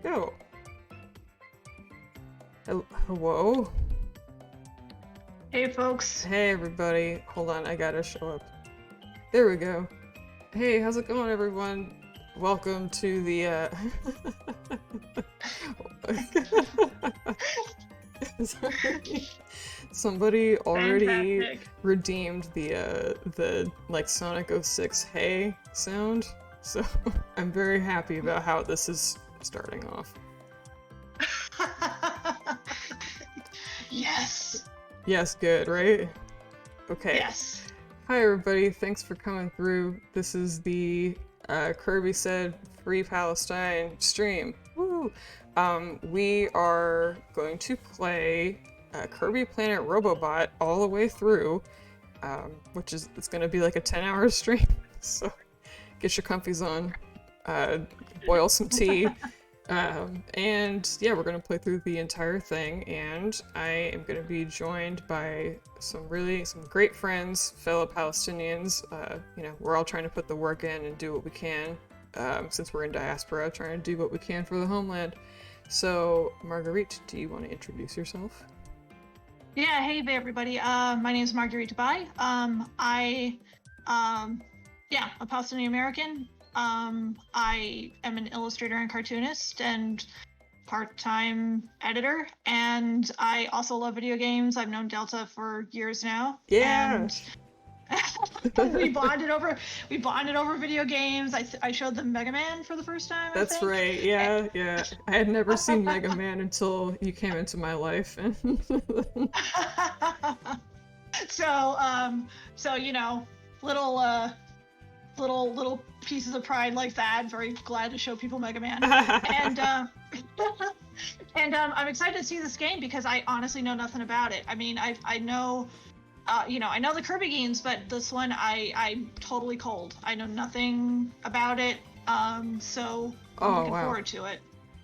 Go. Hello? Hey folks. Hey everybody. Hold on, I gotta show up. There we go. Hey, how's it going everyone? Welcome to the Sorry. Somebody already Fantastic. redeemed the like Sonic 06 hey sound. So I'm very happy about how this is starting off. Yes. Yes, good, right? Okay. Yes. Hi everybody, thanks for coming through. This is the Kirby Said Free Palestine stream. Woo! We are going to play Kirby Planet Robobot all the way through, which is, it's going to be like a 10-hour stream. So get your comfies on, boil some tea, and yeah, we're going to play through the entire thing, and I am going to be joined by some great friends, fellow Palestinians. You know, we're all trying to put the work in and do what we can, since we're in diaspora, trying to do what we can for the homeland. So, Marguerite, do you want to introduce yourself? Yeah, hey everybody. My name is Marguerite Dabaie. Yeah, a Palestinian American. I am an illustrator and cartoonist and part-time editor, and I also love video games. I've known Delta for years now. Yeah. And we bonded over video games. I showed them Mega Man for the first time, I That's think. right. Yeah, yeah. I had never seen Mega Man until you came into my life. So you know, little pieces of pride like that. Very glad to show people Mega Man, and I'm excited to see this game because I honestly know nothing about it. I mean, I know. You know, I know the Kirby games, but this one I'm totally cold. I know nothing about it, so I'm looking forward to it.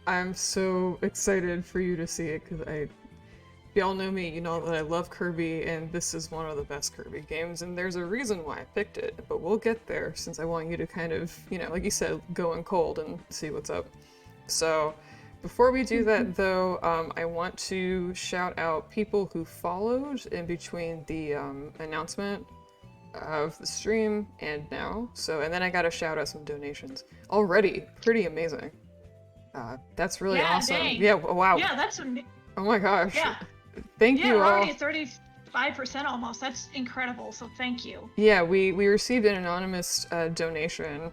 I'm so excited for you to see it because if y'all know me, you know that I love Kirby, and this is one of the best Kirby games, and there's a reason why I picked it, but we'll get there since I want you to kind of, you know, like you said, go in cold and see what's up. So, before we do that though, I want to shout out people who followed in between the announcement of the stream and now. So, and then I gotta shout out some donations. Already, pretty amazing. That's really awesome. Dang. Yeah, wow. Yeah, that's oh my gosh. Yeah. Thank you we're all. already at 35% almost. That's incredible. So thank you. Yeah, we received an anonymous donation.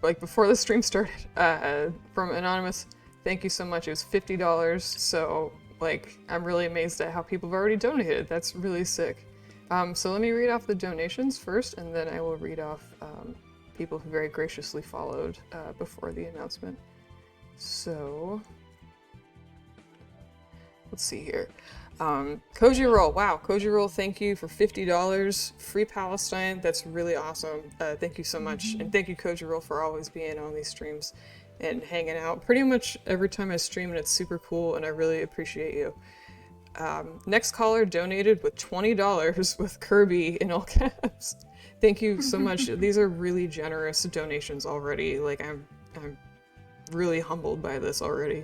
Like before the stream started, from Anonymous. Thank you so much. It was $50, so like I'm really amazed at how people have already donated. That's really sick. So let me read off the donations first, and then I will read off people who very graciously followed before the announcement. So let's see here. Koji Roll, wow, Koji Roll, thank you for $50. Free Palestine, that's really awesome. Thank you so much. And thank you, Koji Roll, for always being on these streams and hanging out pretty much every time I stream, and it's super cool, and I really appreciate you. Next caller donated with $20 with Kirby in all caps. Thank you so much. These are really generous donations already. Like, I'm really humbled by this already.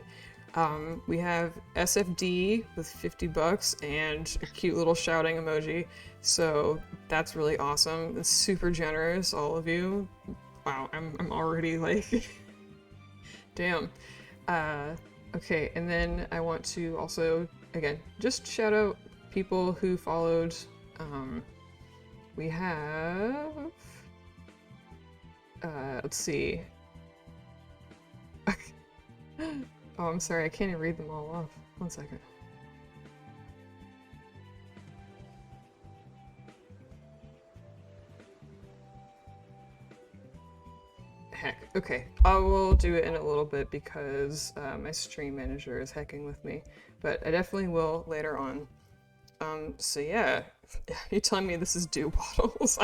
We have SFD with $50 and a cute little shouting emoji. So that's really awesome. It's super generous, all of you. Wow, I'm already like, damn. Okay, and then I want to also, again, just shout out people who followed. We have, let's see. Oh, I'm sorry, I can't even read them all off. 1 second. Heck, okay. I will do it in a little bit because my stream manager is hecking with me, but I definitely will later on. So yeah, you telling me this is dew bottles?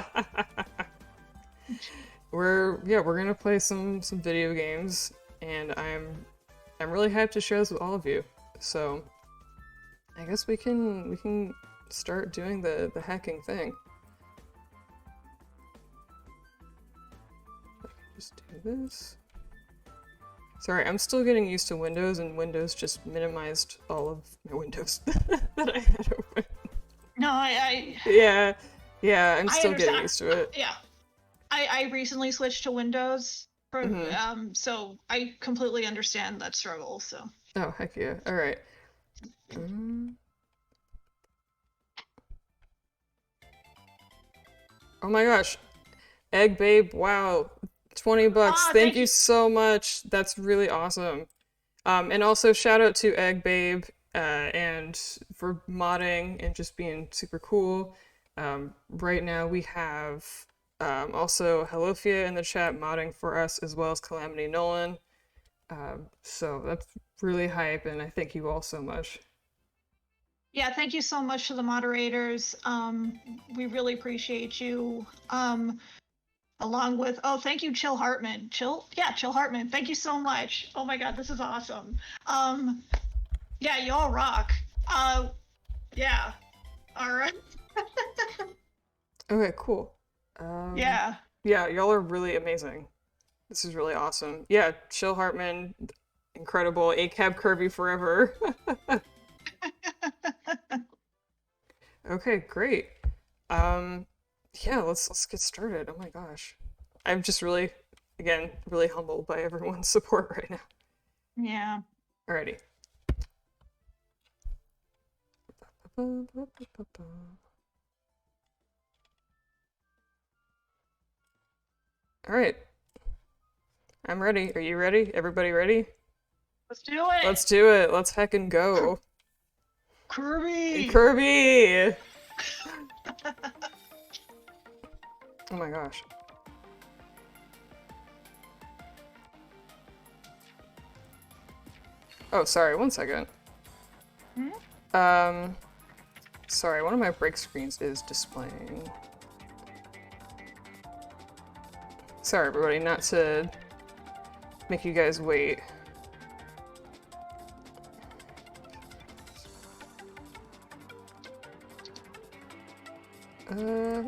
We're gonna play some video games, and I'm really hyped to share this with all of you. So I guess we can start doing the hacking thing. Just do this. Sorry, I'm still getting used to Windows, and Windows just minimized all of my windows that I had open. No, I Yeah, yeah, I'm I still getting understand. used to it. Yeah, I recently switched to Windows, for, Hmm. so I completely understand that struggle. So Oh, heck yeah. All right. Um, oh my gosh. Egg Babe, wow. 20 bucks. ah, Thank thank you you. so much. That's really awesome. And also shout out to Egg Babe and for modding and just being super cool. Right now we have also Helofia in the chat modding for us as well as Calamity Nolan. So that's really hype, and I thank you all so much. Yeah, thank you so much to the moderators. We really appreciate you. Along with, oh, thank you, Chill Hartman. Chill Hartman. Thank you so much. Oh my God, this is awesome. Yeah, y'all rock. Uh, yeah. All right. Okay, cool. Um, Yeah. yeah, y'all are really amazing. This is really awesome. Yeah, Chill Hartman, incredible. ACAB Kirby forever. Okay, great. Um, yeah, let's get started. Oh my gosh. I'm just really, again, really humbled by everyone's support right now. Yeah. Alrighty. Alright, I'm ready. Are you ready? Everybody ready? Let's do it. Let's do it. Let's heckin' go. Kirby. Kirby! Oh my gosh. Oh, sorry, one second. Um, sorry, one of my break screens is displaying. Sorry, everybody, not to make you guys wait.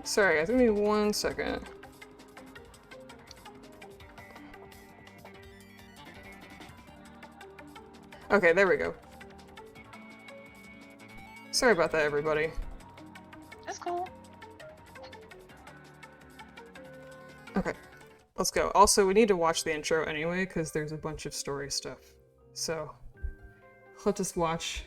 Sorry, give me 1 second. Okay, there we go. Sorry about that, everybody. That's cool. Okay, let's go. Also, we need to watch the intro anyway, because there's a bunch of story stuff. So, let us watch.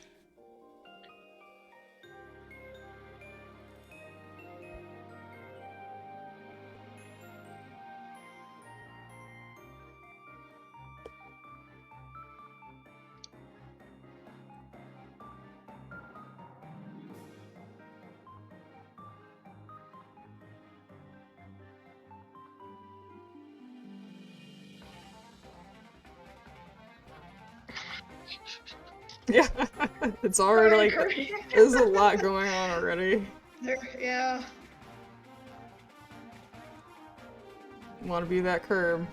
Yeah, it's already Sorry, like, Kirby. there's a lot going on already. Yeah. Want to be that curb.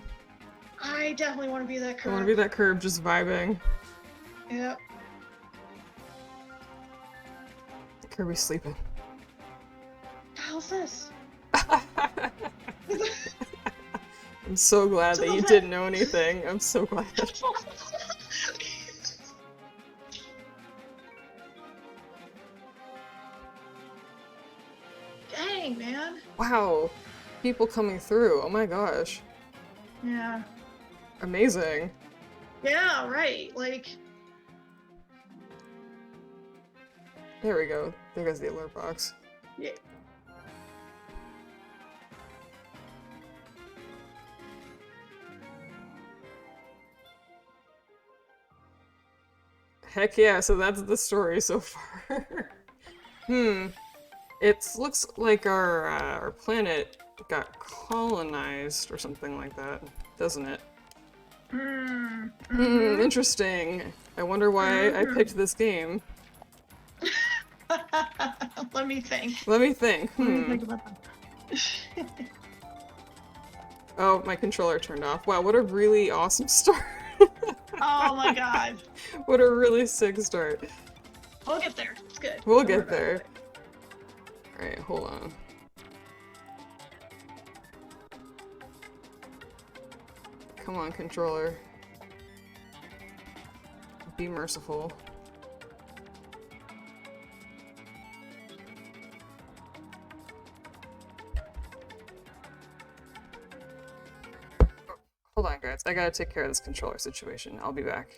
I definitely want to be that I want to Kirby. be that curb just vibing. Yep. Kirby's sleeping. The hell's this? I'm so glad that you didn't know anything. I'm so glad. Dang, man. Wow. People coming through. Oh my gosh. Yeah. Amazing. Yeah, right. Like, There we go. There goes the alert box. yeah. Heck yeah, so that's the story so far. It looks like our planet got colonized or something like that, doesn't it? Interesting. I wonder why I picked this game. Let me think. Let me think. Let me think about that. Oh, my controller turned off. Wow, what a really awesome start. Oh my god. What a really sick start. We'll get there. It's good. We'll Don't worry get about there. it. Alright, hold on. Come on, controller. Be merciful. Hold on, guys. I gotta take care of this controller situation. I'll be back.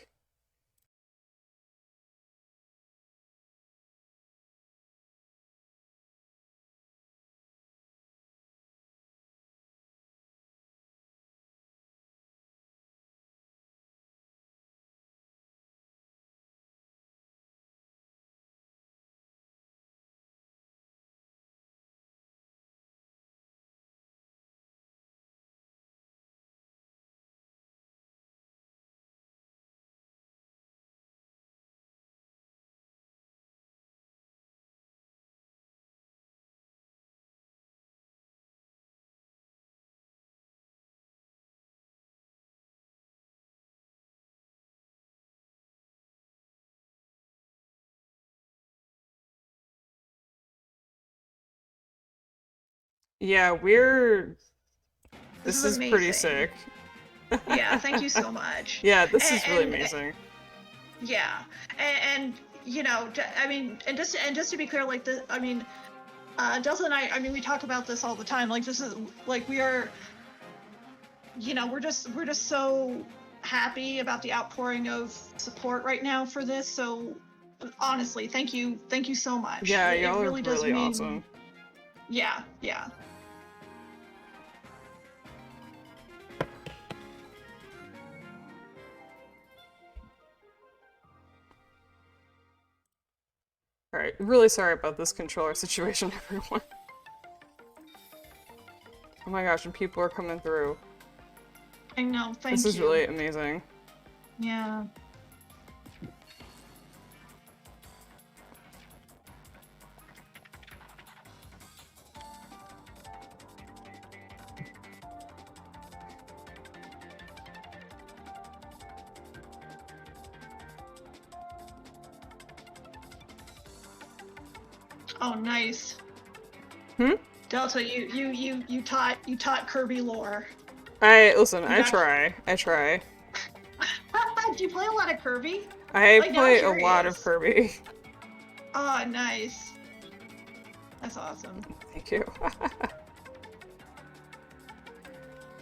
Yeah, we're... This This is is pretty amazing. sick. Yeah, thank you so much. Yeah, this is really And amazing. yeah, and you know, I mean, and just to be clear, like the, I mean, Delta and I mean, we talk about this all the time. Like this is like we are, you know, we're just so happy about the outpouring of support right now for this. So honestly, thank you so much. Yeah, It y'all are really does really mean, awesome. yeah, yeah. Alright, really sorry about this controller situation, everyone. Oh my gosh, and people are coming through. I know, This thank is you. really amazing. Yeah. Oh, nice. Hmm? Delta, you taught Kirby lore. Listen, You I got. try. I try. Do you play a lot of Kirby? I Like now I'm play a lot of curious. Kirby. Oh, nice. That's awesome. Thank you.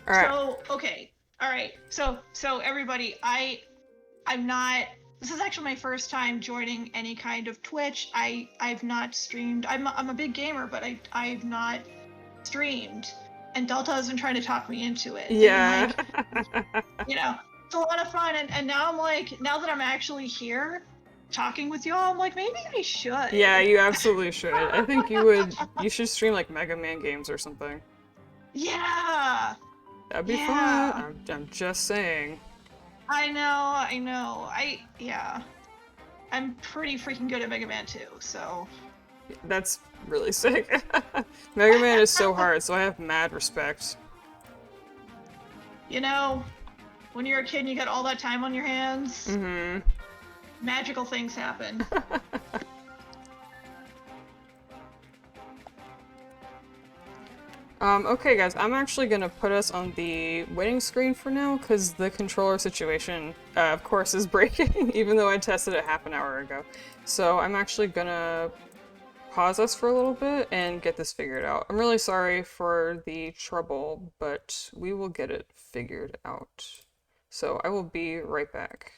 Alright. So okay, all right. So everybody, I'm not. This is actually my first time joining any kind of Twitch. I've not streamed. I'm a big gamer, but I've not streamed. And Delta has been trying to talk me into it, thinking Yeah. like, you know, it's a lot of fun. And now I'm like, now that I'm actually here talking with you all, I'm like, maybe I Yeah, should. you absolutely should. I think you should stream like Mega Man games or something. Yeah, That'd be fun. yeah. I'm just saying. I know. Yeah. I'm pretty freaking good at Mega Man 2, so. That's really sick. Mega Man is so hard, so I have mad respect. You know, when you're a kid and you got all that time on your hands, Mm-hmm. magical things happen. Okay guys, I'm actually gonna put us on the winning screen for now, because the controller situation, of course, is breaking, even though I tested it half an hour ago. So I'm actually gonna pause us for a little bit and get this figured out. I'm really sorry for the trouble, but we will get it figured out. So I will be right back.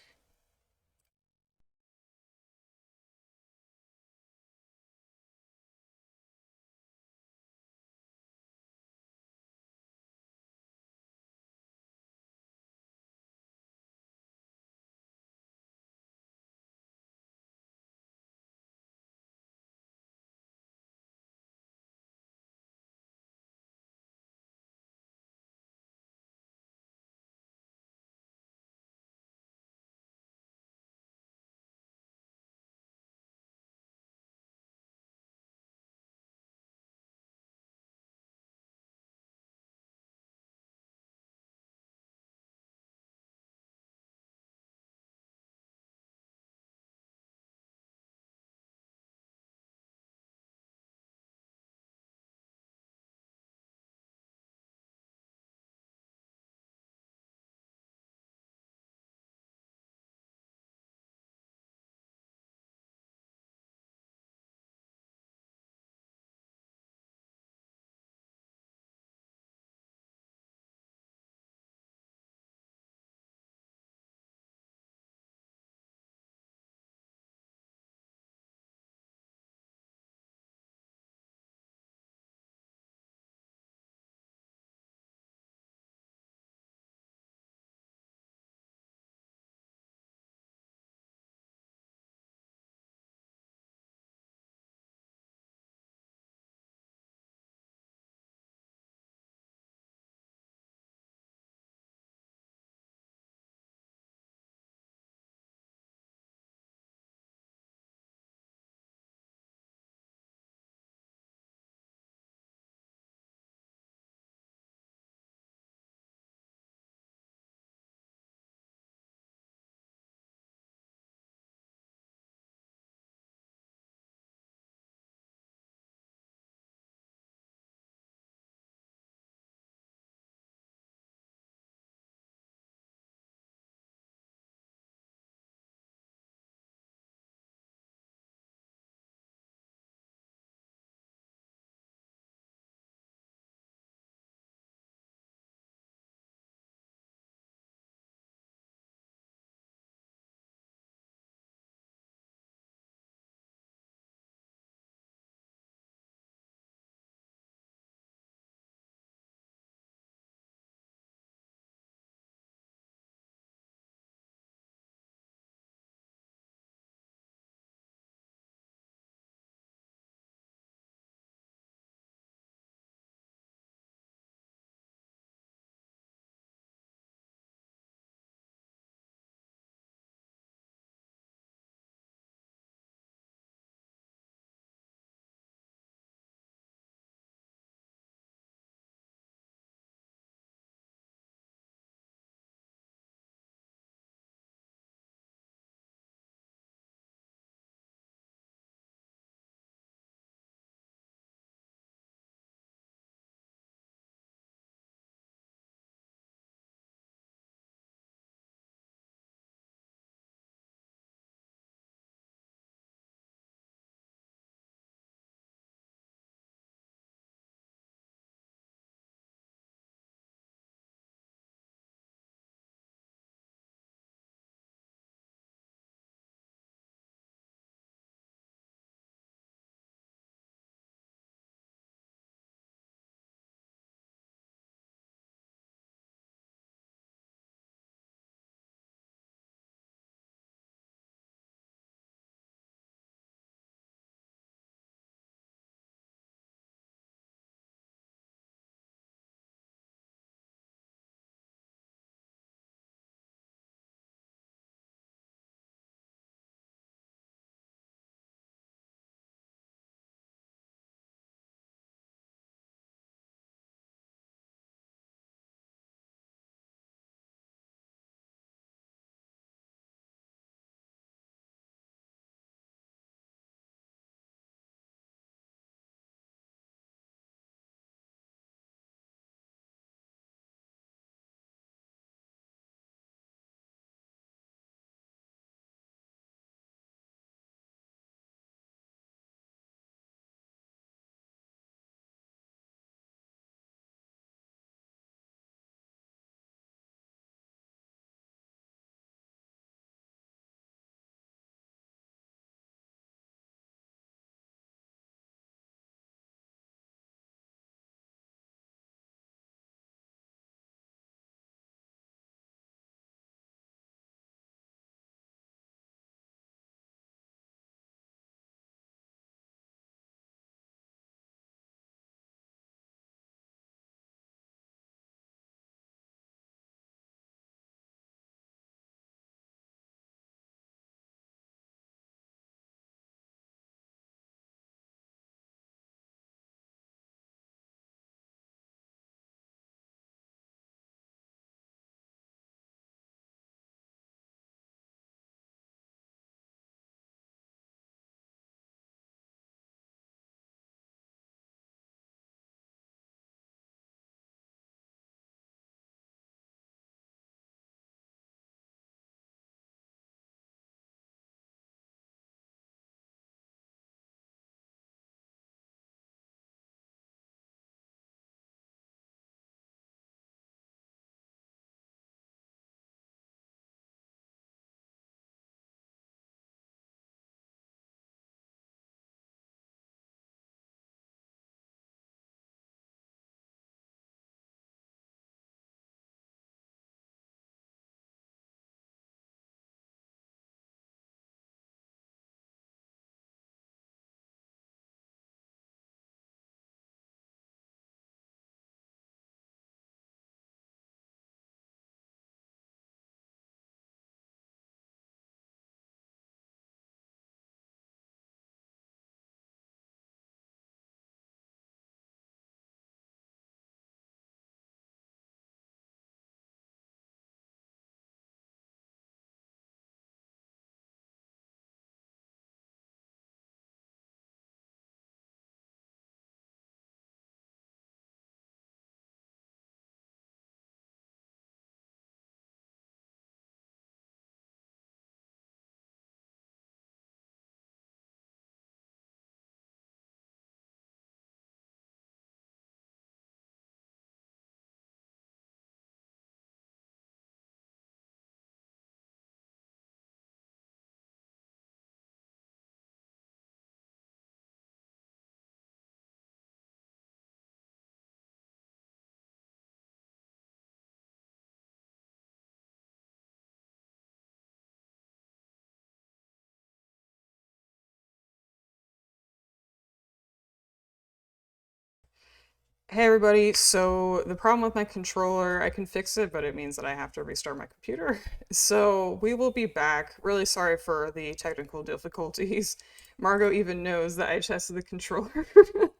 Hey everybody, so the problem with my controller, I can fix it, but it means that I have to restart my computer. So we will be back. Really sorry for the technical difficulties. Margot even knows that I tested the controller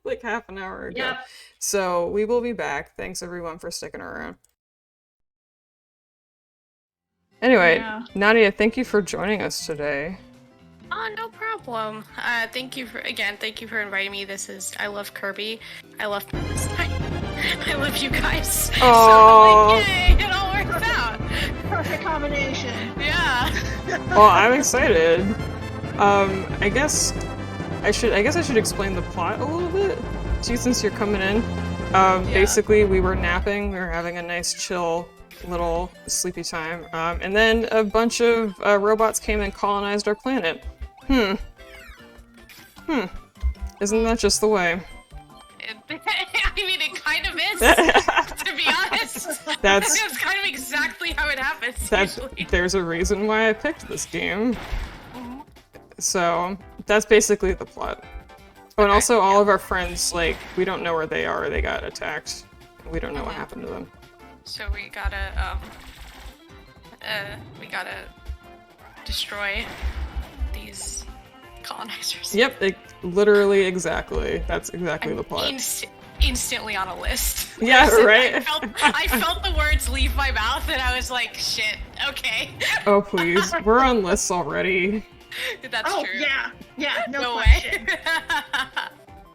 like half an hour ago. Yep. So we will be back. Thanks everyone for sticking around. Anyway, Yeah. Nadia, thank you for joining us today. Oh, no problem. Thank you for inviting me. I love Kirby. I love Palestine. I love you guys. Aww. So, yay, it all works out. Perfect combination. Yeah. Well, I'm excited. I guess I should explain the plot a little bit to you since you're coming in. Basically, we were napping. We were having a nice, chill, little sleepy time. And then a bunch of robots came and colonized our planet. Isn't that just the way? I mean, it kind of is, to be honest. That's kind of exactly how it happens, usually. There's a reason why I picked this game. So, that's basically the plot. Oh, and also all of our friends, like, we don't know where they are. They got attacked. We don't know what happened to them. So we gotta destroy these colonizers. Yep, literally exactly. That's exactly the plot. Instantly on a list. Yeah, right? I felt the words leave my mouth and I was like, shit, okay. Oh, please. We're on lists already. That's Oh, true. yeah, no way. question.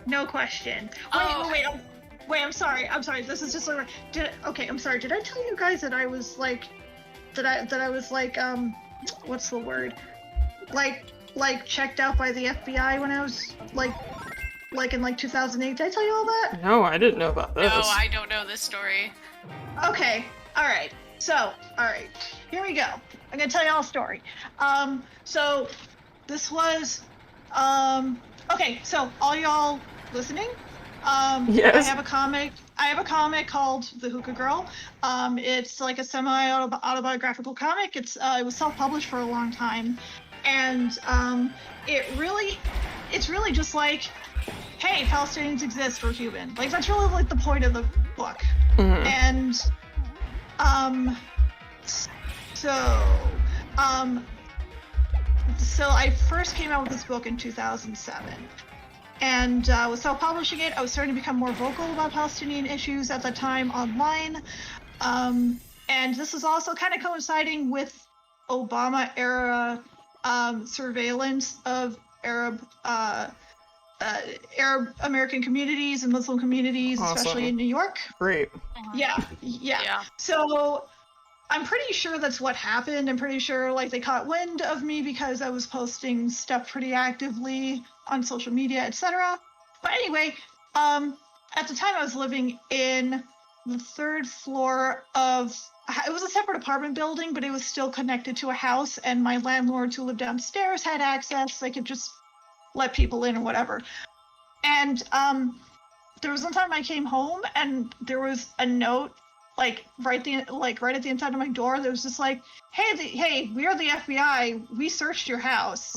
No question. Wait, I'm sorry. This is just like, I'm sorry. Did I tell you guys that I was like, what's the word? Like checked out by the FBI when I was like in like 2008. Did I tell you all that? No, I didn't know about this. No, I don't know this story. Okay. All right. Here we go. I'm gonna tell you all a story. So this was, okay. So all y'all listening? Yes. I have a comic called The Hookah Girl. It's like a semi-autobiographical comic. It was self-published for a long time, and it's really just like, hey, Palestinians exist, we're human. Like, that's really like the point of the book. And so I first came out with this book in 2007. And was self-publishing it. I was starting to become more vocal about Palestinian issues at the time online. And this is also kind of coinciding with Obama-era surveillance of Arab American communities and Muslim communities, especially in New York. Great. Yeah. So I'm pretty sure that's what happened. I'm pretty sure like they caught wind of me because I was posting stuff pretty actively on social media, etc. But anyway, at the time I was living in the third floor of, it was a separate apartment building, but it was still connected to a house, and my landlords who lived downstairs had access. They could just let people in or whatever. And there was one time I came home and there was a note right at the inside of my door. There was just like, hey, we are the FBI. We searched your house.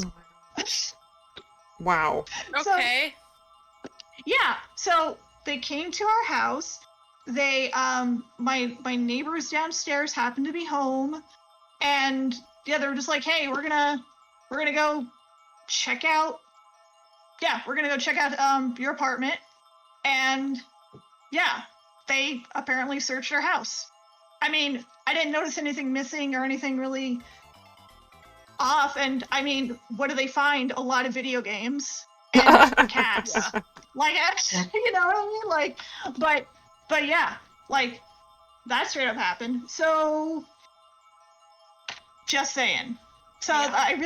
Wow. Okay. So they came to our house. They my neighbors downstairs happened to be home, and they were just like, hey, we're gonna go check out. Yeah, we're gonna go check out your apartment, and they apparently searched our house. I mean, I didn't notice anything missing or anything really off, and I mean, what do they find? A lot of video games and cats. Like, you know what I mean? Like, but yeah, like, that straight up happened. So, just saying. So I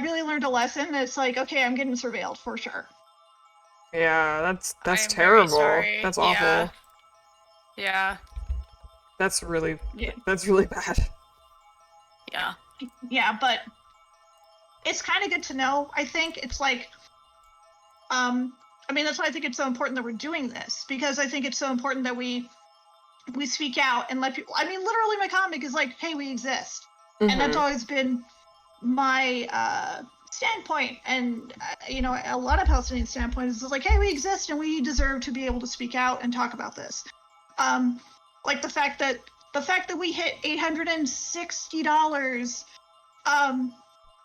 really learned a lesson. It's like, okay, I'm getting surveilled for sure. Yeah, that's terrible. That's awful. Yeah. That's really bad. Yeah. Yeah, but it's kind of good to know. I think it's like, I mean, that's why I think it's so important that we're doing this, because I think it's so important that we speak out and let people. I mean, literally, my comic is like, "Hey, we exist," and that's always been my standpoint, and you know, a lot of Palestinian standpoints, is like, hey, we exist and we deserve to be able to speak out and talk about this. Like the fact that we hit $860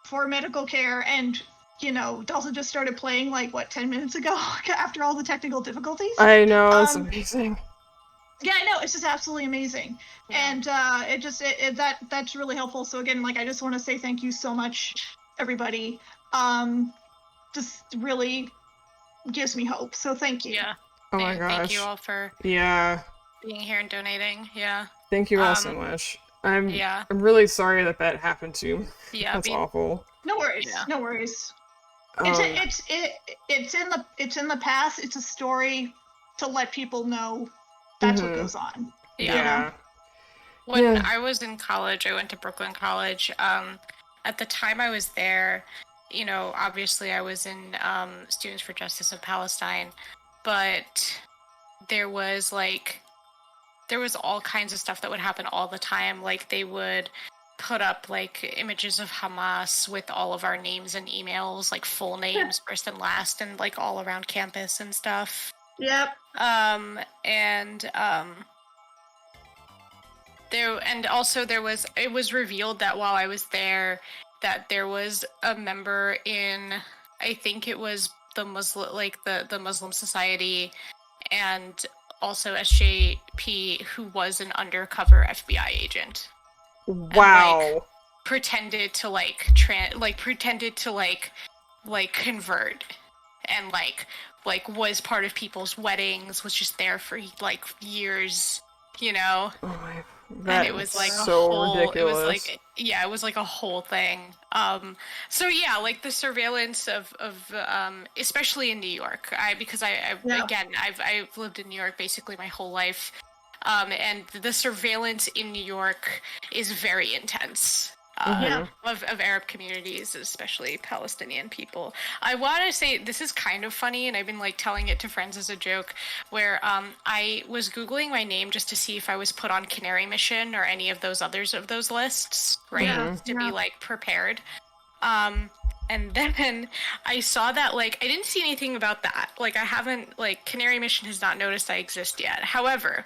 for medical care, and you know, Delta just started playing like what 10 minutes ago after all the technical difficulties. I know, it's amazing. Yeah, I know, it's just absolutely amazing. Yeah. And that's really helpful. So again, like, I just want to say thank you so much, everybody. Just really gives me hope. So thank you. Yeah. Oh my gosh. Thank you all for being here and donating. Yeah. Thank you all so much. I'm really sorry that happened to you. Yeah. That's awful. No worries. Yeah. No worries. It's in the past. It's a story to let people know that's what goes on. Yeah. When I was in college, I went to Brooklyn College. At the time I was there, you know, obviously I was in Students for Justice of Palestine, but there was all kinds of stuff that would happen all the time. Like, they would put up like images of Hamas with all of our names and emails, like full names, first and last, and like all around campus and stuff. Yep. It was revealed that while I was there, that there was a member in, I think it was the Muslim, like the Muslim Society, and also SJP, who was an undercover FBI agent. Wow. And, pretended to convert, and was part of people's weddings, was just there for like years, you know. Oh my, and it was like so ridiculous. It was like a whole thing. So yeah, like the surveillance of especially in New York. Because I've lived in New York basically my whole life. And the surveillance in New York is very intense. Of Arab communities, especially Palestinian people. I want to say this is kind of funny, and I've been like telling it to friends as a joke, where I was Googling my name just to see if I was put on Canary Mission or any of those others of those lists, right? To be like prepared. And then I saw that, like, I didn't see anything about that. Like, I haven't, like, Canary Mission has not noticed I exist yet. However,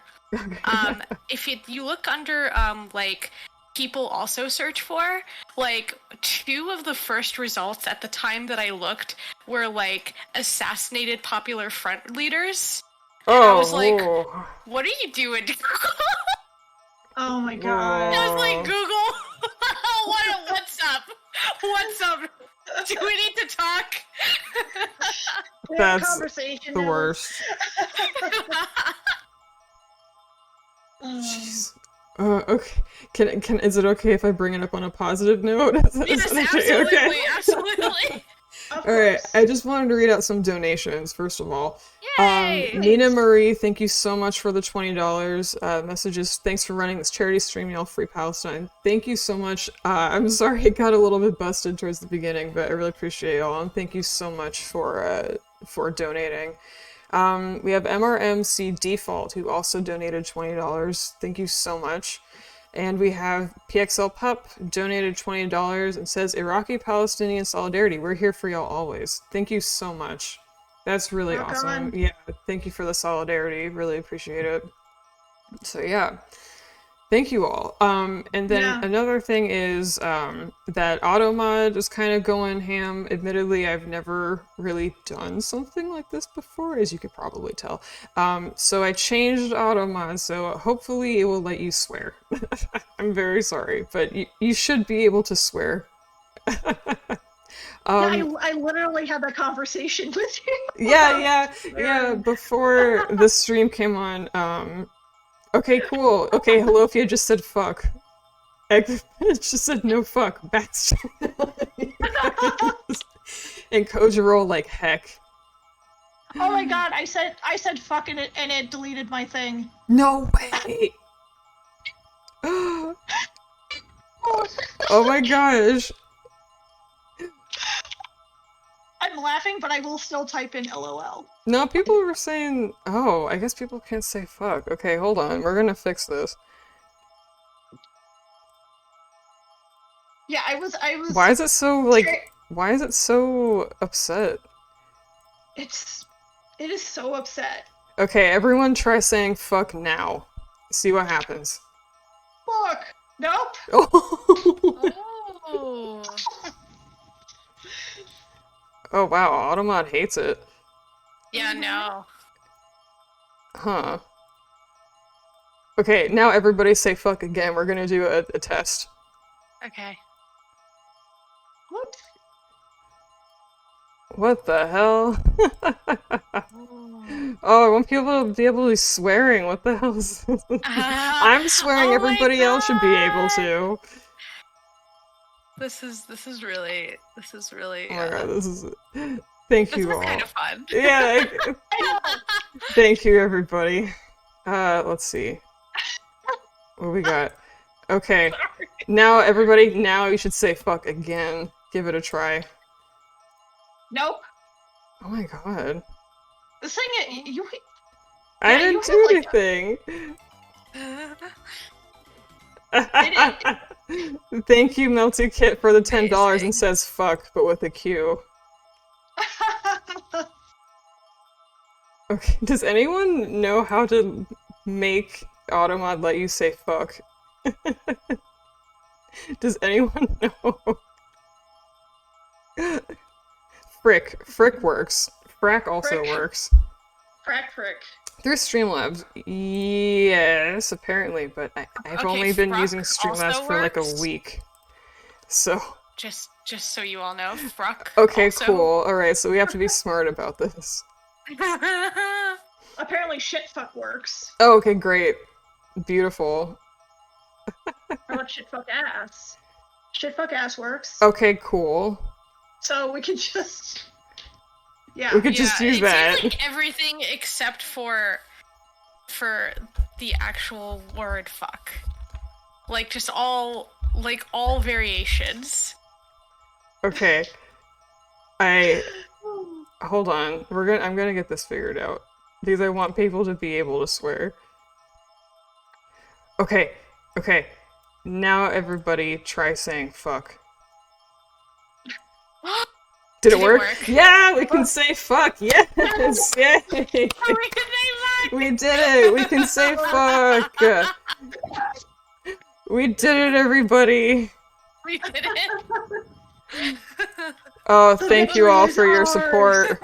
if you look under, like, people also search for, like, 2 of the first results at the time that I looked were, like, assassinated Popular Front leaders. And I was like, what are you doing? Oh my god. I was like, Google, what's up? What's up? Do we need to talk? That's conversation the now. worst. Jeez. Okay. Is it okay if I bring it up on a positive note? Yes, absolutely, okay. Absolutely. All right, I just wanted to read out some donations, first of all. Yay! Nina Marie, thank you so much for the $20. Messages, thanks for running this charity stream, y'all, Free Palestine. Thank you so much. I'm sorry it got a little bit busted towards the beginning, but I really appreciate y'all, and thank you so much for donating. We have MRMC Default, who also donated $20. Thank you so much. And we have PXL Pup, donated $20 and says, Iraqi-Palestinian solidarity. We're here for y'all always. Thank you so much. That's really awesome. Yeah, thank you for the solidarity. Really appreciate it. So yeah, thank you all. And then another thing is that AutoMod is kind of going ham. Admittedly, I've never really done something like this before, as you could probably tell. So I changed AutoMod, so hopefully it will let you swear. I'm very sorry, but you should be able to swear. I literally had that conversation with you. Yeah. Before the stream came on, okay, cool. Okay, Halofia just said fuck. It just said no fuck. Backstreet. And Kojiro like heck. Oh my god, I said fuck and it deleted my thing. No way. Oh my gosh. I'm laughing, but I will still type in LOL. No, people were saying, oh, I guess people can't say fuck. Okay, hold on. We're gonna fix this. Yeah, I was. Why is it so, like, Why is it so upset? It is so upset. Okay, everyone try saying fuck now. See what happens. Fuck. Nope. Oh. Oh wow, Automod hates it. Yeah, no. Huh. Okay, now everybody say fuck again. We're gonna do a test. Okay. What? What the hell? Oh. Oh, I want people to be able to be swearing. What the hell is this? I'm swearing, Oh my everybody else should be able God. to. This is really Oh my god, this is... Thank this you was all. kind of fun. Yeah, thank you everybody. Let's see. What we got? Okay. Now everybody, now you should say fuck again. Give it a try. Nope. Oh my god. The thing is, I didn't do anything. Thank you, Melty Kit, for the $10 and says fuck, but with a Q. Okay, does anyone know how to make Automod let you say fuck? Does anyone know? Frick. Frick works. Frack also works. Frick. Through Streamlabs, yes, apparently, but I've only been using Streamlabs for like a week, so... Just so you all know, Fruck Okay, also. cool. Alright, so we have to be smart about this. Apparently shitfuck works. Oh, okay, great. Beautiful. How about shitfuck ass? Shitfuck ass works. Okay, cool. So we can just... Yeah. We could just use that. It's like everything except for the actual word fuck. Like just all variations. Okay. Hold on. I'm gonna get this figured out. Because I want people to be able to swear. Okay. Now everybody try saying fuck. Did it work? Yeah, we can say fuck. Yes, yay! We did it. We can say fuck. We did it, everybody. We did it. Oh, thank you all for your support.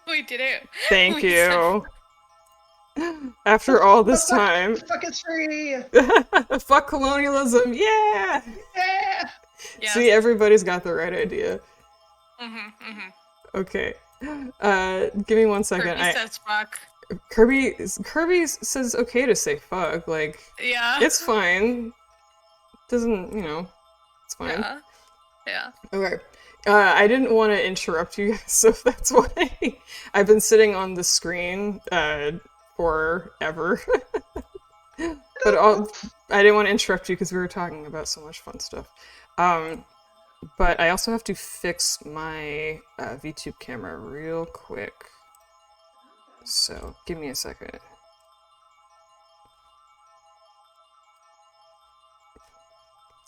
We did it. Thank you. After all this time. Fuck is free. Fuck colonialism. Yeah. Yeah. Yes. See, everybody's got the right idea. Okay. Give me 1 second. Kirby says fuck. Kirby says okay to say fuck. Like, yeah, it's fine. Doesn't, it's fine. Yeah. Okay. I didn't want to interrupt you guys, so that's why I've been sitting on the screen forever. But I didn't want to interrupt you because we were talking about so much fun stuff. But I also have to fix my VTube camera real quick. So, give me a second.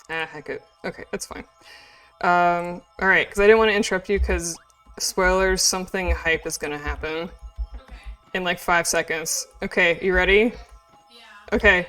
Heck it. Okay, that's fine. Alright, because I didn't want to interrupt you because, spoilers, something hype is gonna happen. Okay. In like 5 seconds. Okay, you ready? Yeah. Okay.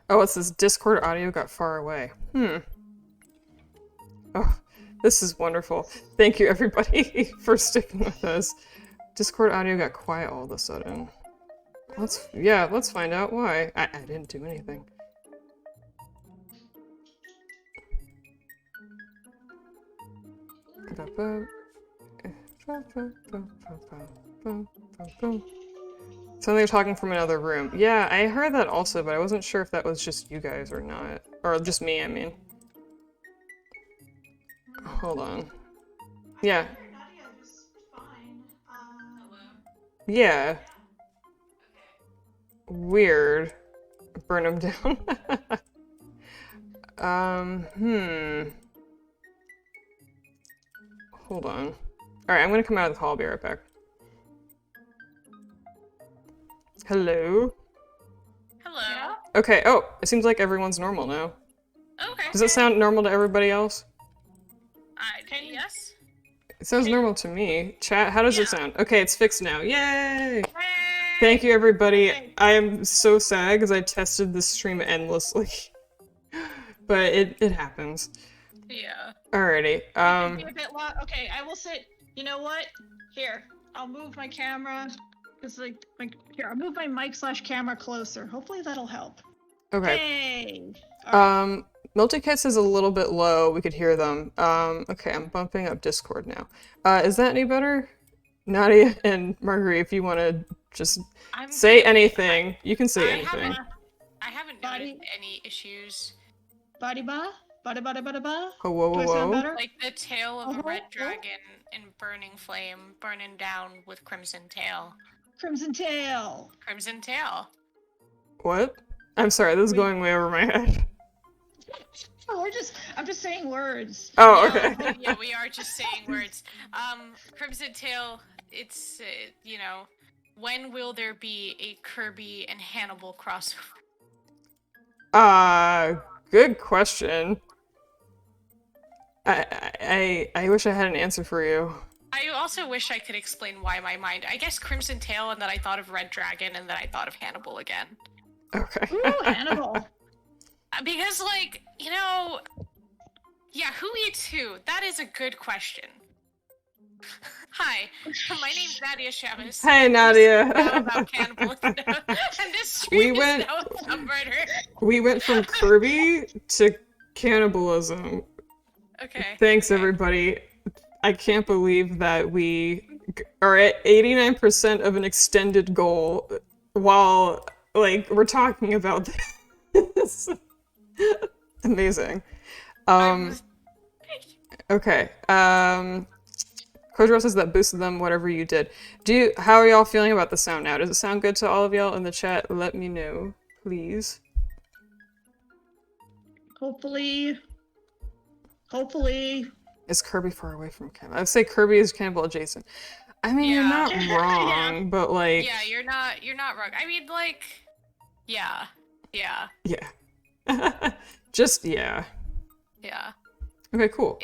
Oh, it says Discord audio got far away. Oh, this is wonderful. Thank you, everybody, for sticking with us. Discord audio got quiet all of a sudden. Let's find out why. I didn't do anything. Something talking from another room. Yeah, I heard that also, but I wasn't sure if that was just you guys or not. Or just me, I mean. Hold on. Yeah. Nadia is fine. Yeah. Weird. Burn them down. Hold on. Alright, I'm gonna come out of the call. I'll be right back. Hello? Hello. Yeah? Okay, oh, it seems like everyone's normal now. Okay. Does it sound normal to everybody else? Yes. It sounds normal to me. Chat, how does Yeah. it sound? Okay, it's fixed now. Yay! Thank you, everybody. Yay. I am so sad because I tested this stream endlessly. But it happens. Yeah. Alrighty. Be a bit okay, I will sit. You know what? Here, I'll move my camera. It's like here. I'll move my mic/camera closer. Hopefully that'll help. Okay. Hey. All right. Multicast is a little bit low. We could hear them. Okay, I'm bumping up Discord now. Is that any better? Nadia and Marguerite, if you want to just say anything, you can say anything. I haven't noticed any issues. Body ba? Bada bada bada ba? Oh, whoa, Do I whoa, sound whoa. better? Like the tail of a red dragon in burning flame, burning down with crimson tail. Crimson tail. Crimson tail. What? I'm sorry, this is going way over my head. Oh, I'm just saying words. Oh, Yeah, okay. yeah, we are just saying words. Crimson tail, it's, you know, when will there be a Kirby and Hannibal crossover? Good question. I wish I had an answer for you. I also wish I could explain why my mind. I guess Crimson Tail, and then I thought of Red Dragon, and then I thought of Hannibal again. Okay. Ooh, Hannibal. Because, like, you know, yeah, who eats who? That is a good question. Hi, my name's Nadia Shammas. Hey, Nadia. About cannibalism, and this stream is now about murder. We went from Kirby to cannibalism. Okay. Thanks, everybody. I can't believe that we are at 89% of an extended goal while, like, we're talking about this. Amazing. Okay. Kojiro says that boosted them, whatever you did. How are y'all feeling about the sound now? Does it sound good to all of y'all in the chat? Let me know, please. Hopefully. Is Kirby far away from cannibal? I'd say Kirby is cannibal adjacent. I mean, you're not wrong, but like... Yeah, you're not wrong. I mean, like... Yeah. Yeah. Just, yeah. Yeah. Okay, cool.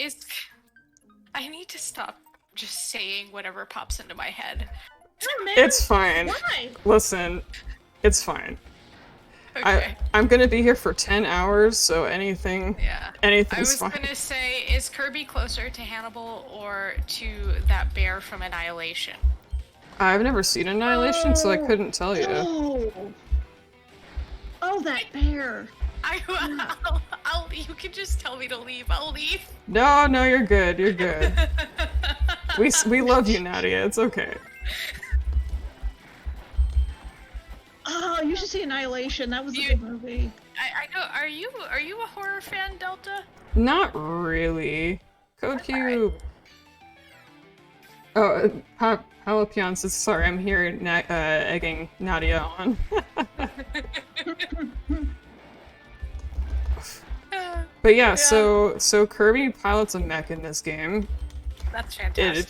I need to stop just saying whatever pops into my head. Oh, man. It's fine. Why? Listen, it's fine. Okay. I'm gonna be here for 10 hours, so anything's I was fine. gonna say, is Kirby closer to Hannibal or to that bear from Annihilation? I've never seen Annihilation, so I couldn't tell you. Oh, that bear. You can just tell me to leave. I'll leave. No, you're good. You're good. we love you, Nadia. It's okay. Oh, you should see Annihilation. That was a good movie. I know. Are you a horror fan, Delta? Not really. Code Cube. Oh, Halopion says, sorry, I'm here egging Nadia on. But yeah, so Kirby pilots a mech in this game. That's fantastic.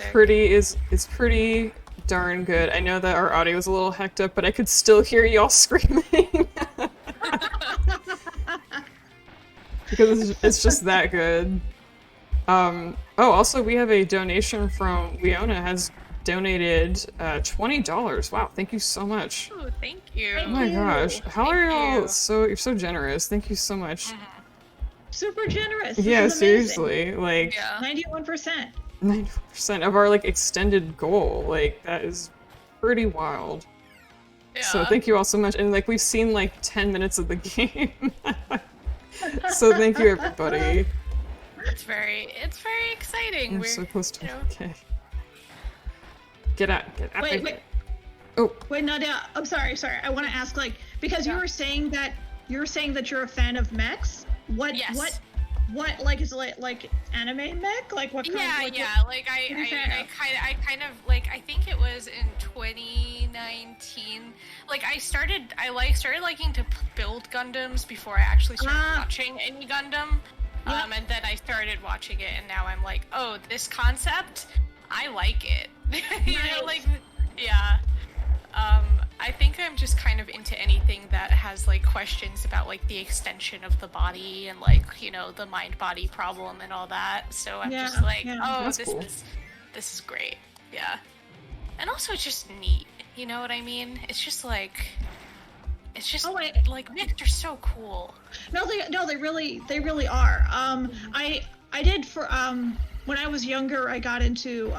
It's pretty darn good. I know that our audio is a little hecked up, but I could still hear y'all screaming. Because it's just that good. Also we have a donation from Leona has donated $20. Wow, thank you so much. Oh, thank you. Oh my gosh. How are y'all you're so generous. Thank you so much. Super generous. Yeah, seriously. Like 91%. 90% of our like extended goal. Like that is pretty wild. Yeah. So thank you all so much. And like we've seen like 10 minutes of the game. So thank you everybody. It's very exciting. We're so close to you know. okay. Get out Wait. there. Oh, Wait, Nadia, I'm sorry. I want to ask, like, because you were saying that you're a fan of mechs. What? Yes. What? Like, is it like anime mech? Like, what kind? Like I kind of like, I think it was in 2019. Like I started liking to build Gundams before I actually started watching any Gundam. And then I started watching it, and now I'm like, oh, this concept, I like it. You know, like, yeah. I think I'm just kind of into anything that has like questions about like the extension of the body and like, you know, the mind-body problem and all that. So I'm just like, oh, this cool. is great. Yeah. And also it's just neat. You know what I mean? It's just like, like mechs are so cool. No, they really are. I did for when I was younger, I got into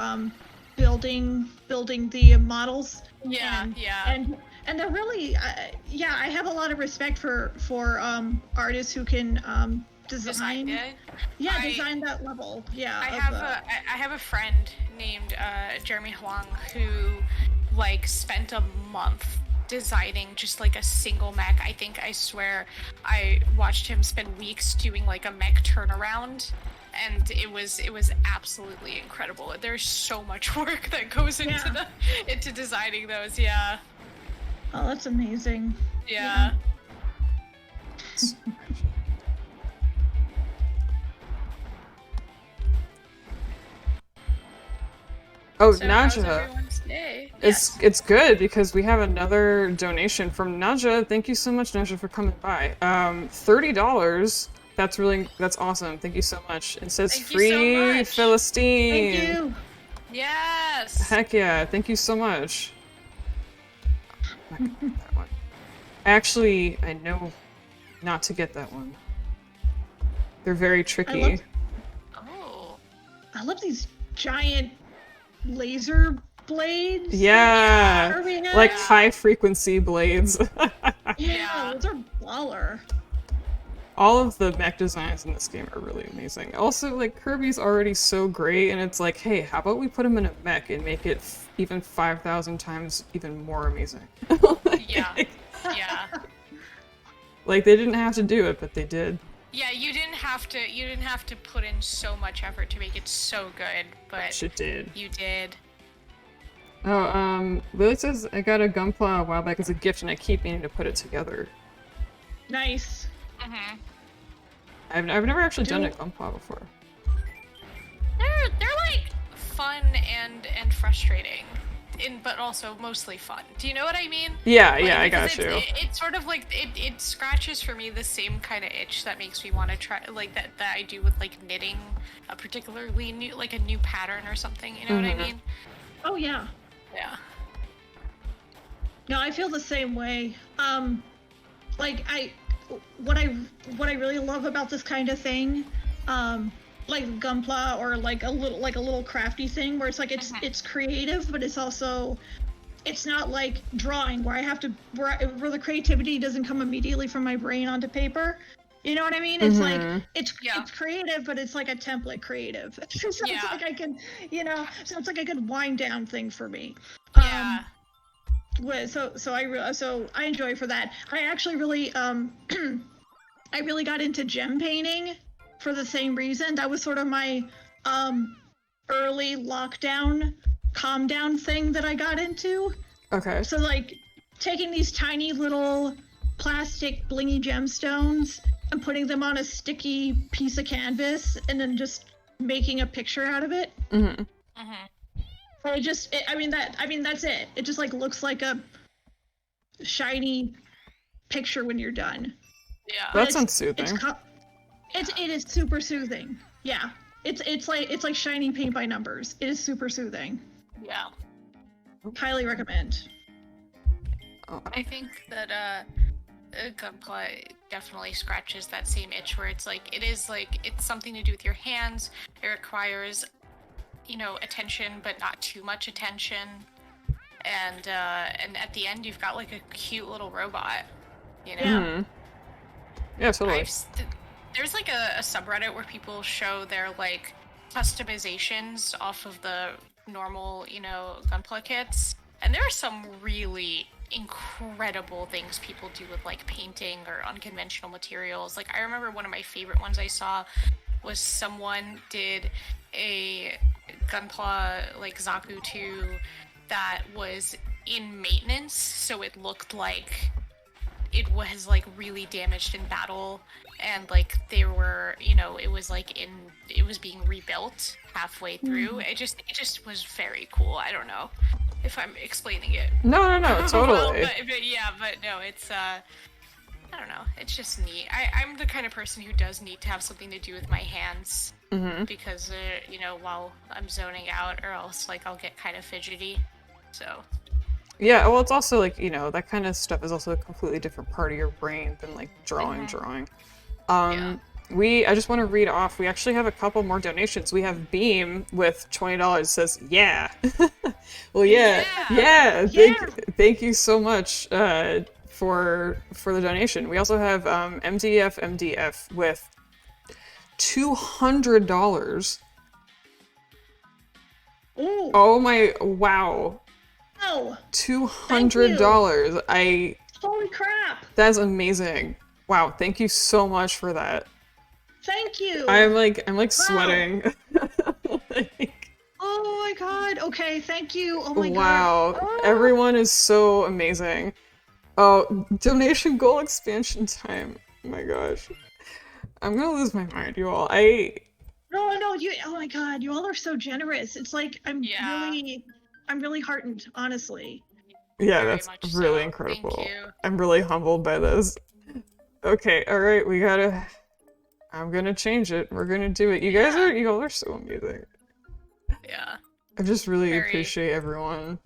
building the models. And they're really I have a lot of respect for artists who can design design that level. I have a friend named Jeremy Huang who like spent a month designing just like a single mech. I swear I watched him spend weeks doing like a mech turnaround, and it was absolutely incredible. There's so much work that goes into designing those. Yeah. Oh, that's amazing. Yeah. Oh, so Nadia. It's good because we have another donation from Nadia. Thank you so much, Nadia, for coming by. $30. That's awesome. Thank you so much. It says free Palestine. Thank you. Yes. Heck yeah. Thank you so much. I'm not gonna get that one. Actually, I know not to get that one. They're very tricky. I love these giant laser blades. Yeah. Like high frequency blades. Yeah, those are baller. All of the mech designs in this game are really amazing. Also, like, Kirby's already so great, and it's like, hey, how about we put him in a mech and make it even 5,000 times even more amazing? Yeah. Like, they didn't have to do it, but they did. Yeah, you didn't have to put in so much effort to make it so good, but you did. You did. Oh, Lily says, I got a Gunpla a while back as a gift, and I keep meaning to put it together. Nice. Mm-hmm. I've never actually done a Gunpla before. They're like fun and frustrating, but also mostly fun. Do you know what I mean? Yeah, like, I got you. It's sort of like it scratches for me the same kind of itch that makes me want to try, like that I do with like knitting a particularly new, like a new pattern or something. You know what I mean? Oh yeah. Yeah. No, I feel the same way. Like what I really love about this kind of thing, like Gunpla or like a little crafty thing where it's like it's creative, but it's also, it's not like drawing where I have to where the creativity doesn't come immediately from my brain onto paper. You know what I mean? It's like it's creative, but it's like a template creative. So it's like I can, so it's like a good wind down thing for me. Yeah. So I enjoy for that. I actually really I really got into gem painting for the same reason. That was sort of my early lockdown calm down thing that I got into. Okay. So like taking these tiny little plastic blingy gemstones and putting them on a sticky piece of canvas and then just making a picture out of it. Mm-hmm. Mm-hmm. That's it. It just like looks like a shiny picture when you're done. Yeah. That sounds soothing. It is super soothing. Yeah. It's like shiny paint by numbers. It is super soothing. Yeah. Highly recommend. I think that Gunpla definitely scratches that same itch where it's something to do with your hands. It requires attention, but not too much attention. And at the end, you've got like a cute little robot. Mm-hmm. Yeah, totally. There's like a subreddit where people show their like customizations off of the normal, Gunpla kits, And there are some really incredible things people do with like painting or unconventional materials. Like I remember one of my favorite ones I saw was someone did a Gunpla like Zaku 2 that was in maintenance, so it looked like it was like really damaged in battle, and like they were, you know, it was being rebuilt halfway through. It just was very cool. I don't know if I'm explaining it. No, totally. Well, but no, it's I don't know. It's just neat. I'm the kind of person who does need to have something to do with my hands, because you know, while I'm zoning out, or else like I'll get kind of fidgety. So. Yeah, well, it's also like, you know, that kind of stuff is also a completely different part of your brain than like drawing. I just want to read off. We actually have a couple more donations. We have Beam with $20 says, yeah. Well, yeah. Thank you so much for the donation. We also have MDF with $200. Ooh. Oh my, wow. Oh, $200. Holy crap. That's amazing. Wow, thank you so much for that. Thank you. I'm like sweating. Oh my god. Okay, thank you. Oh my god. Wow. Oh. Everyone is so amazing. Oh, donation goal expansion time. Oh my gosh. I'm gonna lose my mind, you all. No, you, oh my god, you all are so generous. It's like, I'm really heartened, honestly. Yeah, that's really incredible. Thank you. I'm really humbled by this. Okay, alright, I'm gonna change it. We're gonna do it. You all are so amazing. Yeah. I just really appreciate everyone.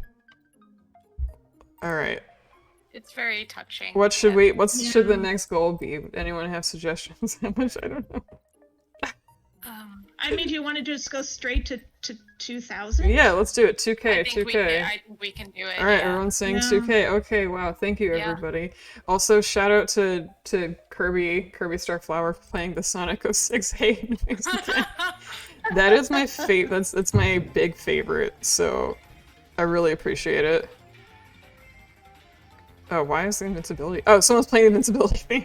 Alright. It's very touching. What should the next goal be? Anyone have suggestions? How much? I don't know. I mean, do you want to just go straight to 2,000? Yeah, let's do it. 2K, I 2K. I think we can do it. Alright, everyone's saying 2K. Okay, wow, thank you everybody. Also, shout out to Kirby Starflower for playing the Sonic 06 Hey. That is my that's my big favorite, so I really appreciate it. Oh, why is the invincibility? Oh, someone's playing the invincibility theme.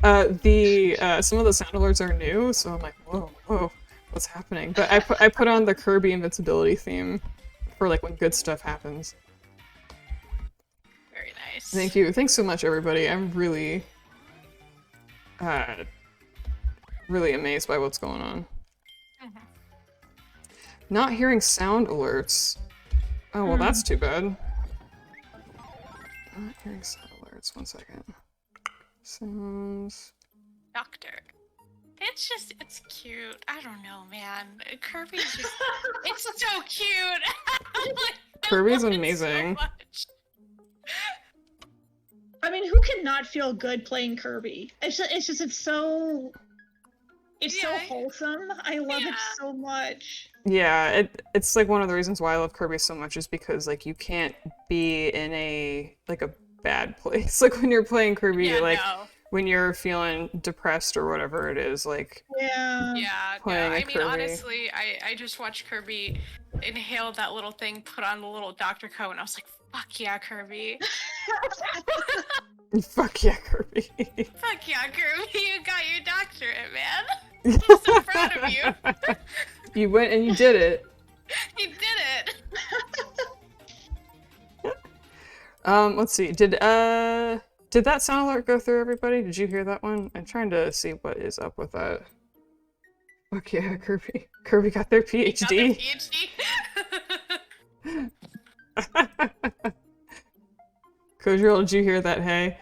Some of the sound alerts are new, so I'm like, whoa, what's happening? But I put on the Kirby invincibility theme for like when good stuff happens. Very nice. Thank you. Thanks so much, everybody. I'm really, really amazed by what's going on. Not hearing sound alerts. Oh, well, that's too bad. Not hearing sound alerts. 1 second. Sounds. Doctor. It's cute. I don't know, man. Kirby's just, it's so cute. Kirby's amazing. So I mean, who cannot feel good playing Kirby? It's so wholesome. I love it so much. Yeah, it's like one of the reasons why I love Kirby so much is because like you can't be in a bad place. Like when you're playing Kirby, when you're feeling depressed or whatever it is, like playing I mean, Kirby. honestly, I just watched Kirby inhale that little thing, put on the little doctor coat, and I was like, fuck yeah, Kirby. Fuck yeah, Kirby. Fuck yeah, Kirby, you got your doctorate, man. I'm so proud of you. You went and you did it. You did it. Let's see. Did that sound alert go through, everybody? Did you hear that one? I'm trying to see what is up with that. Fuck yeah, Kirby. Kirby got their PhD. Kojiro, did you hear that? Hey.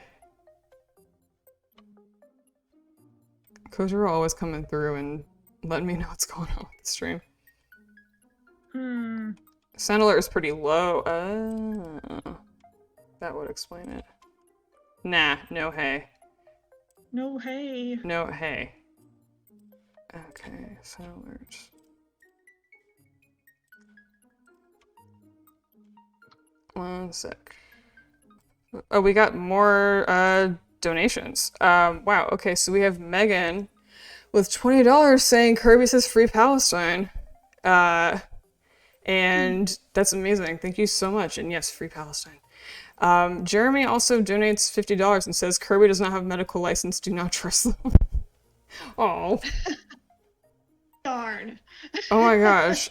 Kojiro always coming through and letting me know what's going on with the stream. Sound alert is pretty low. That would explain it. Nah, no hey. No hey. No hey. Okay, sound alerts. One sec. Oh, we got more donations. Wow, okay, so we have Megan with $20 saying Kirby says free Palestine. And that's amazing. Thank you so much. And yes, free Palestine. Jeremy also donates $50 and says, Kirby does not have a medical license. Do not trust them. Oh. Darn. Oh my gosh.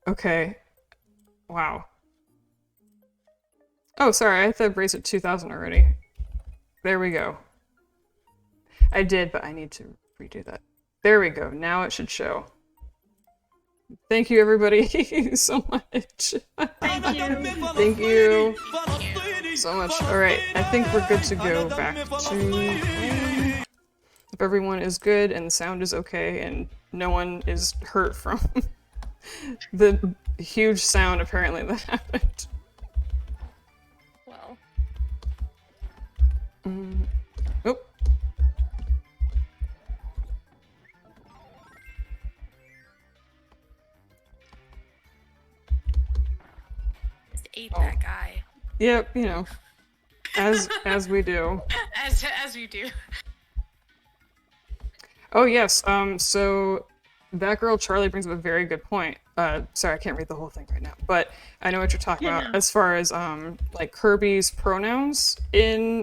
Okay. Wow. Oh, sorry. I had to raise it 2,000 already. There we go. I did, but I need to redo that. There we go. Now it should show. Thank you, everybody, so much. Thank you. Thank you so much. Alright, I think we're good to go back to playing. If everyone is good and the sound is okay and no one is hurt from the huge sound apparently that happened. Well. Oh. Ate that guy. Yep, you know, as we do. As we do. Oh yes, so that girl Charlie brings up a very good point. Sorry, I can't read the whole thing right now, but I know what you're talking about as far as like Kirby's pronouns in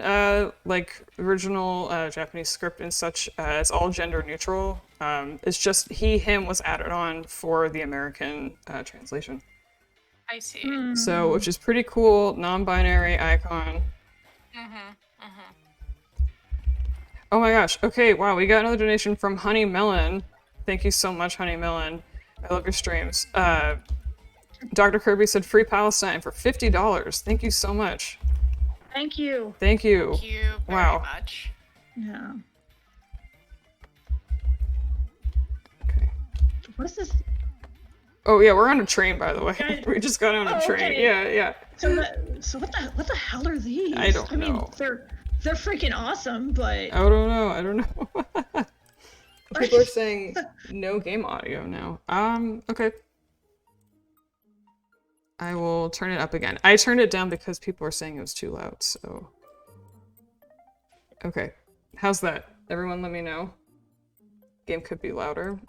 like original Japanese script and such. It's all gender neutral. It's just he, him was added on for the American translation. I see. So, which is pretty cool, non-binary icon. Oh my gosh, okay, wow, we got another donation from Honey Melon. Thank you so much, Honey Melon. I love your streams. Dr. Kirby said free Palestine for $50. Thank you so much. Thank you. Thank you. Thank you very Wow. much. Yeah. Okay. What is this? Oh yeah, we're on a train, by the way. Guys- We just got on a train. okay. Yeah. So what the hell are these? I don't know. mean, they're freaking awesome, but I don't know. People are saying no game audio now. Okay. I will turn it up again. I turned it down because people are saying it was too loud, so. Okay. How's that? Everyone let me know. Game could be louder.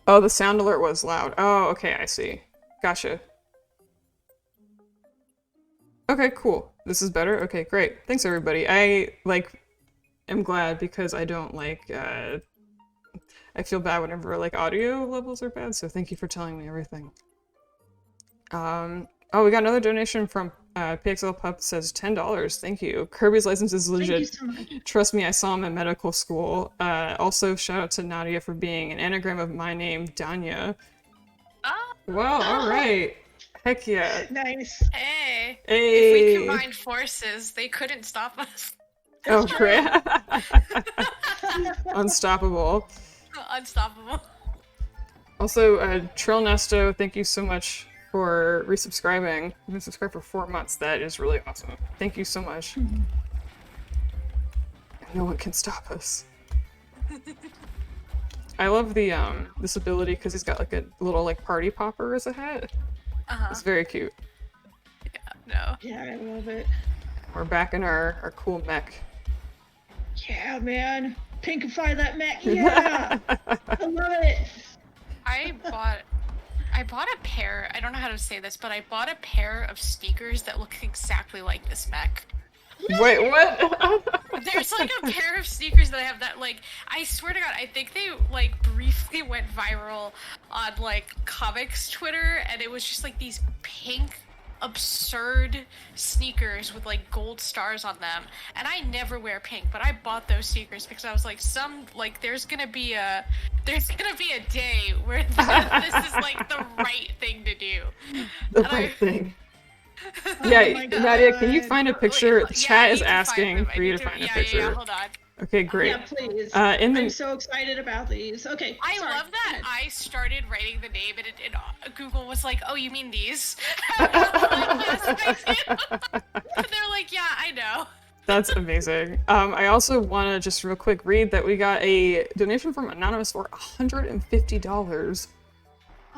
Oh, the sound alert was loud. Oh, okay, I see. Gotcha. Okay, cool. This is better? Okay, great. Thanks, everybody. I, am glad because I don't I feel bad whenever, audio levels are bad, so thank you for telling me everything. Oh, we got another donation from PXL Pup says $10. Thank you. Kirby's license is legit. Thank you so much. Trust me, I saw him in medical school. Also, shout out to Nadia for being an anagram of my name, Danya. Oh, Wow, alright. Heck yeah. Nice. hey. Hey. If we combined forces, they couldn't stop us. Oh, great. Unstoppable. Unstoppable. Also, Trill Nesto, thank you so much for resubscribing. You've been subscribed for 4 months. That is really awesome. Thank you so much. No one can stop us. I love the this ability because he's got a little party popper as a hat. It's very cute. No. Yeah, I love it. We're back in our cool mech. Yeah, man. Pinkify that mech. Yeah. I love it. I bought a pair, I don't know how to say this, but I bought a pair of sneakers that look exactly like this mech. Wait, what? There's a pair of sneakers that I have that I swear to God, I think they briefly went viral on comics Twitter, and it was just these pink absurd sneakers with gold stars on them, and I never wear pink, but I bought those sneakers because I was there's gonna be a day where this is the right thing to do. The right thing. Yeah, Oh Nadia, can you find a picture? The chat is you can find asking them. for you to find a picture. Yeah, hold on. Okay, great. Yeah, please. I'm so excited about these. Okay. I sorry. love that I started writing the name and Google was like, oh, you mean these? And yes, I do. And they're like, yeah, I know. That's amazing. I also want to just real quick read that we got a donation from Anonymous for $150.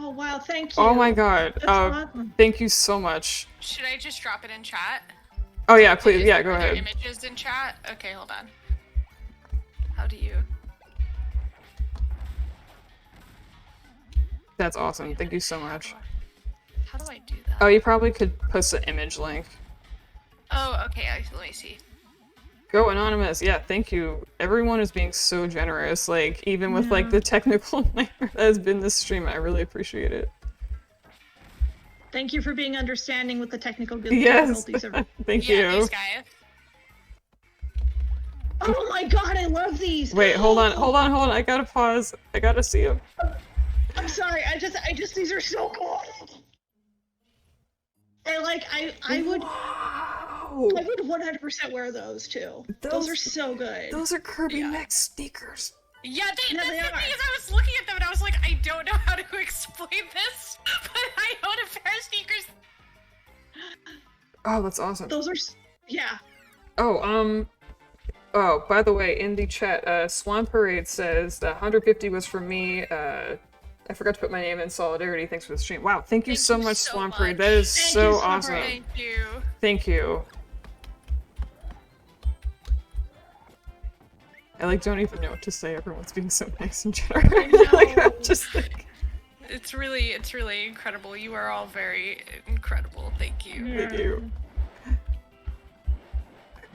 Oh, wow. Thank you. Oh my god. That's awesome. Thank you so much. Should I just drop it in chat? Oh yeah, please. Yeah, go Are there ahead. images in chat? Okay, hold on. That's awesome. Thank you so much. How do I do that? Oh, you probably could post an image link. Oh, okay. Let me see. Go Anonymous. Yeah, thank you. Everyone is being so generous. Like, even with like the technical nightmare that has been this stream, I really appreciate it. Thank you for being understanding with the technical Yes. difficulties. Thank you. These guys. Oh my god, I love these! Wait, hold on. I gotta pause. I gotta see them. I'm sorry, I just, these are so cool! And like, I would... Wow. I would 100% wear those too. Those are so good. Those are Kirby Mech sneakers. Yeah, they the thing are. is, I was looking at them and I was like, I don't know how to explain this, but I own a pair of sneakers. Oh, that's awesome. Those are... Yeah. Oh, oh, by the way, in the chat, Swan Parade says that 150 was for me. I forgot to put my name in solidarity. Thanks for the stream. Wow, thank you so much, Swan Parade. That is so awesome. Thank you. Thank you. I like don't even know what to say. Everyone's being so nice in general. Like, I'm just like... It's really incredible. You are all very incredible. Thank you. Yeah. Thank you.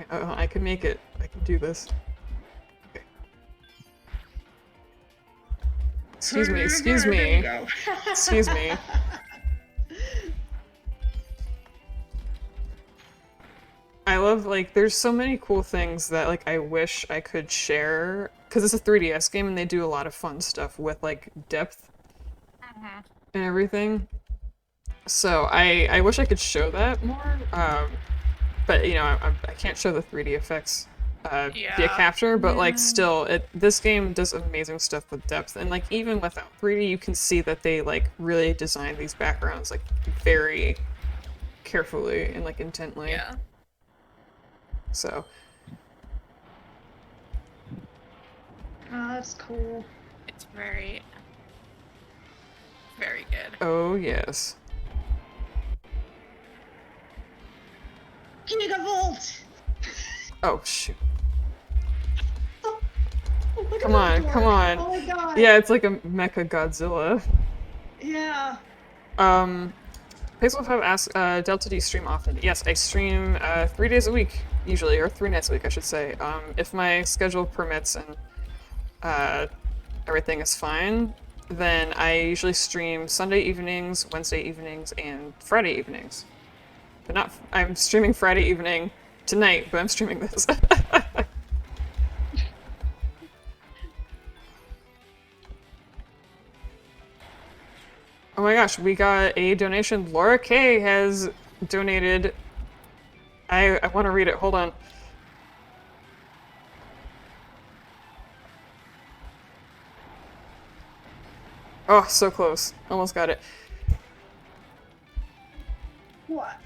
I can make it. I can do this. Okay. Excuse me. Excuse me. Excuse me. I love, like, there's so many cool things that, like, I wish I could share, because it's a 3DS game and they do a lot of fun stuff with, like, depth and everything. So I wish I could show that more, but, you know, I can't show the 3D effects via capture, but, like, still, this game does amazing stuff with depth, and, like, even without 3D, you can see that they, like, really designed these backgrounds, like, very carefully and, like, intently. Yeah. So. Oh, that's cool. It's very, very good. Oh, yes. Gigavolt! Oh, shoot. Oh, Come on, come on. Oh my god. Yeah, it's like a Mecha Godzilla. Yeah. Pixel 5 asks, Delta, do you stream often? Yes, I stream 3 days a week, usually, or 3 nights a week, I should say. If my schedule permits and everything is fine, then I usually stream Sunday evenings, Wednesday evenings, and Friday evenings. But not, I'm streaming Friday evening tonight, but I'm streaming this. Oh my gosh, we got a donation. Laura K has donated. I want to read it. Hold on. Oh, so close. Almost got it. What?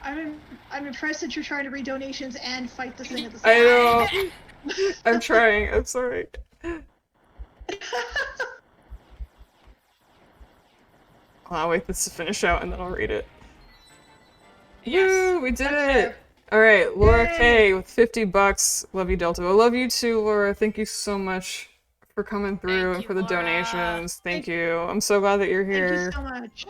I'm impressed that you're trying to read donations and fight this thing at the same time. I know. I'm trying. I'm sorry. I'll wait this to finish out and then I'll read it. Yes. Woo! We did it! Alright, Laura K with 50 bucks. Love you, Delta. I love you too, Laura. Thank you so much for coming through and for the donations. Thank you. I'm so glad that you're here. Thank you so much.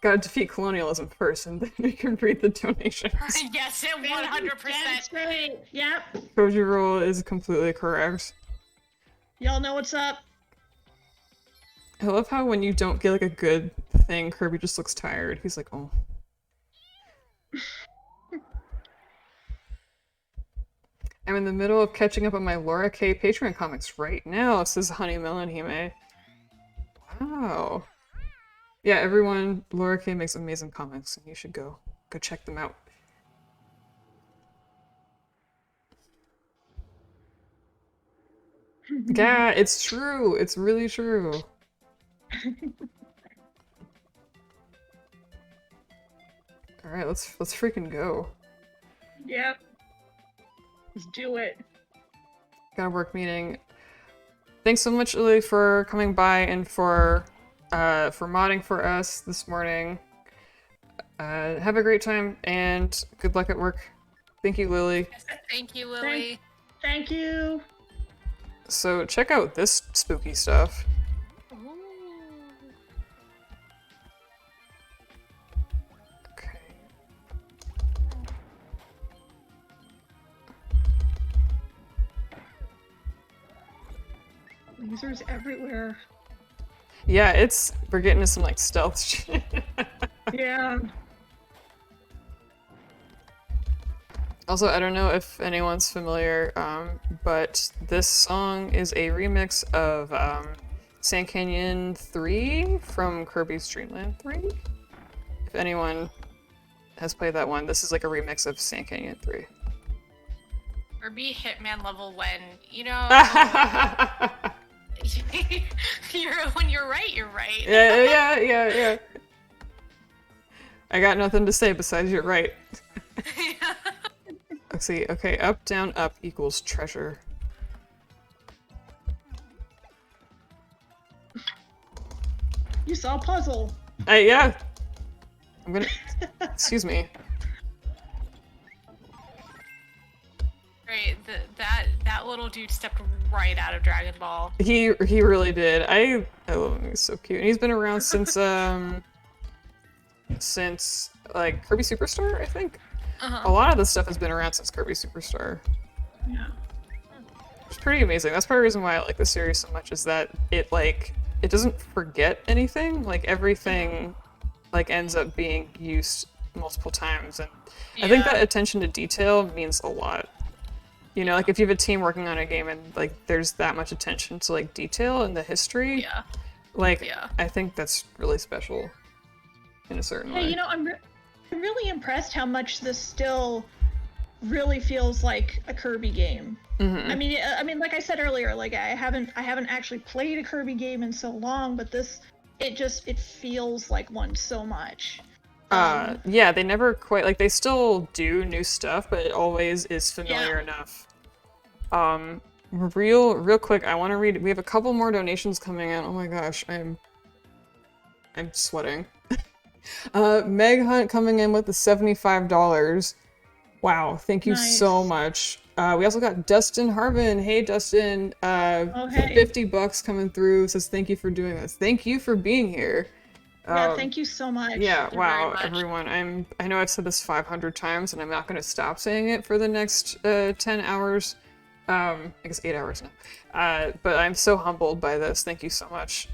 Gotta defeat colonialism first and then we can read the donations. Yes, 100%. That's great. Yep. Koji Rule is completely correct. Y'all know what's up. I love how when you don't get like a good thing, Kirby just looks tired. He's like, oh. I'm in the middle of catching up on my Laura K. Patreon comics right now, says Honey Melon Hime. Wow. Yeah, everyone, Laura K makes amazing comics, and you should go check them out. Yeah, it's true. It's really true. All right, let's freaking go. Yep. Let's do it. Got a work meeting. Thanks so much, Lily, for coming by and for modding for us this morning. Have a great time and good luck at work. Thank you, Lily. Thank you, Lily. Thank you. So check out this spooky stuff. Okay. Lasers everywhere. Yeah, we're getting to some like stealth shit. Yeah. Also, I don't know if anyone's familiar, but this song is a remix of Sand Canyon 3 from Kirby's Dream Land 3. If anyone has played that one, this is like a remix of Sand Canyon 3. Kirby Hitman level when, you know... when you're right, you're right. Yeah. I got nothing to say besides you're right. Yeah. Let's see. Okay, up, down, up equals treasure. You saw a puzzle. Yeah. I'm gonna... Excuse me. Right, that little dude stepped right out of Dragon Ball. He really did. I love him. He's so cute. And he's been around since like Kirby Superstar, I think. A lot of this stuff has been around since Kirby Superstar. Yeah. It's pretty amazing. That's part of the reason why I like the series so much, is that it doesn't forget anything. Like everything like ends up being used multiple times, and I think that attention to detail means a lot. You know, like if you have a team working on a game and like there's that much attention to like detail and the history, I think that's really special in a certain way. You know, I'm really impressed how much this still really feels like a Kirby game. Mm-hmm. I mean, like I said earlier, like I haven't actually played a Kirby game in so long, but it feels like one so much. Yeah, they never quite, like, they still do new stuff, but it always is familiar enough. Real quick, I want to read, we have a couple more donations coming in. Oh my gosh, I'm sweating. Meg Hunt coming in with the $75. Wow, thank you so much. We also got Dustin Harvin. Hey, Dustin. $50 coming through. Says thank you for doing this. Thank you for being here. Yeah, thank you so much. Yeah, wow, everyone. I know I've said this 500 times, and I'm not going to stop saying it for the next 10 hours. I guess 8 hours now. But I'm so humbled by this. Thank you so much.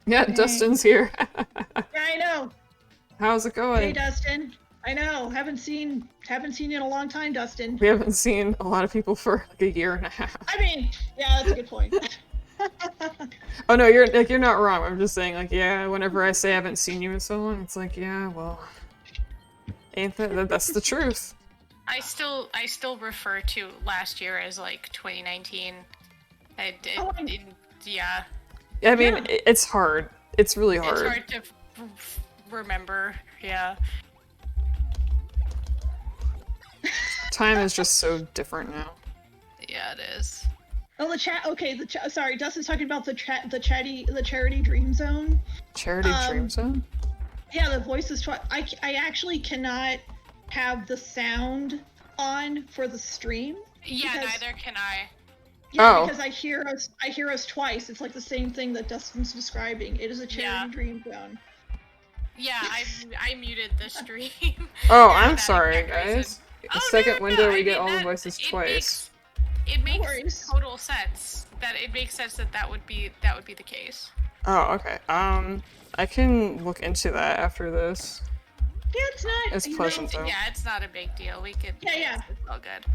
Yeah, Dustin's here. Yeah, I know. How's it going? Hey, Dustin. I know. Haven't seen you in a long time, Dustin. We haven't seen a lot of people for like a year and a half. I mean, yeah, that's a good point. Oh no, you're not wrong. I'm just saying, like, yeah, whenever I say I haven't seen you in so long, it's like, yeah, well, ain't that's the truth. I still refer to last year as like 2019. Yeah. I mean, it's hard. It's really hard. It's hard to remember. Yeah. Time is just so different now. Yeah, it is. Oh, the chat. Okay, sorry, Dustin's talking about the charity dream zone. Charity dream zone. Yeah, the voice is. I actually cannot have the sound on for the stream. Yeah, neither can I. Yeah, because I hear us twice. It's like the same thing that Dustin's describing. It is a charity dream zone. Yeah, I muted the stream. Oh, I'm sorry, guys. The second window we get all the voices twice. It makes total sense. It makes sense that would be the case. Oh, okay. I can look into that after this. Yeah, it's not. It's pleasant though. Yeah, it's not a big deal. We could. Yeah. It's all good.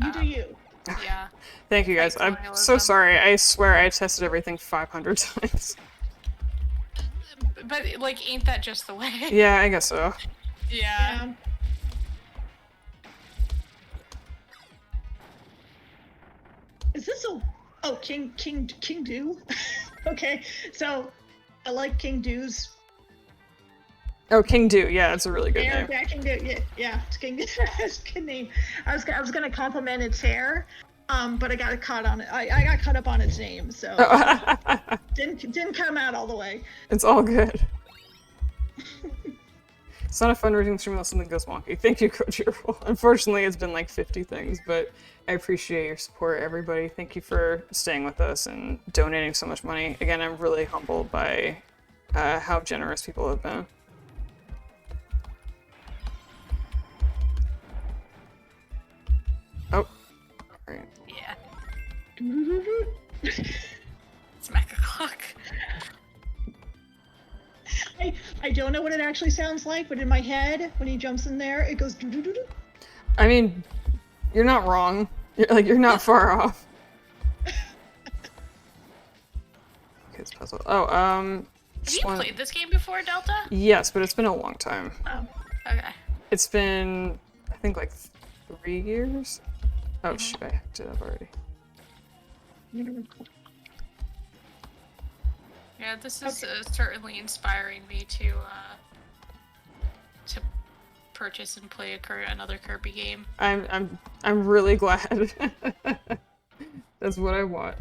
You do you. Yeah. Thank you guys. I'm so sorry. I swear I tested everything 500 times. But like, ain't that just the way? Yeah, I guess so. Yeah. Is this King Do? Okay, so I like King Do's. Oh, King Do. Yeah, that's a really good name. Yeah, King Do. Yeah, it's King Do. It's a good name. I was gonna compliment its hair, but I got caught on it. I got caught up on its name, so didn't come out all the way. It's all good. It's not a fundraising stream unless something goes wonky. Thank you, Kojiro. Unfortunately, it's been like 50 things, but I appreciate your support, everybody. Thank you for staying with us and donating so much money. Again, I'm really humbled by how generous people have been. Oh, alright. Yeah. Smack o'clock. I don't know what it actually sounds like, but in my head, when he jumps in there, it goes doo-doo-doo-doo. I mean, you're not wrong. You're not far off. Kids puzzle. Oh, Have you played this game before, Delta? Yes, but it's been a long time. Oh, okay. It's been, I think, like 3 years. Oh shoot, I hacked it up already. Yeah, this is certainly inspiring me to purchase and play another Kirby game. I'm really glad. That's what I want.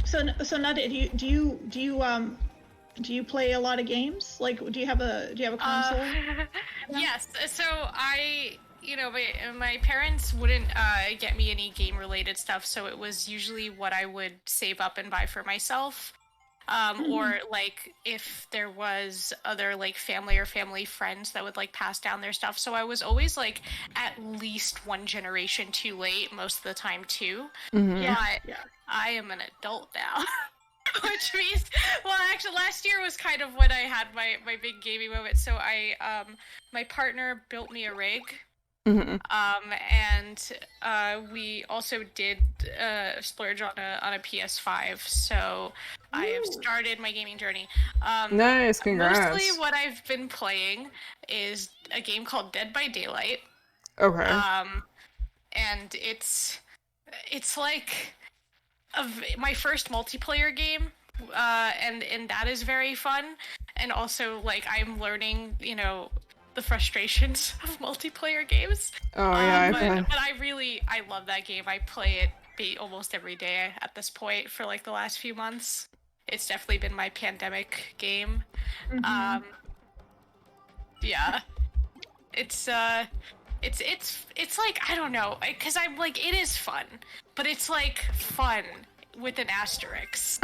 So Nadia, do you play a lot of games? Like, do you have a console? Yes. So my parents wouldn't get me any game-related stuff, so it was usually what I would save up and buy for myself. Or like if there was other like family friends that would like pass down their stuff. So I was always like at least one generation too late most of the time too. Yeah. I am an adult now. Which means, well, actually, last year was kind of when I had my big gaming moment. So my partner built me a rig, and we also did splurge on a PS5. So I have started my gaming journey. Nice, congrats. Mostly, what I've been playing is a game called Dead by Daylight. Okay. And it's like my first multiplayer game, and that is very fun. And also, like, I'm learning, the frustrations of multiplayer games. Oh yeah, but I love that game. I play it almost every day at this point for like the last few months. It's definitely been my pandemic game. Yeah, it's like, I don't know, because I'm like, it is fun, but it's like fun with an asterisk,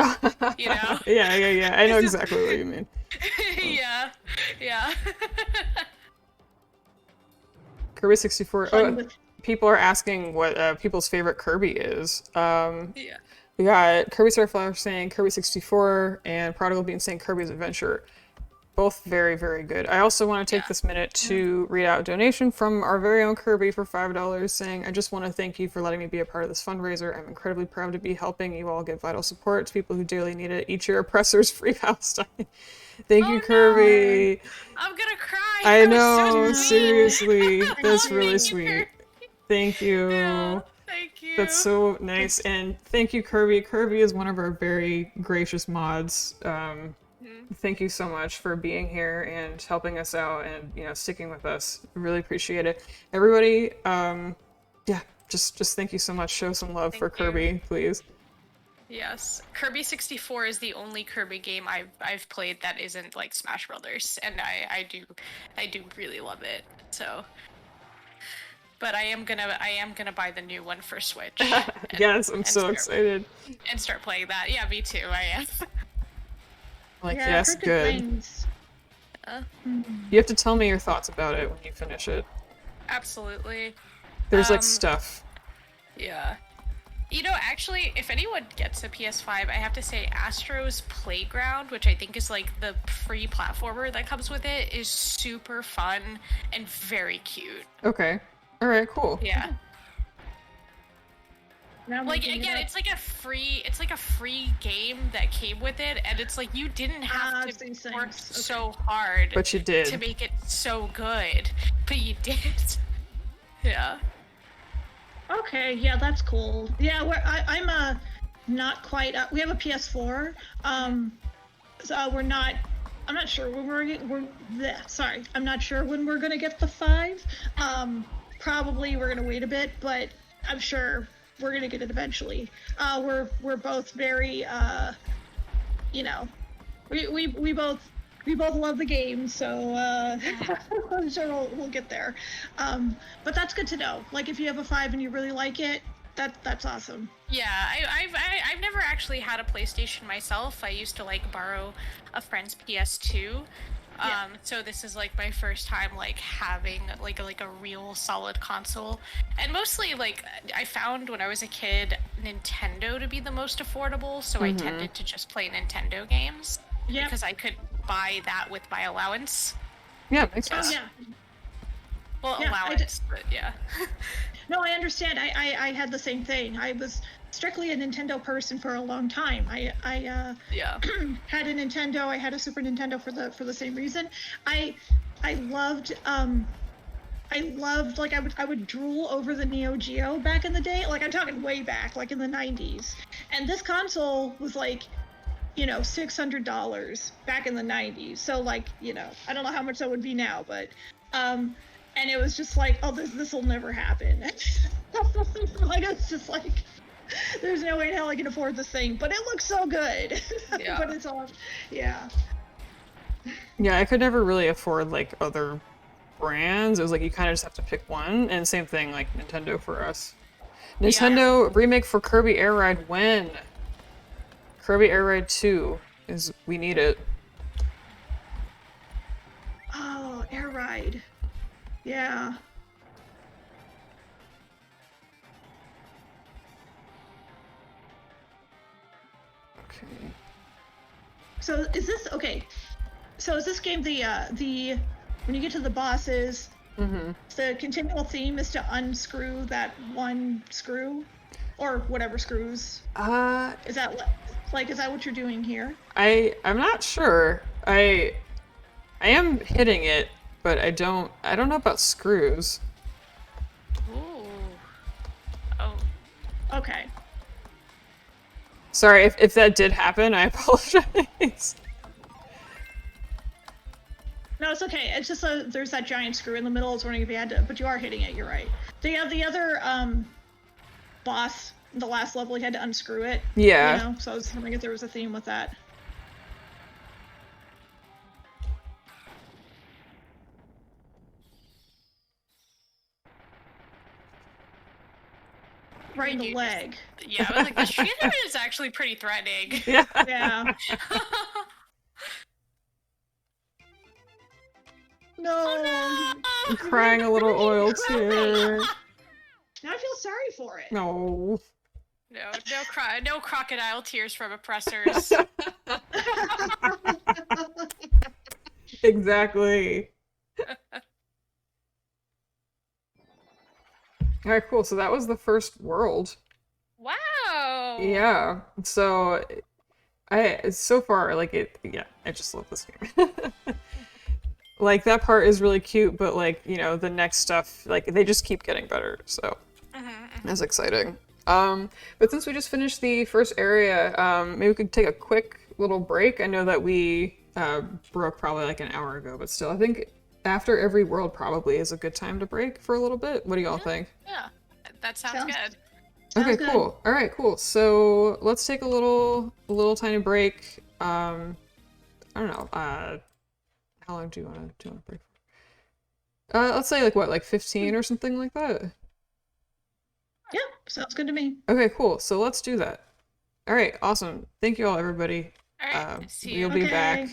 Yeah. I know exactly what you mean. Yeah. Kirby 64. Oh, people are asking what people's favorite Kirby is. Yeah. We got Kirby Starflower saying Kirby 64 and Prodigal Bean saying Kirby's Adventure. Both very, very good. I also want to take this minute to read out a donation from our very own Kirby for $5 saying, I just want to thank you for letting me be a part of this fundraiser. I'm incredibly proud to be helping you all give vital support to people who dearly need it. Eat your oppressors, free Palestine. Thank you, Kirby. No. I'm gonna cry. I know, so seriously. That's really sweet. Thank you. Yeah, thank you. That's so nice. And thank you, Kirby. Kirby is one of our very gracious mods. Thank you so much for being here and helping us out and, sticking with us. Really appreciate it. Everybody, just thank you so much. Show some love for Kirby, please. Yes. Kirby 64 is the only Kirby game I've played that isn't like Smash Brothers, and I do really love it. So, but I am gonna buy the new one for Switch. Yes, I'm so excited. And start playing that. Yeah, me too. I am. Yes, good. You have to tell me your thoughts about it when you finish it. Absolutely. There's like stuff. Yeah. Actually, if anyone gets a PS5, I have to say Astro's Playground, which I think is like the free platformer that comes with it, is super fun and very cute. Okay. All right, cool. Yeah. Like, again, it's like a free game that came with it, and it's like you didn't have to work so hard, but you did, to make it so good, but you did. Yeah. Okay, yeah, that's cool. Yeah, I'm not quite. We have a PS4. So I'm not sure when I'm not sure when we're gonna get the 5. Probably we're gonna wait a bit, but I'm sure we're gonna get it eventually. We're both very, we both we both love the game, so I'm sure we'll get there. But that's good to know. Like, if you have a 5 and you really like it, that's awesome. Yeah, I've never actually had a PlayStation myself. I used to like borrow a friend's PS2. So this is like my first time like having like a real solid console. And mostly like I found when I was a kid Nintendo to be the most affordable, so I tended to just play Nintendo games because I could buy that with my allowance. Yeah, makes sense. Oh yeah. Well, allowance, but yeah. No, I understand. I had the same thing. I was strictly a Nintendo person for a long time. I had a Nintendo. I had a Super Nintendo for the same reason. I loved like I would drool over the Neo Geo back in the day. Like, I'm talking way back, like in the 90s. And this console was like, you know, $600 back in the 90s. So like, you know, I don't know how much that would be now, but and it was just like, oh, this will never happen. Like, it's just like, there's no way in hell I can afford this thing, but it looks so good. Yeah. But it's all, yeah. Yeah, I could never really afford like other brands. It was like you kind of just have to pick one, and same thing like Nintendo for us. Nintendo remake for Kirby Air Ride when? Kirby Air Ride 2 we need it. Oh, Air Ride. Yeah. Okay. So is this okay? So is this game the when you get to the bosses, the continual theme is to unscrew that one screw, or whatever screws? Is that what you're doing here? I'm not sure. I am hitting it, but I don't know about screws. Ooh. Oh. Okay. Sorry if that did happen, I apologize. No, it's okay. It's just there's that giant screw in the middle. I was wondering if you had to, but you are hitting it. You're right. The other boss, the last level, you had to unscrew it. Yeah. You know, so I was wondering if there was a theme with that. Right in the leg. Yeah, I was like, the shooter is actually pretty threatening. Yeah. Yeah. No. Oh, no. I'm crying a little oil tear. Now I feel sorry for it. No. No crocodile tears from oppressors. Exactly. All right, cool. So that was the first world. Wow. Yeah. So so far like I just love this game. Like, that part is really cute, but like, you know, the next stuff, like, they just keep getting better. So that's exciting. But since we just finished the first area, maybe we could take a quick little break. I know that we broke probably like an hour ago, but still, I think after every world probably is a good time to break for a little bit. What do y'all think? Yeah, that sounds good. Okay, cool. All right, cool. So let's take a little tiny break. I don't know. How long do you want to break for? Let's say like what, like 15 or something like that. Yeah, sounds good to me. Okay, cool. So let's do that. All right, awesome. Thank you all, everybody. All right, see you. We'll be back.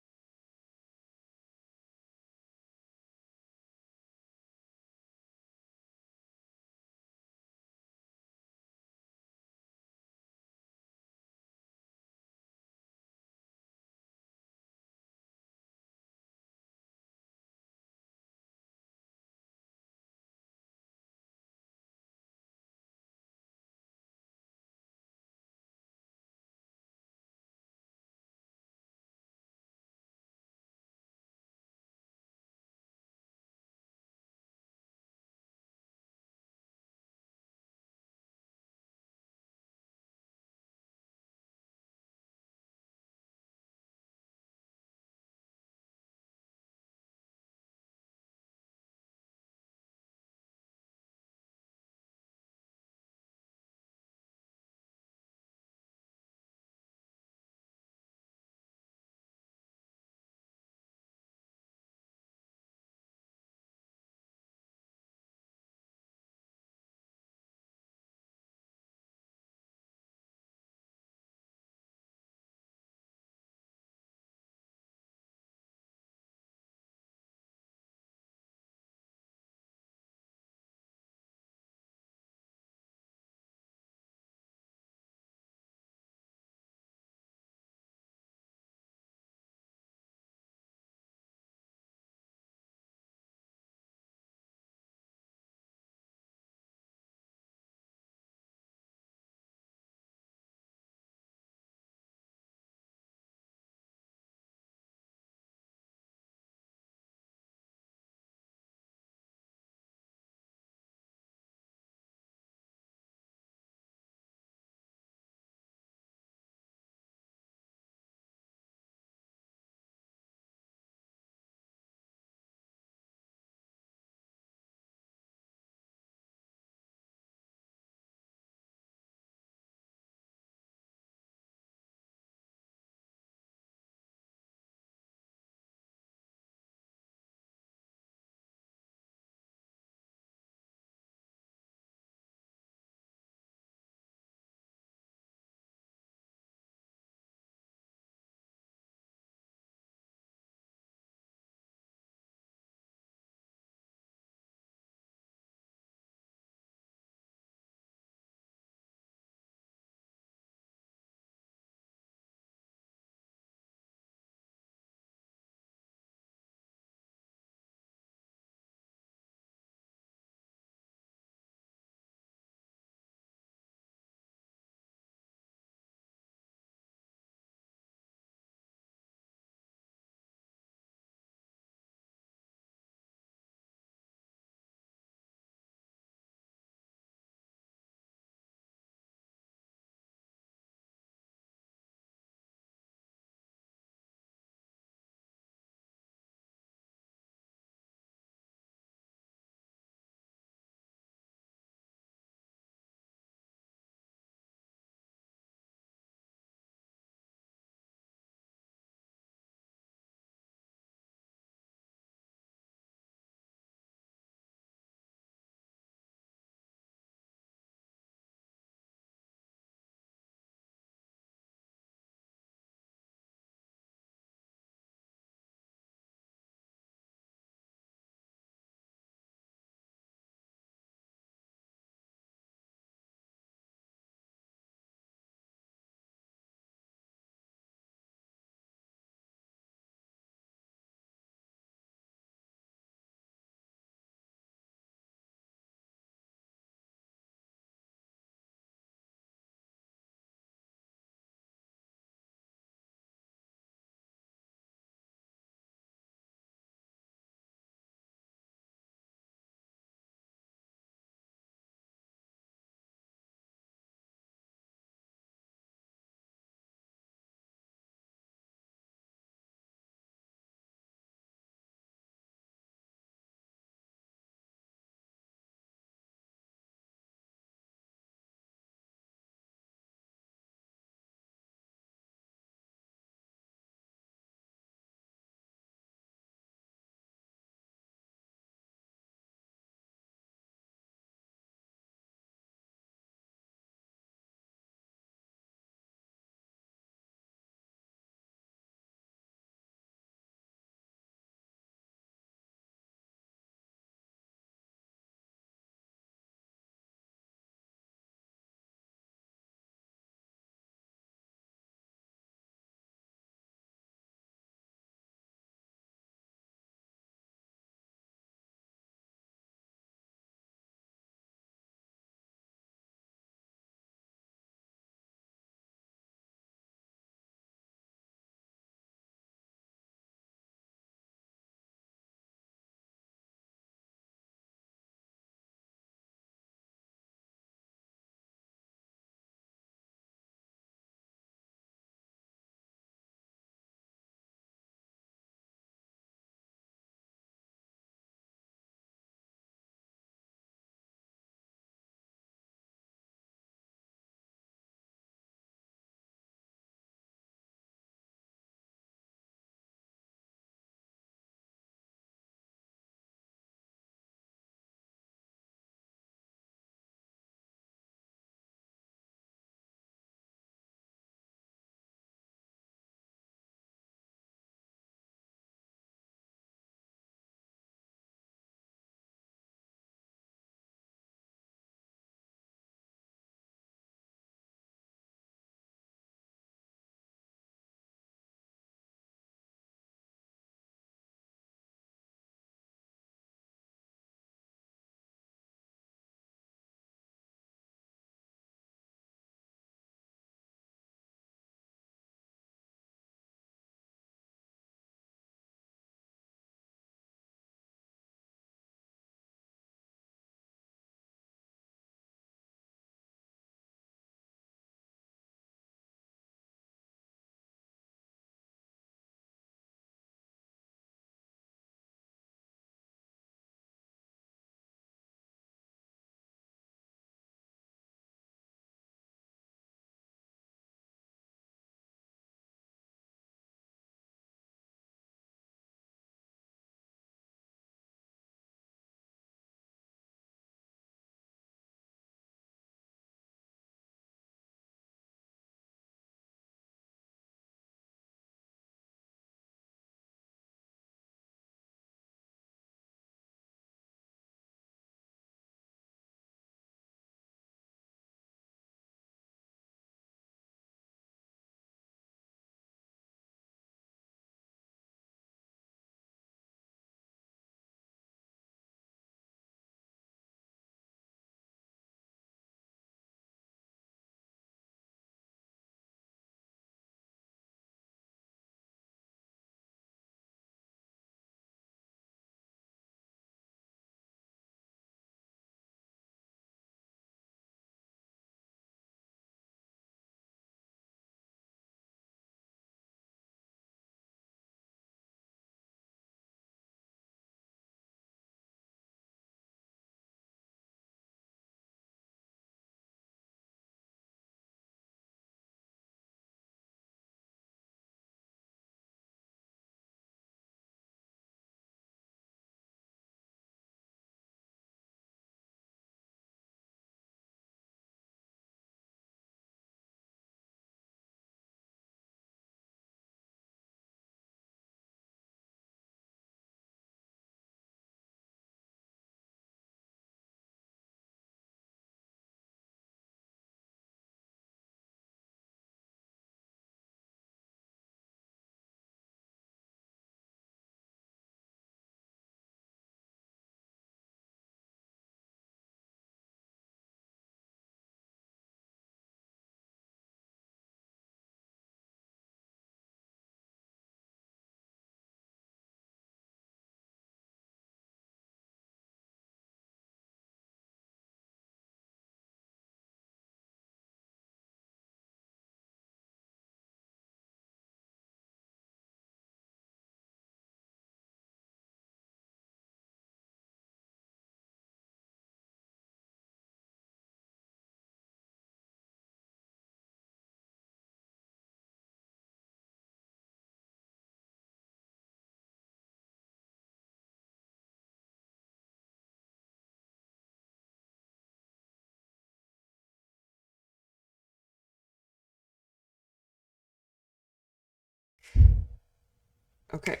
Okay,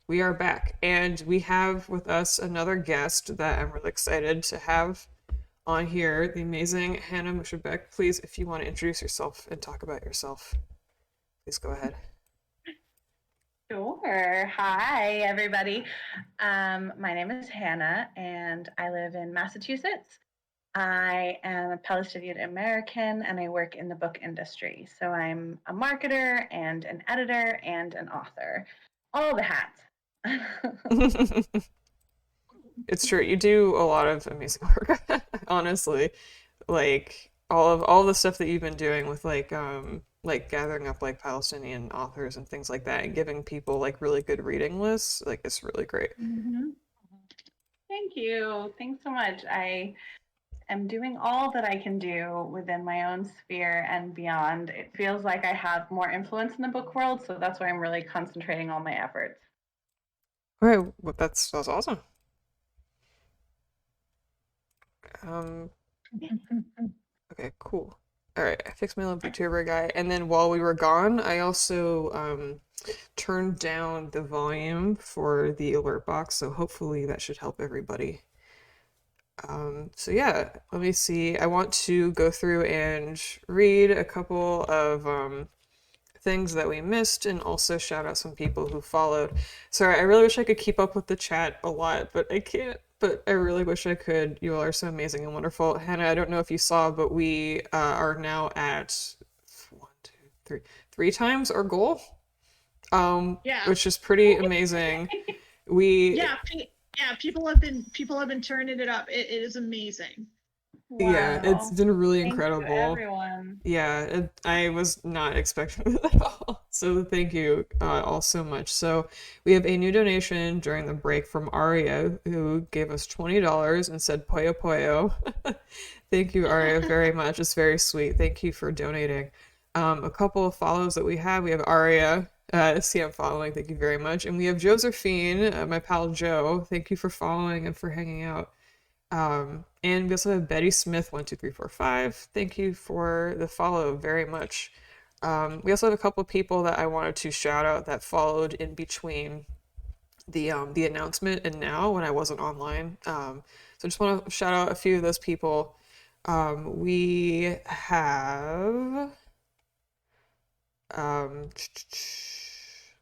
we are back, and we have with us another guest that I'm really excited to have on here, the amazing Hannah Moushabeck. Please, if you want to introduce yourself and talk about yourself, please go ahead. Sure. Hi, everybody. My name is Hannah, and I live in Massachusetts. I am a Palestinian American, and I work in the book industry. So I'm a marketer and an editor and an author. All the hats. It's true. You do a lot of amazing work, honestly. Like all the stuff that you've been doing with like gathering up like Palestinian authors and things like that and giving people like really good reading lists, like it's really great. Mhm. Thank you. Thanks so much. I am doing all that I can do within my own sphere and beyond. It feels like I have more influence in the book world, so that's why I'm really concentrating all my efforts. All right, well, that's awesome. Um, okay, cool. All right, I fixed my little VTuber guy, and then while we were gone, I also turned down the volume for the alert box, so hopefully that should help everybody. So yeah, let me see. I want to go through and read a couple of things that we missed and also shout out some people who followed. Sorry, I really wish I could keep up with the chat a lot, but I can't. But I really wish I could. You all are so amazing and wonderful. Hannah, I don't know if you saw, but we are now at one, two, three times our goal, Yeah. which is pretty amazing. We Yeah, people have been turning it up. It is amazing. Yeah, it's Wow. been really Thank you, incredible. everyone. Yeah, I was not expecting that at all. So thank you all so much. So we have a new donation during the break from Aria, who gave us $20 and said Poyo Poyo. Thank you, Aria, very much. It's very sweet. Thank you for donating. A couple of follows that we have. We have Aria. See, I'm following. Thank you very much. And we have Josephine, my pal Joe. Thank you for following and for hanging out. And we also have Betty Smith 12345. Thank you for the follow very much. We also have a couple of people that I wanted to shout out that followed in between the announcement and now when I wasn't online. So I just want to shout out a few of those people. We have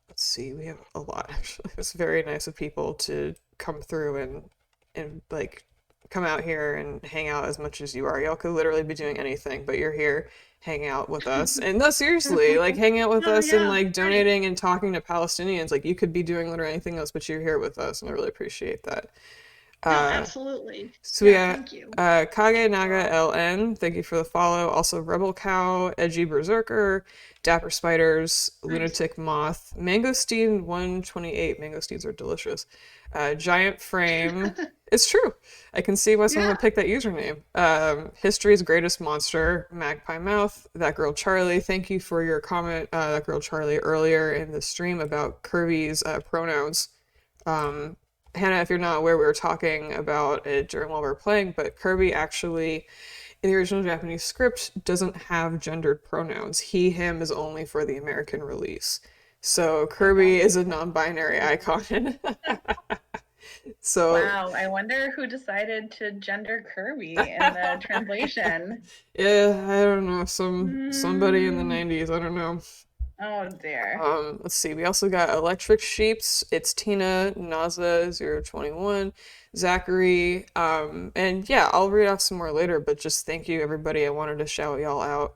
let's see, we have a lot actually. It's very nice of people to come through and like come out here and hang out as much as you are. Y'all could literally be doing anything, but you're here hanging out with us. And no, seriously, like hanging out with Oh, us and yeah, like right. donating and talking to Palestinians. Like you could be doing literally anything else, but you're here with us, and I really appreciate that. No, Uh, absolutely. so we Yeah, got thank you. Kage Naga LN, thank you for the follow. Also Rebel Cow, Edgy Berserker, Dapper Spiders, Nice. Lunatic Moth, Mangosteen 128. Mangosteens are delicious. Giant Frame. It's true. I can see why someone Yeah. would pick that username. History's Greatest Monster, Magpie Mouth, That Girl Charlie. Thank you for your comment, That Girl Charlie, earlier in the stream about Kirby's pronouns. Hannah, if you're not aware, we were talking about it during while we were playing, but Kirby actually, in the original Japanese script, doesn't have gendered pronouns. He, him is only for the American release. So Kirby is a non-binary icon. So Wow, I wonder who decided to gender Kirby in the translation. yeah, I don't know, somebody in the Mm. 90s, I don't know. Oh dear. Let's see. We also got Electric Sheeps. It's Tina, Naza021, Zachary. And yeah, I'll read off some more later, but just thank you, everybody. I wanted to shout y'all out.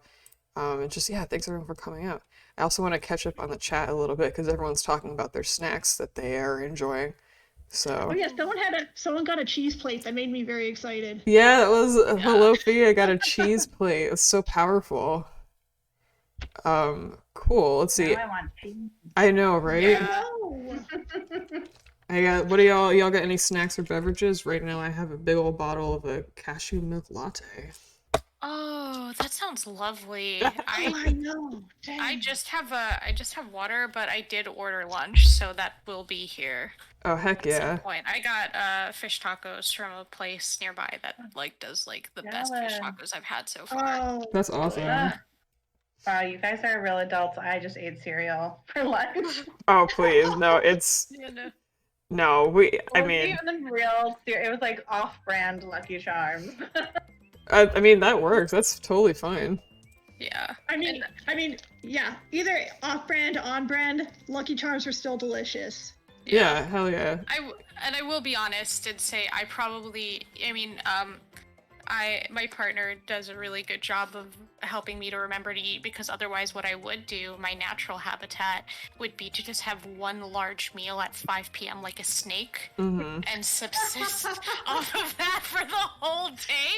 And just, yeah, thanks everyone for coming out. I also want to catch up on the chat a little bit because everyone's talking about their snacks that they are enjoying. Oh So, yeah, someone got a cheese plate that made me very excited. yeah, that was Yeah. hello, Fee. I got a cheese plate. It's so powerful. Cool. Let's Now see. I want cheese. I know, right? Yeah. I got, what do y'all got any snacks or beverages? Right now I have a big old bottle of a cashew milk latte. Oh, that sounds lovely. Oh, I know. I Dang. just have water, but I did order lunch, so that will be here Oh, heck at some yeah. point. I got fish tacos from a place nearby that like does like the best fish Jealous. tacos I've had so far. Oh, That's really? awesome. Wow, you guys are real adults. I just ate cereal for lunch. Oh, please. No, it's Yeah, no. no, It wasn't even real cereal. It was like off-brand Lucky Charms. I mean that works. That's totally fine. Yeah. I mean, yeah. Either off-brand, on-brand, Lucky Charms are still delicious. Yeah, hell yeah. I will be honest and say my partner does a really good job of helping me to remember to eat, because otherwise what I would do, my natural habitat, would be to just have one large meal at 5 p.m. like a snake and subsist off of that for the whole day,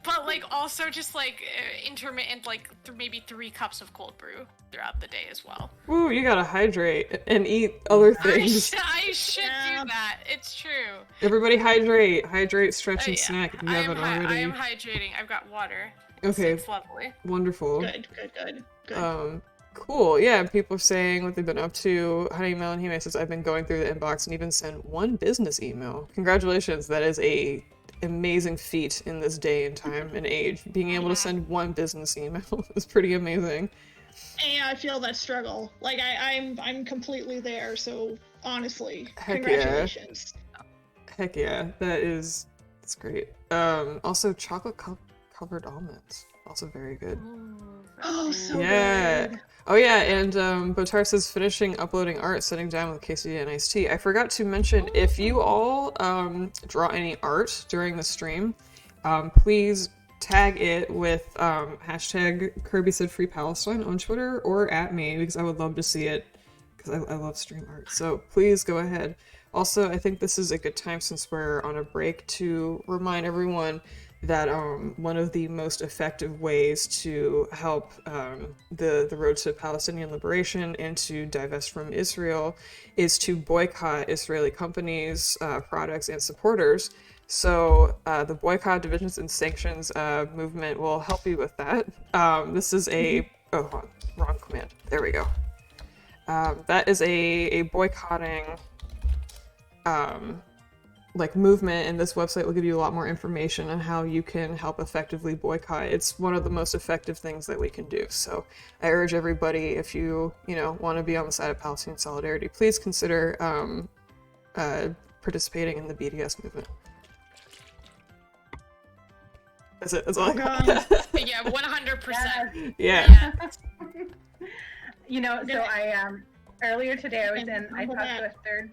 but like also just like intermittent, like maybe 3 cups of cold brew throughout the day as well. Ooh, you gotta hydrate and eat other things. I should do that. It's true. Everybody hydrate, stretch, and snack if you haven't already. I am hydrating. I've got water. Okay. It's lovely. Wonderful. Good. Cool. Yeah, people are saying what they've been up to. Honey Melon Hime says, I've been going through the inbox and even sent one business email. Congratulations. That is a amazing feat in this day and time and age. Being able to send one business email is pretty amazing. And I feel that struggle. Like I'm completely there. So honestly, Heck congratulations. Yeah. Heck yeah, that's great. Also chocolate covered almonds, also very good. Oh, so good. Oh yeah, and Botar says finishing uploading art, sitting down with quesadilla and iced tea. I forgot to mention, if you all draw any art during the stream, please tag it with hashtag Kirby Said Free Palestine on Twitter or at me, because I would love to see it, because I love stream art. So please go ahead. Also, I think this is a good time, since we're on a break, to remind everyone that one of the most effective ways to help the road to Palestinian liberation and to divest from Israel is to boycott Israeli companies, products, and supporters. So the Boycott, Divisions, and Sanctions movement will help you with that. This is a... Oh, hold on. Wrong command. There we go. That is a boycotting movement, and this website will give you a lot more information on how you can help effectively boycott. It's one of the most effective things that we can do. So I urge everybody, if you want to be on the side of Palestinian solidarity, please consider participating in the BDS movement. That's it. That's all I got. Yeah, 100%. Yeah. So I earlier today I talked to a third.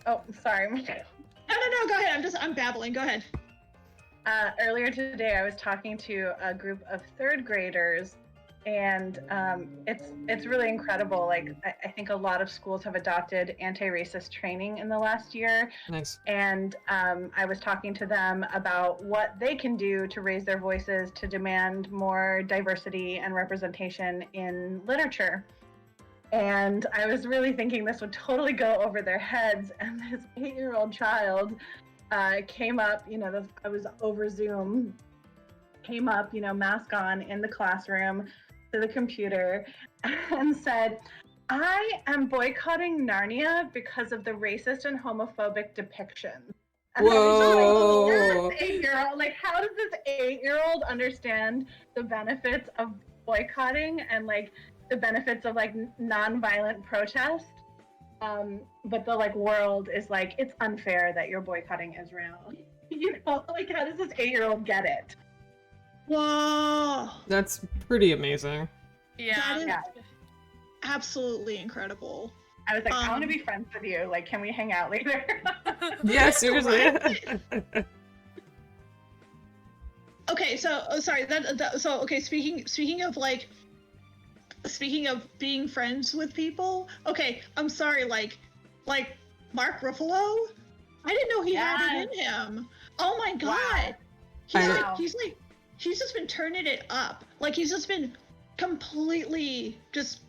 Oh, sorry. No, go ahead. I'm babbling. Go ahead. Earlier today, I was talking to a group of 3rd graders, and it's really incredible. Like, I think a lot of schools have adopted anti-racist training in the last year. Nice. And I was talking to them about what they can do to raise their voices to demand more diversity and representation in literature. And I was really thinking this would totally go over their heads. And this 8-year-old child came up, I was over Zoom, came up, mask on in the classroom to the computer and said, I am boycotting Narnia because of the racist and homophobic depictions. And whoa! 8-year-old, like, how does this 8-year-old understand the benefits of boycotting and the benefits of non-violent protest, but the world is it's unfair that you're boycotting Israel. How does this 8-year-old get it? Whoa, That's pretty amazing. Yeah, that is absolutely incredible. I was I want to be friends with you. Can we hang out later? Yeah, seriously. Okay, so sorry. Speaking of being friends with people, okay, I'm sorry, like Mark Ruffalo, I didn't know he had it in him. Oh my god. Wow. He's just been turning it up. He's just been completely just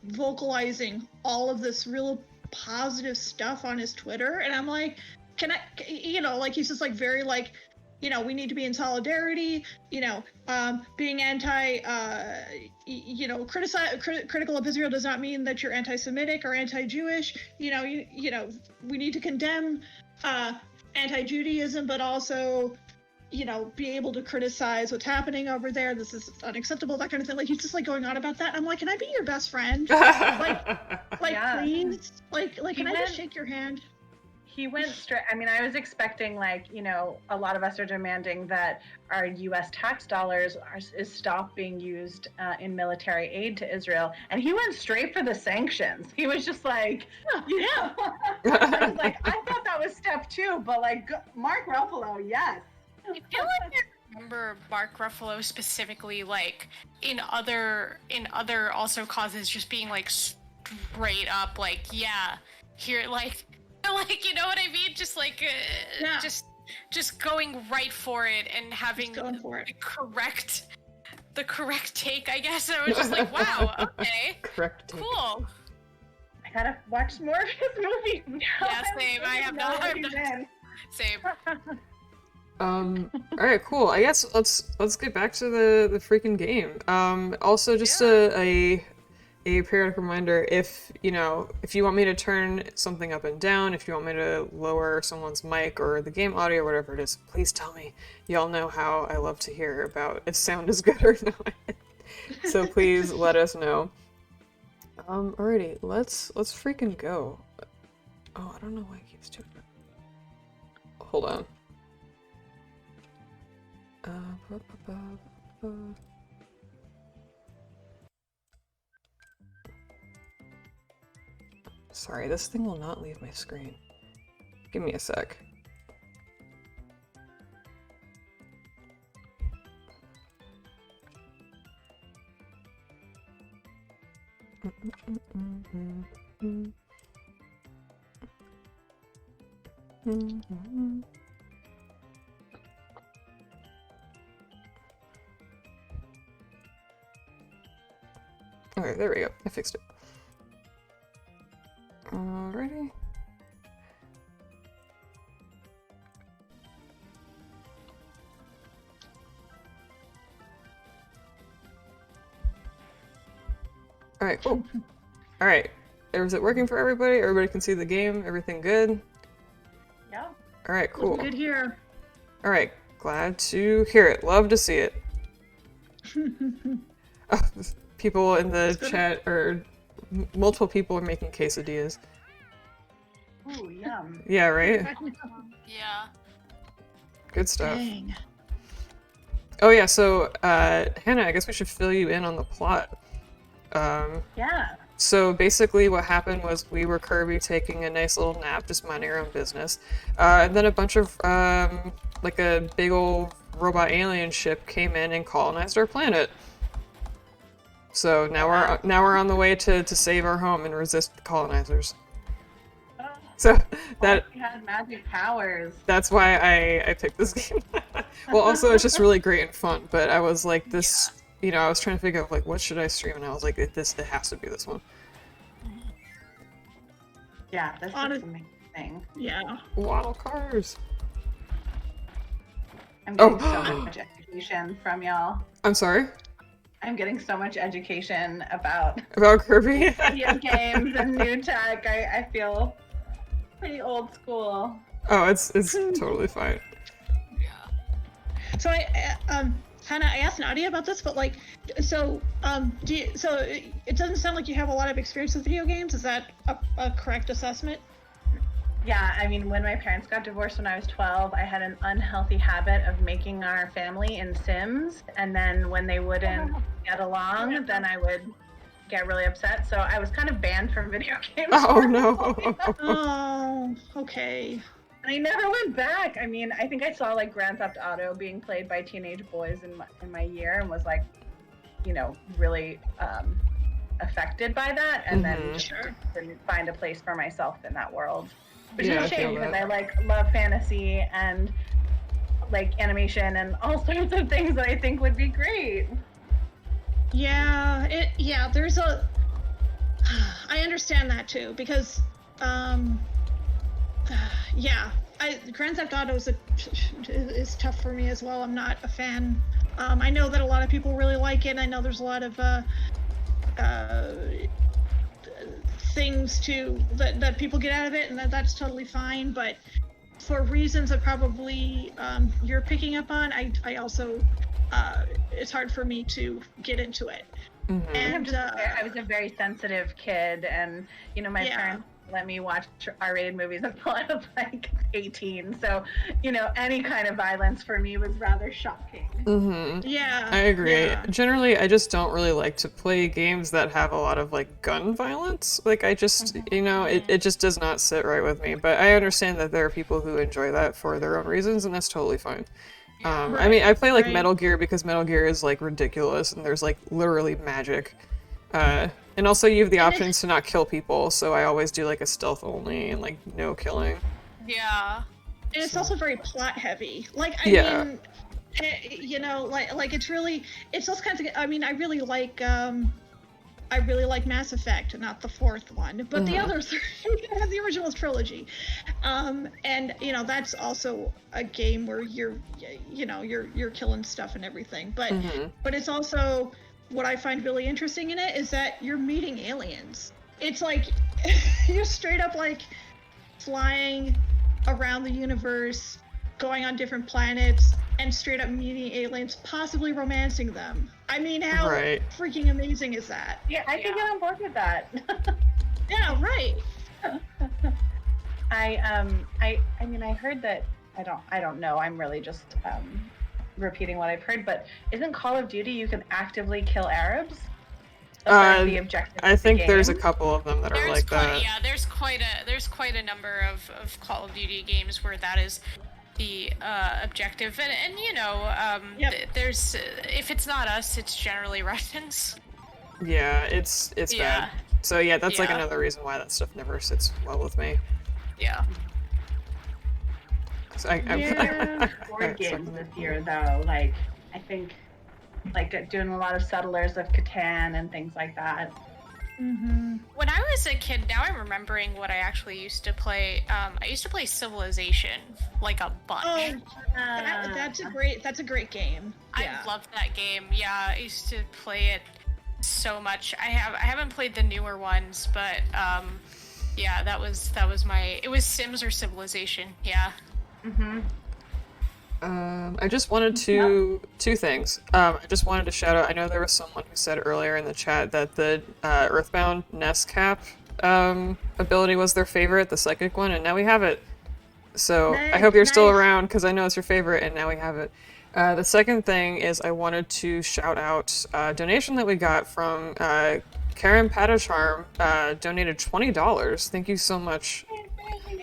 vocalizing all of this real positive stuff on his Twitter, and I'm like, can I, he's just very we need to be in solidarity, being critical of Israel does not mean that you're anti-Semitic or anti-Jewish. We need to condemn anti-Judaism, but also, you know, be able to criticize what's happening over there. This is unacceptable, that kind of thing. Like, he's just like going on about that. I'm like, can I be your best friend? Please, can I just shake your hand? He went straight. I mean, I was expecting, like, you know, a lot of us are demanding that our U.S. tax dollars is stop being used in military aid to Israel, and he went straight for the sanctions. He was just like, yeah. I was like, I thought that was step 2, but like Mark Ruffalo, yes. I feel like I remember Mark Ruffalo specifically, like in other also causes, just being like straight up, like, yeah, here, like, you know what I mean? Just like, just going right for it and having the correct take, I guess. I was just like, wow, okay, correct take. Cool. I gotta watch more of his movies. Yeah, same. I have not. Same. All right, cool. I guess let's get back to the freaking game. Also, just a periodic reminder, if you want me to turn something up and down, if you want me to lower someone's mic or the game audio, whatever it is, please tell me. Y'all know how I love to hear about if sound is good or not. So please let us know. Alrighty, let's freaking go. Oh, I don't know why it keeps doing that. Hold on. Sorry, this thing will not leave my screen. Give me a sec. Okay, there we go. I fixed it. Alrighty. Alright, cool. Alright. Is it working for everybody? Everybody can see the game? Everything good? Yeah. Alright, cool. Good here. Alright, glad to hear it. Love to see it. People in the chat, or multiple people are making quesadillas. Ooh, yum. Yeah, right? Yeah. Good stuff. Dang. Oh yeah, so, Hannah, I guess we should fill you in on the plot. Yeah. So basically what happened was we were Kirby taking a nice little nap, just minding our own business. And then a bunch of, like a big old robot alien ship came in and colonized our planet. So now we're on the way to save our home and resist the colonizers. So that he had magic powers. That's why I picked this game. Well, also it's just really great and fun. But I was like this, I was trying to figure out like what should I stream, and I was like, it has to be this one. Yeah, this is amazing. Yeah. Wild cars. I'm getting so much education from y'all. I'm sorry. I'm getting so much education about Kirby. Video games and new tech. I feel pretty old school. Oh, it's totally fine. Yeah. So Hannah, I asked Nadia about this, but like, so it doesn't sound like you have a lot of experience with video games. Is that a correct assessment? Yeah, I mean, when my parents got divorced when I was 12, I had an unhealthy habit of making our family in Sims, and then when they wouldn't get along, then I would get really upset. So I was kind of banned from video games. Oh no. Oh, okay. And I never went back. I mean, I think I saw like Grand Theft Auto being played by teenage boys in my year, and was like, really affected by that, and then just didn't find a place for myself in that world. Which is a shame, because I love fantasy and like animation and all sorts of things that I think would be great. Yeah, there's I understand that too, because Grand Theft Auto is tough for me as well. I'm not a fan. I know that a lot of people really like it. I know there's a lot of things that people get out of it, and that's totally fine, but for reasons that probably you're picking up on, I also it's hard for me to get into it. Mm-hmm. And I was a very sensitive kid, and my parents let me watch R-rated movies until I was like 18. So, any kind of violence for me was rather shocking. Mm-hmm. Yeah, I agree. yeah. Generally, I just don't really like to play games that have a lot of like gun violence. Like I just, it just does not sit right with me. But I understand that there are people who enjoy that for their own reasons, and that's totally fine. I mean, I play like Metal Gear because Metal Gear is like ridiculous, and there's like literally magic. And also you have the options to not kill people, so I always do like a stealth only and like no killing. Yeah. And it's also very plot heavy. Like, I mean, like it's those kinds of. I mean, I really like Mass Effect, not the fourth one, but the other three, the original trilogy. And that's also a game where you're killing stuff and everything. But it's also, what I find really interesting in it is that you're meeting aliens. It's like you're straight up like flying around the universe, going on different planets, and straight up meeting aliens, possibly romancing them. I mean, how freaking amazing is that? Yeah, I could get on board with that. Yeah, right. I mean, I heard that. I don't know. I'm really just repeating what I've heard. But isn't Call of Duty you can actively kill Arabs? The objective. I think there's a couple of them that are like that. Yeah, there's quite a number of Call of Duty games where that is the objective, and there's if it's not us, it's generally Russians. Yeah, it's bad. So yeah, that's like another reason why that stuff never sits well with me. Yeah. So board games this year though, like I think like doing a lot of Settlers of Catan and things like that. Mm-hmm. When I was a kid, now I'm remembering what I actually used to play. I used to play Civilization like a bunch. Oh, that's a great game. Yeah. I loved that game. Yeah, I used to play it so much. I haven't played the newer ones, but yeah, that was it was Sims or Civilization. Yeah. Mm-hmm. I just wanted two things. I just wanted to shout out, I know there was someone who said earlier in the chat that the Earthbound nest cap ability was their favorite, the psychic one, and now we have it. So I hope you're still around, because I know it's your favorite, and now we have it. The second thing is I wanted to shout out a donation that we got from Karen Patacharm, donated $20. Thank you so much.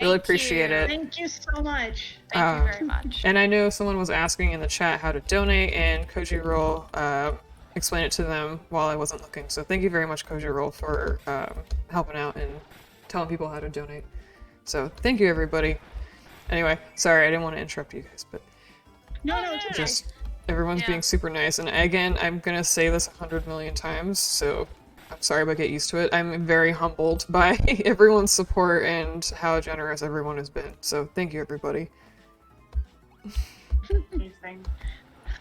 Really appreciate it. Thank you so much. Thank you very much. And I know someone was asking in the chat how to donate, and Koji Roll explained it to them while I wasn't looking. So thank you very much, Koji Roll, for helping out and telling people how to donate. So thank you, everybody. Anyway, sorry, I didn't want to interrupt you guys, but no, it's okay. Just everyone's being super nice. And again, I'm gonna say this 100 million times, so I'm sorry, but get used to it. I'm very humbled by everyone's support and how generous everyone has been. So thank you, everybody.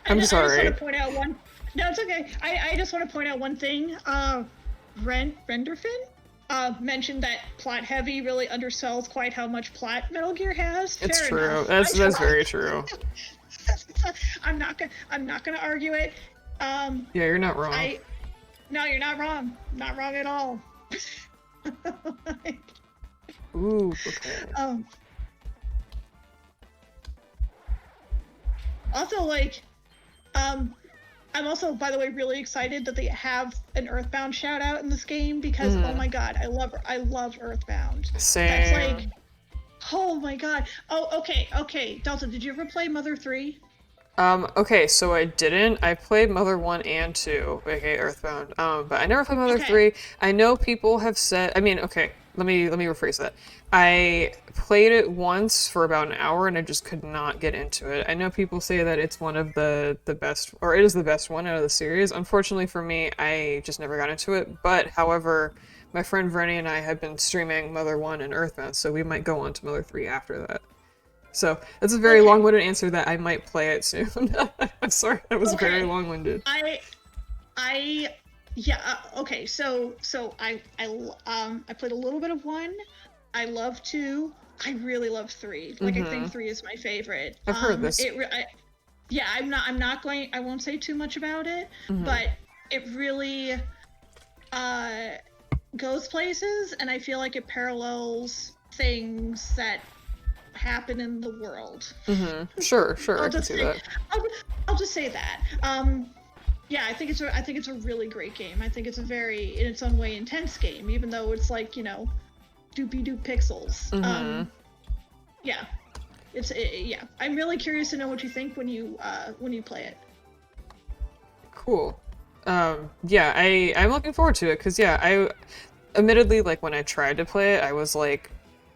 I'm sorry. I just want to point out one. No, it's okay. I just want to point out one thing. Renderfin mentioned that plot heavy really undersells quite how much plot Metal Gear has. It's Fair true. enough. That's very true. I'm not gonna argue it. Yeah, you're not wrong. No, you're not wrong. Not wrong at all. Ooh, okay. Also, like, I'm also, by the way, really excited that they have an Earthbound shout out in this game because, oh my god, I love Earthbound. Same. That's like, oh my god. Oh, okay. Delta, did you ever play Mother 3? Okay, so I didn't. I played Mother 1 and 2, aka Earthbound, but I never played Mother 3. I know people have said, let me rephrase that. I played it once for about an hour and I just could not get into it. I know people say that it's one of the best, or it is the best one out of the series. Unfortunately for me, I just never got into it, but however, my friend Vrenny and I have been streaming Mother 1 and Earthbound, so we might go on to Mother 3 after that. So that's a very long-winded answer that I might play it soon. I'm sorry, that was very long-winded. Okay. So I played a little bit of 1. I love 2. I really love 3. Like, I think 3 is my favorite. I've heard this. Yeah, I'm not going. I won't say too much about it, but it really goes places, and I feel like it parallels things that happen in the world. Sure, I can see that. I'll just say that. Yeah, I think it's a really great game. I think it's a very, in its own way, intense game, even though it's like, you know, doopy-doop pixels. Yeah. Yeah. I'm really curious to know what you think when you play it. Cool. Yeah, I'm looking forward to it, because, yeah, I admittedly, like, when I tried to play it, I was, like,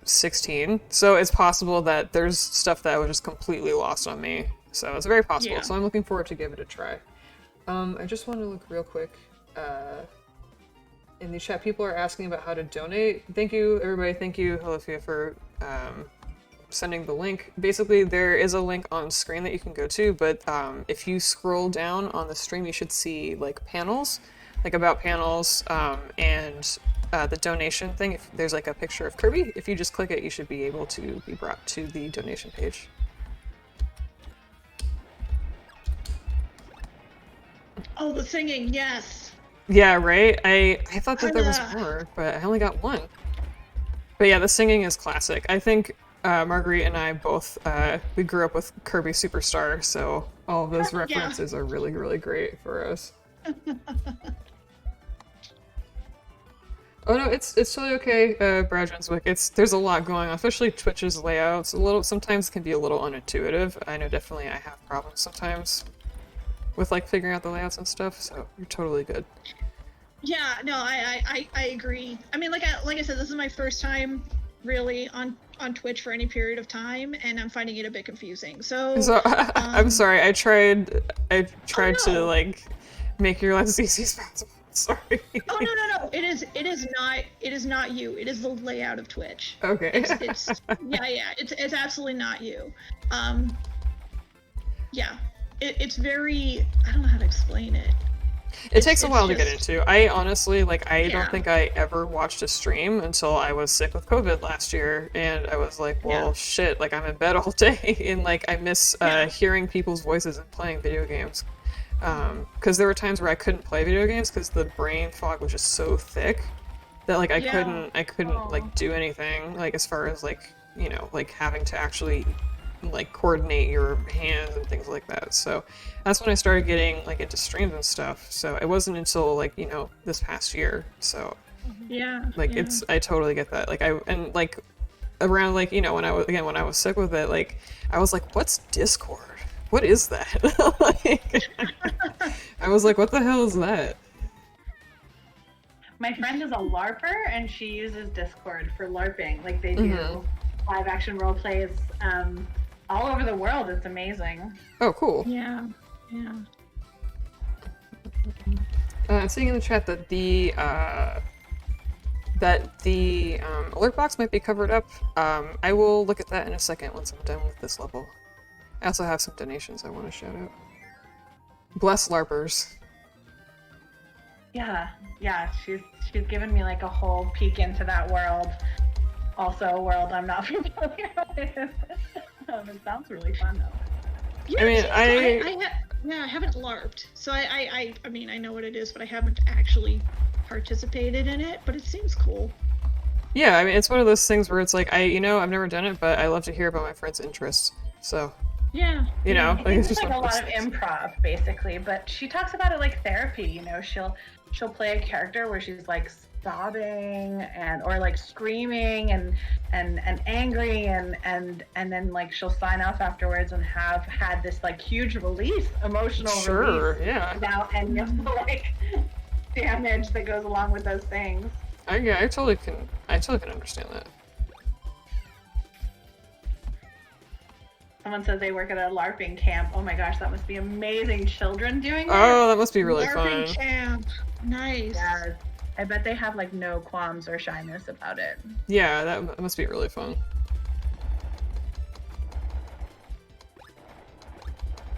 16, so it's possible that there's stuff that was just completely lost on me, so it's very possible, so I'm looking forward to give it a try. I just want to look real quick. In the chat, people are asking about how to donate. Thank you, everybody. Thank you, Olivia, for sending the link. Basically, there is a link on screen that you can go to, but if you scroll down on the stream, you should see like panels, like about panels, and the donation thing. If there's like a picture of Kirby, if you just click it, you should be able to be brought to the donation page. Oh, the singing, yes. Yeah, right? I thought that there was more, but I only got one. But yeah, the singing is classic. I think Marguerite and I both, we grew up with Kirby Superstar, so all of those references are really, really great for us. Oh no, it's totally okay, Brad Jenswick. There's a lot going on, especially Twitch's layouts. Sometimes can be a little unintuitive. I know definitely I have problems sometimes with like figuring out the layouts and stuff, so you're totally good. Yeah, no, I agree. I mean, like I said, this is my first time really on Twitch for any period of time, and I'm finding it a bit confusing. So I'm sorry. I tried to like make your life as easy as possible. Sorry. Oh no. It is not you. It is the layout of Twitch. Okay. It's It's absolutely not you. Yeah. It's very, I don't know how to explain it. It takes a while to get into. I honestly, like, I don't think I ever watched a stream until I was sick with COVID last year, and I was like, well, shit, like, I'm in bed all day, and, like, I miss hearing people's voices and playing video games. Because there were times where I couldn't play video games because the brain fog was just so thick that, like, I couldn't, like, do anything, like, as far as, like, you know, like, having to actually like coordinate your hands and things like that. So that's when I started getting like into streams and stuff. So it wasn't until like, you know, this past year. So I totally get that. Like like around like, you know, when I was sick with it, like I was like, what's Discord? What is that? Like, I was like, what the hell is that? My friend is a LARPer and she uses Discord for LARPing. Like they do live action role plays all over the world. It's amazing. Oh, cool. Yeah. I'm seeing in the chat that the alert box might be covered up. I will look at that in a second once I'm done with this level. I also have some donations I want to shout out. Bless LARPers. Yeah. She's given me like a whole peek into that world. Also a world I'm not familiar with. It sounds really fun though. Yeah, I mean, I haven't LARPed, so I mean I know what it is, but I haven't actually participated in it. But it seems cool. Yeah, I mean it's one of those things where it's like I've never done it, but I love to hear about my friends' interests. So yeah, you know, like, it's just like a lot of improv basically. But she talks about it like therapy. You know, she'll play a character where she's like sobbing or like screaming and angry and then like she'll sign off afterwards and have had this like huge emotional release about and like damage that goes along with those things. I totally can understand that. Someone says they work at a LARPing camp. Oh my gosh, that must be amazing. Children doing that. Oh, that must be really fun. LARPing camp. Nice. Yeah. I bet they have like no qualms or shyness about it. Yeah, that must be really fun.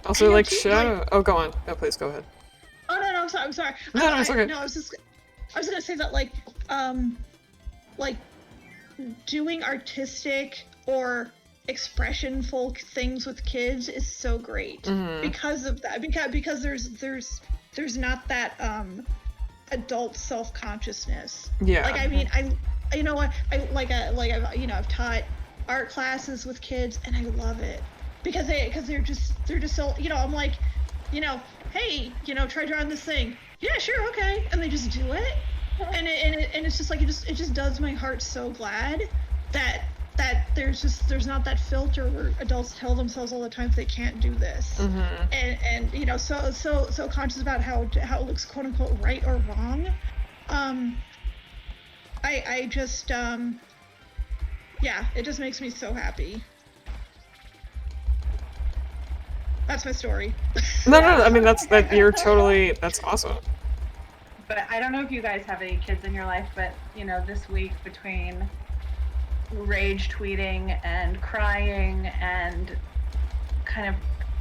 Also, like, oh, go on. No, please go ahead. Oh no, I'm sorry. No, it's okay. I was gonna say that like doing artistic or expressionful things with kids is so great because of that. Because there's not that adult self-consciousness. Yeah. Like, I mean, I've taught art classes with kids, and I love it because they're just so, I'm like, hey, try drawing this thing. Yeah, sure, okay, and they just do it, and it's just like it just does my heart so glad that there's not that filter where adults tell themselves all the time they can't do this, and so conscious about how it looks quote unquote right or wrong. I just it just makes me so happy. That's my story. No, I mean that's awesome. But I don't know if you guys have any kids in your life, but this week between rage tweeting and crying and kind of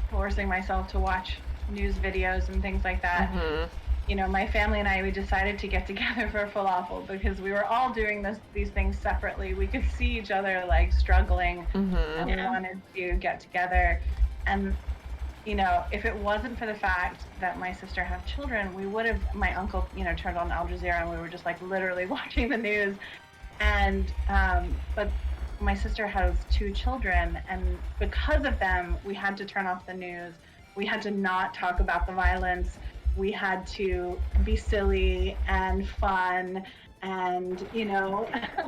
forcing myself to watch news videos and things like that, my family and I, we decided to get together for falafel because we were all doing these things separately. We could see each other like struggling, and we wanted to get together. And if it wasn't for the fact that my sister have children, we would have, my uncle, turned on Al Jazeera and we were just like literally watching the news. And, but my sister has 2 children, and because of them, we had to turn off the news. We had to not talk about the violence. We had to be silly and fun and,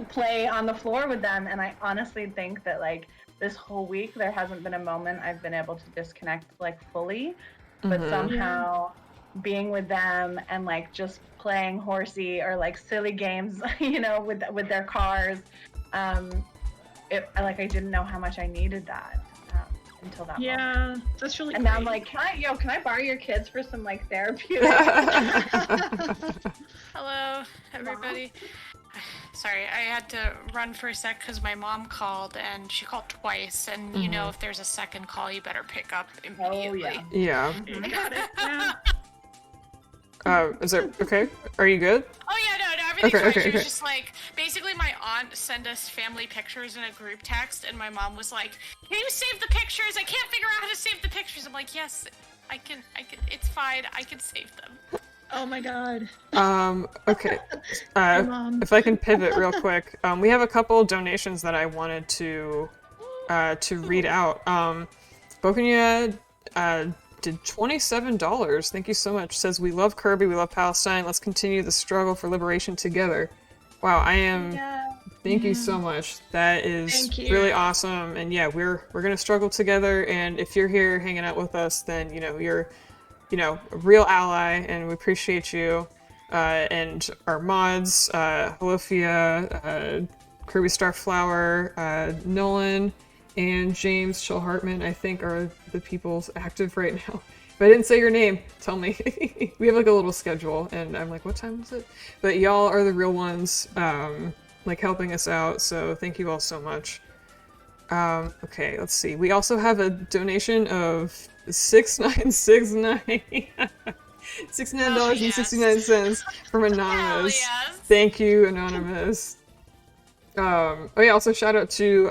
play on the floor with them. And I honestly think that like this whole week, there hasn't been a moment I've been able to disconnect like fully, but somehow being with them and like just playing horsey or like silly games, with their cars, I didn't know how much I needed that until that moment. Yeah, that's really and great. now I'm like, can I borrow your kids for some like therapeutic? Hello, everybody. Sorry, I had to run for a sec because my mom called, and she called twice, and if there's a second call, you better pick up immediately. Oh, Yeah. I got it. Yeah. Is it okay? Are you good? Oh yeah, no, everything's fine. Okay. She was just like, basically my aunt sent us family pictures in a group text, and my mom was like, can you save the pictures? I can't figure out how to save the pictures. I'm like, yes, I can, it's fine, I can save them. Oh my god. Okay. If I can pivot real quick, we have a couple donations that I wanted to read out. Bokunya did $27. Thank you so much. Says, we love Kirby, we love Palestine. Let's continue the struggle for liberation together. Wow, I am. Yeah. Thank you so much. That is really awesome. And yeah, we're gonna struggle together. And if you're here hanging out with us, then you're a real ally, and we appreciate you. And our mods, Holofia, Kirby Starflower, Nolan, and James Chill Hartman, I think, are the people active right now. If I didn't say your name, tell me. We have like a little schedule, and I'm like, what time is it? But y'all are the real ones, helping us out, so thank you all so much. Okay, let's see. We also have a donation of $69.69. $69.69 from Anonymous. Yes. Thank you, Anonymous. Also shout out to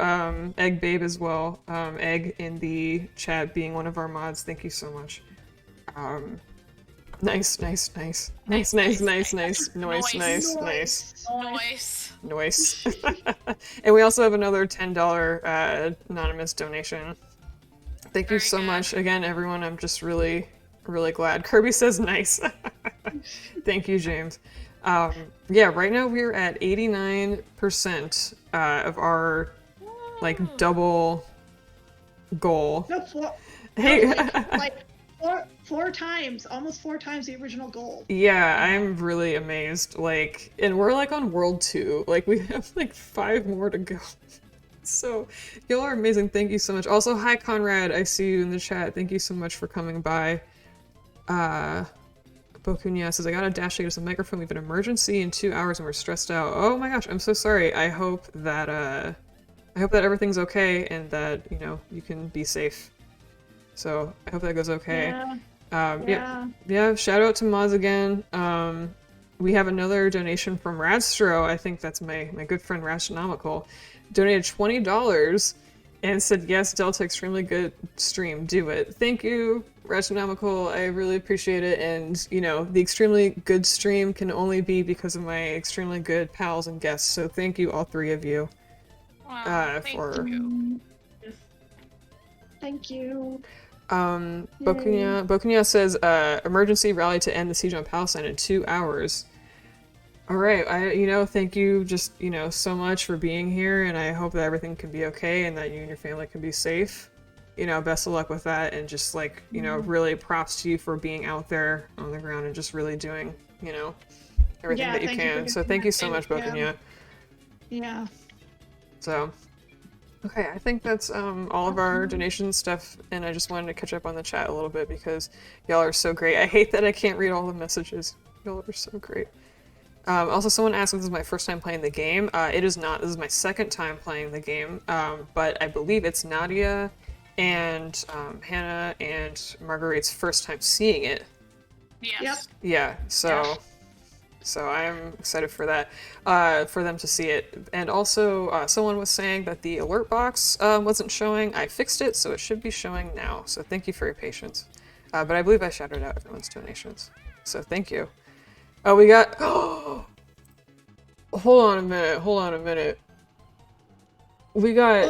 Egg Babe as well. Egg in the chat being one of our mods. Thank you so much. Nice. And we also have another $10 anonymous donation. Thank you so much again, everyone. I'm just really glad. Kirby says nice. Thank you, James. Right now we're at 89% of our double goal. No, almost four times the original goal. Yeah, I'm really amazed. And we're on World 2. We have 5 more to go. So, y'all are amazing. Thank you so much. Also, hi Conrad. I see you in the chat. Thank you so much for coming by. Bokunya says, I got a dash to get us a microphone. We have an emergency in 2 hours and we're stressed out. Oh my gosh, I'm so sorry. I hope that everything's okay and that, you can be safe. So I hope that goes okay. Yeah. Yeah, shout out to Moz again. we have another donation from Radstro. I think that's my good friend Rastronomical. Donated $20 and said, yes, Delta, extremely good stream. Do it. Thank you, Rastronomical. I really appreciate it. And, you know, the extremely good stream can only be because of my extremely good pals and guests. So thank you, all three of you. Wow, thank you. Thank you. Bokunya says, emergency rally to end the siege on Palestine in 2 hours. All right, thank you just, so much for being here, and I hope that everything can be okay and that you and your family can be safe. Best of luck with that, and just really props to you for being out there on the ground and just really doing, everything that you can. So thank you so much, Bokunya. Yeah. So, okay, I think that's all of our donation stuff, and I just wanted to catch up on the chat a little bit because y'all are so great. I hate that I can't read all the messages. Y'all are so great. Also, someone asked if this is my first time playing the game. It is not. This is my second time playing the game, but I believe it's Nadia and Hannah and Marguerite's first time seeing it. Yes. Yep. Yeah, so I'm excited for that, for them to see it. And also, someone was saying that the alert box wasn't showing. I fixed it, so it should be showing now. So thank you for your patience. But I believe I shouted out everyone's donations. So thank you. Oh, we got... Oh! Hold on a minute. We got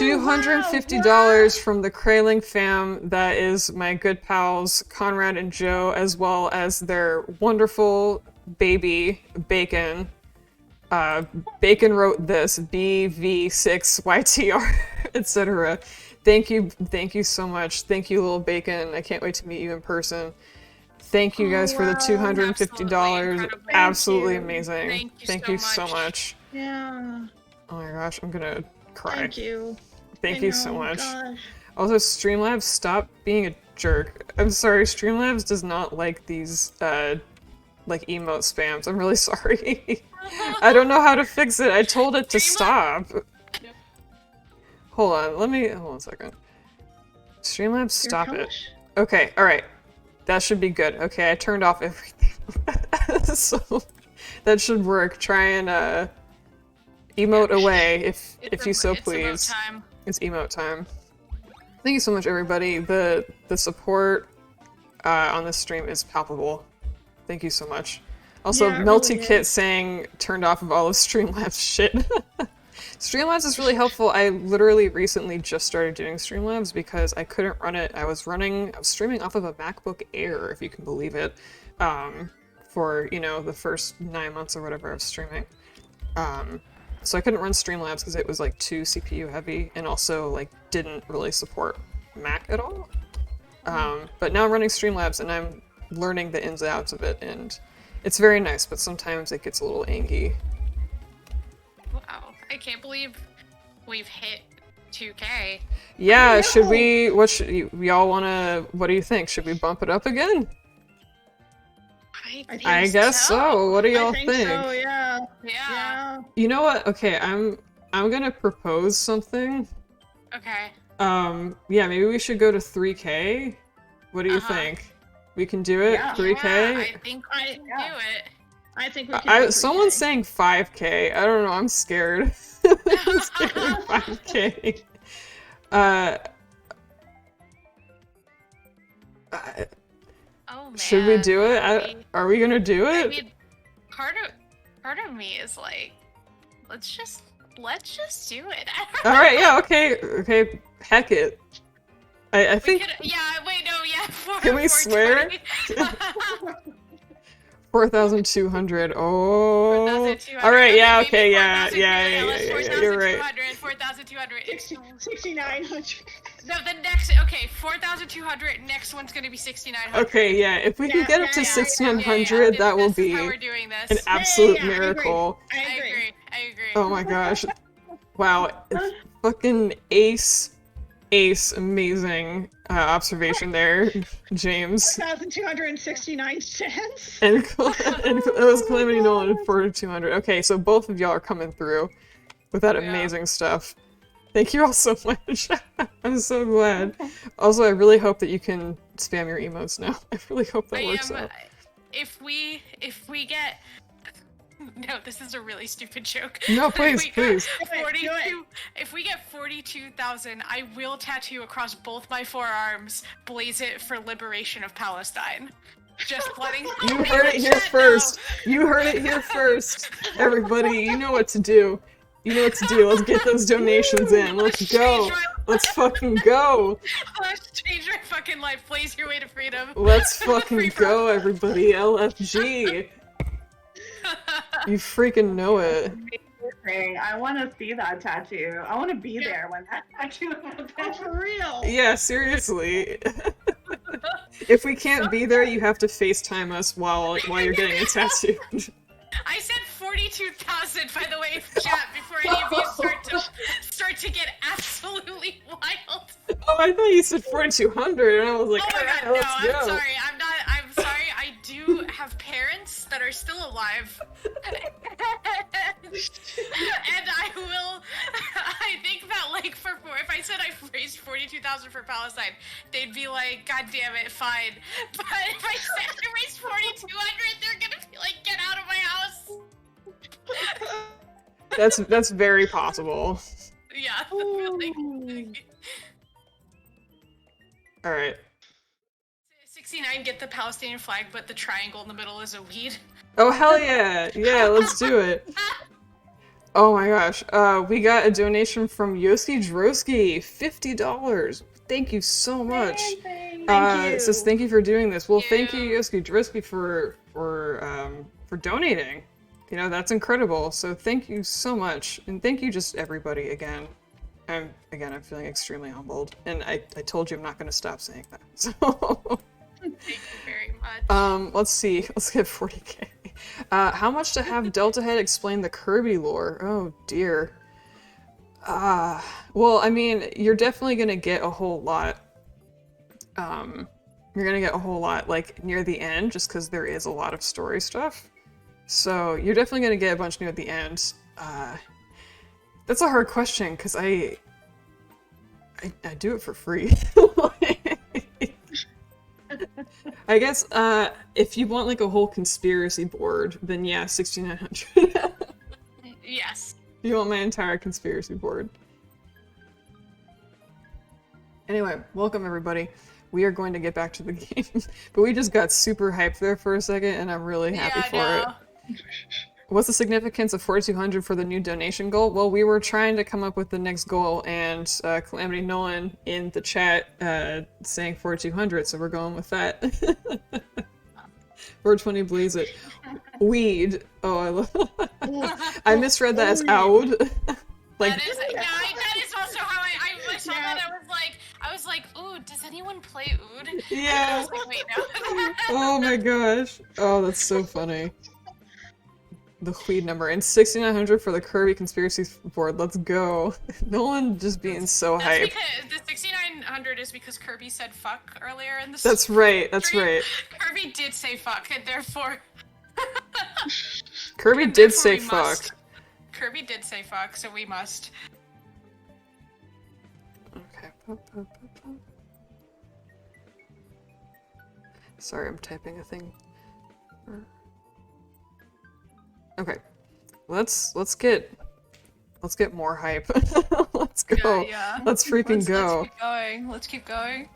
$250 from the Kraling fam. That is my good pals, Conrad and Joe, as well as their wonderful baby, Bacon. Bacon wrote this, BV6YTR, etc. Thank you so much. Thank you, little Bacon. I can't wait to meet you in person. Thank you guys for the $250. Absolutely amazing. Thank you so much. Yeah. Oh my gosh, I'm gonna cry. Thank you. Thank you so much. Also, Streamlabs, stop being a jerk. I'm sorry, Streamlabs does not like these, emote spams. I'm really sorry. I don't know how to fix it. I told it to stop. Hold on a second. Streamlabs, stop it. Okay, alright. That should be good. Okay, I turned off everything. So, that should work. Try and, emote away, if you so please. It's emote time. Thank you so much, everybody. The support on this stream is palpable. Thank you so much. Also, Yeah, Melty really Kit saying turned off of all of Streamlabs shit. Streamlabs is really helpful. I literally recently just started doing Streamlabs because I couldn't run it. I was streaming off of a MacBook Air, if you can believe it, for, the first 9 months or whatever of streaming. So I couldn't run Streamlabs because it was, too CPU heavy and also, didn't really support Mac at all. But now I'm running Streamlabs and I'm learning the ins and outs of it, and it's very nice, but sometimes it gets a little angy. Wow, I can't believe we've hit 2K. Yeah, what do you think? Should we bump it up again? I guess so. What do y'all think? So, yeah. You know what? Okay, I'm gonna propose something. Okay. Yeah, maybe we should go to 3K. What do you think? We can do it? Yeah. 3K? Yeah, I think we can do it. I think we can do someone's saying 5K. I don't know, I'm scared. I'm scared of 5K. Oh man. Should we do it? Are we gonna do it? I mean, part of me is like, let's just do it. Alright, yeah, okay, heck it. I think... Can we swear? 4,200. Oh. 4,200. Alright, yeah, maybe okay, yeah, 4,200, you're right. 4,200. 6,900. No, the next, 4,200. Next one's gonna be 6,900. Okay, yeah, if we can get up to 6,900, that will be an absolute miracle. I agree. Oh my gosh. Wow. Fucking ace, amazing observation there, James. 1,269 cents. And it was Calamity Nolan at 4,200. Okay, so both of y'all are coming through with that amazing stuff. Thank you all so much. I'm so glad. Also, I really hope that you can spam your emotes now. I really hope that works out. if we get no, this is a really stupid joke. No, please, please. 42, if we get 42,000, I will tattoo across both my forearms, blaze it for liberation of Palestine. Just letting you heard it here first. You heard it here first. Everybody, you know what to do. You know what to do. Let's get those donations in. Let's go. Let's fucking go. Let's change my fucking life. Blaze your way to freedom. Let's fucking go, everybody. LFG. You freaking know it. I want to see that tattoo. I want to be there when that tattoo happens. For real. Yeah, seriously. If we can't be there, you have to FaceTime us while you're getting a tattoo. I said 42,000, by the way, chat, before any of you start to get absolutely wild. Oh, I thought you said 4,200, and I was like, oh my god, let's no, go. I'm sorry. I'm sorry. I do have parents that are still alive. And I think that, like, if I said I raised 42,000 for Palestine, they'd be like, God damn it, fine. But if I said I raised 4,200, they're gonna be like, get out of my house. That's very possible. Yeah. All right. 69, get the Palestinian flag, but the triangle in the middle is a weed. Oh, hell yeah. Yeah, let's do it. Oh my gosh. We got a donation from Yoski Droski. $50. Thank you so much. Thank It says thank you for doing this. Well, Thank thank you, Yoski Droski, for donating. You know, that's incredible. So thank you so much. And thank you just everybody again. I'm feeling extremely humbled. And I told you I'm not going to stop saying that. So Thank you very much. Let's see. Let's get 40k. How much to have Delta Head explain the Kirby lore? Oh dear. Well, I mean, you're definitely gonna get a whole lot. You're gonna get a whole lot, like, near the end, just because there is a lot of story stuff. So you're definitely gonna get a bunch near the end. That's a hard question, because I do it for free. I guess, if you want, like, a whole conspiracy board, then yeah, 6,900. Yes. You want my entire conspiracy board. Anyway, welcome everybody. We are going to get back to the game, but we just got super hyped there for a second, and I'm really happy for it. What's the significance of 4,200 for the new donation goal? Well, we were trying to come up with the next goal, and Calamity Nolan in the chat saying 4,200, so we're going with that. 420 blaze it. Weed. Oh, I love. I misread that as oud. Like. That is also how I saw that. I was like, ooh, does anyone play oud? Yeah. I was like, wait, no. Oh my gosh. Oh, that's so funny. The weed number, and 6,900 for the Kirby conspiracy board. Let's go. Nolan just being so hyped. The 6,900 is because Kirby said fuck earlier in the That's right, that's stream. right. Kirby did say fuck, and therefore... Kirby did say fuck. Kirby did say fuck, so we must. Okay. Sorry, I'm typing a thing. Okay, let's get more hype. Let's go. Yeah. Let's freaking go. Let's keep going.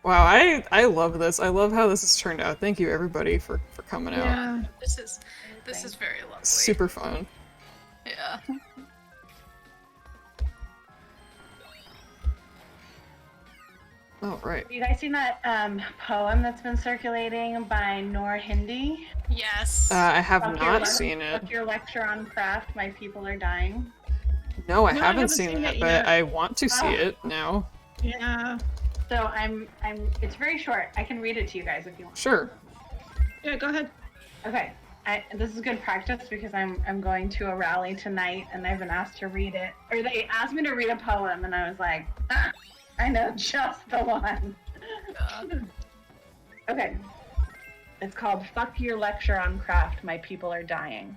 Wow, I love this. I love how this has turned out. Thank you everybody for coming out. Yeah, this is very lovely. Super fun. Yeah. Oh, right. You guys seen that poem that's been circulating by Noor Hindi? Yes. I have not seen it. Fuck your lecture on craft, my people are dying. No, I haven't seen that, it but yet. I want to see it now. Yeah. So it's very short. I can read it to you guys if you want. Sure. Yeah, go ahead. Okay. This is good practice because I'm going to a rally tonight and I've been asked to read it. Or they asked me to read a poem and I was like, I know just the one. Okay. It's called Fuck Your Lecture on Craft, My People Are Dying.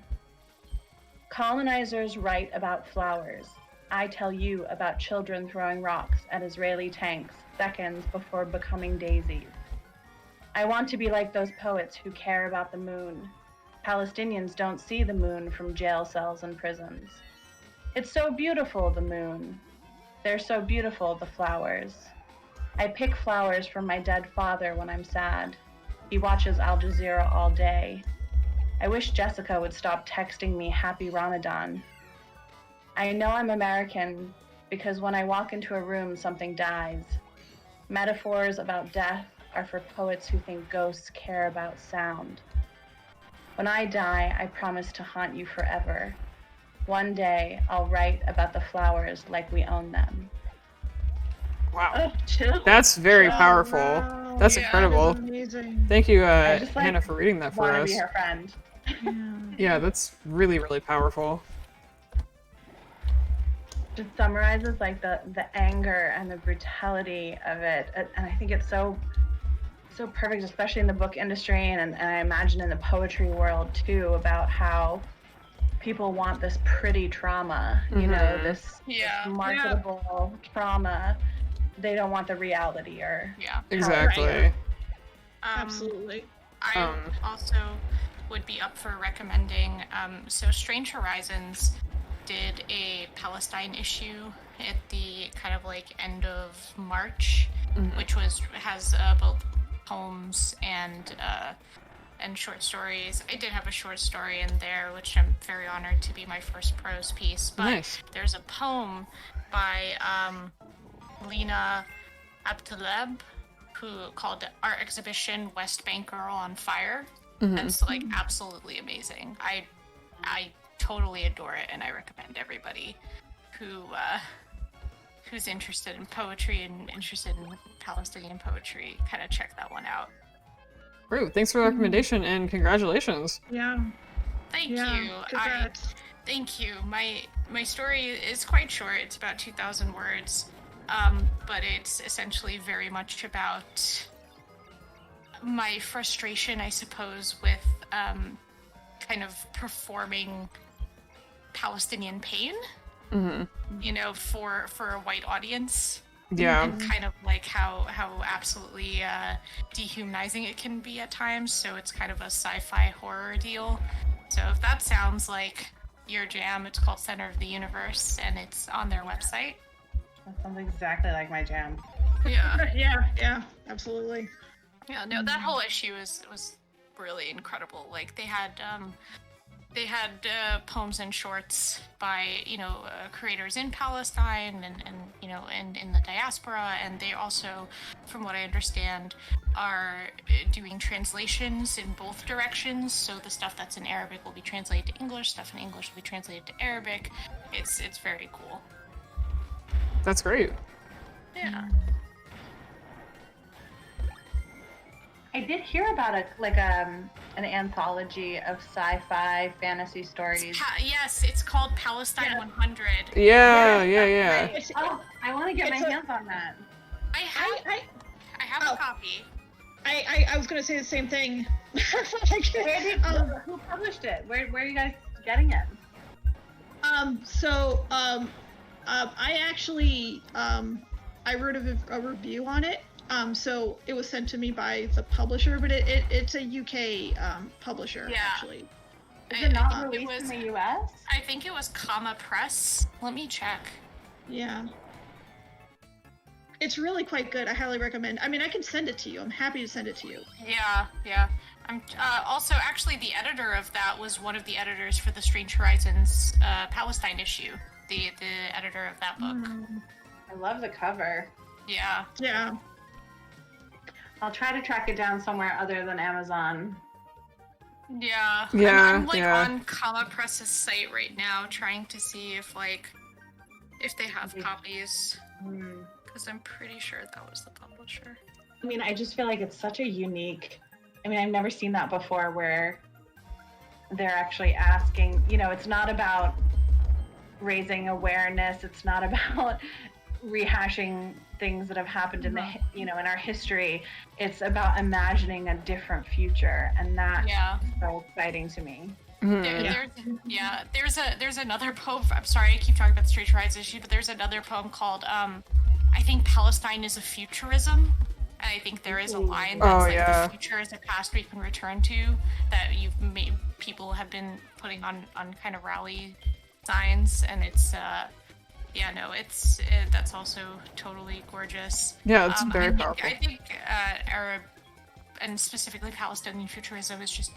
Colonizers write about flowers. I tell you about children throwing rocks at Israeli tanks seconds before becoming daisies. I want to be like those poets who care about the moon. Palestinians don't see the moon from jail cells and prisons. It's so beautiful, the moon. They're so beautiful, the flowers. I pick flowers for my dead father when I'm sad. He watches Al Jazeera all day. I wish Jessica would stop texting me Happy Ramadan. I know I'm American because when I walk into a room, something dies. Metaphors about death are for poets who think ghosts care about sound. When I die, I promise to haunt you forever. One day, I'll write about the flowers like we own them. Wow. Oh, chill. That's very Oh, powerful. wow. That's Yeah. incredible. That is amazing. Thank you, I just, Hannah, for reading that for Want to us. be her friend. Yeah, that's really, really powerful. Just summarizes like the anger and the brutality of it, and I think it's so perfect, especially in the book industry, and I imagine in the poetry world too, about how people want this pretty trauma, you know, this marketable trauma. They don't want the reality or Exactly. Right. Absolutely. I also would be up for recommending. So Strange Horizons did a Palestine issue at the kind of like end of March, which has both poems and short stories. I did have a short story in there, which I'm very honored to be my first prose piece. But Nice. there's a poem by Lena Abdeleb, who called our exhibition "West Bank Girl on Fire." That's like absolutely amazing. I totally adore it, and I recommend everybody who's interested in poetry and interested in Palestinian poetry kind of check that one out. Great. Thanks for the recommendation and congratulations. Yeah. Thank Yeah. you. Congrats. Thank you. My story is quite short. It's about 2,000 words, but it's essentially very much about my frustration, I suppose, with kind of performing Palestinian pain, you know, for a white audience. Yeah. And kind of like how absolutely dehumanizing it can be at times. So it's kind of a sci-fi horror deal. So if that sounds like your jam, it's called Center of the Universe, and it's on their website. That sounds exactly like my jam. Yeah. Yeah, absolutely. Yeah, no, that whole issue was really incredible. Like they had poems and shorts by creators in Palestine and you know and in the diaspora, and they also, from what I understand, are doing translations in both directions. So the stuff that's in Arabic will be translated to English. Stuff in English will be translated to Arabic. It's very cool. That's great. Yeah. I did hear about an anthology of sci-fi fantasy stories. Yes, it's called Palestine 100. Yeah. It's- Oh, I want to get my it's a- hands on that. I have a copy. I was gonna say the same thing. Who published it? Where are you guys getting it? I actually I wrote a review on it. So it was sent to me by the publisher, but it's a UK publisher actually. Is it not released in the US? I think it was Comma Press. Let me check. Yeah. It's really quite good. I highly recommend. I mean, I can send it to you. I'm happy to send it to you. Yeah. I'm also actually the editor of that was one of the editors for the Strange Horizons Palestine issue. The editor of that book. I love the cover. Yeah. Yeah. I'll try to track it down somewhere other than Amazon. Yeah. Yeah, I'm like yeah. on Comma Press's site right now trying to see if they have copies. Because I'm pretty sure that was the publisher. I mean, I just feel like it's such a unique... I mean, I've never seen that before where they're actually asking, it's not about raising awareness. It's not about rehashing things that have happened in in our history. It's about imagining a different future, and that's so exciting to me. There's another poem. I'm sorry, I keep talking about the Strange Horizons issue, but there's another poem called I think Palestine is a Futurism, And I think there is a line Oh, that's like yeah. the future is a past we can return to, that you've made people have been putting on kind of rally signs, and it's that's also totally gorgeous. Yeah, it's very powerful. I think Arab and specifically Palestinian futurism is just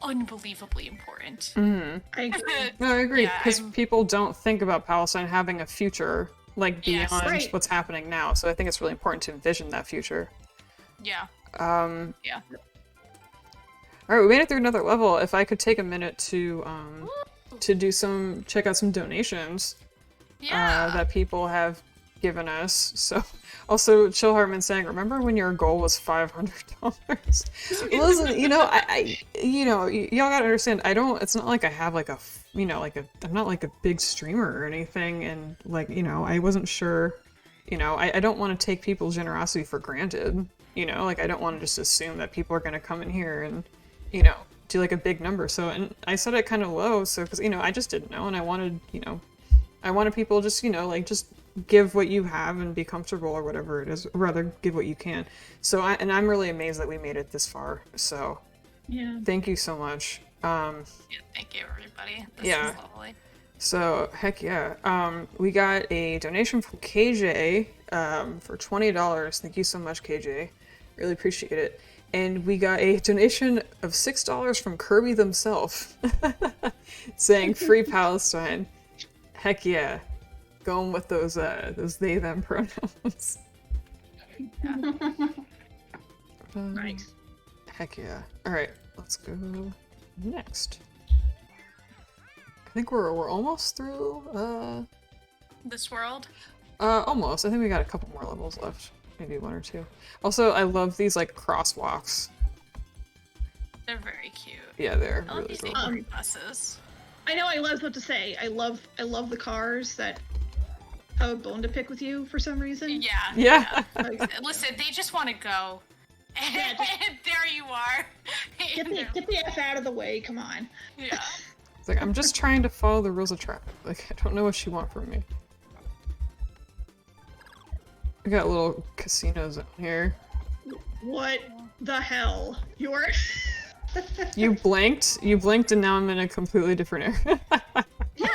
unbelievably important. Mm-hmm. I agree. No, I agree, Yeah, because people don't think about Palestine having a future, like, Yes. beyond Right. what's happening now, so I think it's really important to envision that future. Yeah. Yeah. Alright, we made it through another level. If I could take a minute to check out some donations that people have given us. So, also, Chill Hartman saying, remember when your goal was $500? Listen, y'all gotta understand, it's not like I have like I'm not like a big streamer or anything, and like, I wasn't sure, I don't want to take people's generosity for granted, like I don't want to just assume that people are gonna come in here and, do like a big number. So, and I set it kind of low, so, because, I just didn't know, and I wanted people just, just give what you have and be comfortable or whatever it is, or rather give what you can. So, I'm really amazed that we made it this far. So, Yeah. thank you so much. Yeah, thank you, everybody. This Yeah. is lovely. So, heck yeah. We got a donation from KJ for $20. Thank you so much, KJ. Really appreciate it. And we got a donation of $6 from Kirby themselves, saying free Palestine. Heck yeah. Going with those they them pronouns. Nice. Heck yeah. Alright, let's go next. I think we're almost through This world. almost. I think we got a couple more levels left. Maybe one or two. Also, I love these like crosswalks. They're very cute. Yeah, they're I love really these cool. angry buses. I know I was about to say, I love the cars that have a bone to pick with you for some reason. Yeah. Yeah. Like, Listen, they just want to go. Yeah, And there you are. get the F out of the way, come on. Yeah. It's like, I'm just trying to follow the rules of traffic. Like, I don't know what you want from me. We got a little casino zone here. What the hell? You're... You blinked, and now I'm in a completely different area. Yeah.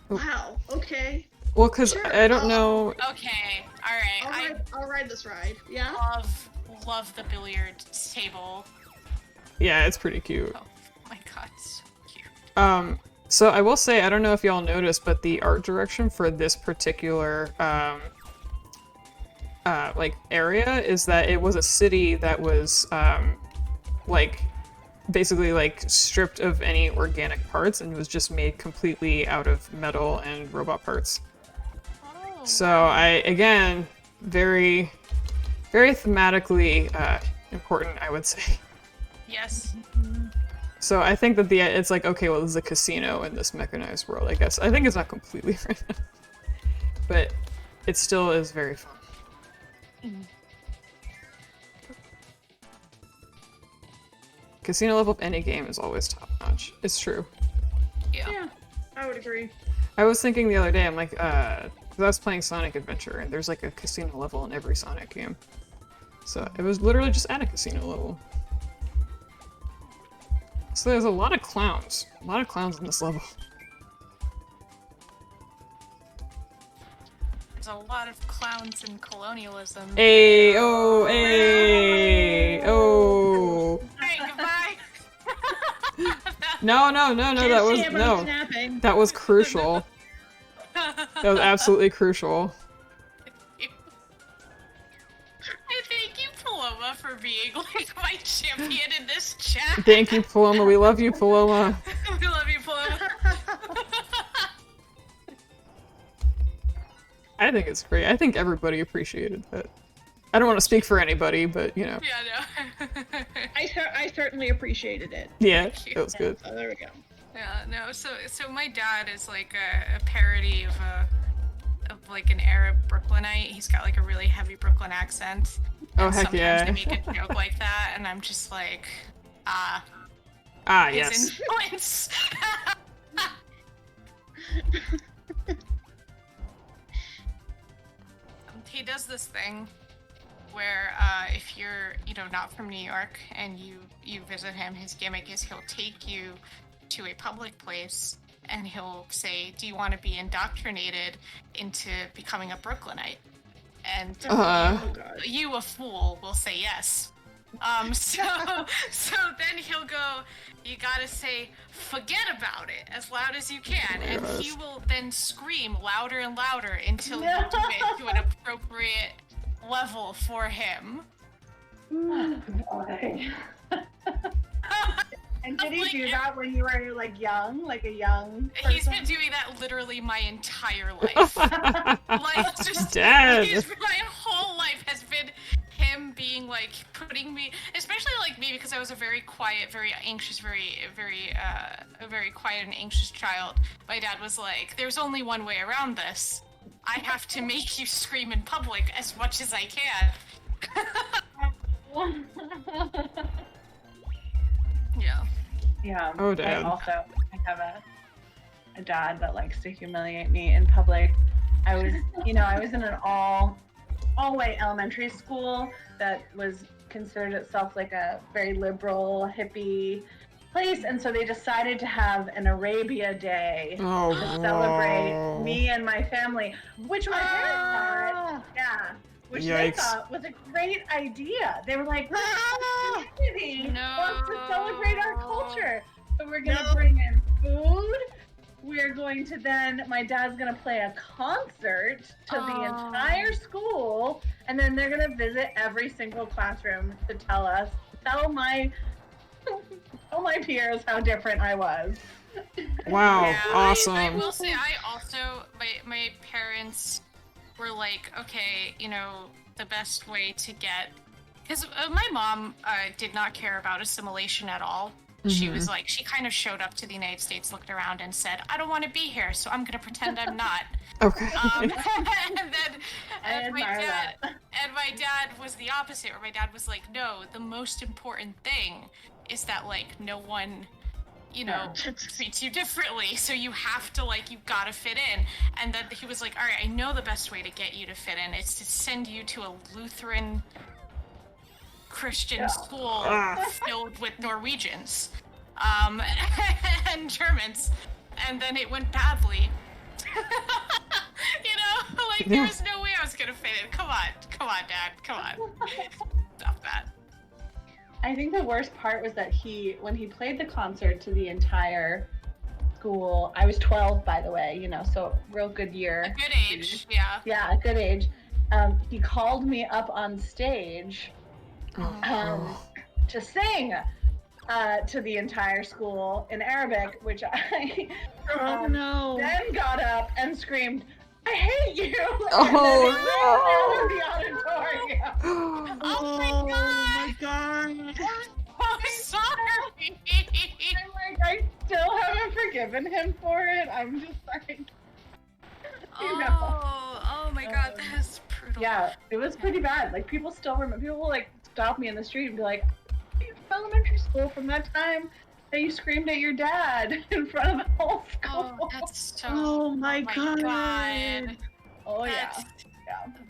Wow, okay. Well, because Sure. I don't know. Okay. All right. I'll ride this ride. Yeah? Love the billiard table. Yeah, it's pretty cute. Oh my god, so cute. So I will say, I don't know if y'all noticed, but the art direction for this particular like area is that it was a city that was like basically like stripped of any organic parts and was just made completely out of metal and robot parts. Oh. So again, very, very thematically important, I would say. Yes. So I think that it's like, okay, well, this is a casino in this mechanized world, I guess. I think it's not completely right, but it still is very fun. Casino level of any game is always top notch. It's true. Yeah. I would agree. I was thinking the other day, I'm like, 'cause I was playing Sonic Adventure, and there's like a casino level in every Sonic game. So it was literally just at a casino level. So there's a lot of clowns. A lot of clowns in this level. There's a lot of clowns and colonialism. Hey, oh, hey, oh. Hey, goodbye. No, that was, no. Snapping. That was crucial. That was absolutely crucial. I thank you, Paloma, for being like my champion in this chat. Thank you, Paloma. We love you, Paloma. We love you, Paloma. I think it's great. I think everybody appreciated that. I don't want to speak for anybody, but you know. Yeah, no. I certainly appreciated it. Yeah, it was good. So there we go. Yeah, no. So my dad is like a parody of like an Arab Brooklynite. He's got like a really heavy Brooklyn accent. Oh, And heck sometimes yeah. they make a joke like that, and I'm just like, his Yes. influence. He does this thing where if you're, not from New York and you visit him, his gimmick is he'll take you to a public place and he'll say, "Do you want to be indoctrinated into becoming a Brooklynite?" And you, a fool, will say yes. So then he'll go, "You gotta say, forget about it," as loud as you can, and he will then scream louder and louder until you do it to an appropriate level for him. And did he do that when you were like young, like a young person? He's been doing that literally my entire life. Like, just my whole life has been him being like putting me, especially like me, because I was a very quiet, very anxious, a very quiet and anxious child. My dad was like, "There's only one way around this. I have to make you scream in public as much as I can." Yeah. Yeah. Oh, Dad. I have a dad that likes to humiliate me in public. I was in an all-white elementary school that was considered itself like a very liberal, hippie place, and so they decided to have an Arabia Day to celebrate me and my family, which my parents thought, which they thought was a great idea. They were like, "This community wants to celebrate our culture, so we're gonna bring in food. We're going to my dad's gonna play a concert to the entire school, and then they're gonna visit every single classroom to tell my peers how different I was." Wow, awesome. I will say, I also, my parents were like, okay, the best way to get, because my mom did not care about assimilation at all. She was like, she kind of showed up to the United States, looked around, and said, "I don't want to be here, so I'm going to pretend I'm not." Okay. And my dad was the opposite, where my dad was like, "No, the most important thing is that, like, no one, treats you differently, so you have to, like, you've got to fit in." And then he was like, "All right, I know the best way to get you to fit in. It's to send you to a Lutheran Christian school filled with Norwegians and Germans," and then it went badly. There was no way I was gonna fit in. Come on, Dad, come on. Stop that. I think the worst part was that when he played the concert to the entire school, I was 12, by the way, so real good year. A good age, yeah. Yeah, a good age. He called me up on stage to sing to the entire school in Arabic, which I then got up and screamed, "I hate you!" Oh, no! The auditorium. Oh my god! I'm sorry! I'm like, I still haven't forgiven him for it. I'm just like, Oh my god, that is brutal. Yeah, it was pretty bad. Like, people still remember, people will, like, stop me in the street and be like, "Are you from elementary school from that time that you screamed at your dad in front of the whole school?" Oh, that's so... Oh my god. Oh, yeah.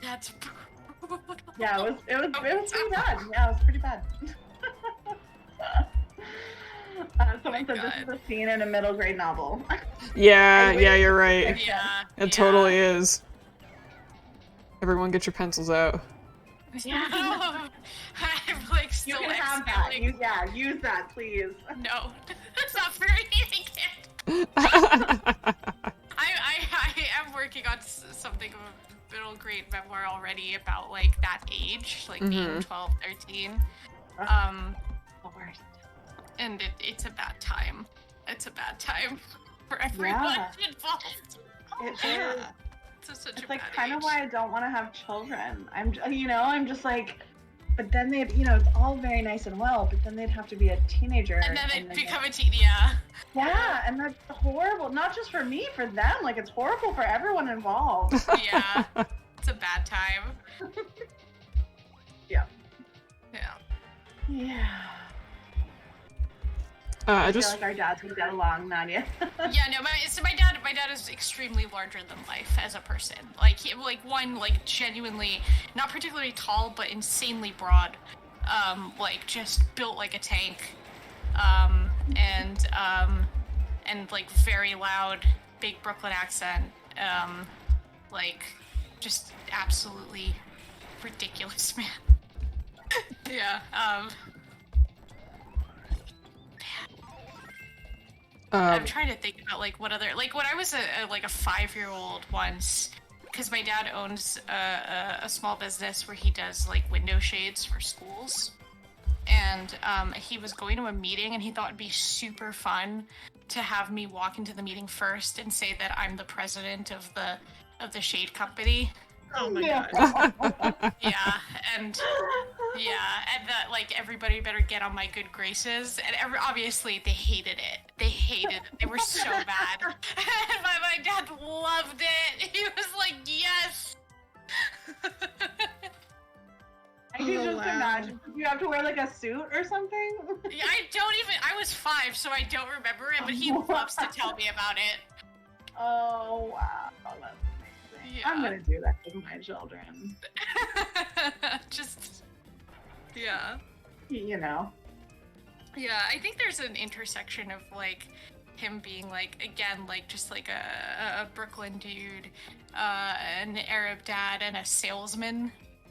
That's brutal. Yeah, it was pretty bad. Yeah, it was pretty bad. Someone said this is a scene in a middle grade novel. Yeah, you're right. Yeah. It totally is. Everyone get your pencils out. Yeah. I'm like still You can have that. Use that, please. No, it's not for me. I can't. I am working on something of a middle grade memoir already about like that age, like being 12, 13. The worst. And it's a bad time. It's a bad time for everyone involved. It is. It's such It's a like bad kind of age. why I don't want to have children. I'm just like, but then they'd, it's all very nice and well, but then they'd have to be a teenager. And then they become a teen, yeah. Yeah, and that's horrible. Not just for me, for them. Like, it's horrible for everyone involved. Yeah. It's a bad time. Yeah. Yeah. Yeah. I feel just like our dads would get along, Nadia. Yeah, no, my dad is extremely larger than life as a person. Like like genuinely not particularly tall, but insanely broad. Like just built like a tank. And like very loud, big Brooklyn accent. Like just absolutely ridiculous, man. Yeah. I'm trying to think about like what other, like when I was a 5-year-old once, because my dad owns a small business where he does like window shades for schools, and he was going to a meeting and he thought it'd be super fun to have me walk into the meeting first and say that I'm the president of the shade company. Oh my Yeah. god. Yeah, and that like everybody better get on my good graces, and obviously they hated it. They were so bad. And my dad loved it. He was like, yes. I can just imagine. You have to wear like a suit or something? Yeah, I was 5, so I don't remember it, but he loves to tell me about it. Oh, wow. That's amazing. Yeah. I'm going to do that with my children. Just, yeah. You know. Yeah, I think there's an intersection of like him being like, again, like just like a Brooklyn dude, an Arab dad, and a salesman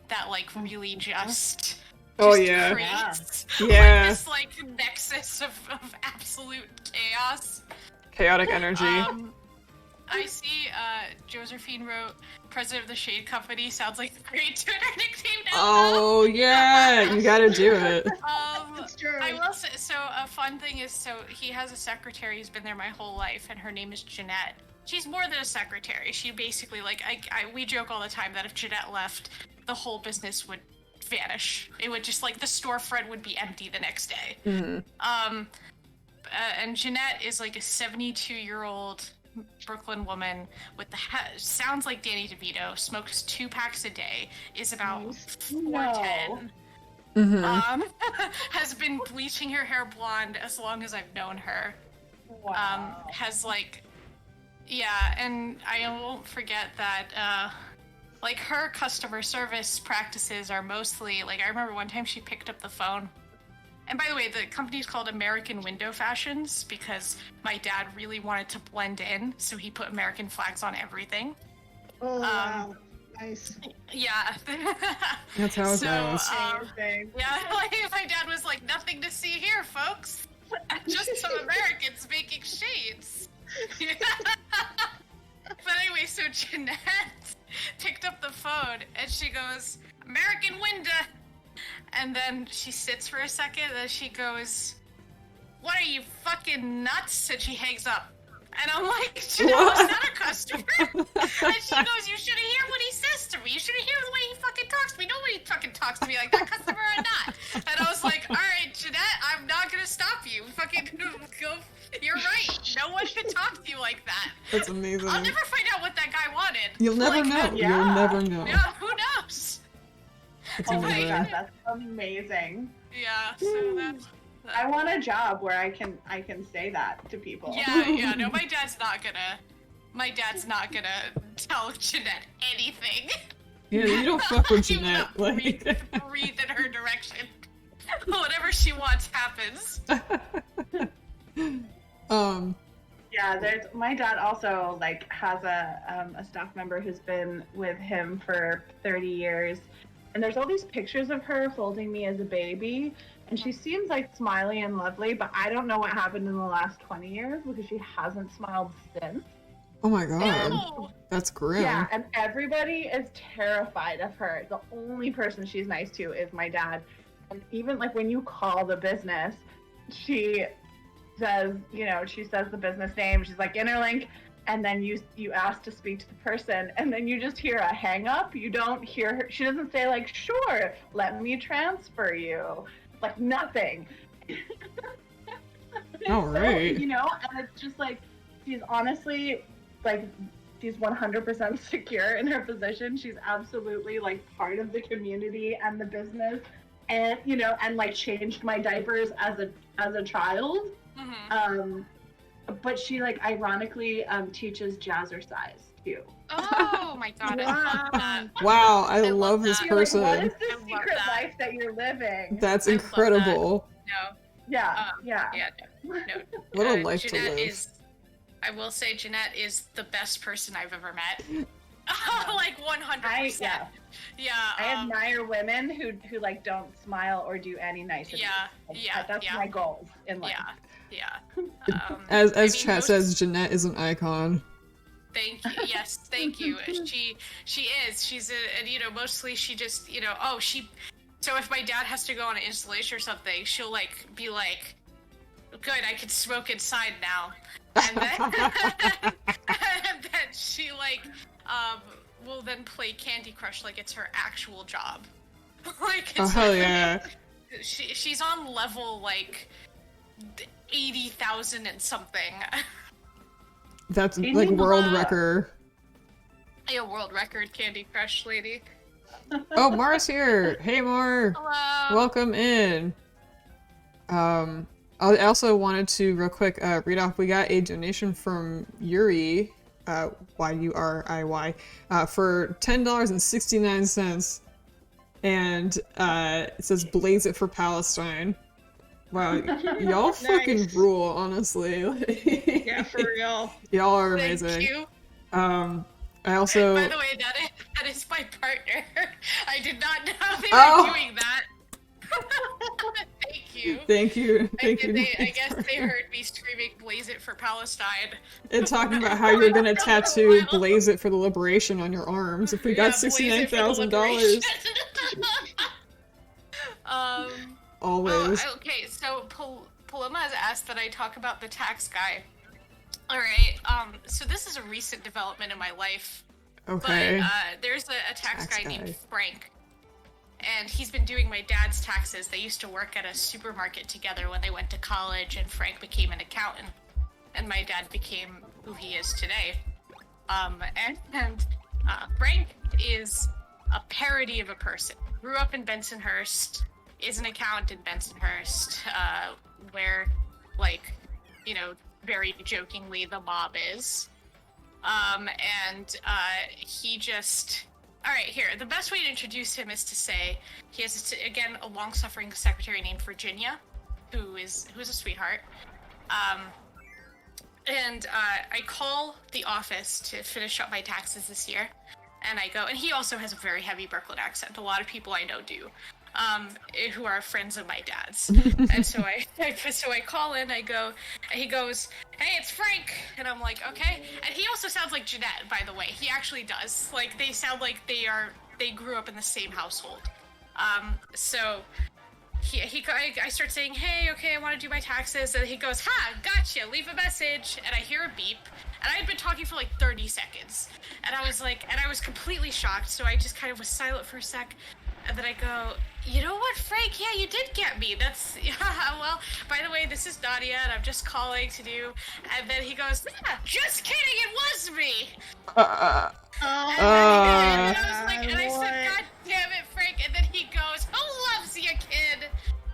that like really just Oh, yeah. creates Yeah. like, this like nexus of absolute chaos. Chaotic energy. I see Josephine wrote President of the Shade Company sounds like a great Twitter nickname now. Oh, yeah, you gotta do it. It's true. I will say, so a fun thing is, so he has a secretary who's been there my whole life, and her name is Jeanette. She's more than a secretary. She basically, like, we joke all the time that if Jeanette left, the whole business would vanish. It would just, like, the storefront would be empty the next day. Mm-hmm. And Jeanette is, like, a 72-year-old Brooklyn woman with sounds like Danny DeVito, smokes 2 packs a day, is about 4'10". Mm-hmm. Has been bleaching her hair blonde as long as I've known her. Wow. Has like, yeah, and I won't forget that, like her customer service practices are mostly, like I remember one time she picked up the phone. And by the way, the company's called American Window Fashions because my dad really wanted to blend in, so he put American flags on everything. Oh, wow. Nice. Yeah. That's how it goes. Yeah, like my dad was like, nothing to see here, folks. Just some Americans making shades. But anyway, so Jeanette picked up the phone and she goes, American Window. And then she sits for a second and she goes, what are you, fucking nuts? And she hangs up. And I'm like, Jeanette was not a customer. And she goes, you should hear what he says to me. You should hear the way he fucking talks to me. Nobody fucking talks to me like that, customer or not. And I was like, all right, Jeanette, I'm not going to stop you. Fucking go. You're right. No one should talk to you like that. That's amazing. I'll never find out what that guy wanted. You'll never know. Yeah. You'll never know. Yeah, who knows? It's Oh my amazing. god, that's amazing. Yeah, so that's... I want a job where I can say that to people. Yeah, no, my dad's not gonna tell Jeanette anything. Yeah, you don't fuck with He will Jeanette. not Like, breathe in her direction. Whatever she wants happens. Yeah, there's my dad also like has a staff member who's been with him for 30 years, and there's all these pictures of her holding me as a baby, and she seems like smiley and lovely, but I don't know what happened in the last 20 years because she hasn't smiled since. oh my god, Ew. that's grim. Yeah, and everybody is terrified of her. The only person she's nice to is my dad. And even like when you call the business, she says, she says the business name. She's like Interlink, and then you ask to speak to the person, and then you just hear a hang up. You don't hear her. She doesn't say like, sure, let me transfer you. Like nothing. All right. So, and it's just like she's honestly like she's 100% secure in her position. She's absolutely like part of the community and the business, and and like changed my diapers as a child. Mm-hmm. But she like ironically teaches jazzercise too. Oh my god, I love that. Wow, I love love this that. You're like, person. what is this I love secret that. life that you're living? That's I love that. incredible. No. Yeah, yeah. No. What a life to Jeanette live. I will say Jeanette is the best person I've ever met. Like 100%. Yeah. I admire women who like don't smile or do any niceties. That's my goals in life. Yeah. As chat says, Jeanette is an icon. Thank you. Yes, thank you. She is. She's and mostly she just so if my dad has to go on an installation or something, she'll like be like, good, I can smoke inside now. And then and then she like will then play Candy Crush like it's her actual job. Like oh hell yeah. She's on level like 80,000 and something. That's like world record. Yeah, world record Candy Crush lady. Oh, Mar's here. Hey, Mar. Hello. Welcome in. I also wanted to real quick read off. We got a donation from Yuri, Y-U-R-I-Y, for $10.69, and it says "Blaze it for Palestine." Wow, y'all fucking rule, honestly. Yeah, for real. Y'all are amazing. Thank you. I also. By the way, that is my partner. I did not know they were doing that. Thank you. Thank you. Thank you. I guess they heard me screaming "Blaze it for Palestine" and talking about how you're gonna tattoo "Blaze it for the liberation" on your arms if we got $69,000. Always. Okay, so Paloma has asked that I talk about the tax guy. All right. So this is a recent development in my life. Okay. But there's a tax guy named Frank, and he's been doing my dad's taxes. They used to work at a supermarket together when they went to college, and Frank became an accountant, and my dad became who he is today. Frank is a parody of a person. Grew up in Bensonhurst, is an accountant in Bensonhurst, where, like, very jokingly, the mob is. He just... Alright, here, the best way to introduce him is to say he has, again, a long-suffering secretary named Virginia, who's a sweetheart. I call the office to finish up my taxes this year, and I go, and he also has a very heavy Brooklyn accent. A lot of people I know do. Who are friends of my dad's. And so I call in, I go, and he goes, "Hey, it's Frank." And I'm like, "Okay." And he also sounds like Jeanette, by the way. He actually does. Like, they sound like they grew up in the same household. So I start saying, "Hey, okay, I want to do my taxes." And he goes, "Ha, gotcha, leave a message." And I hear a beep. And I had been talking for like 30 seconds. And I was completely shocked. So I just kind of was silent for a sec. And then I go, "You know what, Frank? Yeah, you did get me. That's, well, by the way, this is Nadia, and I'm just calling to do." And then he goes, "Just kidding, it was me." And I was like, and I said, "God damn it, Frank." And then he goes, "Who loves you, kid?"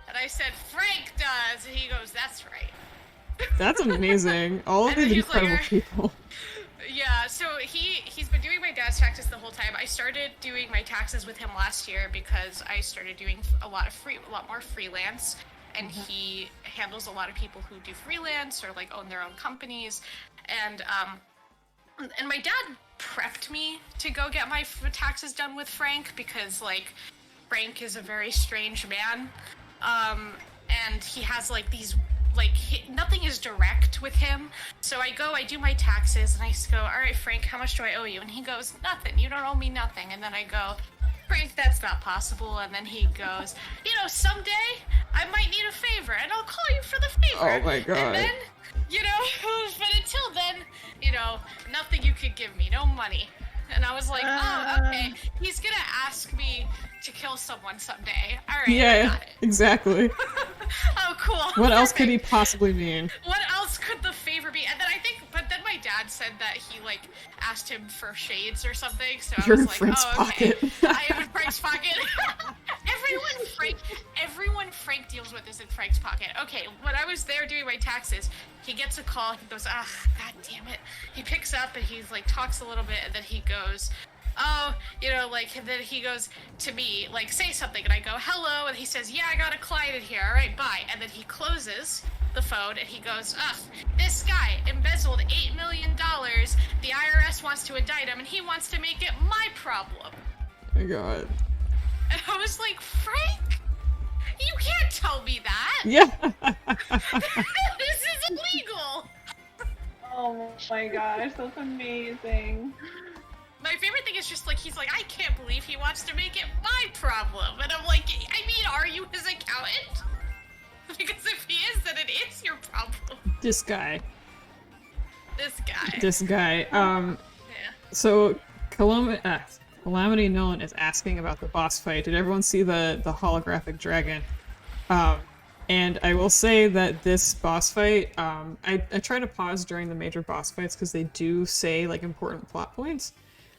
And I said, "Frank does." And he goes, "That's right." That's amazing. All of these incredible people. Yeah, so he's been doing my dad's taxes the whole time. I started doing my taxes with him last year because I started doing a lot more freelance, and he handles a lot of people who do freelance or like own their own companies, and my dad prepped me to go get my taxes done with Frank because like Frank is a very strange man, and he has like these. Like, nothing is direct with him. So I do my taxes, and I go, "All right, Frank, how much do I owe you?" And he goes, "Nothing. You don't owe me nothing." And then I go, "Frank, that's not possible." And then he goes, "Someday I might need a favor, and I'll call you for the favor." Oh my god. And then, but until then, nothing you could give me, no money. And I was like, "Oh, okay. He's gonna ask me to kill someone someday. All right, I got it." Exactly. Oh, cool. What else could he possibly mean? What else could the favor be? And then but then my dad said that he, like, asked him for shades or something, so You're I was in like, Frank's "Oh, okay." pocket. I am in Frank's pocket. everyone Frank deals with is in Frank's pocket. Okay, when I was there doing my taxes, he gets a call. He goes, "Ah, god damn it!" He picks up and he's like talks a little bit, and then he goes, "Oh, and then he goes to me like, say something," and I go, "Hello," and he says, "Yeah, I got a client in here. All right, bye." And then he closes the phone and he goes, "Ugh, this guy embezzled $8 million. The IRS wants to indict him, and he wants to make it my problem." Oh my god. And I was like, Frank, you can't tell me that. Yeah. This is illegal. Oh my gosh, that's amazing. My favorite thing is just like, he's like, I can't believe he wants to make it my problem. And I'm like, I mean, are you his accountant? Because if he is, then it is your problem. This guy. Yeah. So Calamity Nolan is asking about the boss fight. Did everyone see the holographic dragon? And I will say that this boss fight, I try to pause during the major boss fights because they do say like important plot points.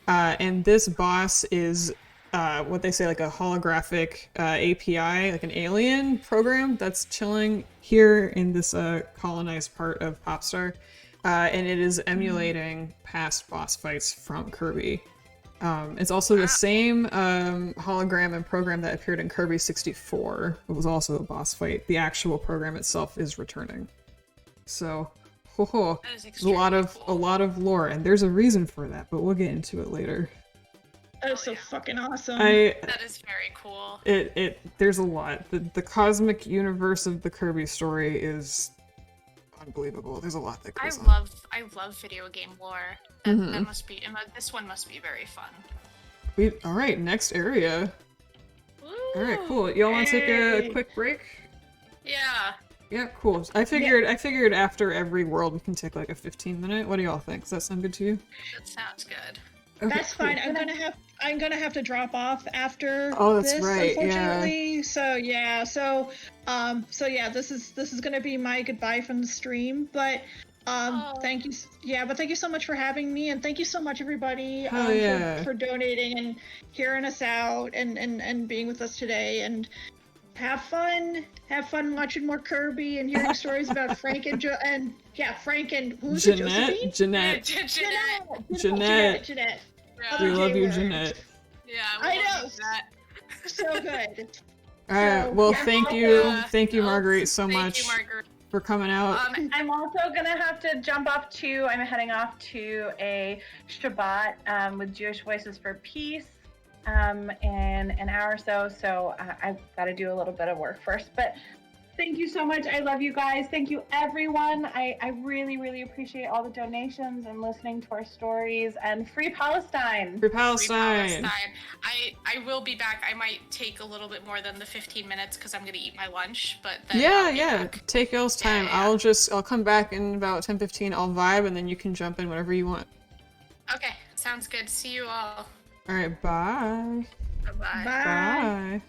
And this boss is what they say, like a holographic API, like an alien program that's chilling here in this colonized part of Popstar. And it is emulating past boss fights from Kirby. It's also the same hologram and program that appeared in Kirby 64. It was also a boss fight. The actual program itself is returning. So, That is a lot of lore, and there's a reason for that, but we'll get into it later. That is so fucking awesome. That is very cool. There's a lot. The cosmic universe of the Kirby story is unbelievable. There's a lot that goes on. I love video game lore. That must be, this one must be very fun. All right, next area. Woo, All right, cool. Y'all want to take a quick break? Yeah. Yeah, cool. I figured after every world we can take like a 15-minute. What do y'all think? Does that sound good to you? That sounds good. Okay, That's cool. fine. I'm gonna have to drop off after that's this, right, unfortunately. yeah. So yeah, this is gonna be my goodbye from the stream. But thank you. Yeah, but thank you so much for having me, and thank you so much everybody for donating and hearing us out and being with us today. And have fun watching more Kirby and hearing stories about Frank and Frank and who's it? Josephine? Jeanette. Jeanette. We Okay, love you, word. Jeanette. Yeah, I we know. love that. So good. Alright, well, thank you, Marguerite, so Thank much you, Marguerite. for coming out. I'm also gonna have to jump off to, I'm heading off to a Shabbat with Jewish Voices for Peace in an hour or so, so I've got to do a little bit of work first. But thank you so much. I love you guys. Thank you, everyone. I really, really appreciate all the donations and listening to our stories. And free Palestine! Free Palestine! I will be back. I might take a little bit more than the 15 minutes because I'm going to eat my lunch, but then Yeah. Take y'all's time. Yeah. I'll come back in about 10-15. I'll vibe, and then you can jump in whenever you want. Okay, sounds good. See you all. Alright, bye. Bye-bye. Bye.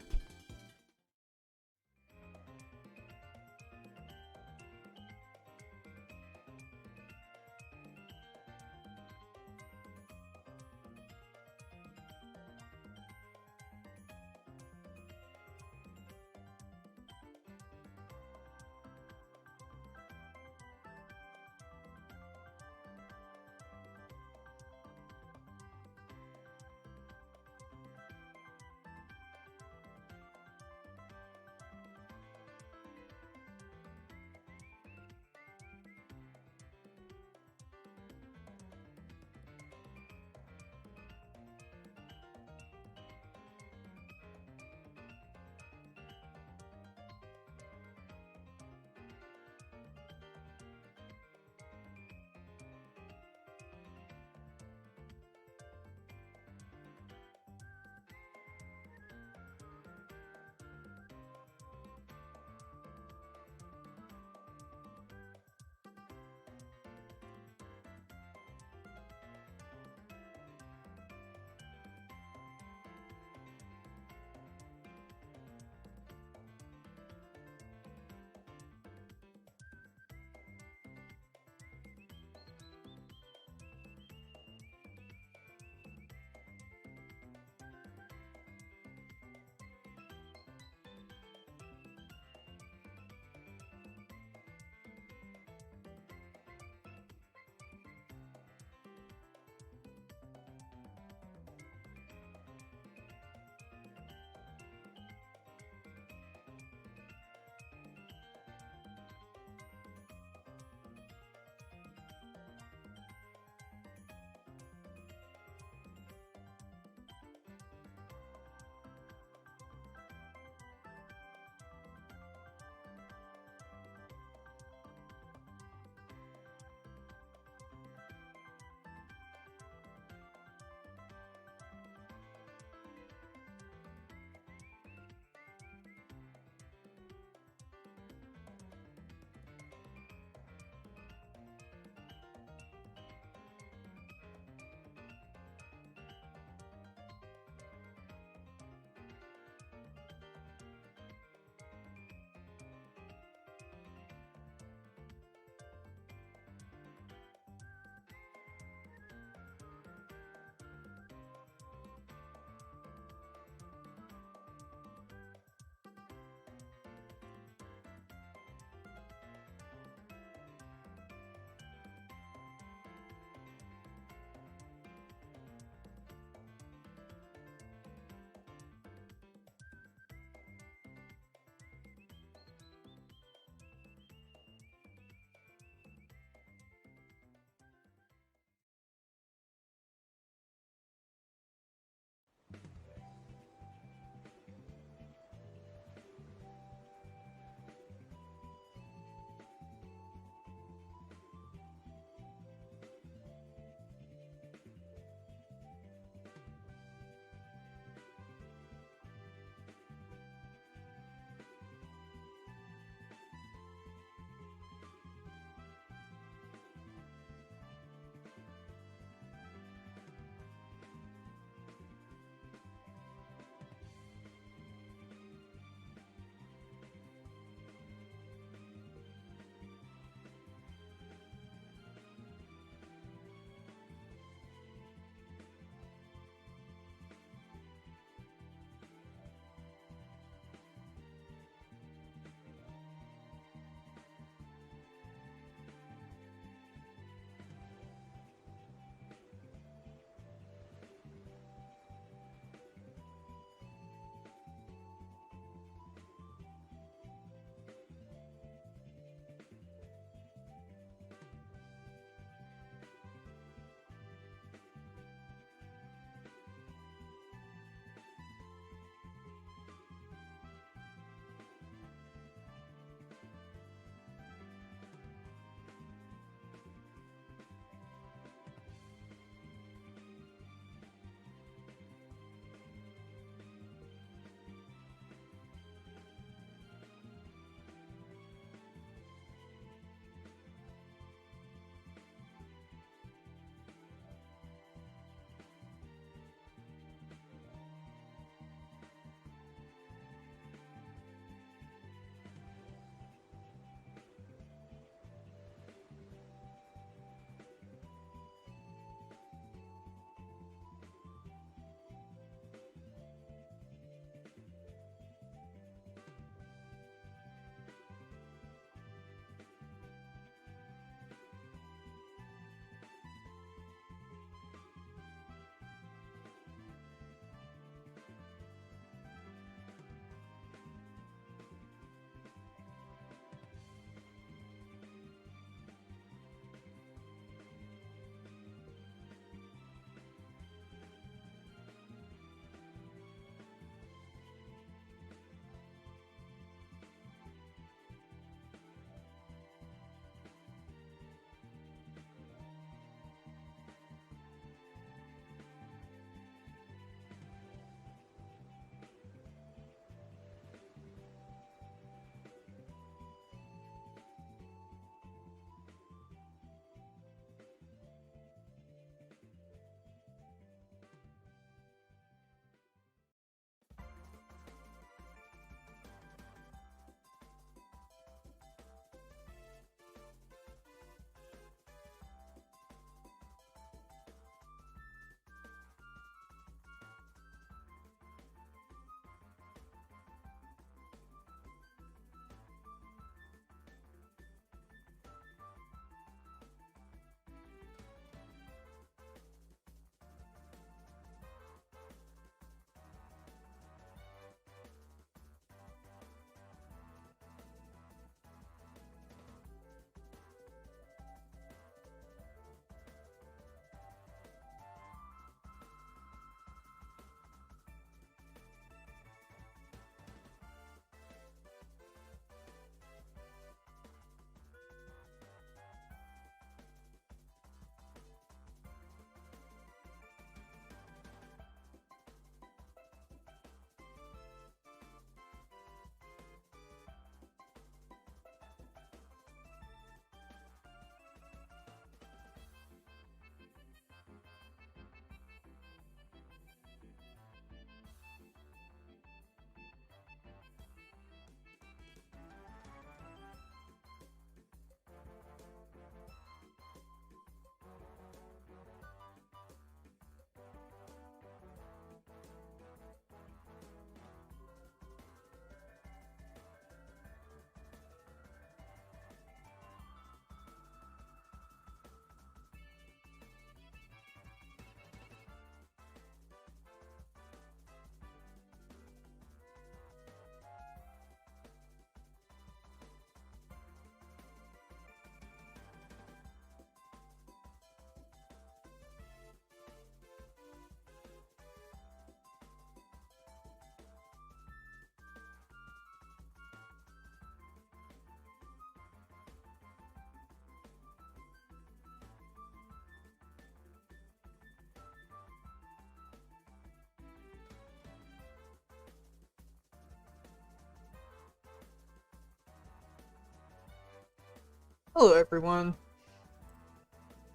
Hello everyone.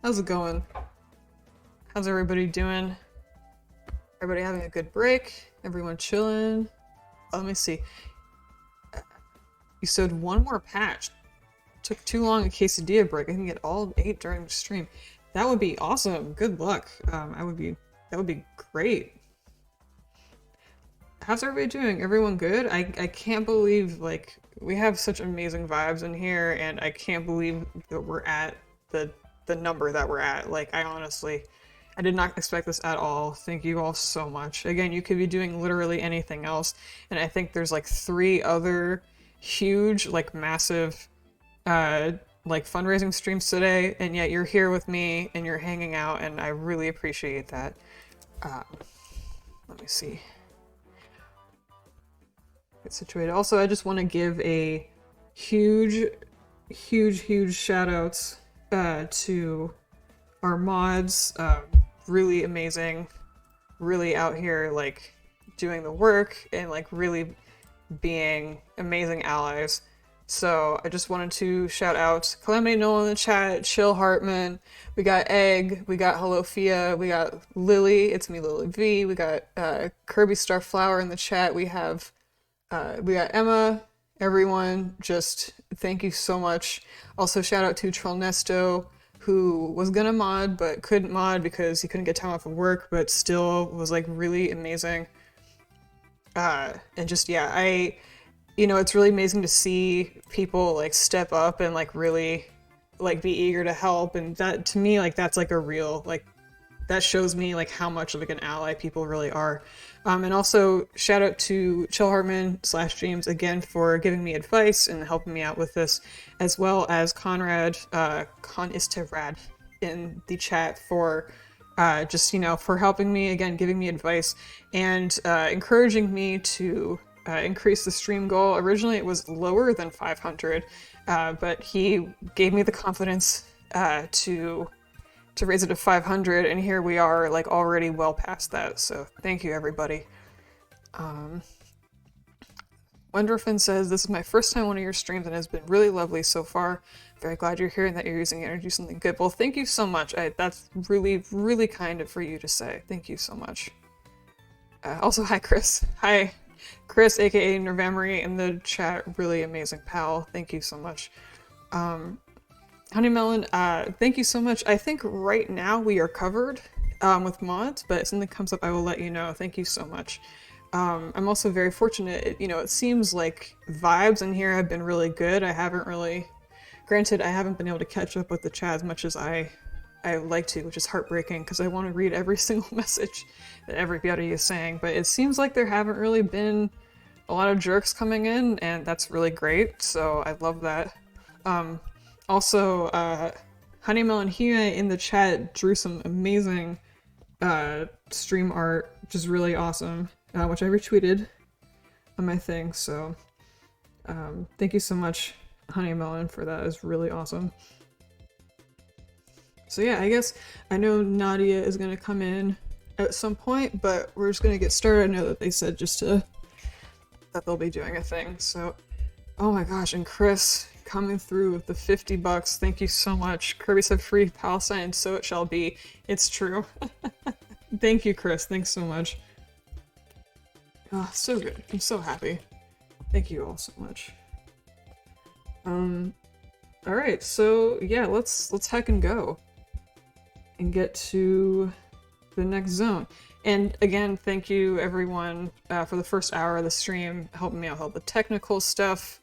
How's it going? How's everybody doing? Everybody having a good break? Everyone chilling? Oh, let me see. You sewed one more patch. Took too long a quesadilla break. I can get all 8 during the stream. That would be awesome. Good luck. That would be great. How's everybody doing? Everyone good? I can't believe, like, we have such amazing vibes in here, and I can't believe that we're at the number that we're at. Like, I did not expect this at all. Thank you all so much. Again, you could be doing literally anything else, and I think there's like 3 other huge, like, massive, like, fundraising streams today, and yet you're here with me, and you're hanging out, and I really appreciate that. Let me see. Get situated. Also, I just want to give a huge shout outs to our mods. Really amazing, really out here like doing the work and like really being amazing allies. So I just wanted to shout out Calamity Noel in the chat, Chill Hartman, we got Egg, we got Hello Fia, we got Lily, it's me Lily V, we got Kirby Starflower in the chat, we got Emma, everyone, just thank you so much. Also shout out to Trollnesto, who was gonna mod but couldn't mod because he couldn't get time off of work, but still was like really amazing. And just, yeah, you know, it's really amazing to see people like step up and like really like be eager to help, and that to me, like, that's like a real, like, that shows me like how much of like an ally people really are. And also shout out to Chill Hartman / James again for giving me advice and helping me out with this, as well as Conrad, Conisterad in the chat for just, you know, for helping me again, giving me advice and encouraging me to increase the stream goal. Originally it was lower than 500, but he gave me the confidence to raise it to 500, and here we are, like, already well past that, so thank you, everybody. Wonderfin says, this is my first time on one of your streams and has been really lovely so far. Very glad you're here and that you're using energy something good. Well, thank you so much. That's really, really kind of for you to say. Thank you so much. Also, hi, Chris. Hi, Chris, aka Nervamery, in the chat. Really amazing pal. Thank you so much. Honeymelon, thank you so much. I think right now we are covered with mods, but if something comes up, I will let you know. Thank you so much. I'm also very fortunate. You know, it seems like vibes in here have been really good. Granted, I haven't been able to catch up with the chat as much as I like to, which is heartbreaking because I want to read every single message that everybody is saying, but it seems like there haven't really been a lot of jerks coming in, and that's really great, so I love that. Also, Honeymelon Hina in the chat drew some amazing stream art, which is really awesome, which I retweeted on my thing, so thank you so much, Honeymelon, for that. It's really awesome. So yeah, I guess I know Nadia is going to come in at some point, but we're just going to get started. I know that they said that they'll be doing a thing, so oh my gosh, and Chris coming through with the $50. Thank you so much. Kirby said free Palestine, so it shall be. It's true. Thank you, Chris. Thanks so much. Oh, so good. I'm so happy. Thank you all so much. Alright, so yeah, let's heck and go. And get to the next zone. And again, thank you everyone for the first hour of the stream, helping me out with all the technical stuff.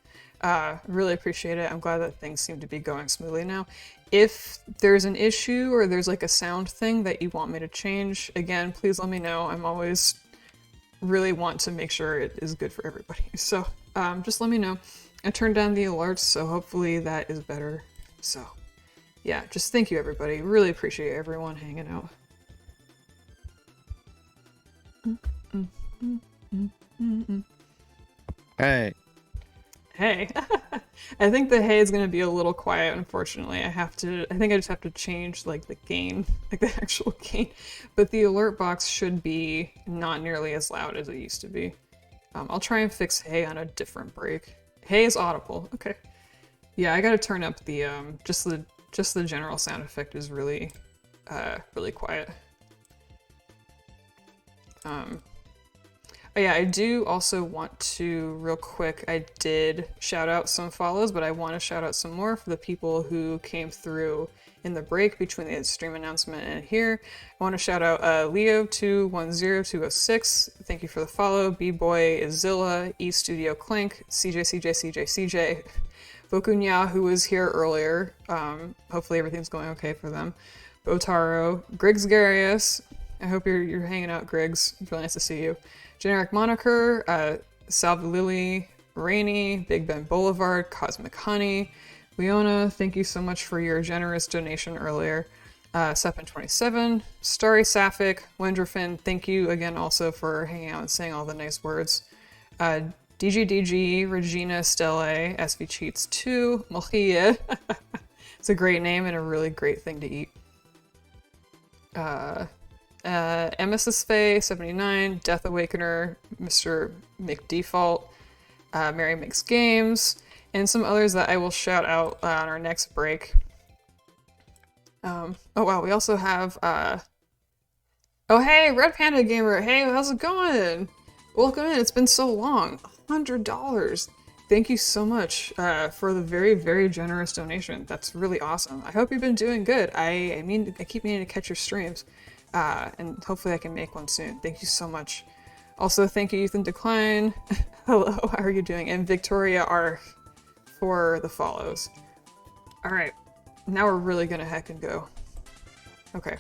Really appreciate it. I'm glad that things seem to be going smoothly now. If there's an issue or there's like a sound thing that you want me to change, again, please let me know. I'm always really want to make sure it is good for everybody. So just let me know. I turned down the alerts, so hopefully that is better. So yeah, just thank you everybody. Really appreciate everyone hanging out. Hey. Hey. I think the hey is going to be a little quiet, unfortunately. I think I just have to change like the gain, like the actual gain. But the alert box should be not nearly as loud as it used to be. I'll try and fix hey on a different break. Hey is audible. Okay. Yeah, I gotta turn up the just the general sound effect is really really quiet. Oh yeah, I do also want to, real quick, I did shout out some follows, but I want to shout out some more for the people who came through in the break between the stream announcement and here. I want to shout out Leo210206, thank you for the follow, B-Boy, Izilla, E-Studio Clink, CJ, Bokunya, who was here earlier, hopefully everything's going okay for them, Botaro, Griggs Garius, I hope you're hanging out, Griggs, it's really nice to see you. Generic Moniker, Salve Lily, Rainy, Big Ben Boulevard, Cosmic Honey, Leona, thank you so much for your generous donation earlier. Seppen27, Starry Sapphic, Wenderfin, thank you again also for hanging out and saying all the nice words. DGDG, Regina Stelle, SV Cheats 2, Mohia. It's a great name and a really great thing to eat. MSS Faye 79, Death Awakener, Mr. McDefault, Mary Makes Games, and some others that I will shout out on our next break. Oh wow, we also have oh hey, Red Panda Gamer, hey, how's it going? Welcome in, it's been so long. $100. Thank you so much for the very, very generous donation. That's really awesome. I hope you've been doing good. I keep meaning to catch your streams. And hopefully I can make one soon. Thank you so much. Also, thank you, Youth in Decline. Hello, how are you doing? And Victoria R for the follows. Alright, now we're really gonna heck and go. Okay.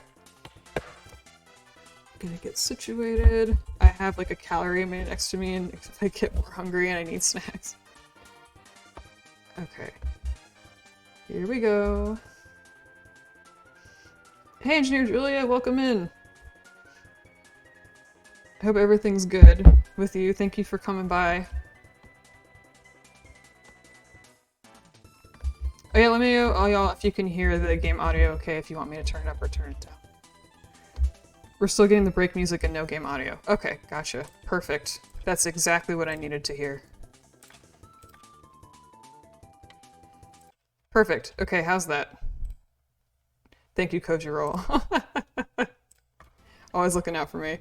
Gonna get situated. I have like a calorie made next to me and if I get more hungry and I need snacks. Okay. Here we go. Hey, Engineer Julia, welcome in. I hope everything's good with you. Thank you for coming by. Oh yeah, let me know, all y'all, if you can hear the game audio okay, if you want me to turn it up or turn it down. We're still getting the break music and no game audio. Okay, gotcha. Perfect. That's exactly what I needed to hear. Perfect. Okay, how's that? Thank you, Koji Roll. Always looking out for me.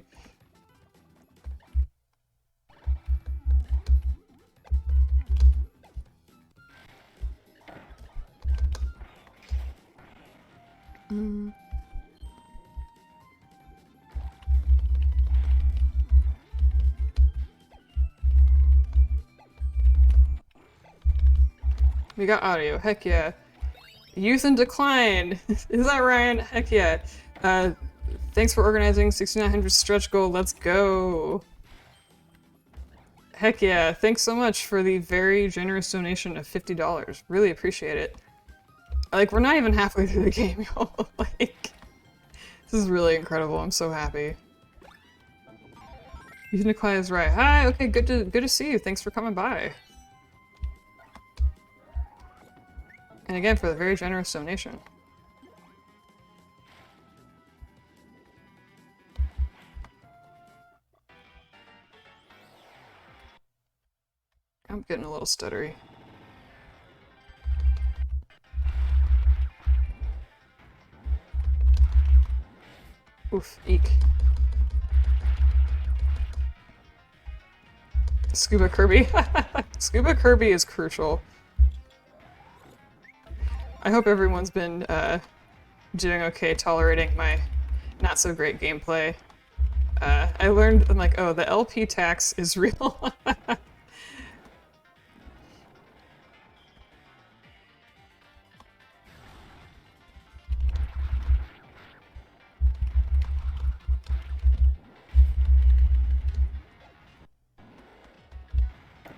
We got audio. Heck yeah. Youth in Decline! Is that Ryan? Heck yeah. Thanks for organizing 6900 stretch goal. Let's go! Heck yeah. Thanks so much for the very generous donation of $50. Really appreciate it. Like, we're not even halfway through the game, y'all. Like, this is really incredible. I'm so happy. Youth in Decline is right. Hi! Okay, good to see you. Thanks for coming by. And again, for the very generous donation. I'm getting a little stuttery. Oof, eek. Scuba Kirby. Scuba Kirby is crucial. I hope everyone's been doing okay tolerating my not so great gameplay. I learned, I'm like, oh, the LP tax is real.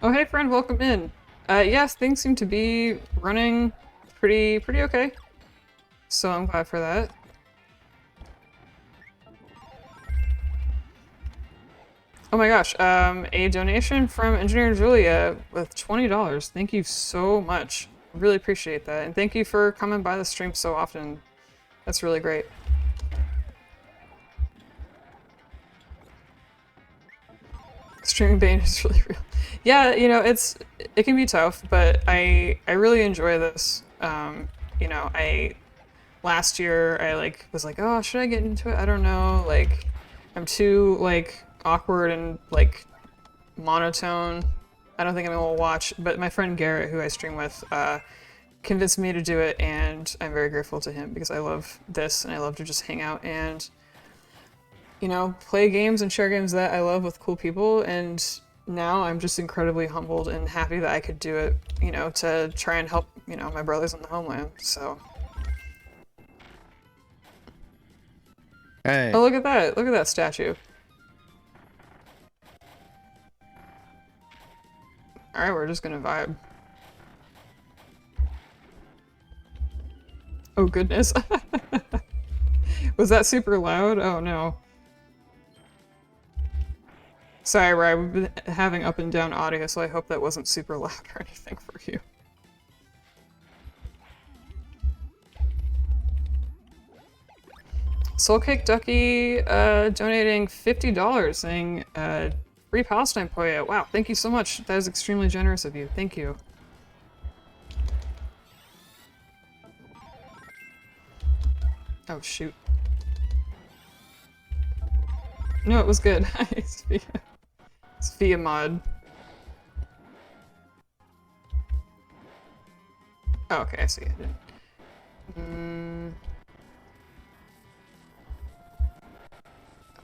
Oh, hey friend, welcome in. Yes, things seem to be running pretty okay. So I'm glad for that. Oh my gosh, a donation from Engineer Julia with $20. Thank you so much. Really appreciate that. And thank you for coming by the stream so often. That's really great. Streaming bane is really real. Yeah, you know, it can be tough, but I really enjoy this. You know, last year I like was like, oh, should I get into it? I don't know. Like, I'm too like awkward and like monotone. I don't think I'm gonna watch. But my friend Garrett, who I stream with, convinced me to do it, and I'm very grateful to him because I love this and I love to just hang out and, you know, play games and share games that I love with cool people. And now I'm just incredibly humbled and happy that I could do it, you know, to try and help, you know, my brothers in the homeland. So. Hey. Oh, look at that. Look at that statue. Alright, we're just gonna vibe. Oh goodness. Was that super loud? Oh no. Sorry, Ryan, we've been having up and down audio, so I hope that wasn't super loud or anything for you. Soulcake Ducky donating $50, saying Free Palestine Poya. Wow, thank you so much. That is extremely generous of you. Thank you. Oh shoot. No, it was good. It's via mod. Oh, okay, I see. I didn't. I'm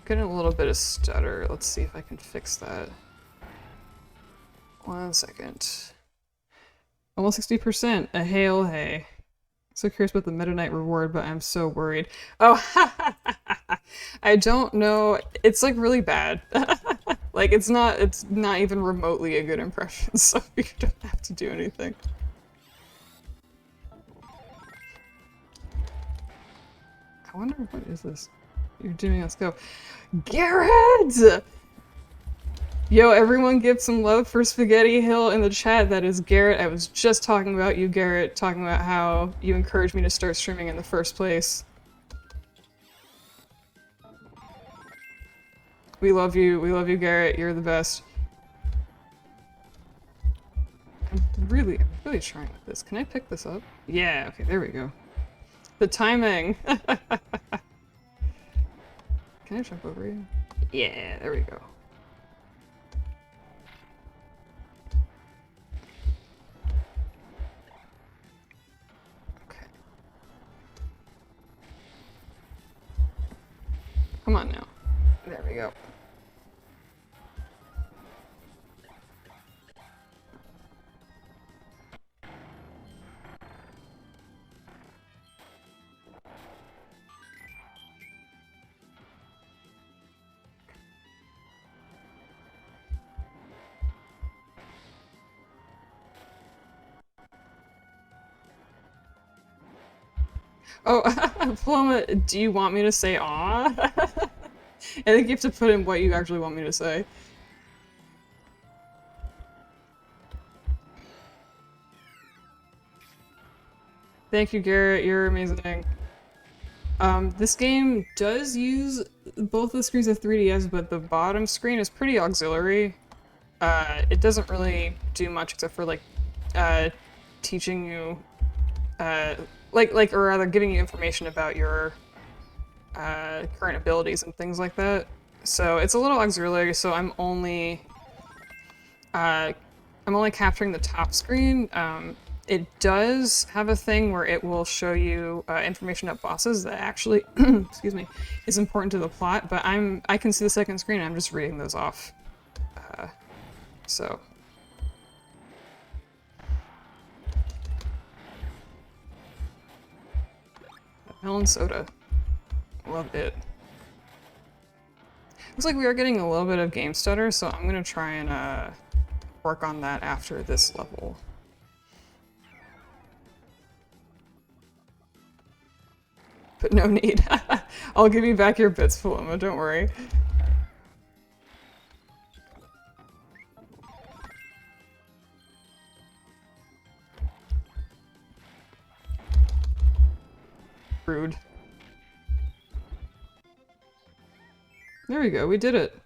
getting a little bit of stutter. Let's see if I can fix that. 1 second. Almost 60%. A hail hey. So curious about the Meta Knight reward, but I'm so worried. Oh, I don't know. It's like really bad. Like it's not even remotely a good impression, so you don't have to do anything. I wonder what is this? You're doing, let's go. Garrett! Yo, everyone give some love for Spaghetti Hill in the chat. That is Garrett. I was just talking about you, Garrett, talking about how you encouraged me to start streaming in the first place. We love you, Garrett. You're the best. I'm really trying with this. Can I pick this up? Yeah, okay, there we go. The timing! Can I jump over you? Yeah, there we go. Okay. Come on now. There we go. Oh, Paloma, do you want me to say aw? I think you have to put in what you actually want me to say. Thank you, Garrett. You're amazing. This game does use both the screens of 3DS, but the bottom screen is pretty auxiliary. It doesn't really do much except for like teaching you, or rather giving you information about your current abilities and things like that. So it's a little auxiliary. So I'm only capturing the top screen. It does have a thing where it will show you information about bosses that actually, excuse me, is important to the plot. But I can see the second screen. And I'm just reading those off. So. Melon soda. Loved it. Looks like we are getting a little bit of game stutter, so I'm gonna try and work on that after this level. But no need. I'll give you back your bits, Paloma, don't worry. Rude. There we go, we did it.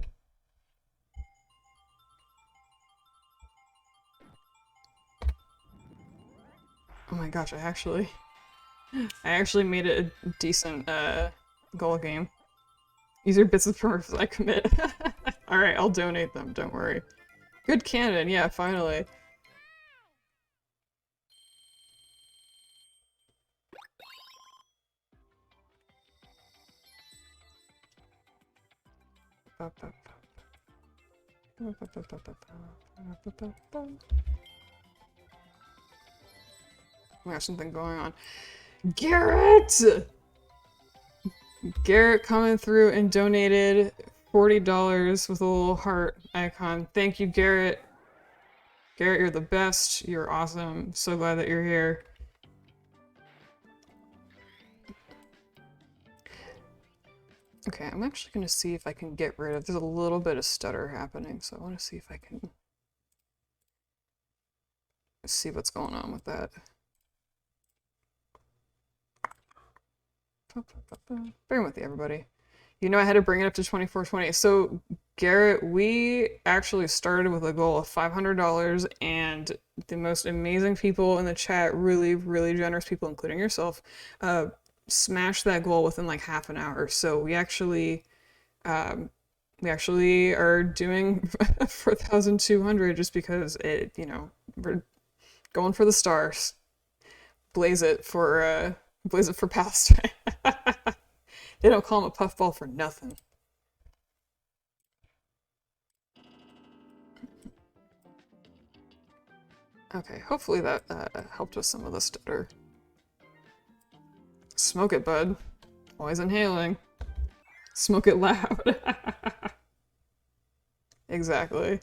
my gosh, I actually made it a decent goal game. These are bits of permafrost I commit. Alright, I'll donate them, don't worry. Good cannon, yeah, finally. We have something going on. Garrett! Garrett coming through and donated $40 with a little heart icon. Thank you, Garrett. Garrett, you're the best. You're awesome. So glad that you're here. Okay, I'm actually going to see if I can get rid of... There's a little bit of stutter happening, so I want to see if I can... see what's going on with that. Bear with you, everybody. You know I had to bring it up to 2420. So, Garrett, we actually started with a goal of $500, and the most amazing people in the chat, really, really generous people, including yourself, smashed that goal within like half an hour. So we actually are doing 4,200 just because it, you know, we're going for the stars. Blaze it for Palestine. They don't call him a puffball for nothing. Okay, hopefully that helped with some of the stutter. Smoke it, bud. Always inhaling. Smoke it loud. Exactly.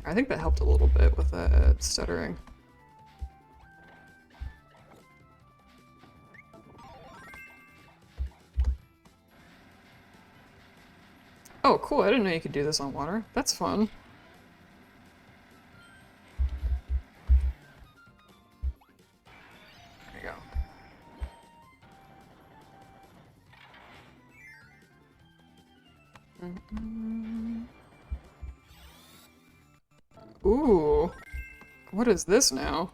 I think that helped a little bit with stuttering. Oh, cool. I didn't know you could do this on water. That's fun. There you go. Ooh. What is this now?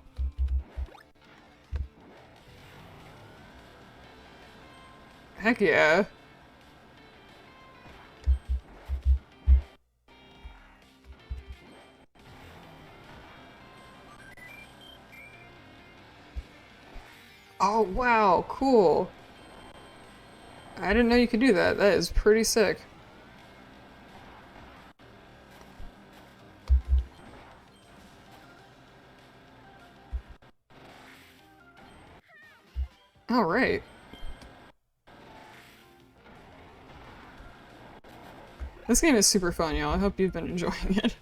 Heck yeah. Oh, wow, cool. I didn't know you could do that. That is pretty sick. All right. This game is super fun, y'all. I hope you've been enjoying it.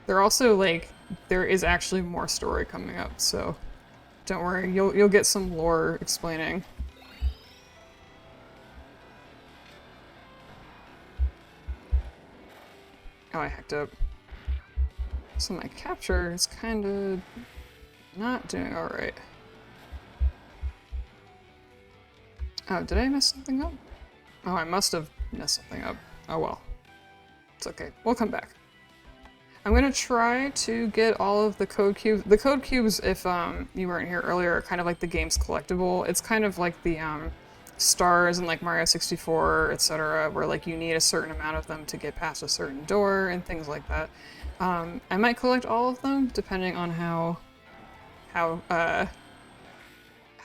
They're also, like, there is actually more story coming up, so don't worry. You'll get some lore explaining. Oh, I hacked up. So my capture is kind of not doing alright. Oh, did I mess something up? Oh, I must have messed something up. Oh well. It's okay. We'll come back. I'm gonna try to get all of the code cubes. The code cubes, if you weren't here earlier, are kind of like the game's collectible. It's kind of like the stars in like Mario 64, etc., where like you need a certain amount of them to get past a certain door and things like that. I might collect all of them depending on how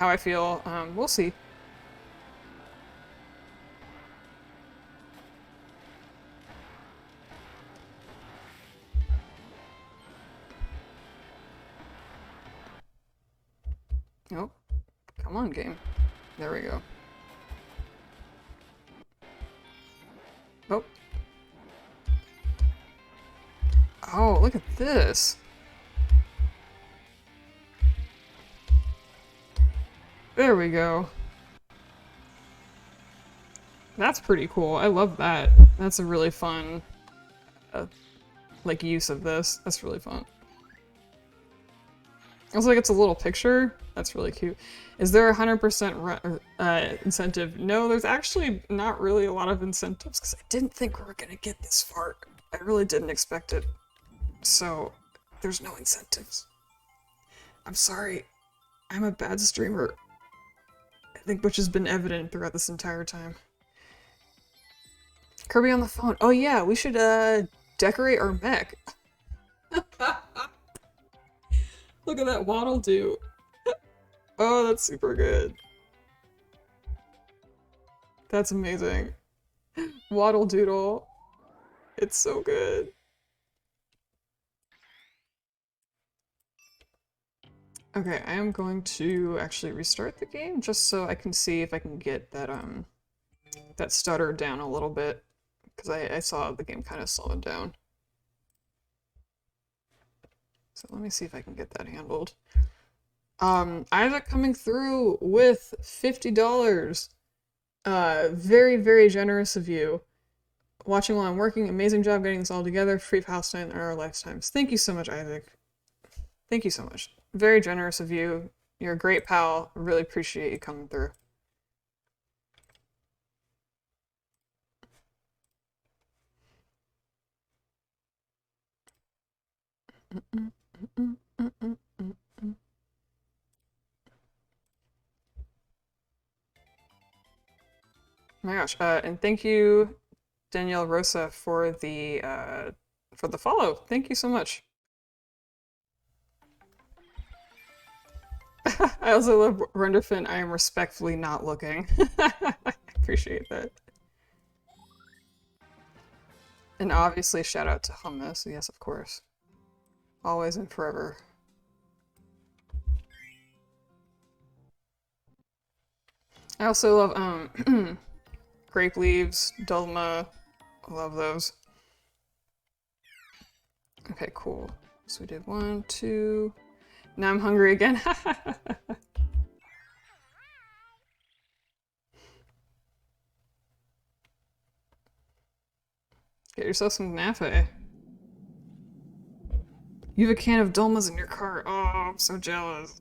I feel. We'll see. Oh, come on, game. There we go. Oh. Oh, look at this. There we go. That's pretty cool. I love that. That's a really fun, like, use of this. That's really fun. Looks like it's a little picture. That's really cute. Is there a 100% incentive? No, there's actually not really a lot of incentives because I didn't think we were gonna get this far. I really didn't expect it. So, there's no incentives. I'm sorry. I'm a bad streamer. I think which has been evident throughout this entire time. Kirby on the phone. Oh yeah, we should decorate our mech. Look at that waddle do. Oh, that's super good. That's amazing. Waddle doodle. It's so good. Okay, I am going to actually restart the game just so I can see if I can get that that stutter down a little bit, because I saw the game kind of slowing down. So let me see if I can get that handled. Isaac coming through with $50. Very, very generous of you. Watching while I'm working, amazing job getting this all together. Free Palestine in our lifetimes. Thank you so much, Isaac. Thank you so much. Very generous of you. You're a great pal. Really appreciate you coming through. My gosh, and thank you, Danielle Rosa, for the follow. Thank you so much. I also love Renderfin. I am respectfully not looking. I appreciate that. And obviously, shout out to Hummus. Yes, of course. Always and forever. I also love grape leaves, dolma. I love those. Okay, cool. So we did 1, 2. Now I'm hungry again. Get yourself some nafe. You have a can of dolmas in your car. Oh, I'm so jealous.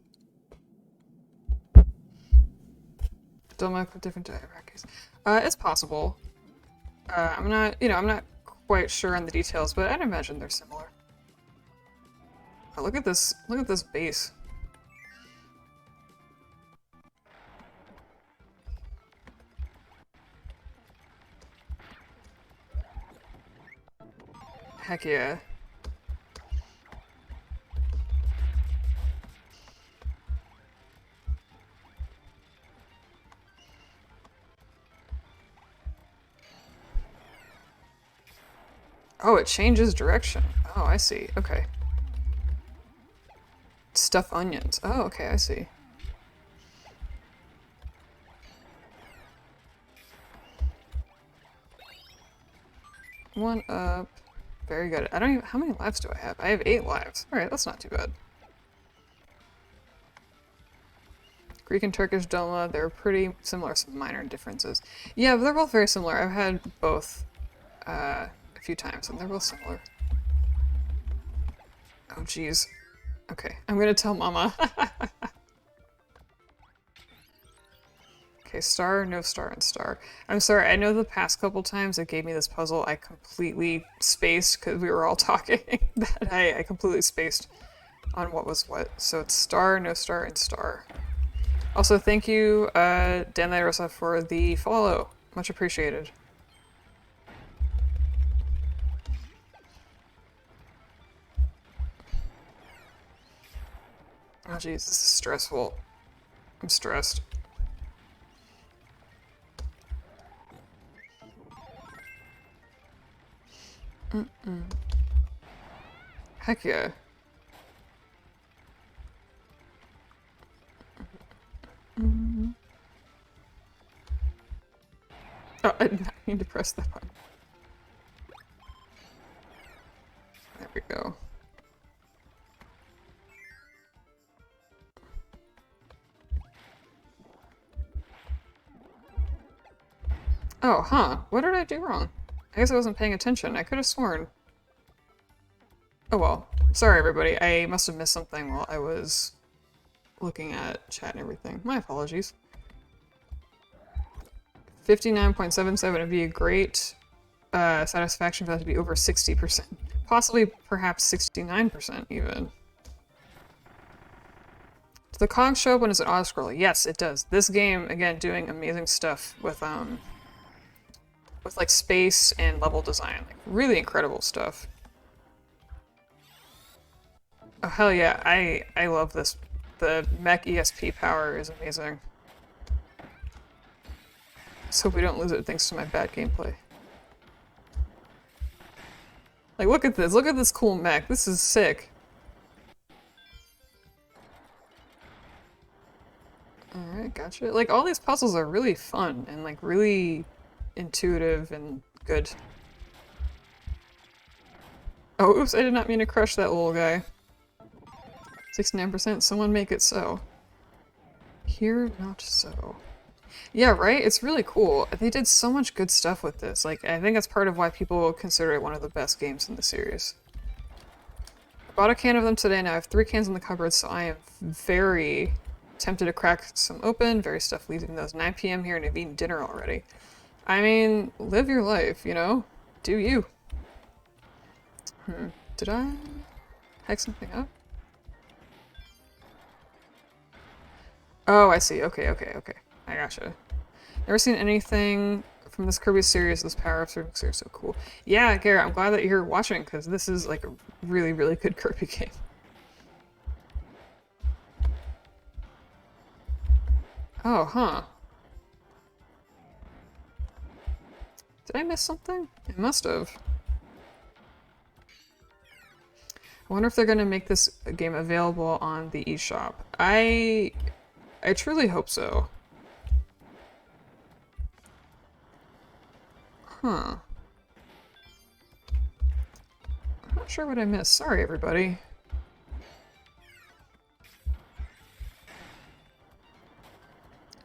Dolma with different varieties. It's possible. I'm not quite sure on the details, but I'd imagine they're similar. Oh, look at this base. Heck yeah. Oh, it changes direction. Oh, I see. Okay. Stuff onions. Oh, okay, I see. One up. Very good. I don't even... How many lives do I have? I have 8 lives. Alright, that's not too bad. Greek and Turkish dolma, they're pretty similar, some minor differences. Yeah, but they're both very similar. I've had both a few times, and they're both similar. Oh, jeez. Okay, I'm gonna tell Mama. Okay, star, no star, and star. I'm sorry, I know the past couple times it gave me this puzzle, I completely spaced, because we were all talking, that I completely spaced on what was what. So it's star, no star, and star. Also, thank you, Dan Rosa, for the follow. Much appreciated. Oh jeez, this is stressful. I'm stressed. Heck yeah. Oh, I did not need to press that button. There we go. Oh, huh. What did I do wrong? I guess I wasn't paying attention. I could have sworn. Oh well. Sorry, everybody. I must have missed something while I was looking at chat and everything. My apologies. 59.77 would be a great satisfaction for that to be over 60%. Possibly, perhaps 69% even. Does the cog show up when it's an auto-scroll? Yes, it does. This game, again, doing amazing stuff with like space and level design. Like, really incredible stuff. Oh hell yeah, I love this. The mech ESP power is amazing. Let's hope we don't lose it thanks to my bad gameplay. Like, look at this. Look at this cool mech. This is sick. Alright, gotcha. Like, all these puzzles are really fun and, like, really intuitive and good. Oh, oops, I did not mean to crush that little guy. 69%, someone make it so. Here, not so. Yeah, right? It's really cool. They did so much good stuff with this. Like, I think that's part of why people consider it one of the best games in the series. I bought a can of them today, now I have 3 cans in the cupboard, so I am very tempted to crack some open. Very stuff leaving those 9 p.m. here and I've eaten dinner already. I mean, live your life, you know? Do you. Did I hack something up? Oh, I see. Okay. I gotcha. Never seen anything from this Kirby series. This power-ups are so cool. Yeah, Garrett, I'm glad that you're watching, because this is like a really, really good Kirby game. Oh, huh. Did I miss something? I must have. I wonder if they're gonna make this game available on the eShop. I truly hope so. Huh. I'm not sure what I missed. Sorry, everybody.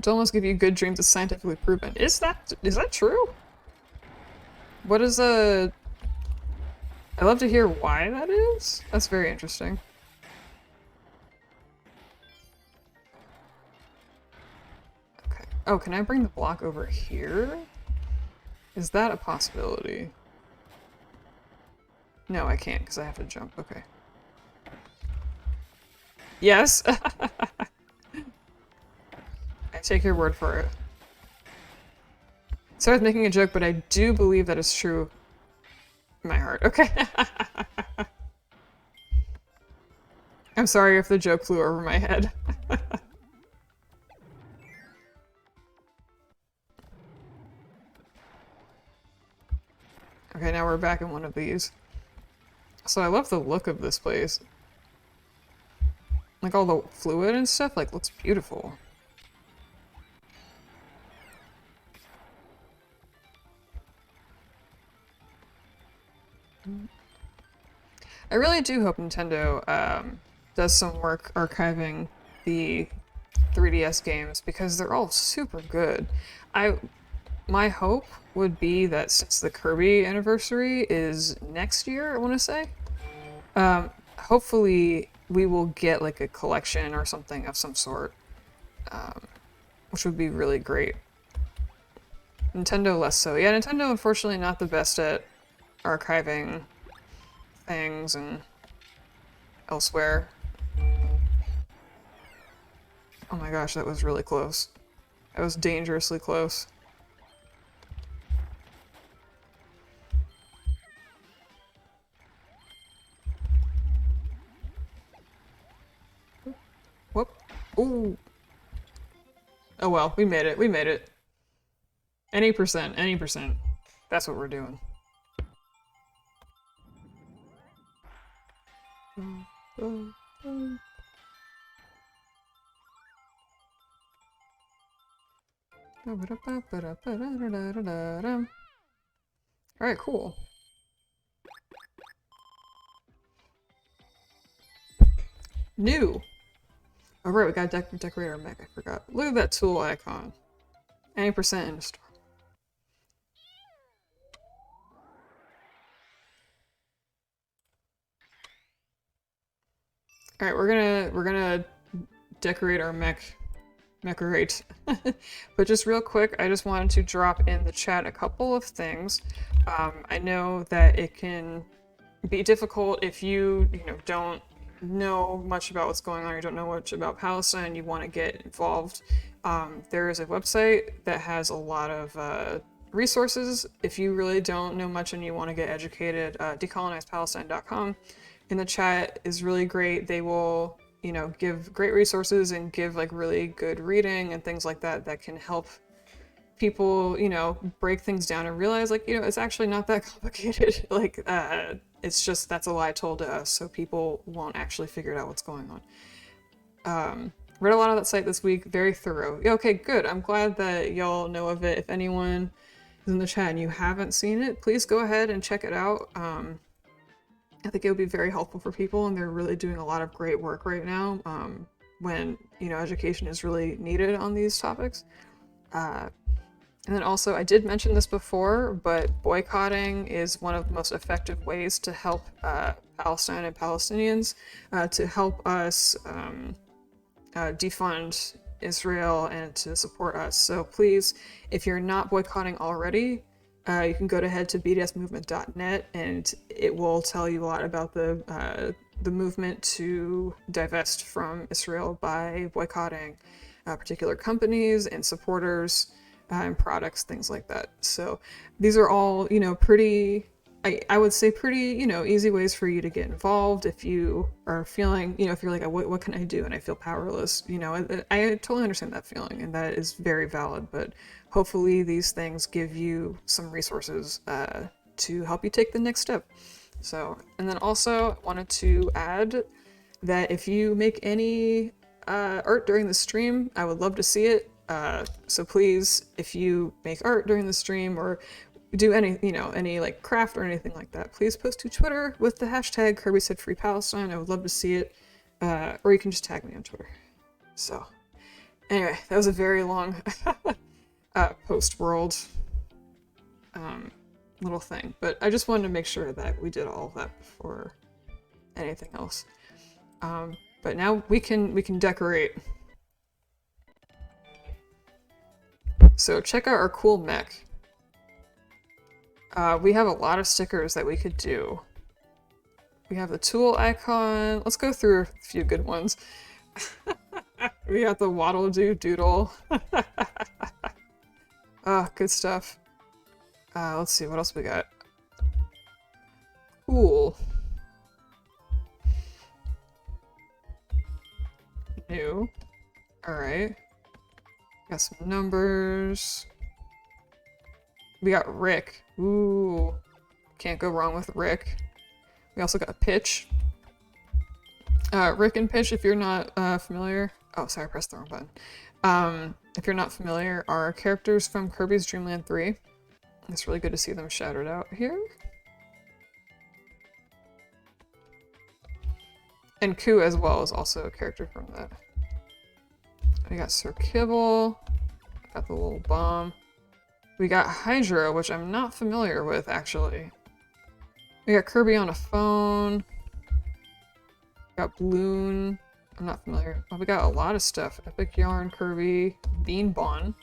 To almost give you good dreams is scientifically proven. Is that true? What is a... I'd love to hear why that is. That's very interesting. Okay. Oh, can I bring the block over here? Is that a possibility? No, I can't because I have to jump. Okay. Yes! I take your word for it. Sorry I was making a joke, but I do believe that is true in my heart. Okay. I'm sorry if the joke flew over my head. Okay, now we're back in one of these. So I love the look of this place. Like all the fluid and stuff, like, looks beautiful. I really do hope Nintendo does some work archiving the 3DS games because they're all super good. My hope would be that since the Kirby anniversary is next year, I want to say, hopefully we will get like a collection or something of some sort, which would be really great. Nintendo less so. Yeah, Nintendo unfortunately not the best at archiving things and elsewhere. Oh my gosh, that was really close. That was dangerously close. Whoop. Ooh. Oh well, we made it. We made it. Any percent. That's what we're doing. Alright, cool. New! Oh right, we gotta decorate our mech, I forgot. Look at that tool icon. Any percent in the store. Alright, we're gonna decorate our Marguerite. But just real quick, I just wanted to drop in the chat a couple of things. I know that it can be difficult if you don't know much about what's going on, you don't know much about Palestine, you want to get involved. There is a website that has a lot of resources. If you really don't know much and you want to get educated, decolonizepalestine.com in the chat is really great. They will give great resources and give like really good reading and things like that that can help people, break things down and realize like, it's actually not that complicated. Like, it's just, that's a lie told to us, so people won't actually figure out what's going on. Read a lot of that site this week, very thorough. Okay, good. I'm glad that y'all know of it. If anyone is in the chat and you haven't seen it, please go ahead and check it out. I think it would be very helpful for people, and they're really doing a lot of great work right now when, education is really needed on these topics. And then also, I did mention this before, but boycotting is one of the most effective ways to help Palestine and Palestinians, to help us defund Israel and to support us. So please, if you're not boycotting already, you can go ahead to bdsmovement.net, and it will tell you a lot about the movement to divest from Israel by boycotting particular companies and supporters and products, things like that. So these are all, pretty, I would say pretty, easy ways for you to get involved if you are feeling, if you're like, what can I do? And I feel powerless, I totally understand that feeling, and that is very valid, but hopefully these things give you some resources to help you take the next step. So, and then also I wanted to add that if you make any art during the stream, I would love to see it. So please, if you make art during the stream or do any, any like craft or anything like that, please post to Twitter with the hashtag Kirby Said Free Palestine. I would love to see it. Or you can just tag me on Twitter. So anyway, that was a very long post-world little thing, but I just wanted to make sure that we did all of that before anything else. But now we can decorate. So check out our cool mech. We have a lot of stickers that we could do. We have the tool icon. Let's go through a few good ones. We got the waddle doo doodle. Good stuff. Let's see, what else we got? Cool. New. Alright. Got some numbers. We got Rick. Ooh. Can't go wrong with Rick. We also got Pitch. Rick and Pitch, if you're not familiar... Oh, sorry, I pressed the wrong button. If you're not familiar, are characters from Kirby's Dream Land 3. It's really good to see them shouted out here. And Ku as well is also a character from that. We got Sir Kibble. Got the little bomb. We got Hydra, which I'm not familiar with, actually. We got Kirby on a phone. We got Bloon. I'm not familiar. Oh, we got a lot of stuff. Epic Yarn, Kirby, Bean Bon,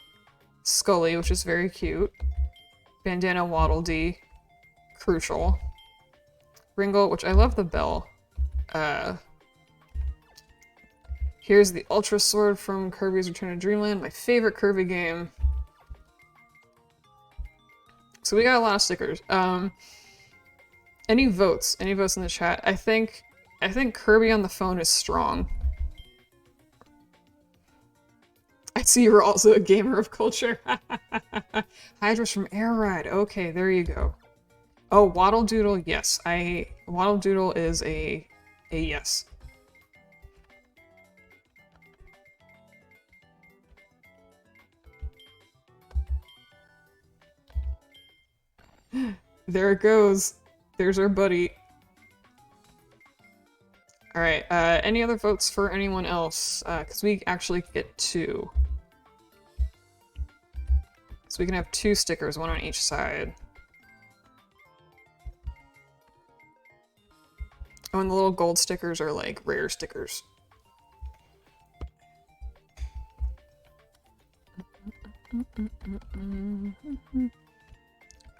Scully, which is very cute. Bandana Waddle Dee, Crucial. Ringle, which I love the bell. Here's the Ultra Sword from Kirby's Return to Dreamland, my favorite Kirby game. So we got a lot of stickers. Any votes? Any votes in the chat? I think Kirby on the phone is strong. I see you're also a gamer of culture. Hydra's from Air Ride. Okay, there you go. Oh, Waddle Doodle, yes. Waddle Doodle is a yes. There it goes. There's our buddy. Alright, any other votes for anyone else? Because we actually get 2. So we can have 2 stickers, one on each side. Oh, and the little gold stickers are like rare stickers.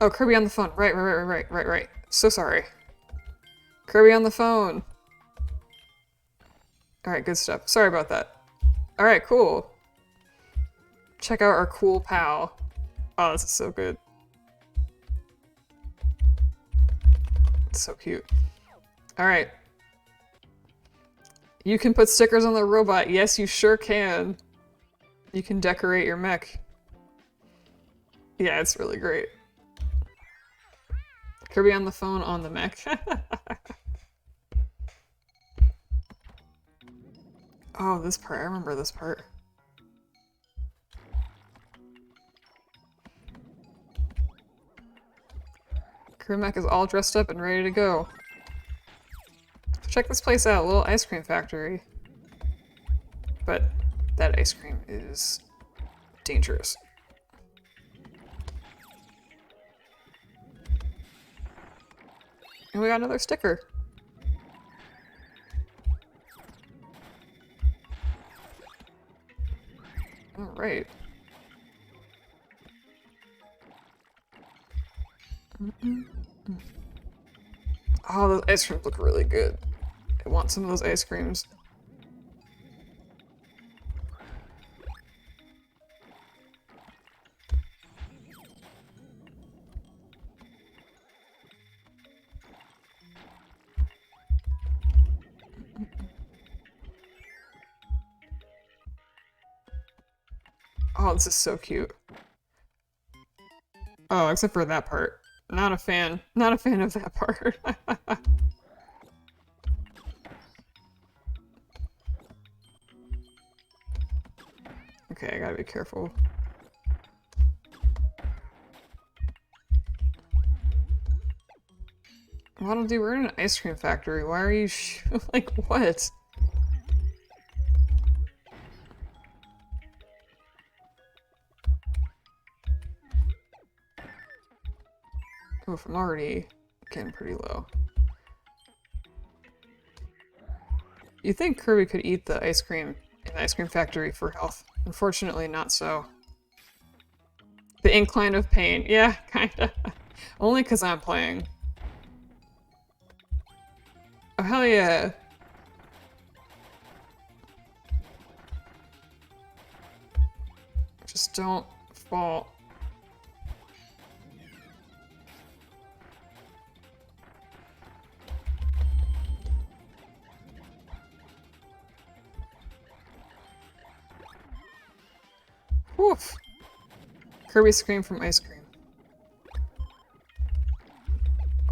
Oh, Kirby on the phone. Right. So sorry. Kirby on the phone. Alright, good stuff. Sorry about that. Alright, cool. Check out our cool pal. Oh, this is so good. It's so cute. Alright. You can put stickers on the robot. Yes, you sure can. You can decorate your mech. Yeah, it's really great. Kirby on the phone on the mech. Oh, this part. I remember this part. Kirby mech is all dressed up and ready to go. Check this place out. Little ice cream factory. But that ice cream is dangerous. And we got another sticker. Alright. Oh, those ice creams look really good. I want some of those ice creams. Oh, this is so cute. Oh, except for that part. Not a fan. Not a fan of that part. Okay, I gotta be careful. Waddle Dee, we're in an ice cream factory. Why are you like, what? Oof, I'm already getting pretty low. You think Kirby could eat the ice cream in the ice cream factory for health. Unfortunately, not so. The incline of pain. Yeah, kinda. Only because I'm playing. Oh, hell yeah. Just don't fall. Woof. Kirby scream from ice cream.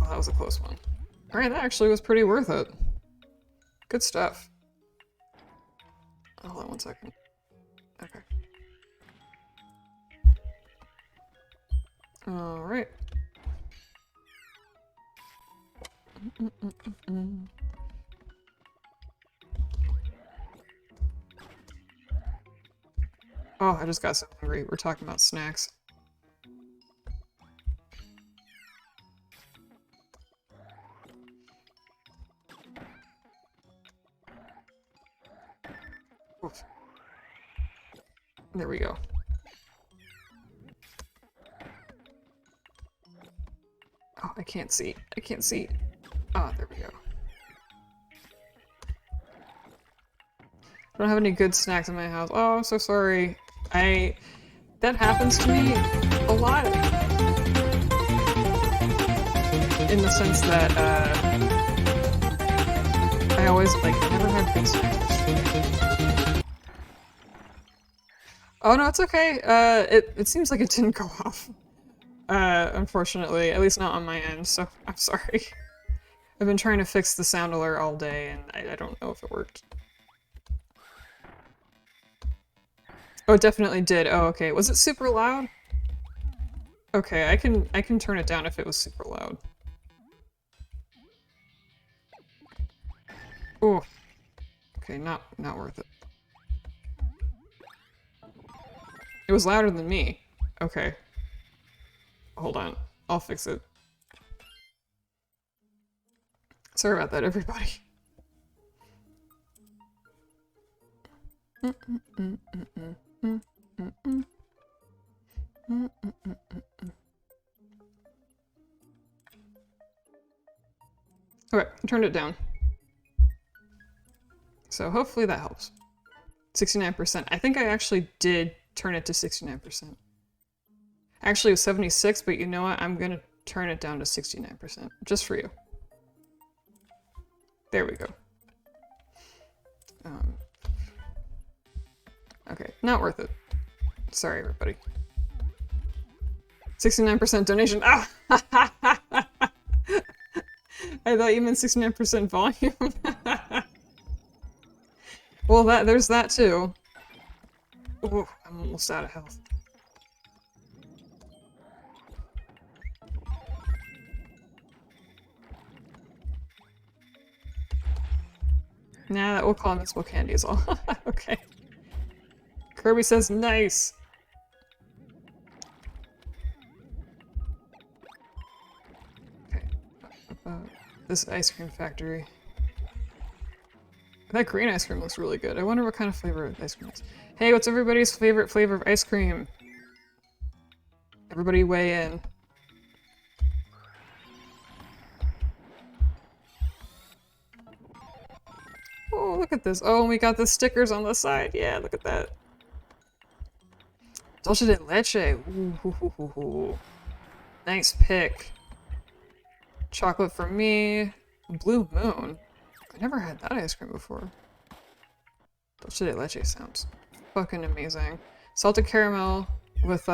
Oh, that was a close one. Alright, that actually was pretty worth it. Good stuff. Hold on 1 second. Okay. Alright. Oh, I just got so hungry. We're talking about snacks. Oof. There we go. Oh, I can't see. I can't see. Ah, there we go. I don't have any good snacks in my house. Oh, I'm so sorry. That happens to me a lot. In the sense that, I always, like, never had good snacks. Oh, no, it's okay. It seems like it didn't go off. Unfortunately. At least not on my end, so I'm sorry. I've been trying to fix the sound alert all day, and I don't know if it worked. Oh, it definitely did. Oh, okay. Was it super loud? Okay, I can turn it down if it was super loud. Oh. Okay, not worth it. It was louder than me. Okay. Hold on. I'll fix it. Sorry about that, everybody. Okay, I turned it down. So hopefully that helps. 69%. I think I actually did turn it to 69%. Actually, it was 76, but you know what? I'm gonna turn it down to 69%. Just for you. There we go. Okay, not worth it. Sorry, everybody. 69% donation. Ah! I thought you meant 69% volume. Well, there's that too. Ooh, I'm almost out of health. Nah, we'll call them Mitzvah candies all. Okay. Kirby says nice! Okay. This ice cream factory. That green ice cream looks really good. I wonder what kind of flavor ice cream is. Hey, what's everybody's favorite flavor of ice cream? Everybody weigh in. Oh, look at this. Oh, and we got the stickers on the side. Yeah, look at that. Dulce de leche. Ooh, hoo, hoo, hoo, hoo. Nice pick. Chocolate for me. Blue Moon. I never had that ice cream before. Dulce de leche sounds fucking amazing. Salted caramel with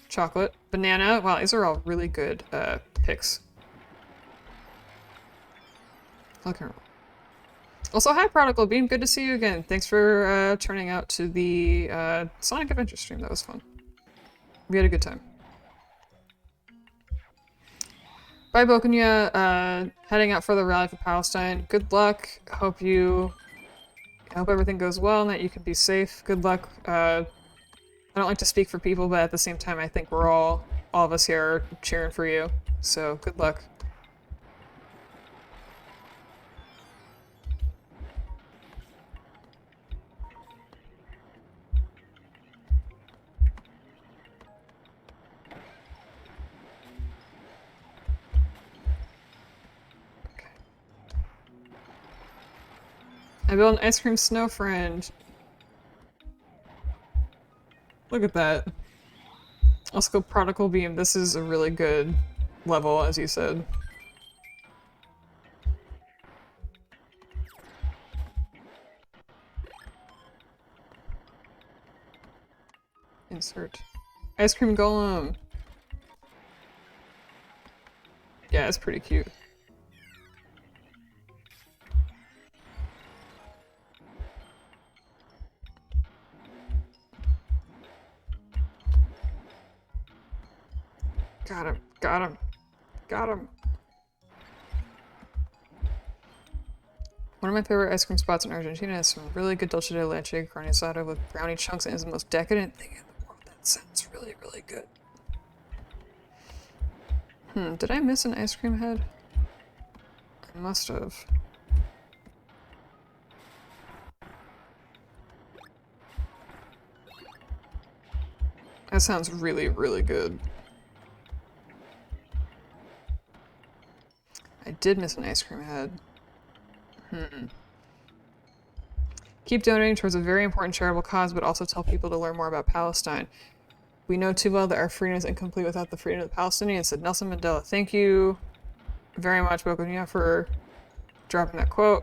chocolate. Banana. Wow, these are all really good picks. Okay. Also, hi Prodigal Bean, good to see you again. Thanks for turning out to the Sonic Adventure stream. That was fun. We had a good time. Bye, Bokunya. Heading out for the rally for Palestine. Good luck. I hope everything goes well and that you can be safe. Good luck. I don't like to speak for people, but at the same time, I think we're all of us here are cheering for you. So, good luck. I built an ice cream snow friend. Look at that. Let's go Prodigal Beam. This is a really good level, as you said. Insert. Ice cream golem. Yeah, it's pretty cute. Got him. Got him. Got him. One of my favorite ice cream spots in Argentina has some really good dulce de leche granizado with brownie chunks and is the most decadent thing in the world. That sounds really, really good. Did I miss an ice cream head? I must have. That sounds really, really good. I did miss an ice cream head. Keep donating towards a very important charitable cause, but also tell people to learn more about Palestine. We know too well that our freedom is incomplete without the freedom of the Palestinians, said Nelson Mandela. Thank you very much, Bokunia, for dropping that quote.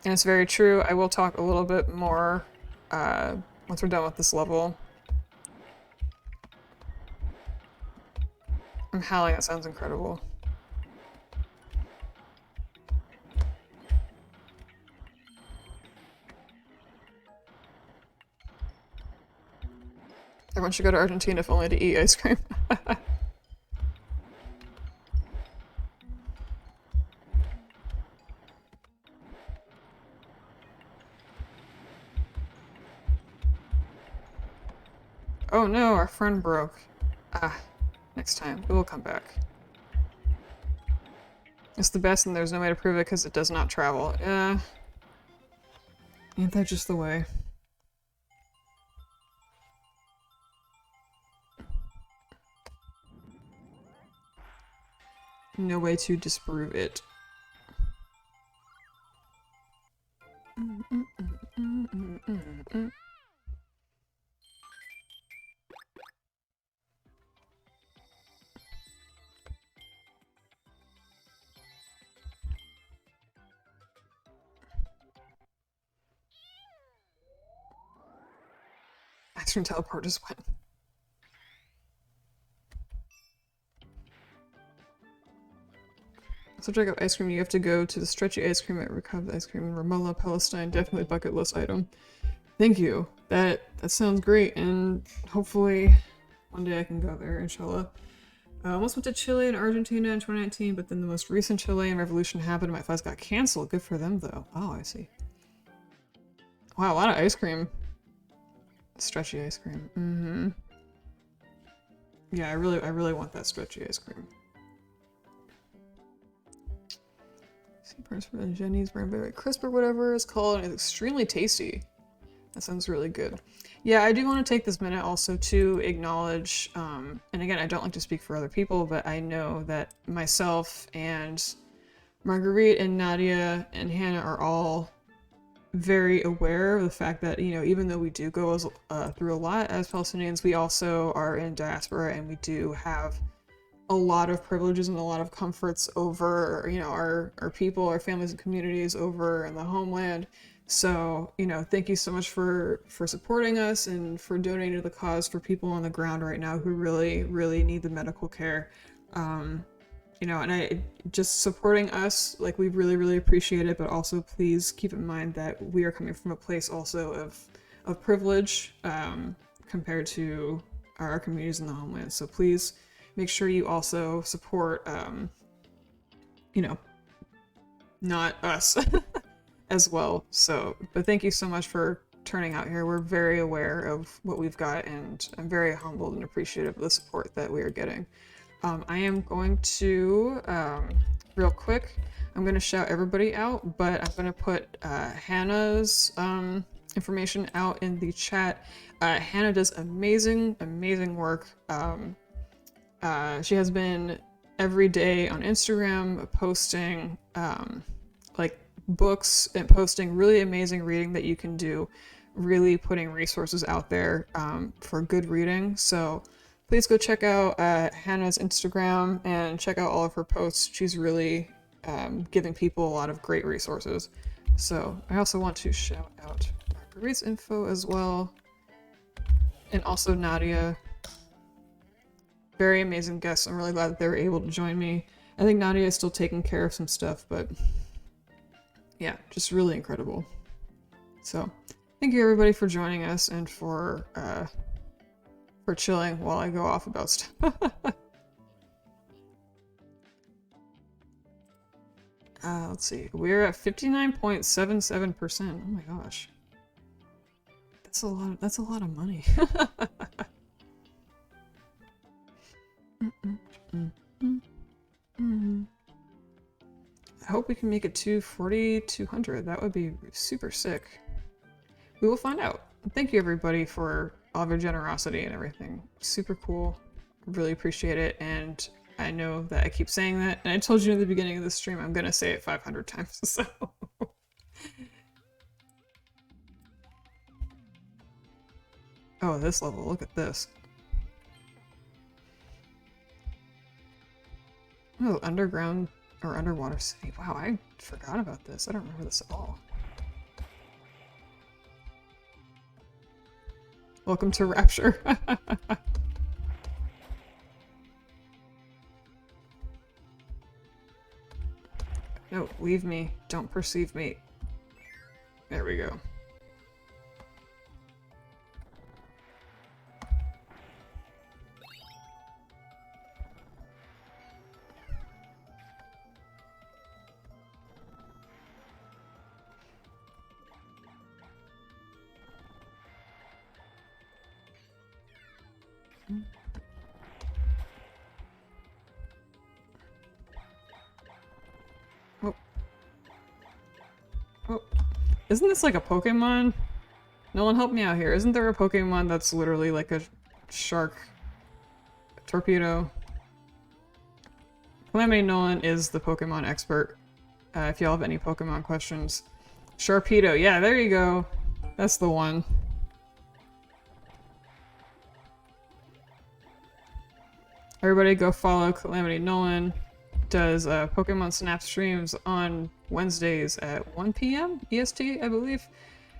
And it's very true. I will talk a little bit more once we're done with this level. I'm howling, that sounds incredible. Everyone should go to Argentina if only to eat ice cream. Oh no, our friend broke. Next time. We will come back. It's the best and there's no way to prove it because it does not travel. Ain't that just the way? No way to disprove it. Ice cream teleport just went. So check out ice cream. You have to go to the stretchy ice cream at Recover Ice Cream in Ramallah, Palestine. Definitely bucket list item. Thank you. That sounds great, and hopefully one day I can go there, inshallah. I almost went to Chile and Argentina in 2019, but then the most recent Chilean revolution happened and my flights got canceled. Good for them, though. Oh, I see. Wow, a lot of ice cream. Stretchy ice cream. Mm-hmm. Yeah, I really want that stretchy ice cream. Sea and Jenny's Cranberry Crisp or whatever it's called, and it's extremely tasty. That sounds really good. Yeah, I do want to take this minute also to acknowledge, and again, I don't like to speak for other people, but I know that myself and Marguerite and Nadia and Hannah are all very aware of the fact that, you know, even though we do go through a lot as Palestinians, we also are in diaspora and we do have a lot of privileges and a lot of comforts over, you know, our people, our families and communities over in the homeland. So, you know, thank you so much for supporting us and for donating to the cause for people on the ground right now who really, really need the medical care. You know, and just supporting us, like, we really, really appreciate it, but also please keep in mind that we are coming from a place also of privilege compared to our communities in the homeland. So please make sure you also support, you know, not us as well. So, but thank you so much for turning out here. We're very aware of what we've got, and I'm very humbled and appreciative of the support that we are getting. I am going to, real quick, I'm going to shout everybody out, but I'm going to put Hannah's information out in the chat. Hannah does amazing, amazing work. She has been every day on Instagram posting like books and posting really amazing reading that you can do, really putting resources out there for good reading. So please go check out Hannah's Instagram and check out all of her posts. She's really giving people a lot of great resources. So I also want to shout out Marguerite's info as well. And also Nadia. Very amazing guests. I'm really glad that they were able to join me. I think Nadia is still taking care of some stuff, but yeah, just really incredible. So thank you everybody for joining us and for chilling while I go off about stuff. Let's see. We're at 59.77%. Oh my gosh. That's a lot of money. I hope we can make it to 4,200. That would be super sick. We will find out. Thank you everybody for all of your generosity and everything. Super cool. Really appreciate it. And I know that I keep saying that, and I told you in the beginning of the stream I'm gonna say it 500 times, so. Oh, this level, look at this. Oh, underground or underwater city. Wow, I forgot about this. I don't remember this at all. Welcome to Rapture. No, leave me. Don't perceive me. There we go. Oh. Oh. Isn't this like a Pokemon? No one help me out here. Isn't there a Pokemon that's literally like a shark torpedo? Calamity Nolan is the Pokemon expert. If y'all have any Pokemon questions. Sharpedo, yeah, there you go. That's the one. Everybody go follow Calamity Nolan. Does Pokemon Snap streams on Wednesdays at 1 p.m. EST, I believe.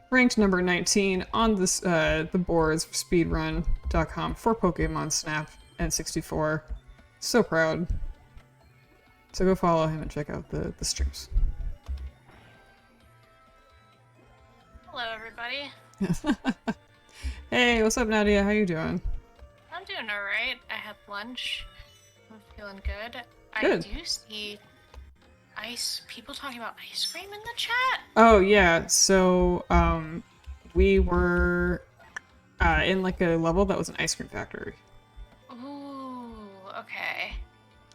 Ranked number 19 on this the boards for speedrun.com for Pokemon Snap N64. So proud. So go follow him and check out the streams. Hello, everybody. Hey, what's up, Nadia? How you doing? I'm doing alright. I had lunch. I'm feeling good. Good. I do see people talking about ice cream in the chat. Oh, yeah. So, we were in like a level that was an ice cream factory. Ooh, okay.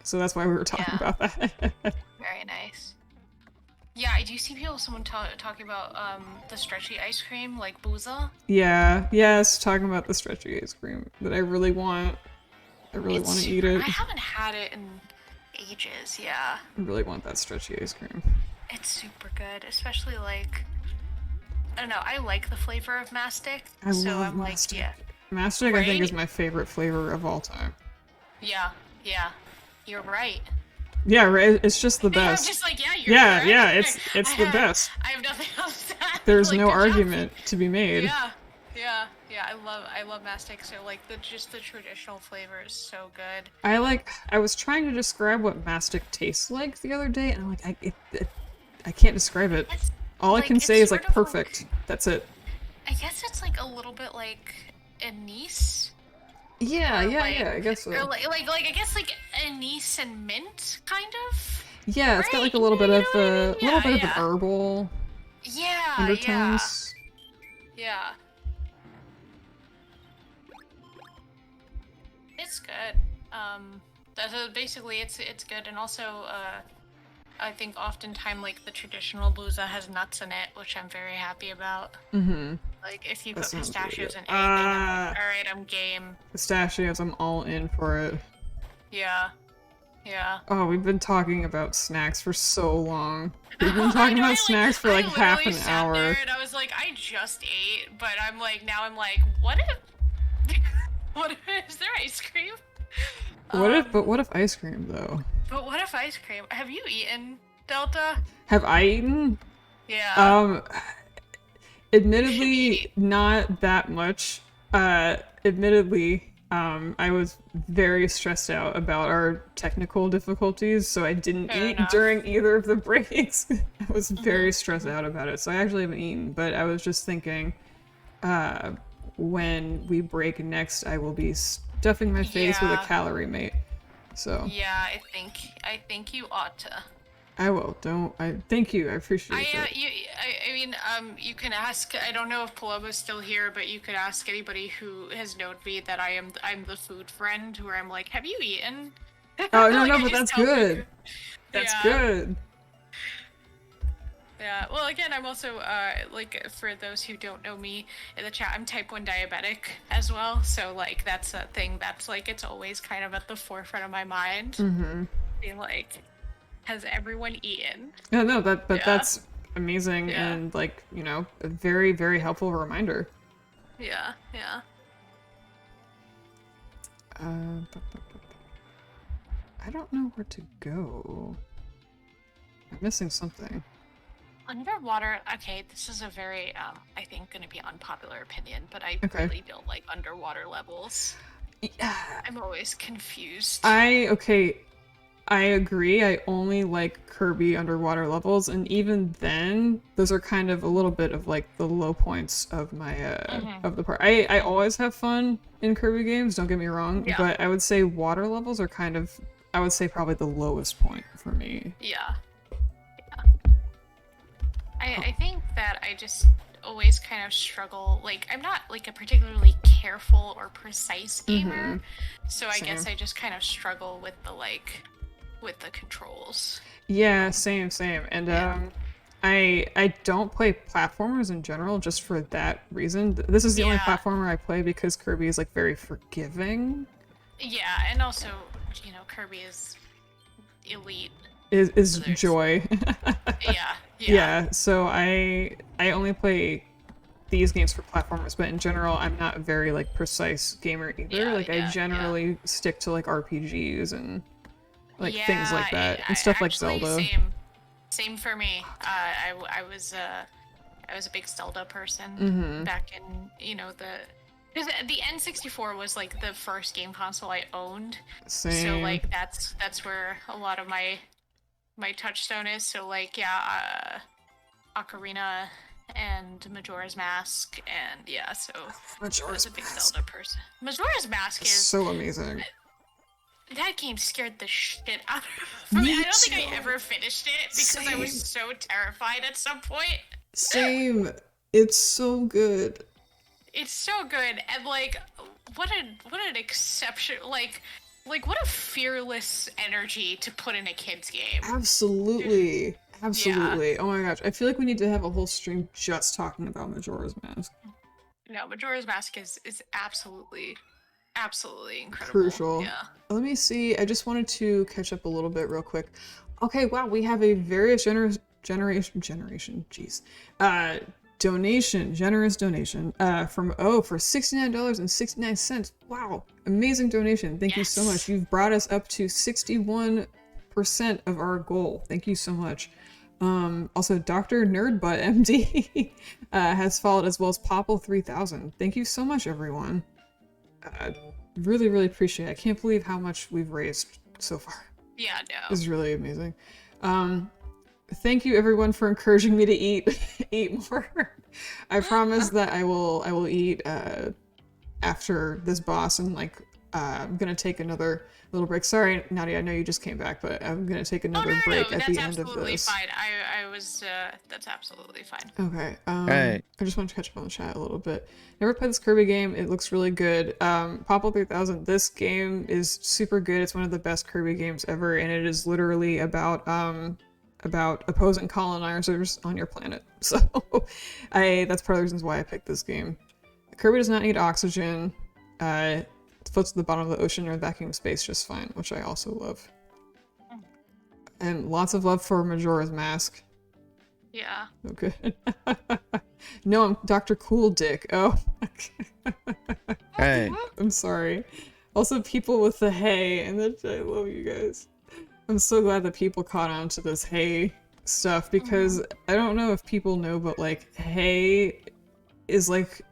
So that's why we were talking about that. Very nice. Yeah, I do see someone talking about the stretchy ice cream, like Booza. Yeah, yes, talking about the stretchy ice cream that I really want. I really want to eat it. I haven't had it in ages, yeah. I really want that stretchy ice cream. It's super good, especially like, I don't know, I like the flavor of mastic. I love mastic. Like, yeah. Mastic, right? I think, is my favorite flavor of all time. Yeah, you're right. Yeah, right. It's just the best. I'm just like, yeah, right. Yeah, it's the best. I have nothing else to add. There's like, no argument to be made. Yeah. I love mastic. So like the traditional flavor is so good. I was trying to describe what mastic tastes like the other day, and I'm like, I can't describe it. All I can say is like perfect. That's it. I guess it's like a little bit like anise. Yeah, I guess so. Or like I guess like anise and mint, kind of. Yeah, it's got like a little bit of an herbal. Undertones. Yeah. It's good. Basically it's good, and also I think oftentimes like the traditional booza has nuts in it, which I'm very happy about. Mm-hmm. Like if you put pistachios in anything, I'm like, alright, I'm game. Pistachios, I'm all in for it. Yeah. Oh, we've been talking about snacks for so long. We've been talking about snacks for like half an hour. There and I was like, I just ate, but I'm like, what if is there ice cream? What if ice cream though? But what if ice cream? Have you eaten, Delta? Have I eaten? Yeah. Admittedly, not that much. Admittedly, I was very stressed out about our technical difficulties, so I didn't eat during either of the breaks. I was very stressed out about it, so I actually haven't eaten, but I was just thinking, when we break next, I will be stuffing my face with a calorie mate. So. Yeah, I think you ought to. I will. Thank you. I appreciate it. I mean, you can ask. I don't know if Paloma's still here, but you could ask anybody who has known me that I'm the food friend, where I'm like, have you eaten? Oh no, but that's good. That's good. Yeah. Well, again, I'm also like for those who don't know me in the chat, I'm type 1 diabetic as well. So like that's a thing that's like it's always kind of at the forefront of my mind. Mm-hmm. Being like, has everyone eaten? Yeah, no, that's amazing and like, a very, very helpful reminder. Yeah. I don't know where to go. I'm missing something. Underwater, okay, this is a very, I think gonna be unpopular opinion, but I really don't like underwater levels. Yeah. I'm always confused. I agree. I only like Kirby underwater levels, and even then, those are kind of a little bit of like the low points of my of the part. I always have fun in Kirby games. Don't get me wrong, but I would say water levels are kind of, I would say probably the lowest point for me. Yeah. I think that I just always kind of struggle. Like I'm not like a particularly careful or precise gamer, so I guess I just kind of struggle with the controls. Yeah, same. And I don't play platformers in general just for that reason. This is the only platformer I play because Kirby is like very forgiving. Yeah, and also, Kirby is elite. is So joy. Yeah. So I only play these games for platformers, but in general, I'm not a very like precise gamer either. Like I generally stick to like RPGs and like things like that and stuff like actually, Zelda. Same for me. I was a big Zelda person back in, you know, because the N64 was like the first game console I owned. Same. So like that's where a lot of my touchstone is. So like Ocarina and Majora's Mask, and so I was a big Zelda person. Majora's Mask is so amazing. That game scared the shit out of me. I don't think I ever finished it because I was so terrified at some point. Same. It's so good. It's so good, and like, what an exception! Like what a fearless energy to put in a kid's game. Absolutely. Absolutely. Yeah. Oh my gosh. I feel like we need to have a whole stream just talking about Majora's Mask. No, Majora's Mask is absolutely incredible. Crucial. Yeah. Let me see. I just wanted to catch up a little bit real quick. Okay, wow, we have a various generous donation from for $69.69. Wow, amazing donation. Thank you so much. You've brought us up to 61% of our goal. Thank you so much. Also, Dr. Nerdbutt MD has followed, as well as Popple3000. Thank you so much, everyone. Really, really appreciate it. I can't believe how much we've raised so far. Yeah, no. This is really amazing. Thank you, everyone, for encouraging me to eat more. I promise that I will eat after this boss, and like I'm gonna take another little break. Sorry, Nadia, I know you just came back, but I'm gonna take another break at the end of this. That's absolutely fine. I was that's absolutely fine. Okay. I just want to catch up on the chat a little bit. Never played this Kirby game. It looks really good. Popple3000. This game is super good. It's one of the best Kirby games ever, and it is literally about opposing colonizers on your planet. So that's part of the reasons why I picked this game. Kirby does not need oxygen. It floats at the bottom of the ocean or vacuum space just fine, which I also love. And lots of love for Majora's Mask. Yeah. Okay. No, I'm Dr. Cool Dick. Oh. Hey. I'm sorry. Also, people with the hay, and I love you guys. I'm so glad that people caught on to this hay stuff, because I don't know if people know, but like hay is like,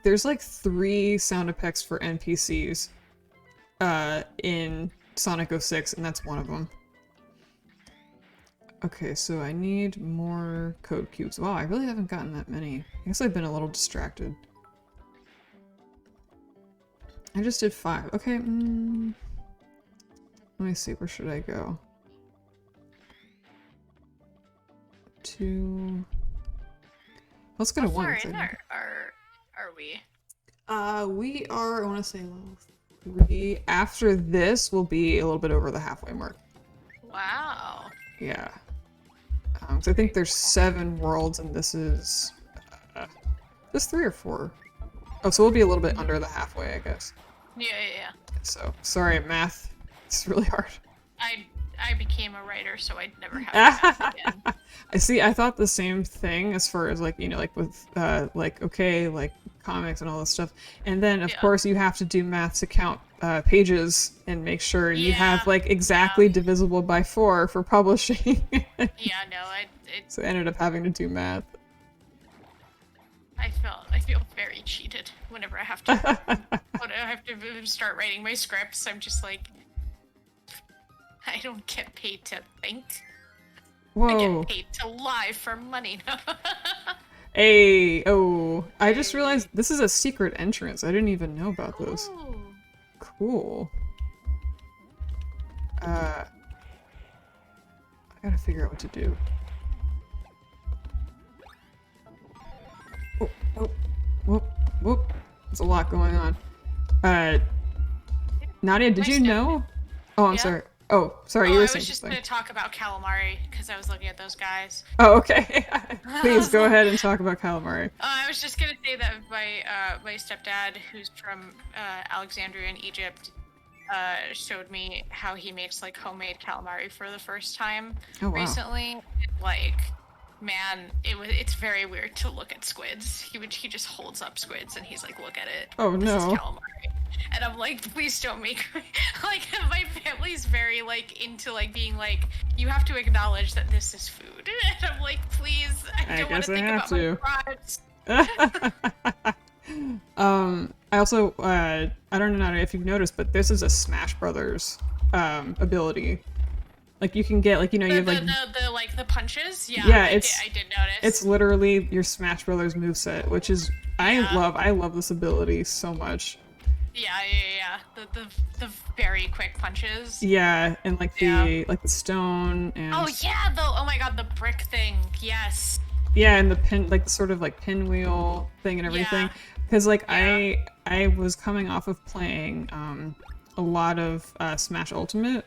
there's like 3 sound effects for NPCs in Sonic 06, and that's one of them. Okay, so I need more code cubes. Wow, I really haven't gotten that many. I guess I've been a little distracted. I just did 5. Okay, let me see, where should I go? 2... Let's go to 1. How far in are we? We are, I want to say level 3. After this, we'll be a little bit over the halfway mark. Wow. Yeah. So I think there's 7 worlds, and this is... this 3 or 4? Oh, so we'll be a little bit under the halfway, I guess. Yeah. So, sorry, math. It's really hard. I became a writer, so I'd never have to math again. I see, I thought the same thing as far as, like, you know, like with, like comics and all this stuff. And then, of course, you have to do math to count pages and make sure you have, like, exactly divisible by 4 for publishing. So I ended up having to do math. I feel very cheated whenever I have to start writing my scripts. I'm just like, I don't get paid to think. Whoa. I get paid to lie for money. Hey, oh, I just realized this is a secret entrance. I didn't even know about this. Cool. I gotta figure out what to do. Whoop. There's a lot going on. Nadia, did you know? Oh, I'm sorry. Oh, sorry, you were saying something. I was just going to talk about calamari, because I was looking at those guys. Oh, okay. Please, go ahead and talk about calamari. I was just going to say that my stepdad, who's from Alexandria in Egypt, showed me how he makes like homemade calamari for the first time wow. recently. Like, man, it's very weird to look at squids. He just holds up squids and he's like, look at it. Oh, this is no. calamari. And I'm like, please don't make me. Like, my family's very like into like being like, you have to acknowledge that this is food. And I'm like, please, I don't want to think about my crimes. I also, I don't know if you've noticed, but this is a Smash Brothers ability. Like, you can get, like, you know, you have, like... the punches? Yeah, yeah, I did notice. It's literally your Smash Brothers moveset, which is... Yeah. I love this ability so much. Yeah. The very quick punches. Yeah, and, like, the stone and... Oh, yeah, oh my god, the brick thing, yes. Yeah, and the pin, like, sort of, like, pinwheel thing and everything. Because, like, I was coming off of playing a lot of Smash Ultimate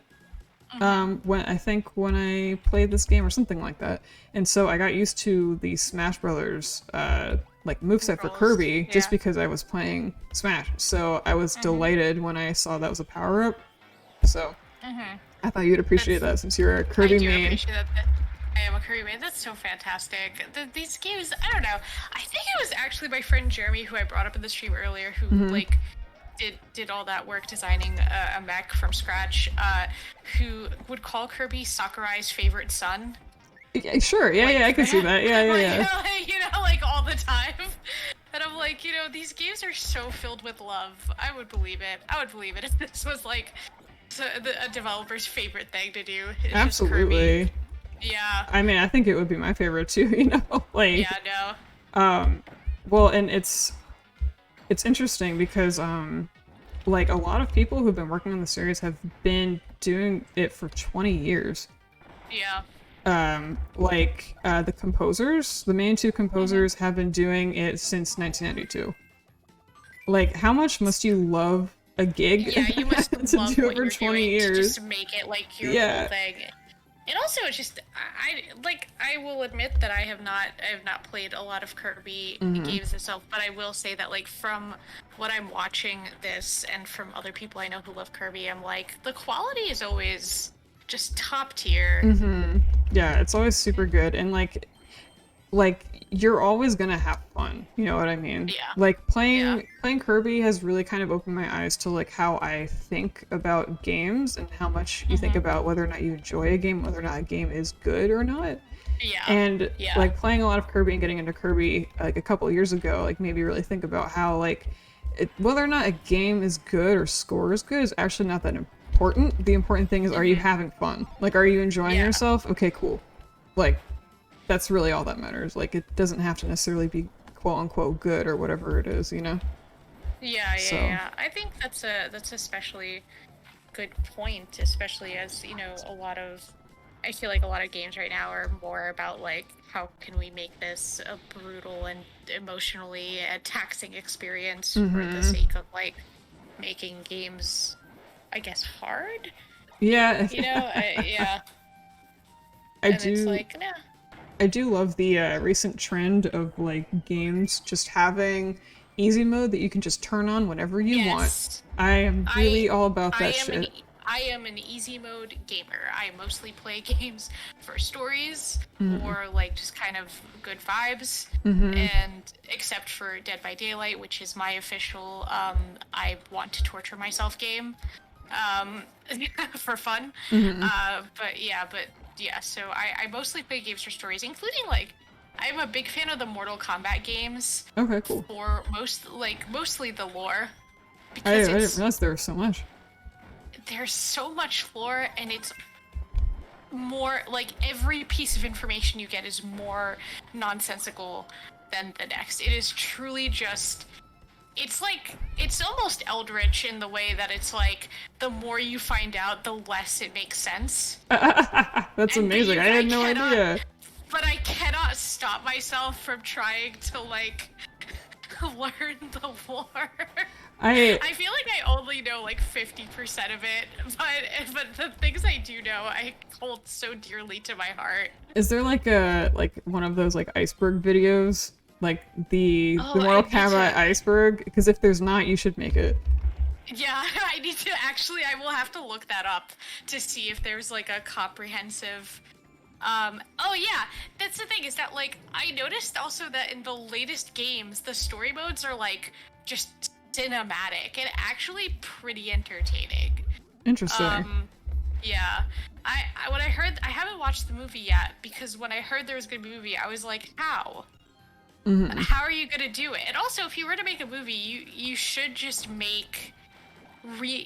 when I played this game or something like that, and so I got used to the Smash Brothers like moveset for Kirby just because I was playing Smash. So I was delighted when I saw that was a power up. So I thought you'd appreciate that since you're a Kirby main. Appreciate that. I am a Kirby main. That's so fantastic. These games, I don't know. I think it was actually my friend Jeremy who I brought up in the stream earlier who like did all that work designing a mech from scratch, who would call Kirby Sakurai's favorite son. Yeah, sure, yeah, I can see that. Yeah. You know, like all the time. And I'm like, you know, these games are so filled with love. I would believe it. If this was like a developer's favorite thing to do. Absolutely. Yeah. I mean, I think it would be my favorite too, you know? Like, yeah, no. Well, and it's interesting because, like, a lot of people who've been working on the series have been doing it for 20 years. Yeah. Like, the composers, the main two composers have been doing it since 1992. Like, how much must you love a gig you must to love do what it for you're 20 doing years? to just make it like your whole thing. And also, it's just I will admit that I have not played a lot of Kirby games itself, but I will say that like from what I'm watching this and from other people I know who love Kirby, I'm like the quality is always just top tier. Yeah, it's always super good, and like you're always gonna have fun. You know what I mean? Yeah. Like playing Kirby has really kind of opened my eyes to like how I think about games and how much you think about whether or not you enjoy a game, whether or not a game is good or not. Yeah. And like playing a lot of Kirby and getting into Kirby like a couple years ago, like made me really think about how like whether or not a game is good or score is good is actually not that important. The important thing is, are you having fun? Like, are you enjoying yourself? Okay, cool. Like, that's really all that matters. Like, it doesn't have to necessarily be quote-unquote good or whatever it is, you know? Yeah. I think that's especially good point, especially as, you know, I feel like a lot of games right now are more about, like, how can we make this a brutal and emotionally taxing experience for the sake of, like, making games, I guess, hard? Yeah. You know? It's like, nah. I do love the recent trend of like games just having easy mode that you can just turn on whenever you want. I am really all about that shit. I am an easy mode gamer. I mostly play games for stories or like just kind of good vibes. And except for Dead by Daylight, which is my official I want to torture myself game for fun. So I mostly play games for stories, including like I'm a big fan of the Mortal Kombat games. Okay, cool. For mostly the lore. I didn't realize there was so much. There's so much lore, and it's more like every piece of information you get is more nonsensical than the next. It is truly just. It's almost eldritch in the way that it's like the more you find out, the less it makes sense. That's amazing. I had no idea. But I cannot stop myself from trying to like learn the lore. I feel like I only know like 50% of it, but the things I do know, I hold so dearly to my heart. Is there like one of those like iceberg videos? Like the Mortal Kombat iceberg? Because if there's not, you should make it. Yeah, I need to actually. I will have to look that up to see if there's like a comprehensive. Oh yeah, that's the thing is that like I noticed also that in the latest games, the story modes are like just cinematic and actually pretty entertaining. Interesting. Yeah. When I heard, I haven't watched the movie yet because when I heard there was gonna be a movie, I was like, how? Mm-hmm. How are you gonna do it? And also, if you were to make a movie, you should just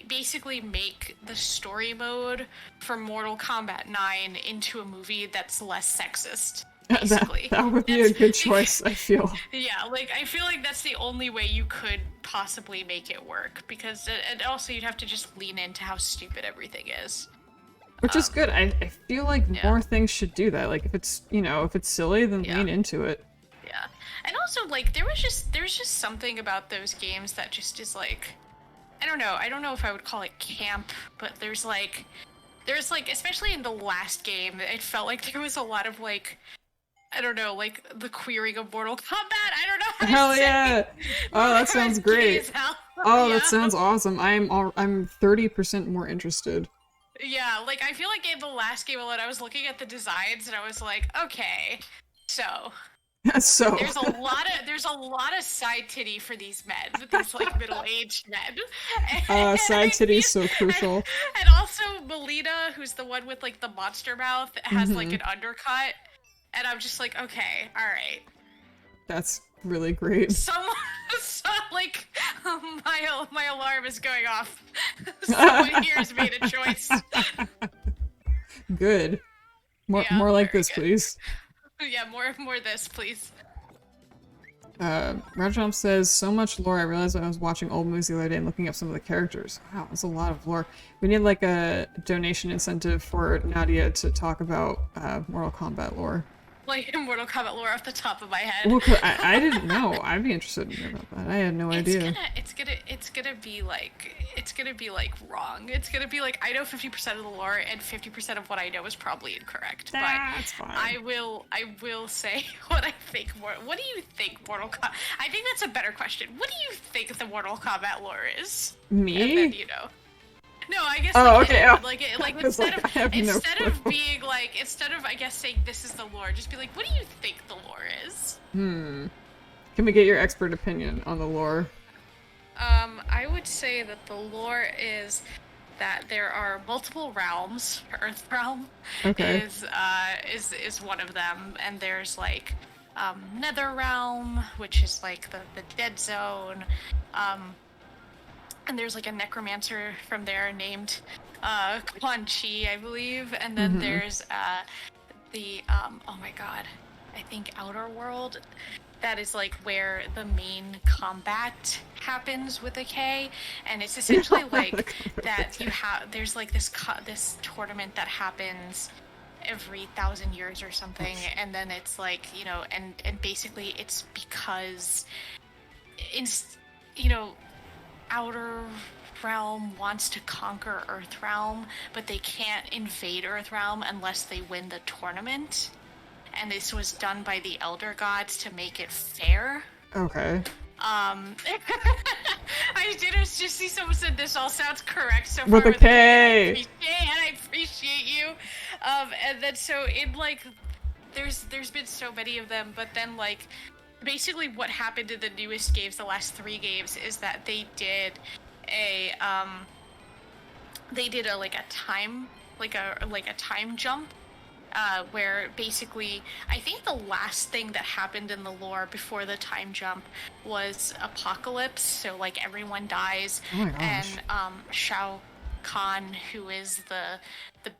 basically make the story mode for Mortal Kombat 9 into a movie that's less sexist. Basically, that would be a good choice, I feel. Yeah, like I feel like that's the only way you could possibly make it work because, and also you'd have to just lean into how stupid everything is. Which is good. I feel like more things should do that. Like if it's if it's silly, then lean into it. Yeah, and also like there's just something about those games that just is like. I don't know if I would call it camp, but there's like, especially in the last game, it felt like there was a lot of like, I don't know, like the queering of Mortal Kombat. I don't know how Hell to say yeah! Oh, that sounds great. Oh, yeah. That sounds awesome. I'm 30% more interested. Yeah, like I feel like in the last game alone, I was looking at the designs and I was like, okay, so. So there's a lot of side titty for these men, these like middle-aged men. Side titty's so crucial. And also Melina, who's the one with like the monster mouth, has like an undercut, and I'm just like, okay, all right. That's really great. So like, my alarm is going off. Someone here has made a choice. Good. More like this, good. Please. Yeah, more this, please. Rajam says, so much lore. I realized when I was watching old movies the other day and looking up some of the characters. Wow, that's a lot of lore. We need like a donation incentive for Nadia to talk about Mortal Kombat lore. Like Mortal Kombat lore off the top of my head. Well, I didn't know. I'd be interested in hearing about that. I had no idea. It's gonna be like wrong. It's gonna be like I know 50% of the lore and 50% of what I know is probably incorrect. That's fine. I will say what I think. What do you think Mortal Kombat? I think that's a better question. What do you think the Mortal Kombat lore is? Me? And then, No, I guess. Oh, okay. Instead of I guess saying this is the lore, just be like, what do you think the lore is? Can we get your expert opinion on the lore? I would say that the lore is that there are multiple realms. Earth realm is one of them, and there's like Nether realm, which is like the dead zone. And there's like a necromancer from there named Quan Chi, I believe. And then there's the oh my god, I think Outer World. That is like where the main combat happens with a K, and it's essentially like that you have. There's like this tournament that happens every 1,000 years or something, and then it's like and basically it's because Outer Realm wants to conquer Earth Realm, but they can't invade Earth Realm unless they win the tournament. And this was done by the Elder Gods to make it fair. Okay. I did just see someone said this all sounds correct so far. With a K. And I appreciate you. And then so in like, there's been so many of them, but then like, basically what happened in the newest games, the last 3 games, is that they did a time jump, where basically I think the last thing that happened in the lore before the time jump was apocalypse, so like everyone dies. Oh my gosh. And Shao Kahn, who is the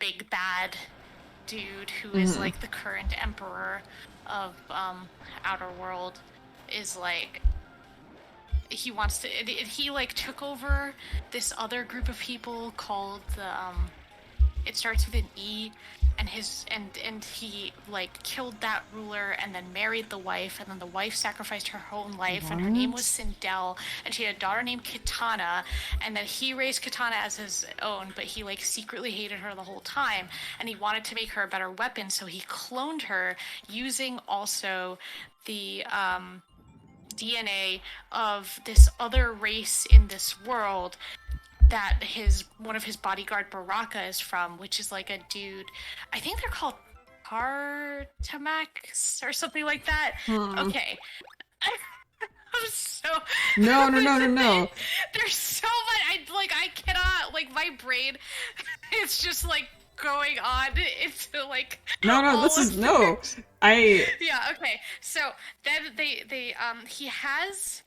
big bad dude who is like the current emperor of Outer World, is like he wants to he like took over this other group of people called the it starts with an E, and he like killed that ruler and then married the wife, and then the wife sacrificed her own life, and her name was Sindel, and she had a daughter named Kitana, and then he raised Kitana as his own, but he like secretly hated her the whole time, and he wanted to make her a better weapon, so he cloned her using also the DNA of this other race in this world that one of his bodyguard Baraka is from, which is like a dude. I think they're called Artemax or something like that. Okay. I'm so no. There's so much. I cannot, like, my brain. It's just like going on into like. No. This is no. Yeah. Okay. So then he has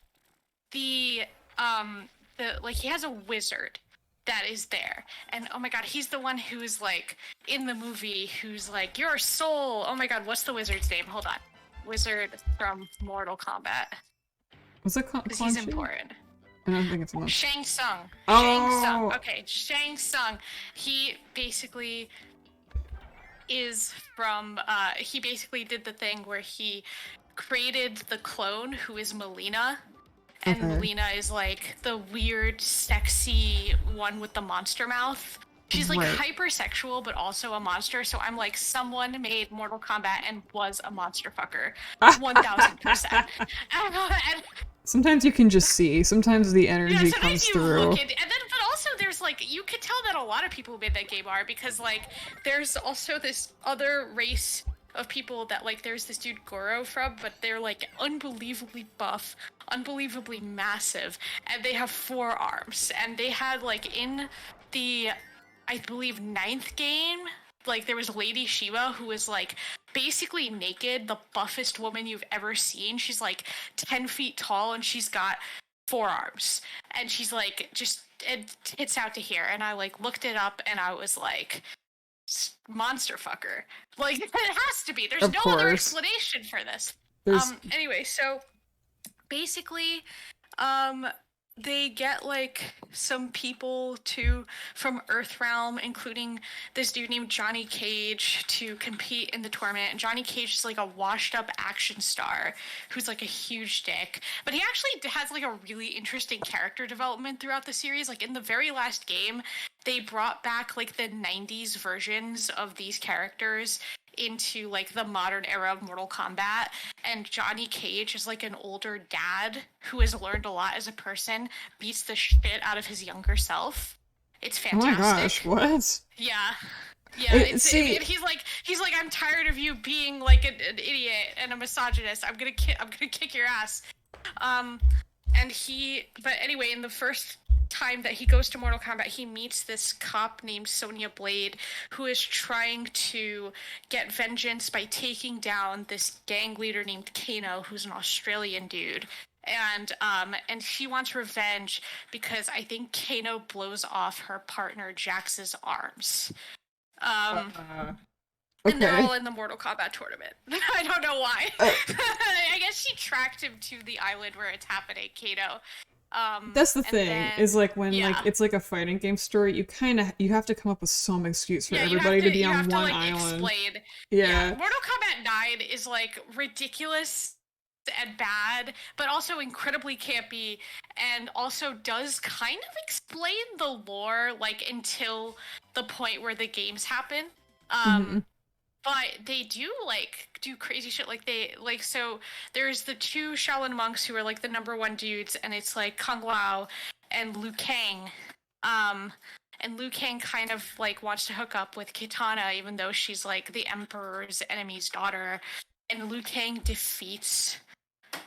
he has a wizard that is there, and oh my god, he's the one who's like in the movie who's like your soul. Oh my god, what's the wizard's name? Hold on. Wizard from Mortal Kombat. Was it because he's important. I don't think it's enough. Shang Tsung. Oh. Shang Tsung. Okay, Shang Tsung. He basically is from. He basically did the thing where he created the clone who is Melina. And Melina is like the weird, sexy one with the monster mouth. She's like hypersexual, but also a monster. So I'm like, someone made Mortal Kombat and was a monster fucker, 1000%. Sometimes you can just see. Sometimes the energy comes through. Look at, but also there's like, you could tell that a lot of people who made that game are, because like there's also this other race of people that like there's this dude Goro from, but they're like unbelievably buff, unbelievably massive, and they have 4 arms. And they had like in the, I believe, 9th game, like there was Lady Shiva who was like basically naked, the buffest woman you've ever seen. She's like 10 feet tall and she's got 4 arms, and she's like just it's out to here. And I like looked it up and I was like, monster fucker. Like, it has to be. There's no other explanation for this. Anyway, so basically, they get like some people from Earthrealm, including this dude named Johnny Cage, to compete in the tournament. And Johnny Cage is like a washed up action star who's like a huge dick, but he actually has like a really interesting character development throughout the series. Like in the very last game, they brought back like the 90s versions of these characters into like the modern era of Mortal Kombat, and Johnny Cage is like an older dad who has learned a lot as a person, beats the shit out of his younger self. It's fantastic. Oh my gosh, what? Yeah, he's like I'm tired of you being like an idiot and a misogynist. I'm gonna kick your ass. But anyway, in the first time that he goes to Mortal Kombat, he meets this cop named Sonya Blade, who is trying to get vengeance by taking down this gang leader named Kano, who's an Australian dude. And she wants revenge because I think Kano blows off her partner Jax's arms. And they're all in the Mortal Kombat tournament. I don't know why. I guess she tracked him to the island where it's happening, Kano. That's the thing, is like when like it's like a fighting game story, you have to come up with some excuse for everybody to be on one island. Explain. Yeah. Mortal Kombat 9 is like ridiculous and bad, but also incredibly campy, and also does kind of explain the lore like until the point where the games happen. But they do crazy shit. So there's the 2 Shaolin monks who are like the number 1 dudes, and it's like Kung Lao and Liu Kang. And Liu Kang kind of like wants to hook up with Kitana, even though she's like the Emperor's enemy's daughter. And Liu Kang defeats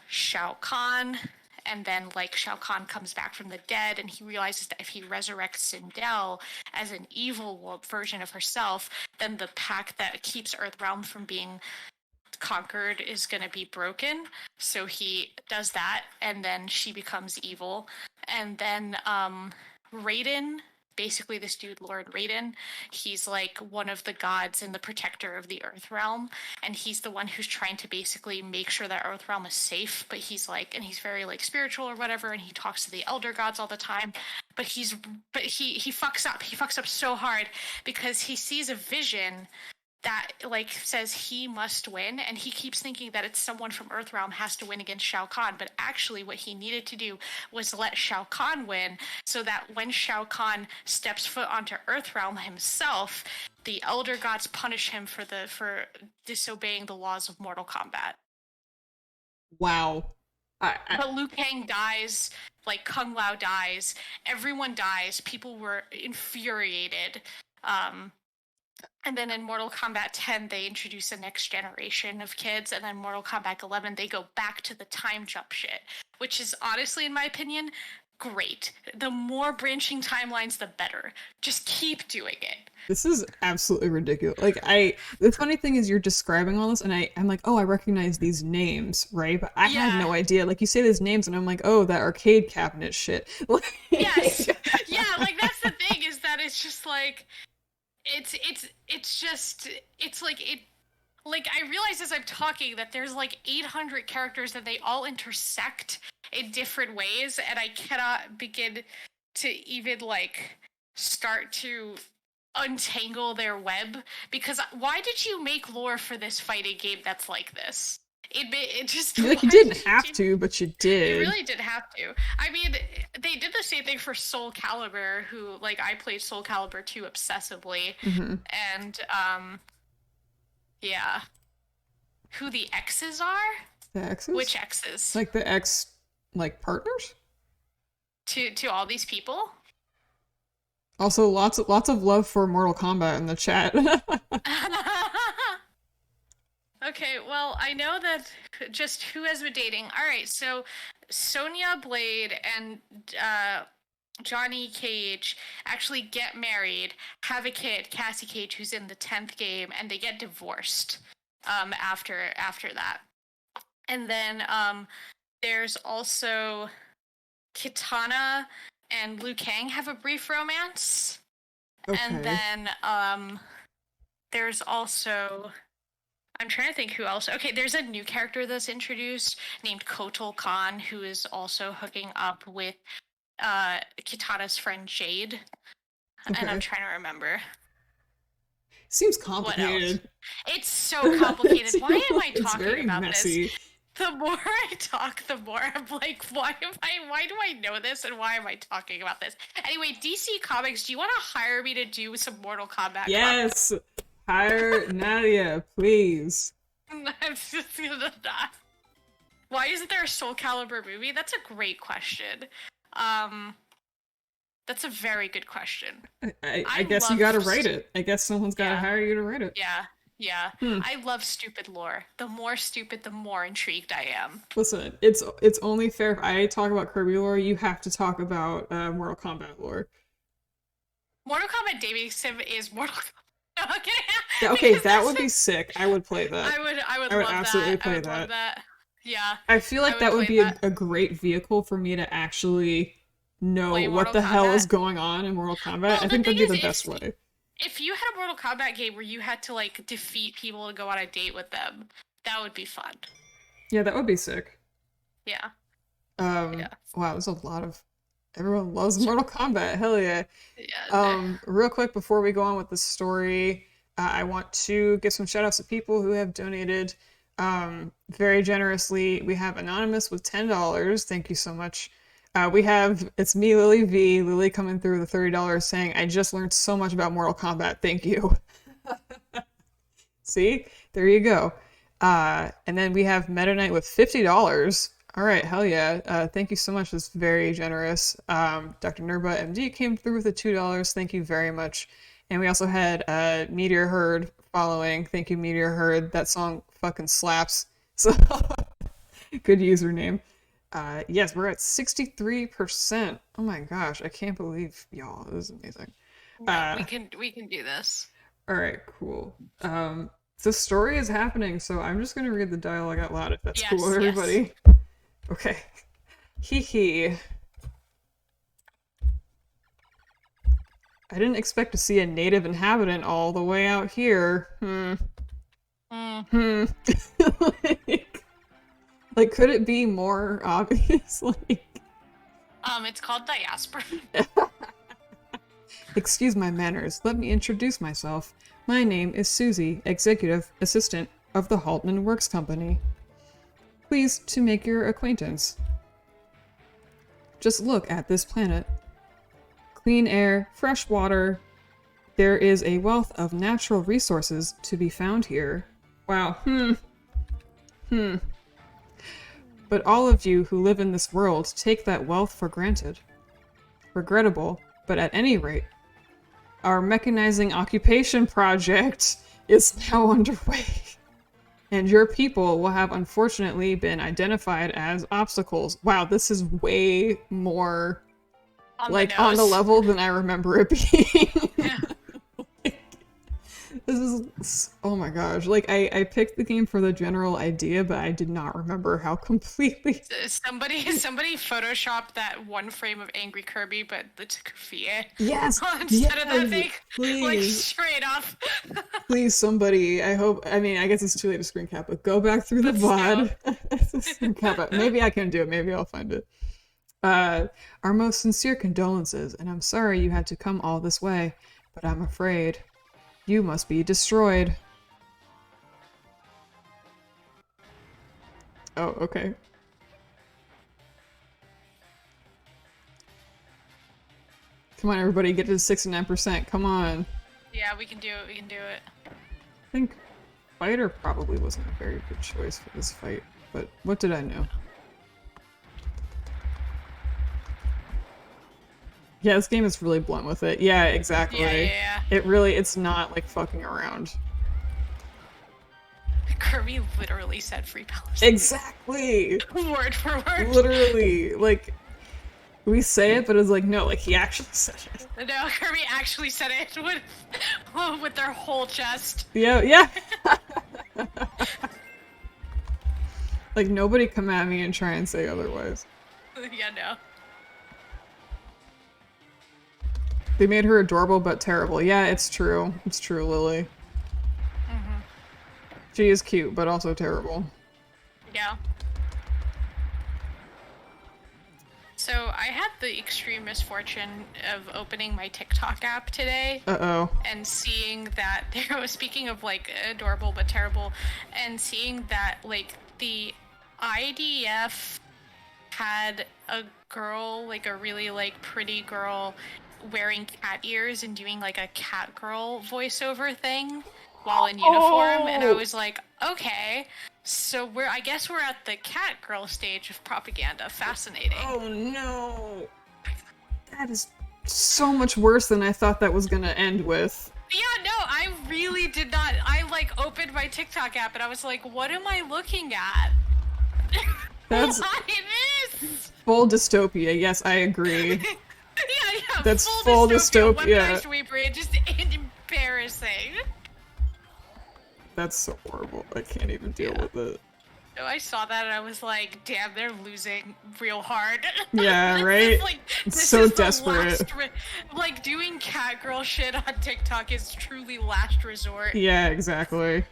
Shao Kahn, and then like Shao Kahn comes back from the dead, and he realizes that if he resurrects Sindel as an evil version of herself, then the pact that keeps Earthrealm from being conquered is going to be broken. So he does that, and then she becomes evil. And then Raiden, basically this dude Lord Raiden, he's like one of the gods and the protector of the Earthrealm, and he's the one who's trying to basically make sure that Earthrealm is safe. But he's very like spiritual or whatever, and he talks to the elder gods all the time. But he fucks up. He fucks up so hard because he sees a vision that like says he must win, and he keeps thinking that it's someone from Earthrealm has to win against Shao Kahn. But actually what he needed to do was let Shao Kahn win, so that when Shao Kahn steps foot onto Earthrealm himself, the elder gods punish him for disobeying the laws of Mortal Kombat. Wow. But Liu Kang dies like Kung Lao dies, everyone dies, people were infuriated. And then in Mortal Kombat 10, they introduce a next generation of kids, and then Mortal Kombat 11, they go back to the time jump shit, which is honestly, in my opinion, great. The more branching timelines, the better. Just keep doing it. This is absolutely ridiculous. Like, the funny thing is you're describing all this, and I'm like, oh, I recognize these names, right? But I had no idea. Like, you say these names, and I'm like, oh, that arcade cabinet shit. Yes. Yeah, like, that's the thing, is that it's just like, it's like I realize as I'm talking that there's like 800 characters and they all intersect in different ways, and I cannot begin to even like start to untangle their web, because why did you make lore for this fighting game that's like this? It just like, you didn't have to, but you did. You really did have to. I mean, they did the same thing for Soul Calibur, who, like, I played Soul Calibur 2 obsessively, and yeah, who the X's are? The X's? Which X's? Like the X, like, partners? To all these people. Also, lots of love for Mortal Kombat in the chat. Okay, well, I know that just who has been dating. All right, so Sonya Blade and Johnny Cage actually get married, have a kid, Cassie Cage, who's in the 10th game, and they get divorced after that. And then there's also Kitana and Liu Kang have a brief romance. Okay. And then there's also... I'm trying to think who else. Okay, there's a new character that's introduced named Kotal Khan, who is also hooking up with Kitana's friend Jade. Okay. And I'm trying to remember. Seems complicated. It's so complicated. Why am I talking about messy. This? The more I talk, the more I'm like, why do I know this, and why am I talking about this? Anyway, DC Comics, do you want to hire me to do some Mortal Kombat? Yes! Hire Nadia, please. I'm just gonna die. Why isn't there a Soul Calibur movie? That's a great question. That's a very good question. I guess you gotta write it. I guess someone's gotta hire you to write it. Yeah. I love stupid lore. The more stupid, the more intrigued I am. Listen, it's only fair if I talk about Kirby lore, you have to talk about Mortal Kombat lore. Mortal Kombat dating sim is Mortal Kombat. Okay, that would be sick. I would play that. I would love absolutely that. play I would that. Love that. Yeah. I feel like that would be a great vehicle for me to actually know what the hell is going on in Mortal Kombat. Well, I think that'd be the best way. If you had a Mortal Kombat game where you had to like defeat people to go on a date with them, that would be fun. Yeah, that would be sick. Yeah. Wow, there's a lot of... Everyone loves Mortal Kombat. Hell yeah. Real quick before we go on with the story, I want to give some shout outs to people who have donated very generously. We have Anonymous with $10. Thank you so much. It's me, Lily V. Lily coming through with the $30 saying, I just learned so much about Mortal Kombat. Thank you. See? There you go. And then we have Meta Knight with $50. All right, hell yeah. Thank you so much. That's very generous. Dr. Nurba MD came through with the $2. Thank you very much. And we also had Meteor Herd following. Thank you, Meteor Herd. That song fucking slaps. So, good username. Yes, we're at 63%. Oh my gosh, I can't believe y'all. This is amazing. Yeah, we can do this. All right, cool. The story is happening, so I'm just gonna read the dialogue out loud if that's cool with everybody. Yes. Okay. Hee hee. I didn't expect to see a native inhabitant all the way out here. Like, could it be more obvious? It's called diaspora. Excuse my manners. Let me introduce myself. My name is Susie, Executive Assistant of the Haltman Works Company. Pleased to make your acquaintance. Just look at this planet. Clean air, fresh water. There is a wealth of natural resources to be found here. Wow. But but all of you who live in this world take that wealth for granted. Regrettable, but at any rate, our mechanizing occupation project is now underway. And your people will have unfortunately been identified as obstacles. Wow, this is way more on the level than I remember it being. Yeah. This is, oh my gosh. Like, I picked the game for the general idea, but I did not remember how completely... Somebody photoshopped that one frame of Angry Kirby, but the Sophia. Yes! Instead of that thing. Please. Like, straight up. Please, somebody, I mean, I guess it's too late to screen cap it. Go back through the VOD. Screen cap it. Maybe I can do it. Maybe I'll find it. Our most sincere condolences, and I'm sorry you had to come all this way, but I'm afraid you must be destroyed. Oh, okay. Come on, everybody, get to 69%. Come on. Yeah, we can do it. We can do it. I think fighter probably wasn't a very good choice for this fight, but what did I know? Yeah, this game is really blunt with it. Yeah, exactly. Yeah. It's not like fucking around. Kirby literally said free Palestine. Exactly! Word for word. Literally. Like, we say it, but it's like, no, like, he actually said it. No, Kirby actually said it with their whole chest. Yeah. Like, nobody come at me and try and say otherwise. Yeah, no. They made her adorable but terrible. Yeah, it's true. It's true, Lily. Mm-hmm. She is cute, but also terrible. Yeah. So I had the extreme misfortune of opening my TikTok app today. Uh-oh. And seeing that there was, speaking of like adorable but terrible, and seeing that like the IDF had a girl, like a really like pretty girl, wearing cat ears and doing like a cat girl voiceover thing while in uniform, and I was like, okay, so I guess we're at the cat girl stage of propaganda. Fascinating. Oh no. That is so much worse than I thought that was gonna end with. Yeah, no, I really did not. I like opened my TikTok app and I was like, what am I looking at? That's what is full dystopia. Yes, I agree. Yeah. That's full dystopia. Just embarrassing. That's so horrible. I can't even deal with it. So I saw that and I was like, damn, they're losing real hard. Yeah, right? It's so desperate. Like, doing cat girl shit on TikTok is truly last resort. Yeah, exactly.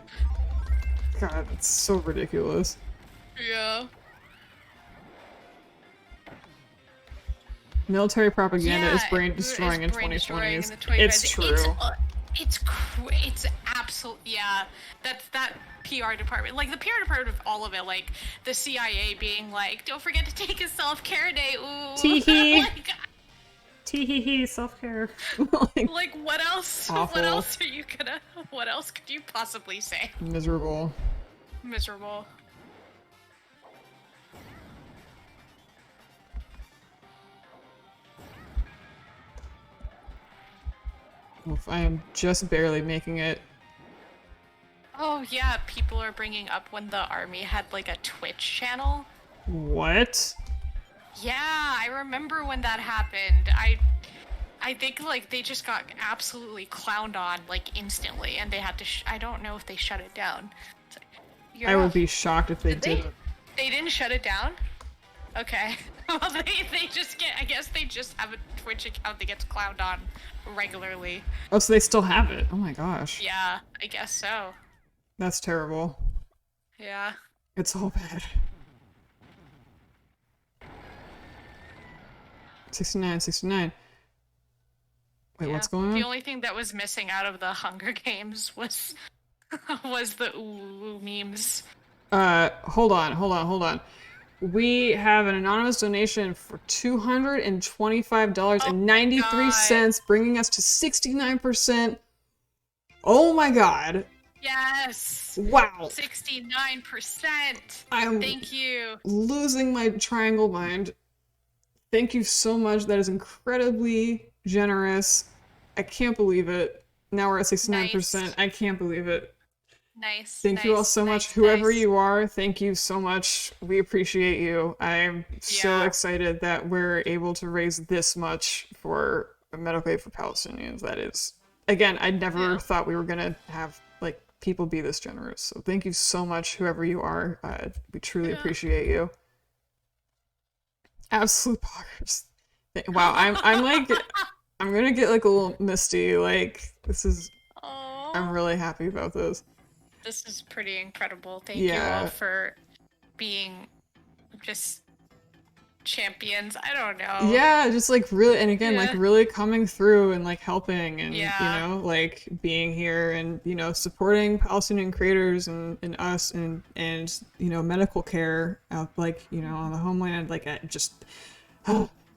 God, it's so ridiculous. Yeah. Military propaganda is brain destroying in 2020s. It's true. It's absolute. Yeah, that's that PR department. Like the PR department of all of it. Like the CIA being like, don't forget to take a self-care day. Ooh. Tee-hee. Tee-hee-hee, self-care. Like what else? Awful. What else are you gonna? What else could you possibly say? Miserable. Miserable. Oof, I am just barely making it. Oh yeah, people are bringing up when the army had like a Twitch channel. What? Yeah, I remember when that happened. I think like they just got absolutely clowned on like instantly, and they had to. I don't know if they shut it down. I would be shocked if they didn't. They didn't shut it down? Okay. Well, they just get. I guess they just have a Twitch account that gets clowned on regularly. Oh, so they still have it. Oh my gosh. Yeah, I guess so. That's terrible. Yeah. It's all bad. 69, 69. Wait, Yeah. what's going on? The only thing that was missing out of the Hunger Games was the ooh memes. Hold on. We have an anonymous donation for $225.93, bringing us to 69%. Oh my god. Yes. Wow. 69%. I'm Thank you. losing my triangle mind. Thank you so much. That is incredibly generous. I can't believe it. Now we're at 69%. Nice. I can't believe it. Nice. Thank you all Nice. so much. Nice. Whoever Nice. you are, thank you so much. We appreciate you. I'm so Yeah. excited that we're able to raise this much for medical aid for Palestinians. That is, again, I never thought we were gonna have like people be this generous. So thank you so much, whoever you are. We truly appreciate you. Absolute poggers. Wow, I'm like, I'm gonna get like a little misty. Like this is, I'm Oh, really happy about this. this is pretty incredible. Thank you all Yeah. for being just champions. I don't know. Yeah, just like really, and again, like Yeah. really coming through and like helping and, you Yeah. know, like being here and, you know, supporting Palestinian creators and us and, you know, medical care out like, you know, on the homeland. Like, I just,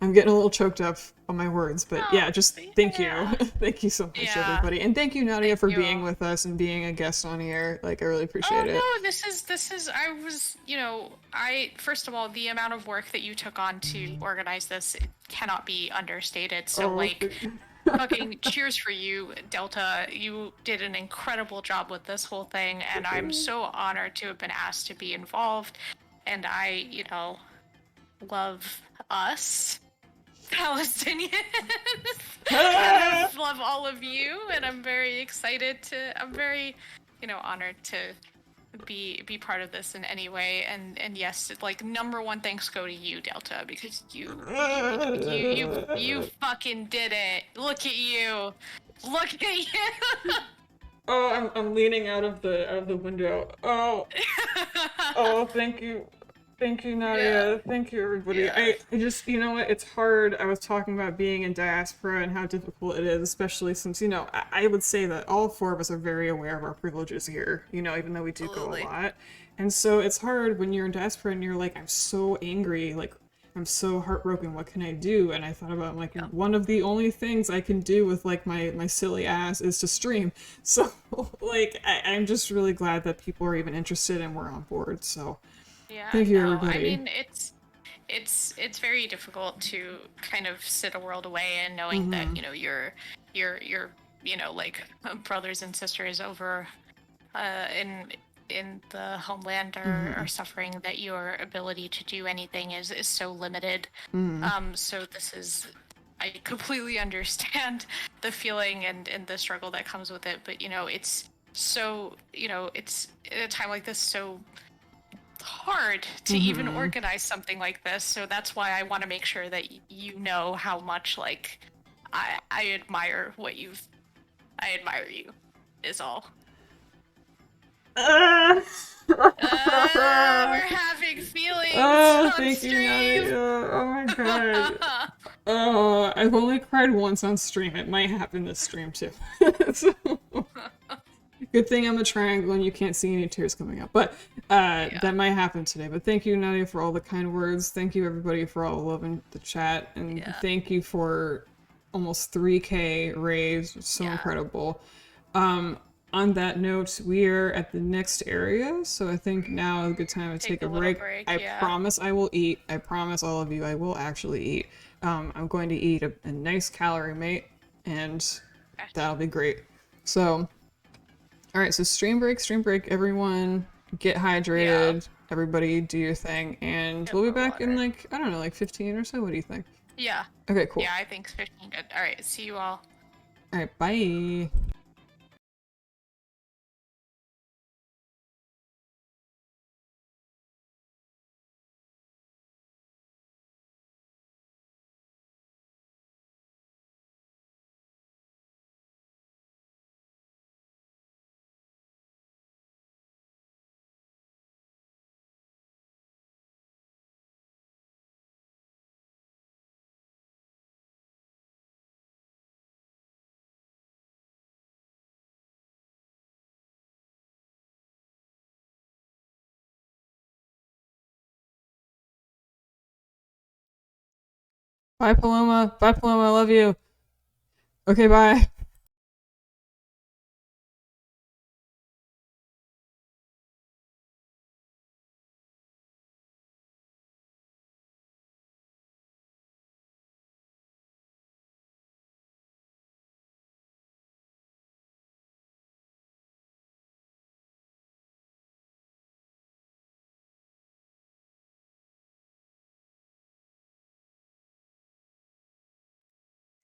I'm getting a little choked up on my words, but yeah, just thank you. Yeah. Thank you so much, Yeah. everybody. And thank you, Nadia, Thank for you being all. with us and being a guest on here. Like, I really appreciate it. Oh no, this is I was, you know, I first of all, the amount of work that you took on to organize this cannot be understated. So like fucking cheers for you, Delta. You did an incredible job with this whole thing, and I'm so honored to have been asked to be involved. And I, you know, love us Palestinians. I love all of you, and I'm very excited to. I'm very, you know, honored to be part of this in any way. And yes, like number one thanks go to you, Delta, because you fucking did it. Look at you. Look at you. Oh, I'm leaning out of the window. Oh. Oh, thank you. Thank you, Nadia. Thank you, everybody. Yeah. I just, you know what, it's hard. I was talking about being in diaspora and how difficult it is, especially since, you know, I would say that all four of us are very aware of our privileges here, you know, even though we do Absolutely. go a lot. And so it's hard when you're in diaspora and you're like, I'm so angry, like, I'm so heartbroken, what can I do? And I thought about, like, one of the only things I can do with, like, my silly ass is to stream. So, like, I'm just really glad that people are even interested and we're on board, so... Yeah, Thank you, no, everybody. I mean it's very difficult to kind of sit a world away and knowing that, you know, your you know, like brothers and sisters over in the homeland are suffering, that your ability to do anything is so limited. So this is, I completely understand the feeling and the struggle that comes with it, but you know, it's so, you know, it's at a time like this so hard to even organize something like this. So that's why I want to make sure that you know how much like I admire what you've, I admire you is all. We're having feelings on thank stream. you, Nadia. Oh my god. Oh, I've only cried once on stream. It might happen this stream too. So, good thing I'm a triangle and you can't see any tears coming out. But that might happen today. But thank you, Nadia, for all the kind words. Thank you, everybody, for all the love in the chat. And thank you for almost 3K raised. It's so incredible. On that note, we are at the next area. So I think now is a good time to take a break. I promise I will eat. I promise all of you I will actually eat. I'm going to eat a nice calorie mate. And that'll be great. So... Alright, so stream break, everyone get hydrated, everybody do your thing, and we'll be back in like, I don't know, like 15 or so, what do you think? Yeah. Okay, cool. Yeah, I think 15 good. Alright, see you all. Alright, bye! Bye, Paloma! Bye, Paloma, I love you! Okay, bye!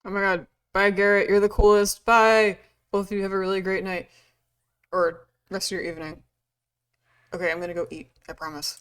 Oh my god. Bye, Garrett. You're the coolest. Bye. Both of you have a really great night. Or rest of your evening. Okay, I'm gonna go eat. I promise.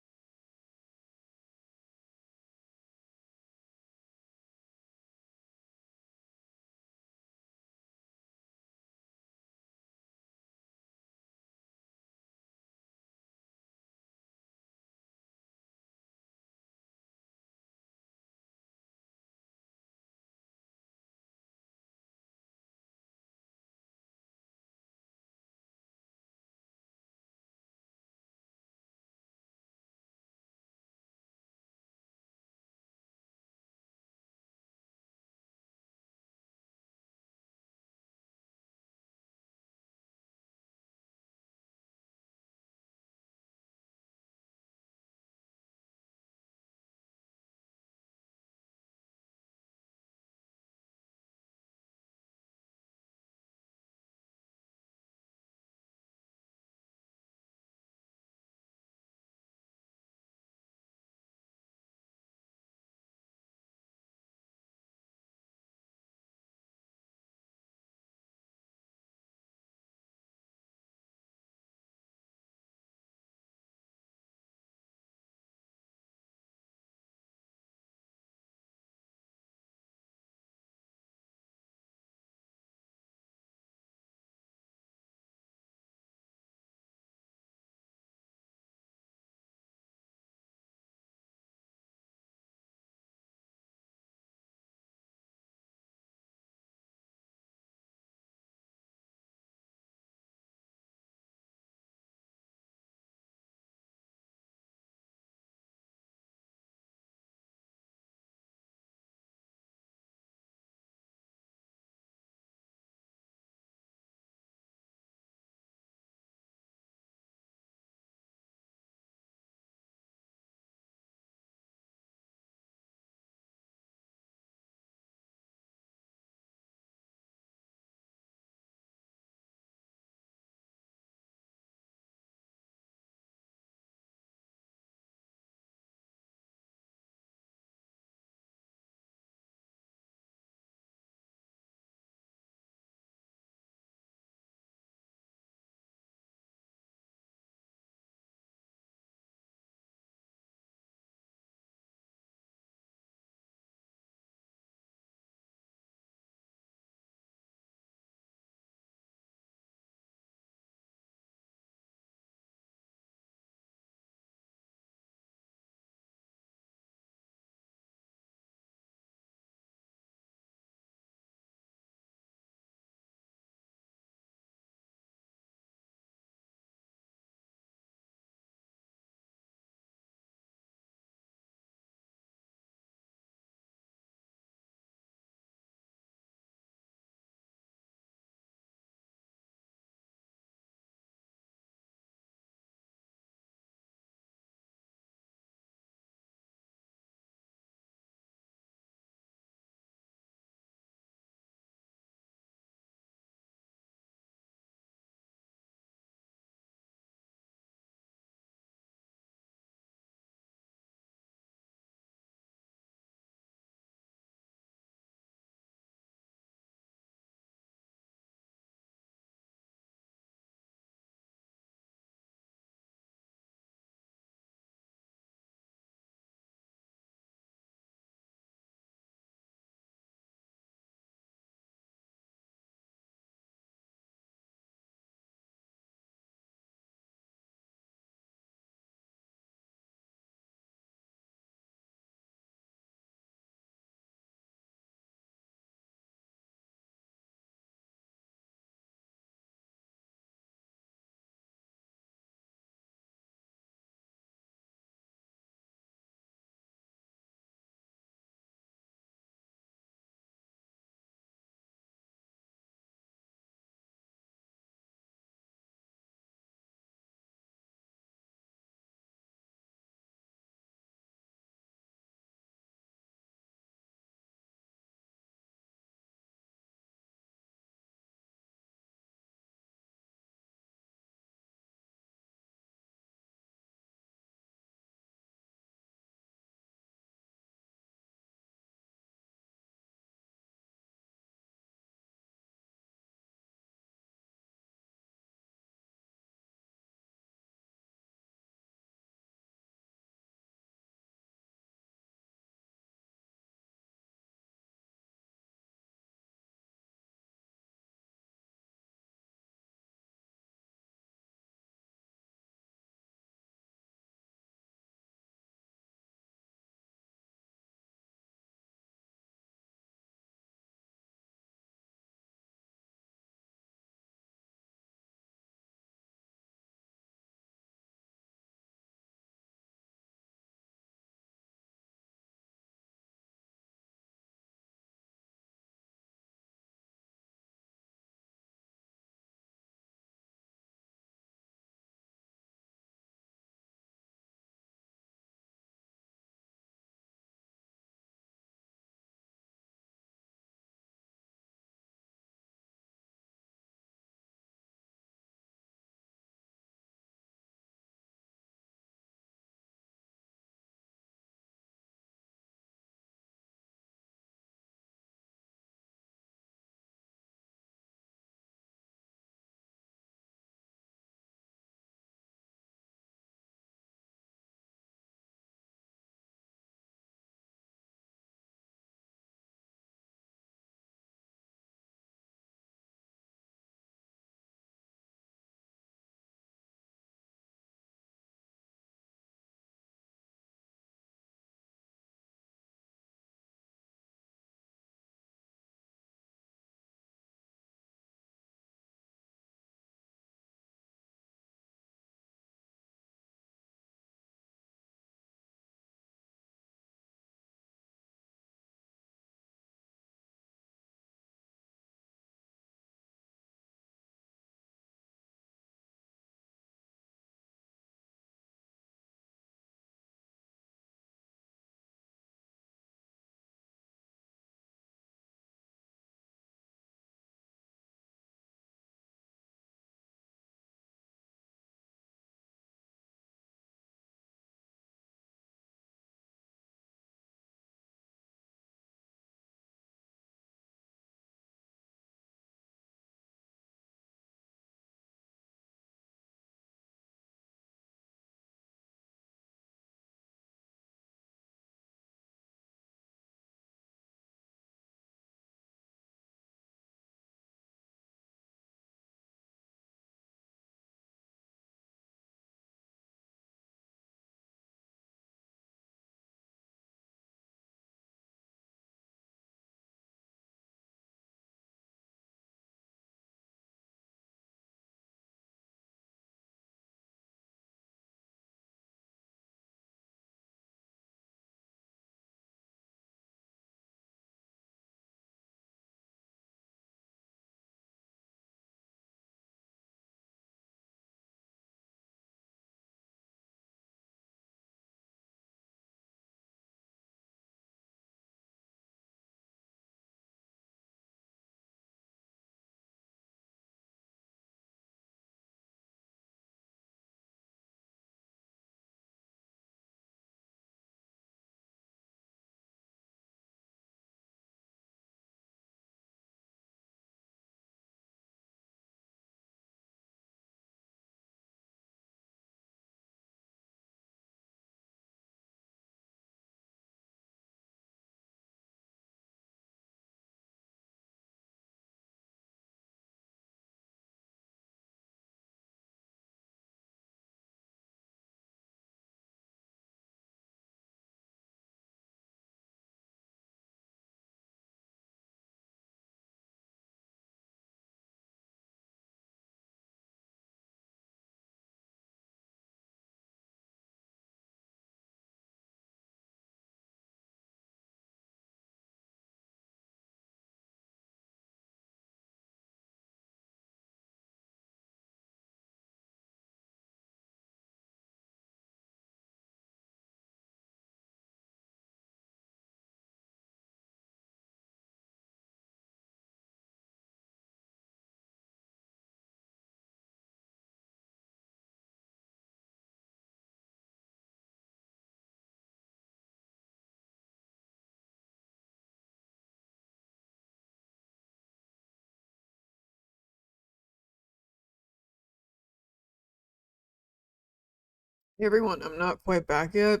Hey everyone, I'm not quite back yet,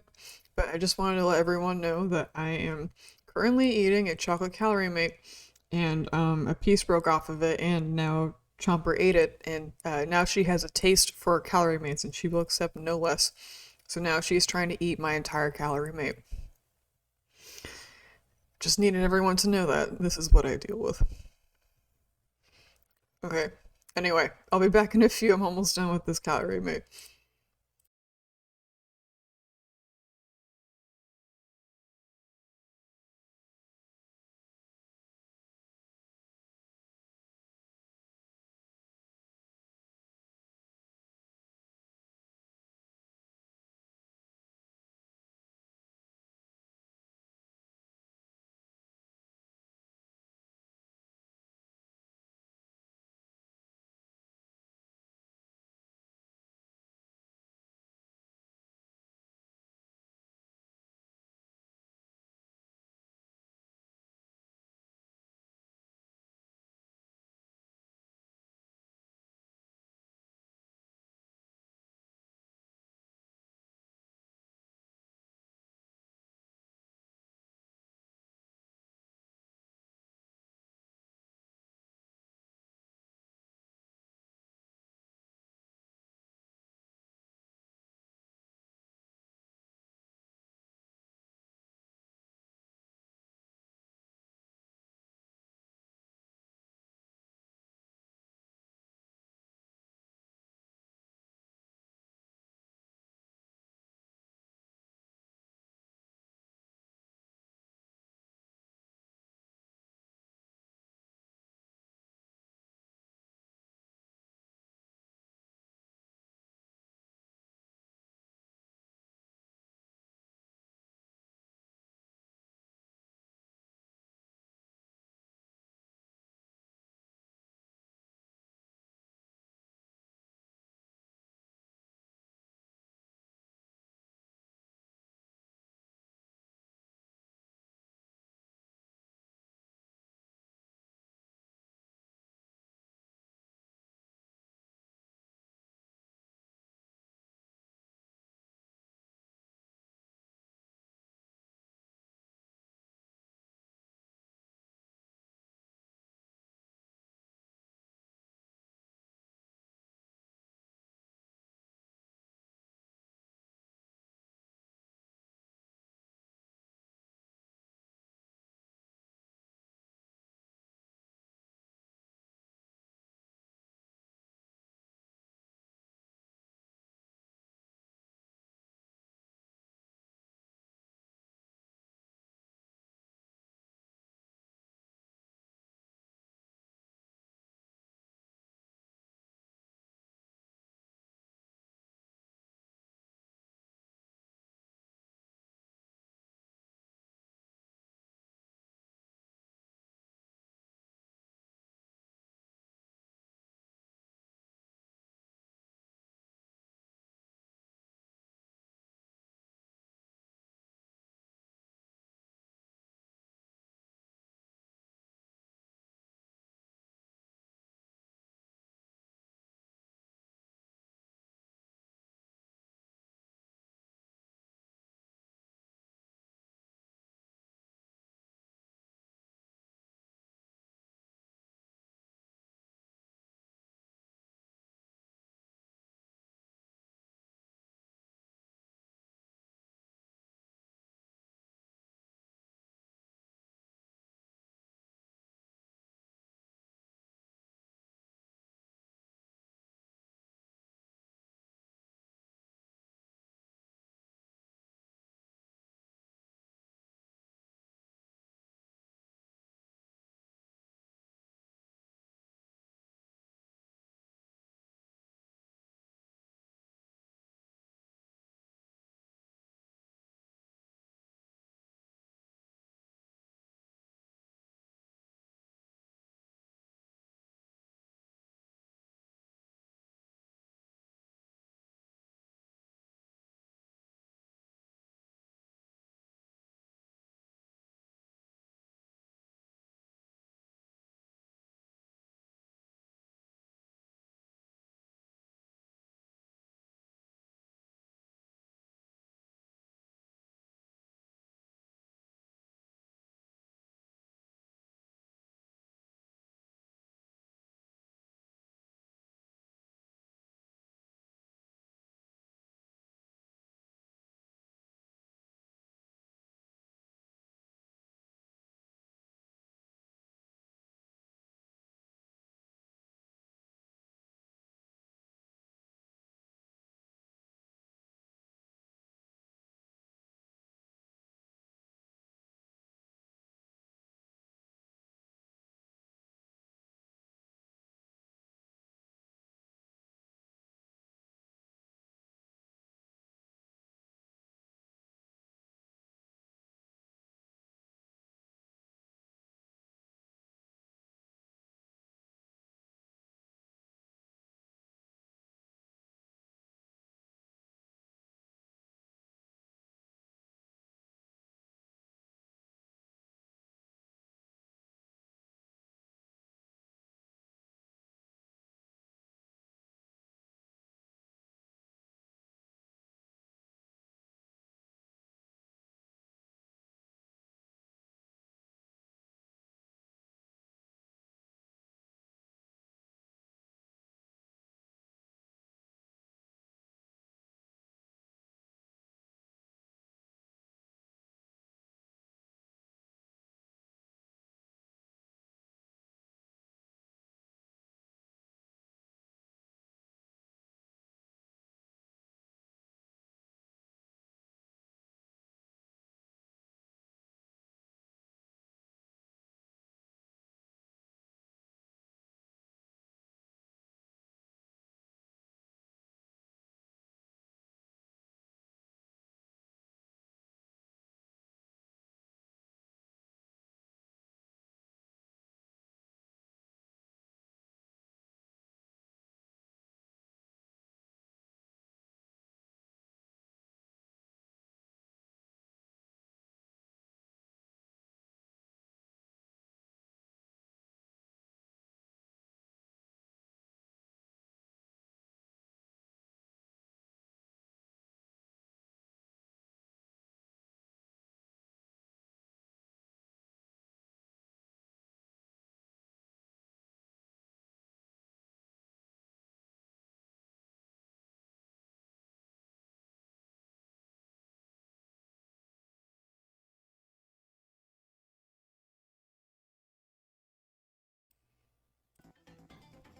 but I just wanted to let everyone know that I am currently eating a chocolate calorie mate, and a piece broke off of it, and now Chomper ate it, and now she has a taste for calorie mates, and she will accept no less. So now she's trying to eat my entire calorie mate. Just needed everyone to know that this is what I deal with. Okay. Anyway, I'll be back in a few. I'm almost done with this calorie mate.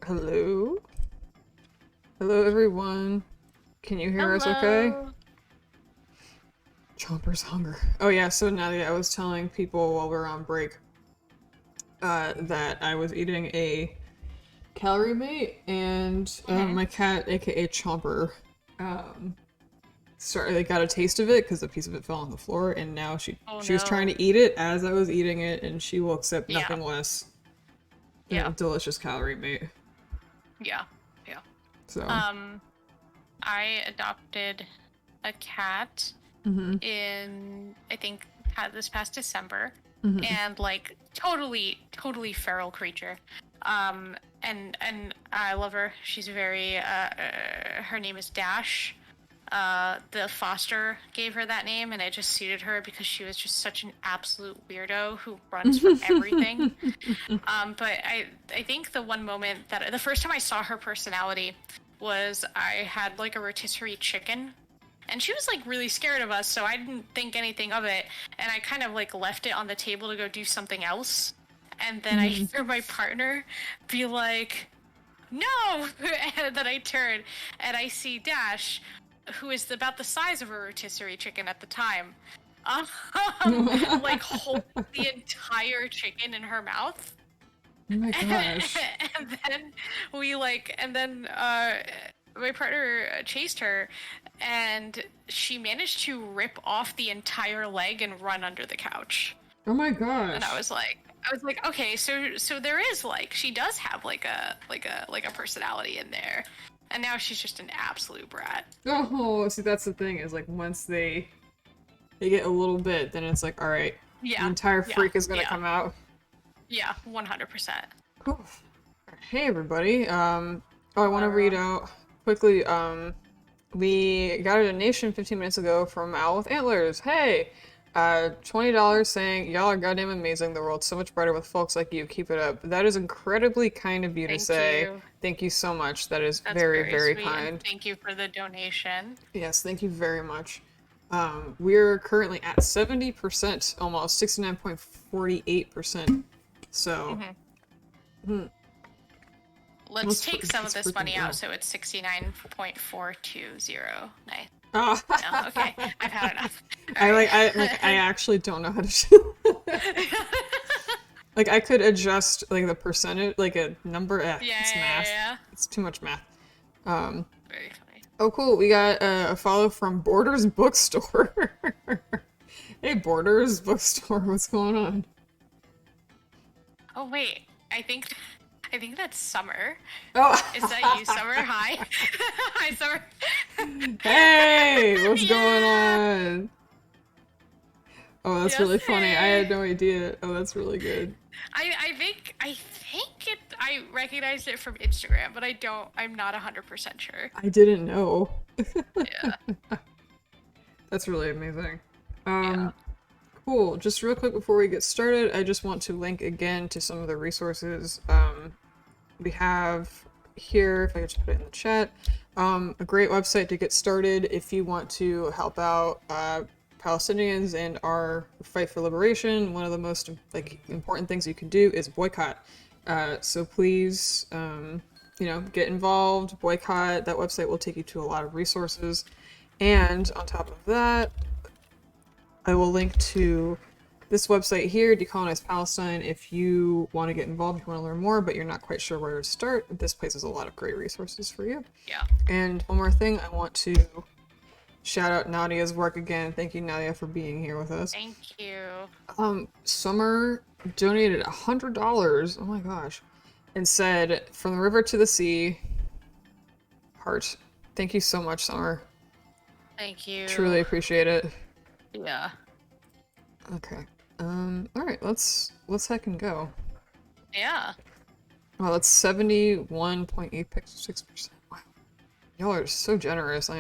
Hello? Hello, everyone. Can you hear us okay? Hello. Chomper's hunger. Oh yeah, so Nadia, I was telling people while we were on break that I was eating a calorie mate, and my cat, aka Chomper, they got a taste of it because a piece of it fell on the floor, and now she was trying to eat it as I was eating it, and she will accept nothing less than a delicious calorie mate. Yeah. So I adopted a cat in, I think, this past December, and like totally feral creature. And I love her. She's very her name is Dash. The foster gave her that name, and it just suited her because she was just such an absolute weirdo who runs from everything. But I think the one moment that the first time I saw her personality was I had like a rotisserie chicken, and she was like really scared of us, so I didn't think anything of it, and I kind of like left it on the table to go do something else, and then I hear my partner be like, "No!" And then I turn and I see Dash, who is about the size of a rotisserie chicken at the time, like hold the entire chicken in her mouth. oh my gosh. And then my partner chased her, and she managed to rip off the entire leg and run under the couch. Oh my gosh. And I was like, okay, so there is like, she does have like a personality in there, and now she's just an absolute brat. Oh, see, that's the thing, is like once they get a little bit, then it's like, all right, the entire freak is gonna come out. Yeah, 100%. Cool. Hey everybody. I want to read out quickly. We got a donation 15 minutes ago from Owl with Antlers. Hey, $20 saying, y'all are goddamn amazing. The world's so much brighter with folks like you. Keep it up. That is incredibly kind of you to say. Thank you so much. That's very, very sweet, kind. And thank you for the donation. Yes, thank you very much. We're currently at 70%, almost 69.48%. So, let's take some of this money out, so it's 69.420. Nice. Oh. No, okay, I've had enough. I actually don't know how to do like, I could adjust like the percentage, like a number. It's math. Yeah. It's too much math. Very funny. Oh, cool. We got a follow from Borders Bookstore. Hey, Borders Bookstore, what's going on? Oh wait, I think that's Summer. Oh, is that you, Summer? Hi. Hi, Summer. Hey, what's going on? Oh, that's really funny. I had no idea. Oh, that's really good. I think I recognized it from Instagram, but I'm not 100% sure. I didn't know. Yeah. That's really amazing. Cool. Just real quick before we get started, I just want to link again to some of the resources we have here, if I could just put it in the chat. A great website to get started if you want to help out Palestinians and our fight for liberation. One of the most important things you can do is boycott. So please, get involved, boycott. That website will take you to a lot of resources. And on top of that, I will link to this website here, Decolonize Palestine, if you want to get involved, if you want to learn more, but you're not quite sure where to start. This place has a lot of great resources for you. Yeah. And one more thing, I want to shout out Nadia's work again. Thank you, Nadia, for being here with us. Thank you. Summer donated $100, oh my gosh, and said, "From the river to the sea, heart." Thank you so much, Summer. Thank you. Truly appreciate it. Yeah. Okay. Alright, let's heck and go. Yeah. Wow, that's 71.86%. Wow. Y'all are so generous.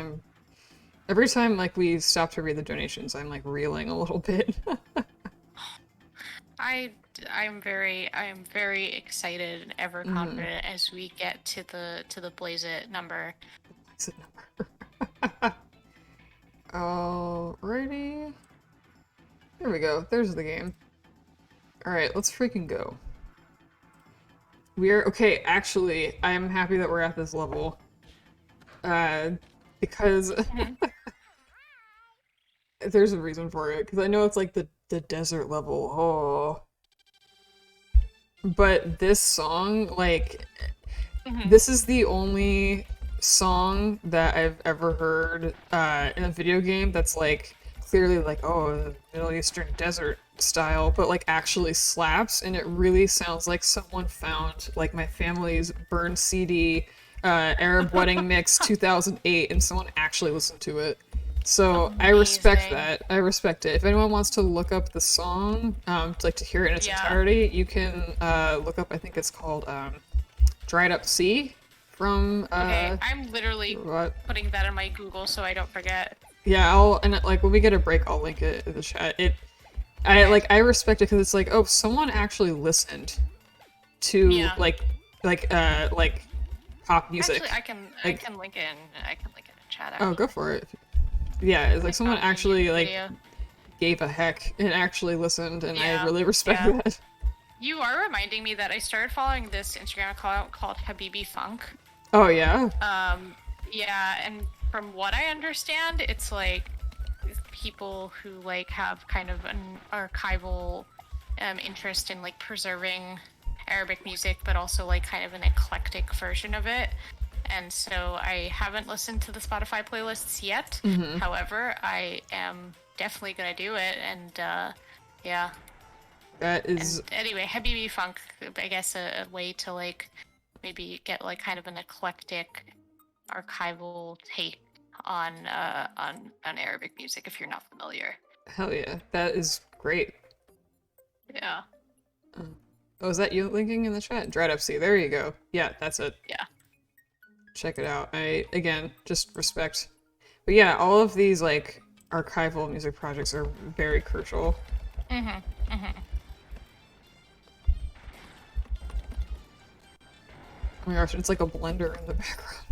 Every time, we stop to read the donations, I'm, reeling a little bit. I am very excited and ever confident as we get to the Blaze It number. Blaze It number. Alrighty. There we go. There's the game. Alright, let's freaking go. We're okay, actually, I am happy that we're at this level. Because there's a reason for it, because I know it's like the desert level. Oh. But this song, like, this is the only song that I've ever heard in a video game that's like clearly like, oh, Middle Eastern desert style, but like actually slaps, and it really sounds like someone found like my family's burned CD, Arab Wedding Mix 2008, and someone actually listened to it. So Amazing. I respect that. I respect it. If anyone wants to look up the song, to hear it in its entirety, you can look up. I think it's called "Dried Up Sea" from. Okay, I'm literally putting that in my Google so I don't forget. Yeah, like when we get a break, I'll link it in the chat. I respect it because it's like, oh, someone actually listened to like pop music. Actually, I can link it in chat. Oh, go for it. Yeah, it's like someone actually like gave a heck and actually listened, and I really respect that. You are reminding me that I started following this Instagram account called Habibi Funk. Oh yeah? Yeah, and from what I understand, it's like people who like have kind of an archival interest in like preserving Arabic music, but also like kind of an eclectic version of it. And so I haven't listened to the Spotify playlists yet. However, I am definitely gonna do it, and yeah. That is... And anyway, Habibi Funk, I guess a way to like maybe get like kind of an eclectic archival take on Arabic music if you're not familiar. Hell yeah, that is great. Yeah. Oh, is that you linking in the chat? Dried Up Sea, there you go. Yeah, that's it. Yeah. Check it out. Again, just respect. But yeah, all of these, like, archival music projects are very crucial. Oh my gosh, it's like a blender in the background.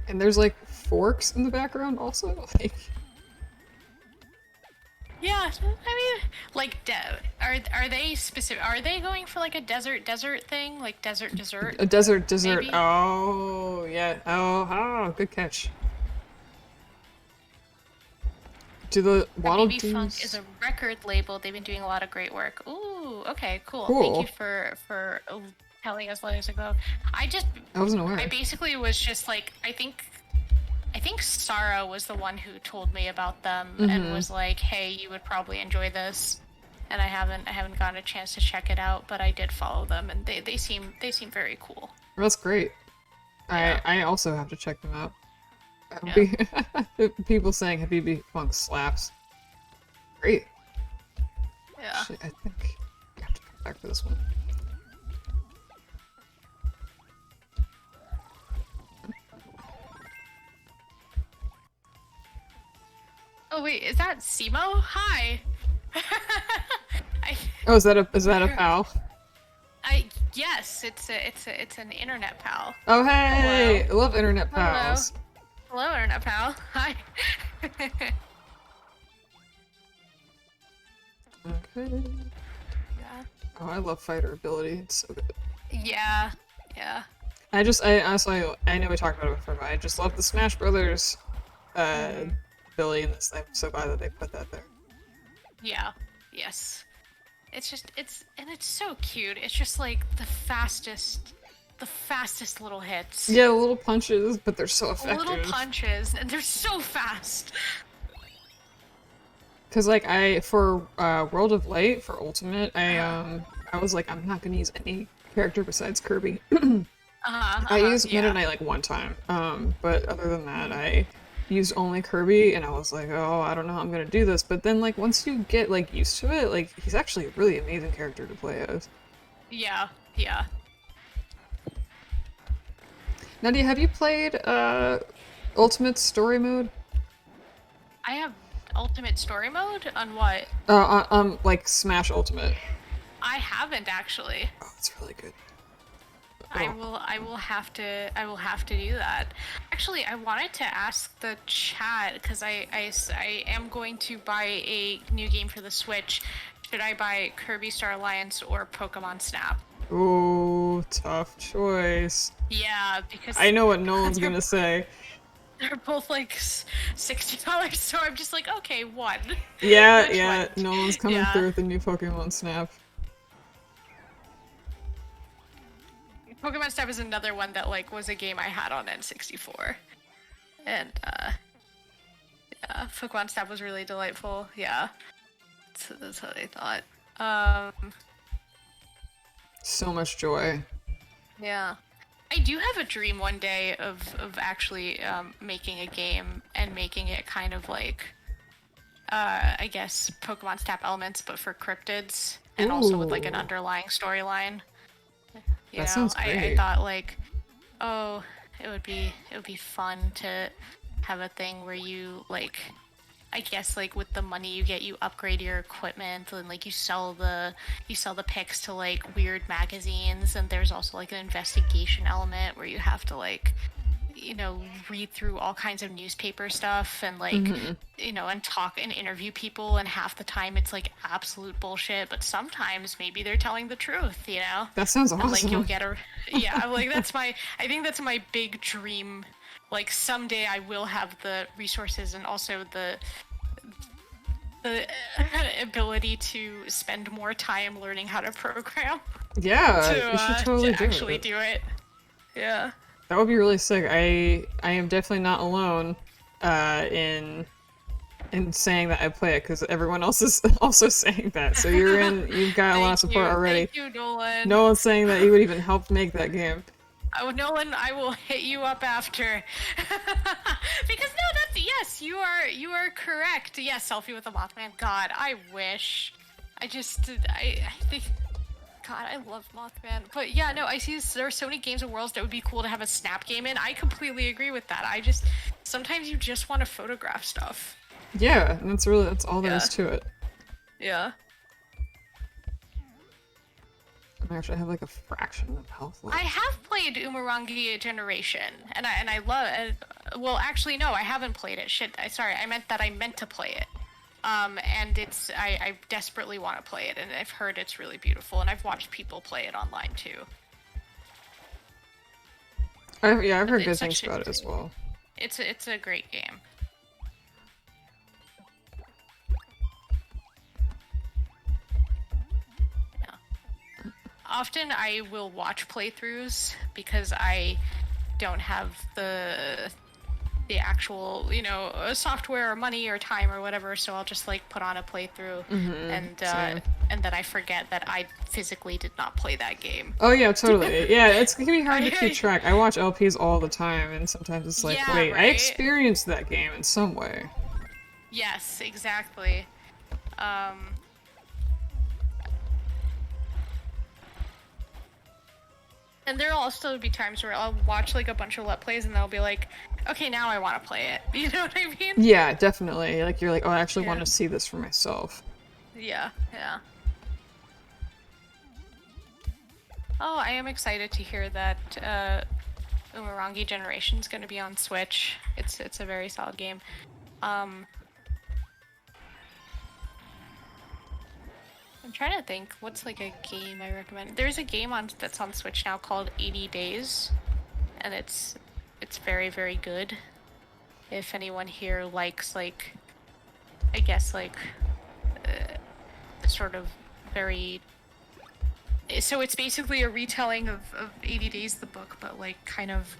And there's, like, forks in the background also? Like... Yeah, I mean, like, are they specific? Are they going for like a desert thing, like desert dessert? A desert. Maybe? Oh yeah. Oh, good catch. Do the Waddle Baby Dees... Funk is a record label. They've been doing a lot of great work. Ooh, okay, cool. Thank you for telling us letters ago. I wasn't aware. I basically was just like, I think Sarah was the one who told me about them and was like, "Hey, you would probably enjoy this." And I haven't gotten a chance to check it out, but I did follow them, and they seem very cool. That's great. Yeah. I also have to check them out. Yeah. People saying Habibi Funk slaps. Great. Yeah. Actually, I think I have to come back for this one. Oh wait, is that Simo? Hi. Oh, is that a pal? Yes, it's an internet pal. Oh hey, Hello. I love internet pals. Hello, internet pal. Hi. Okay. Yeah. Oh, I love fighter ability. It's so good. Yeah. I honestly, I know we talked about it before, but I just love the Smash Brothers ability in this. I'm so glad that they put that there. Yeah. Yes. It's so cute. It's just like the fastest little hits. Yeah, little punches, but they're so effective. Little punches, and they're so fast. Cause like for World of Light for Ultimate, I was like, I'm not gonna use any character besides Kirby. I used Meta Knight like one time, but other than that, I used only Kirby, and I was like, oh, I don't know how I'm gonna do this. But then like once you get like used to it, like he's actually a really amazing character to play as. Yeah. Nadia, have you played Ultimate Story Mode? I have Ultimate Story Mode on what? Like Smash Ultimate. I haven't actually. Oh, it's really good. I will have to do that. Actually, I wanted to ask the chat because I am going to buy a new game for the Switch. Should I buy Kirby Star Alliance or Pokemon Snap? Ooh, tough choice. Yeah, because I know what Nolan's gonna say. they're both like $60, so I'm just like, okay, one. Yeah, Which yeah, one? Nolan's coming Yeah. through with the new Pokemon Snap. Pokemon Snap is another one that like was a game I had on N64, and yeah, Pokemon Snap was really delightful. Yeah, that's what I thought. So much joy. Yeah, I do have a dream one day of actually making a game and making it kind of like I guess Pokemon Snap elements, but for cryptids, and also with like an Ooh. underlying storyline. That sounds I great. thought like, oh, it would be fun to have a thing where you like, I guess like with the money you get, you upgrade your equipment and like you sell the pics to like weird magazines, and there's also like an investigation element where you have to like, you know, read through all kinds of newspaper stuff and like, you know, and talk and interview people, and half the time it's like absolute bullshit, but sometimes maybe they're telling the truth, you know? That sounds awesome. And like you'll get a yeah, like I think that's my big dream. Like someday I will have the resources and also the ability to spend more time learning how to program. Yeah, you should totally to actually do it. Yeah. That would be really sick. I am definitely not alone in saying that I play it, because everyone else is also saying that. So you've got a lot of support already. Thank you, Nolan. No one's saying that you would even help make that game. Oh, Nolan, I will hit you up after. Because no, that's yes, you are correct. Yes, selfie with a Mothman. God, I wish. I think. God, I love Mothman. But yeah, no, I see there are so many games and worlds that would be cool to have a Snap game in. I completely agree with that. Sometimes you just want to photograph stuff. Yeah, and that's all there is to it. Yeah. Actually, I have like a fraction of health left. I have played Umurangi Generation, and I love it. Well, actually, no, I haven't played it. Shit, I meant to play it. And I desperately want to play it, and I've heard it's really beautiful, and I've watched people play it online too. I've heard good things about it as well. It's a great game. Often I will watch playthroughs because I don't have the actual, you know, software or money or time or whatever, so I'll just like put on a playthrough and then I forget that I physically did not play that game. Oh yeah, totally. Yeah, it can be hard to keep track. I watch LPs all the time, and sometimes it's like, yeah, wait, right? I experienced that game in some way. Yes, exactly. And there'll also be times where I'll watch like a bunch of Let Plays and they'll be like, okay, now I want to play it. You know what I mean? Yeah, definitely. Like, you're like, oh, I actually want to see this for myself. Yeah, yeah. Oh, I am excited to hear that Umurangi Generation is going to be on Switch. It's a very solid game. I'm trying to think, what's like a game I recommend? There's a game that's on Switch now called 80 Days, and it's very, very good. If anyone here likes, like, I guess, like, sort of very... So it's basically a retelling of 80 Days, the book, but, like, kind of,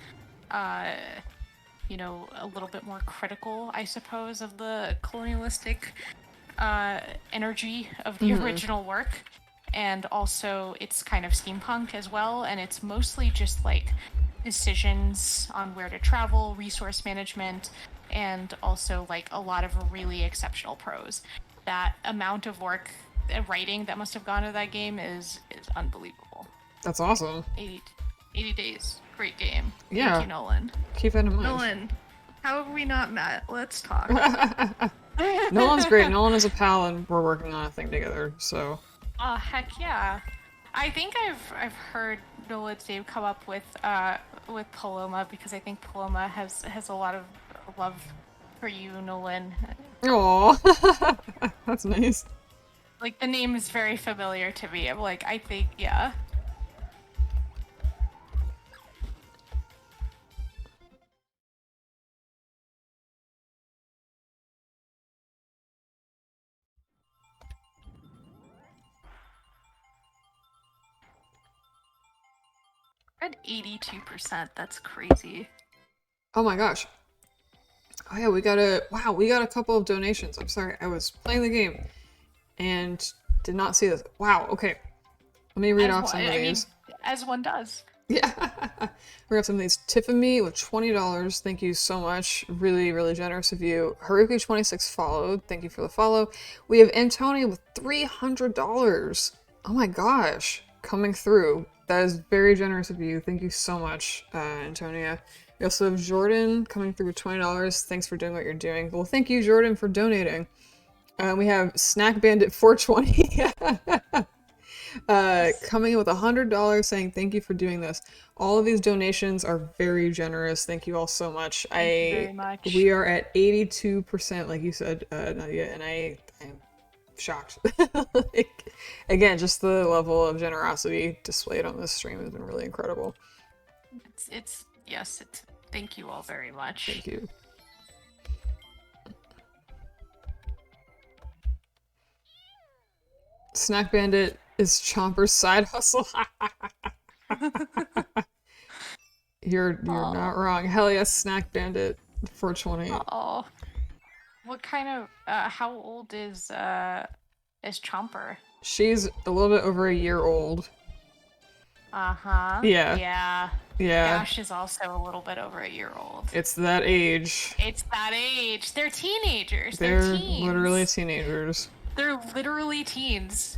you know, a little bit more critical, I suppose, of the colonialistic energy of the original work. And also, it's kind of steampunk as well, and it's mostly just, like, decisions on where to travel, resource management, and also, like, a lot of really exceptional prose. That amount of work and writing that must have gone into that game is unbelievable. That's awesome. 80 Days. Great game. Yeah. Thank you, Nolan. Keep that in mind. Nolan, how have we not met? Let's talk. Nolan's great. Nolan is a pal, and we're working on a thing together, so... Oh, heck yeah. I think I've heard Nolan's name come up with Paloma because I think Paloma has a lot of love for you, Nolan. Aw, that's nice. Like the name is very familiar to me. I'm like, I think, yeah. At 82%, that's crazy. Oh my gosh. Oh yeah, we got a couple of donations. I'm sorry, I was playing the game and did not see this. Wow, okay. Let me read off some of these. As one does. Yeah. We got some of these. Tiffany with $20. Thank you so much. Really, really generous of you. Haruki26 followed. Thank you for the follow. We have Antonia with $300. Oh my gosh. Coming through. That is very generous of you. Thank you so much, Antonia. We also have Jordan coming through with $20. Thanks for doing what you're doing. Well, thank you, Jordan, for donating. We have Snack Bandit 420. Coming in with $100 saying thank you for doing this. All of these donations are very generous. Thank you all so much. Thank you very much. We are at 82%, like you said, Nadia, and I'm shocked. Like, again, just the level of generosity displayed on this stream has been really incredible. It's thank you all very much. Thank you. Snack Bandit is Chomper's side hustle. You're not wrong. Hell yes, Snack Bandit 420. Oh, what kind of how old is Chomper? She's a little bit over a year old. Uh-huh. Yeah. Dash is also a little bit over a year old. It's that age. They're teenagers. They're teens. literally teenagers. They're literally teens.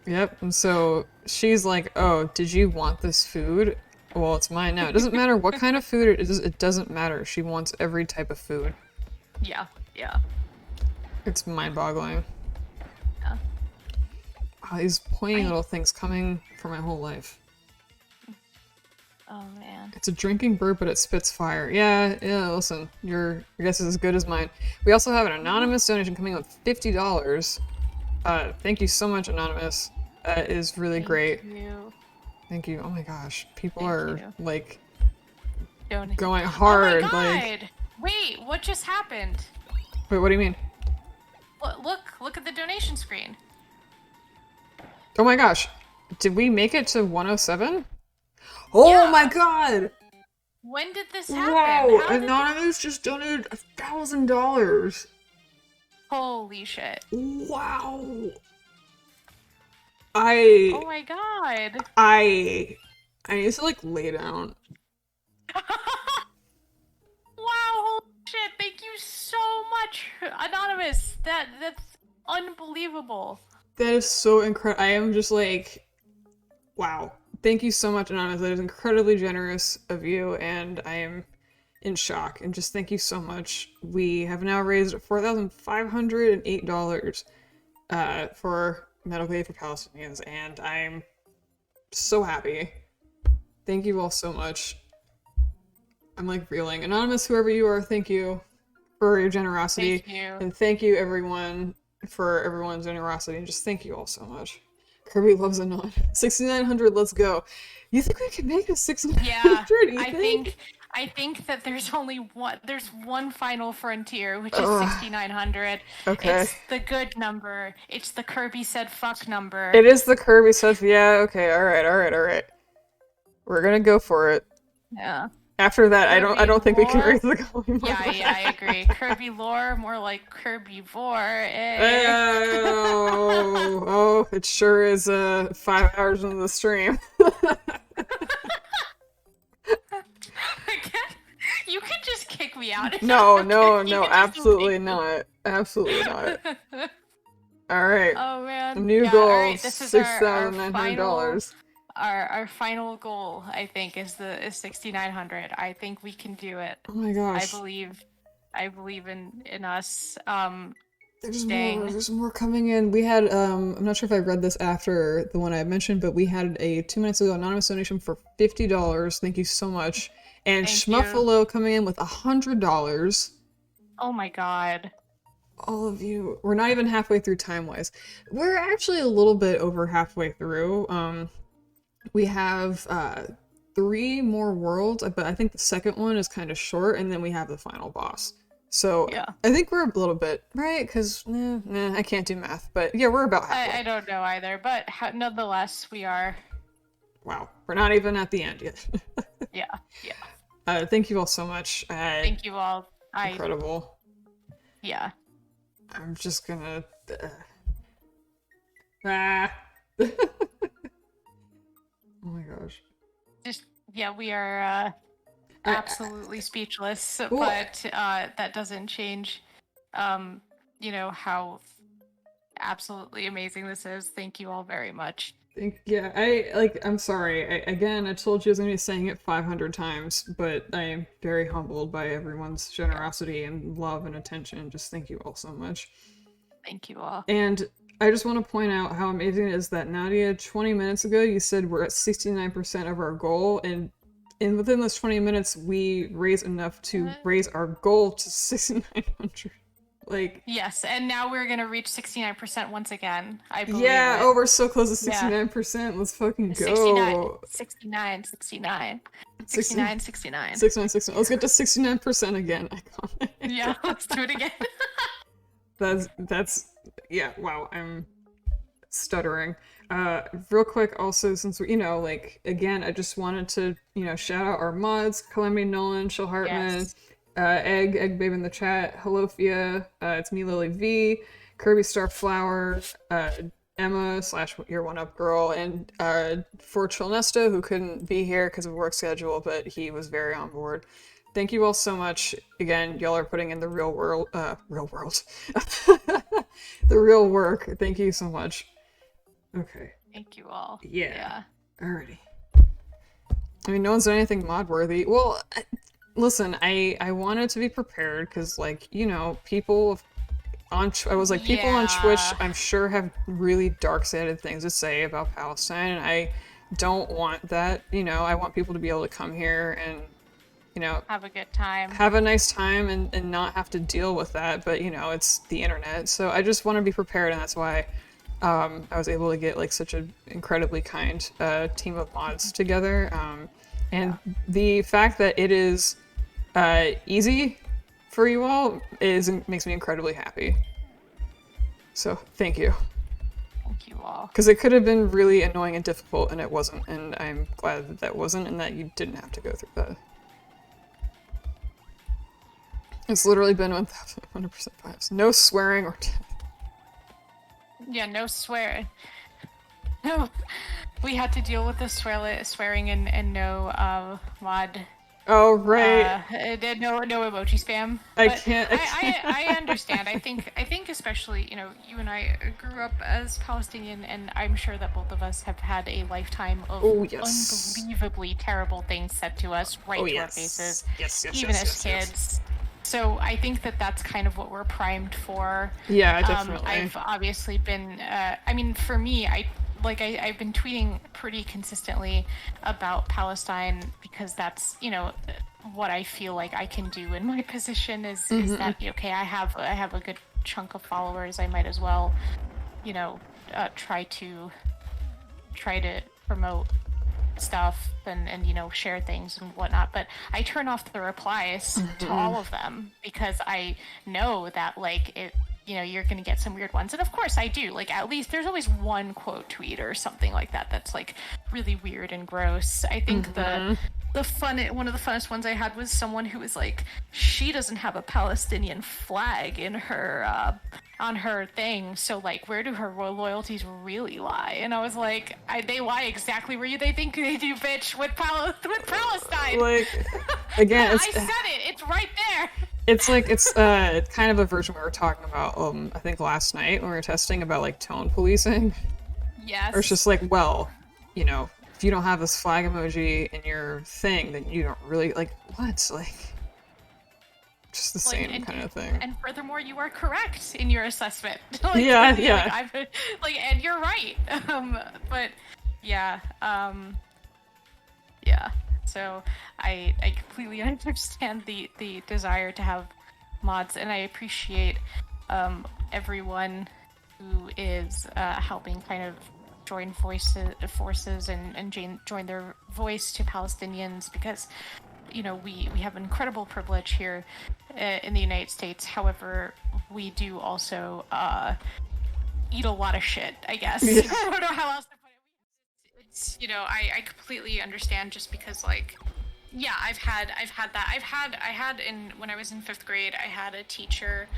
Yep, and so she's like, oh, did you want this food? Well, it's mine now. It doesn't matter what kind of food it is, it doesn't matter. She wants every type of food. Yeah. It's mind-boggling. Yeah. Oh, these pointy little things coming for my whole life. Oh, man. It's a drinking bird, but it spits fire. Yeah, listen, your guess is as good as mine. We also have an anonymous donation coming in with $50. Thank you so much, Anonymous. That is really great. Thank you. Oh my gosh. People are, like, going hard. Oh my god! Like... Wait, what just happened? Wait, what do you mean? Look at the donation screen. Oh my gosh. Did we make it to 107? Oh yeah. My god! When did this happen? Wow! Anonymous just donated $1,000. Holy shit. Wow! Oh my god. I need to, like, lay down. Wow, holy shit, thank you so much, Anonymous. That's unbelievable. That is so incredible. I am just like, wow. Thank you so much, Anonymous. That is incredibly generous of you, and I am in shock. And just thank you so much. We have now raised $4,508 for medical aid for Palestinians, and I'm so happy. Thank you all so much. I'm like reeling. Anonymous, whoever you are, thank you for your generosity. Thank you. And thank you, everyone, for everyone's generosity. And just thank you all so much. Kirby loves Anon. 6,900, let's go. You think we can make a 6,900? Yeah, I think that there's one final frontier, which is 6,900. Okay. It's the good number. It's the Kirby said fuck number. It is the Kirby said, yeah, okay, alright. We're gonna go for it. Yeah. After that, I don't think we can raise the goal anymore. Yeah, I agree. Kirby lore, more like Kirby vor. Oh, it sure is 5 hours into the stream. You can just kick me out. No, absolutely not. Absolutely not. Alright. Oh man. New goal, right, this is $6,900. Our final goal, I think, is 6,900. I think we can do it. Oh my gosh. I believe in us. There's more coming in. We had, I'm not sure if I read this after the one I mentioned, but we had a 2 minutes ago anonymous donation for $50. Thank you so much. And Schmuffalo coming in with $100. Oh my god. All of you. We're not even halfway through time-wise. We're actually a little bit over halfway through. We have 3 more worlds, but I think the second one is kind of short, and then we have the final boss. So yeah. I think we're a little bit, right? Because, I can't do math. But yeah, we're about halfway. I don't know either, but nonetheless, we are. Wow. We're not even at the end yet. Yeah. Thank you all so much. Thank you all. Incredible. Yeah. I'm just gonna... Oh my gosh. We are absolutely speechless, but that doesn't change, how absolutely amazing this is. Thank you all very much. I'm sorry. I told you I was going to be saying it 500 times, but I am very humbled by everyone's generosity and love and attention. Just thank you all so much. Thank you all. And I just want to point out how amazing it is that Nadia, 20 minutes ago, you said we're at 69% of our goal, and within those 20 minutes, we raised enough to raise our goal to 6,900. Yes, and now we're gonna reach 69% once again. I believe. Yeah, we're so close to 69%. Yeah. Let's fucking go. 69. 69. Let's get to 69% again. Iconic. Yeah, let's do it again. That's yeah. Wow, I'm stuttering. Real quick, also, since we, again, I just wanted to, shout out our mods: Calamity Nolan, Chill Hartman. Yes. Egg Babe in the chat. Hello, Fia. It's me, Lily V. Kirby Starflower. Emma / your one up girl, and for Chilnesta, who couldn't be here because of work schedule, but he was very on board. Thank you all so much. Again, y'all are putting in the real world, the real work. Thank you so much. Okay. Thank you all. Yeah. Alrighty. I mean, no one's done anything mod worthy. Well. Listen, I wanted to be prepared because, people on people on Twitch, I'm sure, have really dark-sided things to say about Palestine, and I don't want that. I want people to be able to come here and, have a good time, have a nice time, and not have to deal with that. But it's the internet, so I just want to be prepared, and that's why I was able to get such an incredibly kind team of mods together. And the fact that it is easy for you all makes me incredibly happy. So thank you. Thank you all. Because it could have been really annoying and difficult, and it wasn't. And I'm glad that wasn't, and that you didn't have to go through that. It's literally been 1,100% vibes. No swearing or death. Yeah, no swearing. No, we had to deal with the swearing and no mod. Oh right. No emoji spam. I understand. I think especially you and I grew up as Palestinian, and I'm sure that both of us have had a lifetime of unbelievably terrible things said to us to our faces. Yes, even as kids. So I think that that's kind of what we're primed for. Yeah, definitely. I've obviously been. For me, I've been tweeting pretty consistently about Palestine because that's, what I feel like I can do in my position is that, okay, I have a good chunk of followers. I might as well, try to promote stuff and share things and whatnot. But I turn off the replies to all of them because I know that you're going to get some weird ones. And of course I do. At least there's always one quote tweet or something like that that's really weird and gross. I think one of the funnest ones I had was someone who was she doesn't have a Palestinian flag in her on her thing, so where do her loyalties really lie? And I was they lie exactly where they think they do, bitch, with Palestine. Again, I said it. It's right there. It's kind of a version we were talking about I think last night when we were testing about tone policing. Yes. Or it's just if you don't have this flag emoji in your thing, then you don't really what just the like, same kind of thing. And furthermore, you are correct in your assessment. Yeah. And you're right. But yeah, so I completely understand the desire to have mods, and I appreciate everyone who is helping kind of join forces and join their voice to Palestinians, because we have incredible privilege here in the United States. However, we do also eat a lot of shit, I guess. Yeah. I don't know how else to put it. It's I completely understand, just because I've had that. When I was in 5th grade, I had a teacher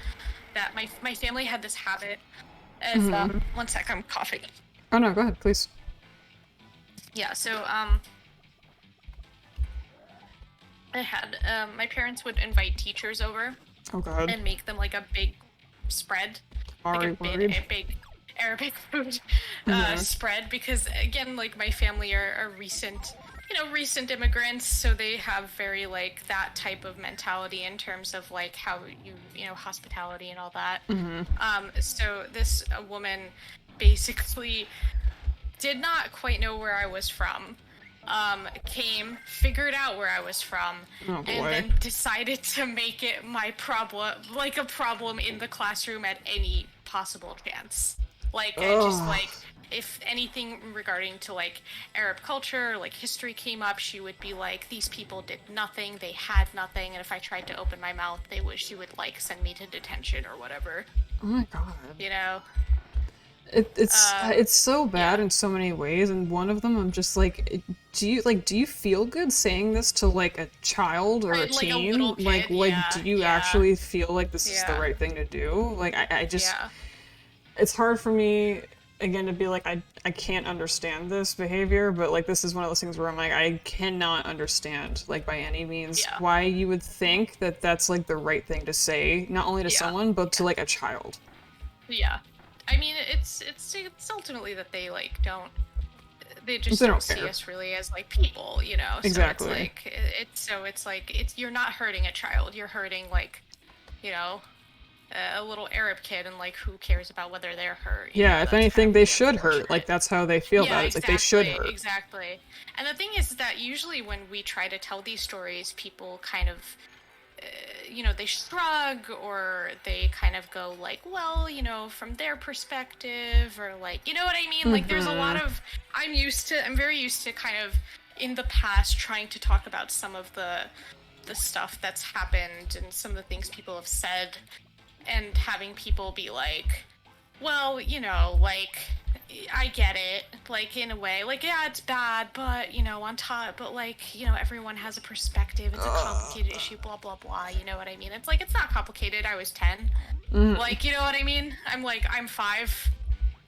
that my family had this habit as one sec, I'm coughing. Oh no, go ahead, please. Yeah, so I had my parents would invite teachers over. Oh god. And make them like a big spread, Already like a big Arabic food spread, because again, like, my family are recent immigrants, so they have very like that type of mentality in terms of like how hospitality and all that. So this woman basically did not quite know where I was from, figured out where I was from, and then decided to make it my problem, like a problem in the classroom at any possible chance. Like, just like, if anything regarding to like Arab culture, like history came up, she would be like, these people did nothing, they had nothing, and if I tried to open my mouth, she would like send me to detention or whatever. Oh my god. It's so bad in so many ways, and one of them I'm just like, do you feel good saying this to like a child or a teen? A little kid, do you actually feel like this is the right thing to do? Like I just it's hard for me again to be like, I can't understand this behavior, but like this is one of those things where I'm like, I cannot understand like by any means why you would think that that's like the right thing to say, not only to someone but to like a child. Yeah. I mean, it's ultimately that they like don't see us really as like people, Exactly. So it's like you're not hurting a child, you're hurting like, a little Arab kid, and like who cares about whether they're hurt? Yeah, if anything, they should hurt. Like that's how they feel about it. It's like they should hurt. Exactly. And the thing is that usually when we try to tell these stories, people kind of they shrug, or they kind of go like, well, from their perspective, or like, you know what I mean? Like there's a lot of, I'm very used to kind of in the past trying to talk about some of the stuff that's happened and some of the things people have said, and having people be like, well, like, I get it, like, in a way, like, yeah, it's bad, but, on top, but, like, everyone has a perspective, it's a complicated issue, blah, blah, blah, you know what I mean? It's like, it's not complicated, I was 10. Like, you know what I mean? I'm 5.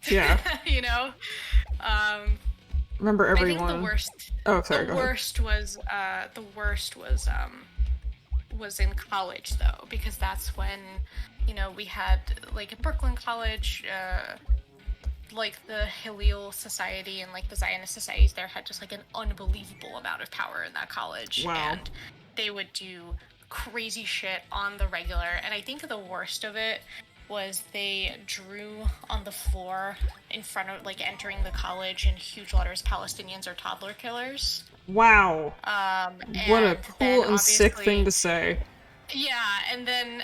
Yeah. Remember everyone. I think the worst... Oh, sorry, the worst was in college, though, because that's when, we had, like, at Brooklyn College, like, the Hillel Society and, like, the Zionist societies there had just, like, an unbelievable amount of power in that college. Wow. And they would do crazy shit on the regular, and I think the worst of it was they drew on the floor in front of, like, entering the college in huge letters, Palestinians are toddler killers. Wow. What a cool and sick thing to say. Yeah, and then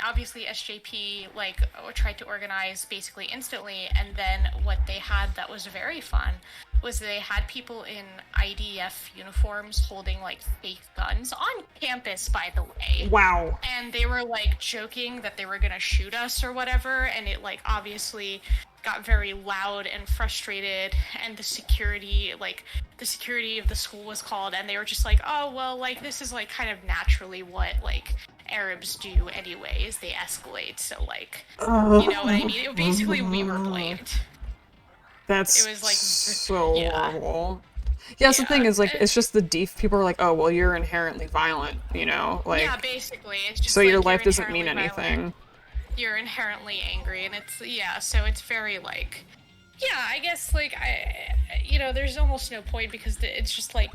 obviously SJP tried to organize basically instantly, and then what they had that was very fun was they had people in IDF uniforms holding like fake guns on campus, by the way. Wow. And they were like joking that they were gonna shoot us or whatever, and it like obviously got very loud and frustrated, and the security of the school was called, and they were just like, oh well, like this is like kind of naturally what like Arabs do anyways, they escalate, so like you know what I mean? Basically we were blamed. It was like so horrible. Yeah, the thing is, like, it's just the deef people are like, oh well, you're inherently violent, like, yeah, basically it's just so like, your life doesn't mean anything. Violent. You're inherently angry, and it's so it's very like, I guess like there's almost no point, because it's just like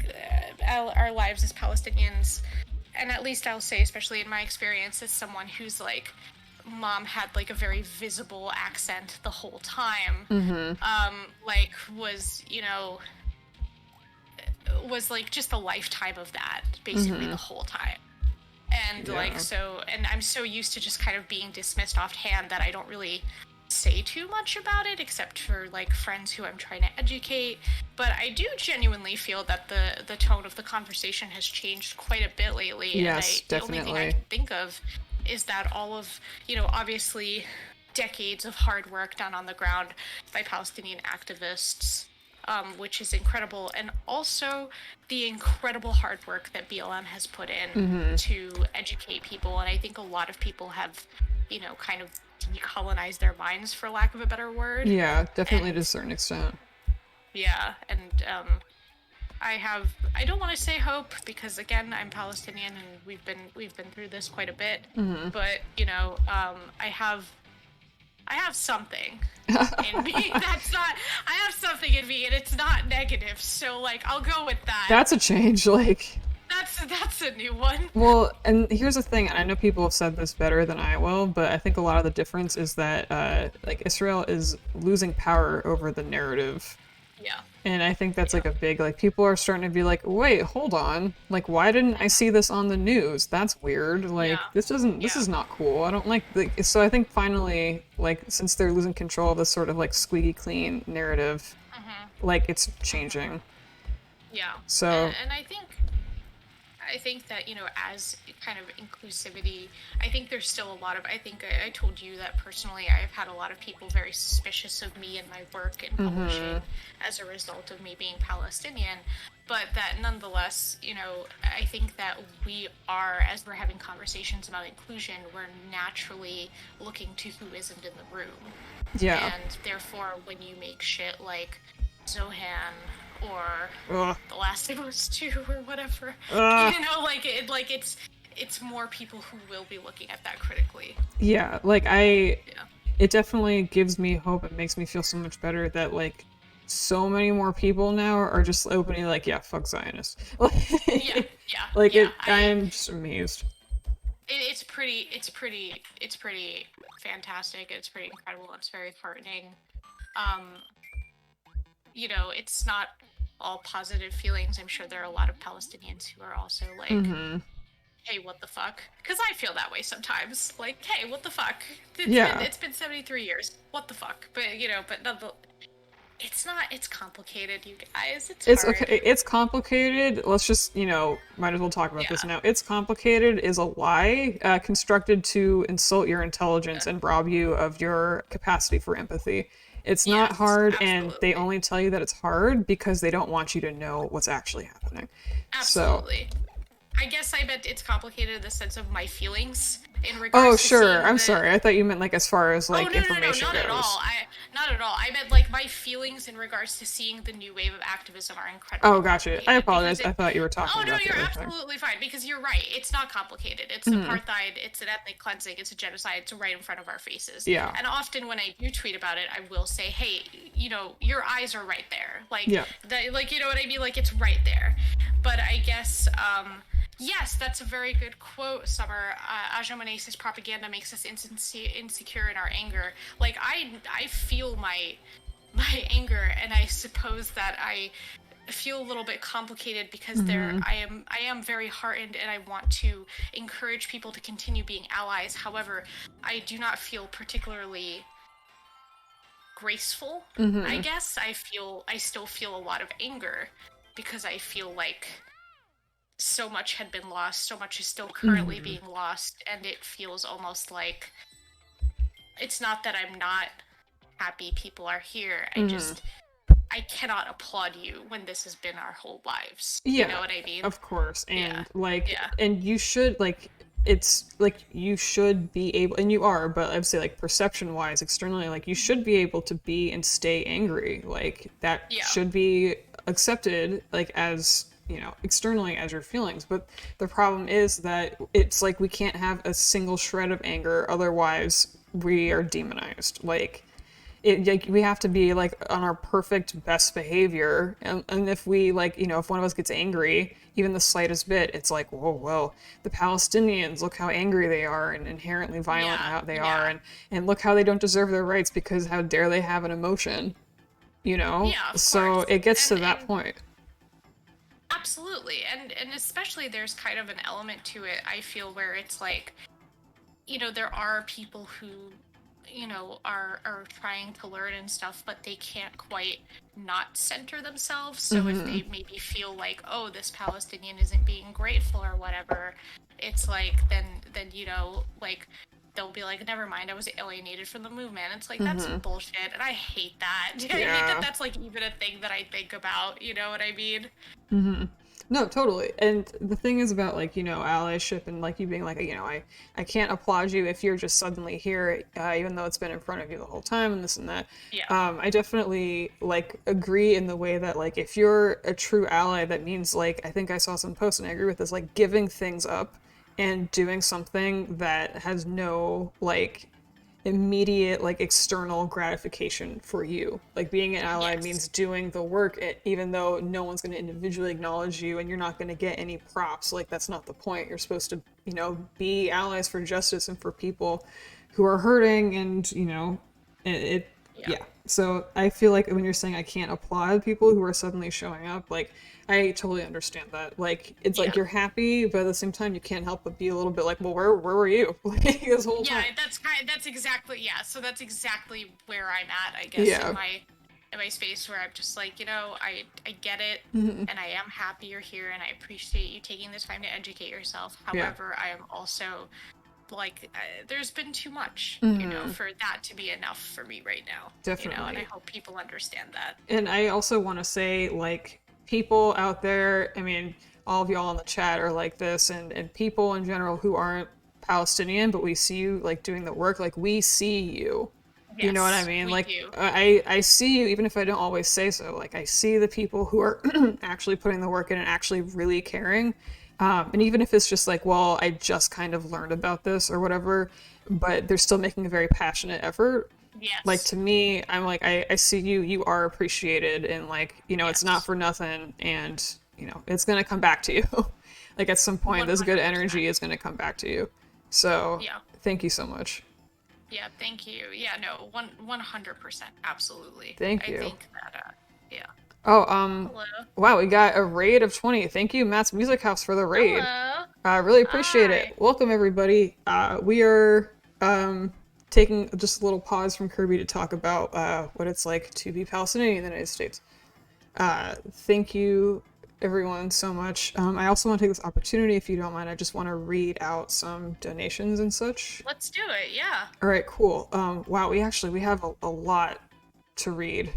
our lives as Palestinians and at least I'll say, especially in my experience as someone who's like, mom had like a very visible accent the whole time, like was, you know, was like just a lifetime of that basically the whole time. And like, so, and I'm so used to just kind of being dismissed offhand that I don't really say too much about it, except for like friends who I'm trying to educate. But I do genuinely feel that the tone of the conversation has changed quite a bit lately. Yes, and the only thing I can think of is that all of, you know, obviously decades of hard work done on the ground by Palestinian activists, which is incredible, and also the incredible hard work that BLM has put in to educate people. And I think a lot of people have, you know, kind of decolonized their minds, for lack of a better word. Yeah, definitely to a certain extent. Yeah, and I don't want to say hope, because again, I'm Palestinian and we've been through this quite a bit. But you know, I have something in me. I have something in me, and it's not negative. So like, I'll go with that. That's a change. Like, that's a new one. Well, and here's the thing, and I know people have said this better than I will, but I think a lot of the difference is that like Israel is losing power over the narrative. Yeah. And I think that's like a big, like, people are starting to be like, wait, hold on, like, why didn't I see this on the news? That's weird. Like, this is not cool. I don't like, so I think finally, like, since they're losing control of this sort of like squeaky clean narrative, like, it's changing. Yeah. So and I think that, you know, as kind of inclusivity, I think there's still a lot of, I think I told you that personally I've had a lot of people very suspicious of me and my work in publishing as a result of me being Palestinian, but that nonetheless, you know, I think that we are, as we're having conversations about inclusion, we're naturally looking to who isn't in the room. Yeah. And therefore, when you make shit like Zohan or The Last of Us 2 or whatever, you know, like it's more people who will be looking at that critically. Yeah, like it definitely gives me hope. It makes me feel so much better that like so many more people now are just openly like, yeah, fuck Zionists. I'm just amazed. It's pretty fantastic. It's pretty incredible. It's very heartening. You know, it's not all positive feelings. I'm sure there are a lot of Palestinians who are also like, hey, what the fuck? Because I feel that way sometimes. Like, hey, what the fuck? It's been 73 years. What the fuck? But, you know, it's complicated, you guys. It's hard. Okay. It's complicated. Let's just, you know, might as well talk about this now. It's complicated is a lie constructed to insult your intelligence and rob you of your capacity for empathy. It's not hard, and they only tell you that it's hard because they don't want you to know what's actually happening. Absolutely. So, I guess I meant it's complicated in the sense of my feelings in regards to sure. I'm sorry. I thought you meant like as far as like information not goes. At all. Not at all. I meant like my feelings in regards to seeing the new wave of activism are incredible. Oh, gotcha. I apologize. I thought you were talking about you're absolutely fine, because you're right. It's not complicated. It's apartheid. It's an ethnic cleansing. It's a genocide. It's right in front of our faces. Yeah. And often when I do tweet about it, I will say, hey, you know, your eyes are right there. Like, like, you know what I mean? Like, it's right there. But I guess, yes, that's a very good quote, Summer. Ajomanesis propaganda makes us insecure in our anger. Like, I feel my anger, and I suppose that I feel a little bit complicated because I am very heartened, and I want to encourage people to continue being allies. However, I do not feel particularly graceful. I guess I still feel a lot of anger, because I feel like so much had been lost, so much is still currently being lost, and it feels almost like it's not that I'm not happy people are here. I cannot applaud you when this has been our whole lives. Yeah, you know what I mean? Of course. And and you should it's like you should be able, and you are, but I'd say like perception wise, externally, like you should be able to be and stay angry. Like that should be accepted, like as, you know, externally as your feelings. But the problem is that it's like we can't have a single shred of anger, otherwise we are demonized. Like like we have to be like on our perfect best behavior, and if we like, you know, if one of us gets angry, even the slightest bit, it's like, whoa, well, the Palestinians, look how angry they are and inherently violent how they are, and look how they don't deserve their rights because how dare they have an emotion, you know? Yeah, of So course. it gets And to that point. absolutely. And especially there's kind of an element to it, I feel, where it's like, you know, there are people who, you know, are trying to learn and stuff, but they can't quite not center themselves. So if they maybe feel like, oh, this Palestinian isn't being grateful or whatever, it's like then you know, like they'll be like, never mind, I was alienated from the movement. It's like that's bullshit, and I hate that. I hate that that's like even a thing that I think about. You know what I mean? No, totally. And the thing is about like, you know, allyship and like you being like, you know, I can't applaud you if you're just suddenly here, even though it's been in front of you the whole time and this and that. Yeah. I definitely like agree in the way that like if you're a true ally, that means like, I think I saw some posts and I agree with this, like giving things up and doing something that has no like immediate like external gratification for you. Like being an ally means doing the work even though no one's going to individually acknowledge you and you're not going to get any props. Like that's not the point. You're supposed to, you know, be allies for justice and for people who are hurting, and you know yeah. So I feel like when you're saying I can't applaud people who are suddenly showing up, like I totally understand that. Like it's like you're happy, but at the same time you can't help but be a little bit like, well, where were you like this whole time? That's exactly So that's exactly where I'm at, I guess, in my space, where I'm just like, you know, I get it, and I am happy you're here, and I appreciate you taking the time to educate yourself. However, I am also like, there's been too much, you know, for that to be enough for me right now. Definitely. You know, and I hope people understand that. And I also want to say, like, people out there, I mean, all of y'all in the chat are like this, and people in general who aren't Palestinian, but we see you, like, doing the work, like, we see you. Yes, you know what I mean? Like, do. I see you, even if I don't always say so. Like, I see the people who are actually putting the work in and actually really caring. And even if it's just like, well, I just kind of learned about this or whatever, but they're still making a very passionate effort. Yes. Like, to me, I'm like, I see you are appreciated, and like, you know, it's not for nothing, and you know, it's gonna come back to you. Like at some point, 100%. This good energy is gonna come back to you. So thank you so much. Yeah, thank you. Yeah, no, 100%, absolutely. Thank you. I think that, Oh, hello. Wow, we got a raid of 20. Thank you, Matt's Music House, for the raid. Hello. I really appreciate it. Welcome, everybody. We are taking just a little pause from Kirby to talk about what it's like to be Palestinian in the United States. Thank you, everyone, so much. I also want to take this opportunity, if you don't mind, I just want to read out some donations and such. Let's do it, yeah. All right, cool. Wow, we have a lot to read.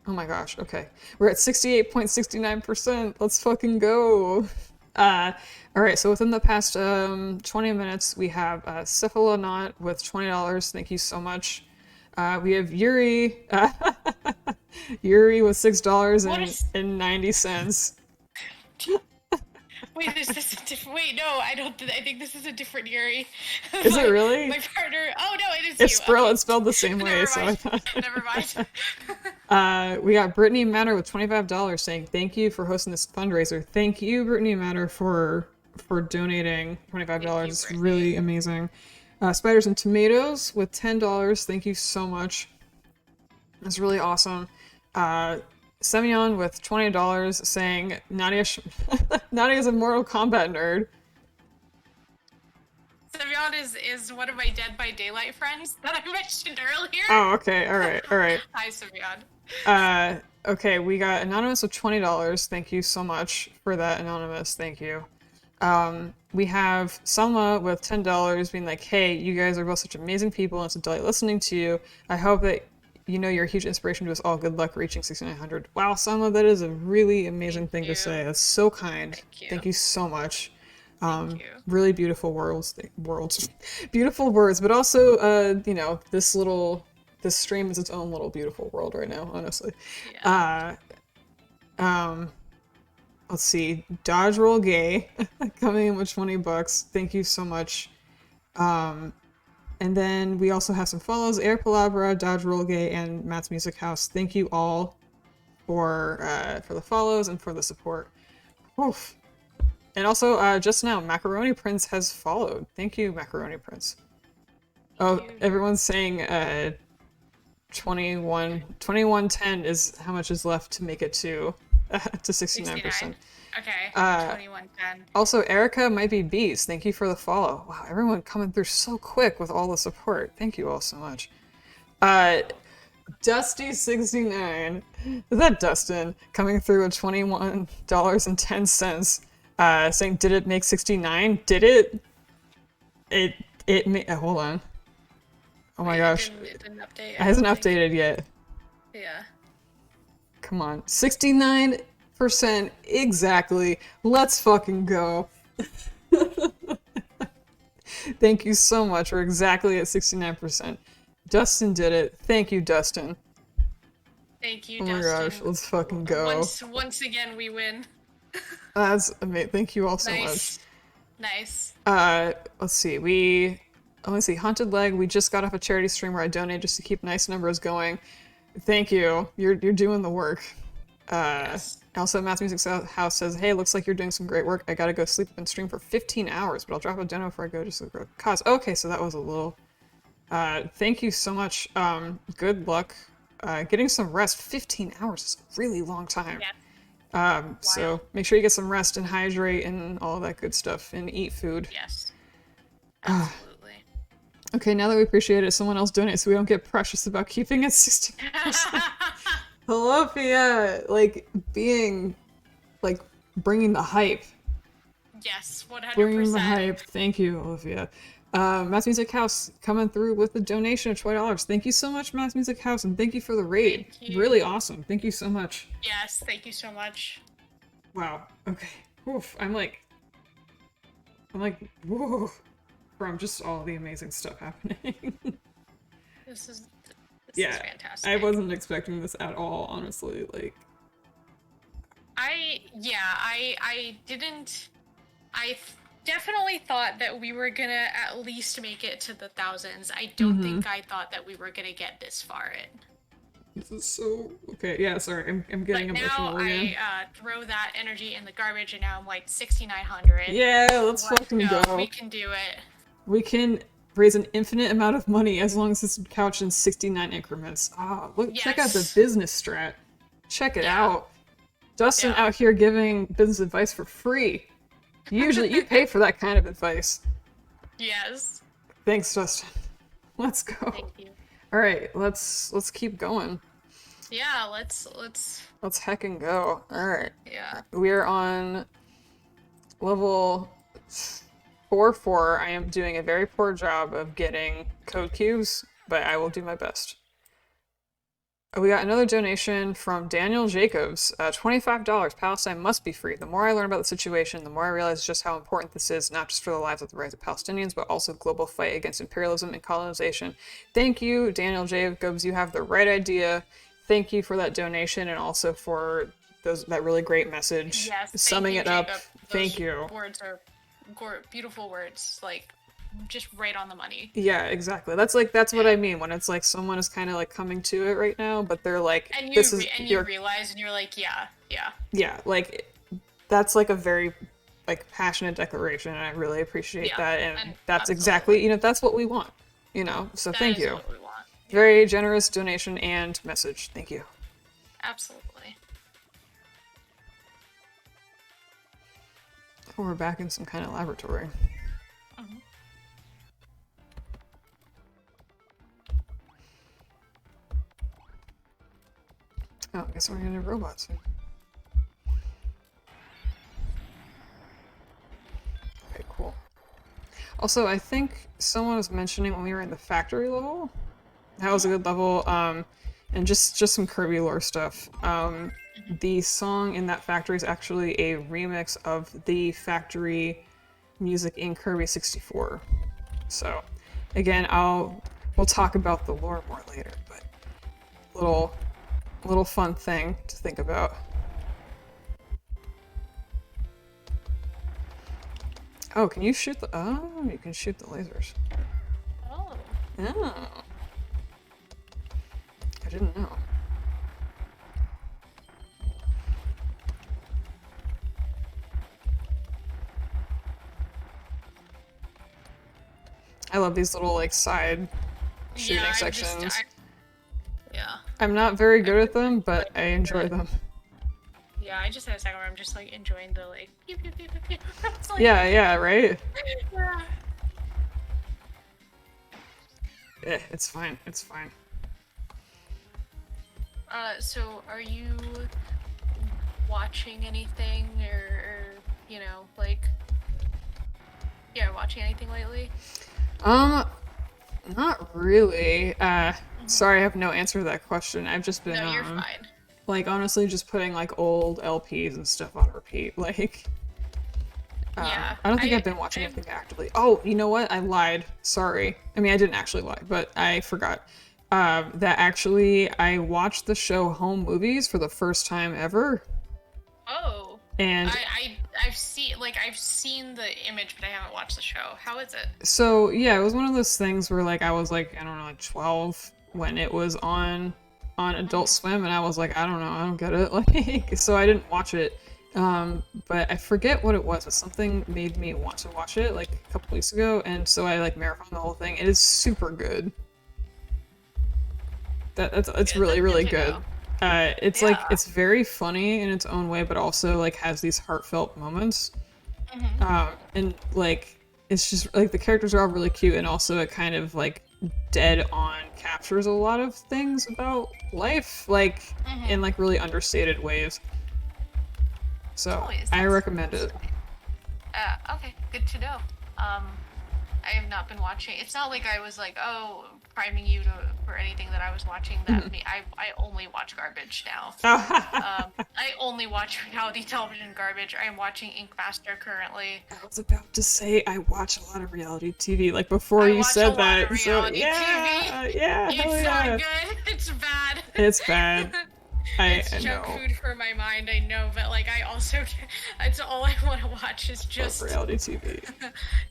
Oh my gosh, okay. We're at 68.69%. Let's fucking go. Alright, so within the past 20 minutes, we have Cephalonaut with $20. Thank you so much. We have Yuri. Yuri with $6.90. Wait, is this a different? Wait, no, I think this is a different Yuri. Is it really? My partner. Oh no, it is it's you. It's spelled the same way, so I thought. Never mind. We got Brittany Matter with $25 saying thank you for hosting this fundraiser. Thank you, Brittany Matter, for donating $25. It's really amazing. Spiders and Tomatoes with $10. Thank you so much. That's really awesome. Semyon with $20 saying Nadia is a Mortal Kombat nerd. Semyon is one of my Dead by Daylight friends that I mentioned earlier. Oh, okay. All right. Hi, Semyon. Okay, we got Anonymous with $20. Thank you so much for that, Anonymous. Thank you. We have Selma with $10 being like, hey, you guys are both such amazing people, and it's a delight listening to you. I hope that you know you're a huge inspiration to us all. Good luck reaching 6,900. Wow, Selma, that is a really amazing thing to say. That's so kind. Thank you so much. Thank you. Really beautiful beautiful words, but also, you know, this stream is its own little beautiful world right now, honestly. Yeah. Let's see, Dodge Roll Gay coming in with $20. Thank you so much. And then we also have some follows: Air Palabra, Dodge Roll Gay, and Matt's Music House. Thank you all for the follows and for the support. Oof. And also, just now, Macaroni Prince has followed. Thank you, Macaroni Prince. Oh, everyone's saying 2110 is how much is left to make it to 69%. Okay, 2110. Also, Erica might be bees. Thank you for the follow. Wow, everyone coming through so quick with all the support. Thank you all so much. Dusty69. Is that Dustin? Coming through with $21.10. Saying, did it make 69? Did it? It made. Hold on. Oh my gosh. It didn't update. It hasn't updated yet. Yeah. Come on. 69% exactly. Let's fucking go. Thank you so much. We're exactly at 69%. Dustin did it. Thank you, Dustin. Thank you, oh Dustin. my gosh, let's fucking go. Once again, we win. That's amazing. Thank you all so much. Nice. Let's see. Let's see. Haunted Leg. We just got off a charity stream where I donated just to keep nice numbers going. Thank you. You're doing the work. Yes. Also, Matt's Music House says, hey, looks like you're doing some great work. I gotta go sleep and stream for 15 hours, but I'll drop a dono before I go just for cause. Okay, so that was a little... thank you so much. Good luck. Getting some rest. 15 hours is a really long time. Yeah. So make sure you get some rest and hydrate and all that good stuff and eat food. Yes. Absolutely. Okay, now that we appreciate it, someone else donate so we don't get precious about keeping it 60%. Hello, Fia! Like, bringing the hype. Yes, 100%. Bringing the hype. Thank you, Olivia. Matt's Music House coming through with a donation of $20. Thank you so much, Matt's Music House, and thank you for the raid. Really awesome. Thank you so much. Yes, thank you so much. Wow. Okay. Oof. I'm like, whoa. From just all the amazing stuff happening. This is fantastic. I wasn't expecting this at all, honestly. Like, I didn't. I definitely thought that we were gonna at least make it to the thousands. I don't think I thought that we were gonna get this far in. This is so... Okay, yeah, sorry, I'm getting emotional again. Now I throw that energy in the garbage and now I'm like 6,900. Yeah, let's fucking go. We can do it. We can raise an infinite amount of money as long as it's couched in 69 increments. Ah, look, Yes. check out the business strat. Check it out. Dustin out here giving business advice for free. Usually you pay for that kind of advice. Yes. Thanks, Dustin. Let's go. Thank you. All right, let's keep going. Yeah, let's heckin' go. All right. Yeah. We're on level 4-4. I am doing a very poor job of getting code cubes, but I will do my best. We got another donation from Daniel Jacobs. $25. Palestine must be free. The more I learn about the situation, the more I realize just how important this is, not just for the lives of the rights of Palestinians, but also the global fight against imperialism and colonization. Thank you, Daniel Jacobs. You have the right idea. Thank you for that donation and also for that really great message. Yes, summing it up. Jacob. Thank you. Words are beautiful words, like just right on the money. Yeah, exactly. That's what I mean when it's like someone is kind of like coming to it right now, but they're like, and this is you realize and you're like, yeah. Like that's like a very like passionate declaration, and I really appreciate that. And that's exactly that's what we want, So thank you. What we want. Very generous donation and message. Thank you. Absolutely. Oh, we're back in some kind of laboratory. Oh, I guess we're gonna do robots soon. Okay, cool. Also, I think someone was mentioning when we were in the factory level. That was a good level. And just some Kirby lore stuff. The song in that factory is actually a remix of the factory music in Kirby 64. So, again, we'll talk about the lore more later, but little fun thing to think about. Oh, can you shoot the... Oh, you can shoot the lasers. Oh. Oh. I didn't know. I love these little, like, side shooting sections. Yeah. I'm not very good at them, but I enjoy them. Yeah, I just had a second where I'm just, like, enjoying the, like, pew, pew, pew, pew, pew. Like, yeah, right? Yeah. It's fine, it's fine. So are you watching anything or you know, like, yeah, watching anything lately? Not really. Sorry, I have no answer to that question. I've just been, No, you're fine. like, honestly, just putting, like, old LPs and stuff on repeat, like... Yeah. I don't think I've been watching anything actively. Oh, you know what? I lied. Sorry. I mean, I didn't actually lie, but I forgot. That actually, I watched the show Home Movies for the first time ever. Oh. And I've seen the image, but I haven't watched the show. How is it? so, yeah, it was one of those things where, like, I was, like, I don't know, like 12 when it was on Adult Swim, and I was like, I don't know, I don't get it. Like, so I didn't watch it. But I forget what it was, but something made me want to watch it, like, a couple weeks ago, and so I, like, marathoned the whole thing. It is super good. It's really, really good. It's like, it's very funny in its own way, but also, like, has these heartfelt moments. And, like, it's just, like, the characters are all really cute, and also it kind of, like, dead on captures a lot of things about life, like, in, like, really understated ways. So, I recommend it. Okay, good to know. I have not been watching. It's not like I was like, oh, priming you for anything that I was watching. That I only watch garbage now. I only watch reality television garbage. I am watching Ink Master currently. I was about to say I watch a lot of reality TV. Like before you said that, so yeah, It's not good. It's bad. It's bad. It's junk food for my mind, I know, but like I also, it's all I want to watch is just reality TV.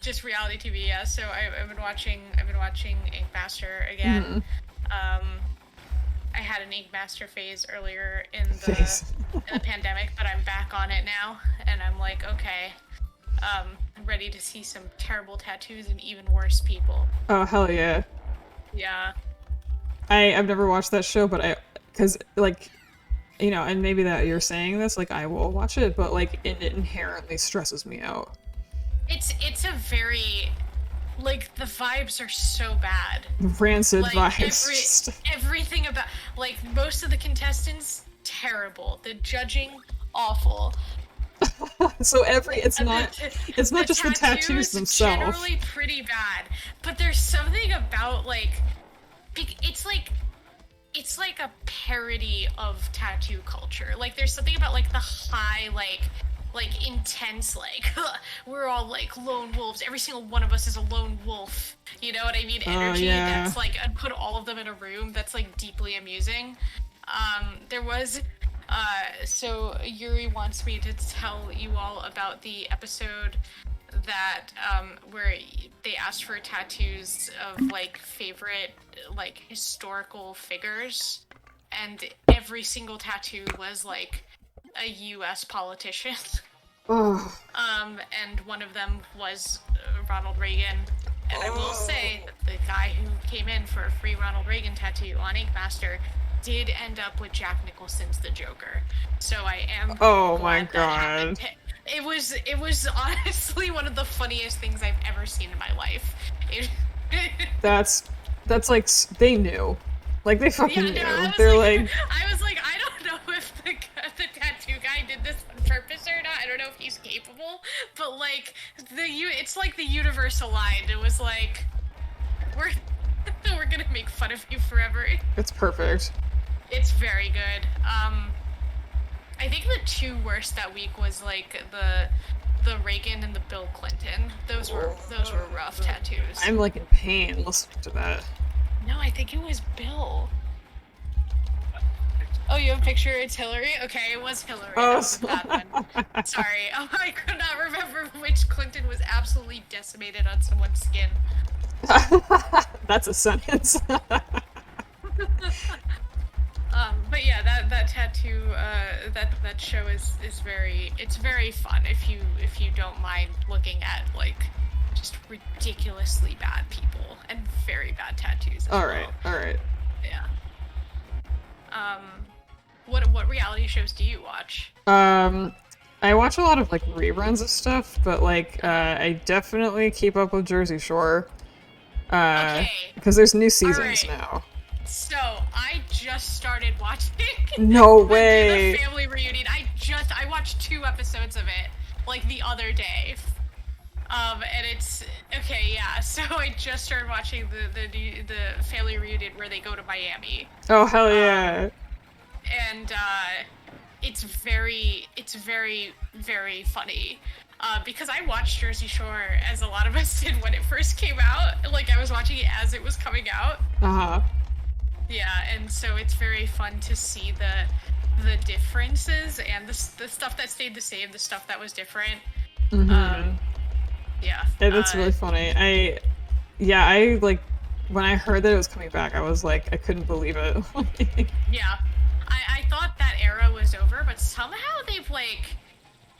Just reality TV, yeah. So I've been watching Ink Master again. I had an Ink Master phase earlier in the pandemic, but I'm back on it now, and I'm like, okay, I'm ready to see some terrible tattoos and even worse people. Oh hell yeah. Yeah. I've never watched that show, but because like, you know, and maybe that you're saying this, like, I will watch it, but, like, it inherently stresses me out. It's a very, like, the vibes are so bad. Rancid vibes. Everything about, like, most of the contestants, terrible. The judging, awful. So it's not just the tattoos themselves. Generally pretty bad, but there's something about, like, it's like a parody of tattoo culture. Like, there's something about, like, the high, like intense, like, we're all, like, lone wolves. Every single one of us is a lone wolf. You know what I mean? Energy that's, like, and put all of them in a room. That's, like, deeply amusing. There was, so Yuri wants me to tell you all about the episode that where they asked for tattoos of like favorite like historical figures, and every single tattoo was like a US politician. And one of them was Ronald Reagan. And I will say that the guy who came in for a free Ronald Reagan tattoo on Ink Master did end up with Jack Nicholson's The Joker. So I am my god. It was honestly one of the funniest things I've ever seen in my life. That's like, they knew. Like, they fucking knew. I was like, I don't know if the tattoo guy did this on purpose or not. I don't know if he's capable, but like it's like the universe aligned. It was like, we're gonna make fun of you forever. It's perfect. It's very good. I think the two worst that week was like the Reagan and the Bill Clinton. Those were rough tattoos. I'm like in pain listening to that. No, I think it was Bill. Oh, you have a picture? It's Hillary? Okay, it was Hillary. Oh, that was a bad one. Sorry. Oh, I could not remember which Clinton was absolutely decimated on someone's skin. That's a sentence. But yeah, that tattoo, that show is very fun if you don't mind looking at like just ridiculously bad people and very bad tattoos. All right. Yeah. What reality shows do you watch? I watch a lot of like reruns of stuff, but like I definitely keep up with Jersey Shore. Okay. Because there's new seasons right. now. So I just started watching. No way. The family reunion. I watched 2 episodes of it like the other day. And it's okay, yeah. So I just started watching the family reunion where they go to Miami. Oh hell yeah! And it's very funny. Because I watched Jersey Shore as a lot of us did when it first came out. Like I was watching it as it was coming out. Yeah, and so it's very fun to see the differences and the stuff that stayed the same, the stuff that was different. Yeah. That's really funny. I like when I heard that it was coming back, I was like, I couldn't believe it. Yeah. I thought that era was over, but somehow they've like,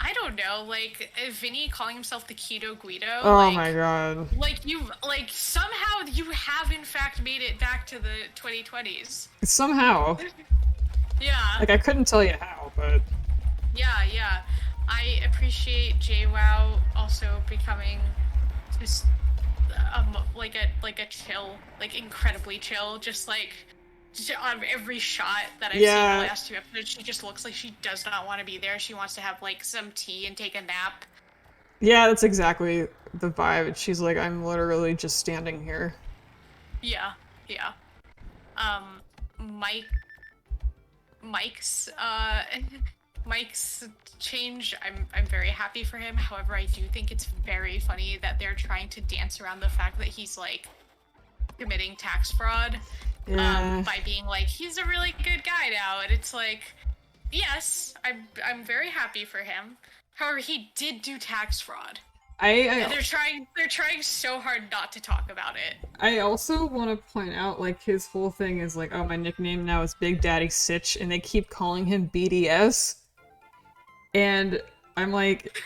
I don't know, like Vinny calling himself the Keto Guido. Oh like, my god. Like somehow you have in fact made it back to the 2020s. Somehow. Yeah. Like I couldn't tell you how, but. Yeah. I appreciate JWoww also becoming just like a chill, like incredibly chill, just like on every shot that I've seen the last 2 episodes, she just looks like she does not want to be there. She wants to have like some tea and take a nap. Yeah, that's exactly the vibe. She's like, I'm literally just standing here. Yeah. Mike's change, I'm very happy for him. However, I do think it's very funny that they're trying to dance around the fact that he's like committing tax fraud. By being like, he's a really good guy now, and it's like, yes, I'm very happy for him. However, he did do tax fraud. And they're trying so hard not to talk about it. I also want to point out, like, his whole thing is like, oh, my nickname now is Big Daddy Sitch, and they keep calling him BDS. And I'm like,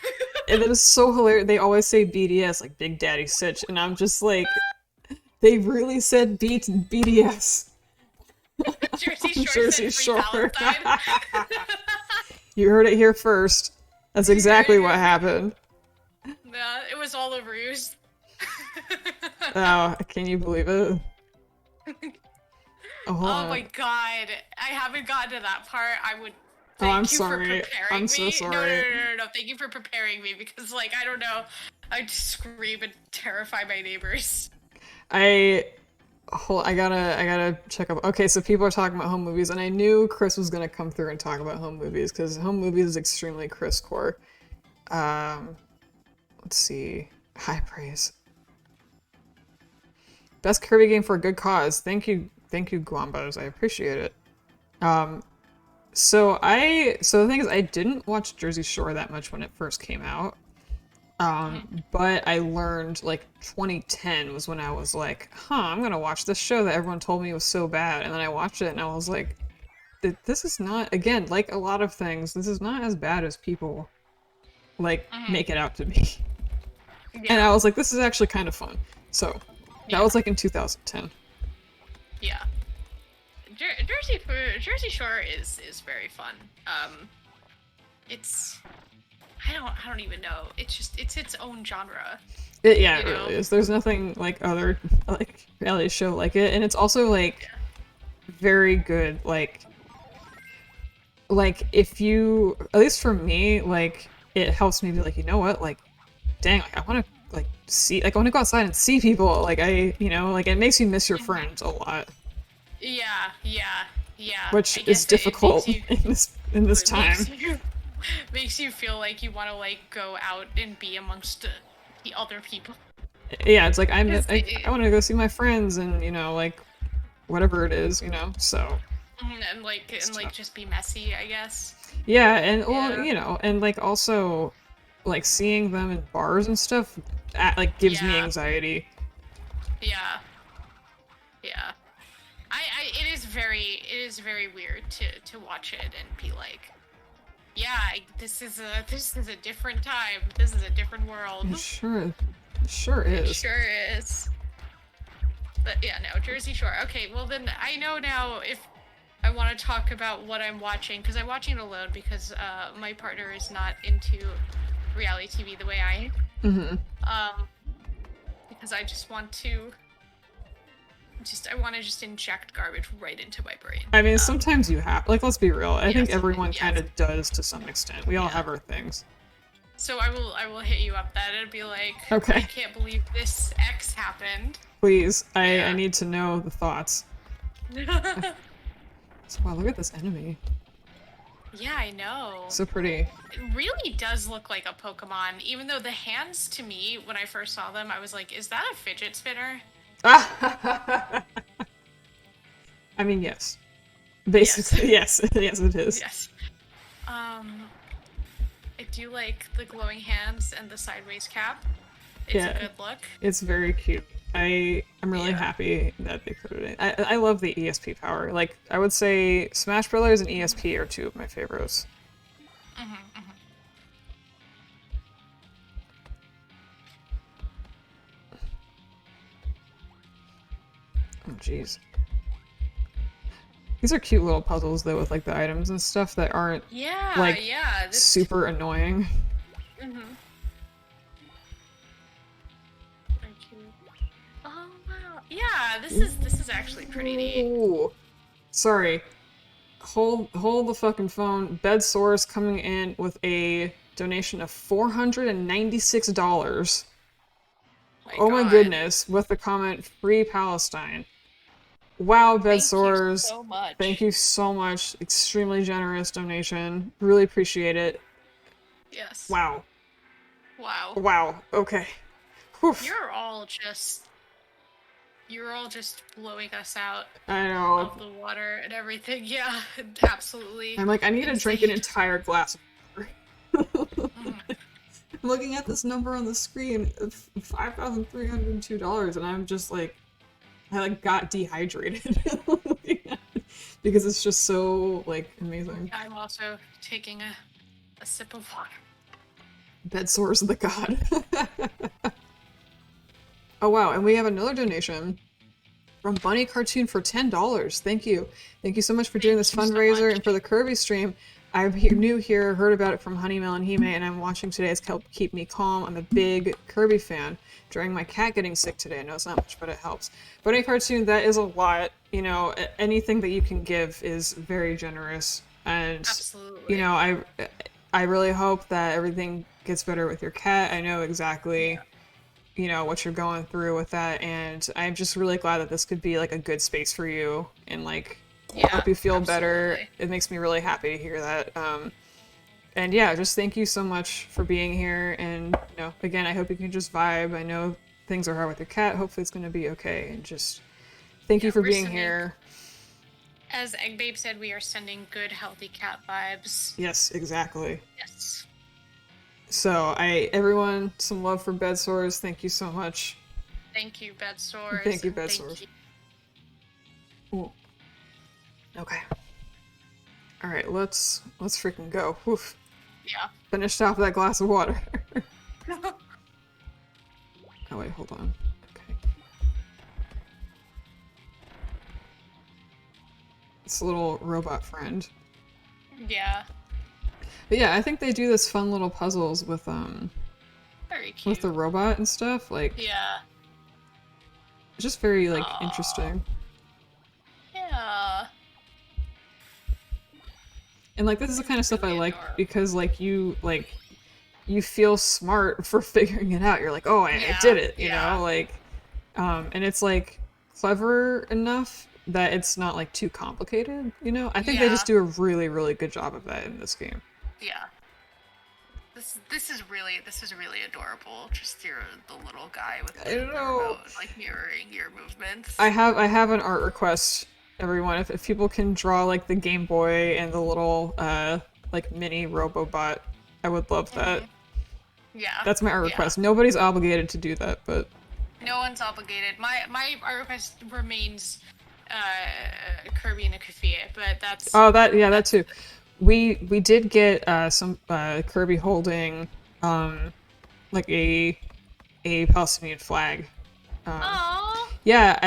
and it is so hilarious. They always say BDS, like Big Daddy Sitch, and I'm just like, they really said BDS. Jersey Shore. You heard it here first. That's exactly what happened. Yeah, it was all a ruse. Oh, can you believe it? Oh my god, I haven't gotten to that part. I would. I'm sorry. I'm so sorry. No. Thank you for preparing me because, like, I don't know, I'd scream and terrify my neighbors. I gotta check up. Okay, so people are talking about home movies, and I knew Chris was gonna come through and talk about home movies because home movies is extremely Chris core. Let's see. High praise. Best Kirby game for a good cause. Thank you, Guambos. I appreciate it. So the thing is, I didn't watch Jersey Shore that much when it first came out. But I learned, like, 2010 was when I was like, I'm gonna watch this show that everyone told me was so bad, and then I watched it and I was like, this is not, again, like a lot of things, this is not as bad as people, like, make it out to be. Yeah. And I was like, this is actually kind of fun. So, that was like in 2010. Yeah. Jersey Shore is very fun. It's... I don't even know. It's its own genre. It really is. There's nothing like other like reality show like it, and it's also like very good. Like if you, at least for me, like it helps me be like, you know what, like, dang, like, I want to like see, like I want to go outside and see people. Like like it makes you miss your friends a lot. Yeah. Which is difficult in this time. Makes you feel like you want to like go out and be amongst the other people. Yeah, it's like I want to go see my friends and like whatever it is, so. And just be messy, I guess. Yeah, and well, and like also like seeing them in bars and stuff like gives me anxiety. Yeah. Yeah. It is very weird to watch it and be like, yeah, this is a different time. This is a different world. It sure is. It sure is. But yeah, no, Jersey Shore. Okay, well then I know now if I want to talk about what I'm watching, because I'm watching it alone because my partner is not into reality TV the way I am. Mm-hmm. Because I just want to just inject garbage right into my brain. I mean, sometimes you have, like, let's be real. I think yes, everyone yes. kind of does to some extent. We all have our things. So I will hit you up that and be like, okay. I can't believe this X happened. Please, I need to know the thoughts. So, wow, look at this enemy. Yeah, I know. So pretty. It really does look like a Pokemon, even though the hands, to me, when I first saw them, I was like, is that a fidget spinner? I mean, yes. Basically, yes. Yes, it is. Yes. I do like the glowing hands and the sideways cap. It's a good look. It's very cute. I'm really happy that they put it in. I love the ESP power. Like, I would say Smash Brothers and ESP are two of my favorites. Oh, jeez. These are cute little puzzles, though, with, like, the items and stuff that aren't, super annoying. Oh, wow. Yeah, this is actually pretty neat. Ooh. Sorry. Hold the fucking phone. Bed Sores coming in with a donation of $496. Oh my goodness, with the comment, Free Palestine. Wow, Bed Sores. Thank you so much. Thank you so much. Extremely generous donation. Really appreciate it. Yes. Wow. Wow. Wow. Okay. Whew. You're all just blowing us out. I know. Of the water and everything. Yeah, absolutely. I'm like, I need to drink an entire glass of water. I'm looking at this number on the screen of $5,302, and I'm just like, I like got dehydrated because it's just so like amazing. I'm also taking a sip of water. Bed Sores the god. Oh wow, and we have another donation from Bunny Cartoon for $10. Thank you. Thank you so much for doing this fundraiser and for the Kirby stream. I'm new here, heard about it from Honeymel and Hime, and I'm watching today. It's helped keep me calm. I'm a big Kirby fan. During my cat getting sick today, I know it's not much, but it helps. Bunny Cartoon, that is a lot. You know, anything that you can give is very generous. And, absolutely. You know, I really hope that everything gets better with your cat. I know exactly, you know, what you're going through with that, and I'm just really glad that this could be, like, a good space for you, and, like, hope you feel better. It makes me really happy to hear that. And yeah, just thank you so much for being here. And, you know, again, I hope you can just vibe. I know things are hard with your cat. Hopefully it's going to be okay. And just thank you for being here. As Egg Babe said, we are sending good, healthy cat vibes. Yes, exactly. Yes. So, everyone, some love for Bed Sores. Thank you so much. Thank you, Bed Sores. Thank you, Bed Sores. Ooh. Okay. All right, let's freaking go. Oof. Yeah. Finished off that glass of water. Oh wait, hold on. Okay. This little robot friend. Yeah. But yeah, I think they do this fun little puzzles with very cute. with the robot and stuff. Like, yeah. Just very like interesting. Yeah. And like this is the kind of stuff I like because like you feel smart for figuring it out. You're like, oh, I did it, you know, like, and it's like clever enough that it's not like too complicated, you know. I think they just do a really, really good job of that in this game. Yeah. This is really adorable. Just the little guy with the remote, like mirroring your movements. I have an art request, everyone. If people can draw like the Game Boy and the little like mini Robobot, I would love that. Yeah. That's my art request. Nobody's obligated to do that, but No one's obligated. My request remains Kirby and a Kafia, but that's... Oh, that too. We did get some Kirby holding like a Palestinian flag. Aww. Yeah,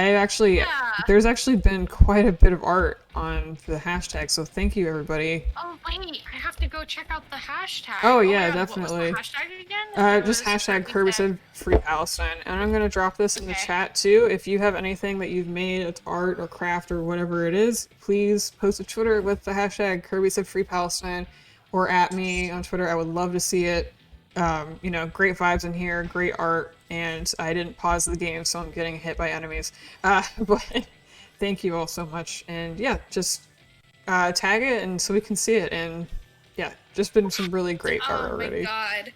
there's actually been quite a bit of art on the hashtag, so thank you everybody. Oh wait, I have to go check out the hashtag. Oh yeah, God, definitely. What was the hashtag again? Just hashtag Kirby Said Free Palestine, and I'm gonna drop this in the chat too. If you have anything that you've made, it's art or craft or whatever it is, please post to Twitter with the hashtag Kirby Said Free Palestine, or at me on Twitter. I would love to see it. You know, great vibes in here, great art, and I didn't pause the game, so I'm getting hit by enemies. But thank you all so much, and yeah, just tag it and so we can see it, and yeah, just been some really great art already. Oh my god.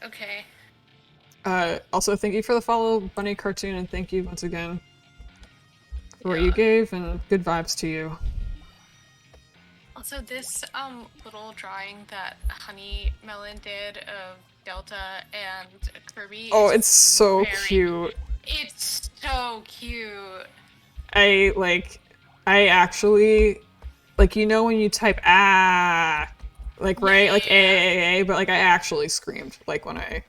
Okay. Also, thank you for the follow, Bunny Cartoon, and thank you once again for what you gave, and good vibes to you. Also, this little drawing that Honey Melon did of Delta and Kirby. Oh, it's so cute. It's so cute. I actually, like, you know when you type like, right, like A, but like I actually screamed like when I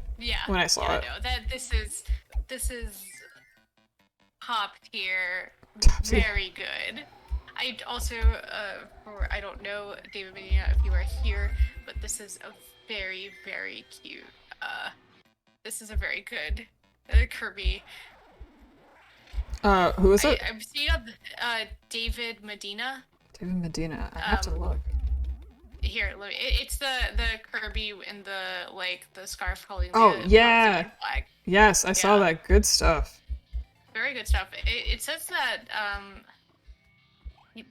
saw it. No, that this is top tier, very good. I also, I don't know, David Medina, if you are here, but this is a very, very cute, this is a very good Kirby. Who is it? I'm seeing David Medina. David Medina, I have to look. Here, it's the Kirby in the, like, the scarf holding the yeah! flag. Yes, I saw that. Good stuff. Very good stuff. It says that,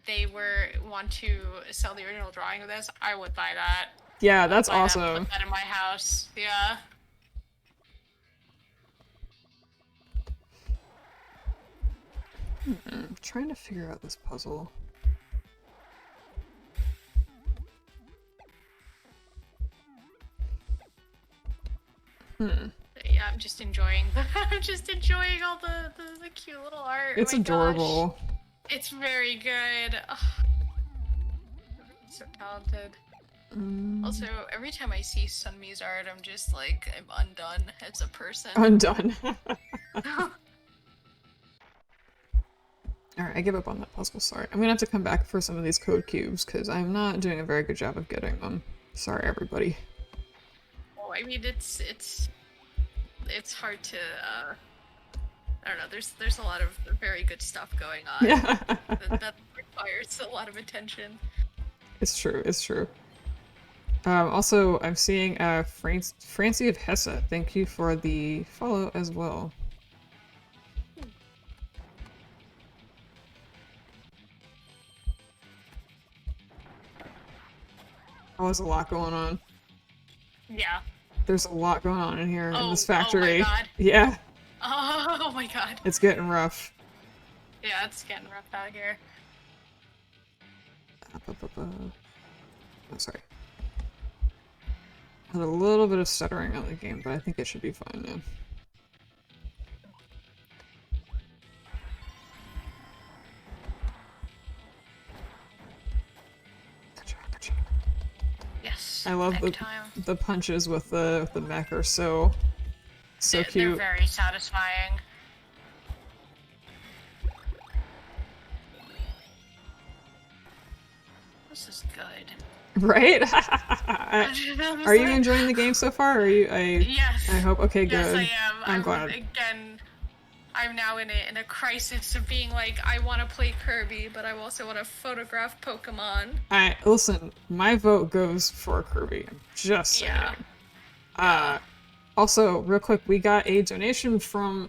they want to sell the original drawing of this. I would buy that. Yeah, that's awesome. Put that in my house. Yeah. I'm trying to figure out this puzzle. Yeah, I'm just enjoying all the cute little art. It's adorable. Gosh. It's very good. Oh, so talented. Also, every time I see Sunmi's art, I'm just like, I'm undone as a person. Undone. Alright, I give up on that puzzle, sorry. I'm gonna have to come back for some of these code cubes, because I'm not doing a very good job of getting them. Sorry, everybody. Oh, I mean, it's hard to, I don't know, there's a lot of very good stuff going on. Yeah. that requires a lot of attention. It's true, it's true. Also, I'm seeing Francie of Hesse. Thank you for the follow as well. Oh, there's a lot going on. Yeah. There's a lot going on in here in this factory. Oh my god. Yeah. Oh my god. It's getting rough. Yeah, it's getting rough out here. Oh, sorry. I had a little bit of stuttering on the game, but I think it should be fine now. Gotcha. Yes. I love the punches with the mech are so cute. They're very satisfying. This is good. Right? Are you enjoying the game so far? Yes. I hope. Okay, good. Yes, I am. I'm glad. Again, I'm now in a crisis of being like, I want to play Kirby, but I also want to photograph Pokemon. Listen, my vote goes for Kirby. I'm just saying. Yeah. Also, real quick, we got a donation from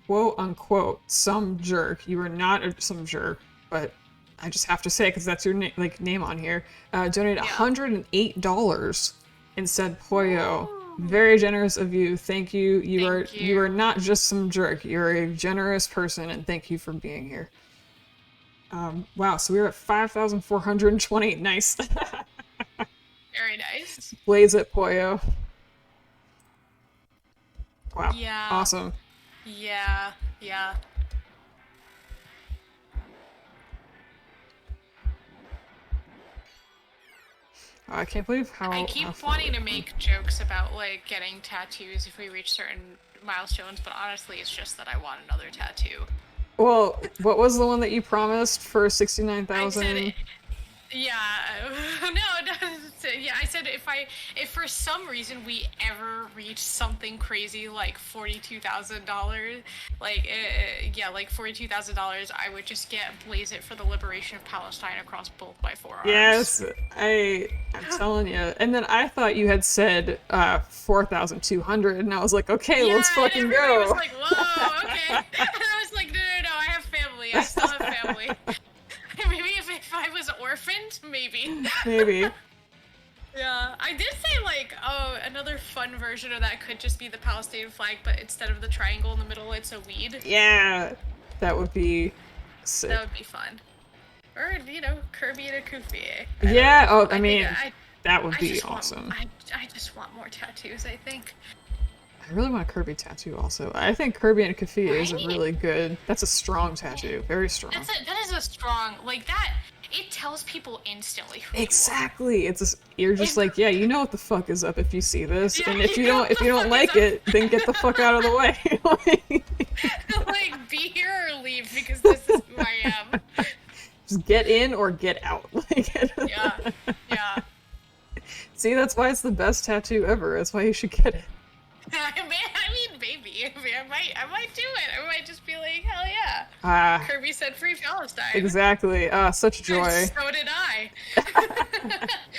quote unquote some jerk. You are not some jerk, but I just have to say because that's your name on here. Donated $108 and said Poyo. Very generous of you. Thank you. You are not just some jerk. You're a generous person, and thank you for being here. Wow, so we're at 5,420. Nice. Very nice. Blaze it, Poyo. Wow. Yeah. Awesome. Yeah, yeah. I can't believe I how keep far wanting we've to come. make jokes about like getting tattoos if we reach certain milestones, but honestly, it's just that I want another tattoo. Well, what was the one that you promised for I said, 69,000? yeah, no, yeah. I said if for some reason we ever reach something crazy like $42,000, like yeah, like $42,000, I would just blaze it for the liberation of Palestine across both my forearms. Yes, I'm telling you. And then I thought you had said 4,200, and I was like, okay, Yeah, let's and fucking everybody was go. like, "Whoa, okay." And I was like, "No, I have family. I still have family." Maybe if I was orphaned, maybe. Maybe. Yeah, I did say like, oh, another fun version of that could just be the Palestinian flag, but instead of the triangle in the middle, it's a weed. Yeah, that would be sick. That would be fun. Or Kirby and a Kufi. Yeah. Oh, I I think mean, that would be awesome. I just want more tattoos. I think. I really want a Kirby tattoo also. I think Kirby and a Kafi is a Right? really good, that's a strong tattoo. Very strong. That is a strong like that. It tells people instantly who Exactly. You're just like, yeah, you know what the fuck is up if you see this. Yeah, And if you you know don't what if the you don't fuck like is it, then get the fuck out of the way. like be here or leave because this is who I am. Just get in or get out. Yeah, yeah. See, that's why it's the best tattoo ever. That's why you should get it. I mean, maybe. I might do it. I might just be like, hell yeah. Ah, Kirby said free Palestine. exactly. Such joy. So did I.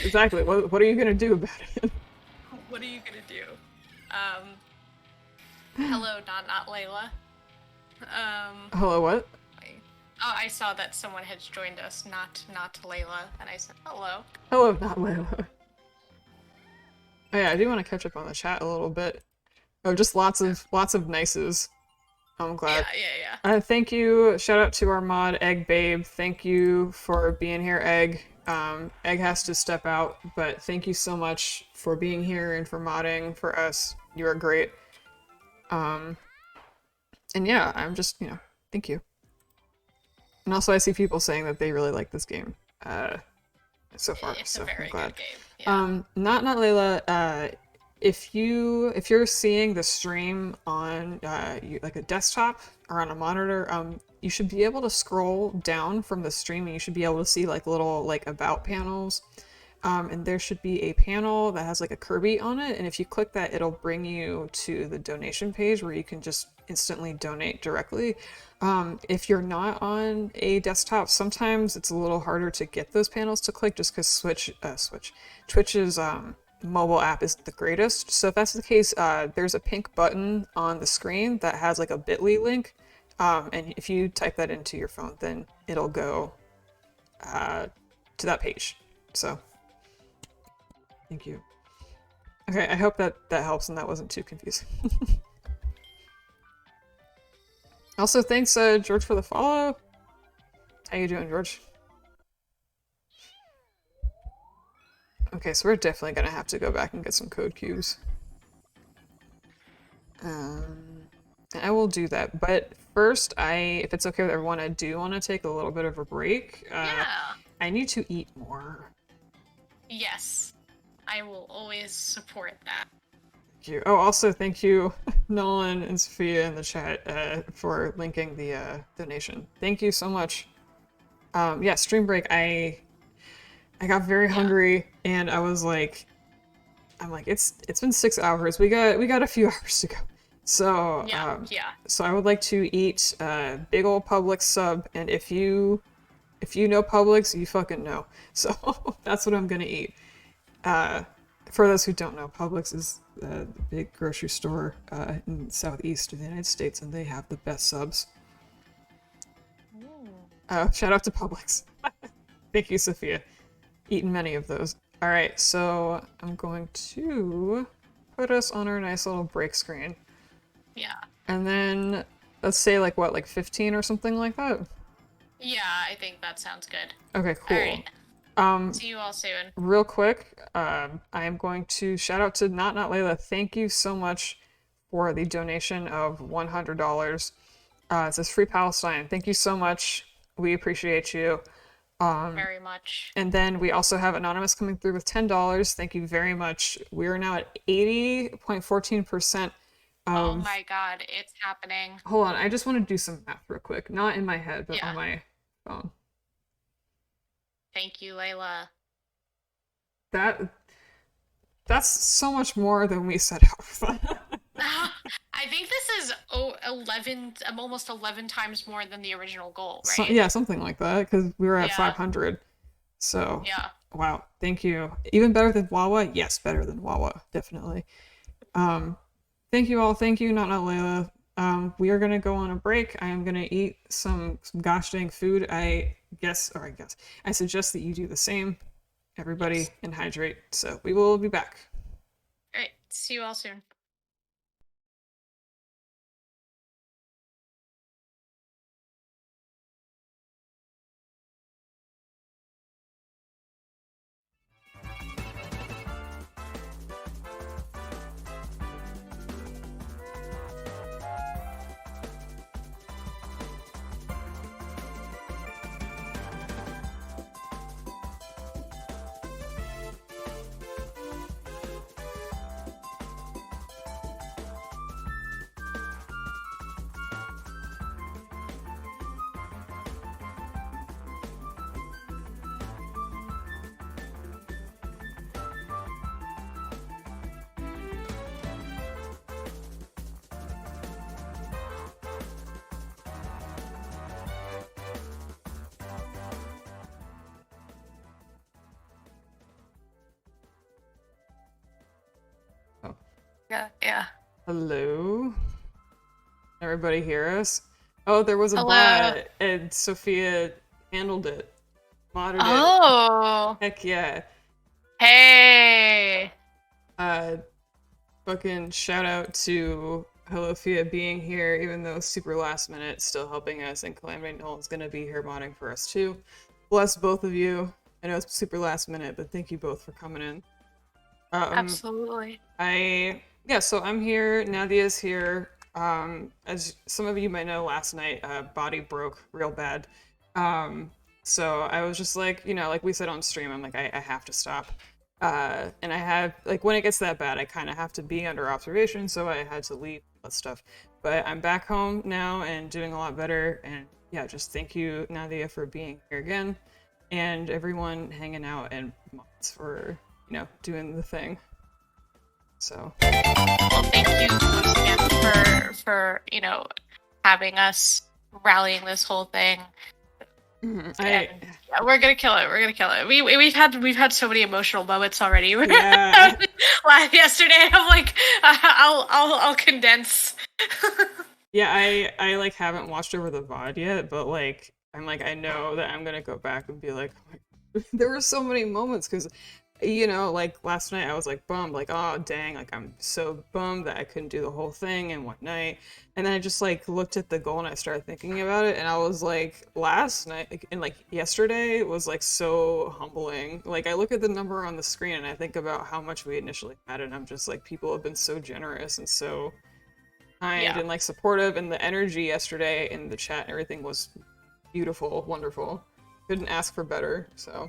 Exactly. What are you gonna do about it? What are you gonna do? Hello, not Layla. Hello, what? Oh, I saw that someone had joined us, not Layla, and I said hello. Hello, not Layla. Oh yeah, I do want to catch up on the chat a little bit. Oh, just lots of nices. I'm glad. Yeah. Thank you. Shout out to our mod, Egg Babe. Thank you for being here, Egg. Egg has to step out, but thank you so much for being here and for modding for us. You are great. And yeah, I'm just, thank you. And also I see people saying that they really like this game. So far, it's so a very I'm glad. good game. Yeah. Not Layla, if you're seeing the stream on like a desktop or on a monitor, you should be able to scroll down from the stream and you should be able to see like little like about panels. And there should be a panel that has like a Kirby on it, and if you click that, it'll bring you to the donation page where you can just instantly donate directly. If you're not on a desktop, sometimes it's a little harder to get those panels to click just because Twitch's mobile app isn't the greatest. So if that's the case, there's a pink button on the screen that has like a bit.ly link, and if you type that into your phone, then it'll go to that page. So thank you. Okay, I hope that helps and that wasn't too confusing. Also, thanks, George, for the follow. How you doing, George? Okay, so we're definitely gonna have to go back and get some code cubes. I will do that, but first, if it's okay with everyone, I do want to take a little bit of a break. Yeah. I need to eat more. Yes. I will always support that. Thank you. Oh, also thank you, Nolan and Sophia in the chat for linking the donation. Thank you so much. Yeah, stream break. I got very hungry and I was like, it's been 6 hours. We got a few hours to go. So so I would like to eat big old Publix sub, and if you know Publix, you fucking know. So that's what I'm gonna eat. For those who don't know, Publix is the big grocery store in the southeast of the United States, and they have the best subs. Shout out to Publix. Thank you, Sophia. Eaten many of those. Alright, so I'm going to put us on our nice little break screen. Yeah. And then, let's say like 15 or something like that? Yeah, I think that sounds good. Okay, cool. Alright. See you all soon. Real quick, I am going to shout out to Not Layla. Thank you so much for the donation of $100. It says Free Palestine. Thank you so much. We appreciate you. Very much. And then we also have Anonymous coming through with $10. Thank you very much. We are now at 80.14%. Oh my god, it's happening. Hold on, I just want to do some math real quick. Not in my head, but Yeah. on my phone. Thank you, Layla. That's so much more than we set out for. I think this is 11, almost 11 times more than the original goal, right? Yeah, something like that, because we were at Yeah. 500. So, Yeah. wow, thank you. Even better than Wawa? Yes, better than Wawa, definitely. Thank you all. Thank you, not Layla. We are gonna go on a break. I am gonna eat some gosh dang food. I suggest that you do the same. Everybody, Yes. and hydrate. So we will be back. All right. See you all soon. Yeah. Hello? Everybody hear us? Oh, there was a Hello. bot, and Sophia handled it. Modded it. Oh. Heck yeah. Hey. Fucking shout out to Helofia being here, even though super last minute, still helping us, and Calamity Nolan's gonna be here modding for us too. Bless both of you. I know it's super last minute, but thank you both for coming in. Absolutely. So I'm here, Nadia's here. As some of you might know, last night, body broke real bad. So I was just like, like we said on stream, I'm like, I have to stop. And I have, like, when it gets that bad, I kind of have to be under observation, so I had to leave that stuff. But I'm back home now and doing a lot better, and yeah, just thank you, Nadia, for being here again, and everyone hanging out, and mods for, doing the thing. So. Well, thank you once again for having us rallying this whole thing. Yeah, we're gonna kill it. We're gonna kill it. We've had so many emotional moments already. Yeah. Yesterday, I'm like, I'll condense. Yeah, I like haven't watched over the VOD yet, but like I'm like I know that I'm gonna go back and be like, there were so many moments because. Like last night I was like bummed, like, oh dang, like I'm so bummed that I couldn't do the whole thing in one night. And then I just like looked at the goal and I started thinking about it, and I was like, last night and like yesterday was like so humbling. Like I look at the number on the screen and I think about how much we initially had, and I'm just like, people have been so generous and so kind and like supportive, and the energy yesterday in the chat and everything was beautiful, wonderful. Couldn't ask for better, so.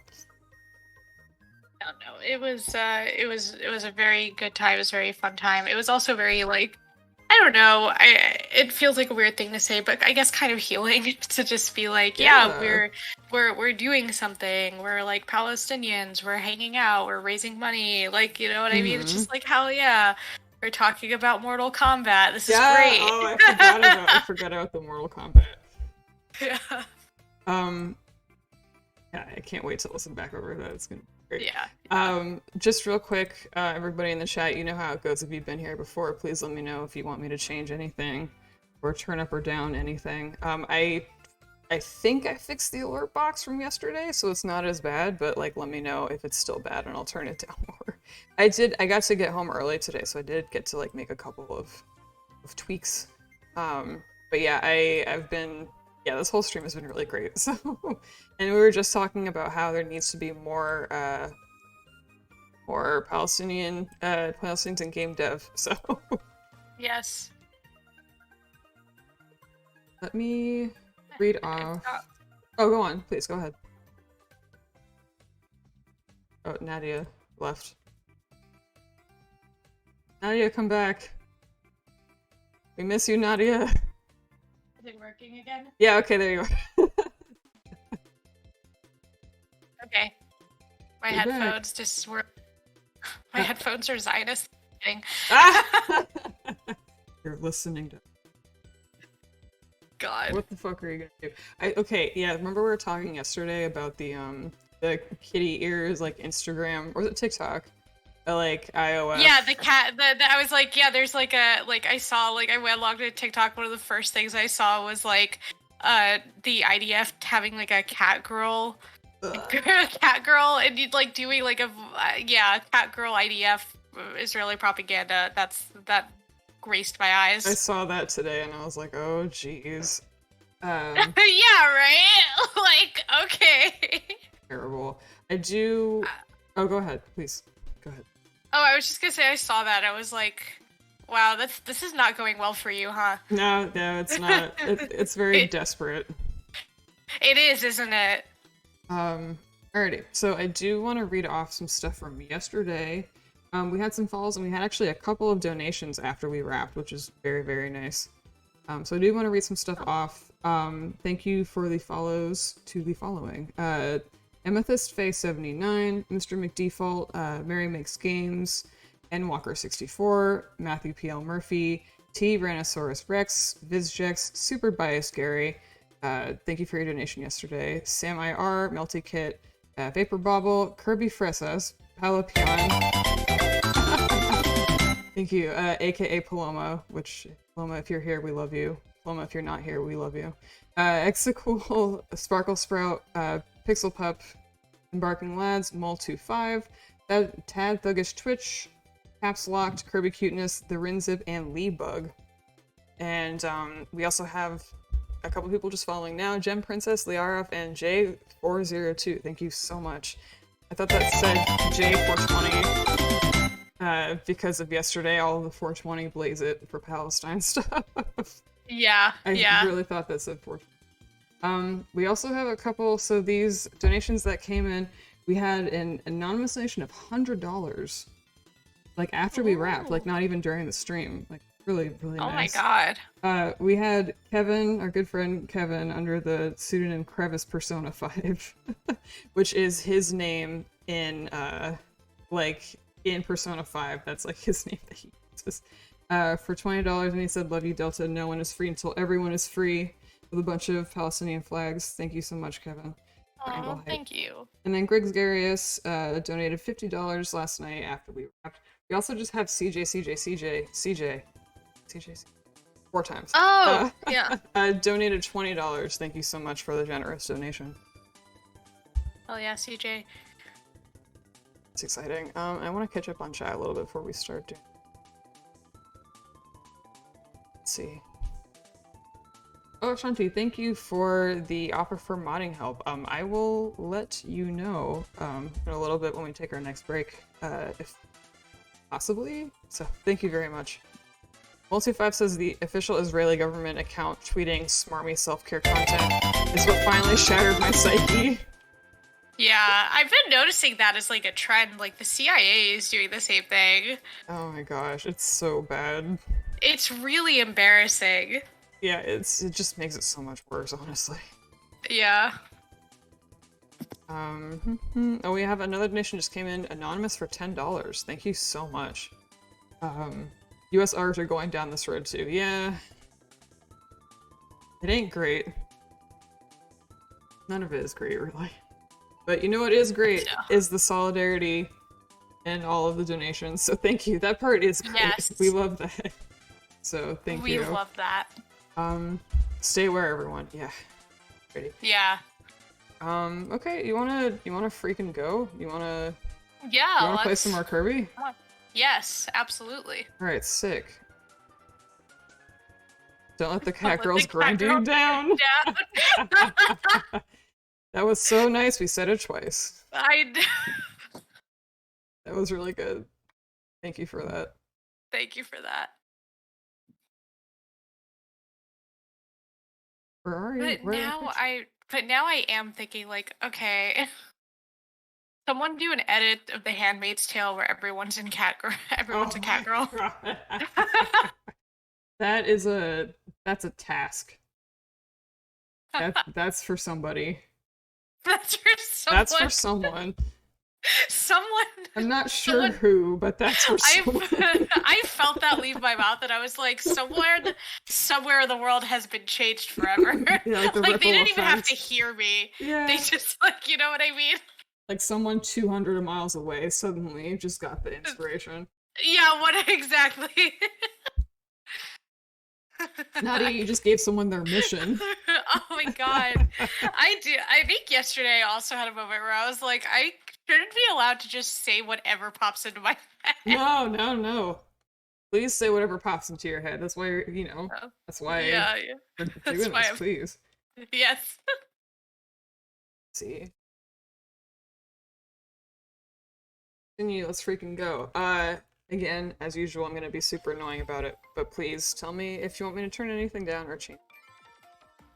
No, it was a very good time. It was a very fun time. It was also very like, I don't know. It feels like a weird thing to say, but I guess kind of healing to just be like, we're doing something. We're like Palestinians. We're hanging out. We're raising money. Like, you know what I mean? It's just like, hell yeah. We're talking about Mortal Kombat. This is great. Oh, I forgot about the Mortal Kombat. Yeah. Yeah, I can't wait to listen back over that. It's gonna. Great. Yeah. Just real quick, everybody in the chat, you know how it goes. If you've been here before, please let me know if you want me to change anything or turn up or down anything. I think I fixed the alert box from yesterday, so it's not as bad, but like let me know if it's still bad and I'll turn it down more. I got to get home early today, so I did get to like make a couple of tweaks. But yeah, I've been this whole stream has been really great. So, and we were just talking about how there needs to be more Palestinians in game dev. So, Yes. Let me read off. Oh, go on, please, go ahead. Oh, Nadia left. Nadia, come back. We miss you, Nadia. Is it working again? Yeah, okay, there you are. Okay. My You're headphones just were. My headphones are Zionist. Kidding. You're listening to. God. What the fuck are you gonna do? Okay, yeah. Remember we were talking yesterday about the kitty ears, like Instagram, or was it TikTok? Like iOS. Yeah, the cat. I was like, yeah. There's like I saw I went logged into TikTok. One of the first things I saw was like, the IDF having like a cat girl. Cat girl, and you'd like doing like a cat girl IDF Israeli propaganda. That graced my eyes. I saw that today and I was like, oh jeez. Yeah, right. Like, okay. Terrible. I do. Oh, go ahead, please. Go ahead. Oh, I was just gonna say I saw that. I was like, wow, this is not going well for you, huh? No, it's not. It's very desperate. It is, isn't it? Alrighty, so I do want to read off some stuff from yesterday. We had some follows, and we had actually a couple of donations after we wrapped, which is very, very nice. So I do want to read some stuff off. Thank you for the follows to the following. Amethyst Face 79, Mr. McDefault, Mary Makes Games, N Walker 64, Matthew PL Murphy, T Rhinosaurus Rex, Vizjex, Super Biased Gary. Thank you for your donation yesterday. Sam IR, Melty Kit, Vapor Bobble, Kirby Fresas, Palapion. Thank you, aka Paloma, which, Paloma, if you're here, we love you. Paloma, if you're not here, we love you. Exacool, Sparkle Sprout, Pixel Pup, Embarking Lads, Mole25, Tad Thuggish Twitch, Caps Locked, Kirby Cuteness, The Rinzip, and Lee Bug. And we also have a couple people just following now. Gem Princess, Liarov, and J402. Thank you so much. I thought that said J420 because of yesterday, all of the 420 blaze it for Palestine stuff. Yeah, I really thought that said 420. We also have a couple, so these donations that came in, we had an anonymous donation of $100. Like after we wrapped, like not even during the stream. Like really, really nice. Oh my god. We had Kevin, our good friend Kevin, under the pseudonym Crevice Persona 5, which is his name in in Persona 5. That's like his name that he uses. For $20, and he said, "Love you, Delta. No one is free until everyone is free," with a bunch of Palestinian flags. Thank you so much, Kevin. Oh, thank you. And then Griggs Garius donated $50 last night after we wrapped. We also just have CJ 4 times. Oh, yeah. Donated $20. Thank you so much for the generous donation. Oh yeah, CJ. It's exciting. I want to catch up on chat a little bit before we start doing. Let's see. Oh, Shanti, thank you for the offer for modding help. I will let you know in a little bit when we take our next break, if possibly. So thank you very much. Multi5 says the official Israeli government account tweeting smarmy self-care content is what finally shattered my psyche. Yeah, I've been noticing that as like a trend. Like the CIA is doing the same thing. Oh my gosh, it's so bad. It's really embarrassing. Yeah, it just makes it so much worse, honestly. Yeah. Oh, we have another donation just came in, anonymous for $10. Thank you so much. USRs are going down this road too. Yeah. It ain't great. None of it is great, really. But you know what is great is the solidarity and all of the donations. So thank you. That part is great. Yes. We love that. So thank you. We love that. Stay aware, everyone. Yeah. Ready. Yeah. Okay, you wanna freaking go? You wanna play some more Kirby? Yes, absolutely. Alright, sick. Don't let the cat girls grind you down. That was so nice, we said it twice. That was really good. Thank you for that. Thank you for that. Where are you? But now I am thinking like, okay, someone do an edit of The Handmaid's Tale where everyone's in everyone's a cat girl. That's a task. That's for somebody. That's for someone. That's for someone. Someone. I'm not sure who, but that's for someone. I felt that leave my mouth, and I was like, somewhere the world has been changed forever. Yeah, like they didn't even have to hear me. Yeah. They just you know what I mean? Like someone 200 miles away suddenly just got the inspiration. Yeah, what exactly? Nadia, you just gave someone their mission. Oh my god. I think yesterday I also had a moment where I was like, I shouldn't be allowed to just say whatever pops into my head. No. Please say whatever pops into your head. That's why that's why we're doing this, please. Yes. Let's see. Let's freaking go. Again, as usual, I'm gonna be super annoying about it, but please tell me if you want me to turn anything down or change.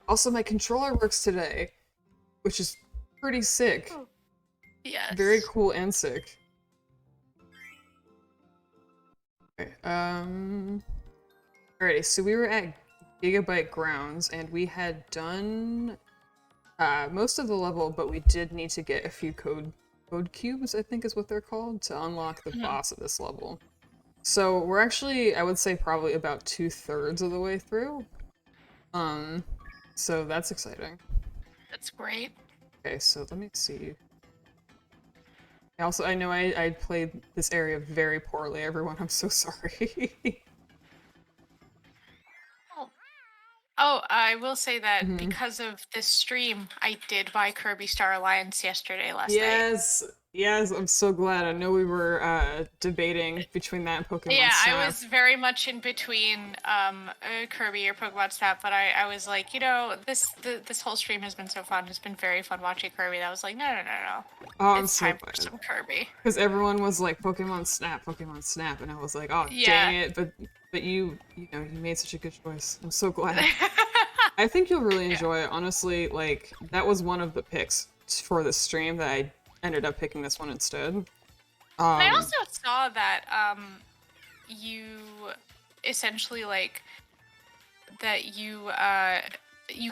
Also, my controller works today, which is pretty sick. Oh. Yes. Very cool and sick. Okay, alrighty, so we were at Gigabyte Grounds, and we had done most of the level, but we did need to get a few code cubes, I think is what they're called, to unlock the boss of this level. So we're actually, I would say, probably about 2/3 of the way through. So that's exciting. That's great. Okay, so let me see. Also, I know I played this area very poorly, everyone. I'm so sorry. Oh, I will say that because of this stream, I did buy Kirby Star Alliance yesterday last night. Yes, I'm so glad. I know we were debating between that and Pokemon Snap. I was very much in between Kirby or Pokemon Snap, but I was like, this whole stream has been so fun. It's been very fun watching Kirby. And I was like, no. Oh, it's time for some Kirby. Because everyone was like, Pokemon Snap, and I was like, oh, dang it, but you made such a good choice. I'm so glad. I think you'll really enjoy it. Honestly, like, that was one of the picks for the stream that I ended up picking this one instead. I also saw that you essentially that you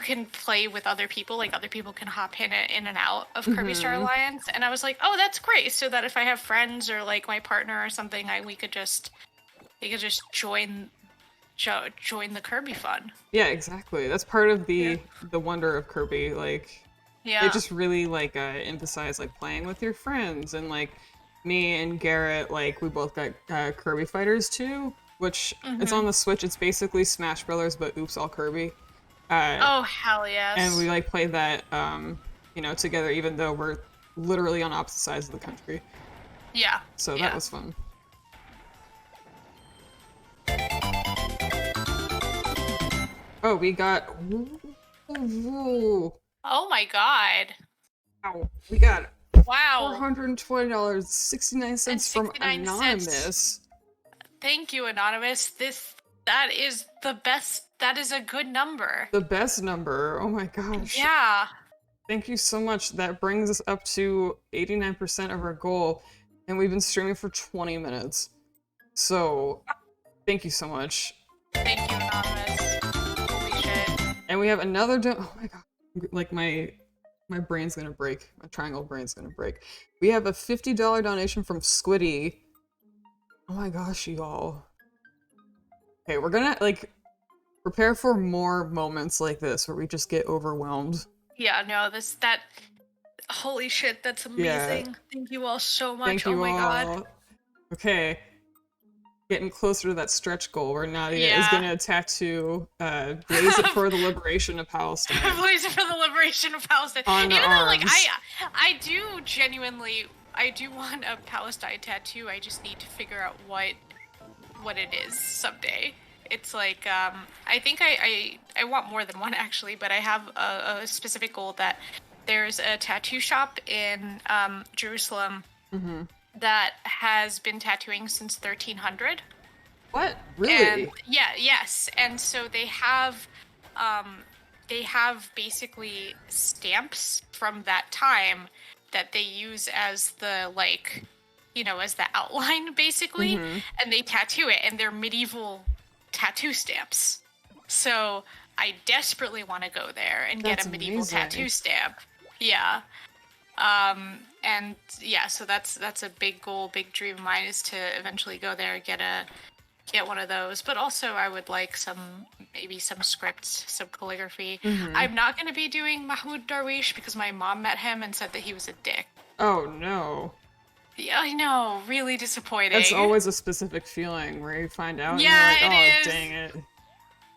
can play with other people, like other people can hop in and out of Kirby Star Alliance, and I was like, oh, that's great. So that if I have friends or like my partner or something, they could just join the Kirby fun. Yeah, exactly. That's part of the wonder of Kirby. Like, they just really emphasize like playing with your friends, and like me and Garrett, like we both got Kirby Fighters 2, which it's on the Switch. It's basically Smash Brothers, but oops, all Kirby. Oh hell yes! And we like played that together, even though we're literally on opposite sides of the country. Yeah. So that was fun. Oh, we got. Oh my god! Wow, we got. Wow. $420.69 from Anonymous. Thank you, Anonymous. That is the best. That is a good number. The best number. Oh my gosh. Yeah. Thank you so much. That brings us up to 89% of our goal, and we've been streaming for 20 minutes. So, thank you so much. Thank you, Anonymous. Holy shit. And we have another. Oh my god. Like my brain's gonna break. My triangle brain's gonna break. We have a $50 donation from Squiddy. Oh my gosh, y'all. Okay, we're gonna prepare for more moments like this where we just get overwhelmed. Yeah, no, holy shit, that's amazing. Yeah. Thank you all so much. Thank you my all. god. Okay. Getting closer to that stretch goal where Nadia is gonna tattoo Blaze It for the Liberation of Palestine. Blaze It for the Liberation of Palestine. On Even arms. though I do genuinely want a Palestine tattoo. I just need to figure out what it is someday. It's like I think I want more than one actually, but I have a specific goal that there's a tattoo shop in Jerusalem that has been tattooing since 1300. What? Really? And yes. And so they have they have basically stamps from that time that they use as the like, as the outline basically, and they tattoo it, and they're medieval tattoo stamps. So I desperately want to go there and get a medieval tattoo stamp. Yeah. And yeah, so that's a big goal, big dream of mine, is to eventually go there and get one of those. But also I would like maybe some scripts, some calligraphy. I'm not going to be doing Mahmoud Darwish because my mom met him and said that he was a dick. Oh no. Yeah, I know, really disappointing. That's always a specific feeling where you find out and you're like, oh, dang it.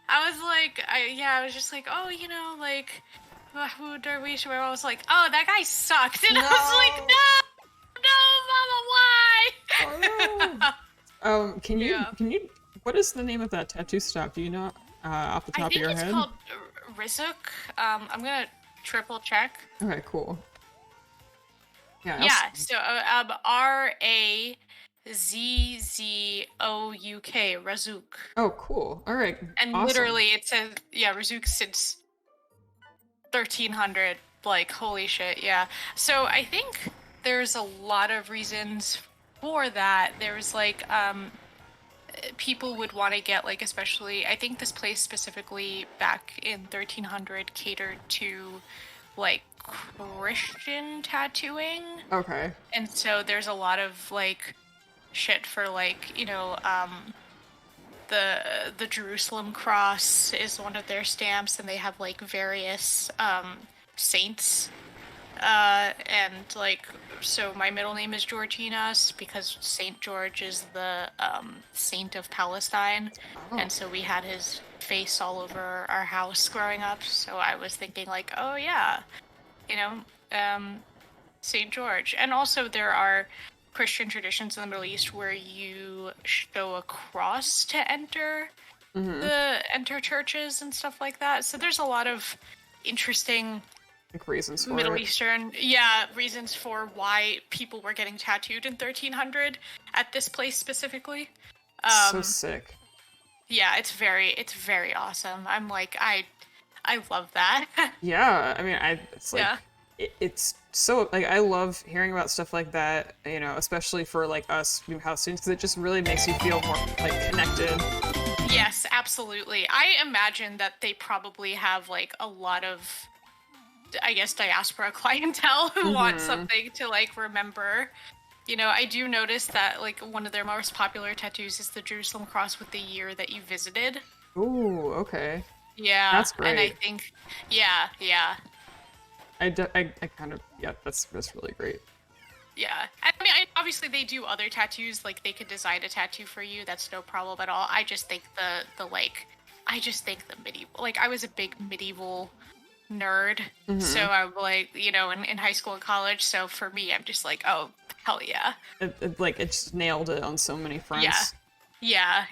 I was like, I was just like, oh, like, Mahmoud Darwish, where I was like, oh, that guy sucked. And I was like, no, Mama, why? Oh no. Can you, what is the name of that tattoo shop? Do you know off the top of your head? I think it's called Rizuk. I'm gonna triple check. Okay, cool. Yeah, so Razzzouk, Razzouk. Oh, cool. All right. And awesome. Literally it says, Razzouk since 1300. Like, holy shit, yeah. So I think there's a lot of reasons for that. There's like, people would want to get, like, especially, I think this place specifically back in 1300 catered to, like, Christian tattooing. Okay. And so there's a lot of, like, shit for, like, the Jerusalem cross is one of their stamps, and they have, like, various saints. And, like, so my middle name is Georgina because Saint George is the saint of Palestine. Oh. And so we had his face all over our house growing up. So I was thinking, like, oh yeah, Saint George. And also there are Christian traditions in the Middle East where you show a cross to enter enter churches and stuff like that. So there's a lot of interesting reasons for Middle Eastern, reasons for why people were getting tattooed in 1300 at this place specifically. So sick. Yeah, it's very awesome. I'm like, I love that. Yeah, I mean, it's like, it's so, like, I love hearing about stuff like that, especially for, like, us new house students, because it just really makes you feel more, like, connected. Yes, absolutely. I imagine that they probably have, like, a lot of, I guess, diaspora clientele who want something to, like, remember. I do notice that, like, one of their most popular tattoos is the Jerusalem cross with the year that you visited. Ooh, okay. Yeah. That's great. And I think, yeah. I kind of, that's really great. Yeah. I mean, obviously they do other tattoos, like, they could design a tattoo for you, that's no problem at all. I just think the medieval, like, I was a big medieval nerd, so I'm like, in high school and college, so for me, I'm just like, oh, hell yeah. It just nailed it on so many fronts. Yeah.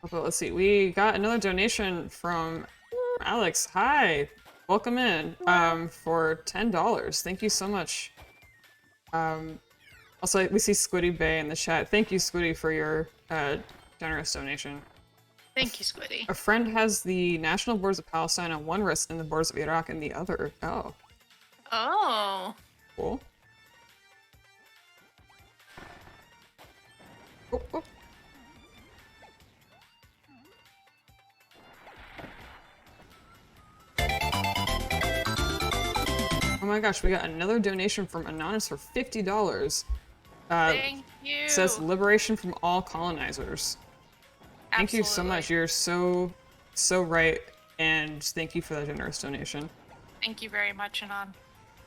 Okay, let's see, we got another donation from Alex. Hi, welcome in, for $10. Thank you so much. Also, we see Squiddy Bay in the chat. Thank you, Squiddy, for your generous donation. Thank you, Squiddy. A friend has the national borders of Palestine on one wrist and the borders of Iraq in the other. Oh. Oh. Cool. Oh. Oh my gosh, we got another donation from Anonymous for $50. Thank you. It says liberation from all colonizers. Thank you so much. You're so right, and thank you for that generous donation. Thank you very much, Anon.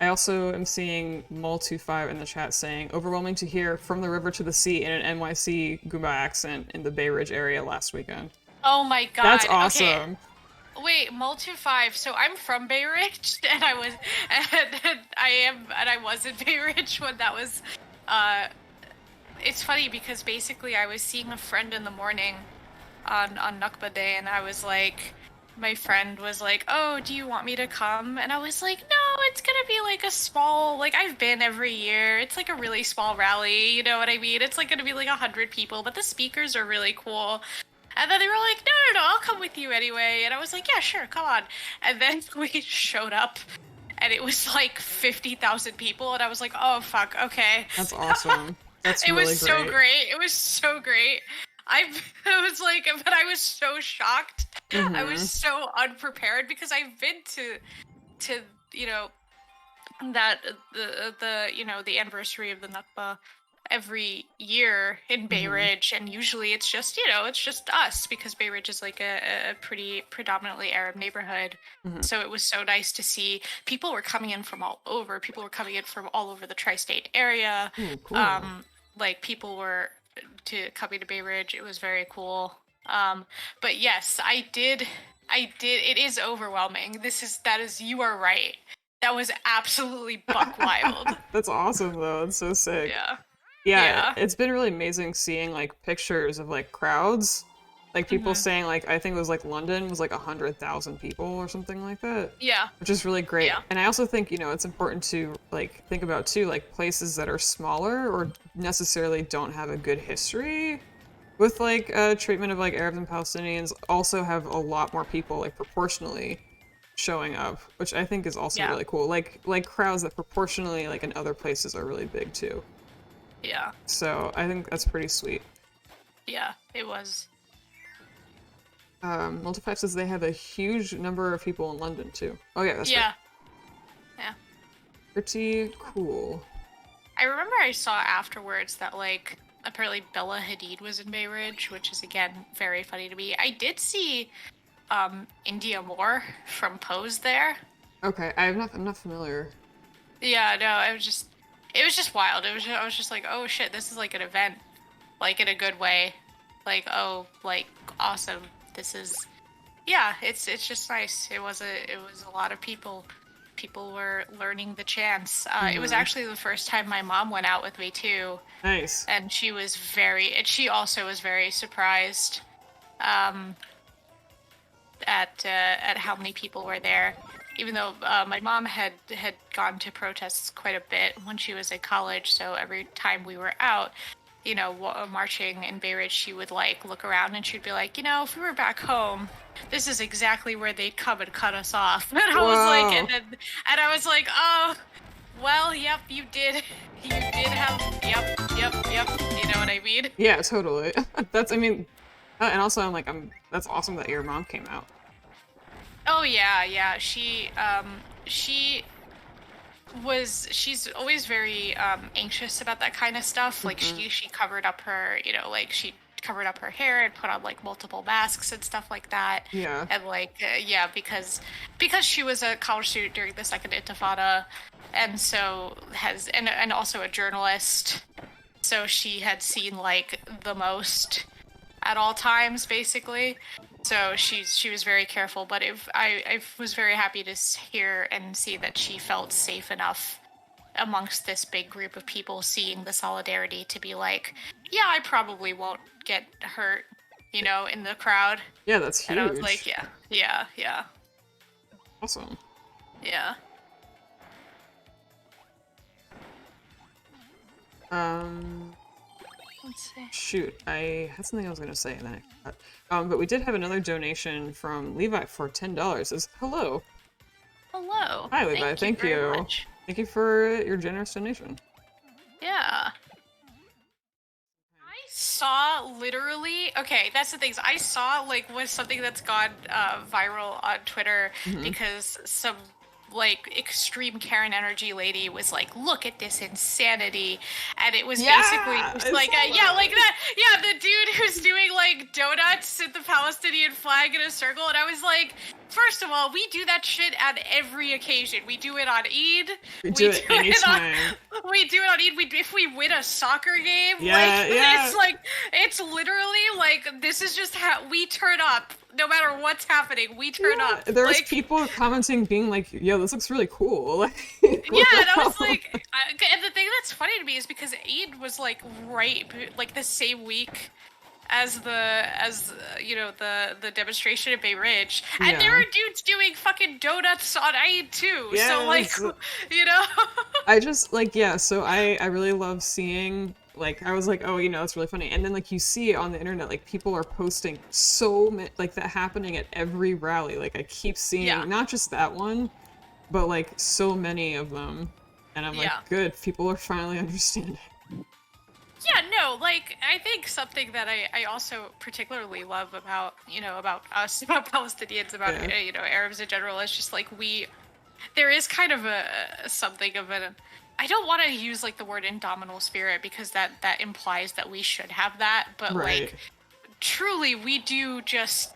I also am seeing Mul25 in the chat saying, overwhelming to hear From the River to the Sea in an NYC Goomba accent in the Bay Ridge area last weekend. Oh my god. That's awesome. Okay. Wait, Mul25, so I'm from Bay Ridge, and I was in Bay Ridge when that was, it's funny because basically I was seeing a friend in the morning on Nakba Day, and I was like, my friend was like, oh, do you want me to come? And I was like, no, it's gonna be like a small, like, I've been every year, it's like a really small rally, you know what I mean? It's like gonna be like 100 people, but the speakers are really cool. And then they were like, no, I'll come with you anyway. And I was like, yeah, sure, come on. And then we showed up, and it was like 50,000 people, and I was like, oh, fuck, okay. That's awesome. That's really great. It was so great. It was so great. I was like, but I was so shocked. Mm-hmm. I was so unprepared because I've been to you know, that the anniversary of the Nakba every year in Bay Ridge, and usually it's just us, because Bay Ridge is like a pretty predominantly Arab neighborhood. So it was so nice to see people were coming in from all over. People were coming in from all over the tri-state area. Cool. Like people were coming to Bay Ridge. It was very cool. But yes, I did. It is overwhelming. You are right. That was absolutely buck wild. That's awesome though. It's so sick. Yeah. It's been really amazing seeing like pictures of like crowds, like people saying like, I think it was like London was like 100,000 people or something like that. Yeah. Which is really great. Yeah. And I also think, it's important to like think about too, like places that are smaller or necessarily don't have a good history with like treatment of like Arabs and Palestinians also have a lot more people like proportionally showing up, which I think is also really cool. Like crowds that proportionally like in other places are really big too. Yeah. So I think that's pretty sweet. Yeah, it was. Multifact says they have a huge number of people in London too. Oh yeah, that's right. Yeah. Pretty cool. I remember I saw afterwards that like apparently Bella Hadid was in Bay Ridge, which is again very funny to me. I did see India Moore from Pose there. Okay, I'm not familiar. Yeah, no, it was just wild. I was just like, oh shit, this is like an event, like in a good way. Like, oh, like awesome. This is, it's just nice. It was a lot of people. People were learning the chants. It was actually the first time my mom went out with me too. Nice. And she also was very surprised at how many people were there. Even though my mom had gone to protests quite a bit when she was in college, so every time we were out, marching in Bay Ridge, she would like look around and she'd be like, if we were back home, this is exactly where they'd come and cut us off. And I was like, and I was like, oh, well, yep, you did have, yep. You know what I mean? Yeah, totally. And also I'm like, that's awesome that your mom came out. Oh yeah. She's always very anxious about that kind of stuff. Like she covered up her, she covered up her hair and put on like multiple masks and stuff like that. Yeah. And like because she was a college student during the Second Intifada, and so and also a journalist. So she had seen like the most at all times, basically. So she was very careful, but I was very happy to hear and see that she felt safe enough amongst this big group of people, seeing the solidarity to be like, yeah, I probably won't get hurt, in the crowd. Yeah, that's huge. And I was like, yeah. Awesome. Yeah. Let's see. Shoot, I had something I was going to say and then I forgot. But we did have another donation from Levi for $10. It says, hello. Hello. Hi, Levi. Thank you. Very much. Thank you for your generous donation. Yeah. I saw literally, okay, that's the thing. I saw was something that's gone viral on Twitter because some extreme Karen energy lady was like, look at this insanity, and it was basically just the dude who's doing like donuts at the Palestinian flag in a circle, and I was like, first of all, we do that shit on every occasion. We do it on Eid. We do it anytime. We do it on Eid. If we win a soccer game, it's literally like, this is just how we turn up. No matter what's happening, we turn up. There's people commenting being like, yo, this looks really cool. And I was like, and the thing that's funny to me is because Eid was right the same week as the demonstration at Bay Ridge, and there were dudes doing fucking donuts on Eid too. Yes. So I just so I really love seeing like I was like, oh, it's really funny. And then like you see it on the internet, like people are posting so many, like that happening at every rally. Like I keep seeing not just that one, but like so many of them. And I'm like, good, people are finally understanding. Yeah, no, like, I think something that I also particularly love about, about us, about Palestinians, about, Arabs in general, is just, like, there is kind of something of I don't want to use, like, the word indomitable spirit, because that implies that we should have that, but, like, truly, we do just,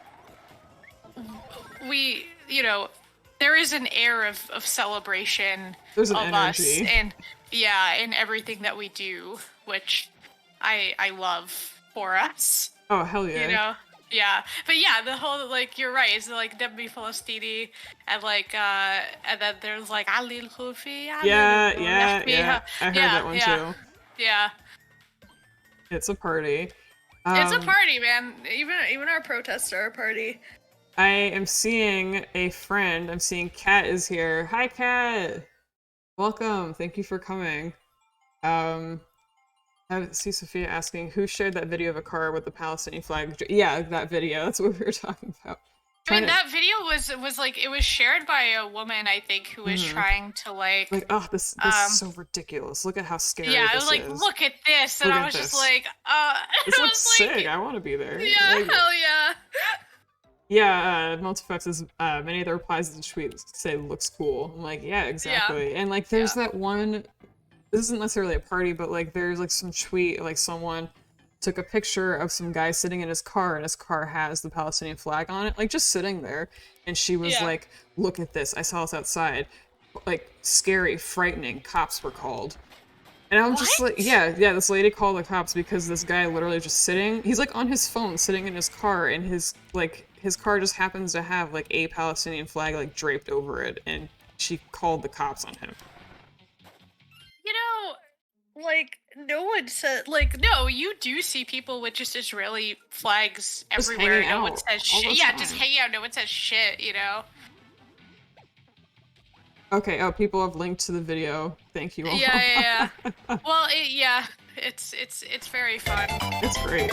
there is an air of celebration There's an of energy. us, and, in everything that we do, which I love for us. Oh, hell yeah. Yeah. But yeah, the whole, like, you're right, it's like Demi Falastini, and like, and then there's like Ali Khufi. Yeah. I heard that one too. Yeah. It's a party. It's a party, man. Even our protests are a party. I am seeing a friend. I'm seeing Kat is here. Hi, Kat. Welcome. Thank you for coming. I see Sophia asking, who shared that video of a car with the Palestinian flag? Yeah, that video. That's what we were talking about. I mean, that video was like, it was shared by a woman, I think, who was trying to like, oh, this is so ridiculous. Look at how scary this is. Yeah, I was like, look at this, and I was just like, this looks sick. I want to be there. Yeah, hell yeah. Yeah, Multiflex is, many of the replies to the tweet say looks cool. I'm like, yeah, exactly. Yeah. And like, there's that one. This isn't necessarily a party, but like there's like some tweet, like someone took a picture of some guy sitting in his car, and his car has the Palestinian flag on it, like just sitting there. And she was like, look at this, I saw this outside. Like, scary, frightening, cops were called. And I'm just like, yeah, this lady called the cops because this guy literally just sitting, he's like on his phone, sitting in his car, and his car just happens to have like a Palestinian flag like draped over it, and she called the cops on him. Like, no one said, like, no, you do see people with just Israeli flags everywhere. No one says shit. Yeah, just hanging out. No one says shit, Okay, people have linked to the video. Thank you all. Yeah. Well, it's very fun. It's great.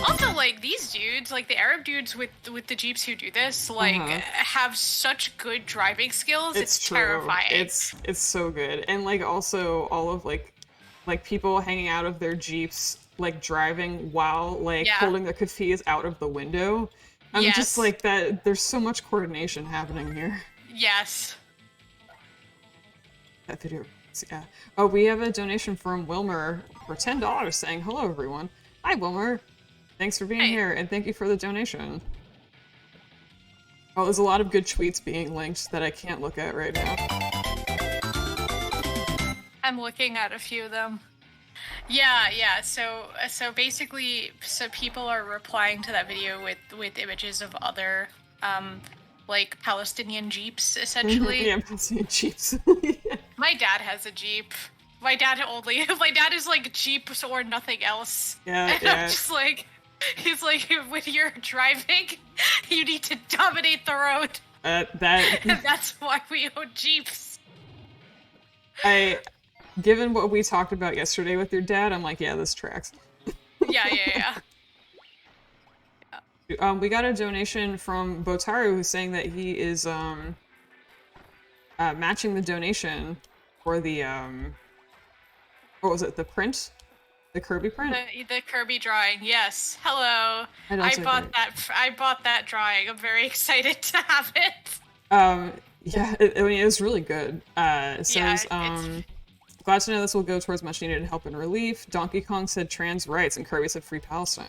Also, like, these dudes, like, the Arab dudes with the Jeeps who do this, like, have such good driving skills. It's terrifying. It's so good. And, like, also all of, like people hanging out of their Jeeps, like, driving while, like, holding their keffiyehs out of the window. I'm just like, that. There's so much coordination happening here. Yes. That video, yeah. Oh, we have a donation from Wilmer for $10 saying, hello, everyone. Hi, Wilmer. Thanks for being here, and thank you for the donation. Oh, there's a lot of good tweets being linked that I can't look at right now. I'm looking at a few of them. Yeah. So basically, people are replying to that video with images of other, like, Palestinian Jeeps, essentially. Yeah, Palestinian Jeeps. My dad has a Jeep. My dad is like Jeeps or nothing else. Yeah. I'm just like, he's like, when you're driving, you need to dominate the road. And that's why we own Jeeps. Given what we talked about yesterday with your dad, I'm like, yeah, this tracks. Yeah. We got a donation from Botaru who's saying that he is matching the donation for the what was it, the print? The Kirby print? The Kirby drawing, yes. Hello. I bought that drawing. I'm very excited to have it. Yeah, it was really good. It says, glad to know this will go towards much needed help and relief. Donkey Kong said trans rights and Kirby said free Palestine.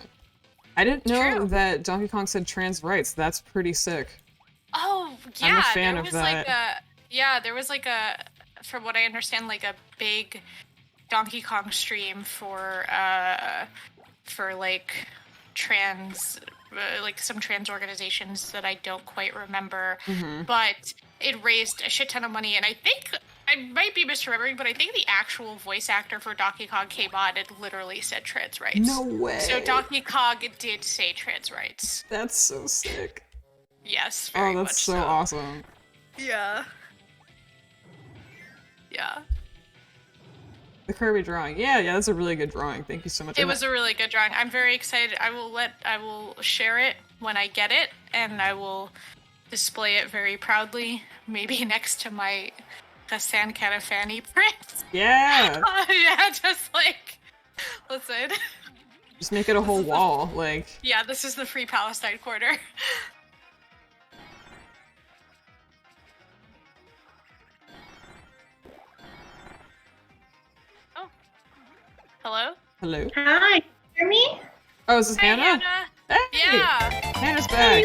I didn't know that Donkey Kong said trans rights. That's pretty sick. Oh, yeah. I'm a fan of that. There was like a, from what I understand, like a big Donkey Kong stream for like trans, like some trans organizations that I don't quite remember, but it raised a shit ton of money, and I think, I might be misremembering, but I think the actual voice actor for Donkey Kong came on and literally said trans rights. No way! So Donkey Kong did say trans rights. That's so sick. Yes, very much so. Oh, that's so awesome. Yeah. The Kirby drawing. Yeah, that's a really good drawing. Thank you so much. It was a really good drawing. I'm very excited. I will share it when I get it, and I will display it very proudly, maybe next to my Hassan Kanafani print. Yeah. Yeah, just like, listen. Just make it a whole wall, like. Yeah, this is the Free Palestine corner. Oh. Hello? Hello? Hi, hear me? Oh, is this Hey, Hannah? Hannah. Hey! Yeah. Hannah's back.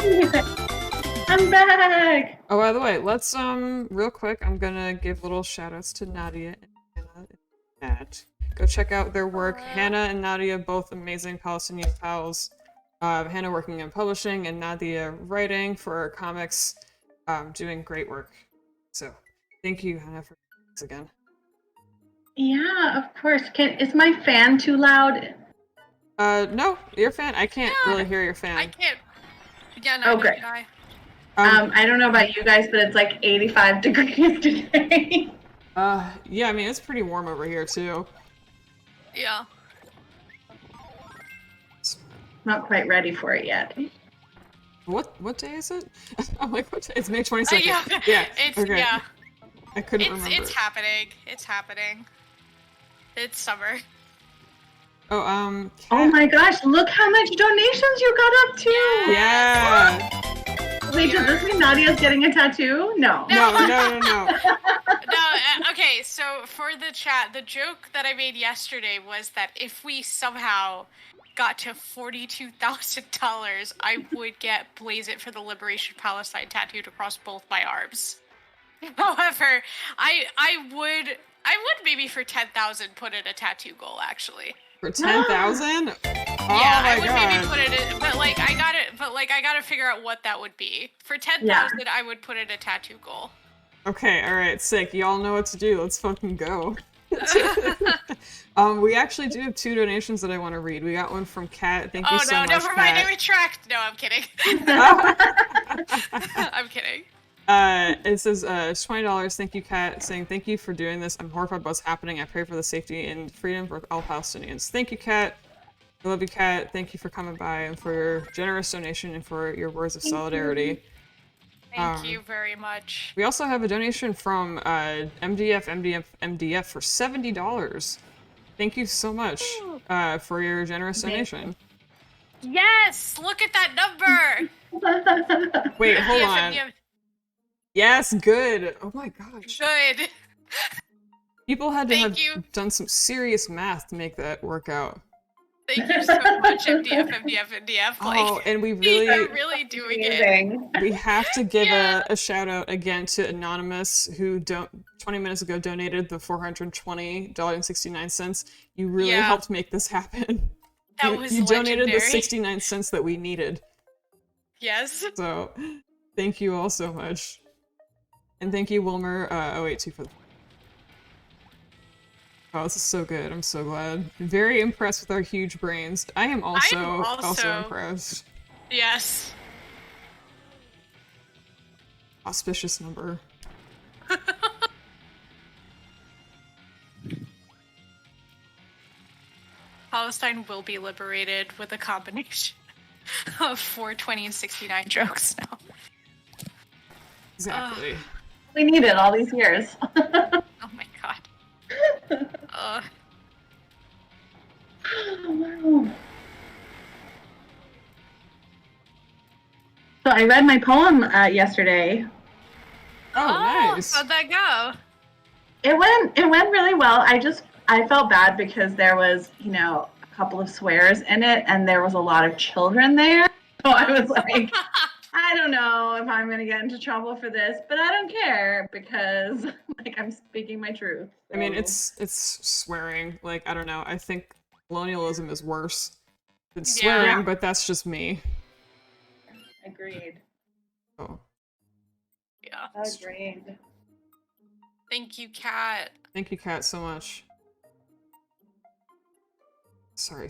I'm back. Oh, by the way, let's, real quick, I'm gonna give little shout-outs to Nadia and Hannah in the chat. Go check out their work. Hannah and Nadia, both amazing Palestinian pals. Hannah working in publishing and Nadia writing for comics, doing great work. So, thank you, Hannah, for this again. Yeah, of course. Is my fan too loud? No, your fan. I can't really hear your fan. I can't. Yeah, no, Okay. I I don't know about you guys, but it's like 85 degrees today. Yeah, I mean, it's pretty warm over here, too. Yeah. Not quite ready for it yet. What day is it? I'm like, what day? It's May 22nd. Yeah. It's, okay. yeah. I couldn't remember. It's happening. It's happening. It's summer. Oh, Oh Kat. my gosh, look how much donations you got up to! Yeah! Wait, does this mean Nadia's getting a tattoo? No. No. Okay, so for the chat, the joke that I made yesterday was that if we somehow got to $42,000, I would get Blaze It for the Liberation of Palestine tattooed across both my arms. However, I would maybe for 10,000 put in a tattoo goal, actually. For 10,000? Oh Yeah, my I would god. maybe put it in, but I gotta figure out what that would be. For 10,000, I would put in a tattoo goal. Okay, alright, sick. Y'all know what to do. Let's fucking go. We actually do have 2 donations that I want to read. We got one from Kat. Thank you so much, never mind. Kat. I retract. No, I'm kidding. I'm kidding. It says, $20. Thank you, Kat. Saying, thank you for doing this. I'm horrified about what's happening. I pray for the safety and freedom for all Palestinians. Thank you, Kat. I love you, Kat. Thank you for coming by and for your generous donation and for your words of solidarity. Thank you very much. We also have a donation from MDF for $70. Thank you so much for your generous donation. Yes! Look at that number! Wait, hold on. Yes, good. Oh my gosh. Good. People had to Thank have you. done some serious math to make that work out. Thank you so much, MDF. Oh, and we You're really doing it. We have to give a shout out again to Anonymous, who 20 minutes ago donated the $420.69. You really helped make this happen. That was you donated the legendary. 69 cents that we needed. Yes. So, thank you all so much. And thank you, Wilmer 082 for the... Oh, this is so good. I'm so glad. Very impressed with our huge brains. I am also impressed. Yes. Auspicious number. Palestine will be liberated with a combination of 420 and 69 jokes now. Exactly. We need it all these years. Oh my god. So I read my poem yesterday. Oh, nice. How'd that go? It went really well. I felt bad because there was, a couple of swears in it, and there was a lot of children there. So I was like, I don't know if I'm gonna get into trouble for this, but I don't care because I'm speaking my truth. So. I mean, it's swearing. Like, I don't know. I think colonialism is worse than swearing, but that's just me. Agreed. Oh. Yeah. Agreed. Thank you, Kat. Thank you, Kat, so much. Sorry.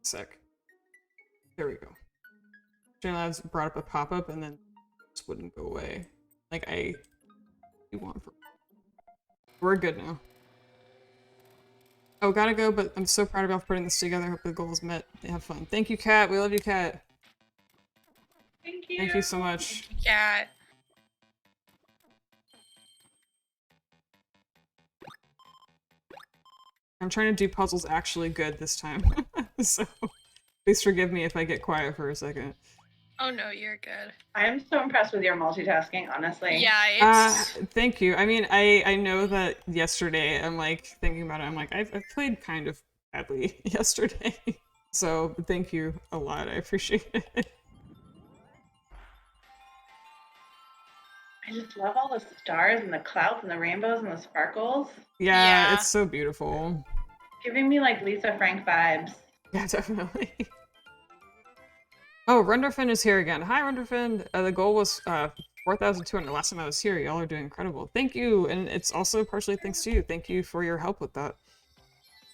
Sick. There we go. Jane Labs brought up a pop-up and then just wouldn't go away. Like you want for. We're good now. Oh, gotta go, but I'm so proud of y'all for putting this together. Hope the goal is met. Have fun. Thank you, Kat. We love you, Kat. Thank you. Thank you so much. Yeah. I'm trying to do puzzles actually good this time. So please forgive me if I get quiet for a second. Oh no, you're good. I am so impressed with your multitasking, honestly. Yeah, it's... Thank you. I mean, I know that yesterday, I'm like, thinking about it, I'm like, I've played kind of badly yesterday. So thank you a lot. I appreciate it. I just love all the stars and the clouds and the rainbows and the sparkles. Yeah, it's so beautiful. Giving me like Lisa Frank vibes. Yeah, definitely. Oh, Runderfin is here again. Hi, Runderfin. The goal was 4,200. Last time I was here, y'all are doing incredible. Thank you, and it's also partially thanks to you. Thank you for your help with that.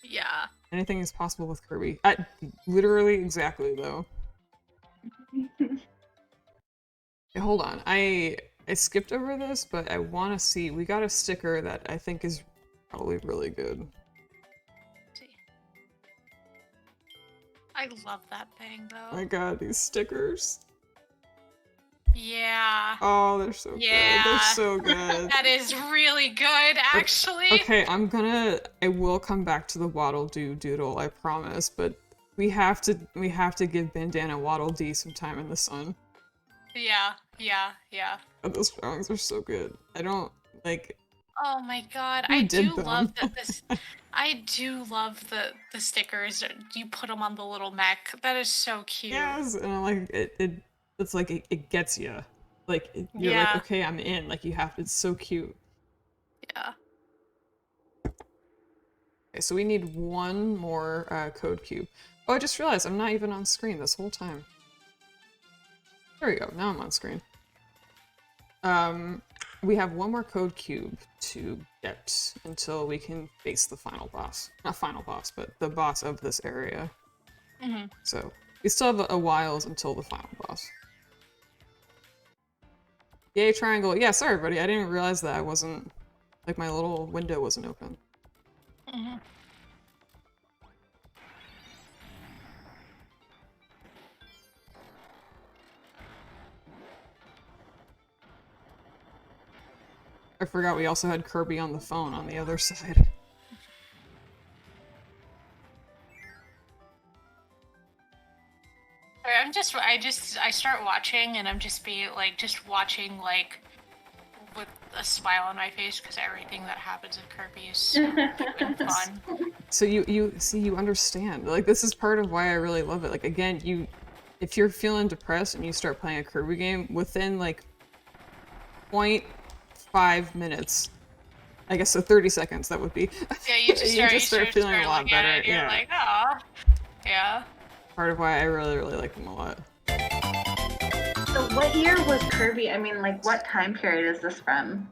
Yeah. Anything is possible with Kirby. Literally, exactly, though. Okay, hold on. I skipped over this, but I want to see. We got a sticker that I think is probably really good. I love that thing, though. Oh my god, these stickers. Yeah. Oh, they're so good. They're so good. That is really good, actually. Okay, I will come back to the Waddle Doo Doodle, I promise, but we have to give Bandana Waddle Dee some time in the sun. Yeah. Oh, those drawings are so good. I don't, like... Oh my god, I do love that this... I do love the stickers. You put them on the little mech. That is so cute. Yes, and I like it's like it gets you. Like you're like, okay, I'm in. Like you have to. It's so cute. Yeah. Okay, so we need one more code cube. Oh, I just realized I'm not even on screen this whole time. There we go. Now I'm on screen. We have one more code cube to get until we can face the final boss. Not final boss, but the boss of this area. Mm-hmm. So we still have a while until the final boss. Yay, triangle. Yeah, sorry, buddy. I didn't realize that I wasn't... Like, my little window wasn't open. Mm-hmm. I forgot we also had Kirby on the phone on the other side. I start watching and I'm just watching like with a smile on my face because everything that happens in Kirby is so fun. So you understand. Like, this is part of why I really love it. Like, again, if you're feeling depressed and you start playing a Kirby game, within like 0.5 minutes, I guess, so 30 seconds that would be. Yeah, you just start feeling a lot better. You're like, oh, yeah. Part of why I really, really like them a lot. So what year was Kirby? I mean, like, what time period is this from?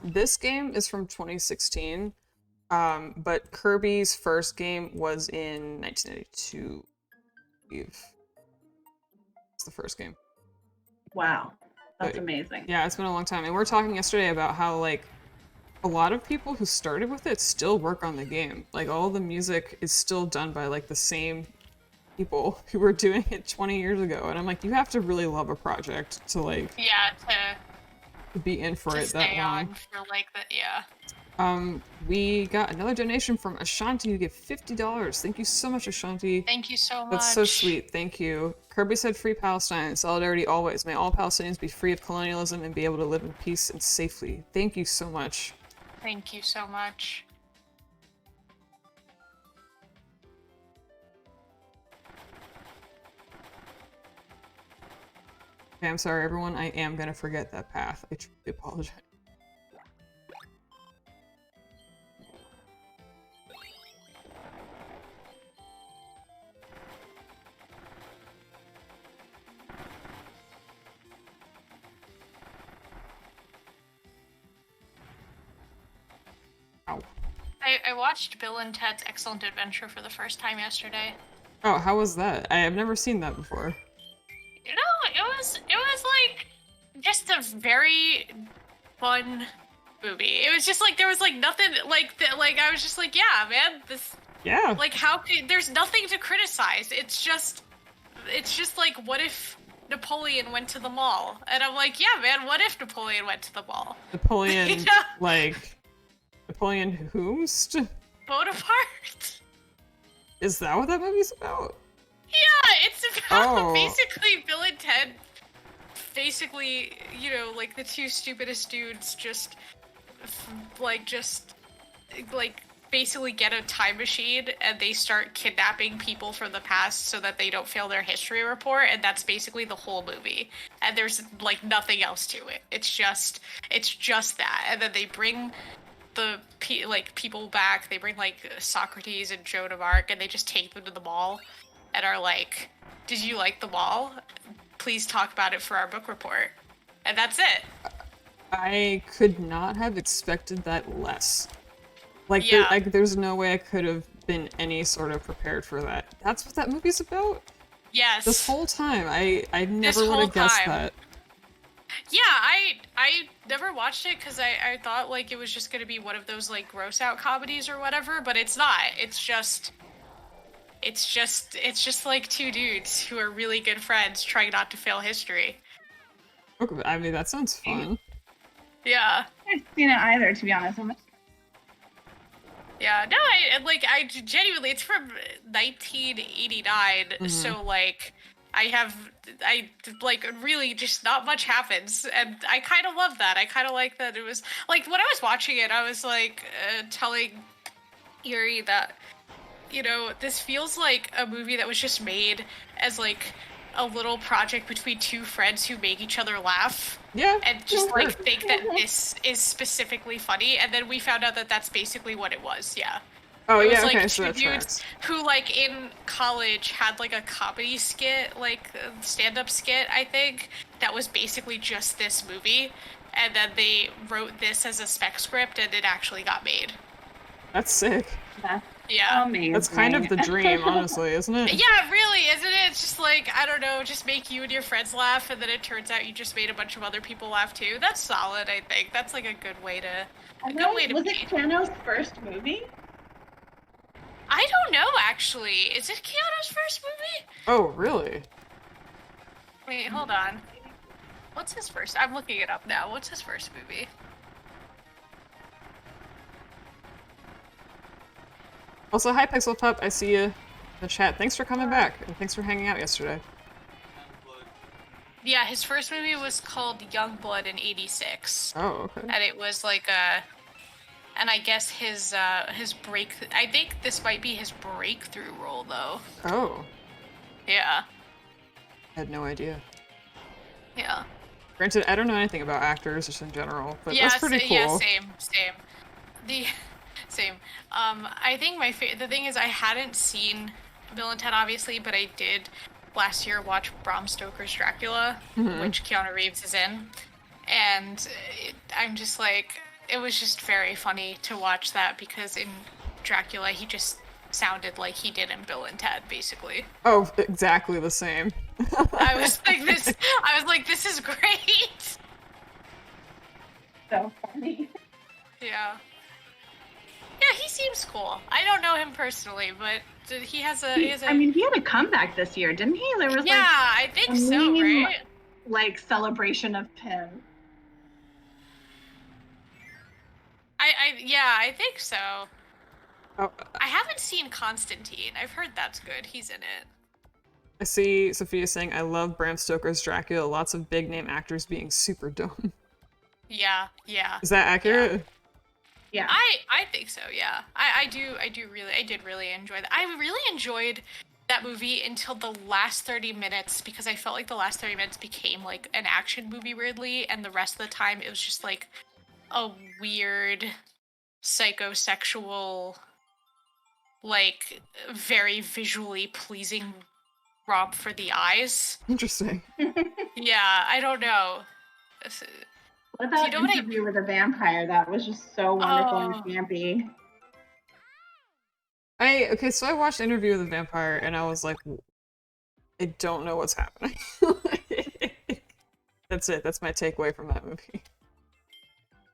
This game is from 2016, but Kirby's first game was in 1992, I believe. It's the first game. Wow, that's amazing. Yeah, it's been a long time. And we were talking yesterday about how, like, a lot of people who started with it still work on the game. Like, all the music is still done by, like, the same people who were doing it 20 years ago. And I'm like, you have to really love a project to, like... Yeah, to be in for it that long. Stay on for, like, yeah. We got another donation from Ashanti who gave $50. Thank you so much, Ashanti. Thank you so much. That's so sweet. Thank you. Kirby said free Palestine. Solidarity always. May all Palestinians be free of colonialism and be able to live in peace and safely. Thank you so much. Thank you so much. Okay, I'm sorry, everyone. I am gonna forget that path. I truly apologize. I watched Bill and Ted's Excellent Adventure for the first time yesterday. Oh, how was that? I have never seen that before. You know, it was like just a very fun movie. It was just like there was like nothing like that. Like I was just like, yeah, man, this. Yeah. Like how could there's nothing to criticize. It's just like what if Napoleon went to the mall? And I'm like, yeah, man, what if Napoleon went to the mall? Napoleon, like Napoleon Whomst? Bonaparte. Is that what that movie's about? Yeah, it's about Oh. basically Bill and Ted. Basically, you know, like the two stupidest dudes just basically get a time machine and they start kidnapping people from the past so that they don't fail their history report, and that's basically the whole movie. And there's like nothing else to it. It's just that. And then they bring the people back. They bring like Socrates and Joan of Arc, and they just take them to the mall and are like, "Did you like the mall? Please talk about it for our book report." And that's it. I could not have expected that less. Like, Yeah. there's no way I could have been any sort of prepared for that. That's what that movie's about? Yes. This whole time, I never would whole have guessed time. that. Yeah, I never watched it because I thought like it was just gonna be one of those like gross out comedies or whatever, but it's not. It's just like two dudes who are really good friends trying not to fail history. Okay, I mean, that sounds fun. Yeah. I haven't seen it either, to be honest. Yeah, no, I genuinely, it's from 1989, so like, I like really just not much happens, and I kind of love that. I kind of like that it was like when I was watching it, I was like telling Yuri that, you know, this feels like a movie that was just made as like a little project between two friends who make each other laugh. Yeah. And just like think that this is specifically funny, and then we found out that that's basically what it was. Yeah. Oh, It was yeah, like okay, so two that dudes tracks. who like in college had like a comedy skit, like stand-up skit, I think, that was basically just this movie, and then they wrote this as a spec script, and it actually got made. That's sick. That's Yeah. amazing. That's kind of the dream, honestly, isn't it? Yeah, really, isn't it? It's just like, I don't know, just make you and your friends laugh, and then it turns out you just made a bunch of other people laugh too. That's solid, I think. That's like a good way to. Was it Keanu's first movie? I don't know, actually. Is it Keanu's first movie? Oh, really? Wait, hold on. What's his first? I'm looking it up now. What's his first movie? Also, hi Pixel Pup, I see you in the chat. Thanks for coming back, and thanks for hanging out yesterday. Yeah, his first movie was called Youngblood in '86. Oh, okay. And it was like a... And I guess his break... I think this might be his breakthrough role, though. Oh, Yeah. I had no idea. Yeah. Granted, I don't know anything about actors just in general, but Yeah, that's pretty cool. Yeah, same. Same. I think the thing is I hadn't seen Bill and Ted, obviously, but I did last year watch Bram Stoker's Dracula, which Keanu Reeves is in. And I'm just like, it was just very funny to watch that because in Dracula, he just sounded like he did in Bill and Ted, basically. Oh, exactly the same. I was like, this is great. So funny. Yeah. Yeah, he seems cool. I don't know him personally, but he has a... I mean, he had a comeback this year, didn't he? There was I think so, right? Like celebration of him. I think so. Oh, I haven't seen Constantine. I've heard that's good. He's in it. I see Sophia saying, I love Bram Stoker's Dracula, lots of big name actors being super dumb. Yeah. Is that accurate? Yeah. I think so, yeah. I did really enjoy that. I really enjoyed that movie until the last 30 minutes because I felt like the last 30 minutes became like an action movie weirdly, and the rest of the time it was just like a weird psychosexual, like very visually pleasing romp for the eyes. Interesting. Yeah, I don't know. What about you know what Interview with a Vampire? That was just so wonderful and campy. Okay, so I watched Interview with a Vampire, and I was like, I don't know what's happening. That's it. That's my takeaway from that movie.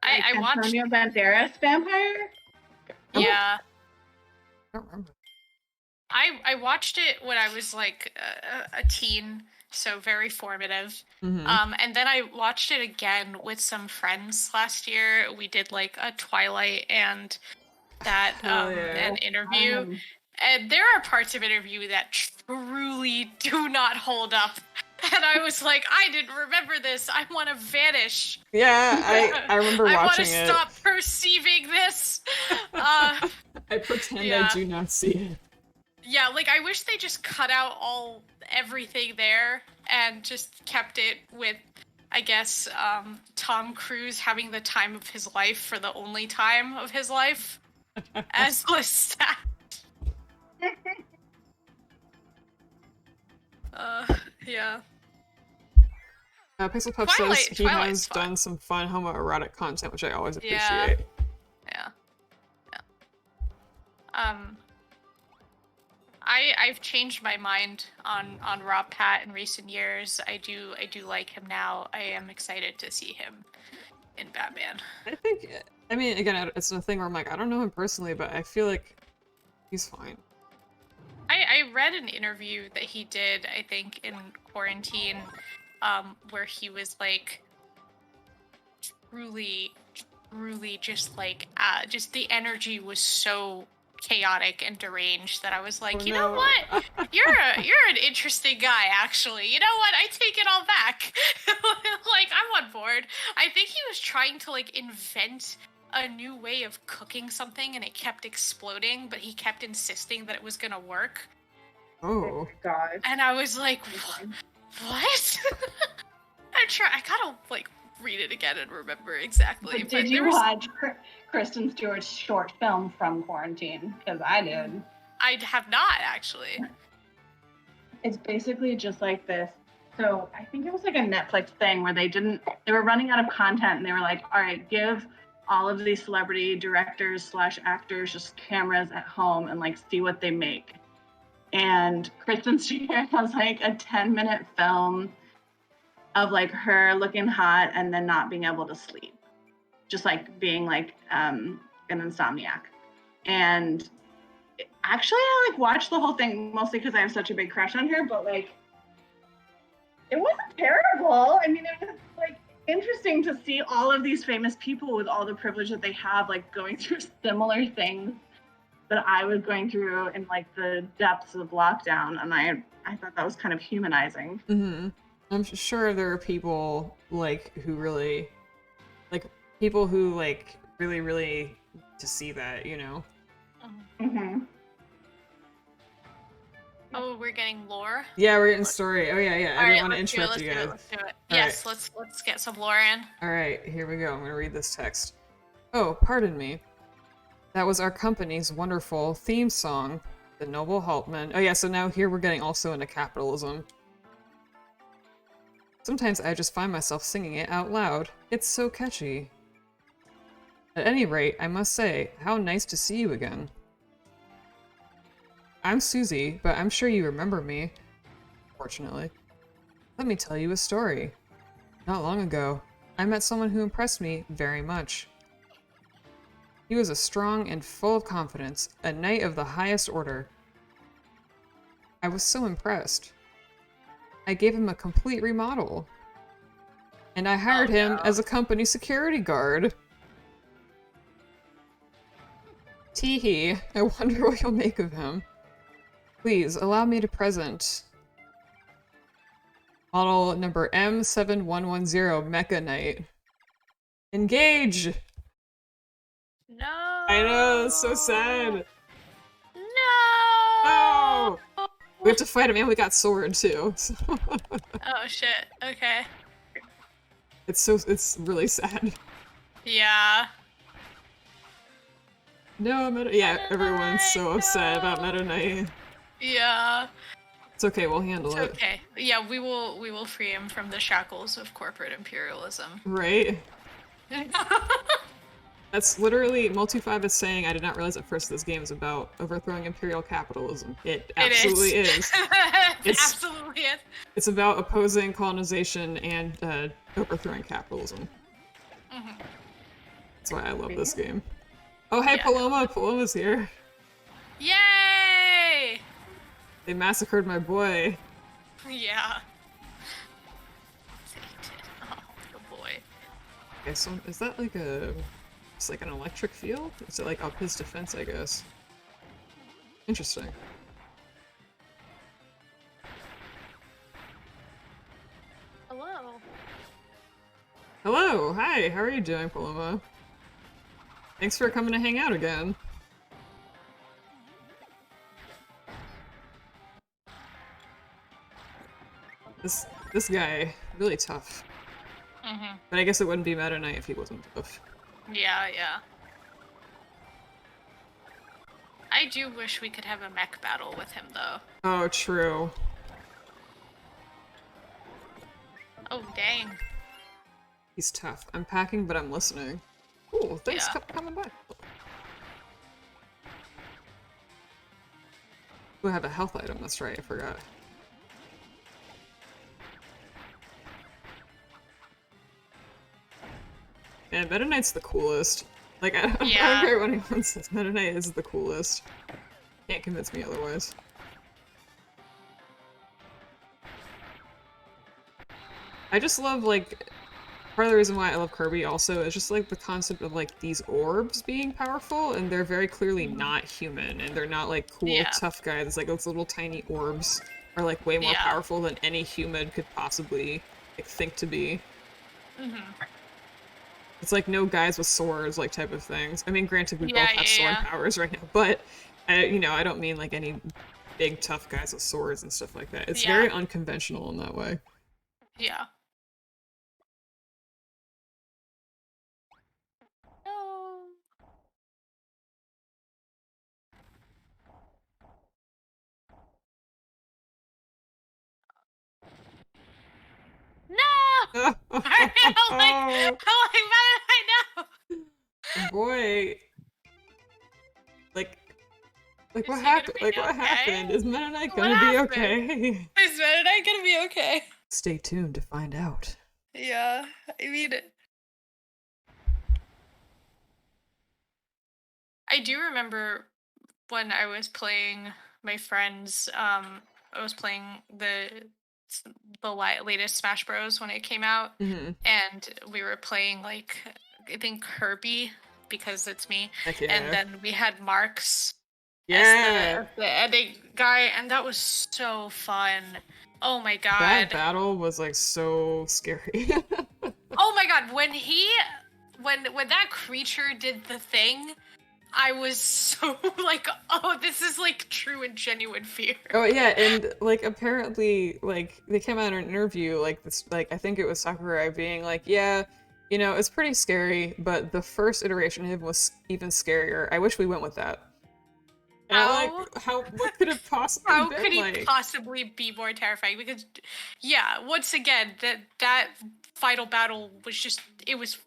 I watched. Antonio Banderas vampire. Yeah. I don't remember. I watched it when I was like a teen, so very formative. And then I watched it again with some friends last year. We did like a Twilight and that an interview. And there are parts of interview that truly do not hold up. And I was like, I didn't remember this. I want to vanish. Yeah, I remember watching it. I want to stop perceiving this. I pretend I do not see it. Yeah, like I wish they just cut out everything there and just kept it with, I guess, Tom Cruise having the time of his life for the only time of his life as Lestat. Yeah. Pixel Puff says he has done some fun homoerotic content, which I always appreciate. Yeah. I've changed my mind on Rob Pat in recent years. I do like him now. I am excited to see him in Batman. I mean, again, it's a thing where I'm like, I don't know him personally, but I feel like he's fine. I read an interview that he did, I think, in quarantine, where he was like, truly just like, just the energy was so chaotic and deranged that I was like, you know what? You're an interesting guy, actually. You know what? I take it all back. Like, I'm on board. I think he was trying to like invent a new way of cooking something and it kept exploding, but he kept insisting that it was gonna work. Oh God. And I was like, what? I gotta like read it again and remember exactly. But did you watch Kristen Stewart's short film from quarantine? Because I did. I have not, actually. It's basically just like this. So I think it was like a Netflix thing where they were running out of content and they were like, all right, give all of these celebrity directors / actors just cameras at home and like see what they make. And Kristen Stewart has like a 10-minute film of like her looking hot and then not being able to sleep, just like being like an insomniac. And actually I like watched the whole thing mostly because I have such a big crush on her, but like it wasn't terrible. I mean, it was like interesting to see all of these famous people with all the privilege that they have, like going through similar things that I was going through in like the depths of lockdown, and I thought that was kind of humanizing. Mm-hmm. I'm sure there are people like who really, like people who like really to see that, you know. Mm-hmm. Oh, we're getting lore. Yeah, we're getting story. Oh yeah. I didn't want to let's interrupt do you it, guys. let's do it. Yes, right. let's get some lore in. All right, here we go. I'm gonna read this text. Oh, pardon me. That was our company's wonderful theme song, The Noble Haltman. Oh yeah, so now here we're getting also into capitalism. Sometimes I just find myself singing it out loud. It's so catchy. At any rate, I must say, how nice to see you again. I'm Susie, but I'm sure you remember me. Fortunately. Let me tell you a story. Not long ago, I met someone who impressed me very much. He was a strong and full of confidence, a knight of the highest order. I was so impressed. I gave him a complete remodel. And I hired him as a company security guard. Teehee, I wonder what you'll make of him. Please, allow me to present model number M7110 Mecha Knight. Engage! No. I know, it's so sad. No. Oh! We have to fight him, and we got sword too. So. Oh shit. Okay. It's really sad. Yeah. No, yeah, everyone's so upset about Meta Knight. Yeah. It's okay, we'll handle it. Okay. Yeah, we will free him from the shackles of corporate imperialism. Right? That's literally, Multi5 is saying, I did not realize at first this game is about overthrowing imperial capitalism. It absolutely is. It absolutely is. It's about opposing colonization and overthrowing capitalism. That's why I love this game. Oh, hey, Paloma! Paloma's here. Yay! They massacred my boy. Yeah. Oh, good boy. Okay, so is that like it's like an electric field? Is it like up his defense, I guess? Interesting. Hello. Hello! Hi! How are you doing, Paloma? Thanks for coming to hang out again. This guy, really tough. But I guess it wouldn't be Meta Knight if he wasn't tough. Yeah, yeah. I do wish we could have a mech battle with him, though. Oh, true. Oh, dang. He's tough. I'm packing, but I'm listening. Cool, thanks for coming by. We have a health item, that's right, I forgot. And Meta Knight's the coolest. Like, I don't care what anyone says, Meta Knight is the coolest. Can't convince me otherwise. I just love, like, part of the reason why I love Kirby also is just, like, the concept of, like, these orbs being powerful, and they're very clearly not human, and they're not, like, cool, tough guys. It's like those little tiny orbs are, like, way more powerful than any human could possibly, like, think to be. It's like no guys with swords, like, type of things. I mean, granted, we both have sword powers right now, but, you know, I don't mean, like, any big, tough guys with swords and stuff like that. It's very unconventional in that way. Yeah. No. No! I'm like, I know. Boy. Like what happened? Like, what happened? Is Meta Knight gonna be okay? Is Meta Knight gonna be okay? Stay tuned to find out. Yeah, I mean, I do remember when I was playing my friends, I was playing the latest Smash Bros. When it came out, and we were playing, like, I think Kirby, because it's me, and then we had Marks as the ending guy, and that was so fun. Oh my god. That battle was, like, so scary. Oh my god, when that creature did the thing, I was so like, oh, this is, like, true and genuine fear. Oh yeah, and, like, apparently, like, they came out in an interview, like, this, like, I think it was Sakurai being like, yeah, you know, it's pretty scary, but the first iteration of him was even scarier. I wish we went with that. And what could it possibly How been could he like? possibly be more terrifying? Because, yeah, once again, that final battle was just, it was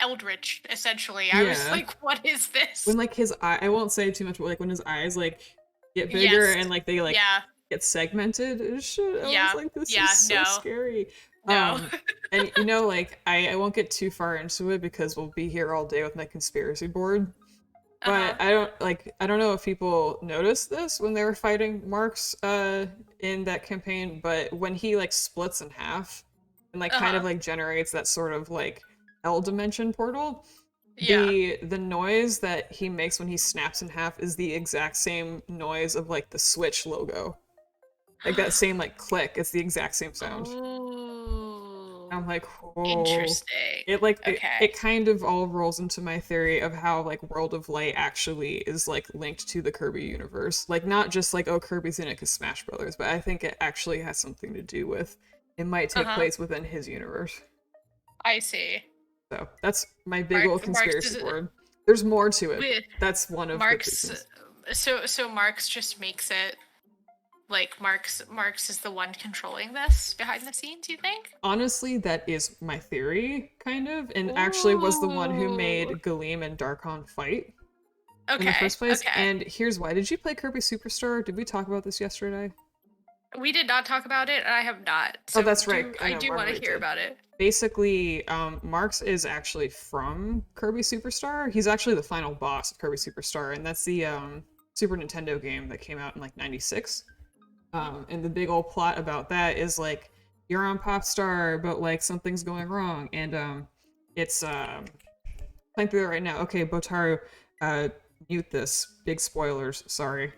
eldritch, essentially. I was like, what is this? When, like, his eye, I won't say too much, but, like, when his eyes, like, get bigger and, like, they, like, get segmented and shit, I was like, this is so scary. No. And, you know, like, I won't get too far into it because we'll be here all day with my conspiracy board. But I don't know if people noticed this when they were fighting Marks in that campaign, but when he, like, splits in half and, like, kind of, like, generates that sort of, like, L dimension portal, the noise that he makes when he snaps in half is the exact same noise of, like, the Switch logo. Like, that same, like, click, it's the exact same sound. Ooh. I'm like, whoa. Interesting. It, like, it kind of all rolls into my theory of how, like, World of Light actually is, like, linked to the Kirby universe. Like, not just like, oh, Kirby's in it because Smash Brothers, but I think it actually has something to do with, it might take place within his universe. I see. So, that's my big old conspiracy board. There's more to it. That's one of Marks, the so Marks just makes it, like, Marks is the one controlling this behind the scenes, you think? Honestly, that is my theory, kind of, and actually was the one who made Galeem and Darkon fight in the first place. And here's why. Did you play Kirby Superstar? Did we talk about this yesterday? We did not talk about it, and I have not. Oh, So that's right. I do want to Marguerite hear did. about it. Basically, Marx is actually from Kirby Superstar. He's actually the final boss of Kirby Superstar, and that's the Super Nintendo game that came out in like '96. And the big old plot about that is like you're on Popstar, but like something's going wrong, and it's playing through it right now. Okay, Botaru, mute this. Big spoilers. Sorry.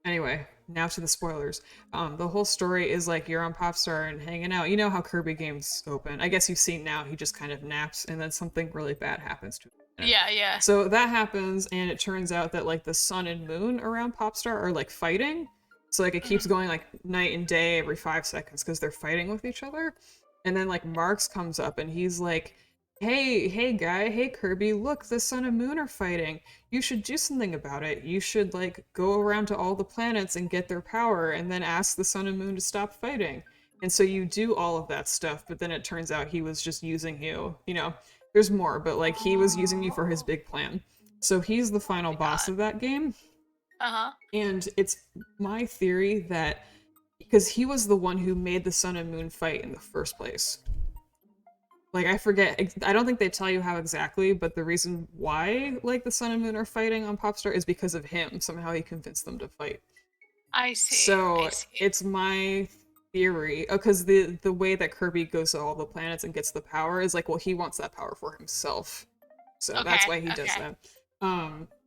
Anyway, now to the spoilers. The whole story is like you're on Popstar and hanging out. You know how Kirby games open. I guess you've seen now. He just kind of naps, and then something really bad happens to him. Yeah, yeah. So that happens, and it turns out that like the sun and moon around Popstar are like fighting. So like it keeps going like night and day every 5 seconds because they're fighting with each other. And then like Marx comes up and he's like, hey guy, hey Kirby, look, the sun and moon are fighting. You should do something about it. You should like go around to all the planets and get their power and then ask the sun and moon to stop fighting. And so you do all of that stuff, but then it turns out he was just using you. You know, there's more, but like he was using you for his big plan. So he's the final boss of that game. And it's my theory that because he was the one who made the sun and moon fight in the first place. Like, I forget, I don't think they tell you how exactly, but the reason why, like, the sun and moon are fighting on Popstar is because of him. Somehow he convinced them to fight. I see. So, it's my theory, because the way that Kirby goes to all the planets and gets the power is like, well, he wants that power for himself. So that's why he does that.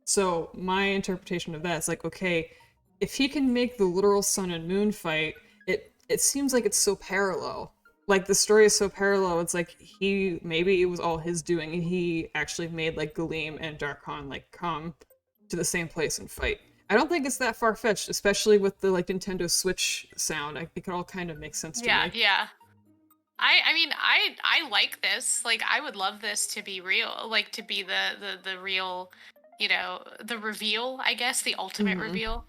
So my interpretation of that is like, okay, if he can make the literal sun and moon fight, it seems like it's so parallel. Like the story is so parallel. It's like maybe it was all his doing, and he actually made like Galeem and Darkon like come to the same place and fight. I don't think it's that far fetched, especially with the like Nintendo Switch sound. I think it all kind of makes sense to me. Yeah. I mean, I like this. Like, I would love this to be real. Like, to be the real, you know, the reveal, I guess, the ultimate reveal.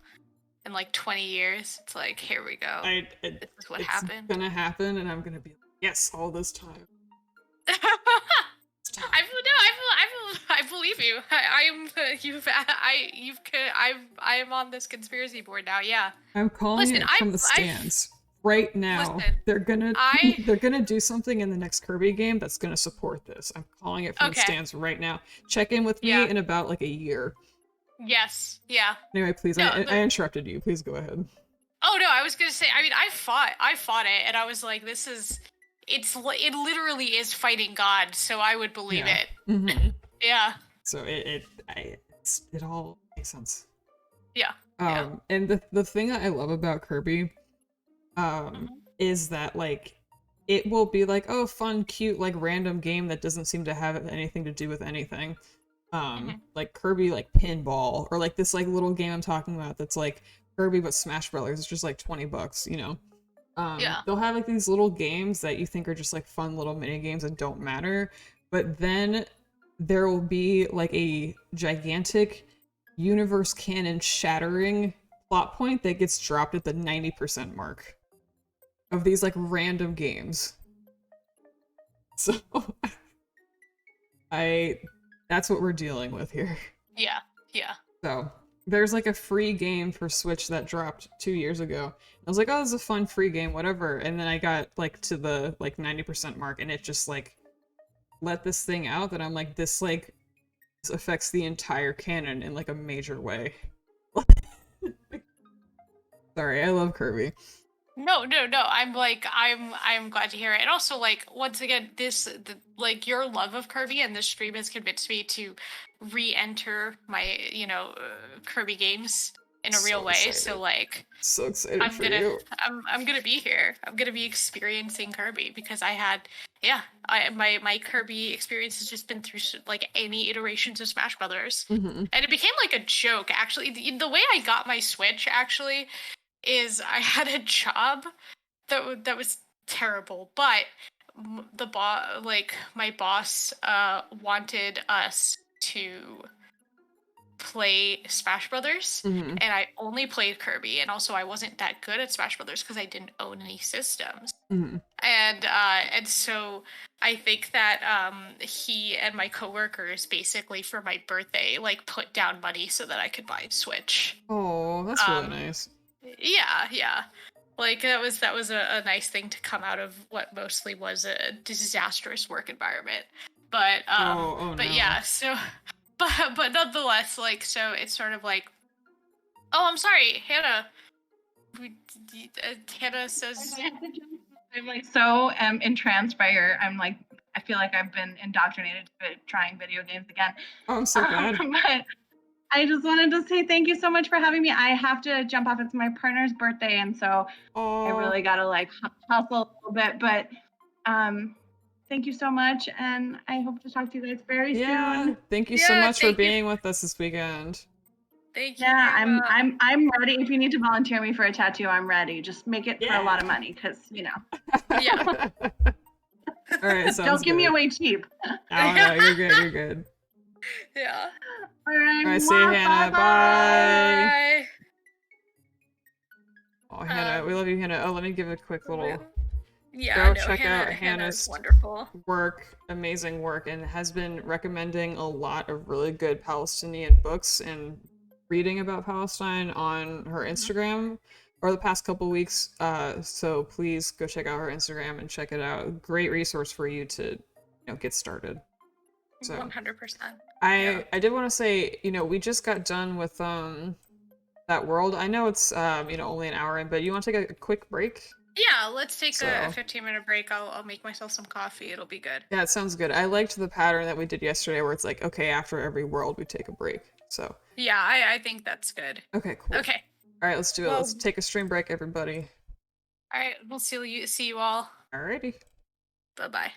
In like 20 years, it's like, here we go. This is what happened. It's gonna happen, and I'm gonna be like, yes, all this time. I believe you. I am on this conspiracy board now. Yeah. I'm calling it from the stands right now. They're gonna do something in the next Kirby game that's gonna support this. I'm calling it from the stands right now. Check in with me in about like a year. Yes. Yeah. Anyway, please. No, I interrupted you. Please go ahead. Oh no, I was gonna say. I mean, I fought it, and I was like, "This is." It literally is fighting God, so I would believe it. Yeah. So it all makes sense. Yeah. And the thing that I love about Kirby, is that like it will be like, oh, fun, cute, like random game that doesn't seem to have anything to do with anything. Like Kirby like Pinball, or like this like little game I'm talking about that's like Kirby but Smash Brothers. It's just like $20, you know. They'll have like these little games that you think are just like fun little mini games that don't matter, but then there will be like a gigantic universe canon shattering plot point that gets dropped at the 90% mark of these like random games. So that's what we're dealing with here. Yeah. So there's like a free game for Switch that dropped 2 years ago. I was like, oh, this is a fun free game, whatever. And then I got like to the like 90% mark, and it just like let this thing out that I'm like, this like affects the entire canon in like a major way. Sorry, I love Kirby. No. I'm glad to hear it. And also, like, once again, like your love of Kirby and this stream has convinced me to re-enter my, Kirby games in a real way. Excited. So like, so excited for you. I'm gonna be here. I'm gonna be experiencing Kirby because my Kirby experience has just been through like any iterations of Smash Brothers, and it became like a joke. Actually, the way I got my Switch actually is I had a job that was terrible, but my boss wanted us to play Smash Brothers, and I only played Kirby, and also I wasn't that good at Smash Brothers because I didn't own any systems. And so I think that he and my coworkers basically for my birthday like put down money so that I could buy a Switch. Oh, that's really nice. Yeah. Like that was a nice thing to come out of what mostly was a disastrous work environment. But oh but no. yeah, so but nonetheless, like, so it's sort of like, oh, I'm sorry, Hannah. Hannah says, I'm like so entranced by your. I'm like, I feel like I've been indoctrinated to trying video games again. Oh, I'm so glad. But I just wanted to say thank you so much for having me. I have to jump off. It's my partner's birthday, and so I really gotta like hustle a little bit. But thank you so much, and I hope to talk to you guys very soon. Thank you so much for thank you. being with us this weekend. Thank you. Yeah, I'm ready. If you need to volunteer me for a tattoo, I'm ready. Just make it for a lot of money, because Yeah. All right, sounds don't give me good. away cheap. No, you're good. You're good. Yeah. All right. All right, see you, Hannah. Bye. Bye. Oh, Hannah, we love you, Hannah. Oh, let me give a quick little. Yeah, Go no, check out Hannah's Hannah's wonderful work, amazing work, and has been recommending a lot of really good Palestinian books and reading about Palestine on her Instagram over the past couple weeks. So please go check out her Instagram and check it out. Great resource for you to, get started. So 100%. I did want to say, we just got done with that world. I know it's only an hour in, but you want to take a quick break? Yeah, let's take a 15-minute break. I'll make myself some coffee. It'll be good. Yeah, it sounds good. I liked the pattern that we did yesterday where it's like, okay, after every world we take a break. So yeah, I think that's good. Okay, cool. Okay. All right, let's do it. Let's take a stream break, everybody. All right, we'll see you all. Alrighty. Bye-bye.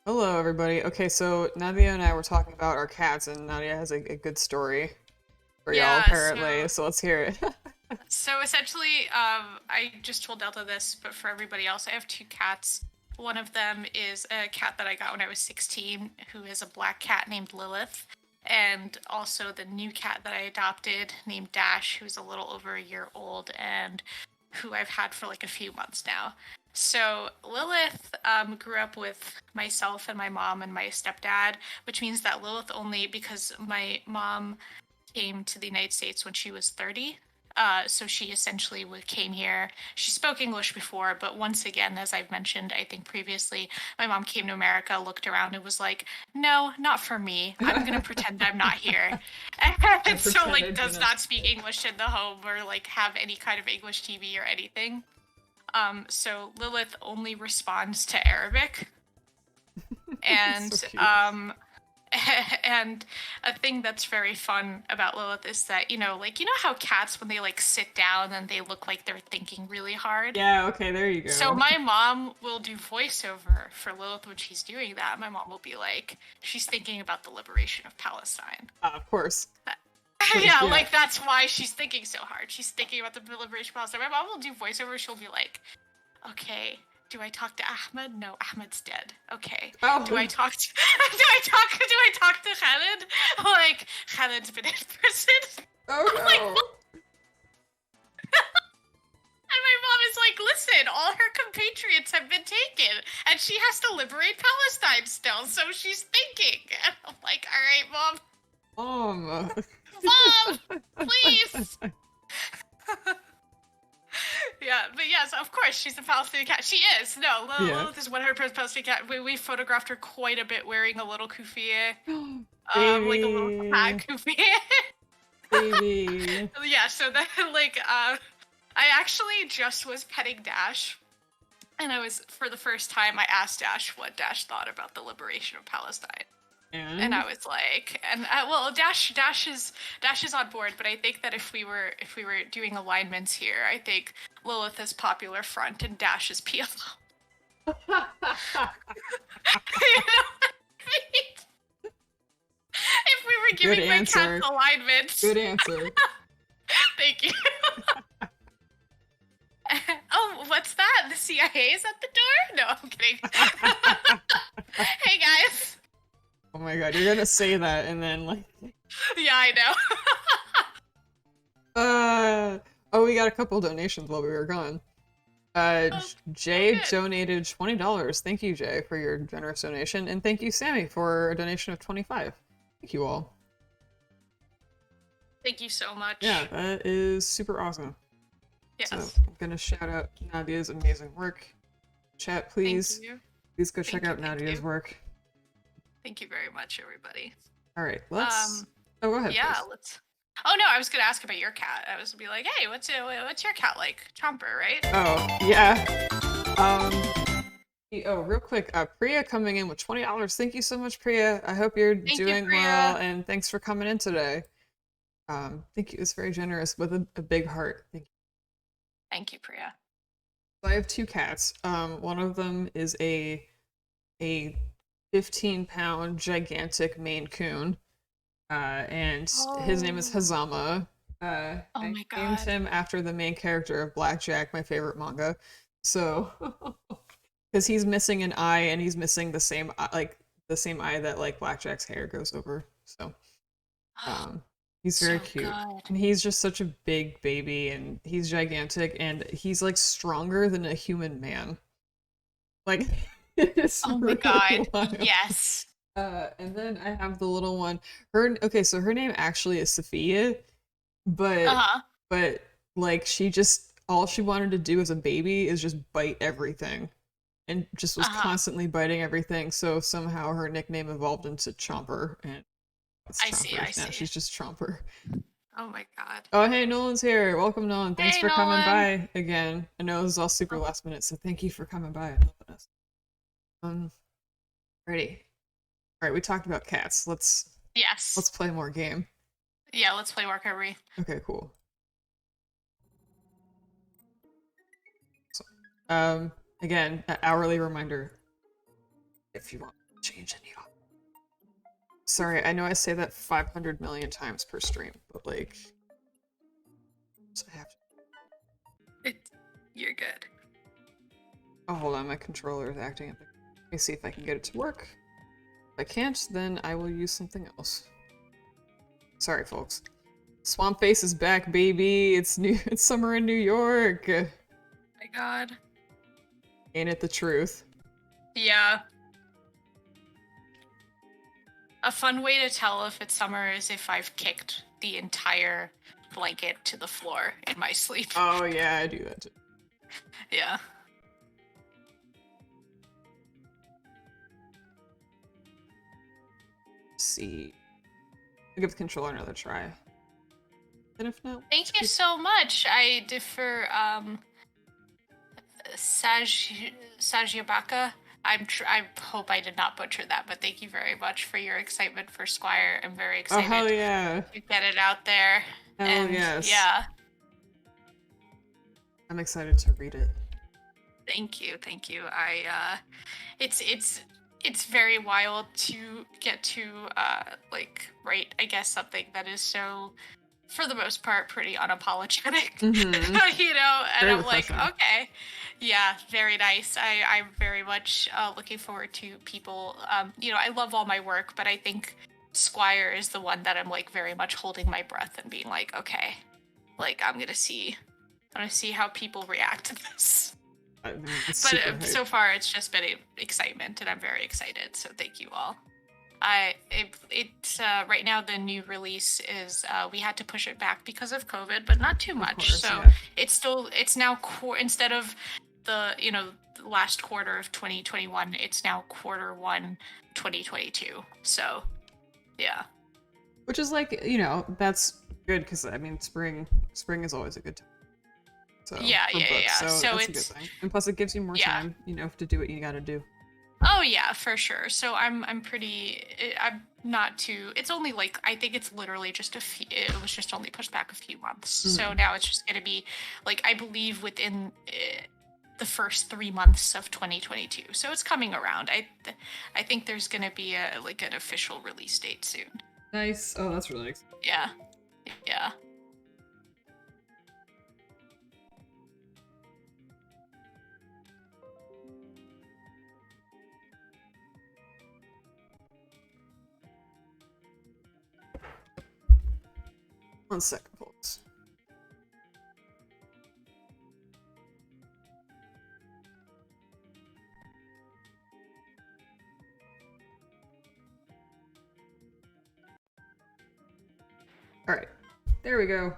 Hello, everybody. Okay, so Nadia and I were talking about our cats, and Nadia has a good story for y'all, Yeah, apparently. So let's hear it. so essentially, I just told Delta this, but for everybody else, I have two cats. One of them is a cat that I got when I was 16, who is a black cat named Lilith, and also the new cat that I adopted named Dash, who's a little over a year old and who I've had for like a few months now. So Lilith grew up with myself and my mom and my stepdad, which means that Lilith only, because my mom came to the United States when she was 30. So she essentially came here. She spoke English before, but once again, as I've mentioned, I think previously, my mom came to America, looked around, and was like, "No, not for me. I'm gonna pretend I'm not here." And so, like, does not speak English in the home or like have any kind of English TV or anything. So Lilith only responds to Arabic, and So cute. and a thing that's very fun about Lilith is that, like, how cats, when they like sit down and they look like they're thinking really hard. Yeah, okay, there you go. So my mom will do voiceover for Lilith when she's doing that. My mom will be like, she's thinking about the liberation of Palestine. Of course. Yeah, like that's why she's thinking so hard. She's thinking about the liberation of Palestine. My mom will do voiceover. She'll be like, okay, do I talk to Ahmed? No, Ahmed's dead. Okay. Oh. Do I talk to Khaled? Like, Khaled's been in prison. Oh no. Like, and my mom is like, listen, all her compatriots have been taken, and she has to liberate Palestine still, so she's thinking. And I'm like, all right, Mom. Mom, please. Yeah, but yes, of course, she's a Palestinian cat. She is. No, Lilith is 100% Palestinian cat. We photographed her quite a bit wearing a little kufiye. Like a little cat kufiye. Baby. Yeah, so then, like, I actually just was petting Dash. And for the first time, I asked Dash what Dash thought about the liberation of Palestine. And I was like, well, Dash is on board, but I think that if we were doing alignments here, I think Lilith is popular front and Dash is PLO. You know what I mean? If we were giving my cats alignments. Good answer. Thank you. Oh, what's that? The CIA is at the door? No, I'm kidding. Hey guys. Oh my god, you're gonna say that and then like... Yeah, I know. Oh, we got a couple donations while we were gone. Jay donated $20. Thank you, Jay, for your generous donation. And thank you, Sammy, for a donation of $25. Thank you all. Thank you so much. Yeah, that is super awesome. Yes. So I'm gonna shout out Nadia's amazing work. Chat, please. Please go check out Nadia's work. Thank you very much, everybody. All right, let's. Oh, go ahead. Yeah, please. let's. Oh no, I was gonna ask about your cat. I was gonna be like, hey, what's your cat like? Chomper, right? Oh yeah. Oh, real quick, Priya coming in with $20. Thank you so much, Priya. I hope you're doing well, and thanks for coming in today. Thank you. It's very generous with a big heart. Thank you. Thank you, Priya. So I have two cats. One of them is a 15-pound gigantic Maine Coon, and his name is Hazama. I named him after the main character of Blackjack, my favorite manga. So, because he's missing an eye and he's missing the same eye that like Blackjack's hair goes over. So, he's very cute, and he's just such a big baby, and he's gigantic, and he's like stronger than a human man. Like. Oh my god, yes. And then I have the little one. So her name actually is Sophia, but like all she wanted to do as a baby is just bite everything, and just was constantly biting everything. So somehow her nickname evolved into Chomper, and I see. She's just Chomper. Oh my god. Oh hey, Nolan's here. Welcome, Nolan. Thanks for coming by again. I know this is all super last minute, so thank you for coming by and helping us. Ready. All right, we talked about cats. Let's play more game. Yeah, let's play more Kirby. Okay, cool. So, again, an hourly reminder. If you want to change any of. Sorry, I know I say that 500 million times per stream, but like, so I have to. You're good. Oh, hold on, my controller is acting up. Let me see if I can get it to work. If I can't, then I will use something else. Sorry, folks. Swamp Face is back, baby. It's summer in New York. Oh my god. Ain't it the truth? Yeah. A fun way to tell if it's summer is if I've kicked the entire blanket to the floor in my sleep. Oh yeah, I do that too. Yeah. Let's see. I'll give the controller another try. And if not, Thank you so much. I defer, Sajiabaka. I hope I did not butcher that, but thank you very much for your excitement for Squire. I'm very oh excited hell yeah! to get it out there. Hell yes! Yeah. I'm excited to read it. Thank you. It's very wild to get to like write, I guess, something that is so, for the most part, pretty unapologetic. Mm-hmm. You know, and Very I'm like, refreshing. okay, yeah, very nice. I'm very much looking forward to people. You know, I love all my work, but I think Squire is the one that I'm like very much holding my breath and being like, okay, like I'm gonna see how people react to this. But so far, it's just been excitement, and I'm very excited. So thank you all. It's right now the new release is we had to push it back because of COVID, but not too much. Course, so yeah. it's now instead of the last quarter of 2021, it's now Q1 2022. So yeah, which is like that's good because I mean spring is always a good time. So, yeah. So that's it's a good thing. And plus it gives you more time, to do what you gotta do. Oh yeah, for sure. So I'm not too. It's only like I think it's literally just it was just only pushed back a few months. Mm-hmm. So now it's just gonna be like I believe within the first 3 months of 2022. So it's coming around. I think there's gonna be an official release date soon. Nice. Oh, that's really exciting. Yeah. One second, folks. All right, there we go.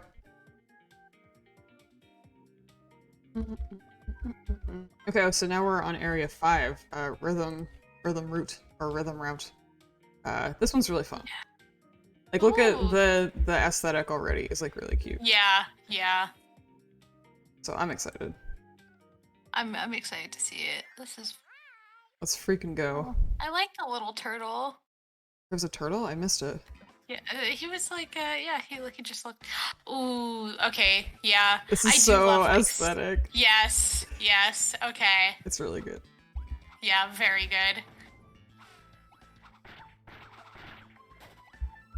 Okay, so now we're on area 5, rhythm route. This one's really fun. Like, look at the aesthetic already. It's like really cute. Yeah. So I'm excited. I'm excited to see it. Let's freaking go. I like the little turtle. There's a turtle? I missed it. Yeah, he was like, he just looked. Ooh, okay, yeah. This is I do so love, aesthetic. Yes, okay. It's really good. Yeah, very good.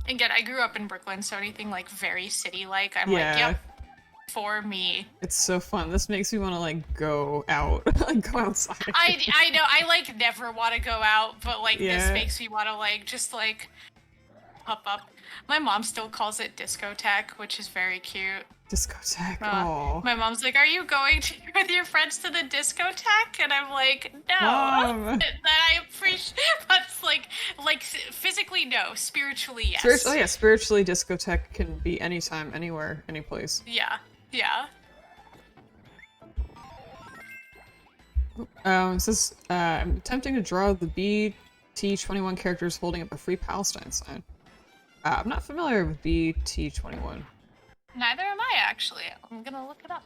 Again, I grew up in Brooklyn, so anything like very city-like, I'm like, yep, for me. It's so fun. This makes me want to like go out, like go outside. I know. I like never want to go out, but like this makes me want to like just like pop up. My mom still calls it discotheque, which is very cute. Discotheque. Oh. My mom's like, "Are you going with your friends to the discotheque?" And I'm like, "No." Mom. That I appreciate, but like physically no, spiritually yes. Spiritually, discotheque can be anytime, anywhere, any place. Yeah. It says, I'm attempting to draw the BT21 characters holding up a Free Palestine sign. I'm not familiar with BT21. Neither am I, actually. I'm gonna look it up.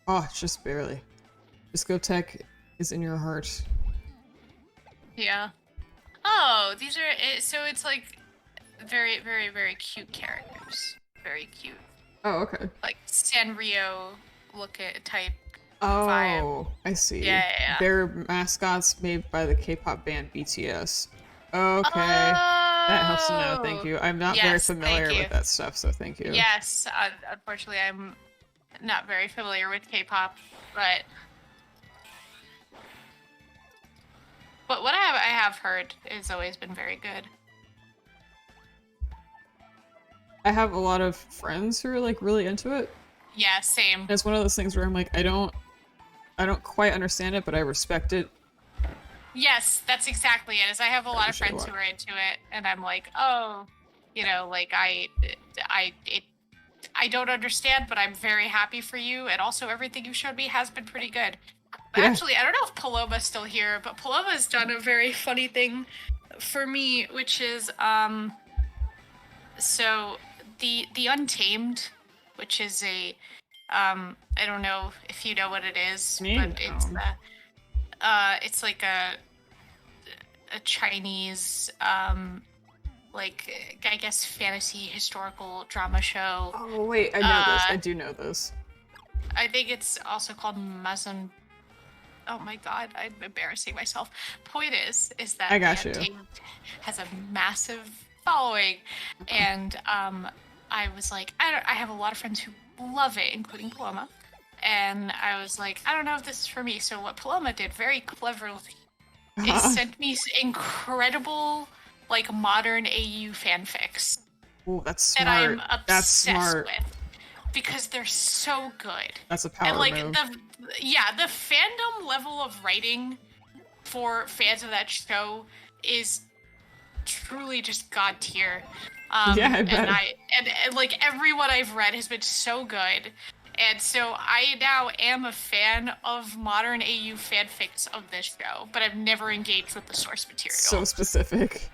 Oh, it's just barely. Discotheque is in your heart. Yeah. Oh, these are... So it's like very, very, very cute characters. Very cute. Oh, okay. Like Sanrio look at type vibe. Oh, I see. Yeah. They're mascots made by the K-pop band BTS. Okay. That helps to know. Thank Oh, you. I'm not very yes, thank familiar you. with that stuff, so thank you. Yes, unfortunately, I'm not very familiar with K-pop, but what I have heard has always been very good. I have a lot of friends who are like really into it. Yeah, same. And it's one of those things where I'm like, I don't quite understand it, but I respect it. Yes, that's exactly it. Is I have a lot of friends who are into it, and I'm like, oh, you know, like I don't understand, but I'm very happy for you, and also everything you showed me has been pretty good. But actually, I don't know if Paloma's still here, but Paloma's done a very funny thing for me, which is so the Untamed, which is a I don't know if you know what it is, but it's like a Chinese like I guess fantasy historical drama show. Oh wait, I know this. I do know this. I think it's also called Mazan. Oh my god, I'm embarrassing myself. Point is that I got Untamed has a massive following, and I was like, I have a lot of friends who love it, including Paloma, and I was like, I don't know if this is for me. So what Paloma did very cleverly is sent me incredible like modern AU fanfics. Oh, that's smart. That I'm obsessed with because they're so good. That's a power and like move. the fandom level of writing for fans of that show is truly just god tier. Yeah, I bet. And like everyone I've read has been so good. And so I now am a fan of modern AU fanfics of this show, but I've never engaged with the source material. So specific.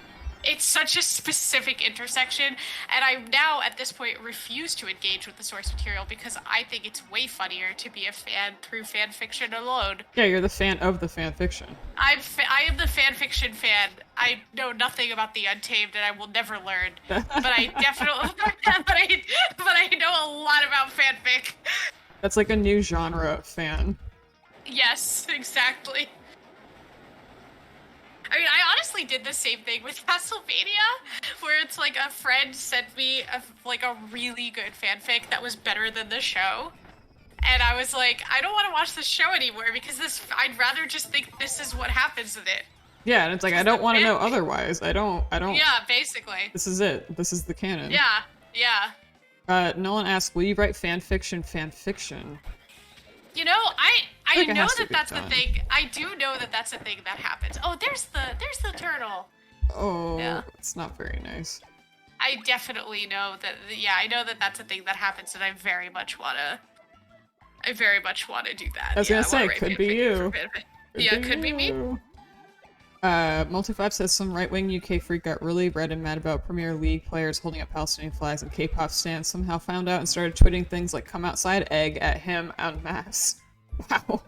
It's such a specific intersection, and I now, at this point, refuse to engage with the source material because I think it's way funnier to be a fan through fan fiction alone. Yeah, you're the fan of the fan fiction. I am the fan fiction fan. I know nothing about the Untamed, and I will never learn. But I definitely, but I know a lot about fanfic. That's like a new genre of fan. Yes, exactly. I mean, I honestly did the same thing with Castlevania, where it's like a friend sent me a really good fanfic that was better than the show. And I was like, I don't want to watch this show anymore because I'd rather just think this is what happens with it. Yeah, and it's like, I don't want to know otherwise. I don't. Yeah, basically. This is it. This is the canon. Yeah. Nolan asked, will you write fan fiction? You know, I know that that's done. the thing. I do know that that's the thing that happens. Oh, there's the turtle. Oh, yeah. It's not very nice. I definitely know that. Yeah, I know that that's a thing that happens, and I very much wanna do that. I was gonna say, could be you. Could be me. Multi5 says some right-wing UK freak got really red and mad about Premier League players holding up Palestinian flags and K-pop stands. Somehow found out and started tweeting things like "come outside, egg" at him en masse. Wow.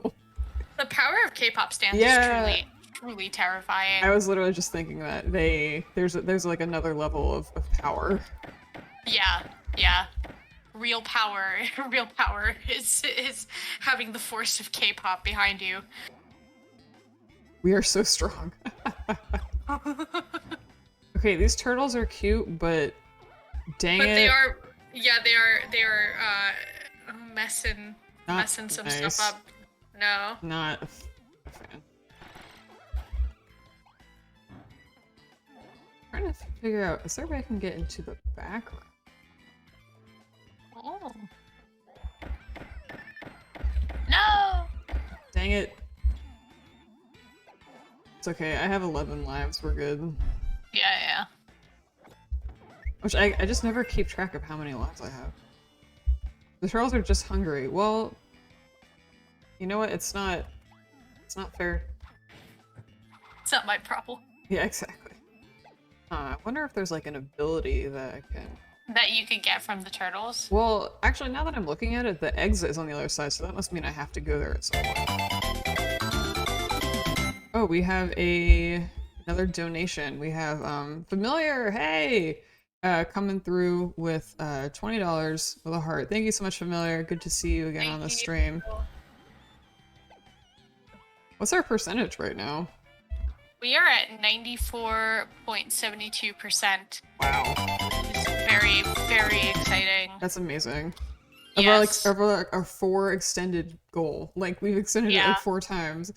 The power of K-pop stands is truly terrifying. I was literally just thinking that there's like another level of power. Yeah. Real power is having the force of K-pop behind you. We are so strong. Okay, these turtles are cute, but dang it. But they are messing some nice. stuff up. No. Not a fan. I'm trying to figure out, is there a way I can get into the background? Oh. No! Dang it. It's okay, I have 11 lives, we're good. Yeah. Which I just never keep track of how many lives I have. The turtles are just hungry. Well, you know what? It's not fair. It's not my problem. Yeah, exactly. I wonder if there's like an ability that I can... That you could get from the turtles? Well, actually, now that I'm looking at it, the exit is on the other side, so that must mean I have to go there at some point. Oh, we have another donation. We have Familiar, hey! Coming through with $20 with a heart. Thank you so much, Familiar. Good to see you again on the stream. What's our percentage right now? We are at 94.72%. Wow. It's very, very exciting. That's amazing. Yes. Of our 4 extended goal. Like, we've extended it like 4 times.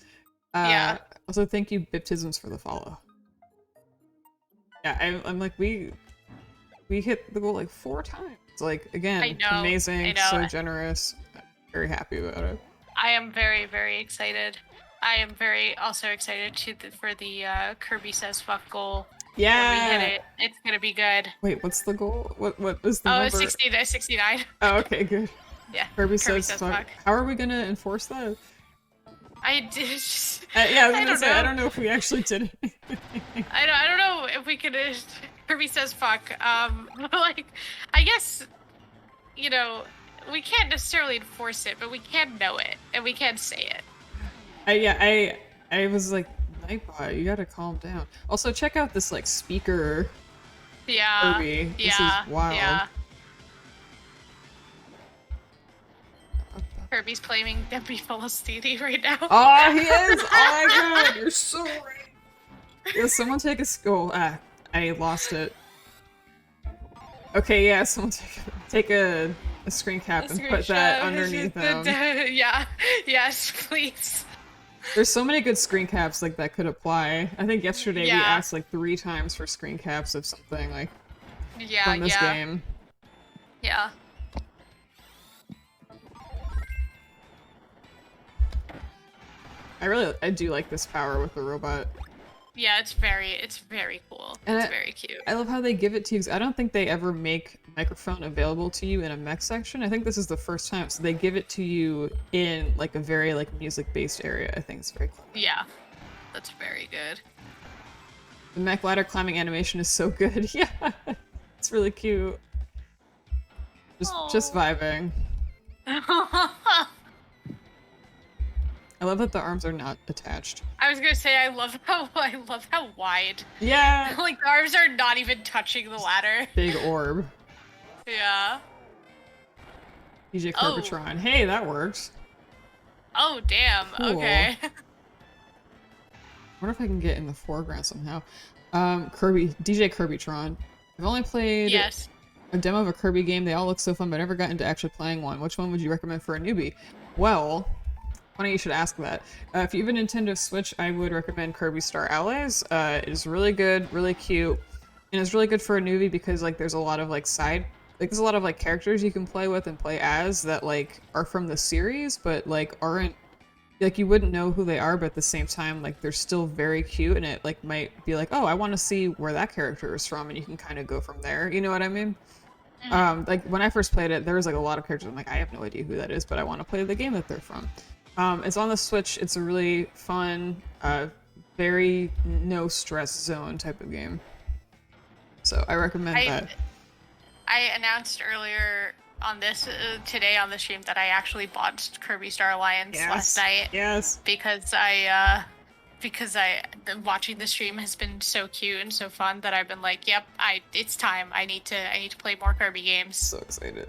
Yeah. Also, thank you, Baptisms, for the follow. Yeah, I'm like, we hit the goal like 4 times. Like, again, I know, amazing, I know. so generous. I'm very happy about it. I am very, very excited. I am very also excited for the Kirby Says Fuck goal. Yeah! When we hit it, it's gonna be good. Wait, what's the goal? What is the number? 69. Oh, okay, good. Yeah. Kirby says fuck. How are we gonna enforce that? I did. Yeah, I was gonna say, I don't know if we actually did it. I don't know if we could. Kirby says fuck. Like, I guess, you know, we can't necessarily enforce it, but we can know it and we can say it. I was like, Nightbot, you gotta calm down. Also, check out this like speaker. Yeah. Kirby. This is wild. Yeah. Kirby's claiming Debbie Palestine right now. Oh, he is! Oh my god, you're so right. Yeah, someone take a skull. I lost it. Okay, yeah, someone take a screen cap and put that underneath them. Yeah. Yes, please. There's so many good screen caps like that could apply. I think yesterday we asked like 3 times for screen caps of something like from this game. Yeah. I do like this power with the robot. Yeah, it's very cool. And it's very cute. I love how they give it to you. I don't think they ever make microphone available to you in a mech section. I think this is the first time, so they give it to you in like a very like music-based area. I think it's very cool. Yeah, that's very good. The mech ladder climbing animation is so good. Yeah, it's really cute. Just vibing. I love that the arms are not attached. I was gonna say I love how wide. Yeah. Like the arms are not even touching the ladder. Big orb. Yeah. DJ Kirbytron. Oh. Hey, that works. Oh damn. Cool. Okay. I wonder if I can get in the foreground somehow. DJ Kirbytron. I've only played a demo of a Kirby game. They all look so fun, but I never got into actually playing one. Which one would you recommend for a newbie? Well, funny you should ask that. If you have a Nintendo Switch, I would recommend Kirby Star Allies. It is really good, really cute, and it's really good for a newbie because like there's a lot of like there's a lot of like characters you can play with and play as that like are from the series, but like aren't like you wouldn't know who they are, but at the same time like they're still very cute, and it like might be like, oh, I want to see where that character is from, and you can kind of go from there. You know what I mean? Like when I first played it, there was like a lot of characters I'm like, I have no idea who that is, but I want to play the game that they're from. It's on the Switch. It's a really fun, very no stress zone type of game. So I recommend that. I announced earlier on this today on the stream that I actually bought Kirby Star Alliance last night. Yes. Because watching the stream has been so cute and so fun that I've been like, yep, it's time. I need to play more Kirby games. So excited.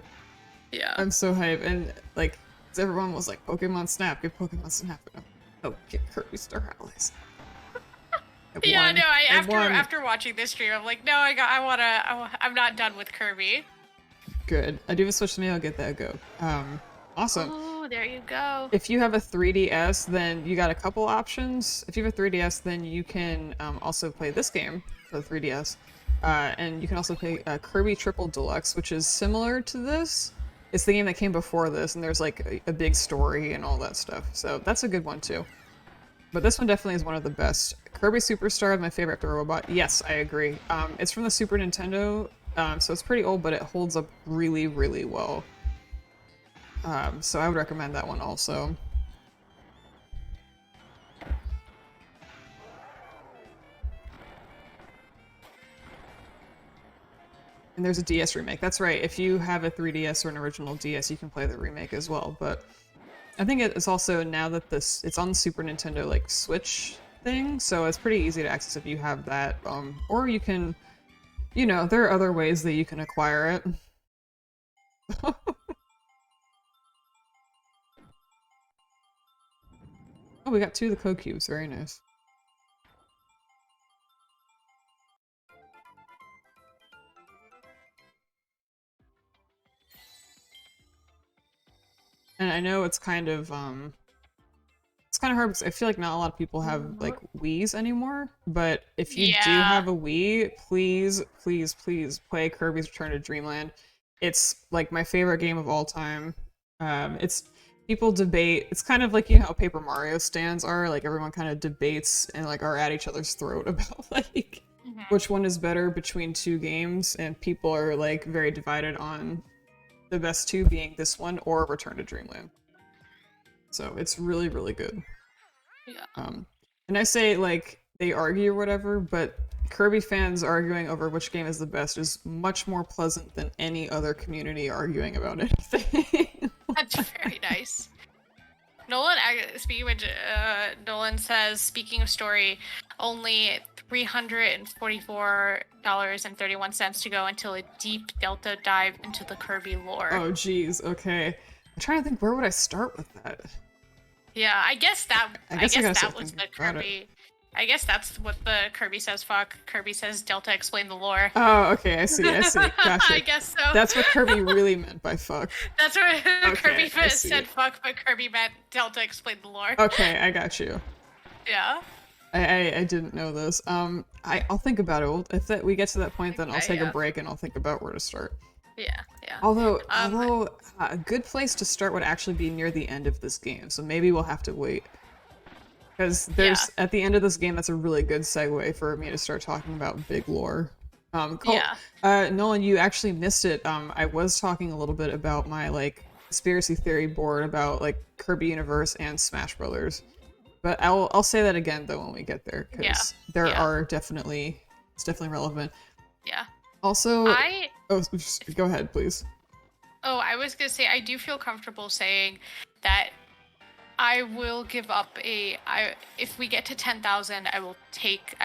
Yeah. I'm so hyped, and like everyone was like, Pokemon Snap, get Pokemon Snap. Oh, get Kirby Star Allies. Yeah, no, after watching this stream, I'm like, no, I'm not done with Kirby. Good. I do have a Switch to me, I'll get that go. Awesome. Oh, there you go. If you have a 3DS, then you got a couple options. If you have a 3DS, then you can also play this game for the 3DS. And you can also play Kirby Triple Deluxe, which is similar to this. It's the game that came before this, and there's like a big story and all that stuff. So that's a good one too. But this one definitely is one of the best. Kirby Superstar is my favorite after Robobot. Yes, I agree. It's from the Super Nintendo, so it's pretty old, but it holds up really, really well. So I would recommend that one also. And there's a DS remake. That's right. If you have a 3DS or an original DS, you can play the remake as well. But I think it's also now that it's on the Super Nintendo like Switch thing, so it's pretty easy to access if you have that. Or you can, you know, there are other ways that you can acquire it. Oh Oh, we got 2 of the code cubes. Very nice. And I know it's kind of hard because I feel like not a lot of people have like Wiis anymore. But if you do have a Wii, please, please, please play Kirby's Return to Dreamland. It's like my favorite game of all time. It's people debate. It's kind of like, you know how Paper Mario stands are. Like everyone kind of debates and like are at each other's throat about like which one is better between 2 games, and people are like very divided on the best 2 being this one or Return to Dreamland. So it's really, really good. Yeah. And I say like they argue or whatever, but Kirby fans arguing over which game is the best is much more pleasant than any other community arguing about anything. That's very nice. Nolan, Nolan says, speaking of story, only $344.31 to go until a deep delta dive into the Kirby lore. Oh, geez. Okay. I'm trying to think, where would I start with that? Yeah, I guess that was the Kirby. I guess that's what the Kirby says fuck. Kirby says Delta explain the lore. Oh, okay, I see. Gotcha. I guess so. That's what Kirby really meant by fuck. That's what Kirby said fuck, but Kirby meant Delta explain the lore. Okay, I got you. Yeah. I didn't know this. I'll think about it. If we get to that point, then I'll take a break and I'll think about where to start. Yeah. Although a good place to start would actually be near the end of this game, so maybe we'll have to wait. Because at the end of this game, that's a really good segue for me to start talking about big lore. Nolan, you actually missed it. I was talking a little bit about my like conspiracy theory board about like Kirby Universe and Smash Brothers, but I'll say that again though when we get there, because it's definitely relevant. Yeah. Also, go ahead, please. Oh, I was gonna say I do feel comfortable saying that I will give up if we get to 10,000, I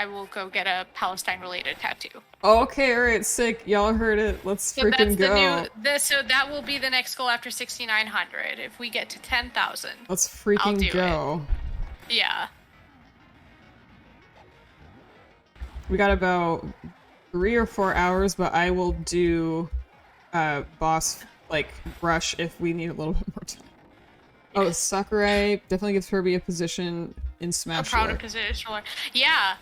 will go get a Palestine-related tattoo. Okay, alright, sick. Y'all heard it. Let's freaking go. So that will be the next goal after 6,900. If we get to 10,000, let's freaking go. Yeah. We got about 3 or 4 hours, but I will do boss like rush if we need a little bit more time. Oh, Sakurai definitely gives Kirby a position in Smash. A proud position. Yeah,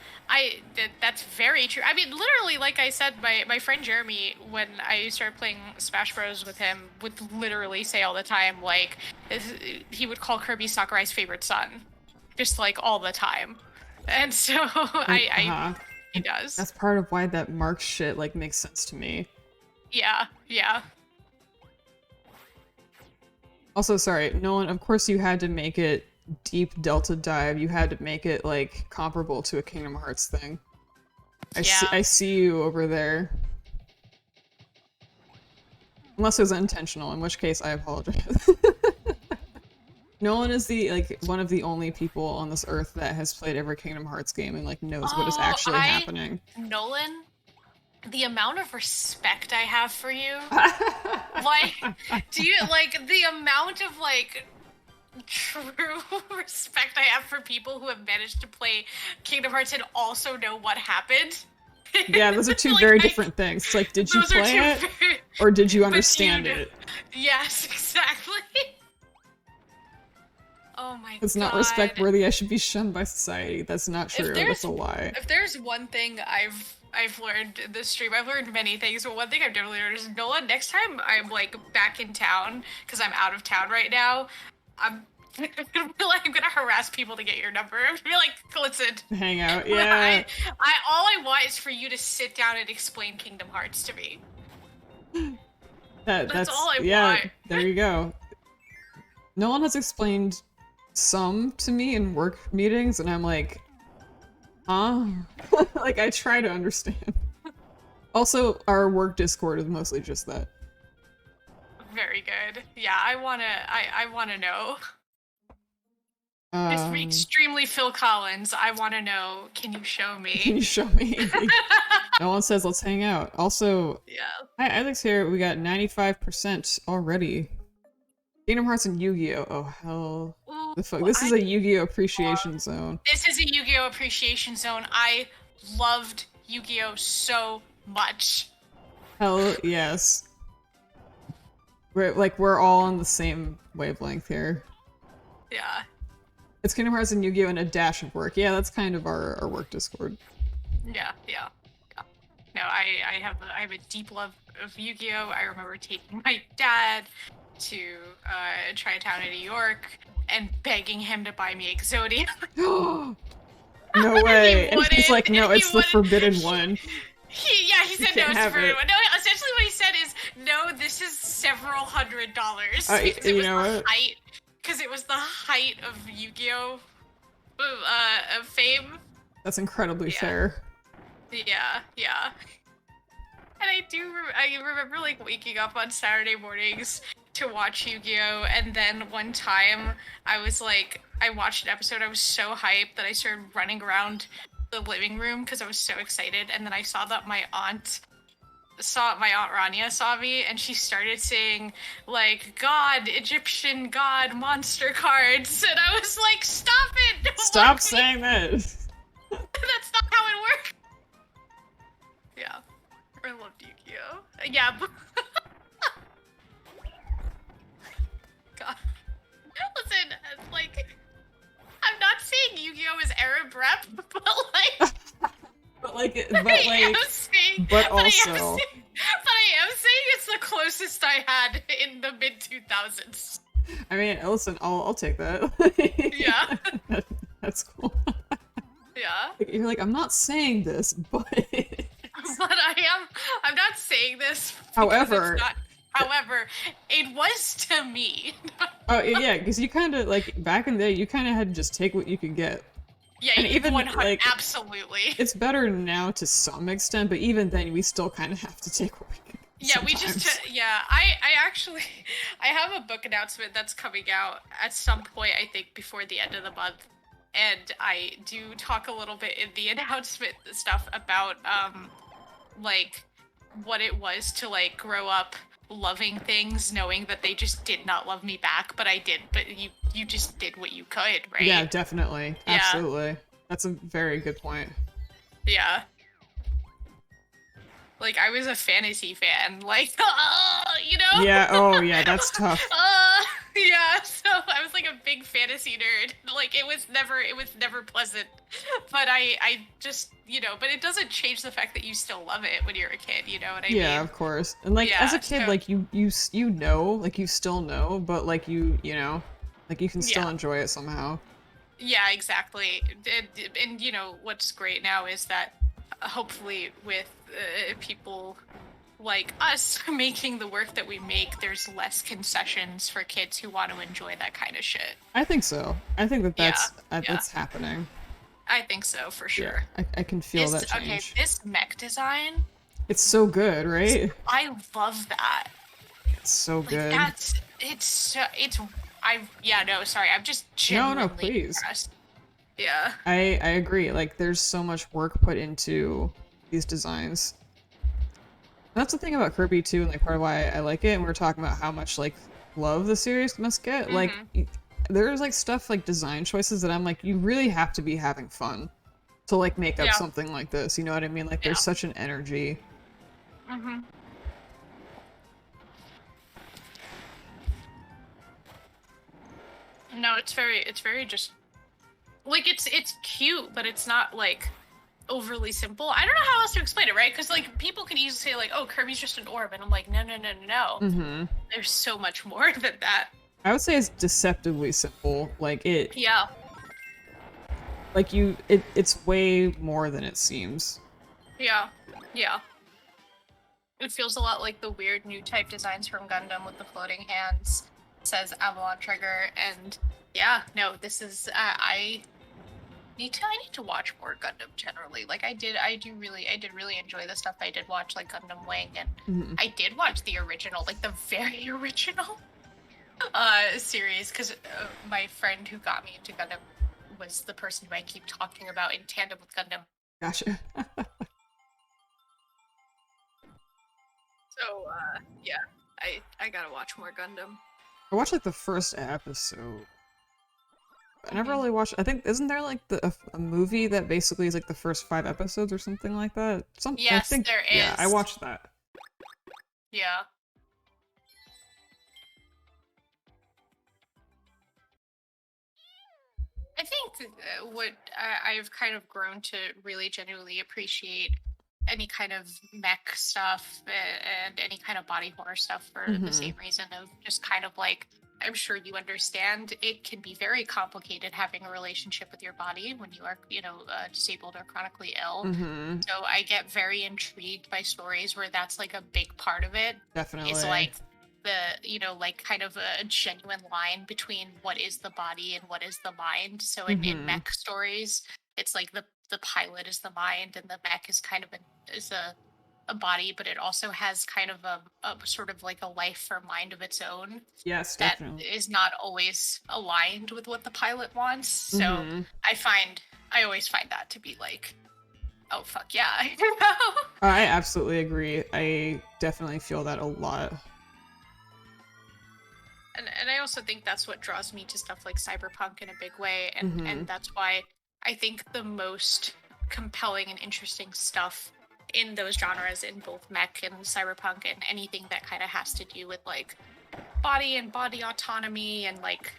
that's very true. I mean, literally, like I said, my friend Jeremy, when I started playing Smash Bros with him, would literally say all the time, like, he would call Kirby Sakurai's favorite son, just like all the time. And so he does. That's part of why that Mark shit like makes sense to me. Yeah. Also, sorry, Nolan, of course you had to make it deep delta dive. You had to make it, like, comparable to a Kingdom Hearts thing. I see you over there. Unless it was intentional, in which case I apologize. Nolan is one of the only people on this earth that has played every Kingdom Hearts game and, like, knows what is actually happening. Nolan? The amount of respect I have for you, like, do you, like, the amount of, like, true respect I have for people who have managed to play Kingdom Hearts and also know what happened? Yeah, those are two very different things. It's like, did you play it, or did you understand it? Yes, exactly. Oh my god. It's not respect-worthy, I should be shunned by society. That's not true, that's a lie. If there's one thing I've learned in this stream, I've learned many things, but one thing I've definitely learned is, Nolan, next time I'm, like, back in town, because I'm out of town right now, I'm gonna harass people to get your number. I'm gonna be like, listen. Hang out, yeah. All I want is for you to sit down and explain Kingdom Hearts to me. That's all I want. There you go. Nolan has explained some to me in work meetings, and I'm like, huh? Like, I try to understand. Also, our work Discord is mostly just that. Very good. Yeah, I wanna know. It's extremely Phil Collins. I wanna know, can you show me? Can you show me? Nolan says, let's hang out. Also, hi, Alex here. We got 95% already. Kingdom Hearts and Yu-Gi-Oh! Oh, hell. Ooh. The fuck? This is a Yu-Gi-Oh! Appreciation zone. This is a Yu-Gi-Oh! Appreciation zone. I loved Yu-Gi-Oh! So much. Hell yes. We're all on the same wavelength here. Yeah. It's Kingdom Hearts and Yu-Gi-Oh! And a dash of work. Yeah, that's kind of our work Discord. Yeah. No, I have a deep love of Yu-Gi-Oh! I remember taking my dad to Chi-Town in New York and begging him to buy me Exodia. No way! And he's like, no, it's the forbidden one. He said no, it's the forbidden one. No, essentially what he said is, no, this is several $100s. Because it was the height. Because it was the height of Yu-Gi-Oh! Of fame. That's incredibly fair. Yeah. And I remember like waking up on Saturday mornings to watch Yu-Gi-Oh! And then one time I watched an episode, I was so hyped that I started running around the living room because I was so excited, and then I saw that my aunt Rania saw me, and she started saying, like, God, Egyptian God, monster cards, and I was like, stop it! Stop saying this! That's not how it works! Yeah. I loved Yu-Gi-Oh! Yeah, but... God. Listen, like... I'm not saying Yu-Gi-Oh! Is Arab rep, but like... But I am saying it's the closest I had in the mid-2000s. I mean, listen, I'll take that. Yeah. That's cool. Yeah. You're like, I'm not saying this, but... I'm not saying this. However, it was to me. Oh, yeah, because you kind of, like, back in the day, you kind of had to just take what you could get. Yeah, and even, like, absolutely. It's better now to some extent, but even then, we still kind of have to take what we can get. Yeah, sometimes. I have a book announcement that's coming out at some point, I think, before the end of the month. And I do talk a little bit in the announcement stuff about, like, what it was to, like, grow up loving things, knowing that they just did not love me back, but I did. But you just did what you could, right? Yeah, definitely. Yeah. Absolutely. That's a very good point. Yeah. Like, I was a fantasy fan, like, you know? Yeah, oh yeah, that's tough. Yeah, so I was like a big fantasy nerd. Like, it was never pleasant. But I just, you know, but it doesn't change the fact that you still love it when you're a kid, you know what I mean? Yeah, of course. And like, as a kid, so... like, you know, like, you still know, but like, you know, like, you can still enjoy it somehow. Yeah, exactly. And you know, what's great now is that hopefully with people like us making the work that we make, there's less concessions for kids who want to enjoy that kind of shit. I think so. I think that's happening. I think so, for sure. Yeah, I can feel that change. Okay, this mech design... It's so good, right? I love that. It's so good. I'm just genuinely please. impressed. Yeah. I agree. Like, there's so much work put into these designs. And that's the thing about Kirby too, and like part of why I like it. And we were talking about how much like love the series must get. Like, there's like stuff like design choices that I'm like, you really have to be having fun to like make up something like this. You know what I mean? Like, there's such an energy. No, it's very just like it's cute, but it's not like overly simple. I don't know how else to explain it, right? Because like people can easily say like, "Oh, Kirby's just an orb," and I'm like, no. There's so much more than that. I would say it's deceptively simple. Like it. Yeah. Like it's way more than it seems. Yeah. It feels a lot like the weird new type designs from Gundam with the floating hands. Says Avalon Trigger, and yeah, no, this is I need to watch more Gundam generally. Like I did really enjoy the stuff I did watch, like Gundam Wing, and I did watch the original, like the very original series, because my friend who got me into Gundam was the person who I keep talking about in tandem with Gundam. Gotcha. So yeah, I gotta watch more Gundam. I watched like the first episode. I never really watched. I think isn't there like a movie that basically is like the first 5 episodes or something like that? I Yes, think, there is. Yeah, I watched that. Yeah. I think what I've kind of grown to really genuinely appreciate any kind of mech stuff and any kind of body horror stuff for the same reason of just kind of like, I'm sure you understand, it can be very complicated having a relationship with your body when you are, disabled or chronically ill. So I get very intrigued by stories where that's like a big part of it. Definitely. Is like like kind of a genuine line between what is the body and what is the mind. So in mech stories, it's like the pilot is the mind and the mech is kind of a body, but it also has kind of a sort of like a life or mind of its own. Yes, that definitely. is not always aligned with what the pilot wants. So I always find that to be like, oh fuck yeah. I absolutely agree. I definitely feel that a lot. And I also think that's what draws me to stuff like cyberpunk in a big way, and that's why I think the most compelling and interesting stuff in those genres, in both mech and cyberpunk and anything that kind of has to do with like body and body autonomy and like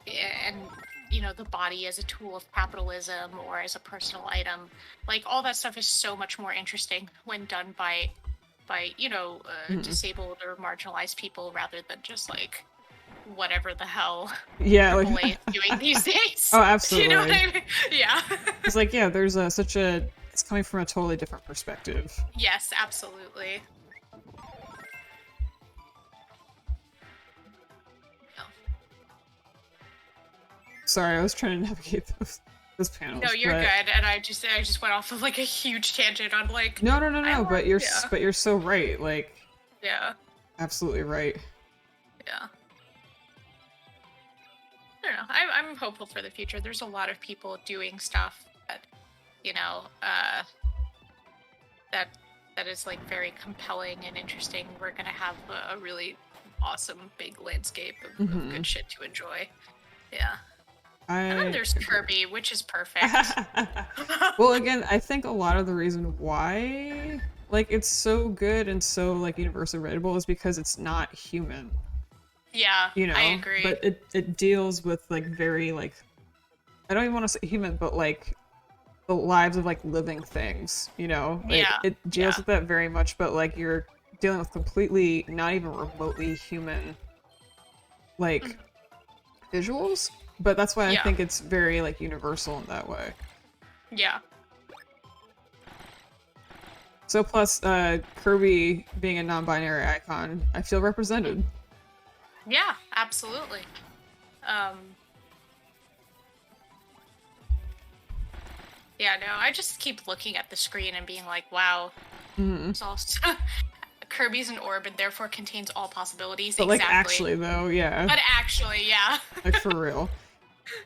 the body as a tool of capitalism or as a personal item, like all that stuff is so much more interesting when done by disabled or marginalized people rather than just like whatever the hell AAA is doing these days. Oh, absolutely. You know what I mean? Yeah. It's like, yeah, there's it's coming from a totally different perspective. Yes, absolutely. Sorry, I was trying to navigate those panels. No, you're good, and I just went off of like a huge tangent on like. No, but you're so right. Like. Yeah. Absolutely right. Yeah. I don't know. I'm hopeful for the future. There's a lot of people doing stuff that, that is like very compelling and interesting. We're gonna have a really awesome big landscape of good shit to enjoy. Yeah. And then there's Kirby, which is perfect. Well, again, I think a lot of the reason why like it's so good and so like universally relatable is because it's not human. Yeah, I agree. But it deals with like very like, I don't even want to say human, but like the lives of like living things, Like, it deals with that very much, but like you're dealing with completely not even remotely human like visuals. But that's why I think it's very like universal in that way. Yeah. So plus Kirby being a non-binary icon, I feel represented. Yeah, absolutely. Yeah, no, I just keep looking at the screen and being like, wow, it's all Kirby's an orb and therefore contains all possibilities. But like actually though, yeah. But actually, yeah. Like for real.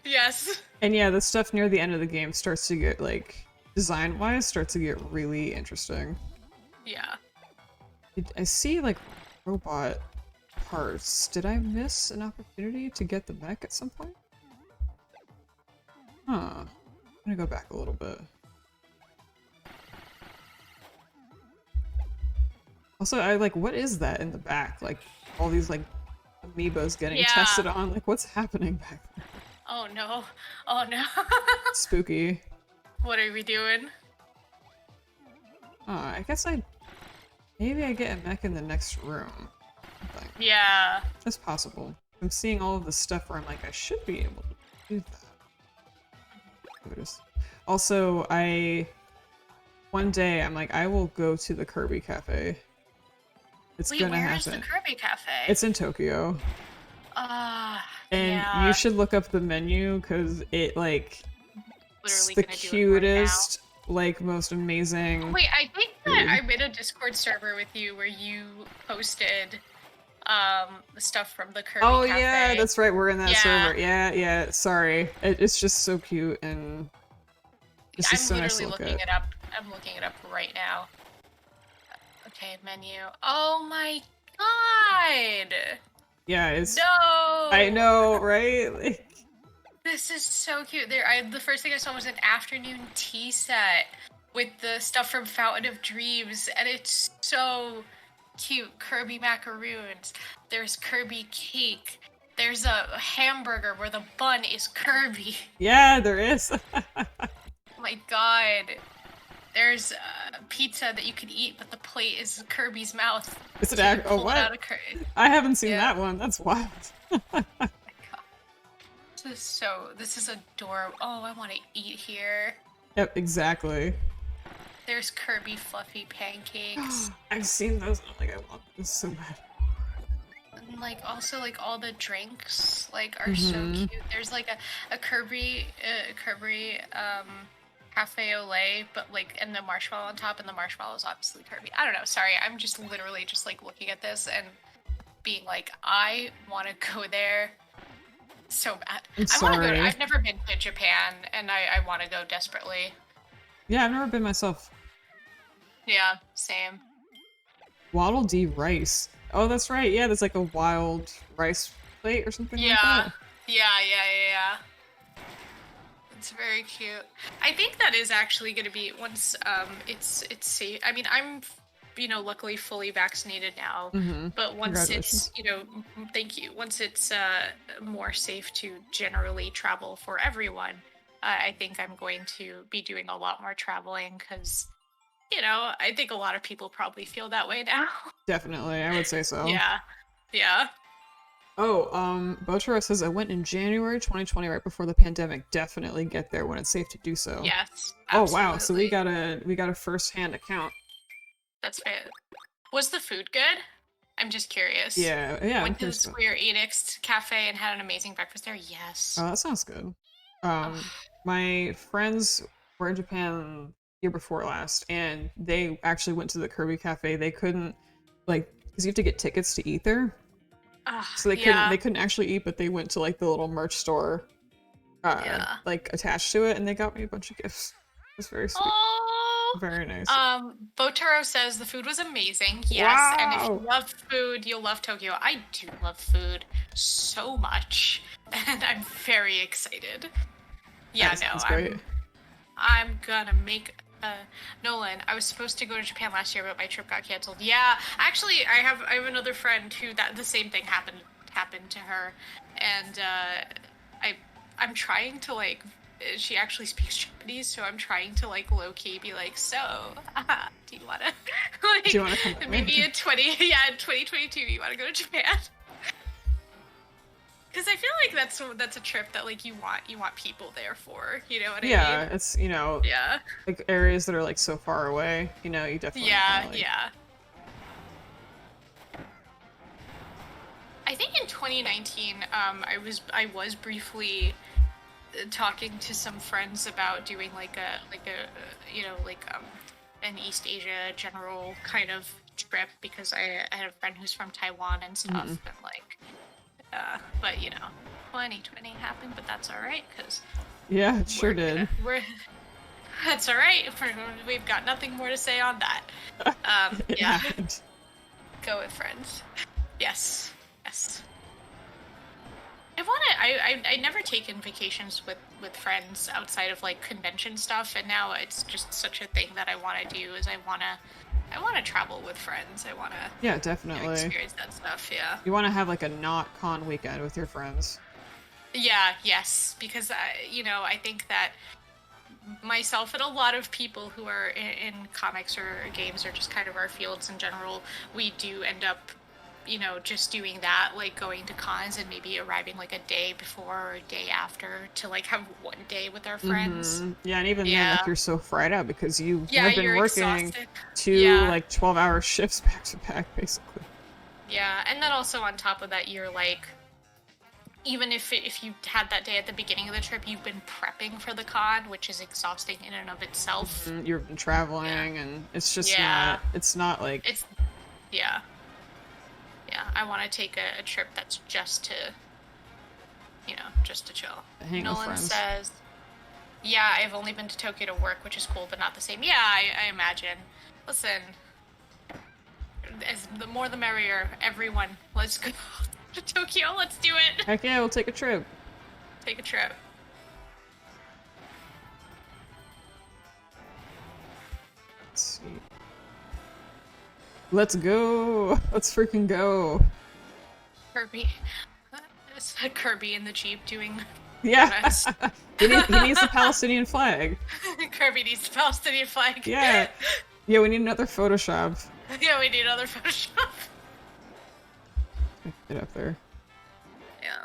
Yes. And yeah, the stuff near the end of the game starts to get like, design-wise, starts to get really interesting. Yeah. I see like robot parts. Did I miss an opportunity to get the mech at some point? Huh. I'm gonna go back a little bit. Also, what is that in the back? Like, all these, like, amoebas getting tested on? Like, what's happening back there? Oh no. Oh no. Spooky. What are we doing? I guess maybe I get a mech in the next room. Yeah. That's possible. I'm seeing all of the stuff where I'm like, I should be able to do that. Also, one day, I'm like, I will go to the Kirby Cafe. It's gonna happen. Where is the Kirby Cafe? It's in Tokyo. And you should look up the menu, because it, like, it's the cutest, like, most amazing... Wait, I think that I'm in a Discord server with you where you posted the stuff from the Kirby Cafe. Oh yeah, that's right, we're in that server. Yeah, sorry. It's just so cute, and it's just so nice to look at. I'm looking it up right now. Okay, menu. Oh my god! Yeah, it's... No! I know, right? Like... This is so cute. The first thing I saw was an afternoon tea set with the stuff from Fountain of Dreams, and it's so cute. Kirby macaroons. There's Kirby cake. There's a hamburger where the bun is Kirby. Yeah, there is. Oh my god. There's pizza that you can eat, but the plate is Kirby's mouth. Is it oh, what? I haven't seen that one. That's wild. This is adorable. Oh, I want to eat here. Yep, exactly. There's Kirby fluffy pancakes. I've seen those. Like, I want this so bad. And like also like all the drinks like are so cute. There's like a Kirby cafe au lait, but like and the marshmallow on top, and the marshmallow is obviously Kirby. I don't know. Sorry, I'm just literally just like looking at this and being like, I want to go there so bad. I want to go. I've never been to Japan, and I want to go desperately. Yeah, I've never been myself. Yeah, same. Waddle Dee rice. Oh, that's right. Yeah, there's like a wild rice plate or something like that. Yeah. It's very cute. I think that is actually going to be once it's safe. I mean, I'm luckily fully vaccinated now, but once it's thank you. Once it's more safe to generally travel for everyone, I think I'm going to be doing a lot more traveling because I think a lot of people probably feel that way now. Definitely, I would say so. Yeah. Oh, Botero says I went in January 2020, right before the pandemic. Definitely get there when it's safe to do so. Yes. Absolutely. Oh wow, so we got a first-hand account. That's fair. Was the food good? I'm just curious. Yeah. Went to the Square Enix Cafe and had an amazing breakfast there. Yes. Oh, that sounds good. My friends were in Japan year before last, and they actually went to the Kirby Cafe. They couldn't, like, because you have to get tickets to eat there. So they couldn't actually eat, but they went to like the little merch store, like attached to it, and they got me a bunch of gifts. It was very sweet. Oh, very nice. Botero says the food was amazing. Yes, wow. And if you love food, you'll love Tokyo. I do love food so much, and I'm very excited. Yeah, that's great. I'm gonna make. Nolan, I was supposed to go to Japan last year, but my trip got canceled. Yeah, actually, I have another friend who the same thing happened to her, and I'm trying to like. She actually speaks Japanese, so I'm trying to like low key be like, so, do you wanna like do you wanna come maybe in 2022 you wanna go to Japan? Because I feel like that's a trip that like you want people there for, you know what I mean? Yeah, it's like areas that are like so far away, you definitely yeah. I think in 2019, I was briefly talking to some friends about doing an East Asia general kind of trip because I had a friend who's from Taiwan and stuff, and like. But 2020 happened, but that's all right because it sure did. That's all right. We've got nothing more to say on that. Yeah. Go with friends. Yes. I never taken vacations with friends outside of like convention stuff, and now it's just such a thing that I want to do. Is I want to travel with friends. I want to definitely experience that stuff. Yeah. You want to have like a not con weekend with your friends. Yeah. Yes. Because I think that myself and a lot of people who are in comics or games or just kind of our fields in general, we do end up just doing that, like going to cons and maybe arriving like a day before or a day after to like have one day with our friends. Yeah, and even then, like, you're so fried out because you've been working exhausted. 2 like 12-hour shifts back to back, basically. Yeah, and then also on top of that, you're like, even if you had that day at the beginning of the trip, you've been prepping for the con, which is exhausting in and of itself. You've been traveling, and it's just not like... Yeah, I want to take a trip that's just to chill. Nolan says, yeah, I've only been to Tokyo to work, which is cool, but not the same. Yeah, I imagine. Listen, the more the merrier, everyone. Let's go to Tokyo, let's do it. Heck yeah, we'll take a trip. Take a trip. Let's go. Let's freaking go. Kirby. It's Kirby in the Jeep doing Yeah. he needs the Palestinian flag. Kirby needs the Palestinian flag. Yeah. Yeah, we need another Photoshop. Yeah, we need another Photoshop. Get up there. Yeah.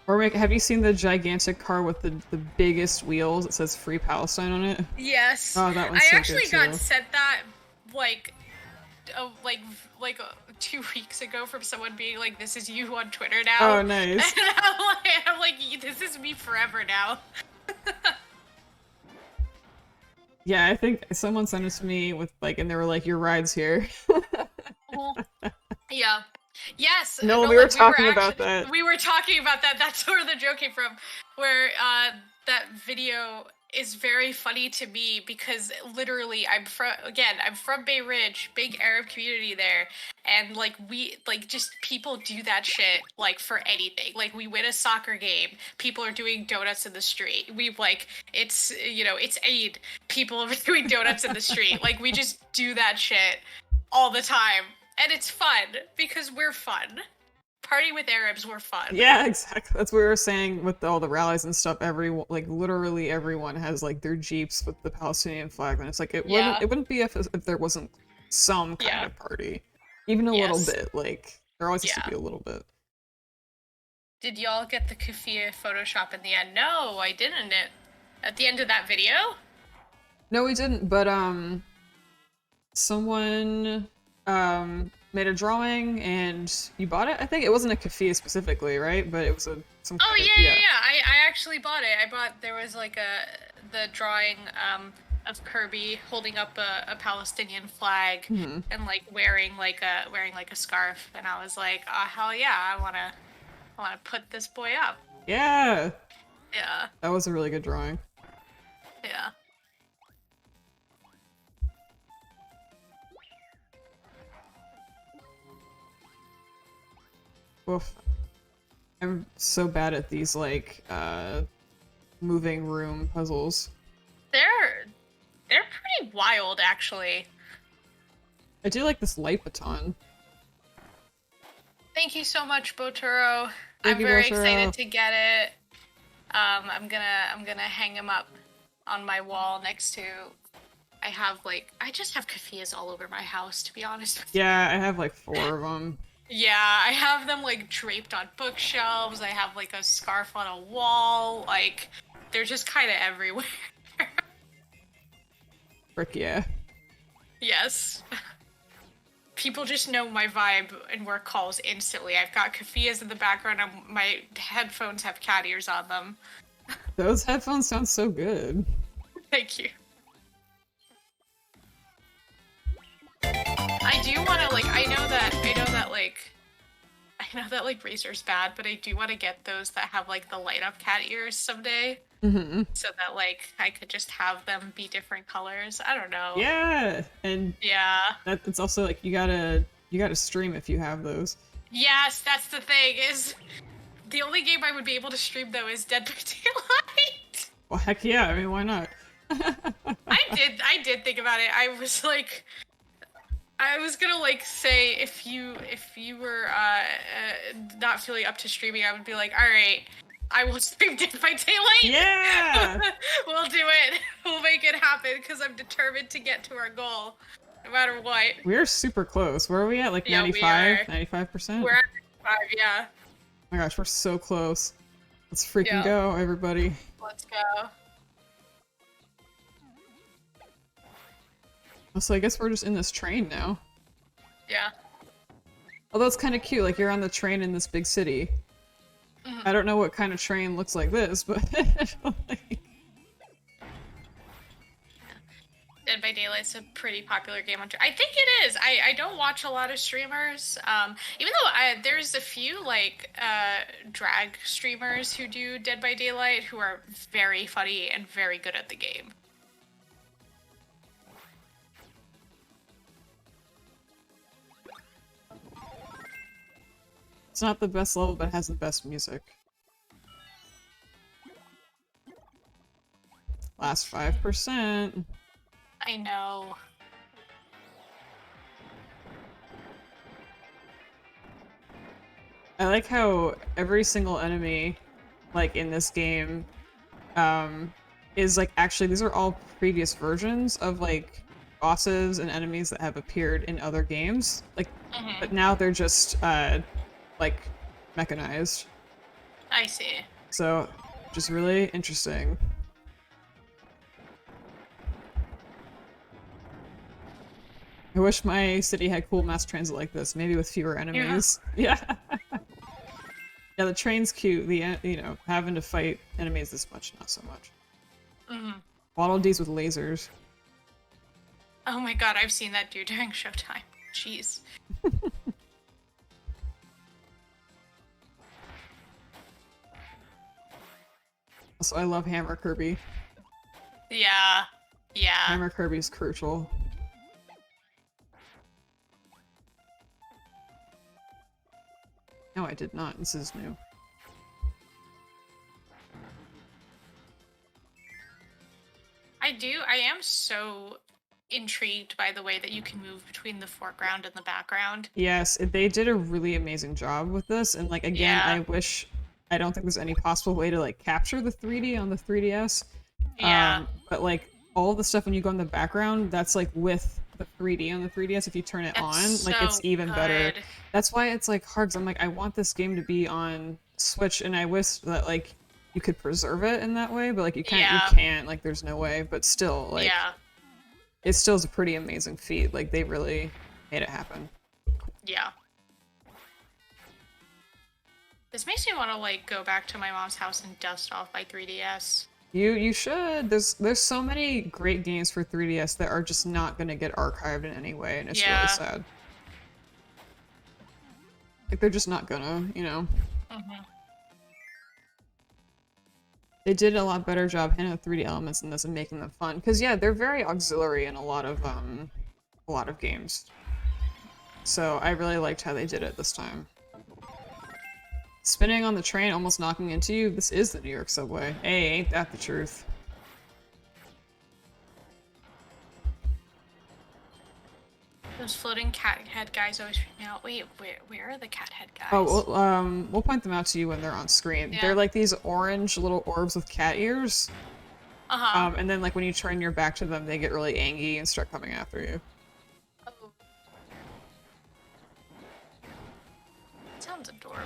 Or have you seen the gigantic car with the biggest wheels that says Free Palestine on it? Yes. Oh, that one's I so actually good got too. sent that like 2 weeks ago from someone being like, "This is you on Twitter now." Oh, nice. And I'm like, "This is me forever now." Yeah, I think someone sent it to me with like, and they were like, "Your ride's here." Yeah. Yes. No, we were talking about that. We were talking about that. That's where the joke came from. Where that video is very funny to me because literally I'm from Bay Ridge, big Arab community there, and like just people do that shit like for anything. Like we win a soccer game, people are doing donuts in the street. It's Eid, people are doing donuts in the street. Like we just do that shit all the time. And it's fun, because we're fun. Party with Arabs, we're fun. Yeah, exactly. That's what we were saying with all the rallies and stuff. Literally everyone has like their Jeeps with the Palestinian flag, and it's like it wouldn't be if there wasn't some kind of party, even a little bit. Like there always has to be a little bit. Did y'all get the Kafia Photoshop in the end? No, I didn't. At the end of that video? No, we didn't. But someone made a drawing and you bought it. I think it wasn't a kafia specifically, right? But it was some. Oh yeah. I actually bought it. There was like the drawing of Kirby holding up a Palestinian flag and like wearing a scarf, and I was like, oh hell yeah, I wanna put this boy up. Yeah. Yeah. That was a really good drawing. Yeah. Oof. I'm so bad at these like moving room puzzles. They're pretty wild, actually. I do like this light baton. Thank you so much, Boturo. Thank I'm you, very Boturo. excited to get it. I'm gonna hang him up on my wall next to. I just have kafias all over my house, to be honest with you. Yeah, I have like 4 of them. Yeah, I have them like draped on bookshelves. I have like a scarf on a wall. Like, they're just kind of everywhere. Frick yeah. Yes. People just know my vibe and work calls instantly. I've got kafias in the background, and my headphones have cat ears on them. Those headphones sound so good. Thank you. I do want to I know that Razor's bad, but I do want to get those that have like the light up cat ears someday. Mm-hmm. So that I could just have them be different colors. I don't know. Yeah, and it's also like you gotta stream if you have those. Yes, that's the thing. Is the only game I would be able to stream though is Dead by Daylight. Well, heck yeah! I mean, why not? I did think about it. I was gonna say if you were not feeling up to streaming, I would be like, all right, I will stream Dead by Daylight. Yeah, we'll do it. We'll make it happen because I'm determined to get to our goal, no matter what. We're super close. Where are we at? Like 95%? 95%? We're at 95, yeah. Oh my gosh, we're so close. Let's freaking go, everybody. Let's go. So I guess we're just in this train now. Yeah. Although it's kind of cute, like you're on the train in this big city. I don't know what kind of train looks like this, but... Dead by Daylight's a pretty popular game on Twitch. I think it is. I don't watch a lot of streamers, even though there's a few drag streamers who do Dead by Daylight who are very funny and very good at the game. It's not the best level, but it has the best music. Last 5%. I know. I like how every single enemy, like in this game, is like actually these are all previous versions of like bosses and enemies that have appeared in other games. Like, but now they're just like mechanized. I see. So, just really interesting. I wish my city had cool mass transit like this, maybe with fewer enemies. Yeah. Yeah, the train's cute. The you know, having to fight enemies this much, not so much. Waddle Dees with lasers. Oh my god, I've seen that dude during showtime. Jeez. Also, I love Hammer Kirby. Yeah. Yeah. Hammer Kirby's crucial. No, I did not. This is new. I am so intrigued by the way that you can move between the foreground and the background. Yes, they did a really amazing job with this, and like again, Yeah. I don't think there's any possible way to like capture the 3D on the 3DS. Yeah. But like all the stuff when you go in the background, that's like with the 3D on the 3DS. If you turn it on, like so it's even better. good. That's why it's like hard. 'Cause I'm like, I want this game to be on Switch, and I wish that like you could preserve it in that way, but like you can't. Yeah. You can't. Like there's no way. But still, like Yeah. it still is a pretty amazing feat. Like they really made it happen. Yeah. This makes me want to like go back to my mom's house and dust off my 3DS. You should. There's so many great games for 3DS that are just not gonna get archived in any way, and it's really sad. Like they're just not gonna, you know. They did a lot better job handling the 3D elements in this and making them fun. Cause yeah, they're very auxiliary in a lot of games. So I really liked how they did it this time. Spinning on the train, almost knocking into you. This is the New York subway. Hey, ain't that the truth? Those floating cat head guys always freak me out. Wait, where are the cat head guys? Oh, we'll point them out to you when they're on screen. Yeah. They're like these orange little orbs with cat ears. And then like when you turn your back to them, they get really angry and start coming after you. Oh. Sounds adorable.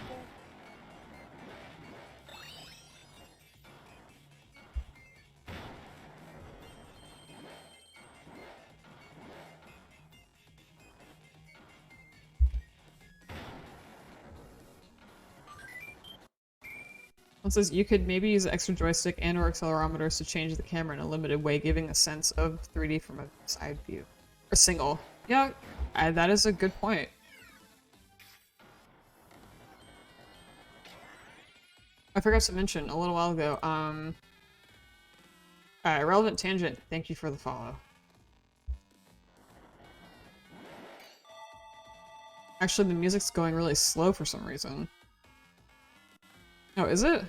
It says you could maybe use extra joystick and or accelerometers to change the camera in a limited way, giving a sense of 3D from a side view. Or single. Yeah, that is a good point. I forgot to mention a little while ago, Relevant Tangent, thank you for the follow. Actually, the music's going really slow for some reason. Oh, is it?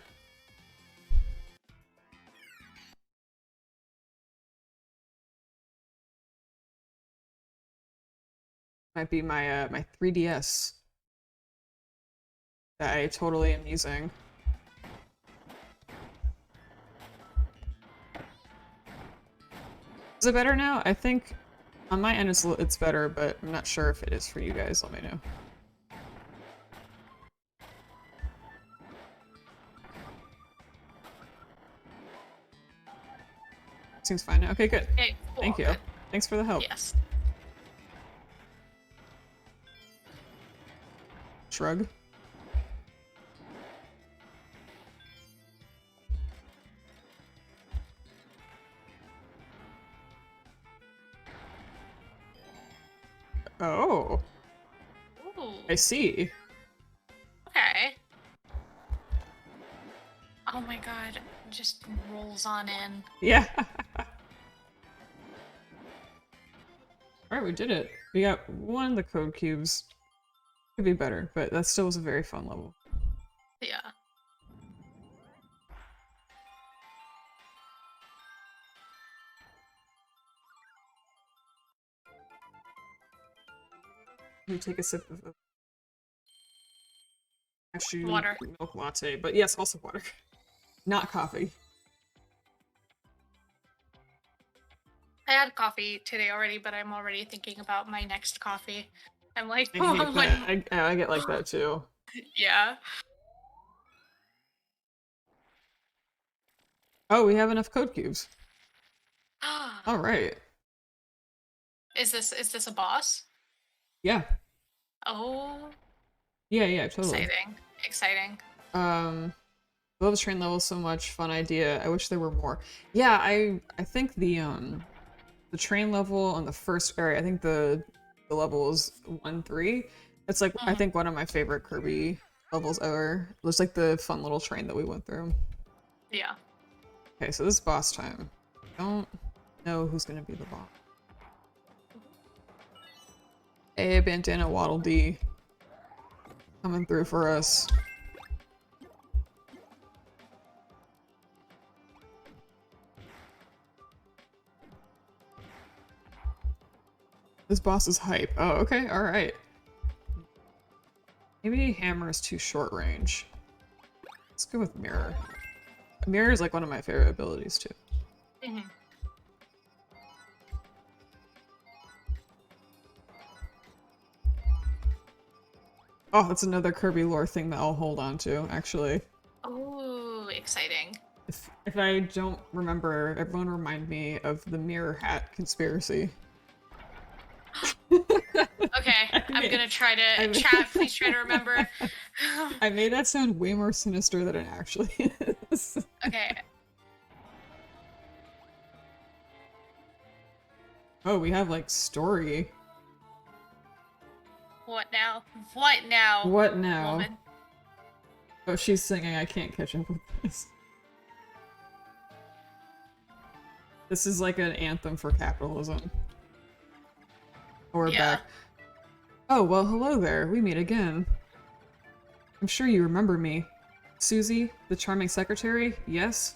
Might be my my 3DS that I totally am using. Is it better now? I think on my end it's better, but I'm not sure if it is for you guys. Let me know. Seems fine now. Okay, good. Okay, cool. Thank you. Good. Thanks for the help. Yes. Shrug. Oh. Ooh. I see. Okay. Oh my god, just rolls on in. Yeah. Alright, we did it. We got one of the code cubes. Could be better, but that still was a very fun level. Yeah. Let me take a sip of cashew Water. milk latte, but yes, also water. Not coffee. I had coffee today already, but I'm already thinking about my next coffee. I'm like, I hate that. I get like that too. Yeah. Oh, we have enough code cubes. All right. Is this a boss? Yeah. Oh. Yeah, totally. Exciting. Love the train level so much. Fun idea. I wish there were more. Yeah, I think the train level on the first area, I think the level is 1-3. It's like I think one of my favorite Kirby levels ever. It was like the fun little train that we went through. Yeah. Okay, so this is boss time. Don't know who's gonna be the boss. Hey, Bandana Waddle Dee. Coming through for us. This boss is hype. Oh, okay, alright. Maybe Hammer is too short range. Let's go with Mirror. Mirror is like one of my favorite abilities too. Mm-hmm. Oh, that's another Kirby lore thing that I'll hold on to, actually. Oh, exciting. If I don't remember, everyone remind me of the mirror hat conspiracy. Okay, I'm gonna try to chat. Please try to remember. I made that sound way more sinister than it actually is. Okay. Oh, we have like story. What now? What now? What now? Woman? Oh, she's singing. I can't catch up with this. This is like an anthem for capitalism. We're back. Oh, well, hello there. We meet again. I'm sure you remember me. Susie, the charming secretary? Yes?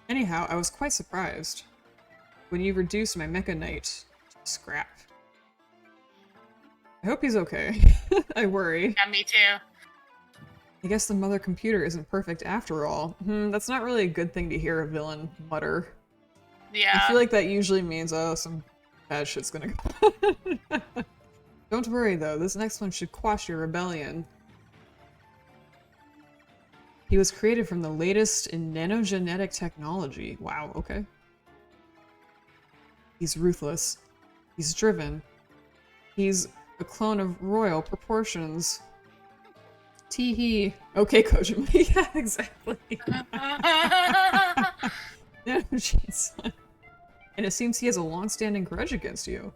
Anyhow, I was quite surprised when you reduced my Mecha Knight to scrap. I hope he's okay. I worry. Yeah, me too. I guess the mother computer isn't perfect after all. That's not really a good thing to hear a villain mutter. Yeah. I feel like that usually means, oh, some bad shit's gonna go. Don't worry though, this next one should quash your rebellion. He was created from the latest in nanogenetic technology. Wow, okay. He's ruthless. He's driven. He's a clone of royal proportions. Tee-hee. Okay, Kojima. Yeah, exactly. No, jeez. And it seems he has a long-standing grudge against you.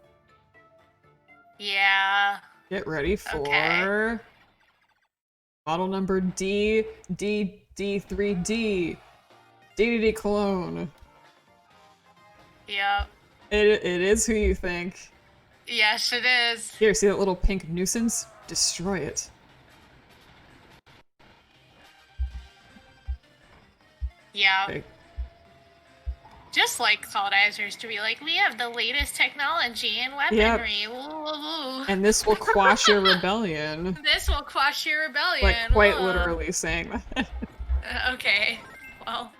Yeah. Get ready for model number D3D. DDD clone. Yep. It is who you think. Yes, it is. Here, see that little pink nuisance? Destroy it. Yeah. Okay. Just like colonizers to be like, we have the latest technology and weaponry. Yep. Ooh. And this will quash your rebellion. This will quash your rebellion. Like, quite literally saying that. Okay. Well.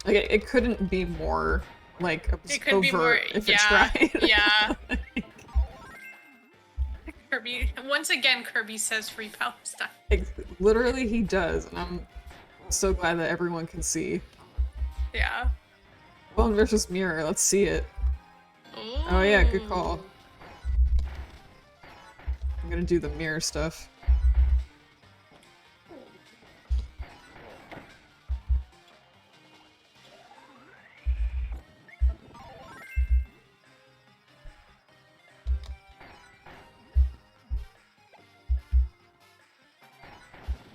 Okay, it couldn't be more, like, It could overt be more, if it tried. Yeah. Kirby, once again, Kirby says free Palestine. Literally, he does, and I'm so glad that everyone can see. Yeah. Bone versus mirror, let's see it. Ooh. Oh yeah, good call. I'm gonna do the mirror stuff.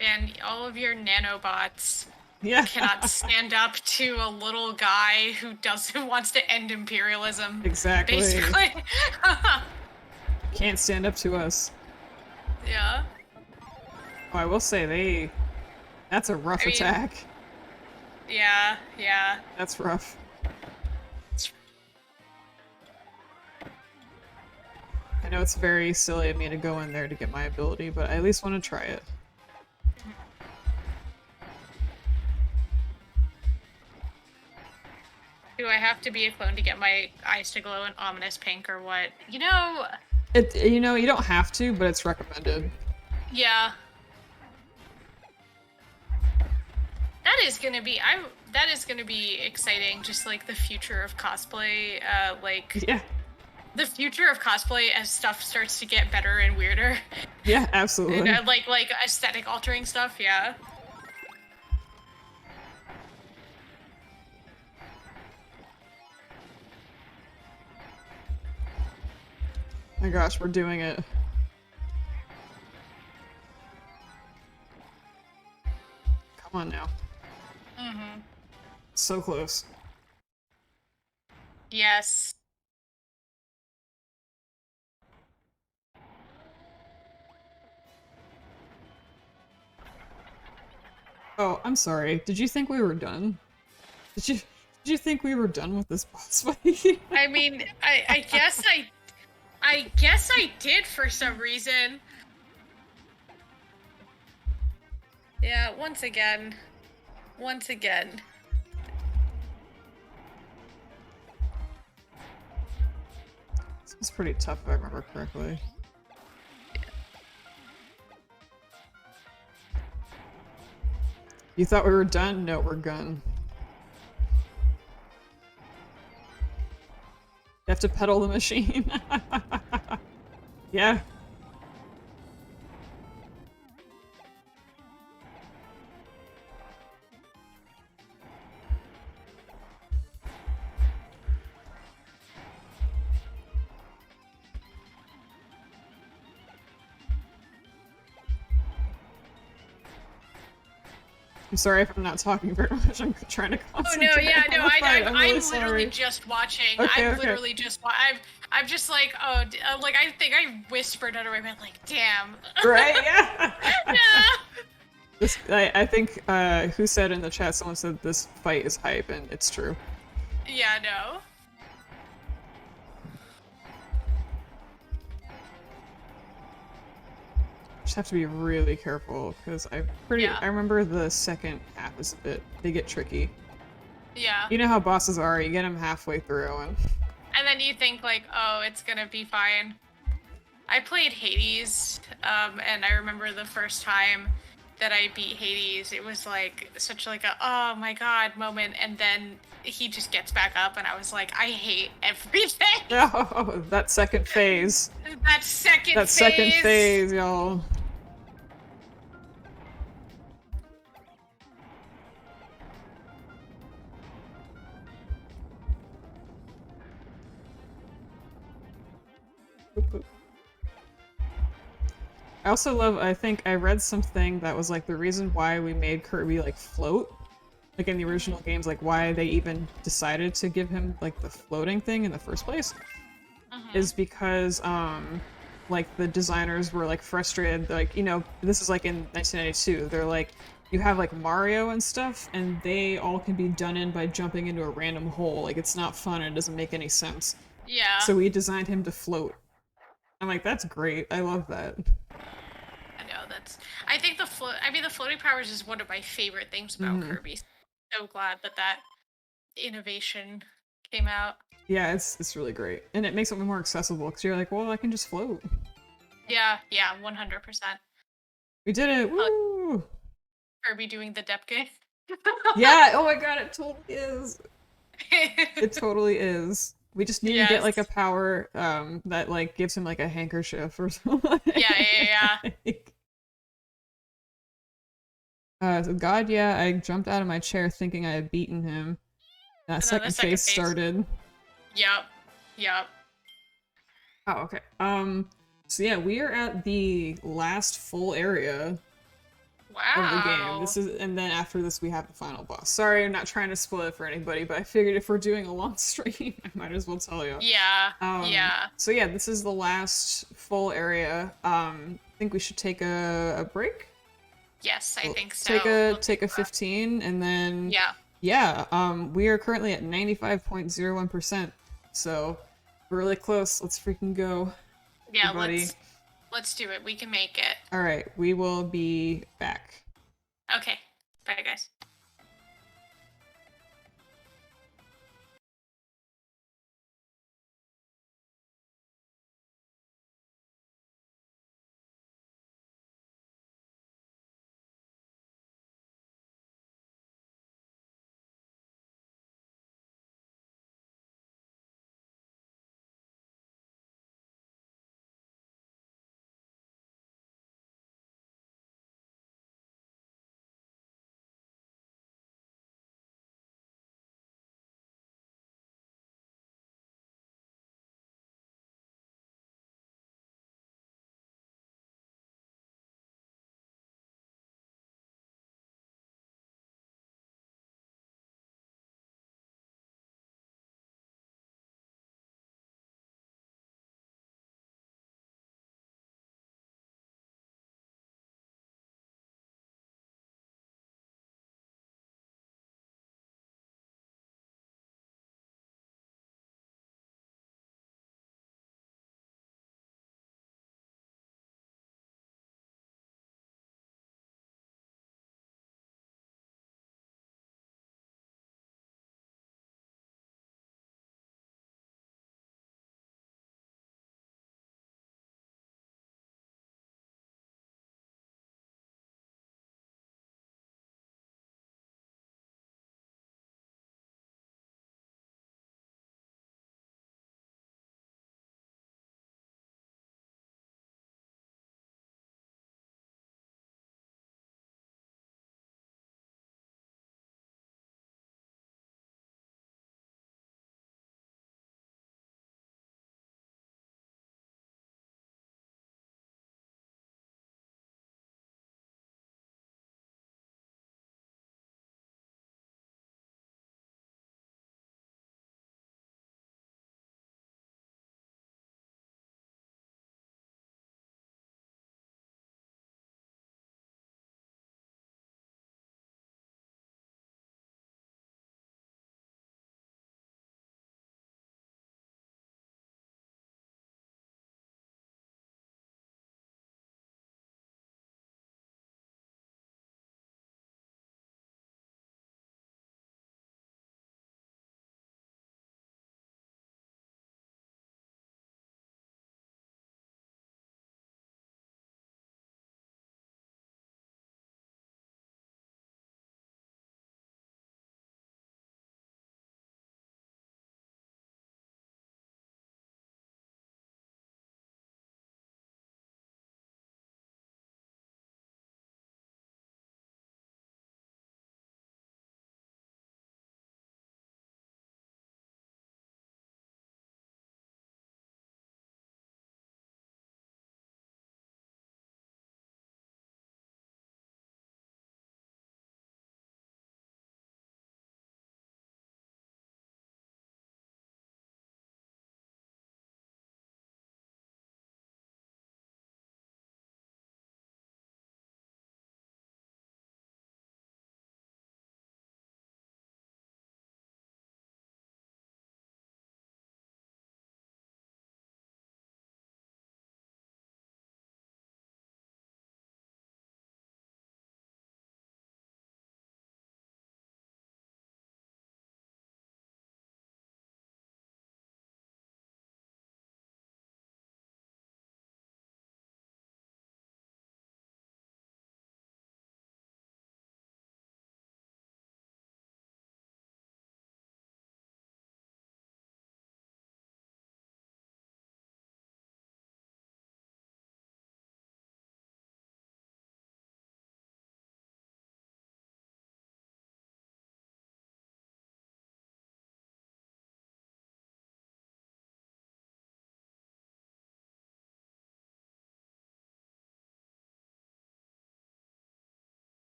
And all of your nanobots Yeah. cannot stand up to a little guy who wants to end imperialism. Exactly. Basically. Can't stand up to us. Yeah. Oh, I will say that's a rough attack. Yeah, yeah. That's rough. know it's very silly of me to go in there to get my ability, but I at least want to try it. Do I have to be a clone to get my eyes to glow an ominous pink or what? You know... You know, you don't have to, but it's recommended. Yeah. That is gonna be... That is gonna be exciting, just like the future of cosplay, like... Yeah. The future of cosplay as stuff starts to get better and weirder. Yeah, absolutely. And, like aesthetic altering stuff, yeah. My gosh, we're doing it. Come on now. Mm-hmm. So close. Yes. Oh, I'm sorry. Did you think we were done? Did you think we were done with this boss fight? I mean, I guess I guess I did for some reason. Yeah, once again. Once again. This was pretty tough if I remember correctly. You thought we were done? No, we're gone. You have to pedal the machine. Yeah. I'm sorry if I'm not talking very much. I'm trying to concentrate. Oh no, yeah, no, I'm really I'm sorry. literally just watching. Okay, I'm okay. literally just I'm just like, oh, like I think I whispered under my breath, like, damn. Right? Yeah. Yeah. This, I think, who said in the chat? Someone said this fight is hype, and it's true. Yeah, no. Just have to be really careful because I remember the second half is a bit, they get tricky. Yeah. You know how bosses are, you get them halfway through And then you think like, oh, it's gonna be fine. I played Hades, and I remember the first time that I beat Hades, it was like such like a oh my god moment, and then he just gets back up, and I was like, I hate everything. Oh, that second phase. That second phase, y'all. I also love, I think I read something that was like the reason why we made Kirby like float, like in the original games, like why they even decided to give him like the floating thing in the first place, is because like the designers were like frustrated, like, you know, this is like in 1992, they're like, you have like Mario and stuff, and they all can be done in by jumping into a random hole, like it's not fun, and it doesn't make any sense. Yeah. So we designed him to float. I'm like, that's great, I love that. I know, that's... I think the floating powers is one of my favorite things about Kirby. So glad that that innovation came out. Yeah, it's really great. And it makes it more accessible, because you're like, well, I can just float. Yeah, 100%. We did it! Woo! Kirby doing the Depke. Yeah, oh my god, it totally is! It totally is. We just need to get like a power that like gives him like a handkerchief or something. Yeah. So God, yeah, I jumped out of my chair thinking I had beaten him. That second phase started. Yep. Oh, okay. So yeah, we are at the last full area of the game. This is, and then after this we have the final boss. Sorry, I'm not trying to spoil it for anybody, but I figured if we're doing a long stream, I might as well tell you. Yeah. So yeah, this is the last full area. I think we should take a break. Yes, I think so. Take a 15, and then we are currently at 95.01%, so we're really close. Let's freaking go. Yeah, everybody. let's do it. We can make it. All right, we will be back. Okay. Bye, guys.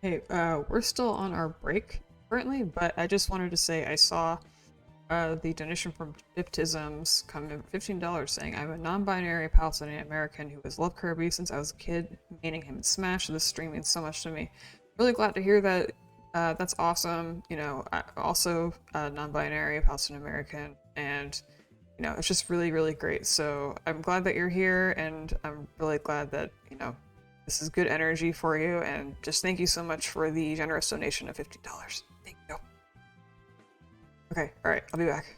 Hey, we're still on our break currently, but I just wanted to say I saw the donation from Baptisms come in $15 saying, I'm a non-binary Palestinian American who has loved Kirby since I was a kid, meeting him in Smash. This stream means so much to me. Really glad to hear that. That's awesome. You know, I also non-binary Palestinian American, and you know, it's just really, really great. So I'm glad that you're here, and I'm really glad that, you know, this is good energy for you, and just thank you so much for the generous donation of $50. Thank you. Okay, alright, I'll be back.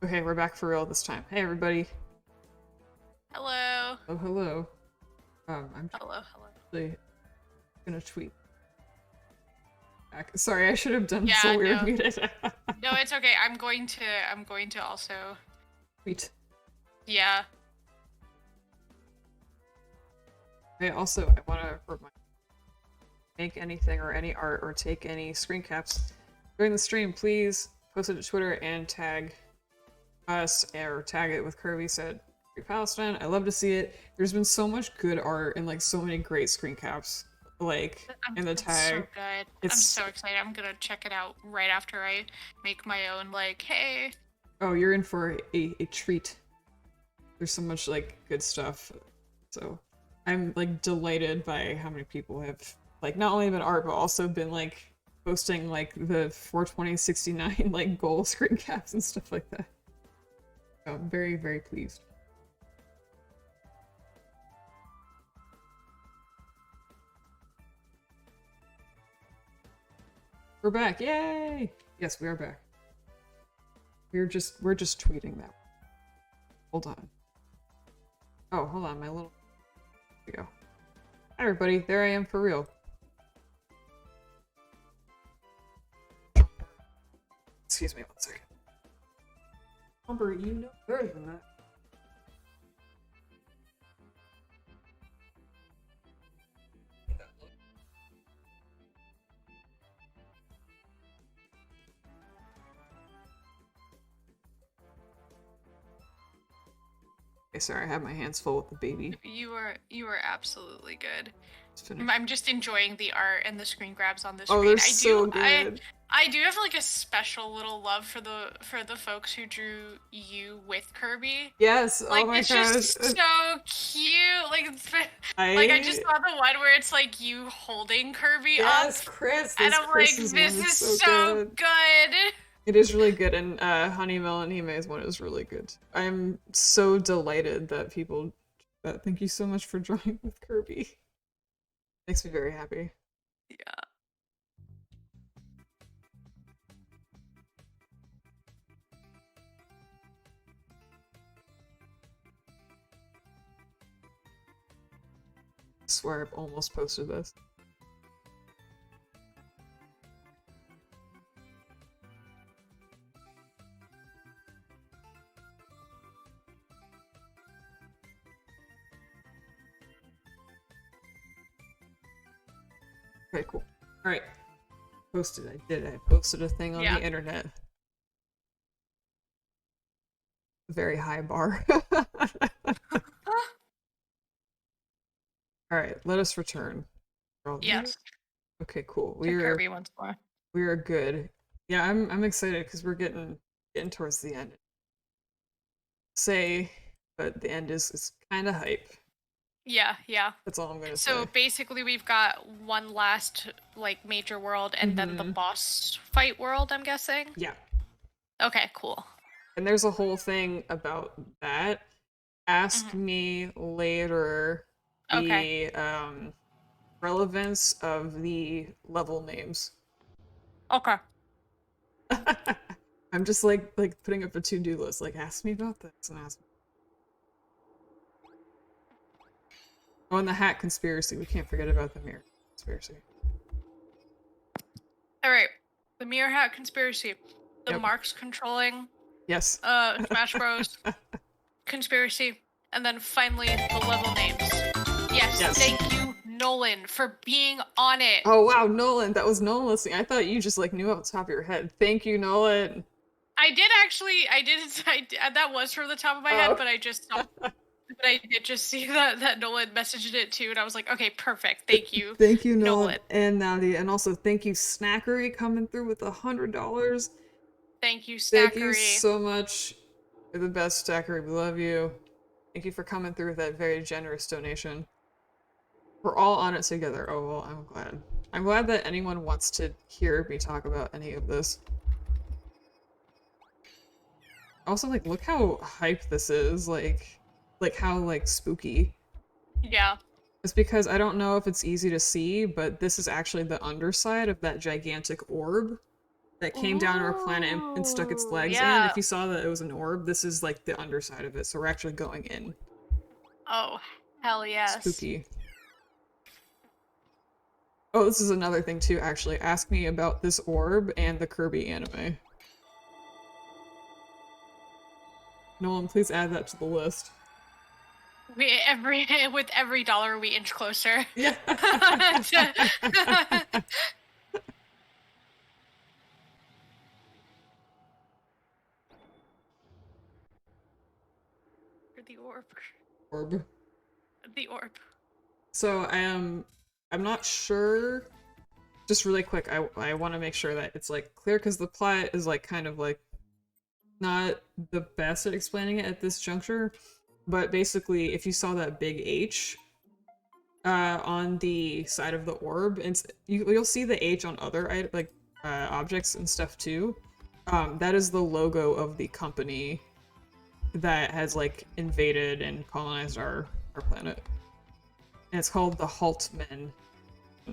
Okay, we're back for real this time. Hey, everybody. Hello. Oh, hello. I'm Hello. actually gonna tweet back. Sorry, I should have done Yeah, so weird no. muted. No, it's okay. I'm going to also Tweet. Yeah. Okay, also, I want to remind make anything or any art or take any screen caps during the stream, please post it to Twitter and tag us or tag it with Kirby Said Free Palestine. I love to see it. There's been so much good art and like so many great screen caps like in the tag. So good. I'm so excited. I'm gonna check it out right after I make my own, like, hey. Oh, you're in for a treat. There's so much like good stuff. So I'm like delighted by how many people have like not only been art but also been like posting like the 42069 like goal screen caps and stuff like that. So I'm very, very pleased. We're back, yay! Yes, we are back. We're just tweeting that. Hold on. Oh, hold on, my little. There we go. Hi, everybody. There I am for real. Excuse me 1 second. Amber, you know better than that. Okay, sorry, I have my hands full with the baby. You are absolutely good. I'm just enjoying the art and the screen grabs on the screen. Oh, they're so good. I do have like a special little love for the folks who drew you with Kirby. Yes, like, oh my it's gosh. Just so cute. Like I just saw the one where it's like you holding Kirby up. Yes, Chris. And I'm like, this is so good. It is really good, and Honey Melon Hime's one is really good. I'm so delighted that people. Thank you so much for drawing with Kirby. Makes me very happy. Yeah. I swear I've almost posted this. Okay, cool. Alright. Posted. I did. I posted a thing on the internet. Very high bar. Alright, let us return. Yes. Okay, cool. To Kirby once more. We are good. Yeah, I'm excited because we're getting towards the end. But the end is kind of hype. Yeah. That's all I'm gonna say. So basically, we've got one last like major world, and then the boss fight world. I'm guessing. Yeah. Okay. Cool. And there's a whole thing about that. Ask me later the relevance of the level names. Okay. I'm just like putting up a to-do list. Like, ask me about this and ask me. Oh, and the hat conspiracy. We can't forget about the mirror conspiracy. All right. The mirror hat conspiracy. The Marks controlling. Yes. Smash Bros. Conspiracy. And then finally, the level names. Yes. Thank you, Nolan, for being on it. Oh, wow, Nolan. That was Nolan listening. I thought you just like knew off the top of your head. Thank you, Nolan. I did. That was from the top of my head, but I did just see that Nolan messaged it too, and I was like, okay, perfect. Thank you. Thank you, Nolan and Nadia, and also thank you, Snackery, coming through with $100. Thank you, Snackery. Thank you so much. You're the best, Snackery. We love you. Thank you for coming through with that very generous donation. We're all on it together. Oh, well, I'm glad. I'm glad that anyone wants to hear me talk about any of this. Also, like, look how hype this is. Like how, like, spooky. Yeah. It's because I don't know if it's easy to see, but this is actually the underside of that gigantic orb that came down to our planet and stuck its legs in. If you saw that it was an orb, this is, like, the underside of it, so we're actually going in. Oh, hell yes. Spooky. Oh, this is another thing, too, actually. Ask me about this orb and the Kirby anime. Nolan, please add that to the list. With every dollar we inch closer. Yeah. The orb. The orb. So I'm not sure. Just really quick, I want to make sure that it's like clear because the plot is like kind of like not the best at explaining it at this juncture. But basically, if you saw that big H on the side of the orb, and you'll see the H on other objects and stuff too. That is the logo of the company that has like invaded and colonized our planet. And it's called the Haltmen.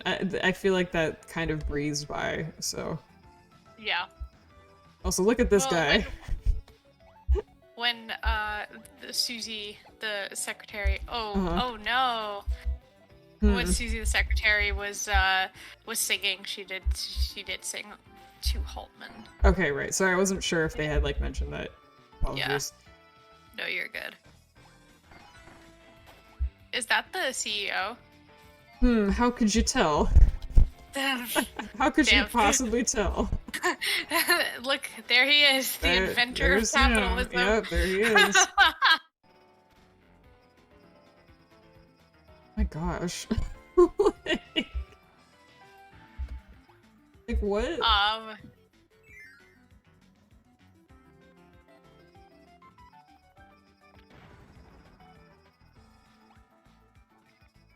I feel like that kind of breezed by, so. Yeah. Also, look at this guy. When Susie, the secretary, oh no. When Susie the secretary was singing, she did sing to Haltman. Okay, right. Sorry, I wasn't sure if they had like mentioned that. Apologies. Yeah. No, you're good. Is that the CEO? How could you tell? How could you possibly tell? Look, there he is, the inventor of capitalism. Yep, there he is. My gosh. Like what? I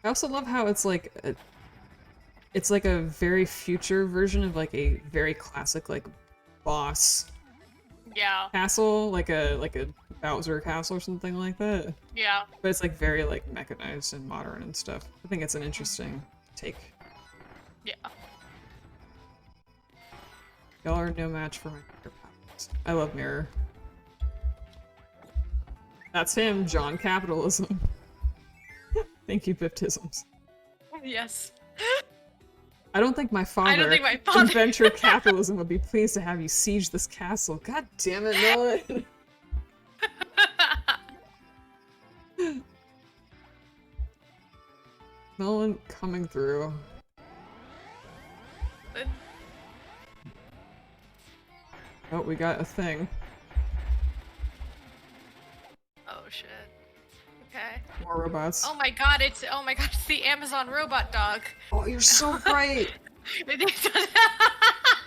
also love how it's like a very future version of like a very classic like boss Yeah. castle, like a Bowser castle or something like that. Yeah. But it's like very like mechanized and modern and stuff. I think it's an interesting take. Yeah. Y'all are no match for my Mirror powers. I love Mirror. That's him, John Capitalism. Thank you, Baptisms. Yes. I don't think my father, I don't think my father- Inventor Capitalism, would be pleased to have you siege this castle. God damn it, Nolan! Nolan coming through. Oh, we got a thing. Oh shit. Okay. More robots. Oh my god, it's the Amazon robot dog. Oh, you're so right!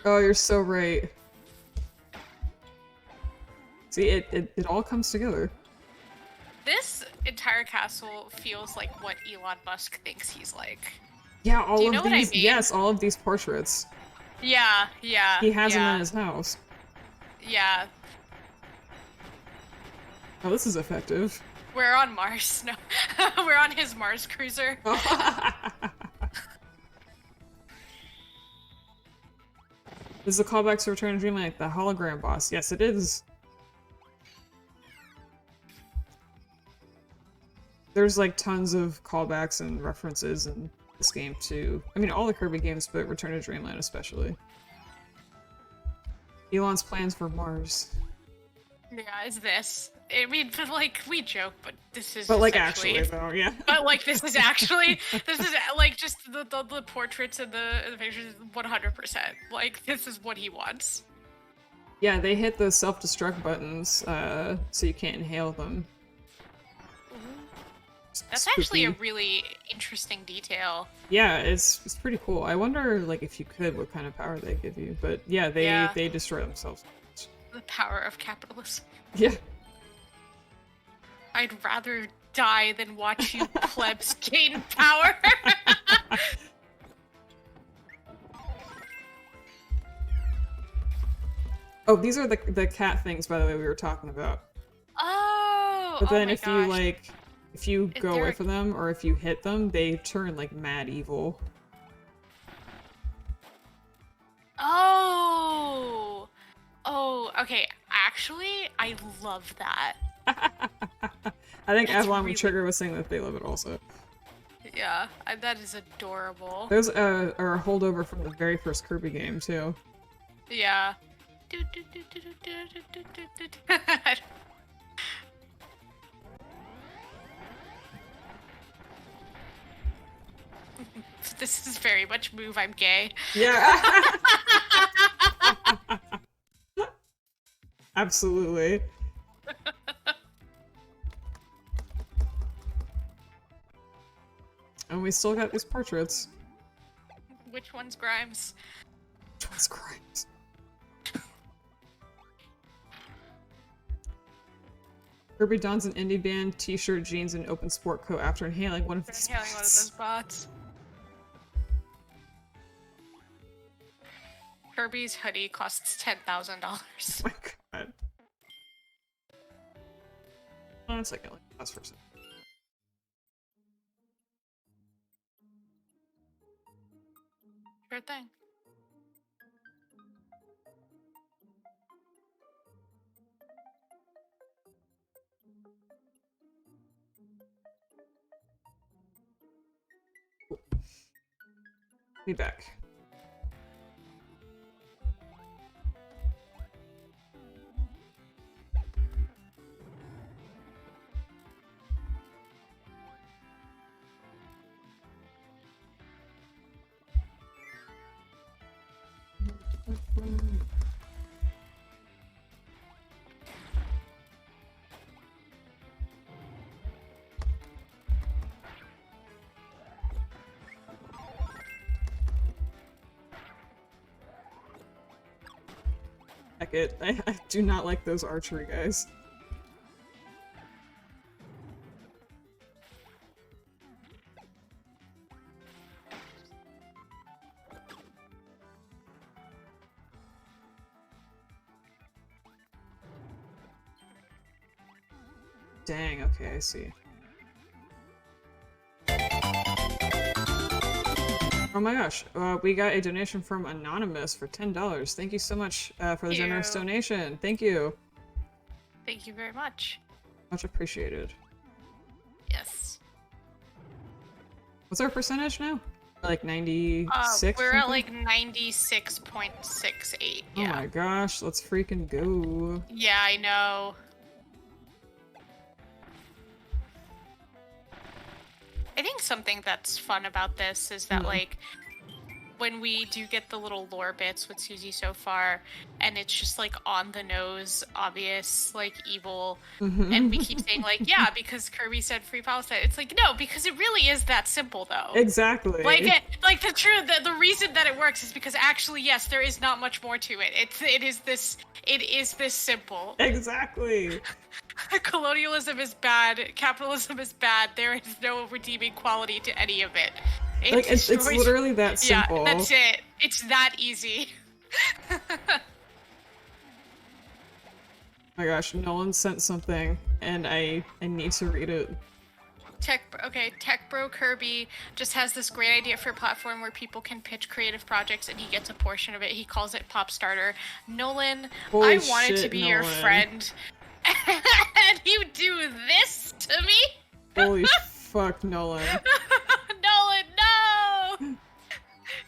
Oh, you're so right. See, it all comes together. This entire castle feels like what Elon Musk thinks he's like. Yeah, all Do you of know what I these. mean? Yes, all of these portraits. Yeah, yeah. He has them yeah, in his house. Yeah. Oh, this is effective. We're on Mars. No, we're on his Mars cruiser. This is a callback to Return to Dreamland, the hologram boss. Yes, it is. There's like tons of callbacks and references in this game too. I mean, all the Kirby games, but Return to Dreamland especially. Elon's plans for Mars. Yeah, it's this. I mean, but like we joke, but this is. But like actually though, yeah. But like this is actually like just the portraits and the pictures 100%. Like this is what he wants. Yeah, they hit the self-destruct buttons, so you can't inhale them. That's Spooky. actually a really interesting detail. Yeah, it's pretty cool. I wonder, like, if you could, what kind of power they give you. But yeah, they destroy themselves. The power of capitalism. Yeah. I'd rather die than watch you plebs gain power. Oh, these are the cat things, by the way, we were talking about. Oh. But then oh my if gosh. you like, if you go away they're- from them or if you hit them, they turn like mad evil. Oh. Oh. Okay. Actually, I love that. I think That's Avalon really- Trigger was saying that they love it also. Yeah, that is adorable. Those are a holdover from the very first Kirby game too. Yeah. This is very much move I'm gay. Yeah. Absolutely. And we still got these portraits. Which one's Grimes? Which one's Grimes? Kirby dons an indie band t-shirt, jeans, and open sport coat after inhaling one of these Inhaling one of those bots. Kirby's hoodie costs $10,000. Oh my god. Hold on a second, let me pause for a second. Sure thing. Be back. Heck it. I do not like those archery guys. Dang, okay, I see. Oh my gosh, we got a donation from Anonymous for $10. Thank you so much for the generous donation. Thank you. Thank you very much. Much appreciated. Yes. What's our percentage now? Like 96? We're at like 96.68. Yeah. Oh my gosh, let's freaking go. Yeah, I know. I think something that's fun about this is that like when we do get the little lore bits with Susie so far, and it's just like on the nose, obvious, like evil, and we keep saying like, yeah, because Kirby said free Palestine. It's like, no, because it really is that simple though. Exactly. Like the reason that it works is because actually, yes, there is not much more to it. It is this simple. Exactly. Colonialism is bad. Capitalism is bad. There is no redeeming quality to any of it. It's literally that simple. Yeah, that's it. It's that easy. Oh my gosh, Nolan sent something, and I need to read it. Tech Bro Kirby just has this great idea for a platform where people can pitch creative projects, and he gets a portion of it. He calls it Pop Starter. Nolan, I wanted to be your friend, and you do this to me? Holy fuck, Nolan. Nolan, no!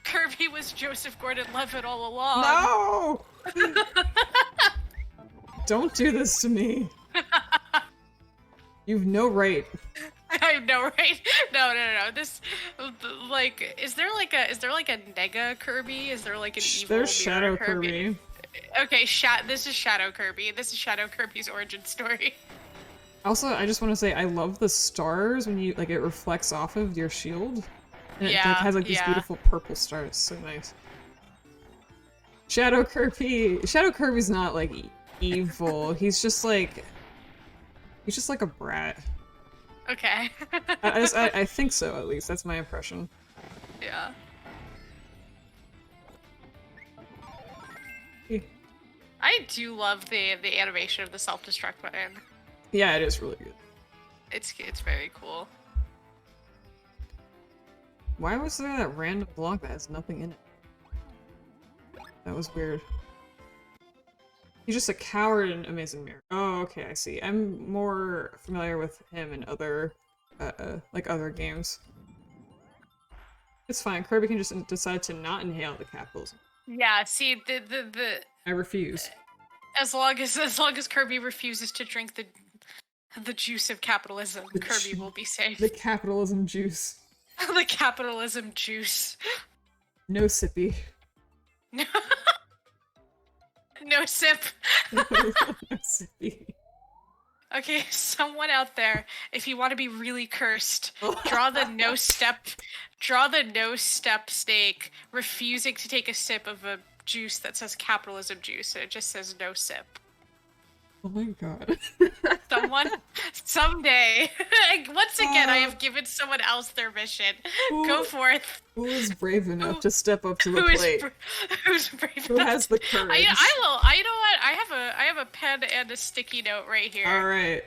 Kirby was Joseph Gordon-Levitt all along. No! Don't do this to me. You've no right. I know, right? No. This, like, is there like a Nega Kirby? Is there like an evil There's Shadow Kirby. Okay, this is Shadow Kirby. This is Shadow Kirby's origin story. Also, I just want to say I love the stars when you like it reflects off of your shield. And it has like these beautiful purple stars. So nice. Shadow Kirby's not like evil. He's just like a brat. Okay. I think so, at least. That's my impression. Yeah. I do love the animation of the self-destruct button. Yeah, it is really good. It's very cool. Why was there that random block that has nothing in it? That was weird. He's just a coward in Amazing Mirror. Oh, okay, I see. I'm more familiar with him in other, other games. It's fine. Kirby can just decide to not inhale the capitalism. Yeah, see, I refuse. As long as Kirby refuses to drink the juice of capitalism, Kirby will be safe. The capitalism juice. The capitalism juice. No sippy. No. No sip. No sippy. Okay, someone out there, if you want to be really cursed, draw the no step snake, refusing to take a sip of a juice that says capitalism juice, and it just says no sip. Oh my god. Someone, someday, once again, I have given someone else their mission. Go forth. Who is brave enough to step up to the plate? Who's brave enough? Who has the courage? I will. You know what? I have a pen and a sticky note right here. All right.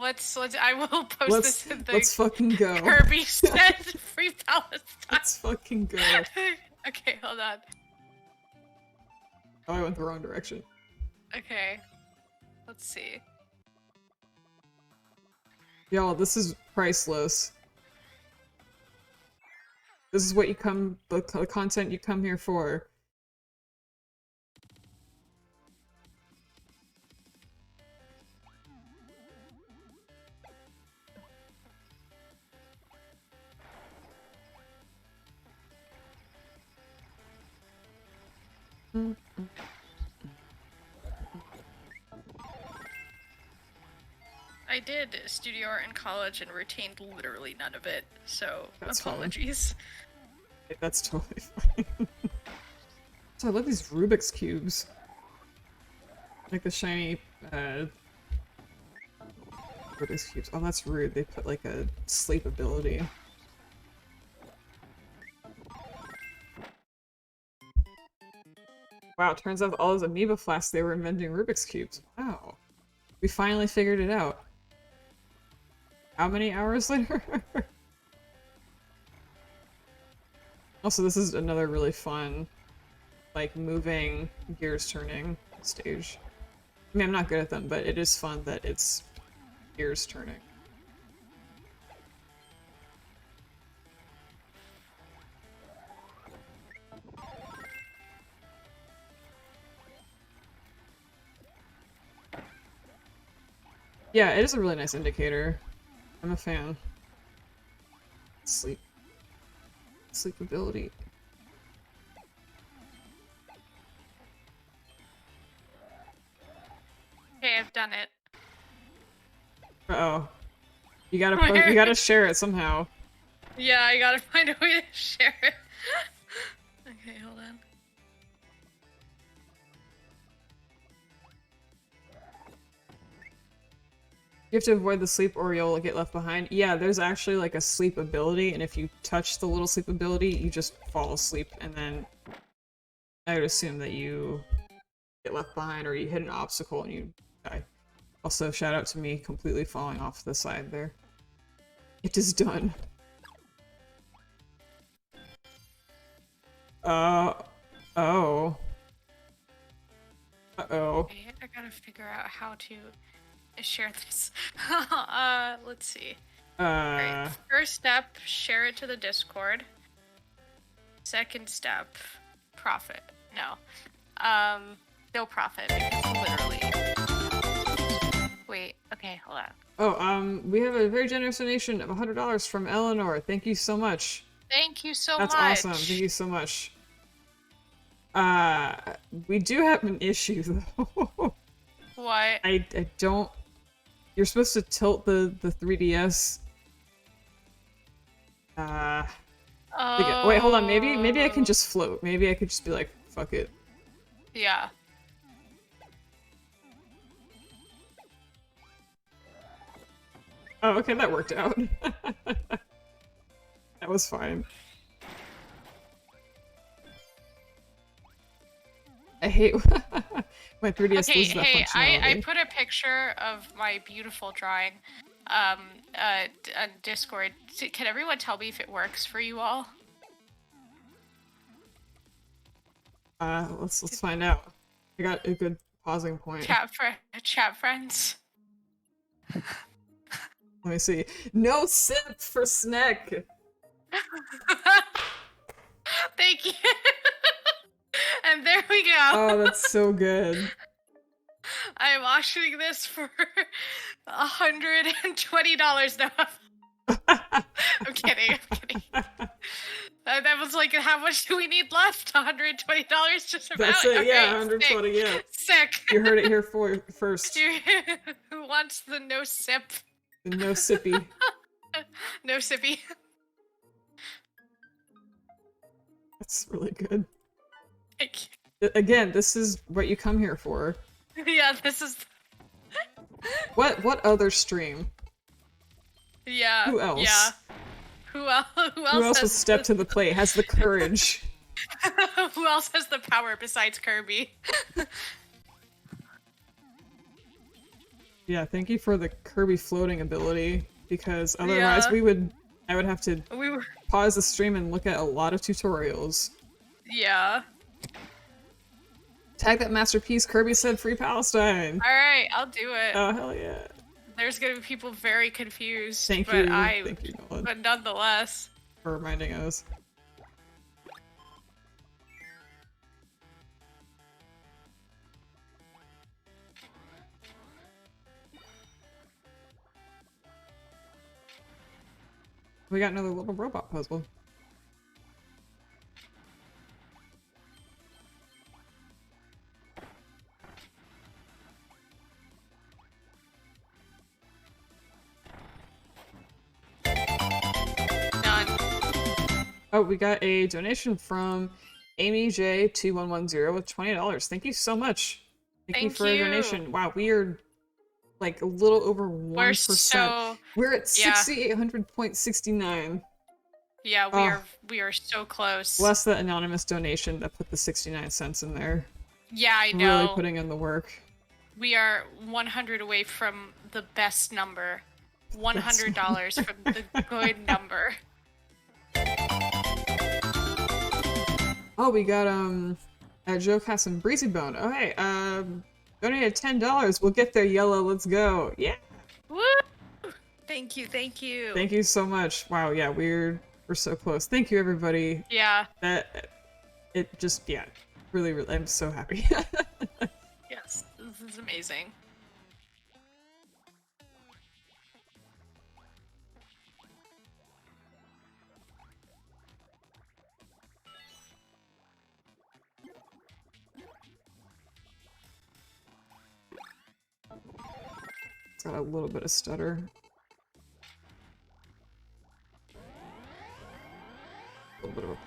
I will post this in the. Let's fucking go. Kirby said free Palestine. Let's fucking go. Okay, hold on. Oh, I went the wrong direction. Okay. Let's see. Y'all, this is priceless. This is what you come, the content you come here for. I did studio art in college and retained literally none of it, so That's apologies. Fine. That's totally fine. So I love these Rubik's cubes. Like the shiny, Rubik's cubes. Oh, that's rude. They put like a sleep ability. Wow, it turns out all those amoeba flasks they were inventing Rubik's cubes. Wow. We finally figured it out. how many hours later? Also, this is another really fun, like, moving, gears turning stage. I mean, I'm not good at them, but it is fun that it's gears turning. Yeah, it is a really nice indicator. I'm a fan. Sleep. Sleepability. Okay, I've done it. Uh-oh. You gotta share it somehow. Yeah, I gotta find a way to share it. Okay, hold on. You have to avoid the sleep or you'll get left behind. Yeah, there's actually like a sleep ability, and if you touch the little sleep ability, you just fall asleep, and then I would assume that you get left behind or you hit an obstacle and you die. Also, shout out to me completely falling off the side there. It is done. Oh. Uh-oh. Okay, I gotta figure out how to share this. Let's see. Right. First step, share it to the Discord. Second step, profit. No. No profit, because literally. Wait, okay, hold on. Oh, we have a very generous donation of $100 from Eleanor. Thank you so much. Thank you so much. That's awesome. Thank you so much. We do have an issue, though. What? I don't... You're supposed to tilt the 3DS. Wait, hold on. Maybe I can just float. Maybe I could just be like, fuck it. Yeah. Oh, okay, that worked out. That was fine. I hate my 3DS loses that functionality. I put a picture of my beautiful drawing on Discord. Can everyone tell me if it works for you all? Let's find out. I got a good pausing point. Chat friends. Let me see. No sip for Sneck. Thank you. And there we go. Oh, that's so good. I'm auctioning this for $120 now. I'm kidding. That was like, how much do we need left? $120 just about? That's it, okay, yeah, 120, sick. yeah. Sick. You heard it here first. Who wants the no sip? The no sippy. No sippy. That's really good. Thank you. Again, this is what you come here for. Yeah, this is... What other stream? Yeah. Who else? Yeah. Who else will step to the plate, has the courage? Who else has the power besides Kirby? Yeah, thank you for the Kirby floating ability, because otherwise I would have to pause the stream and look at a lot of tutorials. Yeah. Tag that masterpiece, Kirby said free Palestine! Alright, I'll do it. Oh, hell yeah. There's gonna be people very confused. Thank you, Nolan. But nonetheless. For reminding us. We got another little robot puzzle. Oh, we got a donation from Amy J2110 with $20. Thank you so much. Thank you for a donation. Wow, we are like a little over 1%. We're at 6,800.69. Yeah, we are so close. Bless the anonymous donation that put the 69 cents in there. Yeah, I know. Really putting in the work. We are 100 away from the best number. $100 from the good number. Oh, we got Joe Cass and Breezy Bone. Oh hey, donated $10. We'll get there, Yellow. Let's go. Yeah. Woo! Thank you, thank you. Thank you so much. Wow, yeah, we're so close. Thank you, everybody. Yeah. It just, yeah, really, I'm so happy. Yes, this is amazing. It's got a little bit of stutter. A little bit of a...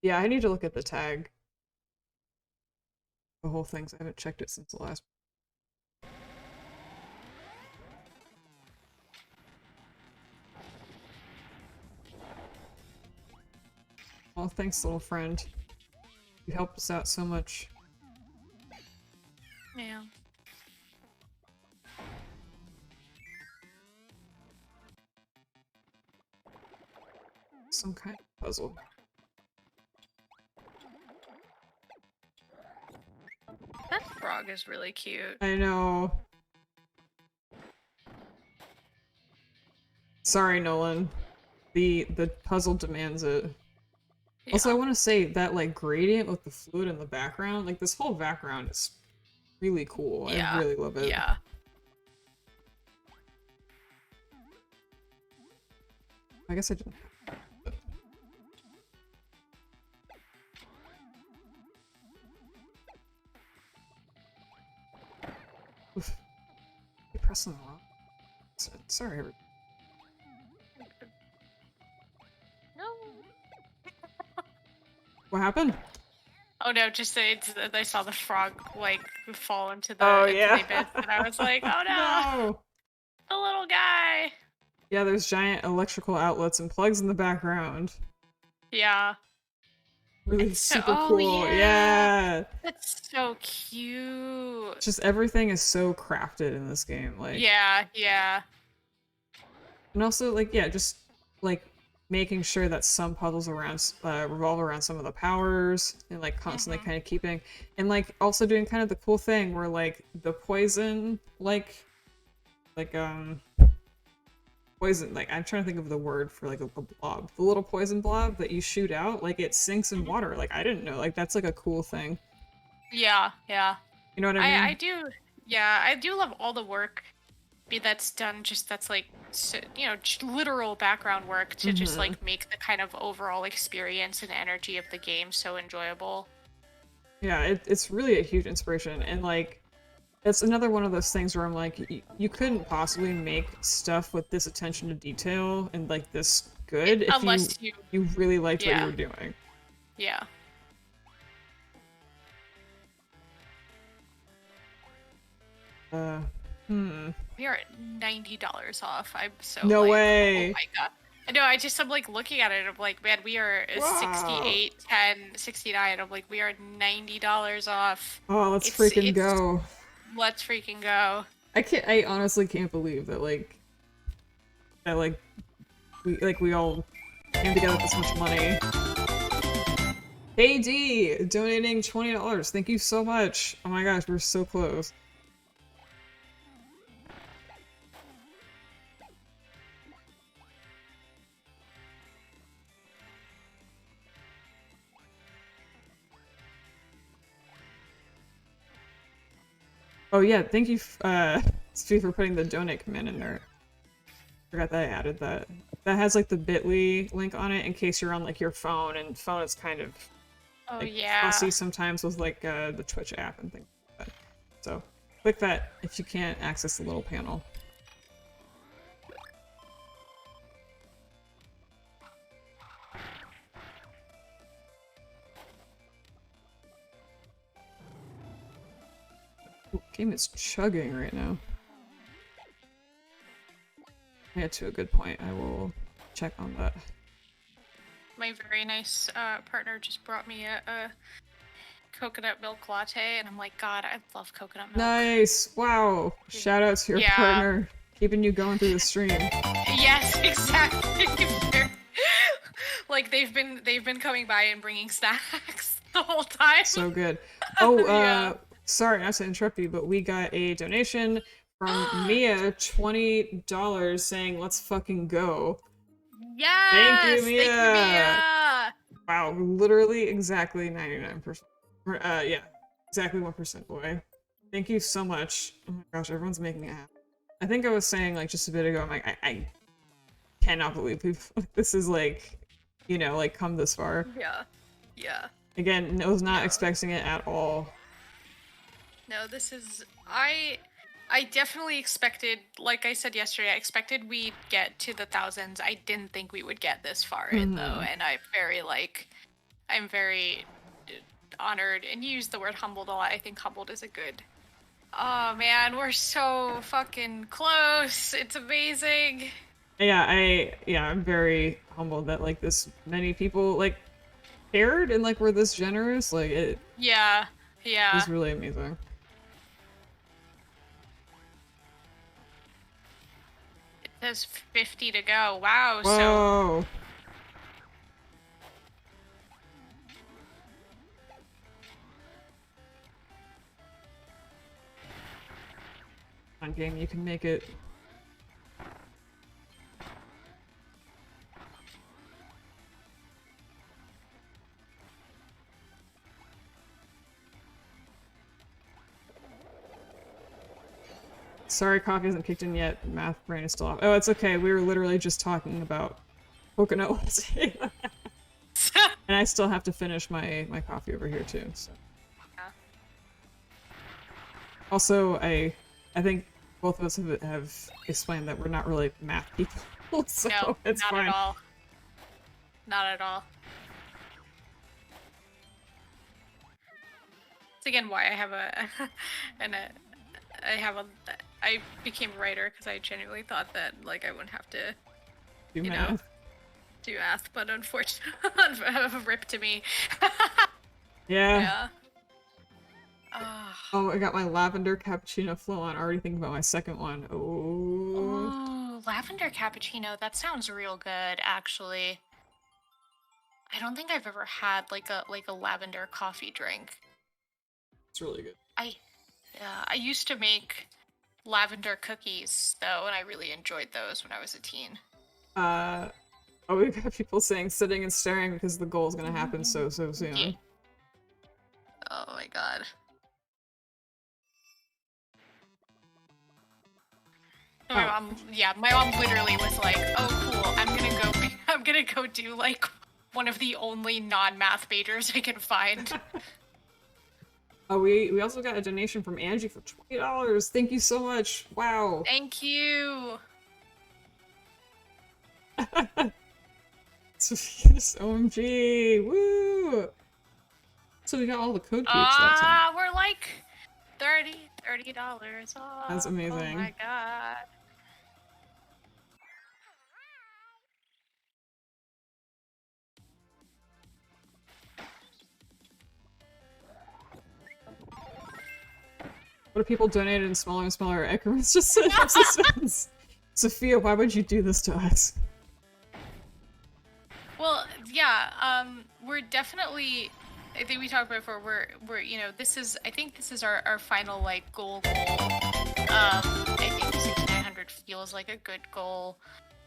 Yeah, I need to look at the tag. The whole thing, so I haven't checked it since the last. Oh, thanks, little friend. You helped us out so much. Yeah. Some kind of puzzle. That frog is really cute. I know. Sorry, Nolan. The puzzle demands it. Yeah. Also, I want to say that, like, gradient with the fluid in the background, like, this whole background is really cool. Yeah. I really love it. Yeah. I guess I didn't. Oof. You pressing the wrong. Sorry, everybody. No. What happened? Oh no, just I saw the frog like fall into the Oh, into yeah. the abyss, and I was like, oh no, No! the little guy. Yeah, there's giant electrical outlets and plugs in the background. Yeah. Really It's so- super oh, cool. Yeah. That's so cute. Just everything is so crafted in this game. Like, Yeah, yeah. and also, like, yeah, just like making sure that some puzzles around revolve around some of the powers and like constantly kind of keeping, and like also doing kind of the cool thing where like the poison poison, like I'm trying to think of the word for like a blob, the little poison blob that you shoot out, like it sinks in water. Like I didn't know, like that's like a cool thing. Yeah, yeah. You know what I mean? I do. Yeah, I do love all the work that's done. Just that's like you know, literal background work to just like make the kind of overall experience and energy of the game so enjoyable. Yeah, it's really a huge inspiration, and like it's another one of those things where I'm like, you couldn't possibly make stuff with this attention to detail and like this good if Unless you really liked what yeah. you were doing. Yeah. We are at $90 off. I'm so No like, way. oh my god. I know, I'm like looking at it, I'm like, man, we are Wow. 68, 10, 69. I'm like, we are $90 off. Oh, let's freaking go. Let's freaking go. I honestly can't believe that we all came together with this much money. Hey D, donating $20. Thank you so much. Oh my gosh, we're so close. Oh yeah, thank you, Steve, for putting the donate command in there. Forgot that I added that. That has like the bit.ly link on it in case you're on like your phone, and phone is kind of fussy sometimes with like the Twitch app and things like that. So click that if you can't access the little panel. Game is chugging right now. Yeah, to a good point. I will check on that. My very nice partner just brought me a coconut milk latte, and I'm like, God, I love coconut milk. Nice. Wow. Shout out to your partner, keeping you going through the stream. Yes, exactly. Like they've been coming by and bringing snacks the whole time. So good. Oh, sorry not to interrupt you, but we got a donation from Mia, $20, saying let's fucking go. Yes! Thank you, Mia! Thank you, Mia! Wow, literally exactly 99%. Yeah, exactly 1% boy. Thank you so much. Oh my gosh, everyone's making me happy. I think I was saying like just a bit ago, I'm like, I cannot believe this is like, you know, like come this far. Yeah. Yeah. Again, I was not expecting it at all. No, this is... I definitely expected, like I said yesterday, I expected we'd get to the thousands. I didn't think we would get this far in, though, and I'm very honored, and you use the word humbled a lot. I think humbled is a good... Oh, man, we're so fucking close. It's amazing. Yeah, I'm very humbled that, like, this many people, like, cared and, like, were this generous. Like, it... Yeah, yeah. It was really amazing. There's 50 to go. Wow. Whoa. So on game, you can make it. Sorry, coffee hasn't kicked in yet. Math brain is still off. Oh, it's okay. We were literally just talking about coconut latte. And I still have to finish my coffee over here too. So. yeah. Also, I think both of us have explained that we're not really math people, so no, it's not fine. at all. Not at all. It's again why I have I became a writer because I genuinely thought that like I wouldn't have to Do you math. know do math, but unfortunately rip to me. Yeah. Oh, I got my lavender cappuccino flow on. Already thinking about my second one. Oh. Lavender cappuccino. That sounds real good, actually. I don't think I've ever had like a lavender coffee drink. It's really good. I used to make lavender cookies though, and I really enjoyed those when I was a teen. Oh, we've got people saying sitting and staring because the goal is gonna happen so soon. Yeah. Oh my god. My mom literally was like, "Oh, cool! I'm gonna go do like one of the only non-math majors I can find." Oh, we also got a donation from Angie for $20. Thank you so much. Wow. Thank you. Sophia's OMG. Woo! So we got all the code groups that time. We're like $30 off. That's amazing. Oh my god. What if people donated in smaller and smaller increments just to have suspense? Sophia, why would you do this to us? Well, yeah, we're definitely, I think we talked about before, we're you know, I think this is our final, like, goal. I think 6,900 feels like a good goal,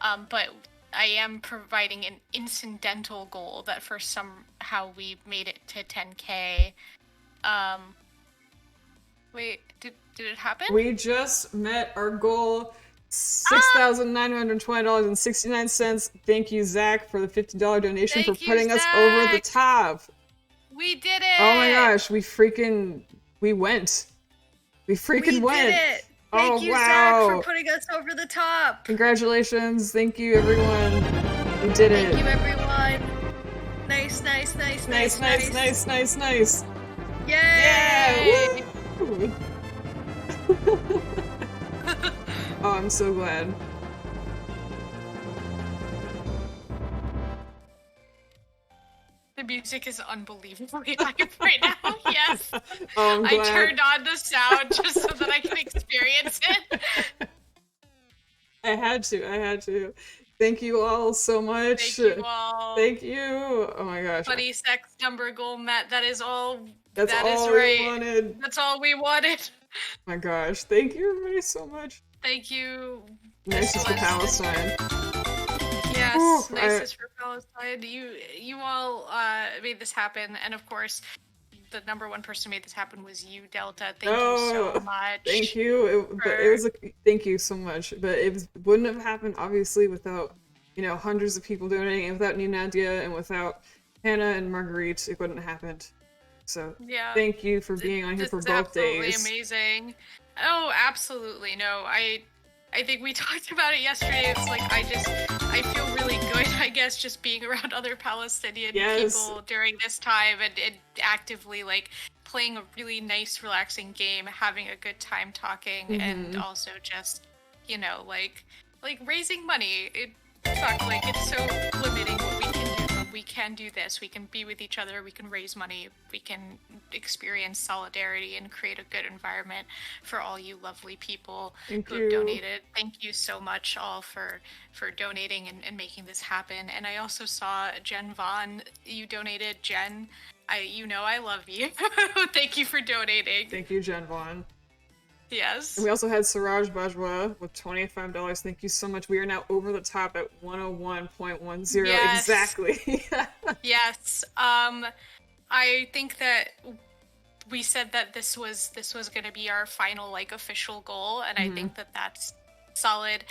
but I am providing an incidental goal that for somehow we made it to 10K. Wait, did it happen? We just met our goal. $6,920.69. Thank you, Zach, for the $50 donation for putting us over the top. We did it! Oh my gosh, we freaking went. We freaking went. Did it! Thank you, wow. Zach, for putting us over the top. Congratulations. Thank you, everyone. We did it. Thank you, everyone. Nice. Nice. Yay! Yeah! Woo! Oh, I'm so glad. It'd be music is unbelievably hype right now. Yes. Oh, I'm I glad. turned on the sound just so that I can experience it. I had to. Thank you all so much. Thank you all. Thank you. Oh my gosh. Funny sex number goal met. That is all. That's that all is right. we wanted. That's all we wanted. Oh my gosh. Thank you everybody so much. Thank you. Nicest for Palestine. Yes, nicest for Palestine. You all made this happen, and of course, the number one person who made this happen was you, Delta. Thank you so much. Thank you. Thank you so much. But it wouldn't have happened obviously without, you know, hundreds of people donating, and without Nadia and without Hannah and Marguerite, it wouldn't have happened. So yeah, thank you for being on here for both days. Absolutely amazing. Oh, absolutely. No, I think we talked about it yesterday. It's like I feel really good, I guess, just being around other Palestinian people during this time and actively like playing a really nice, relaxing game, having a good time talking, and also just, you know, like raising money. It's so limiting what we can do, but we can do this. We can be with each other. We can raise money. We can experience solidarity and create a good environment for all you lovely people who have donated. Thank you so much all for donating and making this happen. And I also saw Jen Vaughn. You donated, Jen. I love you. Thank you for donating. Thank you, Jen Vaughn. Yes. And we also had Siraj Bajwa with $25. Thank you so much. We are now over the top at 101.10 exactly. Yes. I think that we said that this was going to be our final like official goal, and I think that that's solid.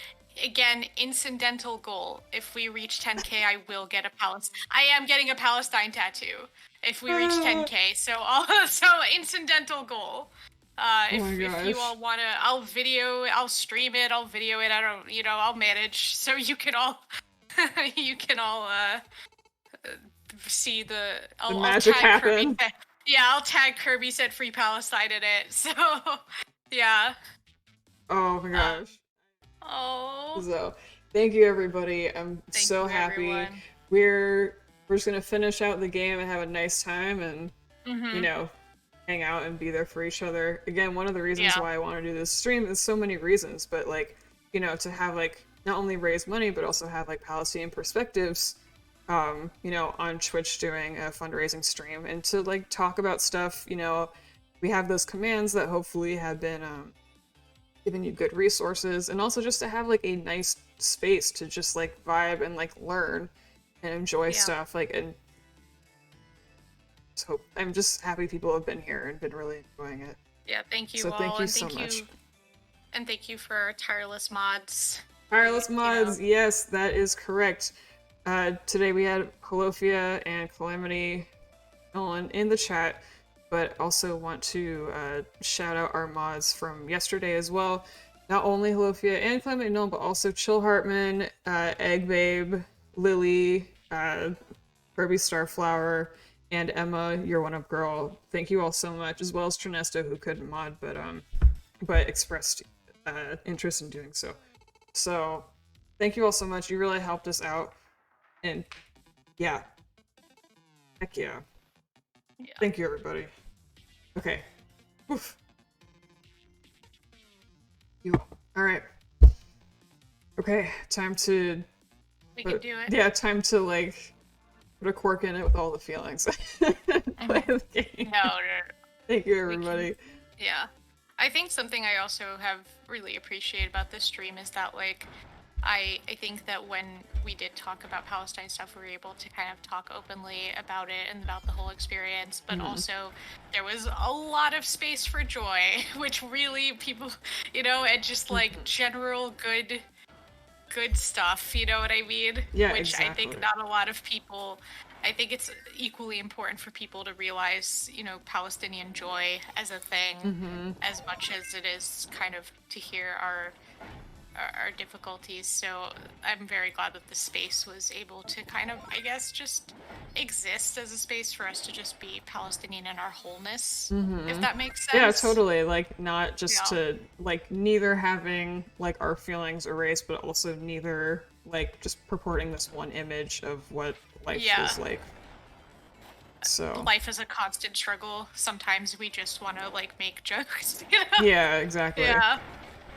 Again, incidental goal. If we reach 10K, I will get I am getting a Palestine tattoo if we reach 10K. So incidental goal. If you all want to, I'll stream it, I'll video it, I'll manage, so you can all, see I'll magic tag happen. Kirby. I'll tag Kirby Said Free Palestine in it, so, yeah. Oh my gosh. So, thank you everybody, I'm so happy. Everyone. We're just gonna finish out the game and have a nice time and, you know, hang out and be there for each other. Again, one of the reasons why I want to do this stream is so many reasons, but like, you know, to have like not only raise money but also have like Palestinian perspectives, you know, on Twitch doing a fundraising stream, and to like talk about stuff. You know, we have those commands that hopefully have been giving you good resources, and also just to have like a nice space to just like vibe and like learn and enjoy stuff, like, and so I'm just happy people have been here and been really enjoying it. Yeah, thank you all. Thank you so much. And thank you for tireless mods. Tireless mods, yes, that is correct. Today we had Holofia and Calamity Nolan in the chat, but also want to shout out our mods from yesterday as well. Not only Holofia and Calamity Nolan, but also Chill Hartman, Egg Babe, Lily, Kirby Starflower, and Emma, You're One Up Girl. Thank you all so much, as well as Trinesto, who couldn't mod, but expressed interest in doing so. So, thank you all so much. You really helped us out, and yeah, heck yeah. Thank you, everybody. Okay. Oof. All right. Okay, time to. We can do it. Yeah, time to like. Put a cork in it with all the feelings. Play the game. No. Thank you, everybody. Yeah. I think something I also have really appreciated about this stream is that, like, I think that when we did talk about Palestine stuff, we were able to kind of talk openly about it and about the whole experience, but also there was a lot of space for joy, which really people, you know, and just like general good stuff, you know what I mean? Yeah, Which exactly. I think not a lot of people, I think it's equally important for people to realize, you know, Palestinian joy as a thing, as much as it is kind of to hear our difficulties. So I'm very glad that the space was able to kind of, I guess, just exist as a space for us to just be Palestinian in our wholeness, if that makes sense. Yeah, totally. Like, not just to, like, neither having, like, our feelings erased, but also neither, like, just purporting this one image of what life is like. So life is a constant struggle. Sometimes we just want to like make jokes, you know? yeah, exactly. Yeah.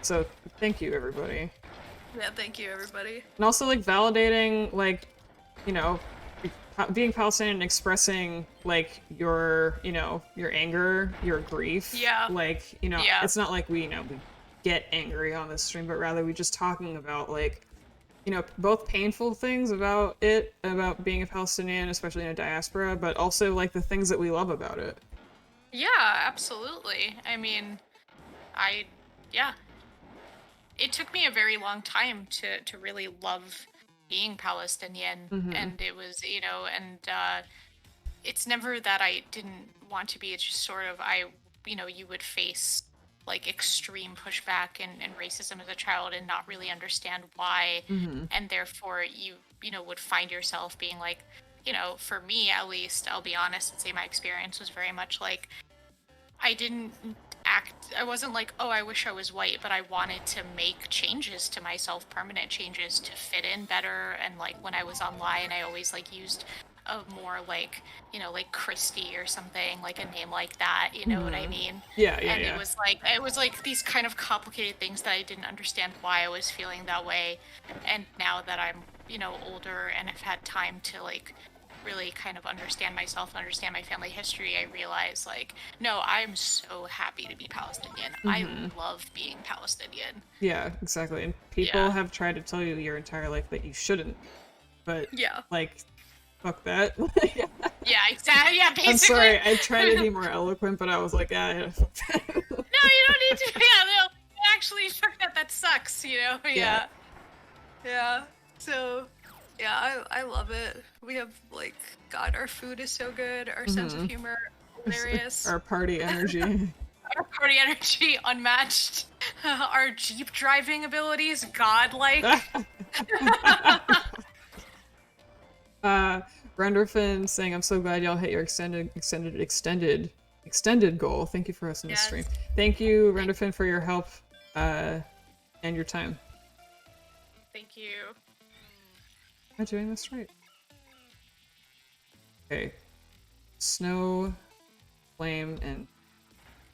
So thank you, everybody. Yeah, thank you, everybody. And also, like, validating, like, you know, being Palestinian and expressing, like, your, you know, your anger, your grief. Yeah. Like, you know, Yeah. it's not like we, you know, we get angry on this stream, but rather we just talking about, like, you know, both painful things about it, about being a Palestinian, especially in a diaspora, but also, like, the things that we love about it. Yeah, absolutely. I mean, yeah. It took me a very long time to really love being Palestinian, and it was, you know, and it's never that I didn't want to be. It's just sort of you know, you would face like extreme pushback and racism as a child and not really understand why, and therefore you know, would find yourself being like, you know, for me at least, I'll be honest and say my experience was very much like I wasn't like, oh, I wish I was white, but I wanted to make changes to myself, permanent changes to fit in better. And like when I was online, I always like used a more like, you know, like Christy or something, like a name like that, you know what I mean? Yeah, And it was like these kind of complicated things that I didn't understand why I was feeling that way. And now that I'm, you know, older and have had time to like really kind of understand myself, understand my family history, I realize like, no, I'm so happy to be Palestinian. I love being Palestinian. Yeah, exactly. And people have tried to tell you your entire life that you shouldn't, but like, fuck that. Yeah, exactly. Yeah, basically. I'm sorry, I tried to be more eloquent, but I was like, yeah, fuck that. No, you don't need to. Yeah, no, actually, fuck that. That sucks. You know. Yeah. Yeah. So. Yeah, I love it. We have, like, God, our food is so good. Our sense of humor, hilarious. Our party energy. Our party energy, unmatched. Our Jeep driving abilities, godlike. Renderfin saying, I'm so glad y'all hit your extended goal. Thank you for hosting this stream. Thank you, Renderfin, for your help and your time. Thank you. Am I doing this right? Okay. Snow, flame, and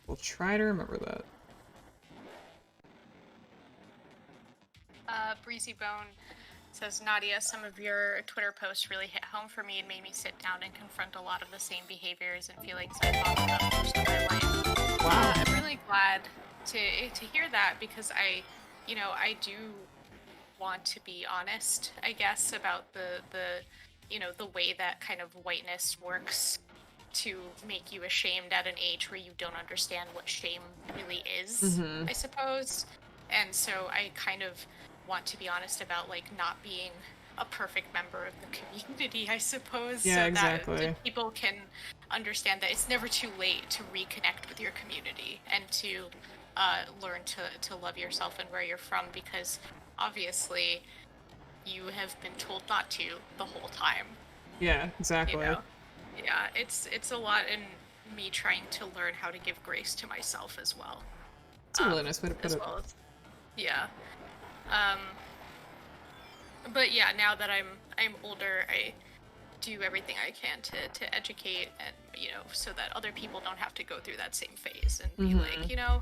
we'll try to remember that. Breezy Bone says, Nadia, some of your Twitter posts really hit home for me and made me sit down and confront a lot of the same behaviors and feelings I thought about most of my life. Wow. I'm really glad to hear that because I do want to be honest, I guess, about the you know, the way that kind of whiteness works to make you ashamed at an age where you don't understand what shame really is, I suppose. And so I kind of want to be honest about like not being a perfect member of the community, I suppose. Yeah, so exactly. that people can understand that it's never too late to reconnect with your community and to learn to love yourself and where you're from, because obviously you have been told not to the whole time. Yeah, exactly. You know? Yeah, it's a lot in me trying to learn how to give grace to myself as well. It's a really nice way to put it. Well as, yeah. But yeah, now that I'm older, I do everything I can to educate and, you know, so that other people don't have to go through that same phase and be like, you know,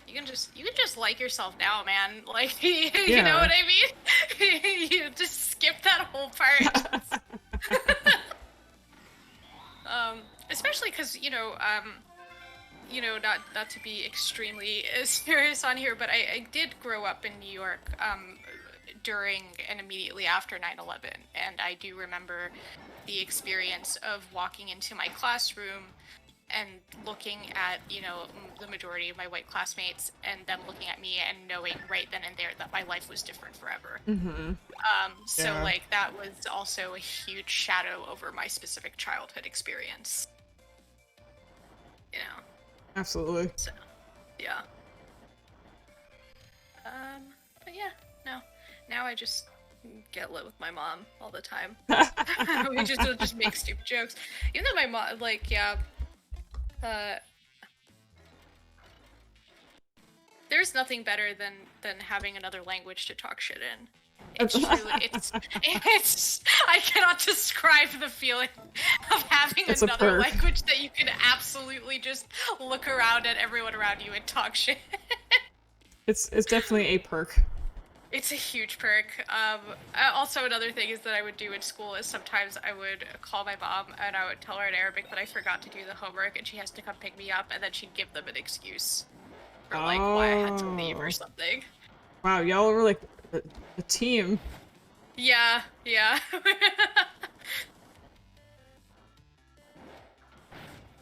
you can just like yourself now, man. Like, you know what I mean? You just skip that whole part. Especially because, you know, not to be extremely serious on here, but I did grow up in New York during and immediately after 9/11, and I do remember the experience of walking into my classroom and looking at, you know, the majority of my white classmates and them looking at me and knowing right then and there that my life was different forever. So like that was also a huge shadow over my specific childhood experience. You know. Absolutely. So, yeah. But yeah, no. Now I just get lit with my mom all the time. We just make stupid jokes. Even though my mom, like, there's nothing better than having another language to talk shit in. It's truly, it's, I cannot describe the feeling of having It's a another perk. language that you can absolutely just look around at everyone around you and talk shit. It's definitely a perk. It's a huge perk. Also, another thing is that I would do in school is sometimes I would call my mom and I would tell her in Arabic that I forgot to do the homework and she has to come pick me up, and then she'd give them an excuse for like why I had to leave or something. Wow, y'all were like a team. Yeah, yeah.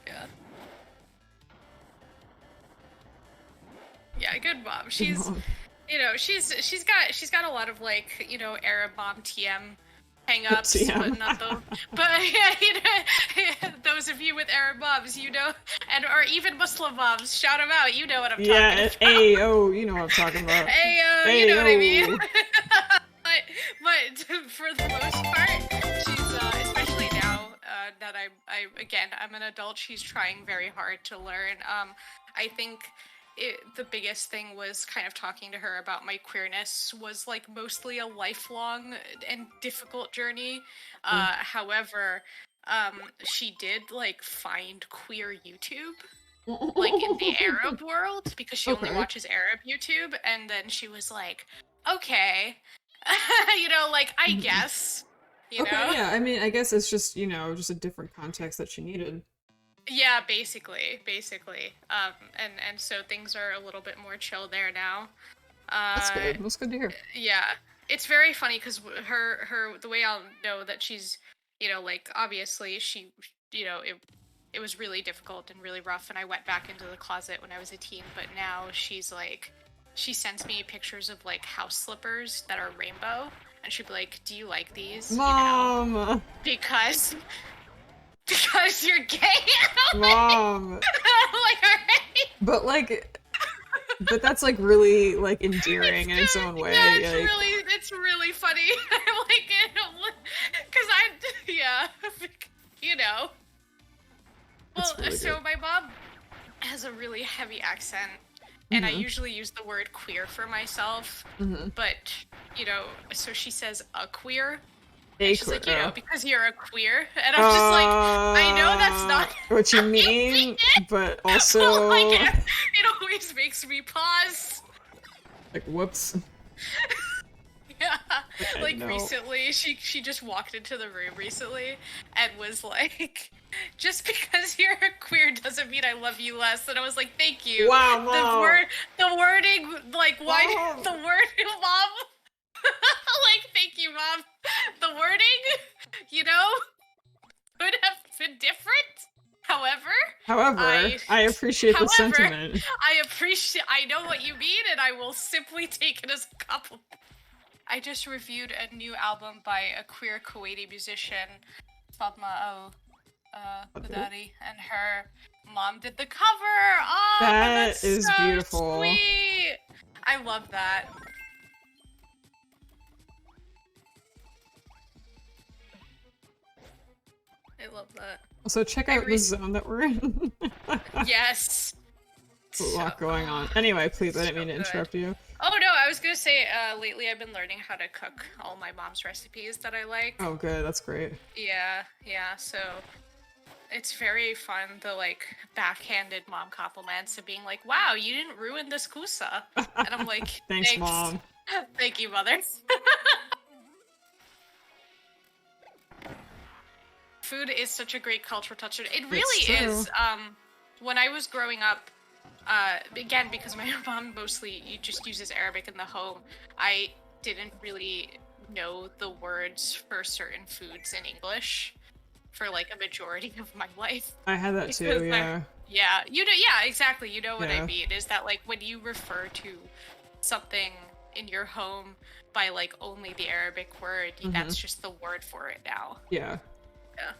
Yeah. Yeah, good mom. She's, you know, she's got a lot of like, you know, Arab mom TM hang-ups, but not those. But yeah, you know, those of you with Arab moms, you know, and or even Muslim moms, shout them out. You know what I'm talking about. Yeah, Ayo, you know what I'm talking about. Ayo, you know what I mean. but for the most part, she's especially now that I'm an adult. She's trying very hard to learn. I think the biggest thing was kind of talking to her about my queerness was like mostly a lifelong and difficult journey. However, she did like find queer YouTube. Like in the Arab world, because she only watches Arab YouTube, and then she was like, okay, you know, like, I guess, you know? Yeah, I mean, I guess it's just, you know, just a different context that she needed. Yeah, basically. And so things are a little bit more chill there now. That's good. That's good to hear. Yeah. It's very funny, because the way I'll know that she's, you know, like, obviously, she, you know, it was really difficult and really rough, and I went back into the closet when I was a teen, but now she's like, she sends me pictures of like house slippers that are rainbow, and she'd be like, do you like these? Mom! You know? Because you're gay? Mom! Like, alright. But that's like really like endearing in its own way. Yeah, like... it's really funny. I like it, because you know. Well, really so good. my mom has a really heavy accent, and I usually use the word queer for myself, but, you know, so she says a queer. And she's like, you know, because you're a queer. And I'm just like, I know that's not what you mean, but also... like, it always makes me pause. Like, whoops. Yeah, like recently, she just walked into the room recently and was like, just because you're queer doesn't mean I love you less. And I was like, thank you. Wow, Mom. The wording, like, why Mom. the wording, Mom? Like, thank you, Mom. The wording, you know, could have been different. However, I appreciate the sentiment. I know what you mean, and I will simply take it as a compliment. I just reviewed a new album by a queer Kuwaiti musician, Fatma Al-Badadi, and her mom did the cover. Oh, that is so beautiful. Sweet. I love that. I love that. Also, check out the zone that we're in. Yes. A lot going on. Anyway, please, I didn't mean to interrupt you. Oh no, I was gonna say, lately I've been learning how to cook all my mom's recipes that I like. Oh good, that's great. Yeah, so it's very fun, the like backhanded mom compliments of being like, wow, you didn't ruin this kusa. And I'm like, thanks, Mom. Thank you, Mother. Food is such a great cultural touch. It really is. When I was growing up, again, because my mom mostly just uses Arabic in the home, I didn't really know the words for certain foods in English for like a majority of my life. I had that too, yeah. Yeah, you know, yeah, exactly. You know what I mean, is that like when you refer to something in your home by like only the Arabic word, that's just the word for it now. Yeah. Yeah.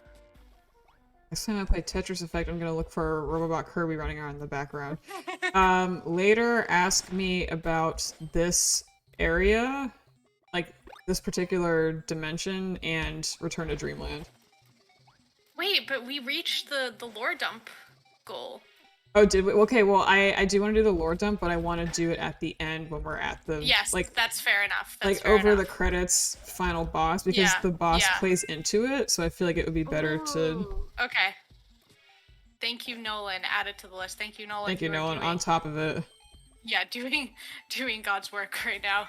Next time I play Tetris Effect, I'm gonna look for Robobot Kirby running around in the background. Later, ask me about this area, like this particular dimension, and Return to Dreamland. Wait, but we reached the lore dump goal. Oh, did we? Okay, well, I do want to do the lore dump, but I want to do it at the end when we're at the Yes, like that's fair enough. That's like fair over the enough. credits final boss because Yeah, the boss yeah. plays into it. So I feel like it would be better to. Ooh, okay. Thank you, Nolan. Add it to the list. Thank you, Nolan. Thank you, You are Nolan. doing, On top of it. yeah, doing God's work right now.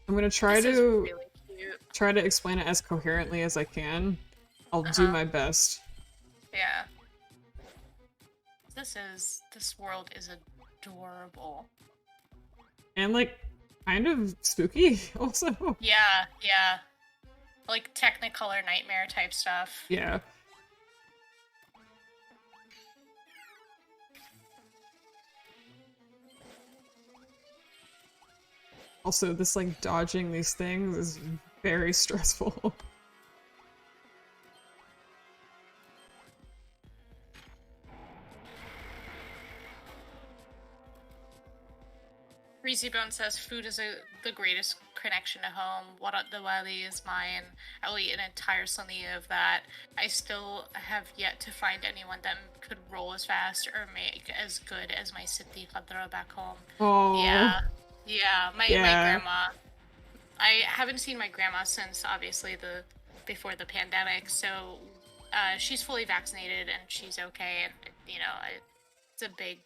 I'm gonna try This is to really cute. explain it as coherently as I can. I'll do Uh-huh. my best. Yeah. This world is adorable. And like kind of spooky also. Yeah, yeah. Like Technicolor nightmare type stuff. Yeah. Also, this like dodging these things is very stressful. Greasy Bone says food is the greatest connection to home. What the Wali is mine. I'll eat an entire sunny of that. I still have yet to find anyone that could roll as fast or make as good as my Siddhi Khadra back home. Oh. Yeah. Yeah, my grandma. I haven't seen my grandma since obviously before the pandemic, so she's fully vaccinated and she's okay, and you know, it's a big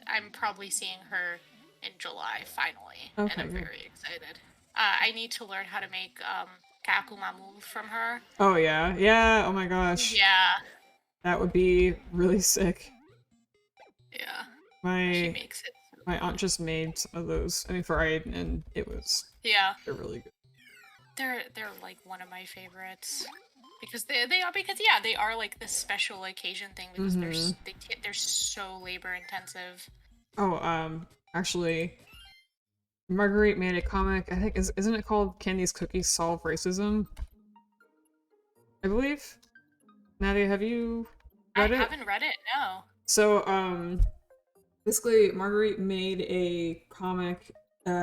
I'm probably seeing her in July finally, okay, and I'm very excited. I need to learn how to make kakumamu from her. Oh yeah, yeah. Oh my gosh. Yeah. That would be really sick. Yeah. She makes it. My aunt just made some of those. I mean, for Aiden, and it was. Yeah. They're really good. They're like one of my favorites. Because they are like this special occasion thing because they're so labor intensive. Oh, actually, Marguerite made a comic. I think isn't it called "Can These Cookies Solve Racism"? I believe. Nadia, have you read it? I haven't read it. No. So basically, Marguerite made a comic,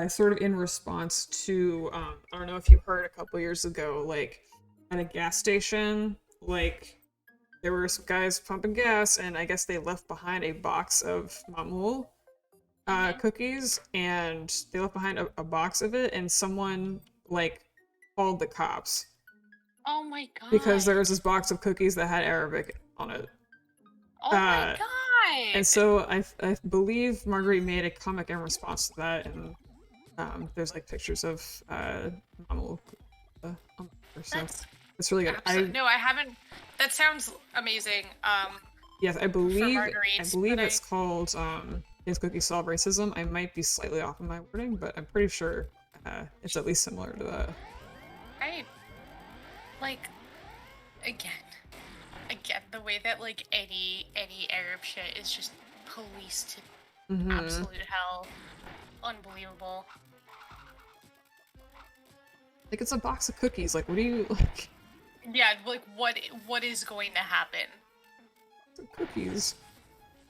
sort of in response to I don't know if you heard a couple years ago, like at a gas station, like there were some guys pumping gas, and I guess they left behind a box of mamul cookies, and they left behind a box of it, and someone like called the cops. Oh my god! Because there was this box of cookies that had Arabic on it. Oh my god! And so I believe Marguerite made a comic in response to that, and there's like pictures of mamul. So it's really good. No, I haven't. That sounds amazing. Yes, I believe it's called "Is Cookies Solve Racism." I might be slightly off in my wording, but I'm pretty sure it's at least similar to that. I like again the way that like any Arab shit is just policed to absolute hell. Unbelievable. Like it's a box of cookies. Like what do you like? Yeah, like what is going to happen? Cookies.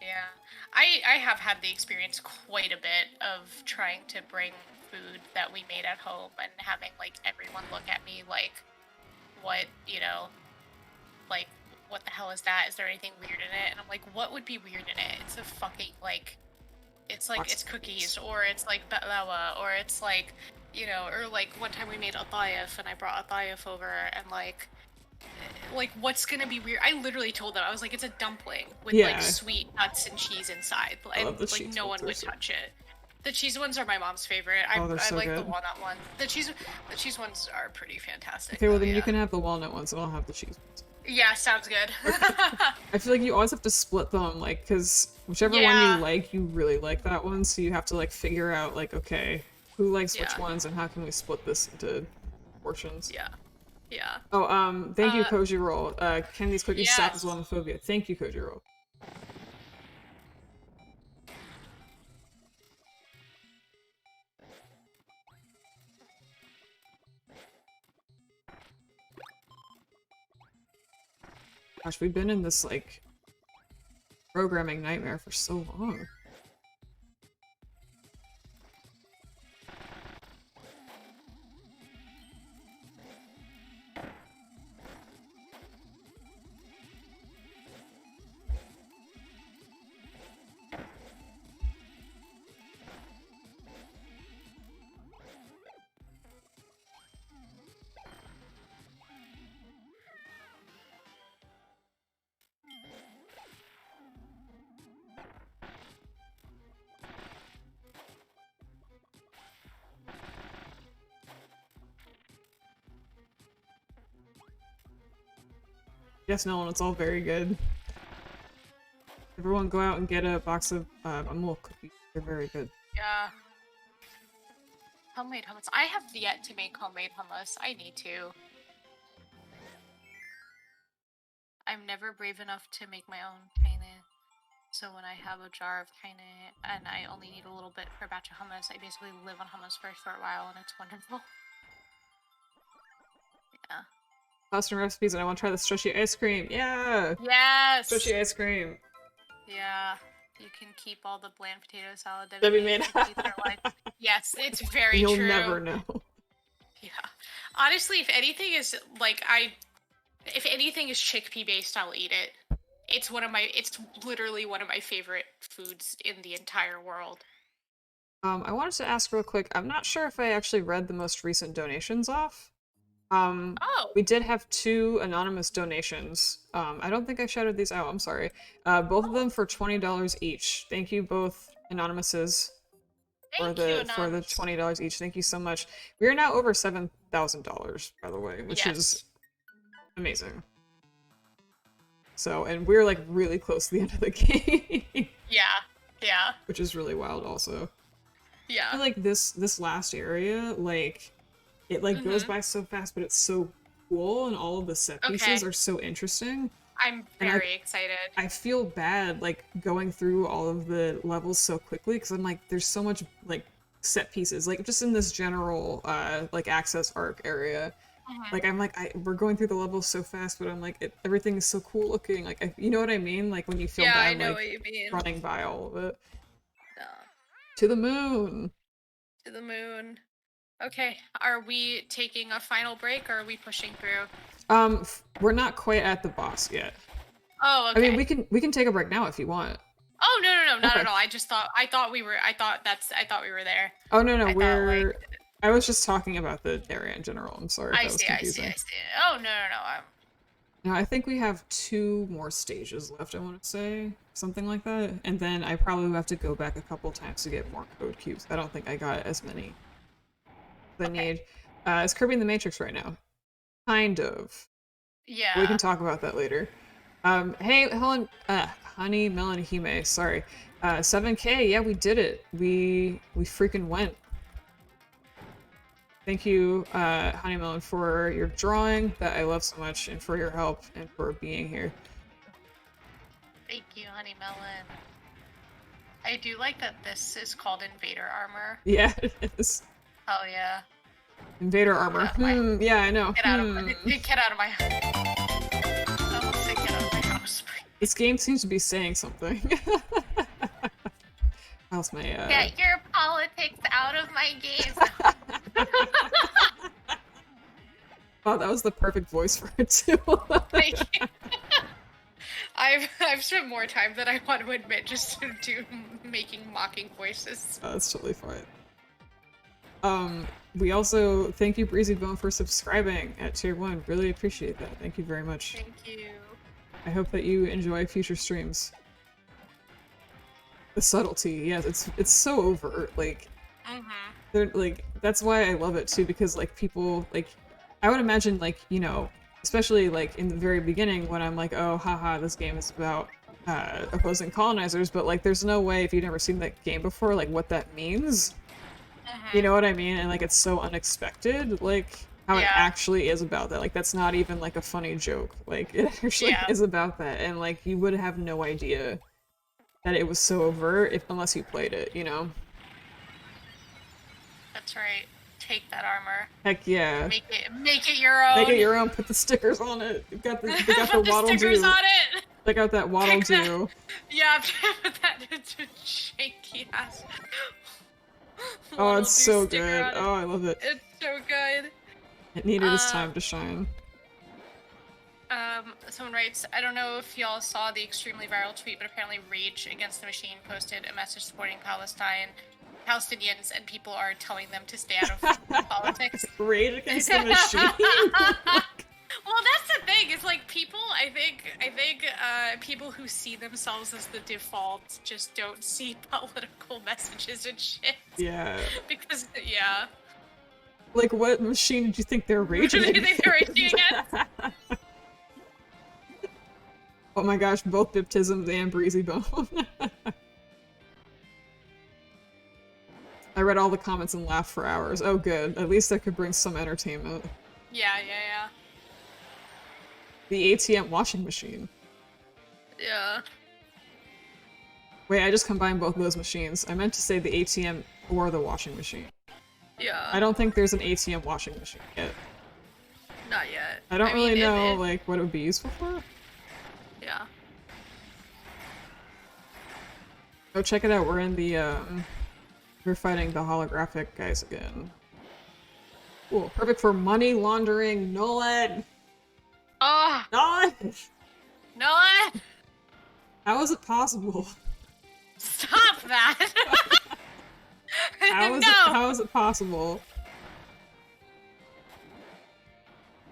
Yeah. I have had the experience quite a bit of trying to bring food that we made at home and having like everyone look at me like, what, you know, like what the hell is that? Is there anything weird in it? And I'm like, what would be weird in it? It's a fucking like it's like it's cookies, or it's like baklawa, or it's like, you know, or like one time we made atayef and I brought atayef over, and like what's gonna be weird? I literally told them, I was like, it's a dumpling with like sweet nuts and cheese inside, and like no one would touch it. The cheese ones are my mom's favorite. I so like good. the walnut ones. The cheese ones are pretty fantastic. Okay, well then you can have the walnut ones and I'll have the cheese ones. Yeah, sounds good. I feel like you always have to split them, like, because whichever one you like, you really like that one, so you have to like figure out like, okay, who likes which ones and how can we split this into portions. Yeah. Oh, thank you, Koji Roll. Can these cookies stop Islamophobia? Thank you, Koji Roll. Gosh, we've been in this, like, programming nightmare for so long. Yes, Nolan, it's all very good. Everyone go out and get a box of mule cookies. They're very good. Yeah. Homemade hummus. I have yet to make homemade hummus. I need to. I'm never brave enough to make my own tahini. So when I have a jar of tahini and I only need a little bit per batch of hummus, I basically live on hummus for a short while and it's wonderful. Yeah. Custom recipes, and I want to try the stretchy ice cream. Yeah! Yes! Stretchy ice cream. Yeah. You can keep all the bland potato salad Debbie made. Yes, it's very You'll true. You'll never know. Yeah. Honestly, if anything is like if anything is chickpea based, I'll eat it. It's literally one of my favorite foods in the entire world. I wanted to ask real quick, I'm not sure if I actually read the most recent donations off. We did have 2 anonymous donations. I don't think I shouted these out, I'm sorry. Both of them for $20 each. Thank you both anonymouses for the $20 each. Thank you so much. We are now over $7,000, by the way, which is amazing. So, and we're like really close to the end of the game. Yeah. Which is really wild also. Yeah. I feel like this last area, like, it like goes by so fast, but it's so cool, and all of the set pieces are so interesting. I'm very excited. I feel bad like going through all of the levels so quickly because I'm like, there's so much like set pieces, like just in this general like access arc area. Like I'm like we're going through the levels so fast, but I'm like everything is so cool looking. Like you know what I mean? Like when you feel bad, I know like what you mean. Running by all of it. Yeah. To the moon. To the moon. Okay, are we taking a final break or are we pushing through? We're not quite at the boss yet. Oh, okay. I mean, we can take a break now if you want. Oh no, not at all. I thought we were there. Oh no, I was just talking about the area in general. I'm sorry if that was confusing. I see. Oh no. No, I think we have 2 more stages left, I want to say. Something like that. And then I probably have to go back a couple times to get more code cubes. I don't think I got as many as I need. Is Kirby in the Matrix right now? Kind of. Yeah. We can talk about that later. Hey, Helen, Honey Melon Hime, sorry. 7K, yeah, we did it. We freaking went. Thank you, Honey Melon, for your drawing that I love so much, and for your help, and for being here. Thank you, Honey Melon. I do like that this is called Invader Armor. Yeah, it is. Oh yeah. Invader Armor. Yeah, I know. Get out of my house. This game seems to be saying something. How's my Get your politics out of my game. Wow, that was the perfect voice for it too. Thank you. I've spent more time than I want to admit just to making mocking voices. Oh, that's totally fine. We also thank you, Breezy Bone, for subscribing at tier 1. Really appreciate that. Thank you very much. Thank you. I hope that you enjoy future streams. The subtlety, yes, it's so overt. Like, they're like, that's why I love it too, because like people like, I would imagine like, you know, especially like in the very beginning when I'm like, oh haha, this game is about opposing colonizers, but like there's no way if you've never seen that game before, like what that means. You know what I mean? And like it's so unexpected, like how it actually is about that. Like that's not even like a funny joke. Like it actually is about that, and like you would have no idea that it was so overt unless you played it, you know? That's right. Take that armor. Heck yeah. Make it your own. Make it your own. Put the stickers on it. They got the waddle do. Stickers on it. They got that waddle do. Yeah, put that into janky ass. Oh, it's so good. Oh, I love it. It's so good. It needed its time to shine. Someone writes, I don't know if y'all saw the extremely viral tweet, but apparently Rage Against the Machine posted a message supporting Palestinians, and people are telling them to stay out of politics. Rage Against the Machine? Well, that's the thing. It's like people. I think people who see themselves as the default just don't see political messages and shit. Yeah. Because Like, what machine did you think they were raging against? What do you think they were raging against? Oh my gosh, both baptisms and breezy bone. I read all the comments and laughed for hours. Oh good, at least I could bring some entertainment. Yeah, yeah, The ATM washing machine. yeah. Wait, I just combined both of those machines. I meant to say the ATM or the washing machine. Yeah. I don't think there's an ATM washing machine yet. Not yet. I don't really mean, know, like, what it would be useful for. Yeah. Oh, check it out, we're in the, we're fighting the holographic guys again. Cool, perfect for money laundering, Nolan! Oh! Nolan! Noah! How is it possible? Stop that! How is it possible?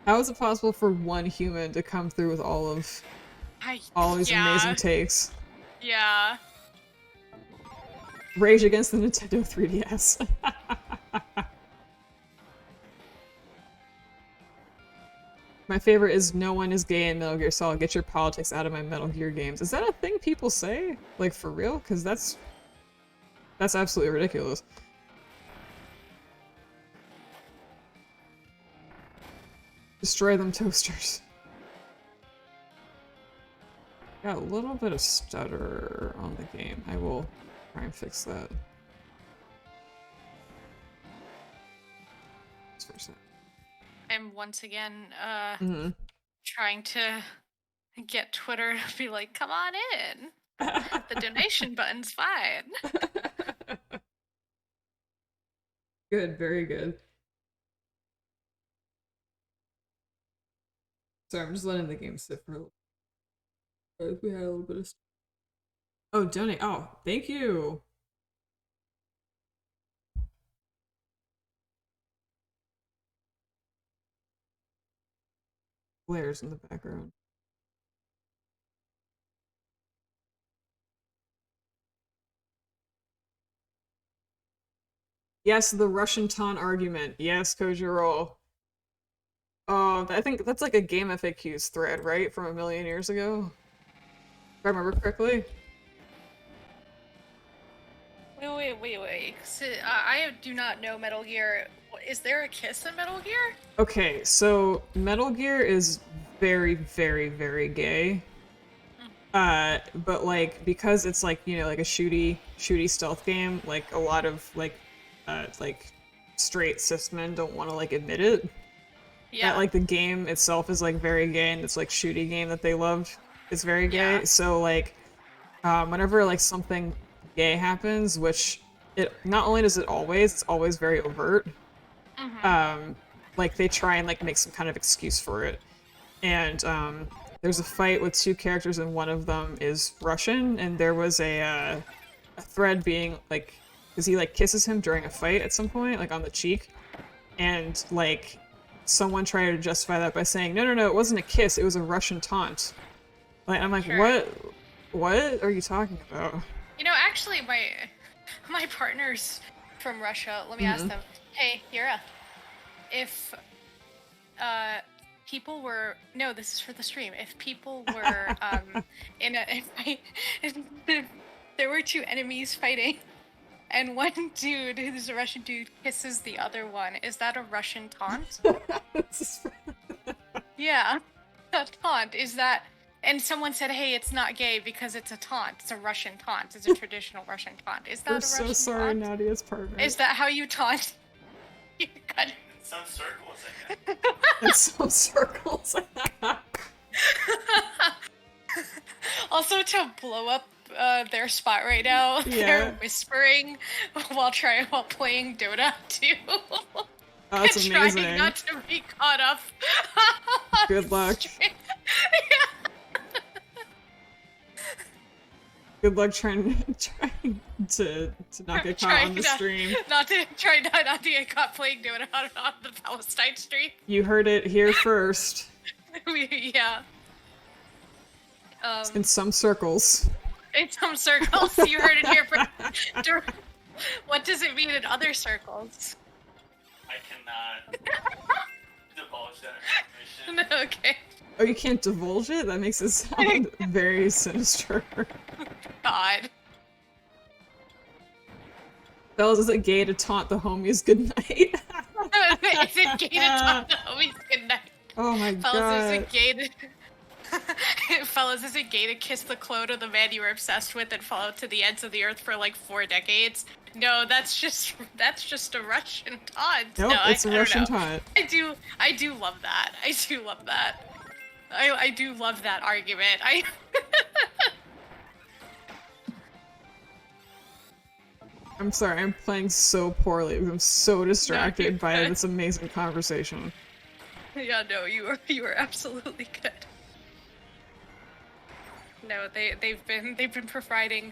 How is it possible for one human to come through with all these amazing takes? Yeah. Rage against the Nintendo 3DS. My favorite is no one is gay in Metal Gear Solid. Get your politics out of my Metal Gear games. Is that a thing people say? Like, for real? Because that's absolutely ridiculous. Destroy them toasters. Got a little bit of stutter on the game. I will try and fix that. Just for a sec. I'm once again trying to get Twitter to be like, come on in. The donation button's fine. Good, very good. Sorry, I'm just letting the game sit for a little bit. We had a little bit of... Oh, donate. Oh, thank you. Flares in the background. Yes, the Russian taunt argument. Yes, Kojiro. I think that's like a Game FAQs thread, right? From a million years ago? If I remember correctly. Wait. So, I do not know Metal Gear. Is there a kiss in Metal Gear? Okay, so Metal Gear is very, very, very gay. But like, because it's like, you know, like a shooty stealth game, like a lot of like straight cis men don't want to like admit it. Yeah. That like the game itself is like very gay, and it's like shooty game that they loved is very gay. Yeah. So like, whenever like something gay happens, which it not only does it always, it's always very overt. Like they try and like make some kind of excuse for it. And there's a fight with two characters, and one of them is Russian, and there was a thread being like, because he like kisses him during a fight at some point, like on the cheek, and like someone tried to justify that by saying, no, it wasn't a kiss, it was a Russian taunt. Like I'm like, Sure. what are you talking about? You know, actually, my partner's from Russia. Let me ask them. Hey, Yura, if people were this is for the stream. If people were if there were two enemies fighting, and one dude who's a Russian dude kisses the other one, is that a Russian taunt? Yeah, a taunt. Is that? And someone said, hey, it's not gay because it's a taunt. It's a Russian taunt. It's a traditional Russian taunt. Is that We're a Russian so sorry, taunt? Nadia's partner. Is that how you taunt? You got it. Some circles, I guess. In some circles. Also, to blow up their spot right now, they're whispering while playing Dota too. Oh, that's and amazing. trying not to be caught up. Good luck. Yeah. Good luck trying to not get caught on the stream. Not to get caught playing Dota on the Palestine stream. You heard it here first. Yeah. In some circles. In some circles, you heard it here first. What does it mean in other circles? I cannot divulge that information. Okay. Oh, you can't divulge it? That makes it sound very sinister. God. Fellas, is it gay to taunt the homies goodnight? Is it gay to taunt the homies goodnight? Oh my Fellas, god. is it gay to... Fellas, is it gay to kiss the clone of the man you were obsessed with and follow to the ends of the earth for like 4 decades? No, that's just a Russian taunt. Nope, No, it's a I don't Russian know. taunt. I do love that. I do love that. I do love that argument. I'm sorry, I'm playing so poorly. I'm so distracted by good. this amazing conversation. Yeah, no, you are absolutely good. No, they've been providing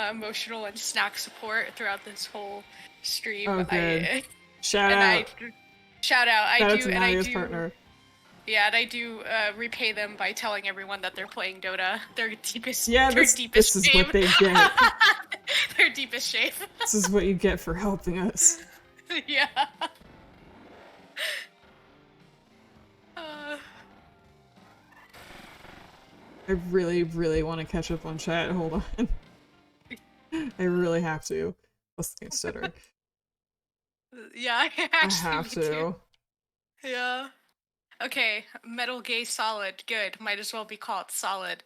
emotional and snack support throughout this whole stream. Oh, good. Shout out. Shout out. Shout out to Nadia's partner. Yeah, and I do repay them by telling everyone that they're playing Dota. Their deepest, this is shame. what they get. Their deepest shame. This is what you get for helping us. Yeah. I really, really want to catch up on chat. Hold on. I really have to. Let's consider. Yeah, I have to. Too. Yeah. Okay, Metal Gear Solid. Good. Might as well be called Solid.